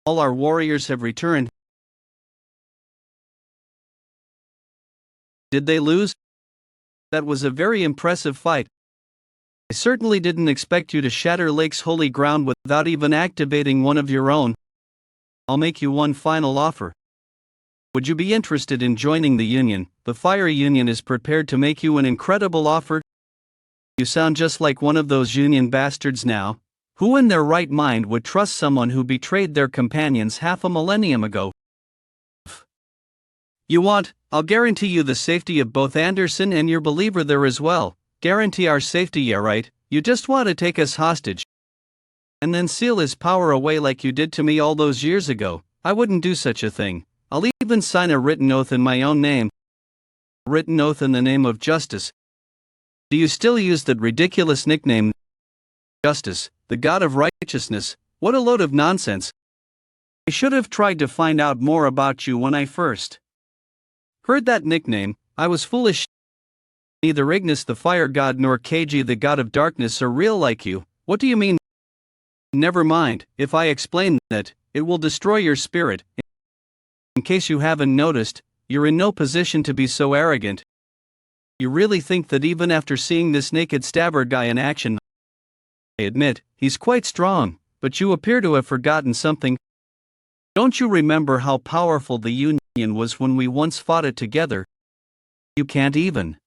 All our warriors have returned. Did they lose? That was a very impressive fight. I certainly didn't expect you to shatter Lake's holy ground without even activating one of your own. I'll make you one final offer. Would you be interested in joining the Union? The Fire Union is prepared to make you an incredible offer. You sound just like one of those Union bastards now. Who in their right mind would trust someone who betrayed their companions half a millennium ago? You want, I'll guarantee you the safety of both Anderson and your believer there as well. Guarantee our safety, yeah right, you just want to take us hostage. And then seal his power away like you did to me all those years ago. I wouldn't do such a thing. I'll even sign a written oath in my own name. A written oath in the name of justice. Do you still use that ridiculous nickname? Justice, the god of righteousness. What a load of nonsense. I should have tried to find out more about you when I first heard that nickname. I was foolish. Neither Ignis the fire god nor Keiji the god of darkness are real like you. What do you mean? Never mind, if I explain that, it will destroy your spirit. In case you haven't noticed, you're in no position to be so arrogant. You really think that even after seeing this naked stabber guy in action, I admit, he's quite strong, but you appear to have forgotten something. Don't you remember how powerful the Union was when we once fought it together? You can't even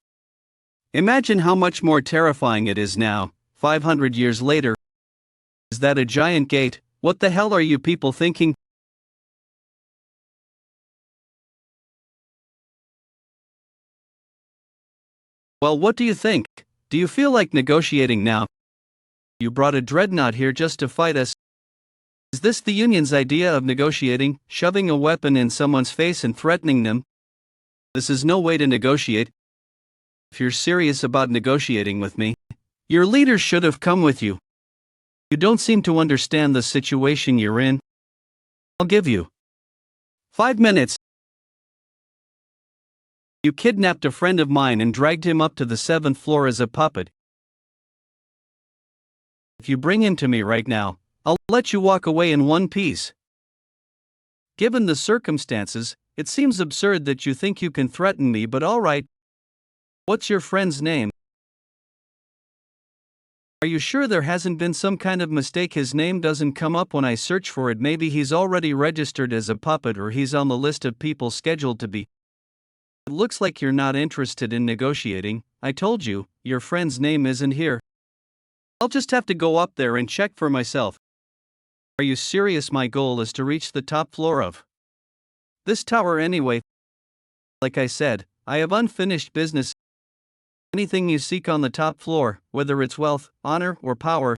imagine how much more terrifying it is now, 500 years later. Is that a giant gate? What the hell are you people thinking? Well, what do you think? Do you feel like negotiating now? You brought a dreadnought here just to fight us. Is this the Union's idea of negotiating, shoving a weapon in someone's face and threatening them? This is no way to negotiate. If you're serious about negotiating with me, your leaders should have come with you. You don't seem to understand the situation you're in. I'll give you 5 minutes. You kidnapped a friend of mine and dragged him up to the 7th floor as a puppet. If you bring him to me right now, I'll let you walk away in one piece. Given the circumstances, it seems absurd that you think you can threaten me, but all right. What's your friend's name? Are you sure there hasn't been some kind of mistake? His name doesn't come up when I search for it. Maybe he's already registered as a puppet, or he's on the list of people scheduled to be. It looks like you're not interested in negotiating. I told you, your friend's name isn't here. I'll just have to go up there and check for myself. Are you serious? My goal is to reach the top floor of this tower anyway. Like I said, I have unfinished business. Anything you seek on the top floor, whether it's wealth, honor, or power.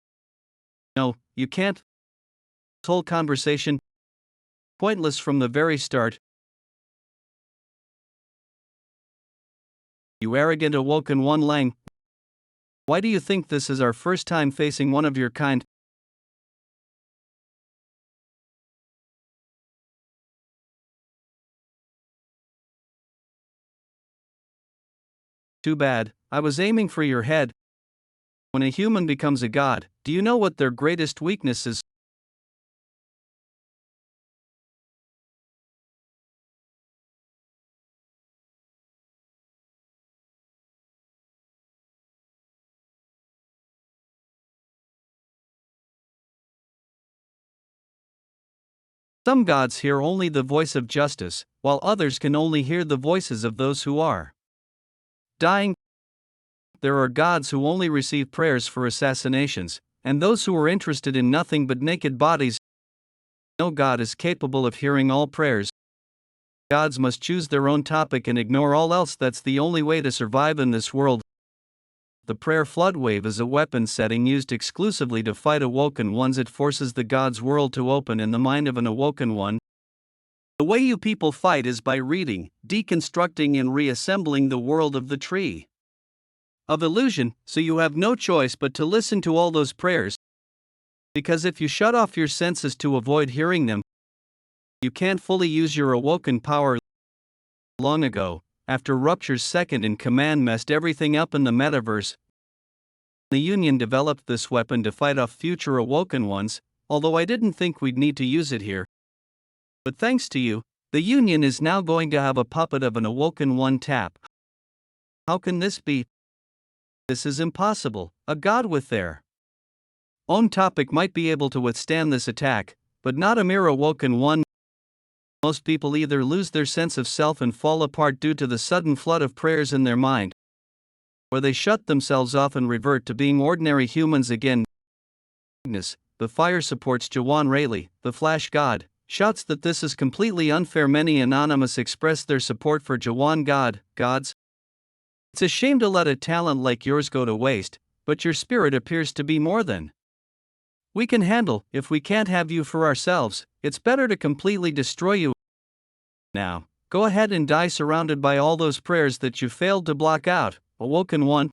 No, you can't. This whole conversation pointless from the very start. You arrogant awoken one Lang. Why do you think this is our first time facing one of your kind? Too bad, I was aiming for your head. When a human becomes a god, do you know what their greatest weakness is? Some gods hear only the voice of justice, while others can only hear the voices of those who are dying. There are gods who only receive prayers for assassinations, and those who are interested in nothing but naked bodies. No god is capable of hearing all prayers. Gods must choose their own topic and ignore all else. That's the only way to survive in this world. The prayer flood wave is a weapon setting used exclusively to fight awoken ones. It forces the god's world to open in the mind of an awoken one. The way you people fight is by reading, deconstructing, and reassembling the world of the tree of illusion, so you have no choice but to listen to all those prayers. Because if you shut off your senses to avoid hearing them, you can't fully use your awoken power. Long ago, after Rupture's second in command messed everything up in the metaverse, the Union developed this weapon to fight off future awoken ones, although I didn't think we'd need to use it here. But thanks to you, the Union is now going to have a puppet of an awoken one tap. How can this be? This is impossible. A god with their own topic might be able to withstand this attack, but not a mere awoken one. Most people either lose their sense of self and fall apart due to the sudden flood of prayers in their mind, or they shut themselves off and revert to being ordinary humans again. The fire supports Jaehwan Rayleigh, the Flash God, shouts that this is completely unfair. Many anonymous express their support for Jaehwan gods. It's a shame to let a talent like yours go to waste, but your spirit appears to be more than we can handle. If we can't have you for ourselves, it's better to completely destroy you. Now, go ahead and die surrounded by all those prayers that you failed to block out, awoken one.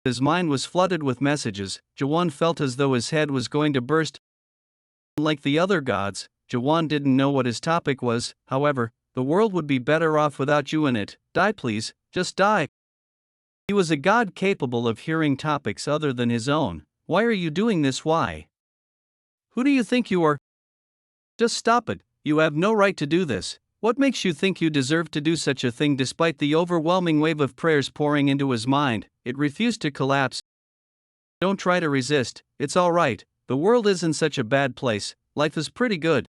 His mind was flooded with messages. Jaehwan felt as though his head was going to burst. Like the other gods, Jaehwan didn't know what his topic was. However, the world would be better off without you in it. Die, please, just die. He was a god capable of hearing topics other than his own. Why are you doing this? Why? Who do you think you are? Just stop it. You have no right to do this. What makes you think you deserve to do such a thing? Despite the overwhelming wave of prayers pouring into his mind, it refused to collapse. Don't try to resist. It's all right. The world isn't such a bad place. Life is pretty good.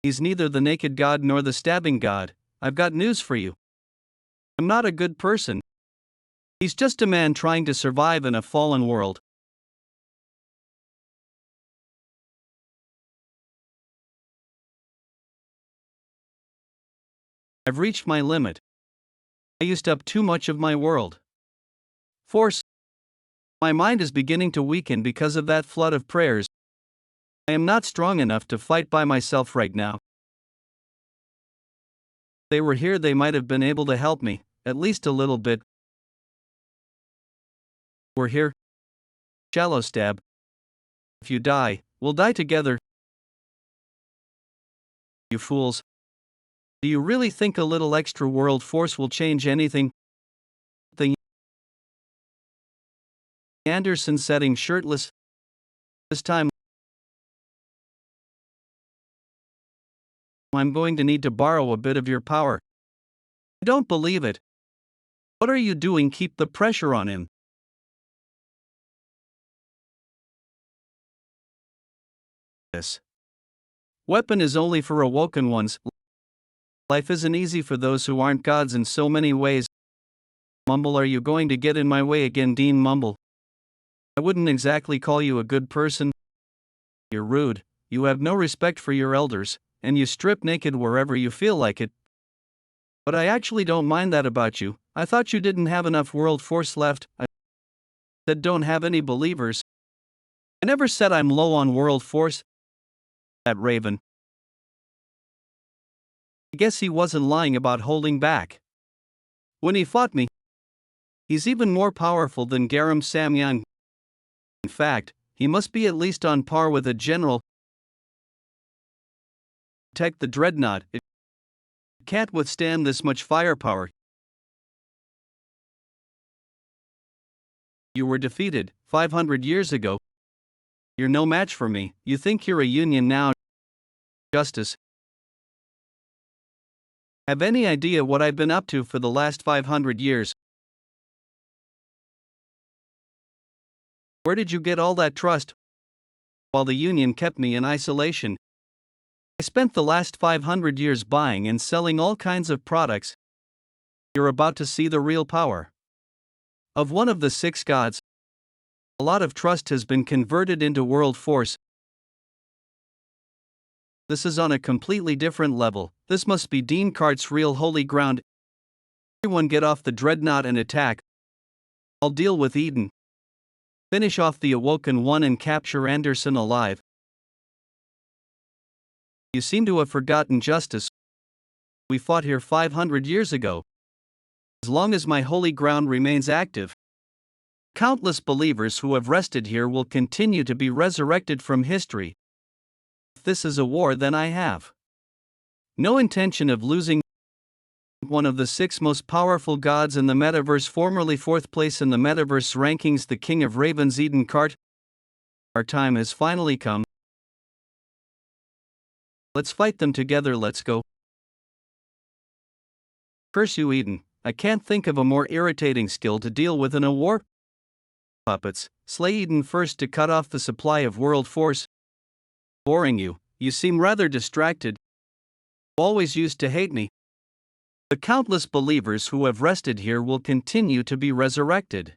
He's neither the naked god nor the stabbing god. I've got news for you. I'm not a good person. He's just a man trying to survive in a fallen world. I've reached my limit. I used up too much of my world force. My mind is beginning to weaken because of that flood of prayers. I am not strong enough to fight by myself right now. If they were here, they might have been able to help me, at least a little bit. We're here. Shallow stab. If you die, we'll die together. You fools. Do you really think a little extra world force will change anything? The Anderson setting shirtless. This time, I'm going to need to borrow a bit of your power. I don't believe it. What are you doing? Keep the pressure on him. This weapon is only for awoken ones. Life isn't easy for those who aren't gods in so many ways. Mumble, are you going to get in my way again? Dean Mumble. I wouldn't exactly call you a good person. You're rude, you have no respect for your elders, and you strip naked wherever you feel like it. But I actually don't mind that about you. I thought you didn't have enough world force left. I said don't have any believers. I never said I'm low on world force. That raven. I guess he wasn't lying about holding back. When he fought me, he's even more powerful than Garam Samyang. In fact, he must be at least on par with a general. Protect the dreadnought. It can't withstand this much firepower. You were defeated 500 years ago. You're no match for me. You think you're a union now. Justice. Have any idea what I've been up to for the last 500 years? Where did you get all that trust? While the union kept me in isolation. I spent the last 500 years buying and selling all kinds of products. You're about to see the real power of one of the 6 gods. A lot of trust has been converted into world force. This is on a completely different level. This must be Dean Cart's real holy ground. Everyone get off the dreadnought and attack. I'll deal with Eden. Finish off the Awoken One and capture Anderson alive. You seem to have forgotten justice. We fought here 500 years ago. As long as my holy ground remains active, countless believers who have rested here will continue to be resurrected from history. If this is a war, then I have no intention of losing. One of the 6 most powerful gods in the metaverse, formerly 4th place in the metaverse rankings, the King of Ravens, Eden Cart. Our time has finally come. Let's fight them together, let's go. Curse you, Eden. I can't think of a more irritating skill to deal with in a war. Puppets, slay Eden first to cut off the supply of world force. Boring you, you seem rather distracted. Always used to hate me. The countless believers who have rested here will continue to be resurrected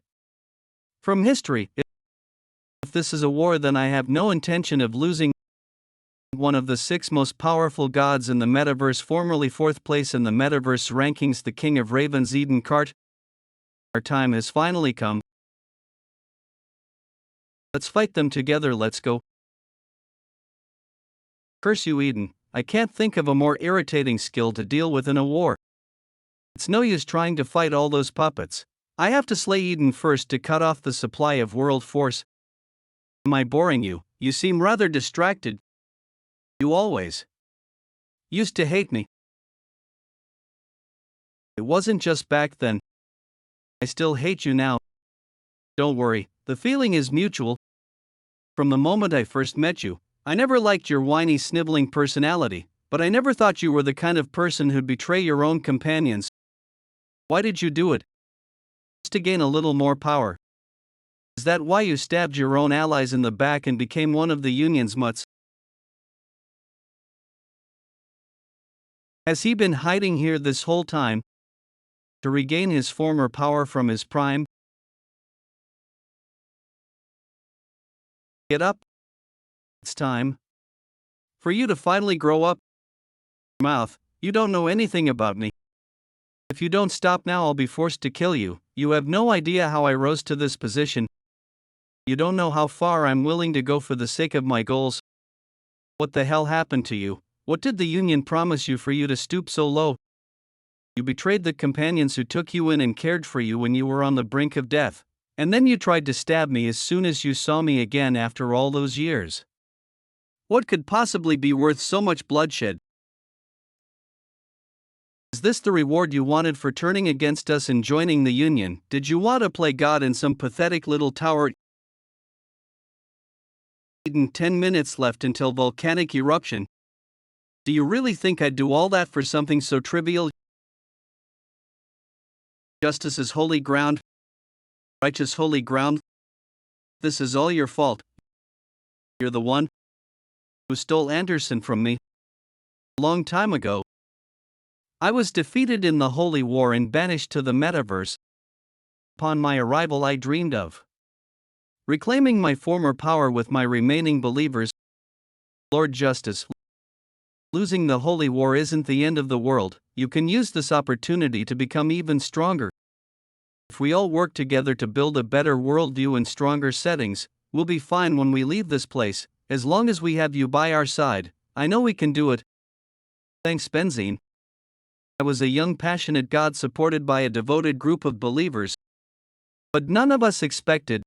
from history. If this is a war, then I have no intention of losing. One of the 6 most powerful gods in the metaverse, formerly 4th place in the metaverse rankings, the King of Ravens, Eden Cart. Our time has finally come. Let's fight them together, let's go. Curse you, Eden. I can't think of a more irritating skill to deal with in a war. It's no use trying to fight all those puppets. I have to slay Eden first to cut off the supply of world force. Am I boring you? You seem rather distracted. You always used to hate me. It wasn't just back then. I still hate you now. Don't worry, the feeling is mutual. From the moment I first met you, I never liked your whiny, sniveling personality, but I never thought you were the kind of person who'd betray your own companions. Why did you do it? Just to gain a little more power. Is that why you stabbed your own allies in the back and became one of the Union's mutts? Has he been hiding here this whole time to regain his former power from his prime? Get up. It's time for you to finally grow up. Mouth, you don't know anything about me. If you don't stop now, I'll be forced to kill you. You have no idea how I rose to this position. You don't know how far I'm willing to go for the sake of my goals. What the hell happened to you? What did the Union promise you for you to stoop so low? You betrayed the companions who took you in and cared for you when you were on the brink of death. And then you tried to stab me as soon as you saw me again after all those years. What could possibly be worth so much bloodshed? Is this the reward you wanted for turning against us and joining the Union? Did you want to play God in some pathetic little tower? 10 minutes left until volcanic eruption. Do you really think I'd do all that for something so trivial? Justice is holy ground. Righteous holy ground. This is all your fault. You're the one who stole Anderson from me. A long time ago. I was defeated in the Holy War and banished to the metaverse. Upon my arrival, I dreamed of reclaiming my former power with my remaining believers. Lord Justice. Losing the holy war isn't the end of the world. You can use this opportunity to become even stronger. If we all work together to build a better worldview and stronger settings, we'll be fine when we leave this place, as long as we have you by our side. I know we can do it. Thanks, Benzine. I was a young, passionate god supported by a devoted group of believers. But none of us expected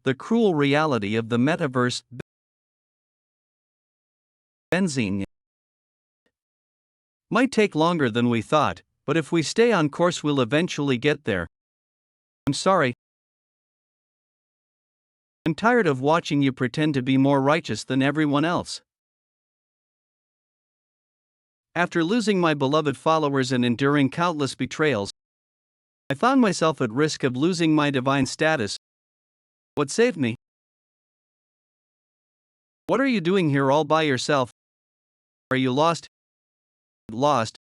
the cruel reality of the metaverse. Benzine might take longer than we thought, but if we stay on course, we'll eventually get there. I'm sorry. I'm tired of watching you pretend to be more righteous than everyone else. After losing my beloved followers and enduring countless betrayals, I found myself at risk of losing my divine status. What saved me? What are you doing here all by yourself? Are you lost? Lost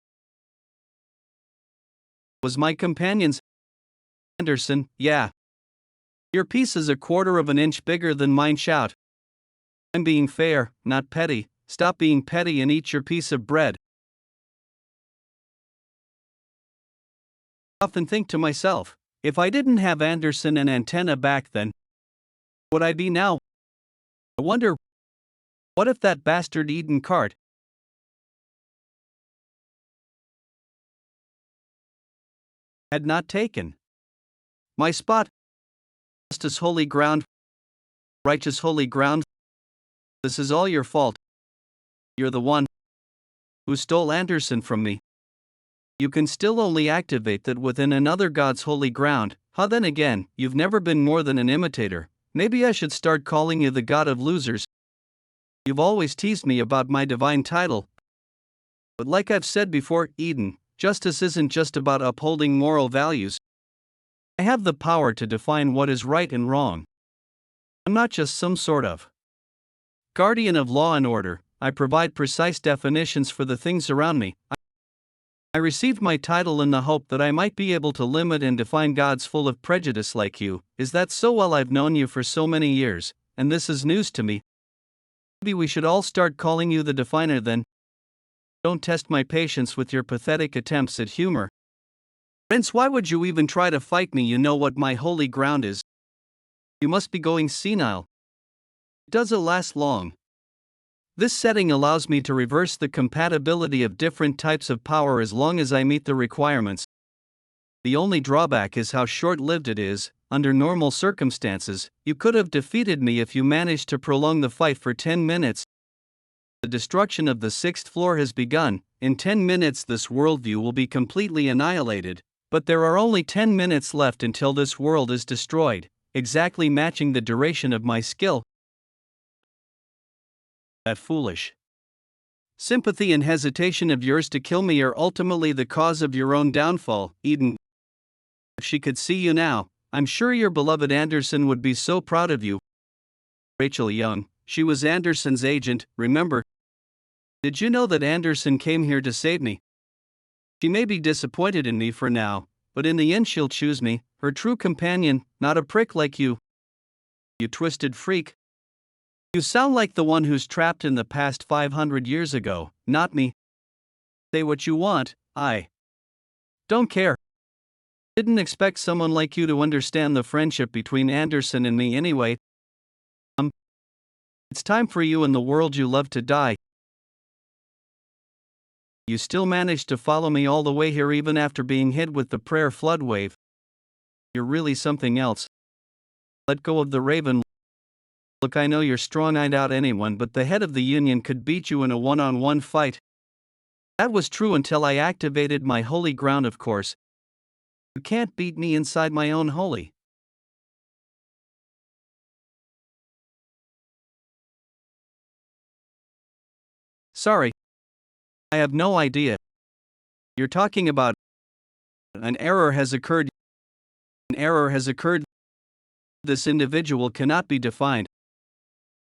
was my companion's. Anderson, yeah. Your piece is 1/4 of an inch bigger than mine. Shout. I'm being fair, not petty. Stop being petty and eat your piece of bread. I often think to myself, if I didn't have Anderson and Antenna back then, would I be now? I wonder, what if that bastard Eden Cart had not taken my spot? Justice holy ground, righteous holy ground. This is all your fault. You're the one who stole Anderson from me. You can still only activate that within another god's holy ground. Huh, then again, you've never been more than an imitator. Maybe I should start calling you the god of losers. You've always teased me about my divine title. But like I've said before, Eden, justice isn't just about upholding moral values. I have the power to define what is right and wrong. I'm not just some sort of guardian of law and order. I provide precise definitions for the things around me. I received my title in the hope that I might be able to limit and define gods full of prejudice like you. Is that so? Well, I've known you for so many years, and this is news to me. Maybe we should all start calling you the definer then. Don't test my patience with your pathetic attempts at humor. Prince, why would you even try to fight me? You know what my holy ground is. You must be going senile. Does it last long? This setting allows me to reverse the compatibility of different types of power as long as I meet the requirements. The only drawback is how short-lived it is. Under normal circumstances, you could have defeated me if you managed to prolong the fight for 10 minutes. The destruction of the 6th floor has begun. In 10 minutes this worldview will be completely annihilated, but there are only 10 minutes left until this world is destroyed, exactly matching the duration of my skill. That foolish sympathy and hesitation of yours to kill me are ultimately the cause of your own downfall, Eden. If she could see you now, I'm sure your beloved Anderson would be so proud of you. Rachel Young, she was Anderson's agent, remember? Did you know that Anderson came here to save me? She may be disappointed in me for now, but in the end she'll choose me, her true companion, not a prick like you. You twisted freak. You sound like the one who's trapped in the past 500 years ago, not me. Say what you want, I don't care. Didn't expect someone like you to understand the friendship between Anderson and me anyway. It's time for you and the world you love to die. You still managed to follow me all the way here even after being hit with the prayer flood wave. You're really something else. Let go of the raven. Look, I know you're strong. I'd out anyone, but the head of the union could beat you in a one-on-one fight. That was true until I activated my holy ground, of course. You can't beat me inside my own holy. Sorry. I have no idea. You're talking about. An error has occurred. An error has occurred. This individual cannot be defined.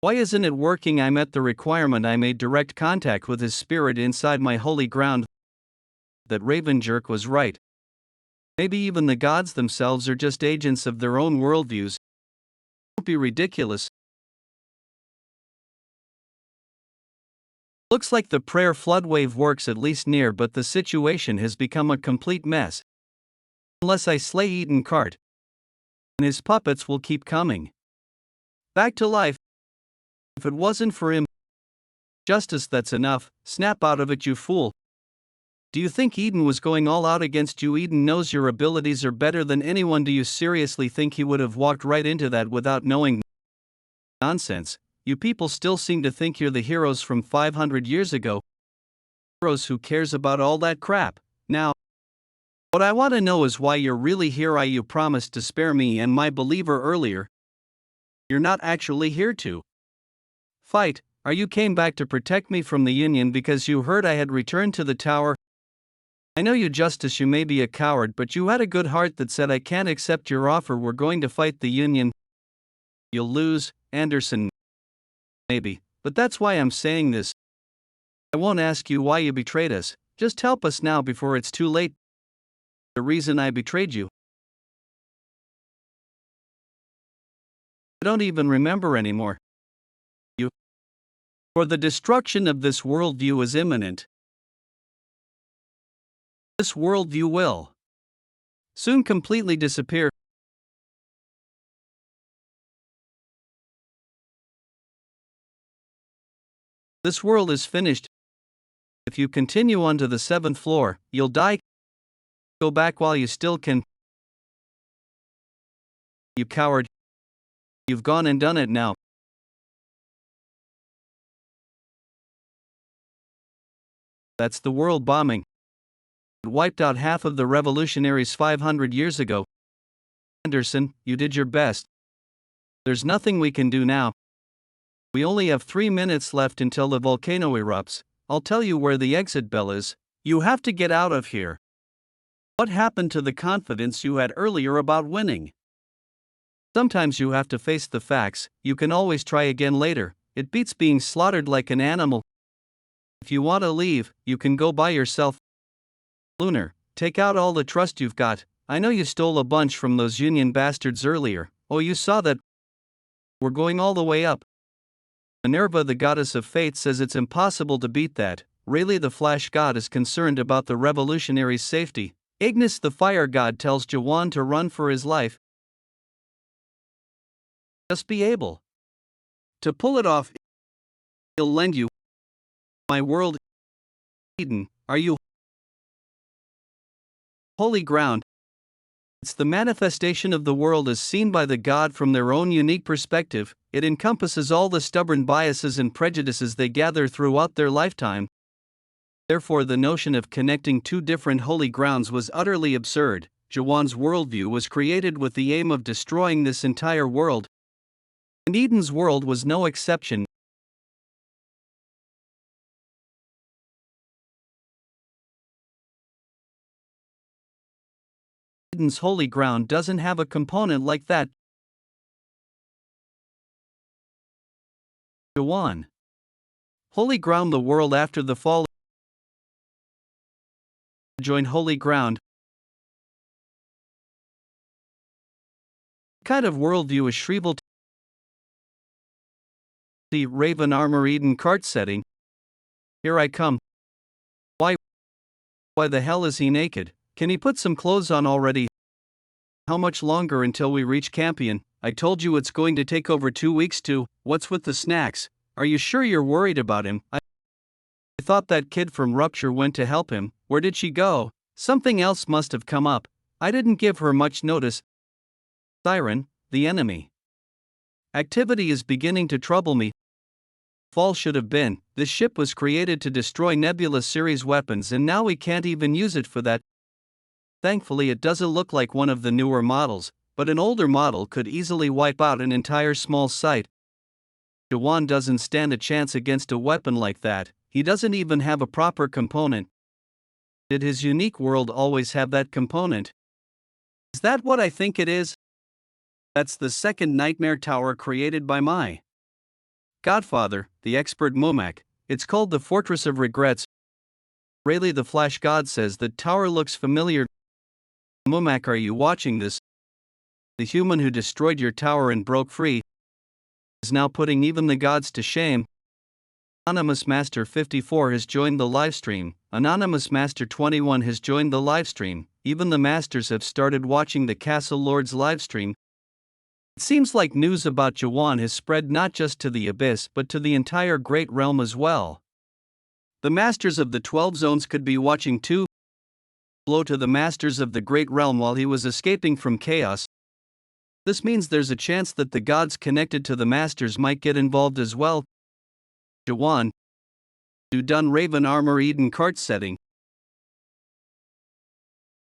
Why isn't it working? I met the requirement. I made direct contact with his spirit inside my holy ground. That raven jerk was right. Maybe even the gods themselves are just agents of their own worldviews. Don't be ridiculous. Looks like the prayer floodwave works at least near, but the situation has become a complete mess. Unless I slay Eden Cart, and his puppets will keep coming back to life. If it wasn't for him, justice, that's enough. Snap out of it, you fool. Do you think Eden was going all out against you? Eden knows your abilities are better than anyone. Do you seriously think he would have walked right into that without knowing? Nonsense. You people still seem to think you're the heroes from 500 years ago. Heroes, who cares about all that crap? Now, what I want to know is why you're really here. You promised to spare me and my believer earlier. You're not actually here to fight. You came back to protect me from the Union because you heard I had returned to the tower. I know you, Justice, you may be a coward, but you had a good heart that said I can't accept your offer. We're going to fight the Union. You'll lose, Anderson. Maybe, but that's why I'm saying this. I won't ask you why you betrayed us. Just help us now before it's too late. The reason I betrayed you, I don't even remember anymore. For the destruction of this worldview is imminent. This worldview will soon completely disappear. This world is finished. If you continue on to the 7th floor, you'll die. Go back while you still can. You coward. You've gone and done it now. That's the world bombing. It wiped out half of the revolutionaries 500 years ago. Anderson, you did your best. There's nothing we can do now. We only have 3 minutes left until the volcano erupts. I'll tell you where the exit bell is. You have to get out of here. What happened to the confidence you had earlier about winning? Sometimes you have to face the facts. You can always try again later. It beats being slaughtered like an animal. If you want to leave, you can go by yourself. Lunar, take out all the trust you've got. I know you stole a bunch from those Union bastards earlier. Oh, you saw that? We're going all the way up. Minerva, the goddess of fate, says it's impossible to beat that. Rayleigh, the flash god, is concerned about the revolutionaries' safety. Ignis, the fire god, tells Jaehwan to run for his life. Just be able to pull it off. He'll lend you my world. Eden, are you holy ground? It's the manifestation of the world as seen by the god from their own unique perspective. It encompasses all the stubborn biases and prejudices they gather throughout their lifetime. Therefore, the notion of connecting two different holy grounds was utterly absurd. Jaehwan's worldview was created with the aim of destroying this entire world. And Eden's world was no exception. Eden's holy ground doesn't have a component like that. Jaehwan. Holy ground, the world after the fall. Join holy ground. What kind of worldview is Shrivel? The Raven armor Eden cart setting. Here I come. Why the hell is he naked? Can he put some clothes on already? How much longer until we reach Campion? I told you it's going to take over 2 weeks to. What's with the snacks? Are you sure you're worried about him? I thought that kid from Rupture went to help him. Where did she go? Something else must have come up. I didn't give her much notice. Siren, the enemy activity is beginning to trouble me. Fall should have been. This ship was created to destroy Nebula series weapons, and now we can't even use it for that. Thankfully, it doesn't look like one of the newer models, but an older model could easily wipe out an entire small site. Jaehwan doesn't stand a chance against a weapon like that. He doesn't even have a proper component. Did his unique world always have that component? Is that what I think it is? That's the second nightmare tower created by my godfather, the expert Momak. It's called the Fortress of Regrets. Rayleigh, the Flash God, says the tower looks familiar. Momak, are you watching this? The human who destroyed your tower and broke free is now putting even the gods to shame. Anonymous Master 54 has joined the livestream. Anonymous Master 21 has joined the livestream. Even the masters have started watching the Castle Lord's livestream. It seems like news about Jaehwan has spread not just to the Abyss but to the entire Great Realm as well. The masters of the 12 zones could be watching too. Blow to the masters of the Great Realm while he was escaping from chaos. This means there's a chance that the gods connected to the masters might get involved as well. Jaehwan, do done Raven Armor Eden cart setting.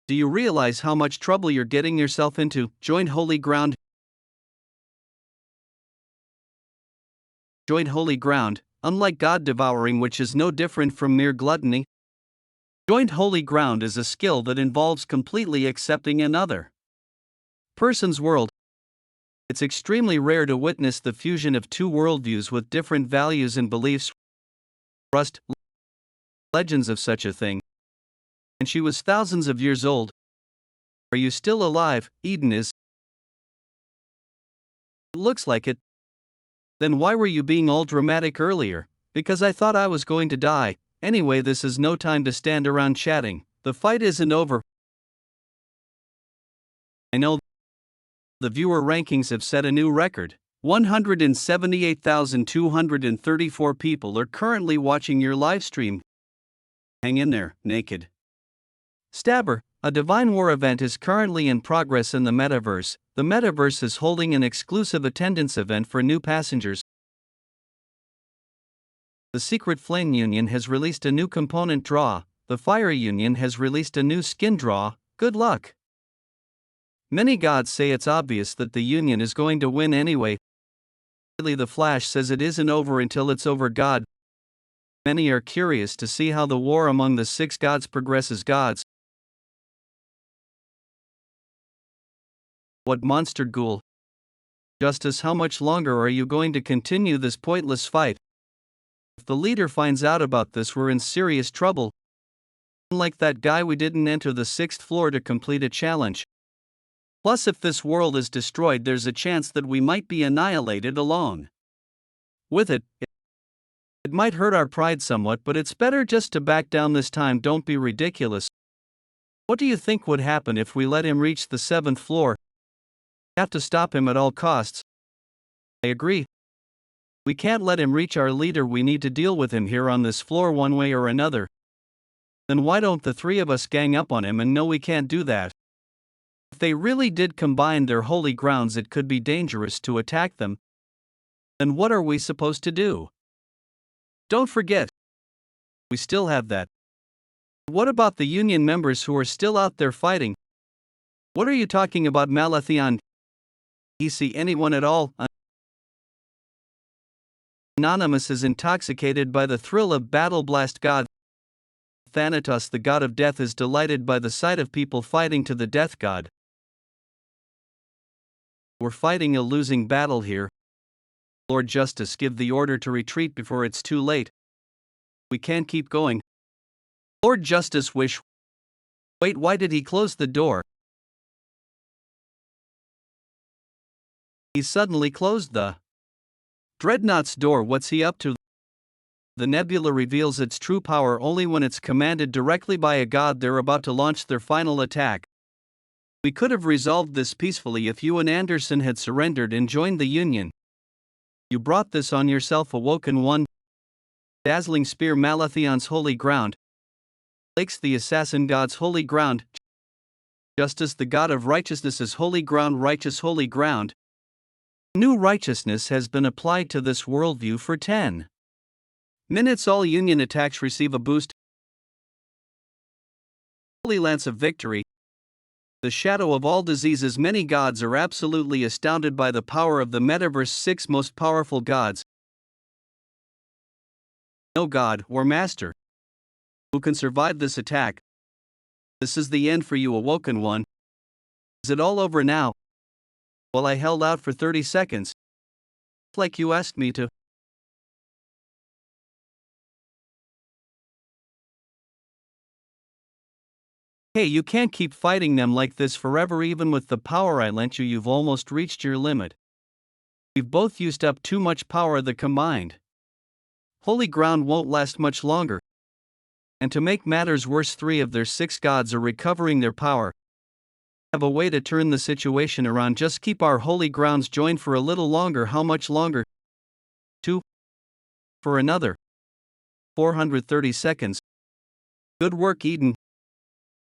Do you realize how much trouble you're getting yourself into? Join Holy Ground. Join Holy Ground, unlike God devouring, which is no different from mere gluttony. Joined Holy Ground is a skill that involves completely accepting another person's world. It's extremely rare to witness the fusion of two worldviews with different values and beliefs. Rust, legends of such a thing. And she was thousands of years old. Are you still alive? Eden is. It looks like it. Then why were you being all dramatic earlier? Because I thought I was going to die. Anyway, this is no time to stand around chatting. The fight isn't over. I know the viewer rankings have set a new record. 178,234 people are currently watching your live stream. Hang in there, naked. Stabber, a Divine War event is currently in progress in the metaverse. The metaverse is holding an exclusive attendance event for new passengers. The Secret Flame Union has released a new component draw. The Fire Union has released a new skin draw. Good luck. Many gods say it's obvious that the Union is going to win anyway. The Flash says it isn't over until it's over. God. Many are curious to see how the war among the 6 gods progresses. Gods. What monster ghoul? Justice, how much longer are you going to continue this pointless fight? If the leader finds out about this, we're in serious trouble. Like that guy, we didn't enter the 6th floor to complete a challenge. Plus, if this world is destroyed, there's a chance that we might be annihilated along with it. It might hurt our pride somewhat, but it's better just to back down this time. Don't be ridiculous. What do you think would happen if we let him reach the 7th floor? We have to stop him at all costs. I agree. We can't let him reach our leader. We need to deal with him here on this floor one way or another. Then why don't the 3 of us gang up on him? And no, we can't do that. If they really did combine their holy grounds, it could be dangerous to attack them. Then what are we supposed to do? Don't forget, we still have that. What about the Union members who are still out there fighting? What are you talking about, Malathion? You see anyone at all? Anonymous is intoxicated by the thrill of Battle Blast. God. Thanatos, the god of death, is delighted by the sight of people fighting to the death god. We're fighting a losing battle here. Lord Justice, give the order to retreat before it's too late. We can't keep going. Lord Justice, wish. Wait, why did he close the door? He suddenly closed the Dreadnought's door. What's he up to? The nebula reveals its true power only when it's commanded directly by a god. They're about to launch their final attack. We could have resolved this peacefully if you and Anderson had surrendered and joined the Union. You brought this on yourself, Awoken One. Dazzling Spear, Malathion's holy ground. Lakes, the assassin god's holy ground. Justice, the god of righteousness' holy ground. Righteous holy ground. New righteousness has been applied to this worldview for 10 minutes. All Union attacks receive a boost. Holy Lance of Victory. The shadow of all diseases. Many gods are absolutely astounded by the power of the metaverse. 6 most powerful gods. No god or master who can survive this attack. This is the end for you, Awoken One. Is it all over now? Well, I held out for 30 seconds. Like you asked me to. Hey, you can't keep fighting them like this forever. Even with the power I lent you, you've almost reached your limit. We've both used up too much power. The combined holy ground won't last much longer. And to make matters worse, 3 of their 6 gods are recovering their power. Have a way to turn the situation around. Just keep our holy grounds joined for a little longer. How much longer? 2. For another 430 seconds. Good work, Eden.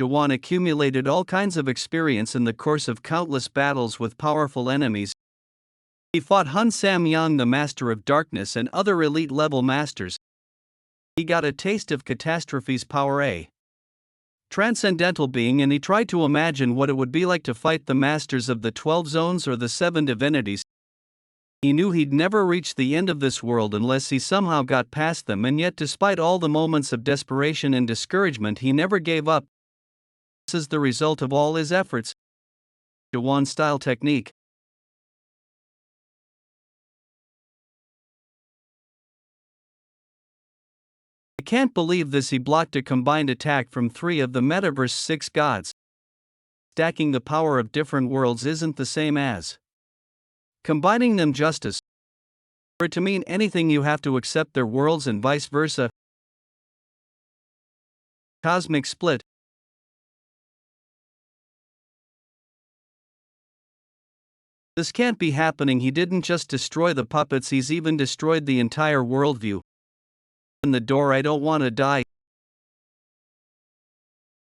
Jaehwan accumulated all kinds of experience in the course of countless battles with powerful enemies. He fought Hun Samyang, the Master of Darkness, and other elite-level masters. He got a taste of Catastrophe's power, a transcendental being, and he tried to imagine what it would be like to fight the masters of the 12 zones or the 7 divinities. He knew he'd never reach the end of this world unless he somehow got past them, and yet despite all the moments of desperation and discouragement, he never gave up. This is the result of all his efforts. Jaehwan-style technique. I can't believe this. He blocked a combined attack from 3 of the metaverse's 6 gods. Stacking the power of different worlds isn't the same as combining them. Justice. For it to mean anything, you have to accept their worlds and vice versa. Cosmic split. This can't be happening. He didn't just destroy the puppets, he's even destroyed the entire worldview. In the door, I don't want to die.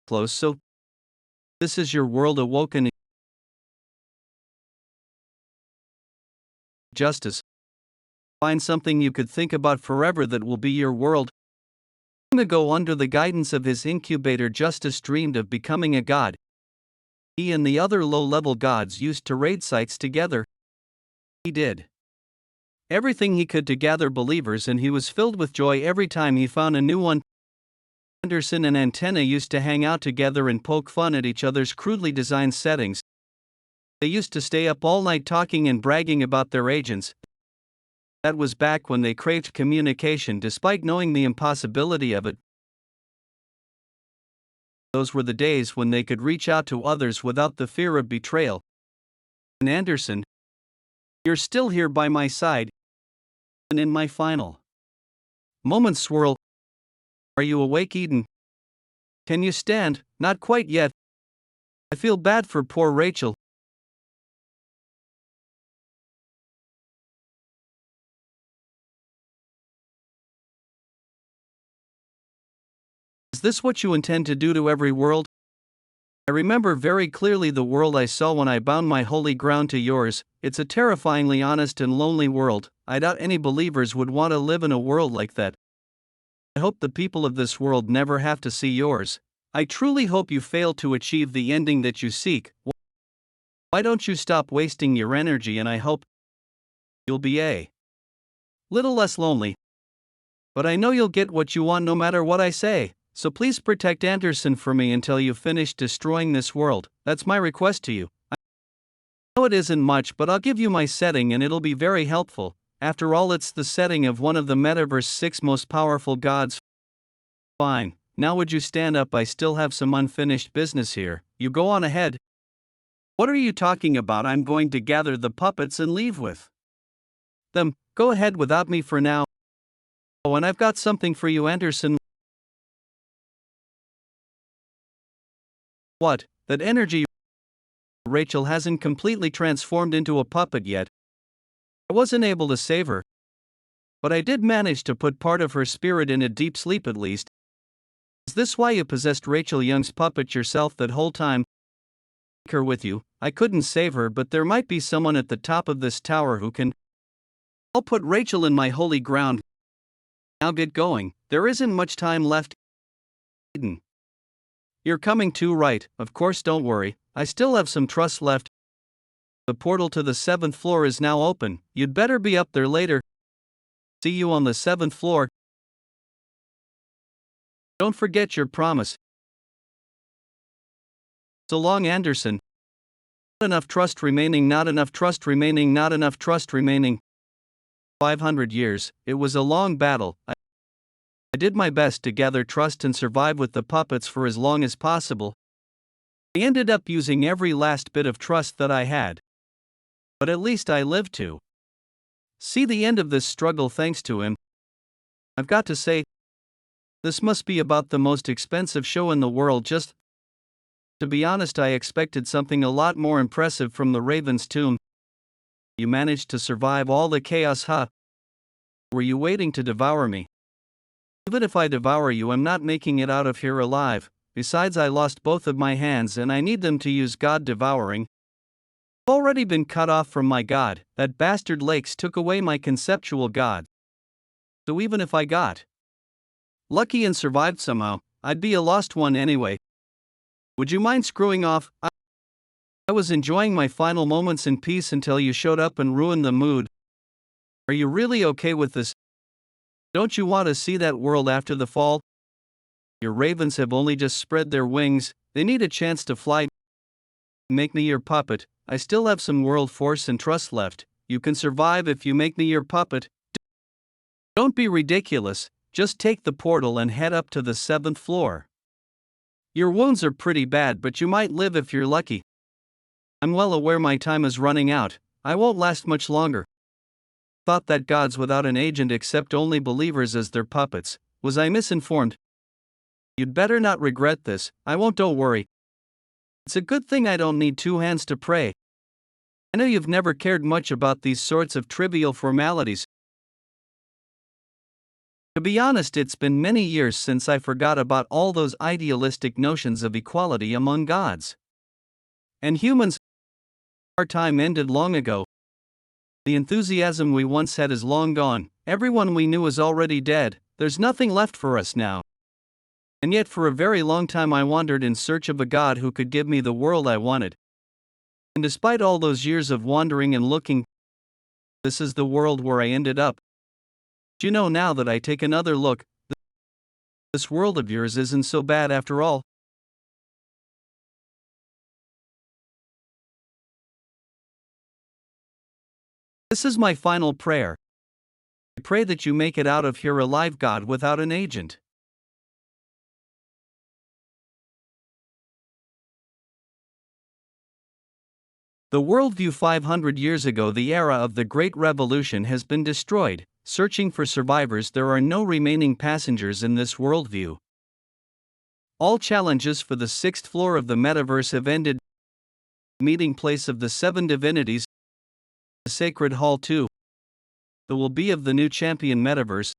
Close, so this is your world awoken. Justice. Find something you could think about forever that will be your world. Long ago, under the guidance of his incubator, Justice dreamed of becoming a god. He and the other low-level gods used to raid sites together. He did everything he could to gather believers, and he was filled with joy every time he found a new one. Anderson and Antenna used to hang out together and poke fun at each other's crudely designed settings. They used to stay up all night talking and bragging about their agents. That was back when they craved communication despite knowing the impossibility of it. Those were the days when they could reach out to others without the fear of betrayal. And Anderson, you're still here by my side. And in my final moments swirl. Are you awake, Eden? Can you stand? Not quite yet. I feel bad for poor Rachel. Is this what you intend to do to every world? I remember very clearly the world I saw when I bound my holy ground to yours. It's a terrifyingly honest and lonely world. I doubt any believers would want to live in a world like that. I hope the people of this world never have to see yours. I truly hope you fail to achieve the ending that you seek. Why don't you stop wasting your energy, and I hope you'll be a little less lonely. But I know you'll get what you want no matter what I say. So please protect Anderson for me until you finish destroying this world. That's my request to you. I know it isn't much, but I'll give you my setting and it'll be very helpful. After all, it's the setting of one of the metaverse's 6 most powerful gods. Fine. Now would you stand up? I still have some unfinished business here. You go on ahead. What are you talking about? I'm going to gather the puppets and leave with them. Go ahead without me for now. Oh, and I've got something for you, Anderson. What? That energy? Rachel hasn't completely transformed into a puppet yet. I wasn't able to save her. But I did manage to put part of her spirit in a deep sleep at least. Is this why you possessed Rachel Young's puppet yourself that whole time? Take her with you. I couldn't save her, but there might be someone at the top of this tower who can. I'll put Rachel in my holy ground. Now get going. There isn't much time left. Eden. You're coming too, right? Of course, don't worry. I still have some trust left. The portal to the 7th floor is now open. You'd better be up there later. See you on the 7th floor. Don't forget your promise. So long, Anderson. Not enough trust remaining, not enough trust remaining, not enough trust remaining. 500 years. It was a long battle. I did my best to gather trust and survive with the puppets for as long as possible. I ended up using every last bit of trust that I had. But at least I lived to see the end of this struggle thanks to him. I've got to say, this must be about the most expensive show in the world. Just to be honest, I expected something a lot more impressive from the Raven's tomb. You managed to survive all the chaos, huh? Were you waiting to devour me? Even if I devour you, I'm not making it out of here alive. Besides, I lost both of my hands and I need them to use God devouring. I've already been cut off from my God. That bastard Lakes took away my conceptual God. So even if I got lucky and survived somehow, I'd be a lost one anyway. Would you mind screwing off? I was enjoying my final moments in peace until you showed up and ruined the mood. Are you really okay with this? Don't you want to see that world after the fall? Your ravens have only just spread their wings, they need a chance to fly. Make me your puppet. I still have some world force and trust left. You can survive if you make me your puppet. Don't be ridiculous, just take the portal and head up to the 7th floor. Your wounds are pretty bad, but you might live if you're lucky. I'm well aware my time is running out, I won't last much longer. Thought that gods without an agent accept only believers as their puppets. Was I misinformed? You'd better not regret this. I won't, don't worry. It's a good thing I don't need 2 hands to pray. I know you've never cared much about these sorts of trivial formalities. To be honest, it's been many years since I forgot about all those idealistic notions of equality among gods and humans. Our time ended long ago. The enthusiasm we once had is long gone. Everyone we knew is already dead. There's nothing left for us now. And yet for a very long time I wandered in search of a god who could give me the world I wanted. And despite all those years of wandering and looking, this is the world where I ended up. Do you know, now that I take another look, this world of yours isn't so bad after all. This is my final prayer. I pray that you make it out of here alive, God without an agent. The worldview 500 years ago, the era of the Great Revolution, has been destroyed. Searching for survivors, there are no remaining passengers in this worldview. All challenges for the 6th floor of the metaverse have ended. Meeting place of the 7 divinities, the sacred hall too. The will be of the new champion metaverse.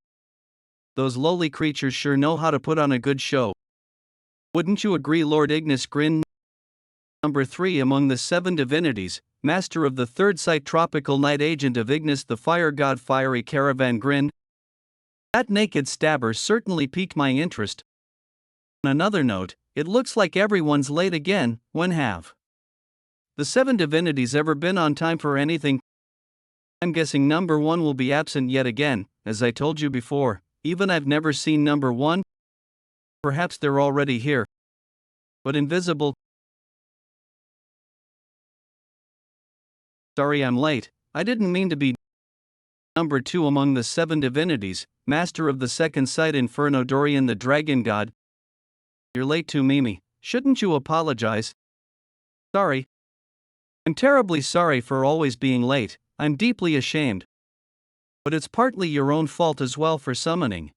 Those lowly creatures sure know how to put on a good show. Wouldn't you agree? Lord Ignis grinned. Number 3 among the 7 divinities, master of the 3rd sight, tropical night, agent of Ignis the fire god, fiery caravan grinned. That naked stabber certainly piqued my interest. On another note, it looks like everyone's late again. When have the 7 divinities ever been on time for anything? I'm guessing number 1 will be absent yet again. As I told you before, even I've never seen number 1. Perhaps they're already here, but invisible. Sorry I'm late, I didn't mean to be. Number 2 among the 7 divinities, master of the 2nd sight, Inferno, Dorian the dragon god. You're late too, Mimi. Shouldn't you apologize? Sorry. I'm terribly sorry for always being late. I'm deeply ashamed. But it's partly your own fault as well for summoning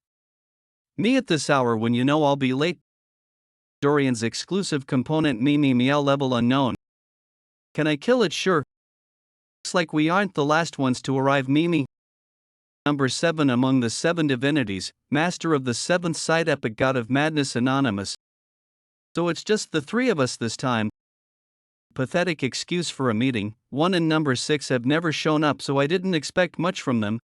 me at this hour when you know I'll be late. Dorian's exclusive component, Mimi Meow, level unknown. Can I kill it? Sure. Looks like we aren't the last ones to arrive, Mimi. Number 7 among the 7 divinities, master of the 7th sight, epic god of madness, anonymous. So it's just the 3 of us this time. Pathetic excuse for a meeting. 1 and number 6 have never shown up, so I didn't expect much from them.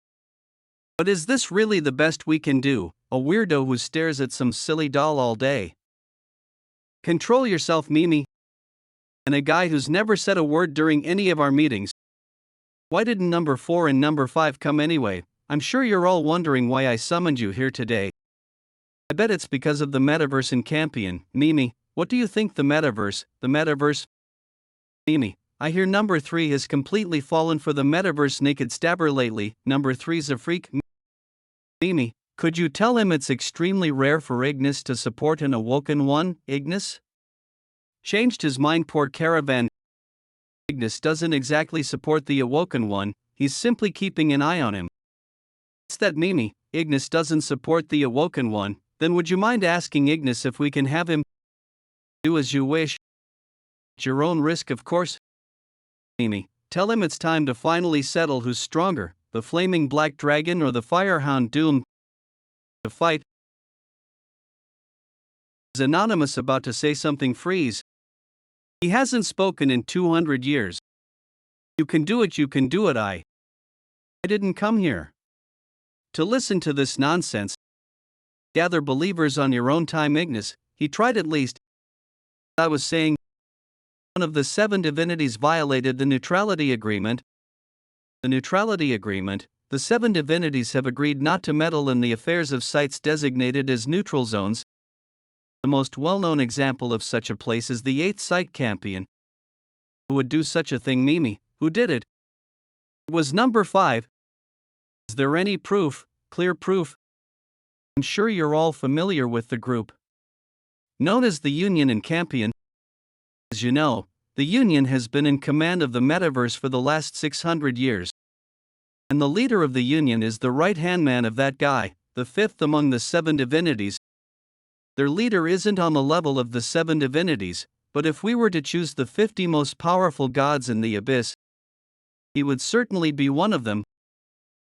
But is this really the best we can do? A weirdo who stares at some silly doll all day. Control yourself, Mimi. And a guy who's never said a word during any of our meetings. Why didn't number 4 and number 5 come anyway? I'm sure you're all wondering why I summoned you here today. I bet it's because of the metaverse in Campion. Mimi, what do you think? The metaverse? Mimi, I hear number 3 has completely fallen for the metaverse naked stabber lately. Number 3's a freak. Mimi, could you tell him it's extremely rare for Ignis to support an awoken one? Ignis changed his mind, poor caravan. Ignis doesn't exactly support the awoken one, he's simply keeping an eye on him. It's that, Mimi, Ignis doesn't support the Awoken One, then would you mind asking Ignis if we can have him do as you wish? At your own risk, of course. Mimi, tell him it's time to finally settle who's stronger, the flaming black dragon or the firehound doomed to fight. Is Anonymous about to say something? Freeze. He hasn't spoken in 200 years. You can do it, I didn't come here to listen to this nonsense. Gather believers on your own time, Ignis. He tried at least. I was saying, one of the 7 divinities violated the neutrality agreement. The neutrality agreement, the 7 divinities have agreed not to meddle in the affairs of sites designated as neutral zones. The most well-known example of such a place is the 8th site Campion. Who would do such a thing? Mimi. Who did it? It was number 5. Is there any proof, clear proof? I'm sure you're all familiar with the group known as the Union in Campion. As you know, the Union has been in command of the metaverse for the last 600 years. And the leader of the Union is the right-hand man of that guy, the 5th among the 7 divinities. Their leader isn't on the level of the 7 divinities, but if we were to choose the 50 most powerful gods in the abyss, he would certainly be one of them.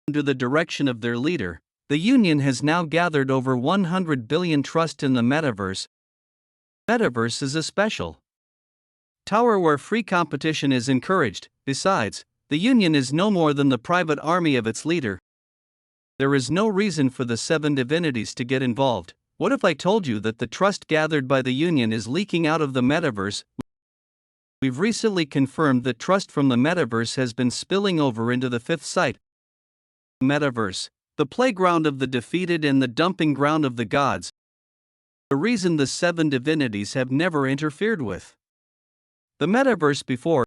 Under the direction of their leader, the Union has now gathered over 100 billion trust in the metaverse. Metaverse is a special tower where free competition is encouraged. Besides, the Union is no more than the private army of its leader. There is no reason for the 7 divinities to get involved. What if I told you that the trust gathered by the Union is leaking out of the metaverse? We've recently confirmed that trust from the metaverse has been spilling over into the 5th site. Metaverse, the playground of the defeated and the dumping ground of the gods. The reason the 7 divinities have never interfered with the metaverse before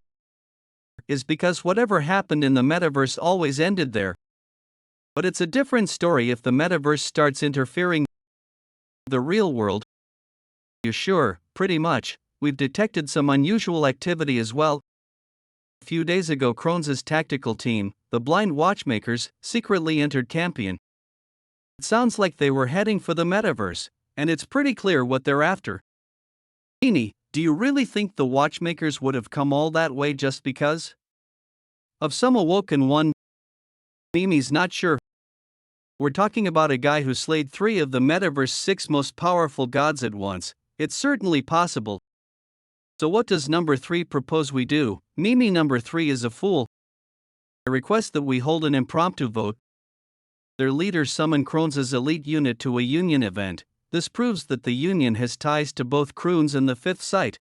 is because whatever happened in the metaverse always ended there. But it's a different story if the metaverse starts interfering with the real world. You sure? Pretty much. We've detected some unusual activity as well. A few days ago, Krones' tactical team, the Blind Watchmakers, secretly entered Campion. It sounds like they were heading for the metaverse, and it's pretty clear what they're after. Eni, do you really think the Watchmakers would have come all that way just because of some Awoken One? Mimi's not sure. We're talking about a guy who slayed 3 of the metaverse's 6 most powerful gods at once. It's certainly possible. So what does number 3 propose we do? Mimi, number 3 is a fool. I request that we hold an impromptu vote. Their leader summoned Krones' elite unit to a Union event. This proves that the Union has ties to both Krones and the 5th site.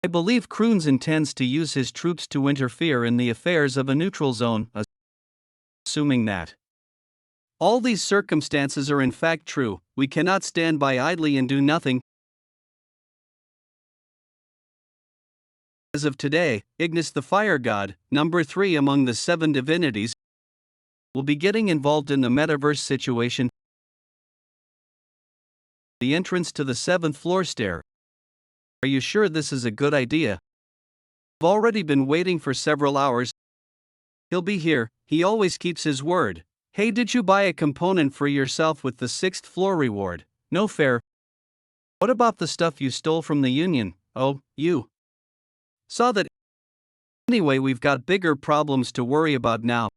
I believe Krones intends to use his troops to interfere in the affairs of a neutral zone, assuming that all these circumstances are in fact true. We cannot stand by idly and do nothing. As of today, Ignis the Fire God, number 3 among the 7 divinities, will be getting involved in the metaverse situation. The entrance to the 7th floor stair. Are you sure this is a good idea? I've already been waiting for several hours. He'll be here, he always keeps his word. Hey, did you buy a component for yourself with the 6th floor reward? No fair. What about the stuff you stole from the Union? Oh, you saw that. Anyway, we've got bigger problems to worry about now.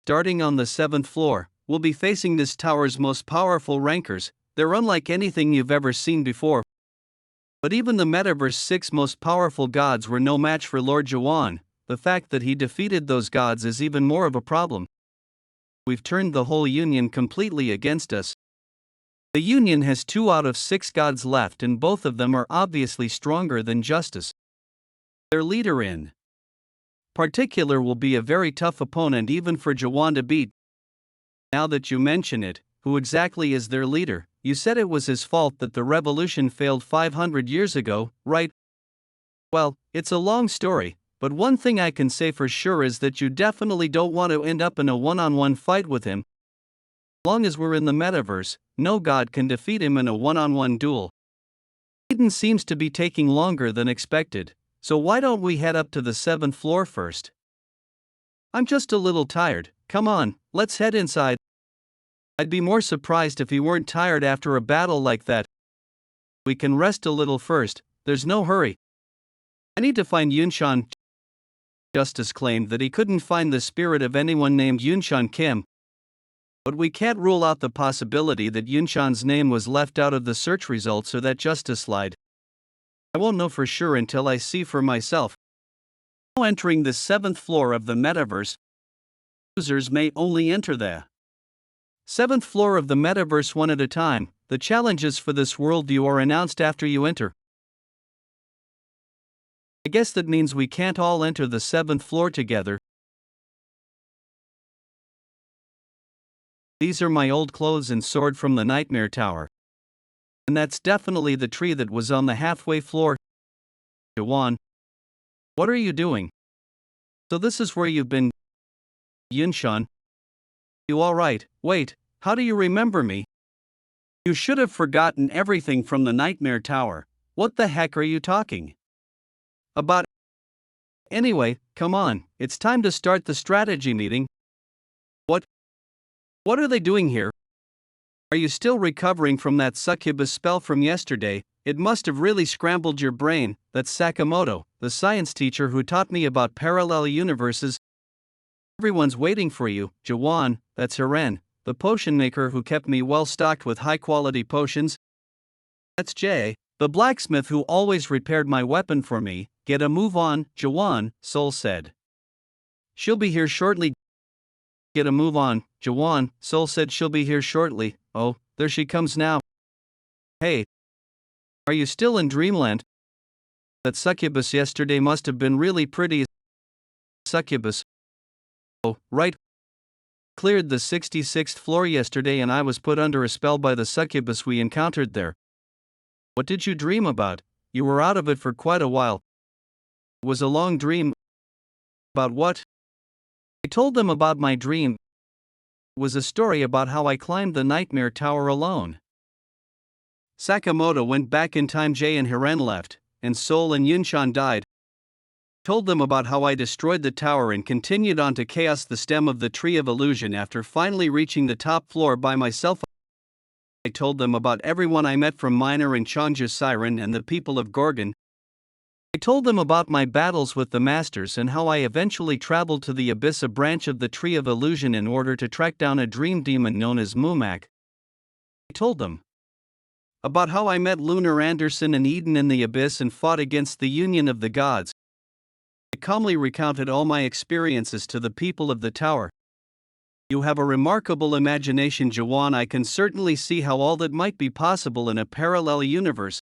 Starting on the 7th floor, we'll be facing this tower's most powerful rankers. They're unlike anything you've ever seen before. But even the metaverse's 6 most powerful gods were no match for Lord Jaehwan. The fact that he defeated those gods is even more of a problem. We've turned the whole Union completely against us. The Union has 2 out of 6 gods left, and both of them are obviously stronger than Justice. Their leader in particular will be a very tough opponent even for Jaehwan to beat. Now that you mention it, who exactly is their leader? You said it was his fault that the revolution failed 500 years ago, right? Well, it's a long story, but one thing I can say for sure is that you definitely don't want to end up in a one-on-one fight with him. As long as we're in the metaverse, no god can defeat him in a one-on-one duel. Eden seems to be taking longer than expected. So why don't we head up to the 7th floor first? I'm just a little tired. Come on, let's head inside. I'd be more surprised if he weren't tired after a battle like that. We can rest a little first, there's no hurry. I need to find Yunshan. Justice claimed that he couldn't find the spirit of anyone named Yunshan Kim. But we can't rule out the possibility that Yunshan's name was left out of the search results or that Justice lied. I won't know for sure until I see for myself. Now entering the 7th floor of the metaverse, users may only enter the 7th floor of the metaverse one at a time. The challenges for this worldview are announced after you enter. I guess that means we can't all enter the 7th floor together. These are my old clothes and sword from the Nightmare Tower. And that's definitely the tree that was on the halfway floor. Jaehwan, what are you doing? So this is where you've been, Yunshan? You alright? Wait, how do you remember me? You should have forgotten everything from the Nightmare Tower. What the heck are you talking about? Anyway, come on, it's time to start the strategy meeting. What are they doing here? Are you still recovering from that succubus spell from yesterday? It must have really scrambled your brain. That's Sakamoto, the science teacher who taught me about parallel universes. Everyone's waiting for you. Jaehwan, that's Hiren, the potion maker who kept me well stocked with high quality potions. That's Jae, the blacksmith who always repaired my weapon for me. Get a move on, Jaehwan, Sol said. She'll be here shortly. Get a move on, Jaehwan, Sol said. She'll be here shortly. Oh, there she comes now. Hey, are you still in dreamland? That succubus yesterday must have been really pretty. Succubus. Oh, right. Cleared the 66th floor yesterday and I was put under a spell by the succubus we encountered there. What did you dream about? You were out of it for quite a while. It was a long dream. About what? I told them about my dream. It was a story about how I climbed the Nightmare Tower alone. Sakamoto went back in time. Jae and Hiren left, and Sol and Yunshan died. Told them about how I destroyed the tower and continued on to chaos the stem of the Tree of Illusion after finally reaching the top floor by myself. I told them about everyone I met from Minor and Changja Siren and the people of Gorgon. I told them about my battles with the Masters and how I eventually traveled to the Abyss, a branch of the Tree of Illusion, in order to track down a dream demon known as Mumak. I told them about how I met Lunar Anderson and Eden in the Abyss and fought against the Union of the Gods. I calmly recounted all my experiences to the people of the tower. You have a remarkable imagination, Jaehwan. I can certainly see how all that might be possible in a parallel universe.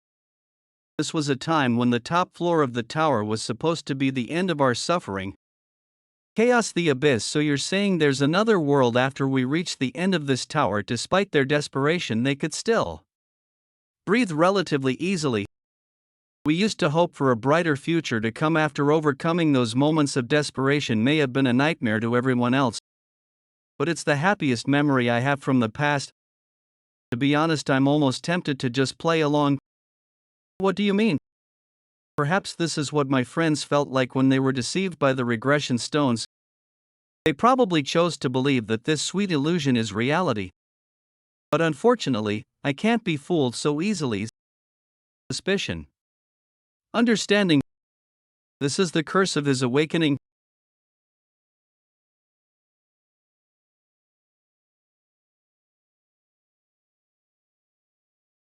This was a time when the top floor of the tower was supposed to be the end of our suffering. Chaos, the Abyss. So you're saying there's another world after we reach the end of this tower? Despite their desperation, they could still breathe relatively easily. We used to hope for a brighter future to come after overcoming those moments of desperation. May have been a nightmare to everyone else, but it's the happiest memory I have from the past. To be honest, I'm almost tempted to just play along. What do you mean? Perhaps this is what my friends felt like when they were deceived by the regression stones. They probably chose to believe that this sweet illusion is reality. But unfortunately, I can't be fooled so easily. Suspicion. Understanding. This is the curse of his awakening.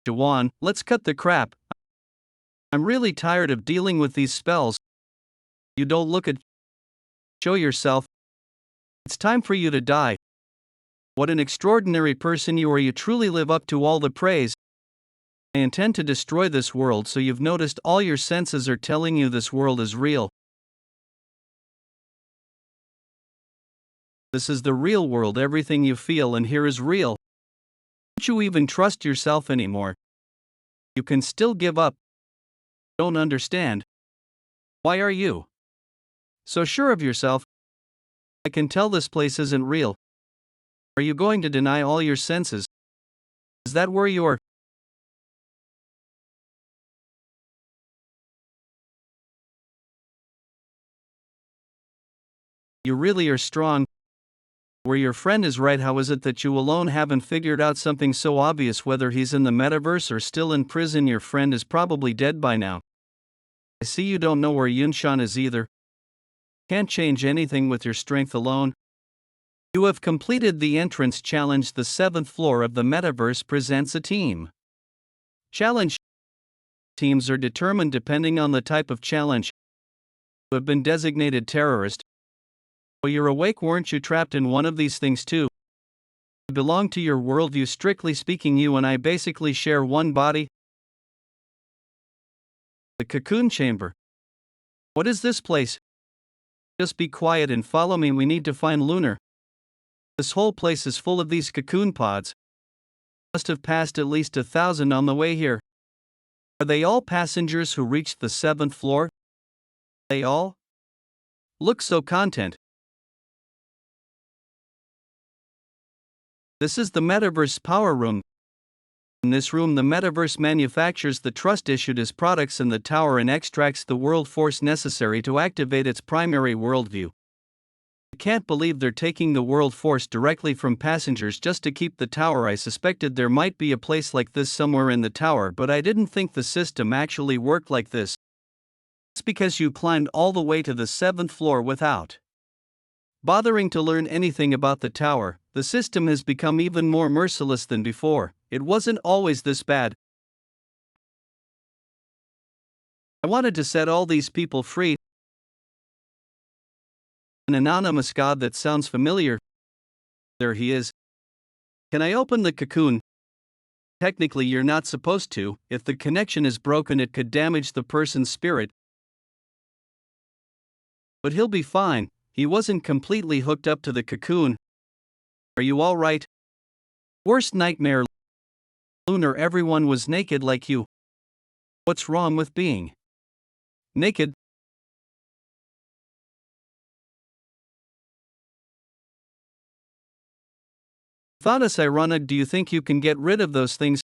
Jaehwan, let's cut the crap. I'm really tired of dealing with these spells. You don't look at. Show yourself. It's time for you to die. What an extraordinary person you are. You truly live up to all the praise. I intend to destroy this world, so you've noticed all your senses are telling you this world is real. This is the real world. Everything you feel and hear is real. Don't you even trust yourself anymore? You can still give up. Don't understand. Why are you so sure of yourself? I can tell this place isn't real. Are you going to deny all your senses? Is that where you're? You really are strong. Where your friend is right, how is it that you alone haven't figured out something so obvious? Whether he's in the metaverse or still in prison, your friend is probably dead by now. I see you don't know where Yunshan is either. Can't change anything with your strength alone. You have completed the entrance challenge. The 7th floor of the metaverse presents a team challenge. Teams are determined depending on the type of challenge. You have been designated terrorist. While you're awake, weren't you trapped in one of these things too? I belong to your worldview. Strictly speaking, you and I basically share one body. The cocoon chamber. What is this place? Just be quiet and follow me. We need to find Lunar. This whole place is full of these cocoon pods. Must have passed at least 1,000 on the way here. Are they all passengers who reached the 7th floor? They all look so content. This is the metaverse power room. In this room, the metaverse manufactures the trust issued as products in the tower and extracts the world force necessary to activate its primary worldview. I can't believe they're taking the world force directly from passengers just to keep the tower. I suspected there might be a place like this somewhere in the tower, but I didn't think the system actually worked like this. It's because you climbed all the way to the 7th floor without bothering to learn anything about the tower. The system has become even more merciless than before. It wasn't always this bad. I wanted to set all these people free. An anonymous god that sounds familiar. There he is. Can I open the cocoon? Technically, you're not supposed to. If the connection is broken, it could damage the person's spirit. But he'll be fine. He wasn't completely hooked up to the cocoon. Are you all right? Worst nightmare. Lunar, everyone was naked like you. What's wrong with being naked? Thought us ironic. Do you think you can get rid of those things?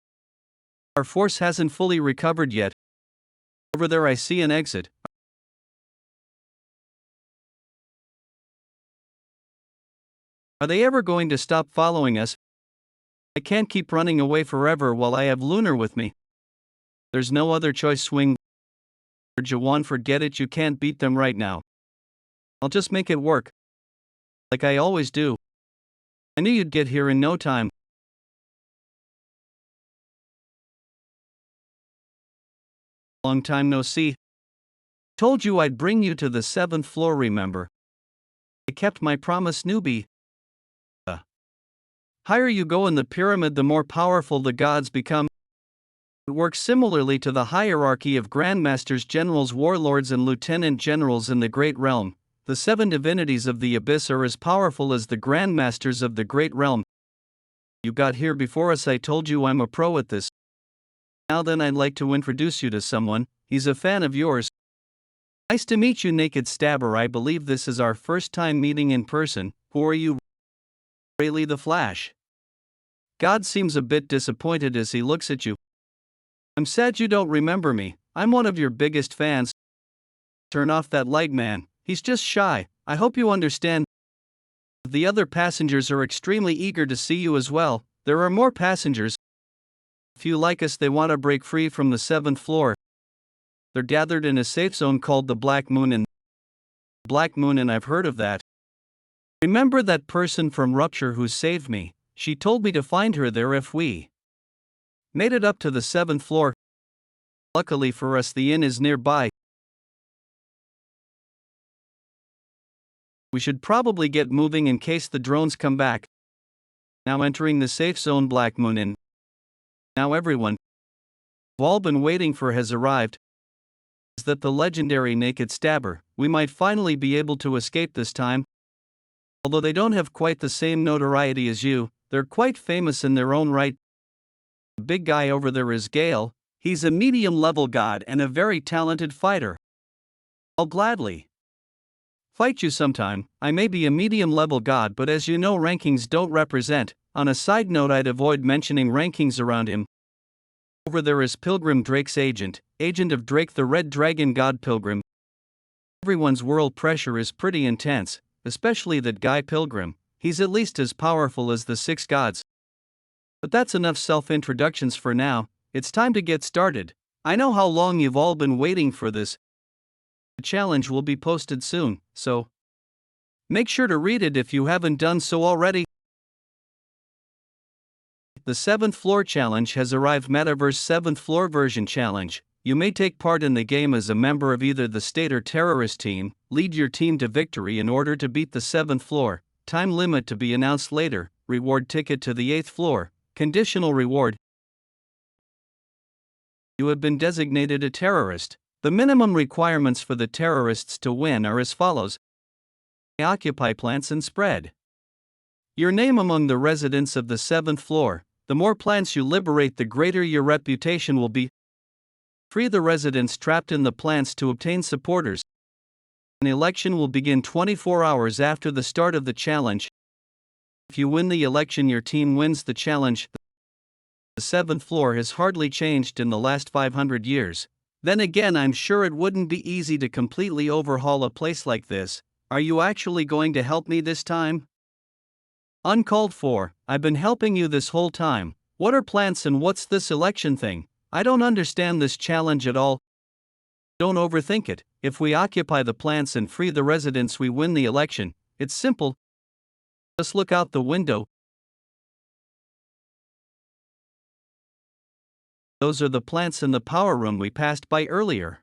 Our force hasn't fully recovered yet. Over there I see an exit. Are they ever going to stop following us? I can't keep running away forever while I have Lunar with me. There's no other choice. Swing. Jaehwan, forget it. You can't beat them right now. I'll just make it work. Like I always do. I knew you'd get here in no time. Long time no see. Told you I'd bring you to the 7th floor, remember? I kept my promise, newbie. The higher you go in the pyramid, the more powerful the gods become. It works similarly to the hierarchy of grandmasters, generals, warlords, and lieutenant generals in the Great Realm. The 7 divinities of the Abyss are as powerful as the grandmasters of the Great Realm. You got here before us. I told you I'm a pro at this. Now then, I'd like to introduce you to someone. He's a fan of yours. Nice to meet you, Naked Stabber. I believe this is our first time meeting in person. Who are you? Really, the Flash? God seems a bit disappointed as he looks at you. I'm sad you don't remember me. I'm one of your biggest fans. Turn off that light, man. He's just shy. I hope you understand. The other passengers are extremely eager to see you as well. There are more passengers. If you like us, they want to break free from the 7th floor. They're gathered in a safe zone called the Black Moon Inn. I've heard of that. Remember that person from Rupture who saved me? She told me to find her there if we made it up to the 7th floor. Luckily for us, the inn is nearby. We should probably get moving in case the drones come back. Now entering the safe zone, Black Moon Inn. Now everyone we've all been waiting for has arrived. Is that the legendary Naked Stabber? We might finally be able to escape this time. Although they don't have quite the same notoriety as you, they're quite famous in their own right. The big guy over there is Gale. He's a medium-level god and a very talented fighter. I'll gladly fight you sometime. I may be a medium-level god, but as you know, rankings don't represent. On a side note, I'd avoid mentioning rankings around him. Over there is Pilgrim, Drake's agent of Drake the Red Dragon God. Pilgrim. Everyone's world pressure is pretty intense, especially that guy Pilgrim. he's at least as powerful as the 6 gods. But that's enough self-introductions for now, it's time to get started. I know how long you've all been waiting for this. The challenge will be posted soon, so make sure to read it if you haven't done so already. The 7th Floor Challenge has arrived. Metaverse 7th Floor Version Challenge. You may take part in the game as a member of either the state or terrorist team, lead your team to victory in order to beat the 7th floor, time limit to be announced later, reward ticket to the 8th floor, conditional reward. You have been designated a terrorist. The minimum requirements for the terrorists to win are as follows. Occupy plants and spread your name among the residents of the 7th floor. The more plants you liberate, the greater your reputation will be. Free the residents trapped in the plants to obtain supporters. An election will begin 24 hours after the start of the challenge. If you win the election, your team wins the challenge. The 7th floor has hardly changed in the last 500 years. Then again, I'm sure it wouldn't be easy to completely overhaul a place like this. Are you actually going to help me this time? Uncalled for. I've been helping you this whole time. What are plants and what's this election thing? I don't understand this challenge at all. Don't overthink it. If we occupy the plants and free the residents, we win the election. It's simple. Just look out the window. Those are the plants in the power room we passed by earlier.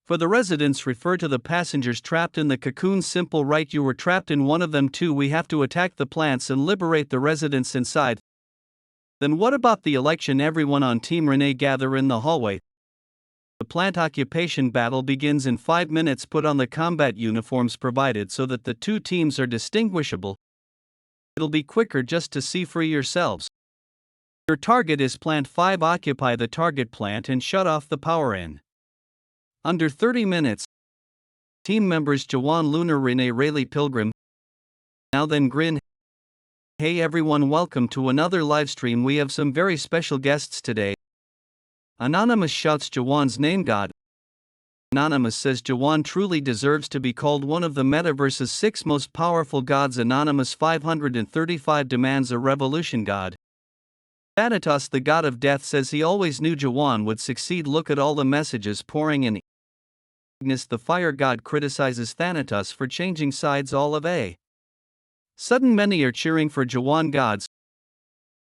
For the residents, refer to the passengers trapped in the cocoon. Simple, right? You were trapped in one of them too. We have to attack the plants and liberate the residents inside. Then what about the election? Everyone on Team Renee gather in the hallway. The plant occupation battle begins in 5 minutes. Put on the combat uniforms provided so that the two teams are distinguishable. It'll be quicker just to see for yourselves. Your target is Plant 5. Occupy the target plant and shut off the power in under 30 minutes. Team members Jaehwan, Lunar, Renee, Rayleigh, Pilgrim. Now then, Grin. Hey everyone, welcome to another livestream. We have some very special guests today. Anonymous shouts Jaehwan's name. God. Anonymous says Jaehwan truly deserves to be called one of the metaverse's 6 most powerful gods. Anonymous 535 demands a revolution. God. Adatpos, the god of death, says he always knew Jaehwan would succeed. Look at all the messages pouring in. Ignis, the fire god, criticizes Thanatos for changing sides. All of a sudden many are cheering for Jaehwan. Gods.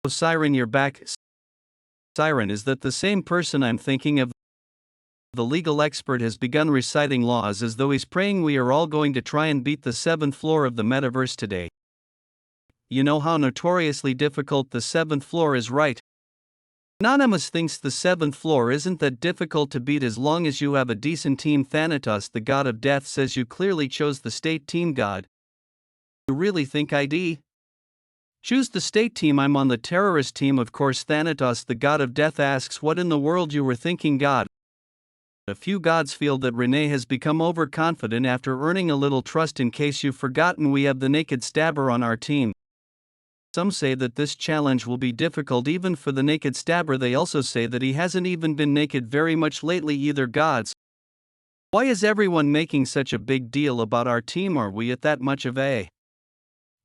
Oh Siren, you're back. Siren, is that the same person I'm thinking of? The legal expert has begun reciting laws as though he's praying. We are all going to try and beat the 7th floor of the metaverse today. You know how notoriously difficult the 7th floor is, right? Anonymous thinks the 7th floor isn't that difficult to beat as long as you have a decent team. Thanatos, the god of death, says you clearly chose the state team. God. You really think I'd choose the state team? I'm on the terrorist team, of course. Thanatos, the god of death, asks what in the world you were thinking. God. A few gods feel that Renee has become overconfident after earning a little trust. In case you've forgotten, we have the naked stabber on our team. Some say that this challenge will be difficult even for the naked stabber. They also say that he hasn't even been naked very much lately either. Gods. Why is everyone making such a big deal about our team? Are we at that much of a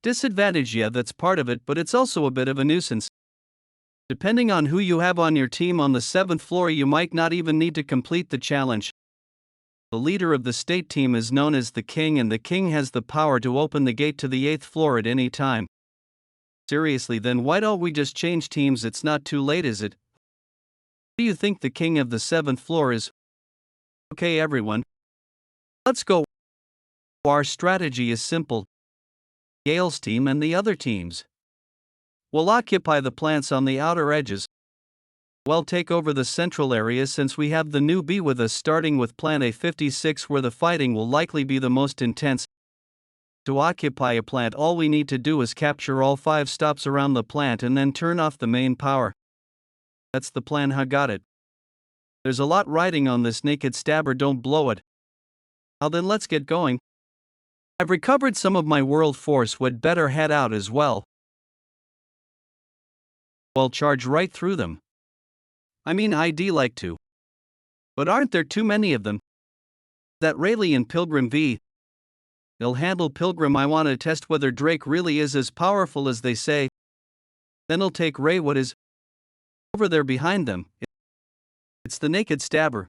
disadvantage? Yeah, that's part of it, but it's also a bit of a nuisance. Depending on who you have on your team on the 7th floor, you might not even need to complete the challenge. The leader of the state team is known as the king, and the king has the power to open the gate to the 8th floor at any time. Seriously, then why don't we just change teams? It's not too late, is it? Do you think the king of the 7th floor is? Okay everyone, let's go. Our strategy is simple. Yale's team and the other teams will occupy the plants on the outer edges. We'll take over the central area since we have the newbie with us, starting with plant A56 where the fighting will likely be the most intense. To occupy a plant, all we need to do is capture all 5 stops around the plant and then turn off the main power. That's the plan. How got it? There's a lot riding on this naked stabber, don't blow it. Now then, let's get going. I've recovered some of my world force, we'd better head out as well. Well, charge right through them. I mean, I'd like to. But aren't there too many of them? That Rayleigh and Pilgrim v. They'll handle Pilgrim. I want to test whether Drake really is as powerful as they say. Then he'll take Ray. What is over there behind them? It's the naked stabber.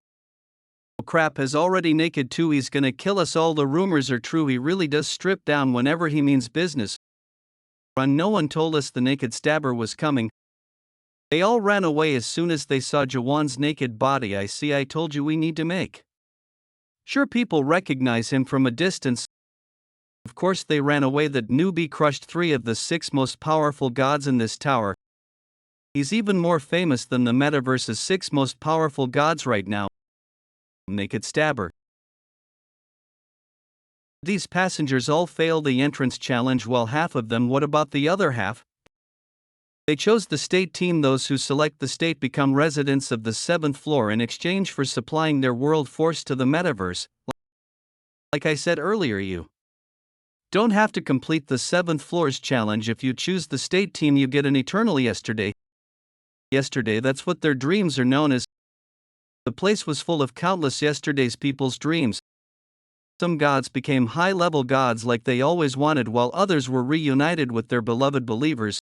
Oh crap, has already naked too. He's gonna kill us all. The rumors are true. He really does strip down whenever he means business. Run, no one told us the naked stabber was coming. They all ran away as soon as they saw Jaehwan's naked body. I see, I told you we need to make sure people recognize him from a distance. Of course they ran away. That newbie crushed 3 of the 6 most powerful gods in this tower. He's even more famous than the metaverse's 6 most powerful gods right now. Naked stabber. These passengers all failed the entrance challenge. Well, half of them. What about the other half? They chose the state team. Those who select the state become residents of the 7th floor in exchange for supplying their world force to the metaverse. Like I said earlier, you don't have to complete the 7th floor's challenge. If you choose the state team, you get an eternal yesterday. Yesterday, that's what their dreams are known as. The place was full of countless yesterdays, people's dreams. Some gods became high-level gods like they always wanted, while others were reunited with their beloved believers.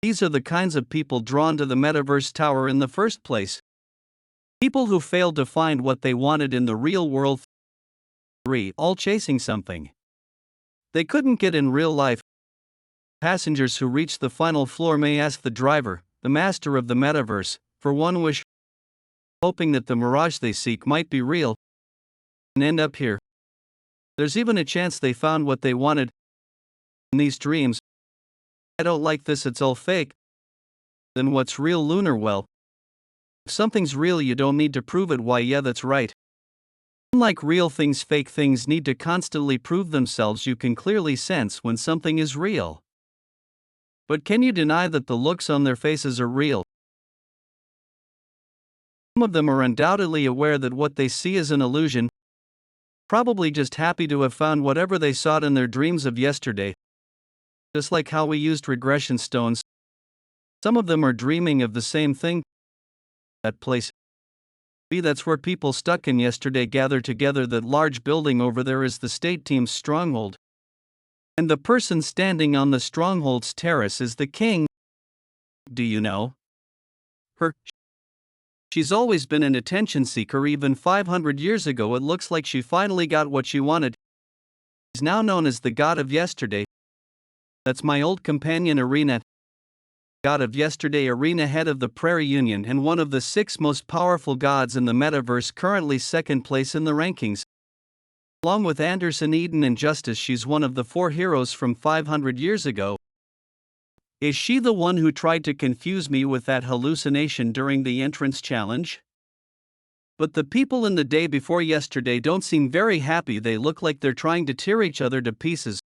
These are the kinds of people drawn to the Metaverse Tower in the first place. People who failed to find what they wanted in the real world. 3. All chasing something they couldn't get in real life. Passengers who reach the final floor may ask the driver, the master of the Metaverse, for one wish, hoping that the mirage they seek might be real, and end up here. There's even a chance they found what they wanted in these dreams. I don't like this, it's all fake. Then what's real, Lunar? Well, if something's real, you don't need to prove it. Why, yeah, that's right. Unlike real things, fake things need to constantly prove themselves. You can clearly sense when something is real. But can you deny that the looks on their faces are real? Some of them are undoubtedly aware that what they see is an illusion, probably just happy to have found whatever they sought in their dreams of yesterday. Just like how we used regression stones, some of them are dreaming of the same thing. That place. That's where people stuck in yesterday gather together. That large building over there is the state team's stronghold. And the person standing on the stronghold's terrace is the king. Do you know her? She's always been an attention seeker. Even 500 years ago, it looks like she finally got what she wanted. He's now known as the god of yesterday. That's my old companion Arena. God of yesterday, Arena, head of the Prairie Union and one of the 6 most powerful gods in the metaverse, currently 2nd place in the rankings. Along with Anderson, Eden, and Justice, she's one of the 4 heroes from 500 years ago. Is she the one who tried to confuse me with that hallucination during the entrance challenge? But the people in the day before yesterday don't seem very happy. They look like they're trying to tear each other to pieces.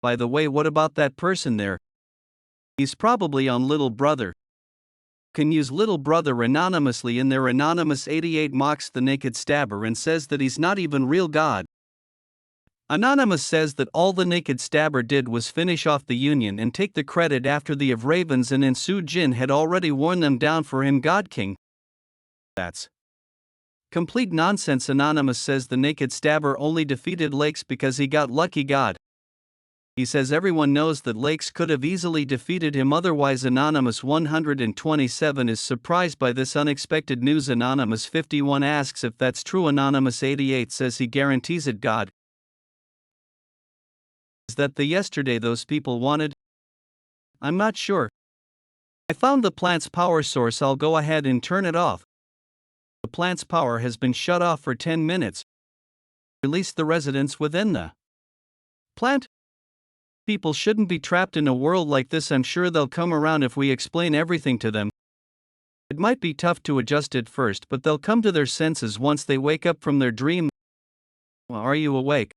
By the way, what about that person there? He's probably on Little Brother. Can use Little Brother anonymously in there. Anonymous 88 mocks the naked stabber and says that he's not even real god. Anonymous says that all the naked stabber did was finish off the Union and take the credit after the of Ravens and Insu Jin had already worn them down for him, God King. That's complete nonsense. Anonymous says the naked stabber only defeated Lakes because he got lucky, God. He says everyone knows that Lakes could have easily defeated him otherwise. Anonymous 127 is surprised by this unexpected news. Anonymous 51 asks if that's true. Anonymous 88 says he guarantees it, God. Is that the yesterday those people wanted? I'm not sure. I found the plant's power source. I'll go ahead and turn it off. The plant's power has been shut off for 10 minutes. Release the residents within the plant. People shouldn't be trapped in a world like this. I'm sure they'll come around if we explain everything to them. It might be tough to adjust at first, but they'll come to their senses once they wake up from their dream. Well, are you awake?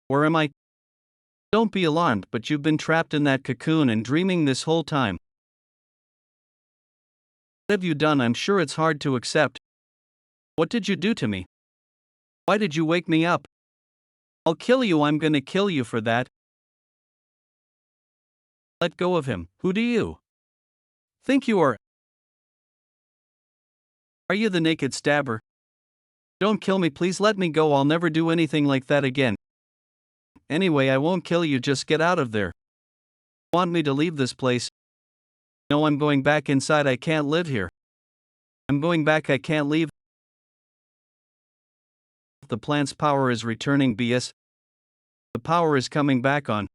Or am I? Don't be alarmed, but you've been trapped in that cocoon and dreaming this whole time. What have you done? I'm sure it's hard to accept. What did you do to me? Why did you wake me up? I'll kill you. I'm gonna kill you for that. Let go of him. Who do you think you are? Are you the naked stabber? Don't kill me, please let me go. I'll never do anything like that again. Anyway, I won't kill you, just get out of there. Want me to leave this place? No, I'm going back inside, I can't live here. I'm going back, I can't leave. The plant's power is returning, BS. The power is coming back on.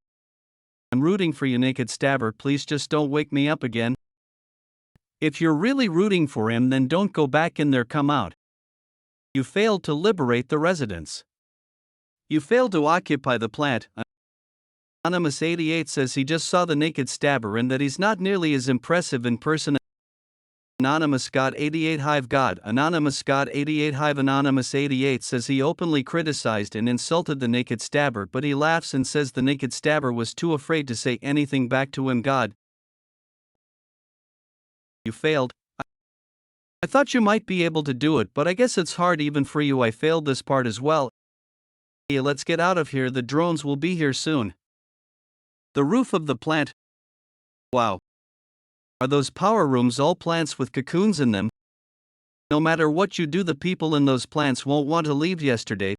I'm rooting for you, naked stabber, please just don't wake me up again. If you're really rooting for him, then don't go back in there, come out. You failed to liberate the residents. You failed to occupy the plant. Anonymous 88 says he just saw the naked stabber and that he's not nearly as impressive in person. Anonymous God 88 Hive God Anonymous God 88 Hive Anonymous 88 says he openly criticized and insulted the naked stabber, but he laughs and says the naked stabber was too afraid to say anything back to him. God, you failed. I thought you might be able to do it, but I guess it's hard even for you. I failed this part as well. Hey, let's get out of here, the drones will be here soon. The roof of the plant. Wow. Are those power rooms all plants with cocoons in them? No matter what you do, the people in those plants won't want to leave. Yesterday,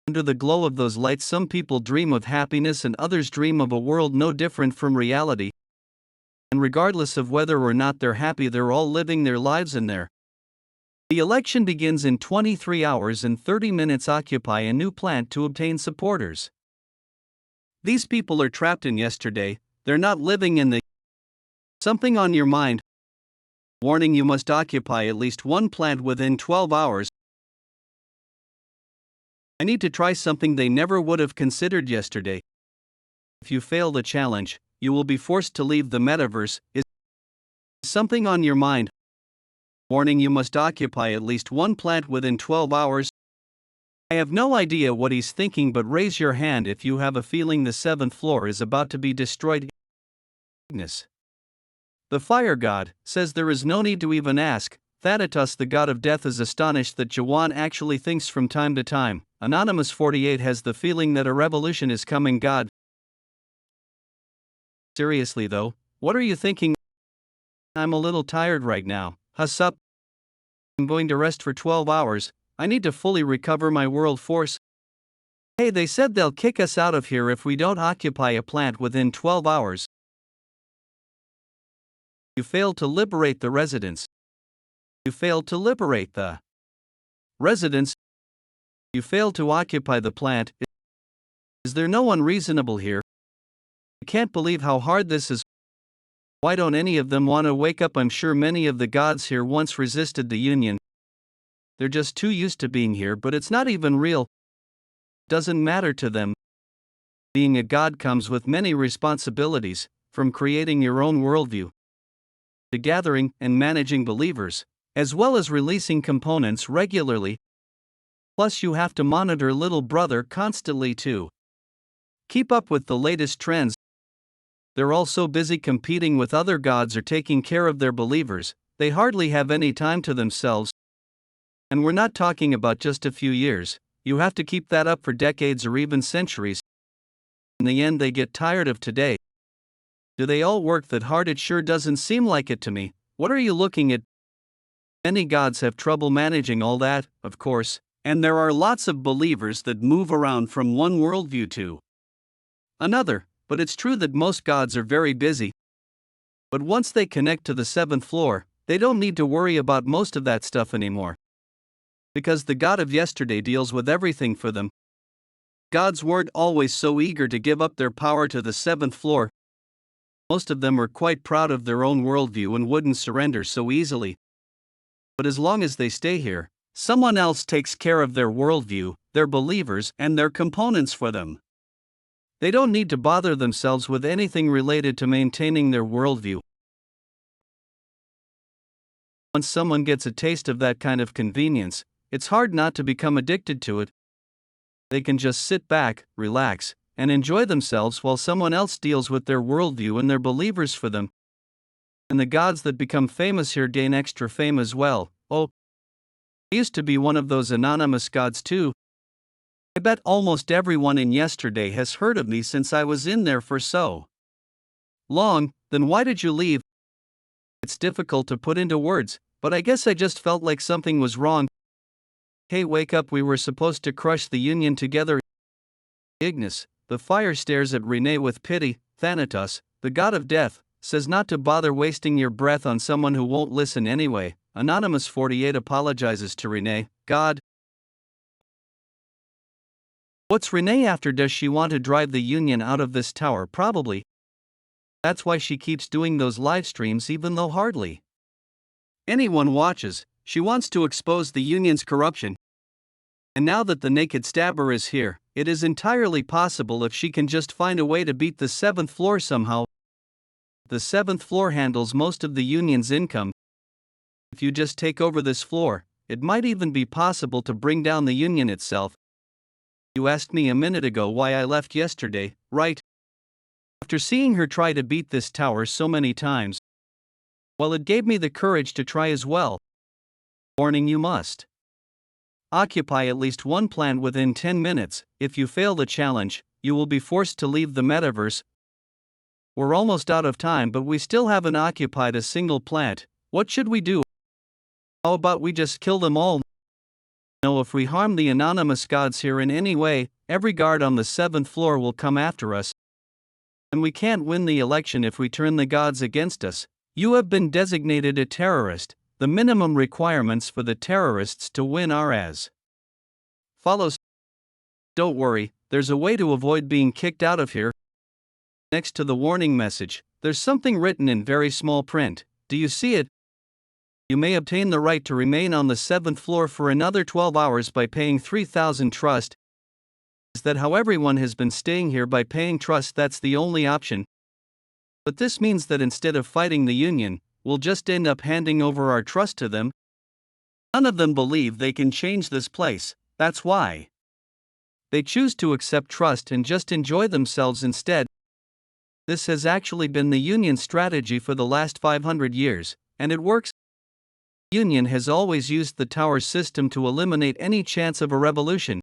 under the glow of those lights, some people dream of happiness and others dream of a world no different from reality. And regardless of whether or not they're happy, they're all living their lives in there. The election begins in 23 hours and 30 minutes. Occupy a new plant to obtain supporters. These people are trapped in yesterday, they're not living in the something on your mind. Warning, you must occupy at least one plant within 12 hours. I need to try something they never would have considered yesterday. If you fail the challenge, you will be forced to leave the metaverse. Is something on your mind? Warning, you must occupy at least one plant within 12 hours. I have no idea what he's thinking, but raise your hand if you have a feeling the 7th floor is about to be destroyed. The fire god says there is no need to even ask. Adatpos, the god of death, is astonished that Jaehwan actually thinks from time to time. Anonymous 48 has the feeling that a revolution is coming. God, seriously though, what are you thinking? I'm a little tired right now. Huss up. I'm going to rest for 12 hours. I need to fully recover my world force. Hey, they said they'll kick us out of here if we don't occupy a plant within 12 hours. You failed to liberate the residents. You failed to liberate the residents. You failed to occupy the plant. Is there no one reasonable here? I can't believe how hard this is. Why don't any of them want to wake up? I'm sure many of the gods here once resisted the union. They're just too used to being here, but it's not even real. Doesn't matter to them. Being a god comes with many responsibilities, from creating your own worldview to gathering and managing believers, as well as releasing components regularly. Plus, you have to monitor little brother constantly too. Keep up with the latest trends. They're all so busy competing with other gods or taking care of their believers, they hardly have any time to themselves. And we're not talking about just a few years, you have to keep that up for decades or even centuries. In the end, they get tired of today. Do they all work that hard? It sure doesn't seem like it to me. What are you looking at? Many gods have trouble managing all that, of course, and there are lots of believers that move around from one worldview to another, but it's true that most gods are very busy. But once they connect to the 7th floor, they don't need to worry about most of that stuff anymore. Because the god of yesterday deals with everything for them. Gods weren't always so eager to give up their power to the 7th floor. Most of them were quite proud of their own worldview and wouldn't surrender so easily. But as long as they stay here, someone else takes care of their worldview, their believers, and their components for them. They don't need to bother themselves with anything related to maintaining their worldview. Once someone gets a taste of that kind of convenience, it's hard not to become addicted to it. They can just sit back, relax, and enjoy themselves while someone else deals with their worldview and their believers for them. And the gods that become famous here gain extra fame as well. Oh, I used to be one of those anonymous gods too. I bet almost everyone in yesterday has heard of me since I was in there for so long. Then why did you leave? It's difficult to put into words, but I guess I just felt like something was wrong. Hey, wake up, we were supposed to crush the union together. Ignis, The fire stares at Renee with pity. Thanatos, the god of death, says not to bother wasting your breath on someone who won't listen anyway. Anonymous 48 apologizes to Renee. God, what's Renee after? Does she want to drive the Union out of this tower? Probably. That's why she keeps doing those live streams even though hardly anyone watches. She wants to expose the Union's corruption. And now that the naked stabber is here, it is entirely possible if she can just find a way to beat the 7th floor somehow. The 7th floor handles most of the Union's income. If you just take over this floor, it might even be possible to bring down the Union itself. You asked me a minute ago why I left yesterday, right? After seeing her try to beat this tower so many times, well, it gave me the courage to try as well. Warning: you must occupy at least one plant within 10 minutes. If you fail the challenge, you will be forced to leave the metaverse. We're almost out of time, but we still haven't occupied a single plant. What should we do? How about we just kill them all? No, if we harm the anonymous gods here in any way, every guard on the 7th floor will come after us. And we can't win the election if we turn the gods against us. You have been designated a terrorist. The minimum requirements for the terrorists to win are as follows. Don't worry, there's a way to avoid being kicked out of here. Next to the warning message, there's something written in very small print. Do you see it? You may obtain the right to remain on the 7th floor for another 12 hours by paying 3,000 trust. Is that how everyone has been staying here, by paying trust? That's the only option. But this means that instead of fighting the Union, we'll just end up handing over our trust to them. None of them believe they can change this place. That's why they choose to accept trust and just enjoy themselves instead. This has actually been the Union's strategy for the last 500 years, and it works. The Union has always used the tower system to eliminate any chance of a revolution.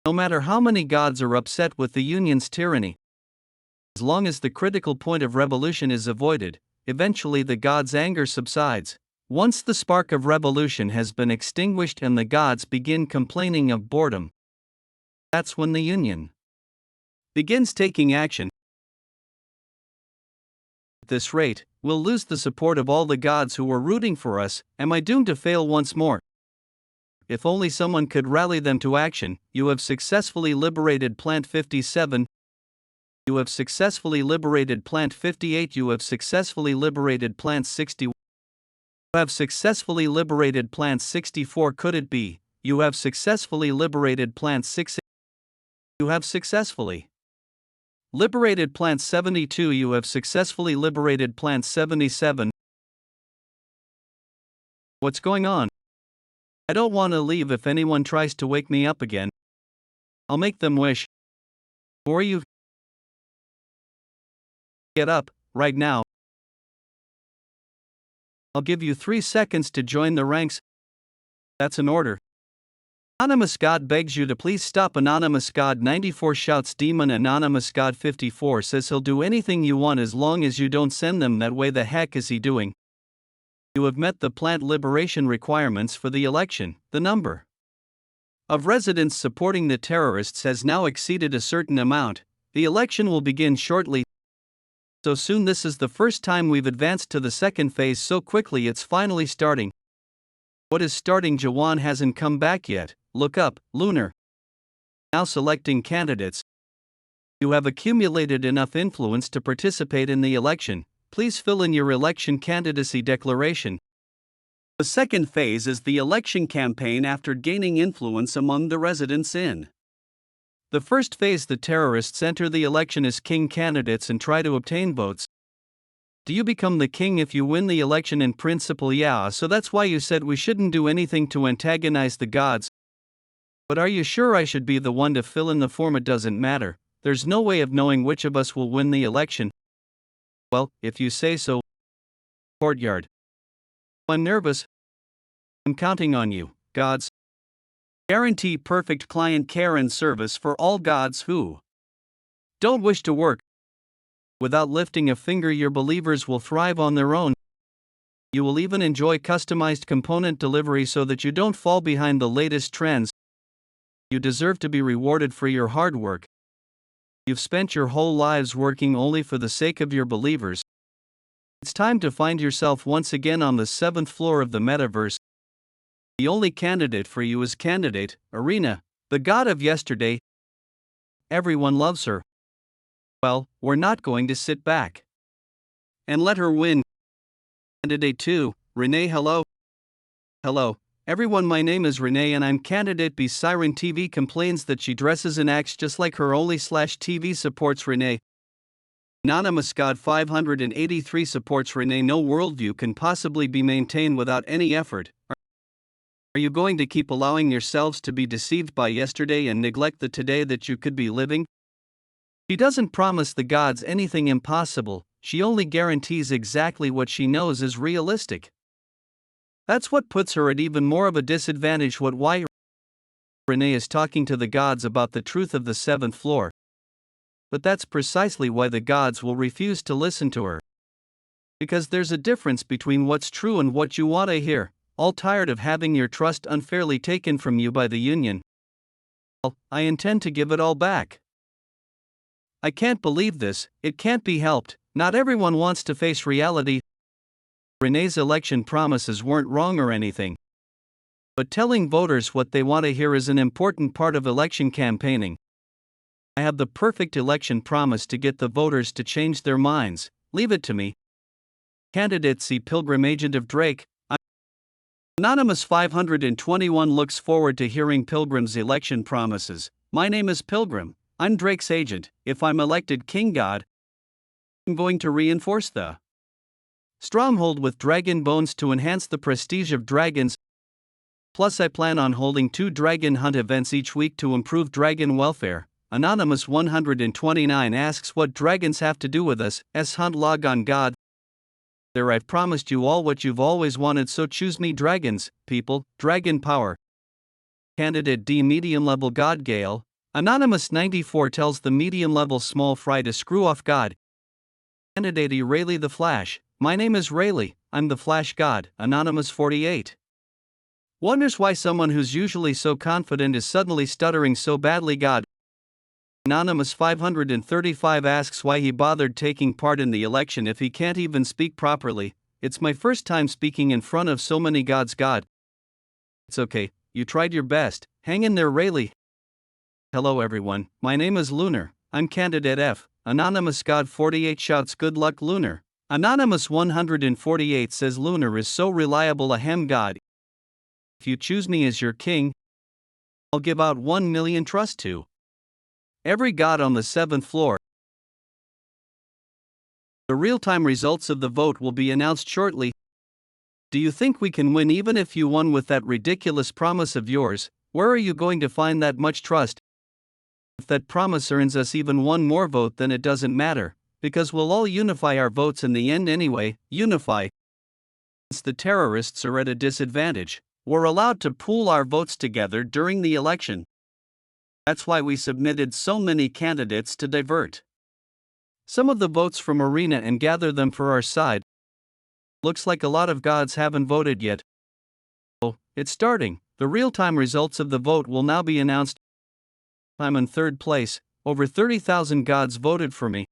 No matter how many gods are upset with the Union's tyranny, as long as the critical point of revolution is avoided, eventually the gods' anger subsides. Once the spark of revolution has been extinguished and the gods begin complaining of boredom, that's when the Union begins taking action. At this rate, we'll lose the support of all the gods who were rooting for us. Am I doomed to fail once more? If only someone could rally them to action. You have successfully liberated Plant 57. You have successfully liberated Plant 58. You have successfully liberated Plant 60. You have successfully liberated Plant 64. Could it be? You have successfully liberated Plant 6. You have successfully liberated Plant 72. You have successfully liberated Plant 77. What's going on? I don't want to leave. If anyone tries to wake me up again, I'll make them wish. Or you get up, right now. I'll give you 3 seconds to join the ranks. That's an order. Anonymous God begs you to please stop. Anonymous God 94 shouts demon. Anonymous God 54 says he'll do anything you want as long as you don't send them that way. The heck is he doing? You have met the plant liberation requirements for the election. The number of residents supporting the terrorists has now exceeded a certain amount. The election will begin shortly. So soon. This is the first time we've advanced to the second phase so quickly. It's finally starting. What is starting? Jaehwan hasn't come back yet. Look up, Lunar. Now selecting candidates. You have accumulated enough influence to participate in the election. Please fill in your election candidacy declaration. The second phase is the election campaign after gaining influence among the residents in the first phase. The terrorists enter the election as king candidates and try to obtain votes. Do you become the king if you win the election? In principle, yeah, so that's why you said we shouldn't do anything to antagonize the gods. But are you sure I should be the one to fill in the form? It doesn't matter. There's no way of knowing which of us will win the election. Well, if you say so. Courtyard. I'm nervous. I'm counting on you, gods. Guarantee perfect client care and service for all gods who don't wish to work. Without lifting a finger, your believers will thrive on their own. You will even enjoy customized component delivery so that you don't fall behind the latest trends. You deserve to be rewarded for your hard work. You've spent your whole lives working only for the sake of your believers. It's time to find yourself once again on the seventh floor of the metaverse. The only candidate for you is candidate Arena, the god of yesterday. Everyone loves her. Well, we're not going to sit back and let her win. Candidate 2, Renee. Hello. Hello, everyone. My name is Renee and I'm candidate B. Siren TV complains that she dresses and acts just like her. Only/TV supports Renee. Anonymous God 583 supports Renee. No worldview can possibly be maintained without any effort. Are you going to keep allowing yourselves to be deceived by yesterday and neglect the today that you could be living? She doesn't promise the gods anything impossible, she only guarantees exactly what she knows is realistic. That's what puts her at even more of a disadvantage. Why Renee is talking to the gods about the truth of the seventh floor. But that's precisely why the gods will refuse to listen to her. Because there's a difference between what's true and what you want to hear, all tired of having your trust unfairly taken from you by the union. Well, I intend to give it all back. I can't believe this, it can't be helped, not everyone wants to face reality. Renee's election promises weren't wrong or anything. But telling voters what they want to hear is an important part of election campaigning. I have the perfect election promise to get the voters to change their minds. Leave it to me. Candidate C. Pilgrim, agent of Drake. Anonymous 521 looks forward to hearing Pilgrim's election promises. My name is Pilgrim. I'm Drake's agent. If I'm elected King God, I'm going to reinforce the stronghold with dragon bones to enhance the prestige of dragons. Plus, I plan on holding 2 dragon hunt events each week to improve dragon welfare. Anonymous 129 asks what dragons have to do with us. Hunt log on God. There, I've promised you all what you've always wanted, so choose me. Dragons, people, dragon power. Candidate D. Medium level God Gale. Anonymous 94 tells the medium level small fry to screw off God. Candidate E. Rayleigh the Flash. My name is Rayleigh, I'm the Flash God. Anonymous 48 wonders why someone who's usually so confident is suddenly stuttering so badly. God. Anonymous 535 asks why he bothered taking part in the election if he can't even speak properly. It's my first time speaking in front of so many gods. God. It's okay, you tried your best, hang in there, Rayleigh. Hello everyone, my name is Lunar, I'm candidate F. Anonymous God 48 shouts good luck, Lunar. Anonymous 148 says Lunar is so reliable, a hem god. If you choose me as your king, I'll give out 1 million trust to every god on the 7th floor. The real-time results of the vote will be announced shortly. Do you think we can win even if you won with that ridiculous promise of yours? Where are you going to find that much trust? If that promise earns us even one more vote, then it doesn't matter, because we'll all unify our votes in the end anyway. Unify. Since the terrorists are at a disadvantage, we're allowed to pool our votes together during the election. That's why we submitted so many candidates to divert some of the votes from Arena and gather them for our side. Looks like a lot of gods haven't voted yet. Oh, it's starting. The real-time results of the vote will now be announced. I'm in 3rd place. Over 30,000 gods voted for me.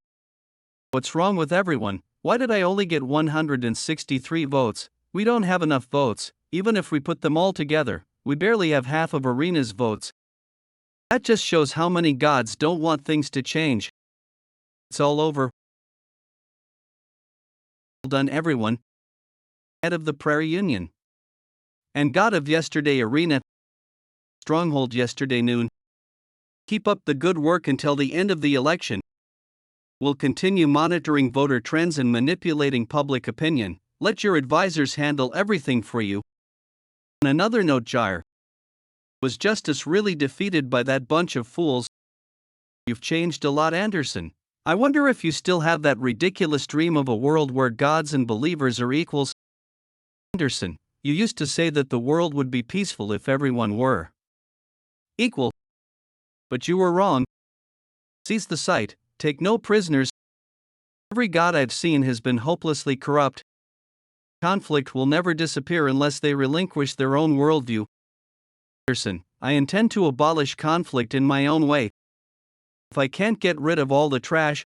What's wrong with everyone? Why did I only get 163 votes? We don't have enough votes. Even if we put them all together, we barely have half of Arena's votes. That just shows how many gods don't want things to change. It's all over. Well done, everyone. Head of the Prairie Union and God of yesterday, Arena. Stronghold yesterday noon. Keep up the good work until the end of the election. We'll continue monitoring voter trends and manipulating public opinion. Let your advisors handle everything for you. On another note, Jair, was justice really defeated by that bunch of fools? You've changed a lot, Anderson. I wonder if you still have that ridiculous dream of a world where gods and believers are equals. Anderson, you used to say that the world would be peaceful if everyone were equal. But you were wrong. Seize the site, take no prisoners. Every god I've seen has been hopelessly corrupt. Conflict will never disappear unless they relinquish their own worldview. Anderson, I intend to abolish conflict in my own way. If I can't get rid of all the trash,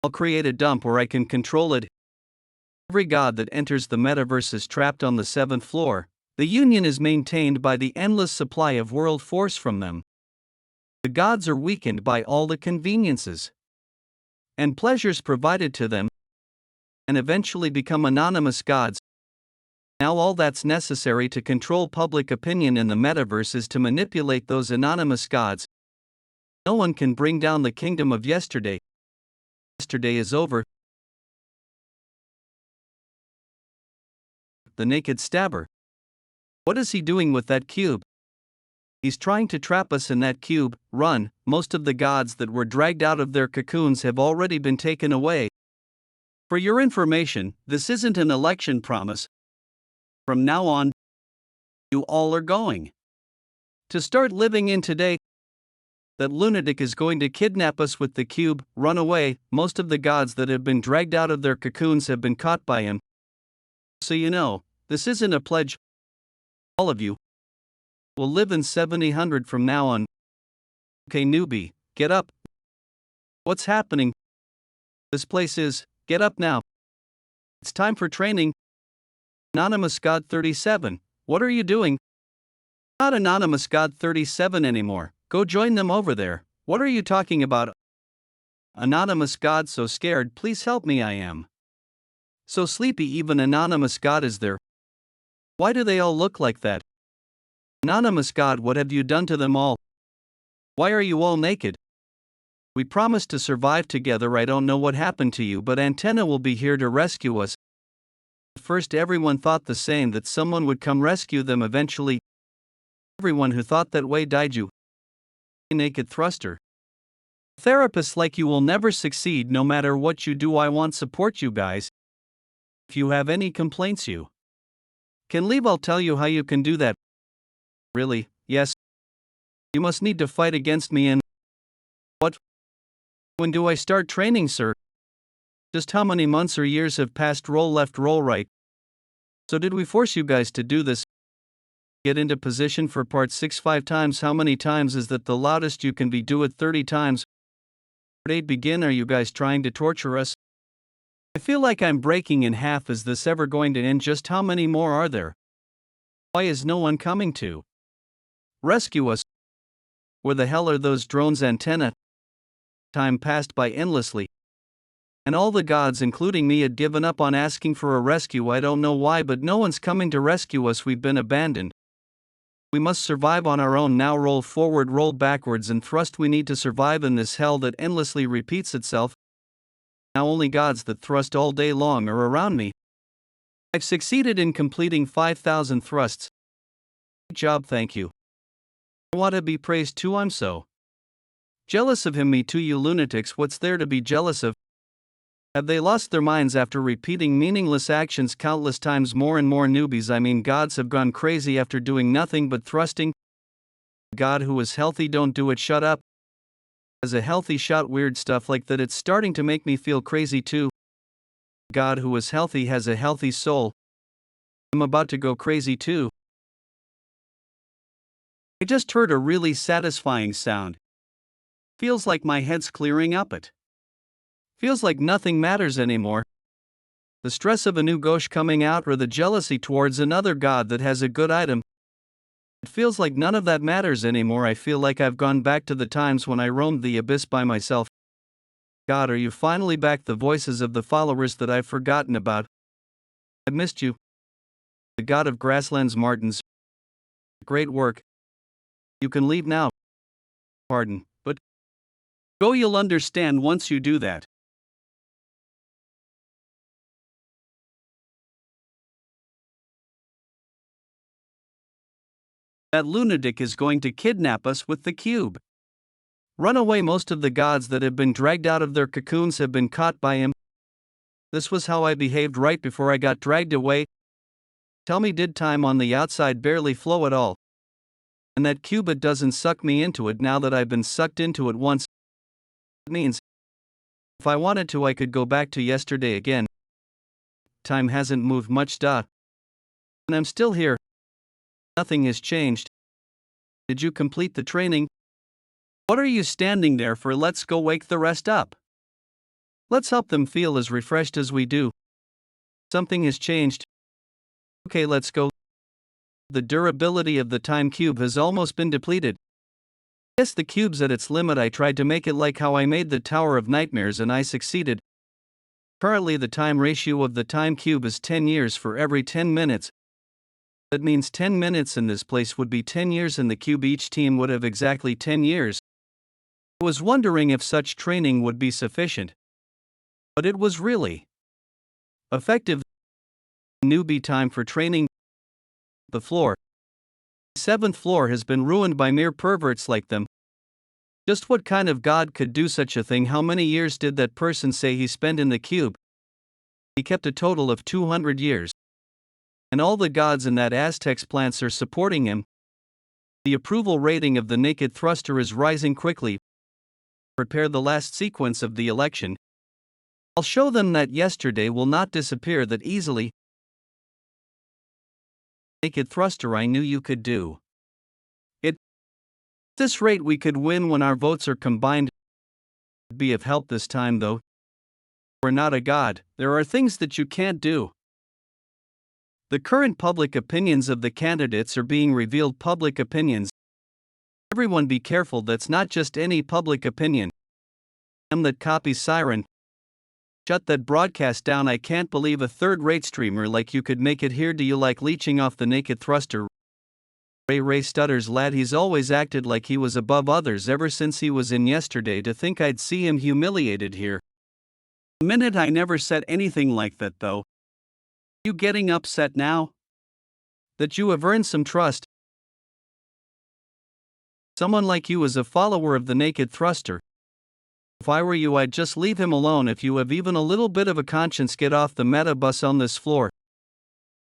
I'll create a dump where I can control it. Every god that enters the metaverse is trapped on the 7th floor. The union is maintained by the endless supply of world force from them. The gods are weakened by all the conveniences and pleasures provided to them, and eventually become anonymous gods. Now all that's necessary to control public opinion in the metaverse is to manipulate those anonymous gods. No one can bring down the kingdom of yesterday. Yesterday is over. The naked stabber. What is he doing with that cube? He's trying to trap us in that cube. Run. Most of the gods that were dragged out of their cocoons have already been taken away. For your information, this isn't an election promise. From now on, you all are going to start living in today. That lunatic is going to kidnap us with the cube. Run away. Most of the gods that have been dragged out of their cocoons have been caught by him. So you know, this isn't a pledge. All of you will live in 7000 from now on. Okay, newbie, get up. What's happening? This place is, get up now. It's time for training. Anonymous God 37, what are you doing? Not Anonymous God 37 anymore. Go join them over there. What are you talking about? Anonymous God so scared, please help me, I am so sleepy, even Anonymous God is there. Why do they all look like that? Anonymous God, what have you done to them all? Why are you all naked? We promised to survive together. I don't know what happened to you, but Antenna will be here to rescue us. At first everyone thought the same, that someone would come rescue them eventually. Everyone who thought that way died. You naked thruster. Therapists like you will never succeed no matter what you do. I want support, you guys. If you have any complaints, you can leave. I'll tell you how you can do that. Really? Yes. You must need to fight against me and what? When do I start training, sir? Just how many months or years have passed? Roll left, roll right. So did we force you guys to do this? Get into position for part 6 5 times. How many times is that the loudest you can be? Do it 30 times. Part 8 begin. Are you guys trying to torture us? I feel like I'm breaking in half. Is this ever going to end? Just how many more are there? Why is no one coming to rescue us? Where the hell are those drones? Antenna? Time passed by endlessly, and all the gods, including me, had given up on asking for a rescue. I don't know why, but no one's coming to rescue us. We've been abandoned. We must survive on our own now. Roll forward, roll backwards, and thrust. We need to survive in this hell that endlessly repeats itself. Now only gods that thrust all day long are around me. I've succeeded in completing 5,000 thrusts. Good job, thank you. I want to be praised too. I'm so jealous of him. Me too, you lunatics. What's there to be jealous of? Have they lost their minds after repeating meaningless actions countless times? More and more newbies, I mean gods, have gone crazy after doing nothing but thrusting. God who is healthy, don't do it, shut up. As a healthy shot, weird stuff like that. It's starting to make me feel crazy too. God who is healthy has a healthy soul. I'm about to go crazy too. I just heard a really satisfying sound. Feels like my head's clearing up. It feels like nothing matters anymore. The stress of a new ghosh coming out, or the jealousy towards another god that has a good item. It feels like none of that matters anymore. I feel like I've gone back to the times when I roamed the abyss by myself. God, are you finally back? The voices of the followers that I've forgotten about. I've missed you. The god of grasslands, Martins. Great work. You can leave now. Pardon, but go, you'll understand once you do that. That lunatic is going to kidnap us with the cube. Run away. Most of the gods that have been dragged out of their cocoons have been caught by him. This was how I behaved right before I got dragged away. Tell me, did time on the outside barely flow at all? And that cube, it doesn't suck me into it now that I've been sucked into it once. It means if I wanted to, I could go back to yesterday again. Time hasn't moved much, and I'm still here. Nothing has changed. Did you complete the training? What are you standing there for? Let's go wake the rest up. Let's help them feel as refreshed as we do. Something has changed. Okay, let's go. The durability of the time cube has almost been depleted. Yes, the cube's at its limit. I tried to make it like how I made the Tower of Nightmares and I succeeded. Currently the time ratio of the time cube is 10 years for every 10 minutes. That means 10 minutes in this place would be 10 years in the cube. Each team would have exactly 10 years. I was wondering if such training would be sufficient. But it was really effective. Newbie time for training. The floor. The 7th floor has been ruined by mere perverts like them. Just what kind of god could do such a thing? How many years did that person say he spent in the cube? He kept a total of 200 years. And all the gods in that Aztec's plants are supporting him. The approval rating of the naked thruster is rising quickly. Prepare the last sequence of the election. I'll show them that yesterday will not disappear that easily. Naked thruster, I knew you could do it. At this rate we could win when our votes are combined. Be of help this time though. We're not a god, there are things that you can't do. The current public opinions of the candidates are being revealed. Public opinions. Everyone be careful, that's not just any public opinion. That copies Siren. Shut that broadcast down. I can't believe a third-rate streamer like you could make it here. Do you like leeching off the naked thruster? Ray stutters. Lad, he's always acted like he was above others ever since he was in yesterday. To think I'd see him humiliated here. A minute, I never said anything like that though. You getting upset now? That you have earned some trust. Someone like you is a follower of the naked thruster. If I were you, I'd just leave him alone. If you have even a little bit of a conscience, get off the meta bus on this floor.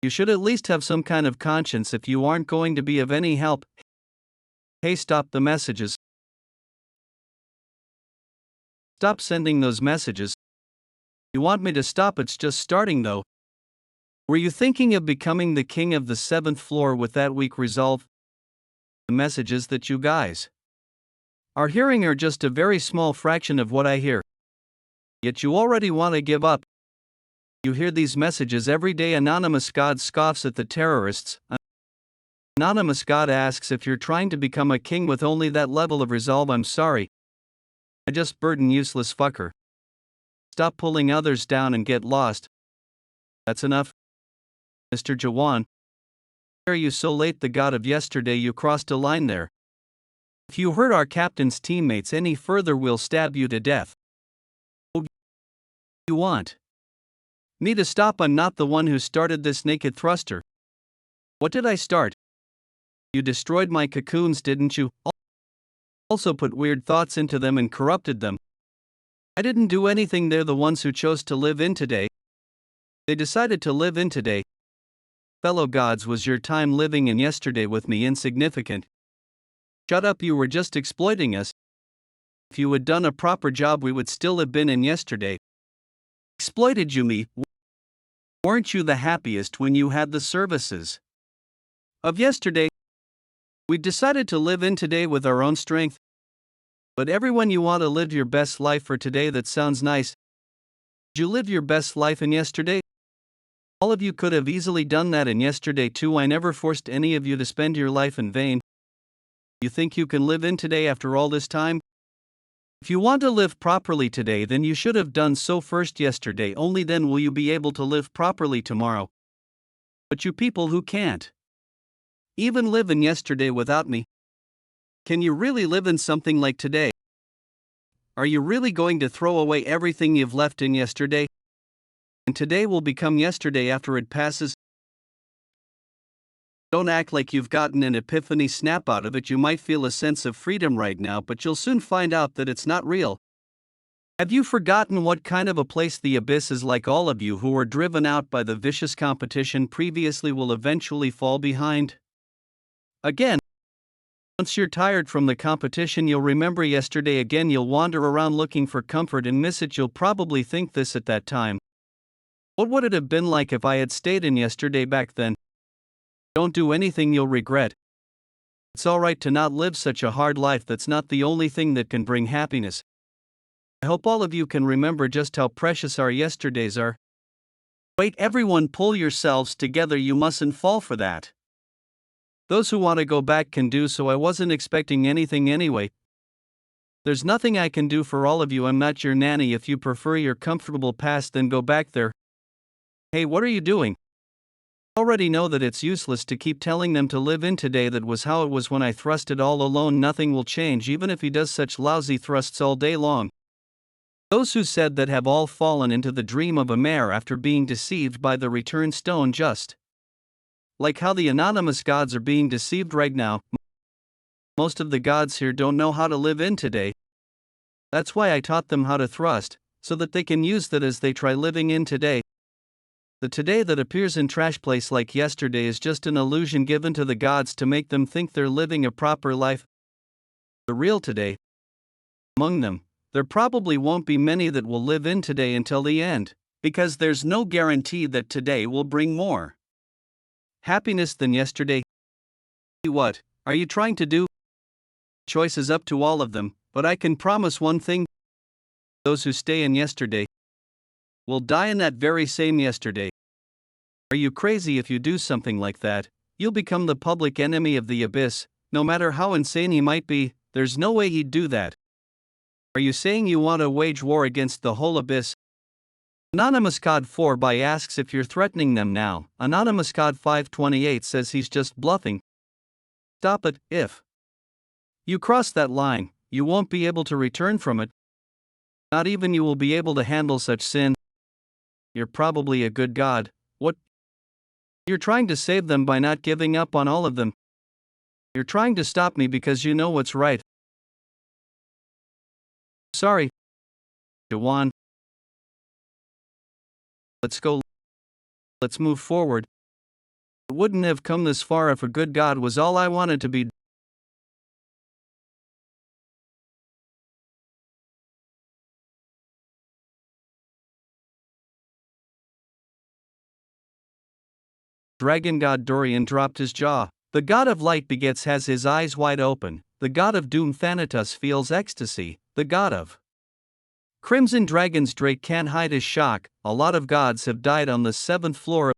You should at least have some kind of conscience if you aren't going to be of any help. Hey, stop the messages. Stop sending those messages. You want me to stop? It's just starting though. Were you thinking of becoming the king of the 7th floor with that weak resolve? The messages that you guys are hearing are just a very small fraction of what I hear. Yet you already want to give up. You hear these messages every day. Anonymous God scoffs at the terrorists. Anonymous God asks if you're trying to become a king with only that level of resolve. I'm sorry. I just burden useless fucker. Stop pulling others down and get lost. That's enough. Mr. Jaehwan. Why are you so late? The god of yesterday, you crossed a line there. If you hurt our captain's teammates any further, we'll stab you to death. Oh, you want me to stop? I'm not the one who started this naked thruster. What did I start? You destroyed my cocoons, didn't you? Also put weird thoughts into them and corrupted them. I didn't do anything. They're the ones who chose to live in today. They decided to live in today. Fellow gods, was your time living in yesterday with me insignificant? Shut up, you were just exploiting us. If you had done a proper job, we would still have been in yesterday. Exploited you me? Weren't you the happiest when you had the services of yesterday? We decided to live in today with our own strength. But everyone, you want to live your best life for today. That sounds nice. Did you live your best life in yesterday? All of you could have easily done that in yesterday too. I never forced any of you to spend your life in vain. You think you can live in today after all this time? If you want to live properly today, then you should have done so first yesterday. Only then will you be able to live properly tomorrow. But you people who can't even live in yesterday without me, can you really live in something like today? Are you really going to throw away everything you've left in yesterday? And today will become yesterday after it passes? Don't act like you've gotten an epiphany. Snap out of it. You might feel a sense of freedom right now, but you'll soon find out that it's not real. Have you forgotten what kind of a place the abyss is like? All of you who were driven out by the vicious competition previously will eventually fall behind. Again, once you're tired from the competition, you'll remember yesterday again. You'll wander around looking for comfort and miss it. You'll probably think this at that time. What would it have been like if I had stayed in yesterday back then? Don't do anything you'll regret. It's alright to not live such a hard life. That's not the only thing that can bring happiness. I hope all of you can remember just how precious our yesterdays are. Wait, everyone, pull yourselves together, you mustn't fall for that. Those who want to go back can do so. I wasn't expecting anything anyway. There's nothing I can do for all of you. I'm not your nanny. If you prefer your comfortable past, then go back there. Hey, what are you doing? I already know that it's useless to keep telling them to live in today. That was how it was when I thrusted all alone. Nothing will change, even if he does such lousy thrusts all day long. Those who said that have all fallen into the dream of a mare after being deceived by the return stone, just like how the anonymous gods are being deceived right now. Most of the gods here don't know how to live in today. That's why I taught them how to thrust, so that they can use that as they try living in today. The today that appears in trash place like yesterday is just an illusion given to the gods to make them think they're living a proper life. The real today, among them, there probably won't be many that will live in today until the end, because there's no guarantee that today will bring more happiness than yesterday. What are you trying to do? Choice is up to all of them, but I can promise one thing: those who stay in yesterday will die in that very same yesterday. Are you crazy? If you do something like that, you'll become the public enemy of the abyss. No matter how insane he might be, there's no way he'd do that. Are you saying you want to wage war against the whole abyss? Anonymous God 4 by asks if you're threatening them now. Anonymous God 528 says he's just bluffing. Stop it. If you cross that line, you won't be able to return from it. Not even you will be able to handle such sin. You're probably a good god. What? You're trying to save them by not giving up on all of them. You're trying to stop me because you know what's right. Sorry, Jaehwan. Let's go. Let's move forward. It wouldn't have come this far if a good god was all I wanted to be. Dragon god Dorian dropped his jaw. The god of light begets has his eyes wide open. The god of doom Thanatos feels ecstasy. The god of Crimson Dragon's Drake can't hide his shock. A lot of gods have died on the 7th floor.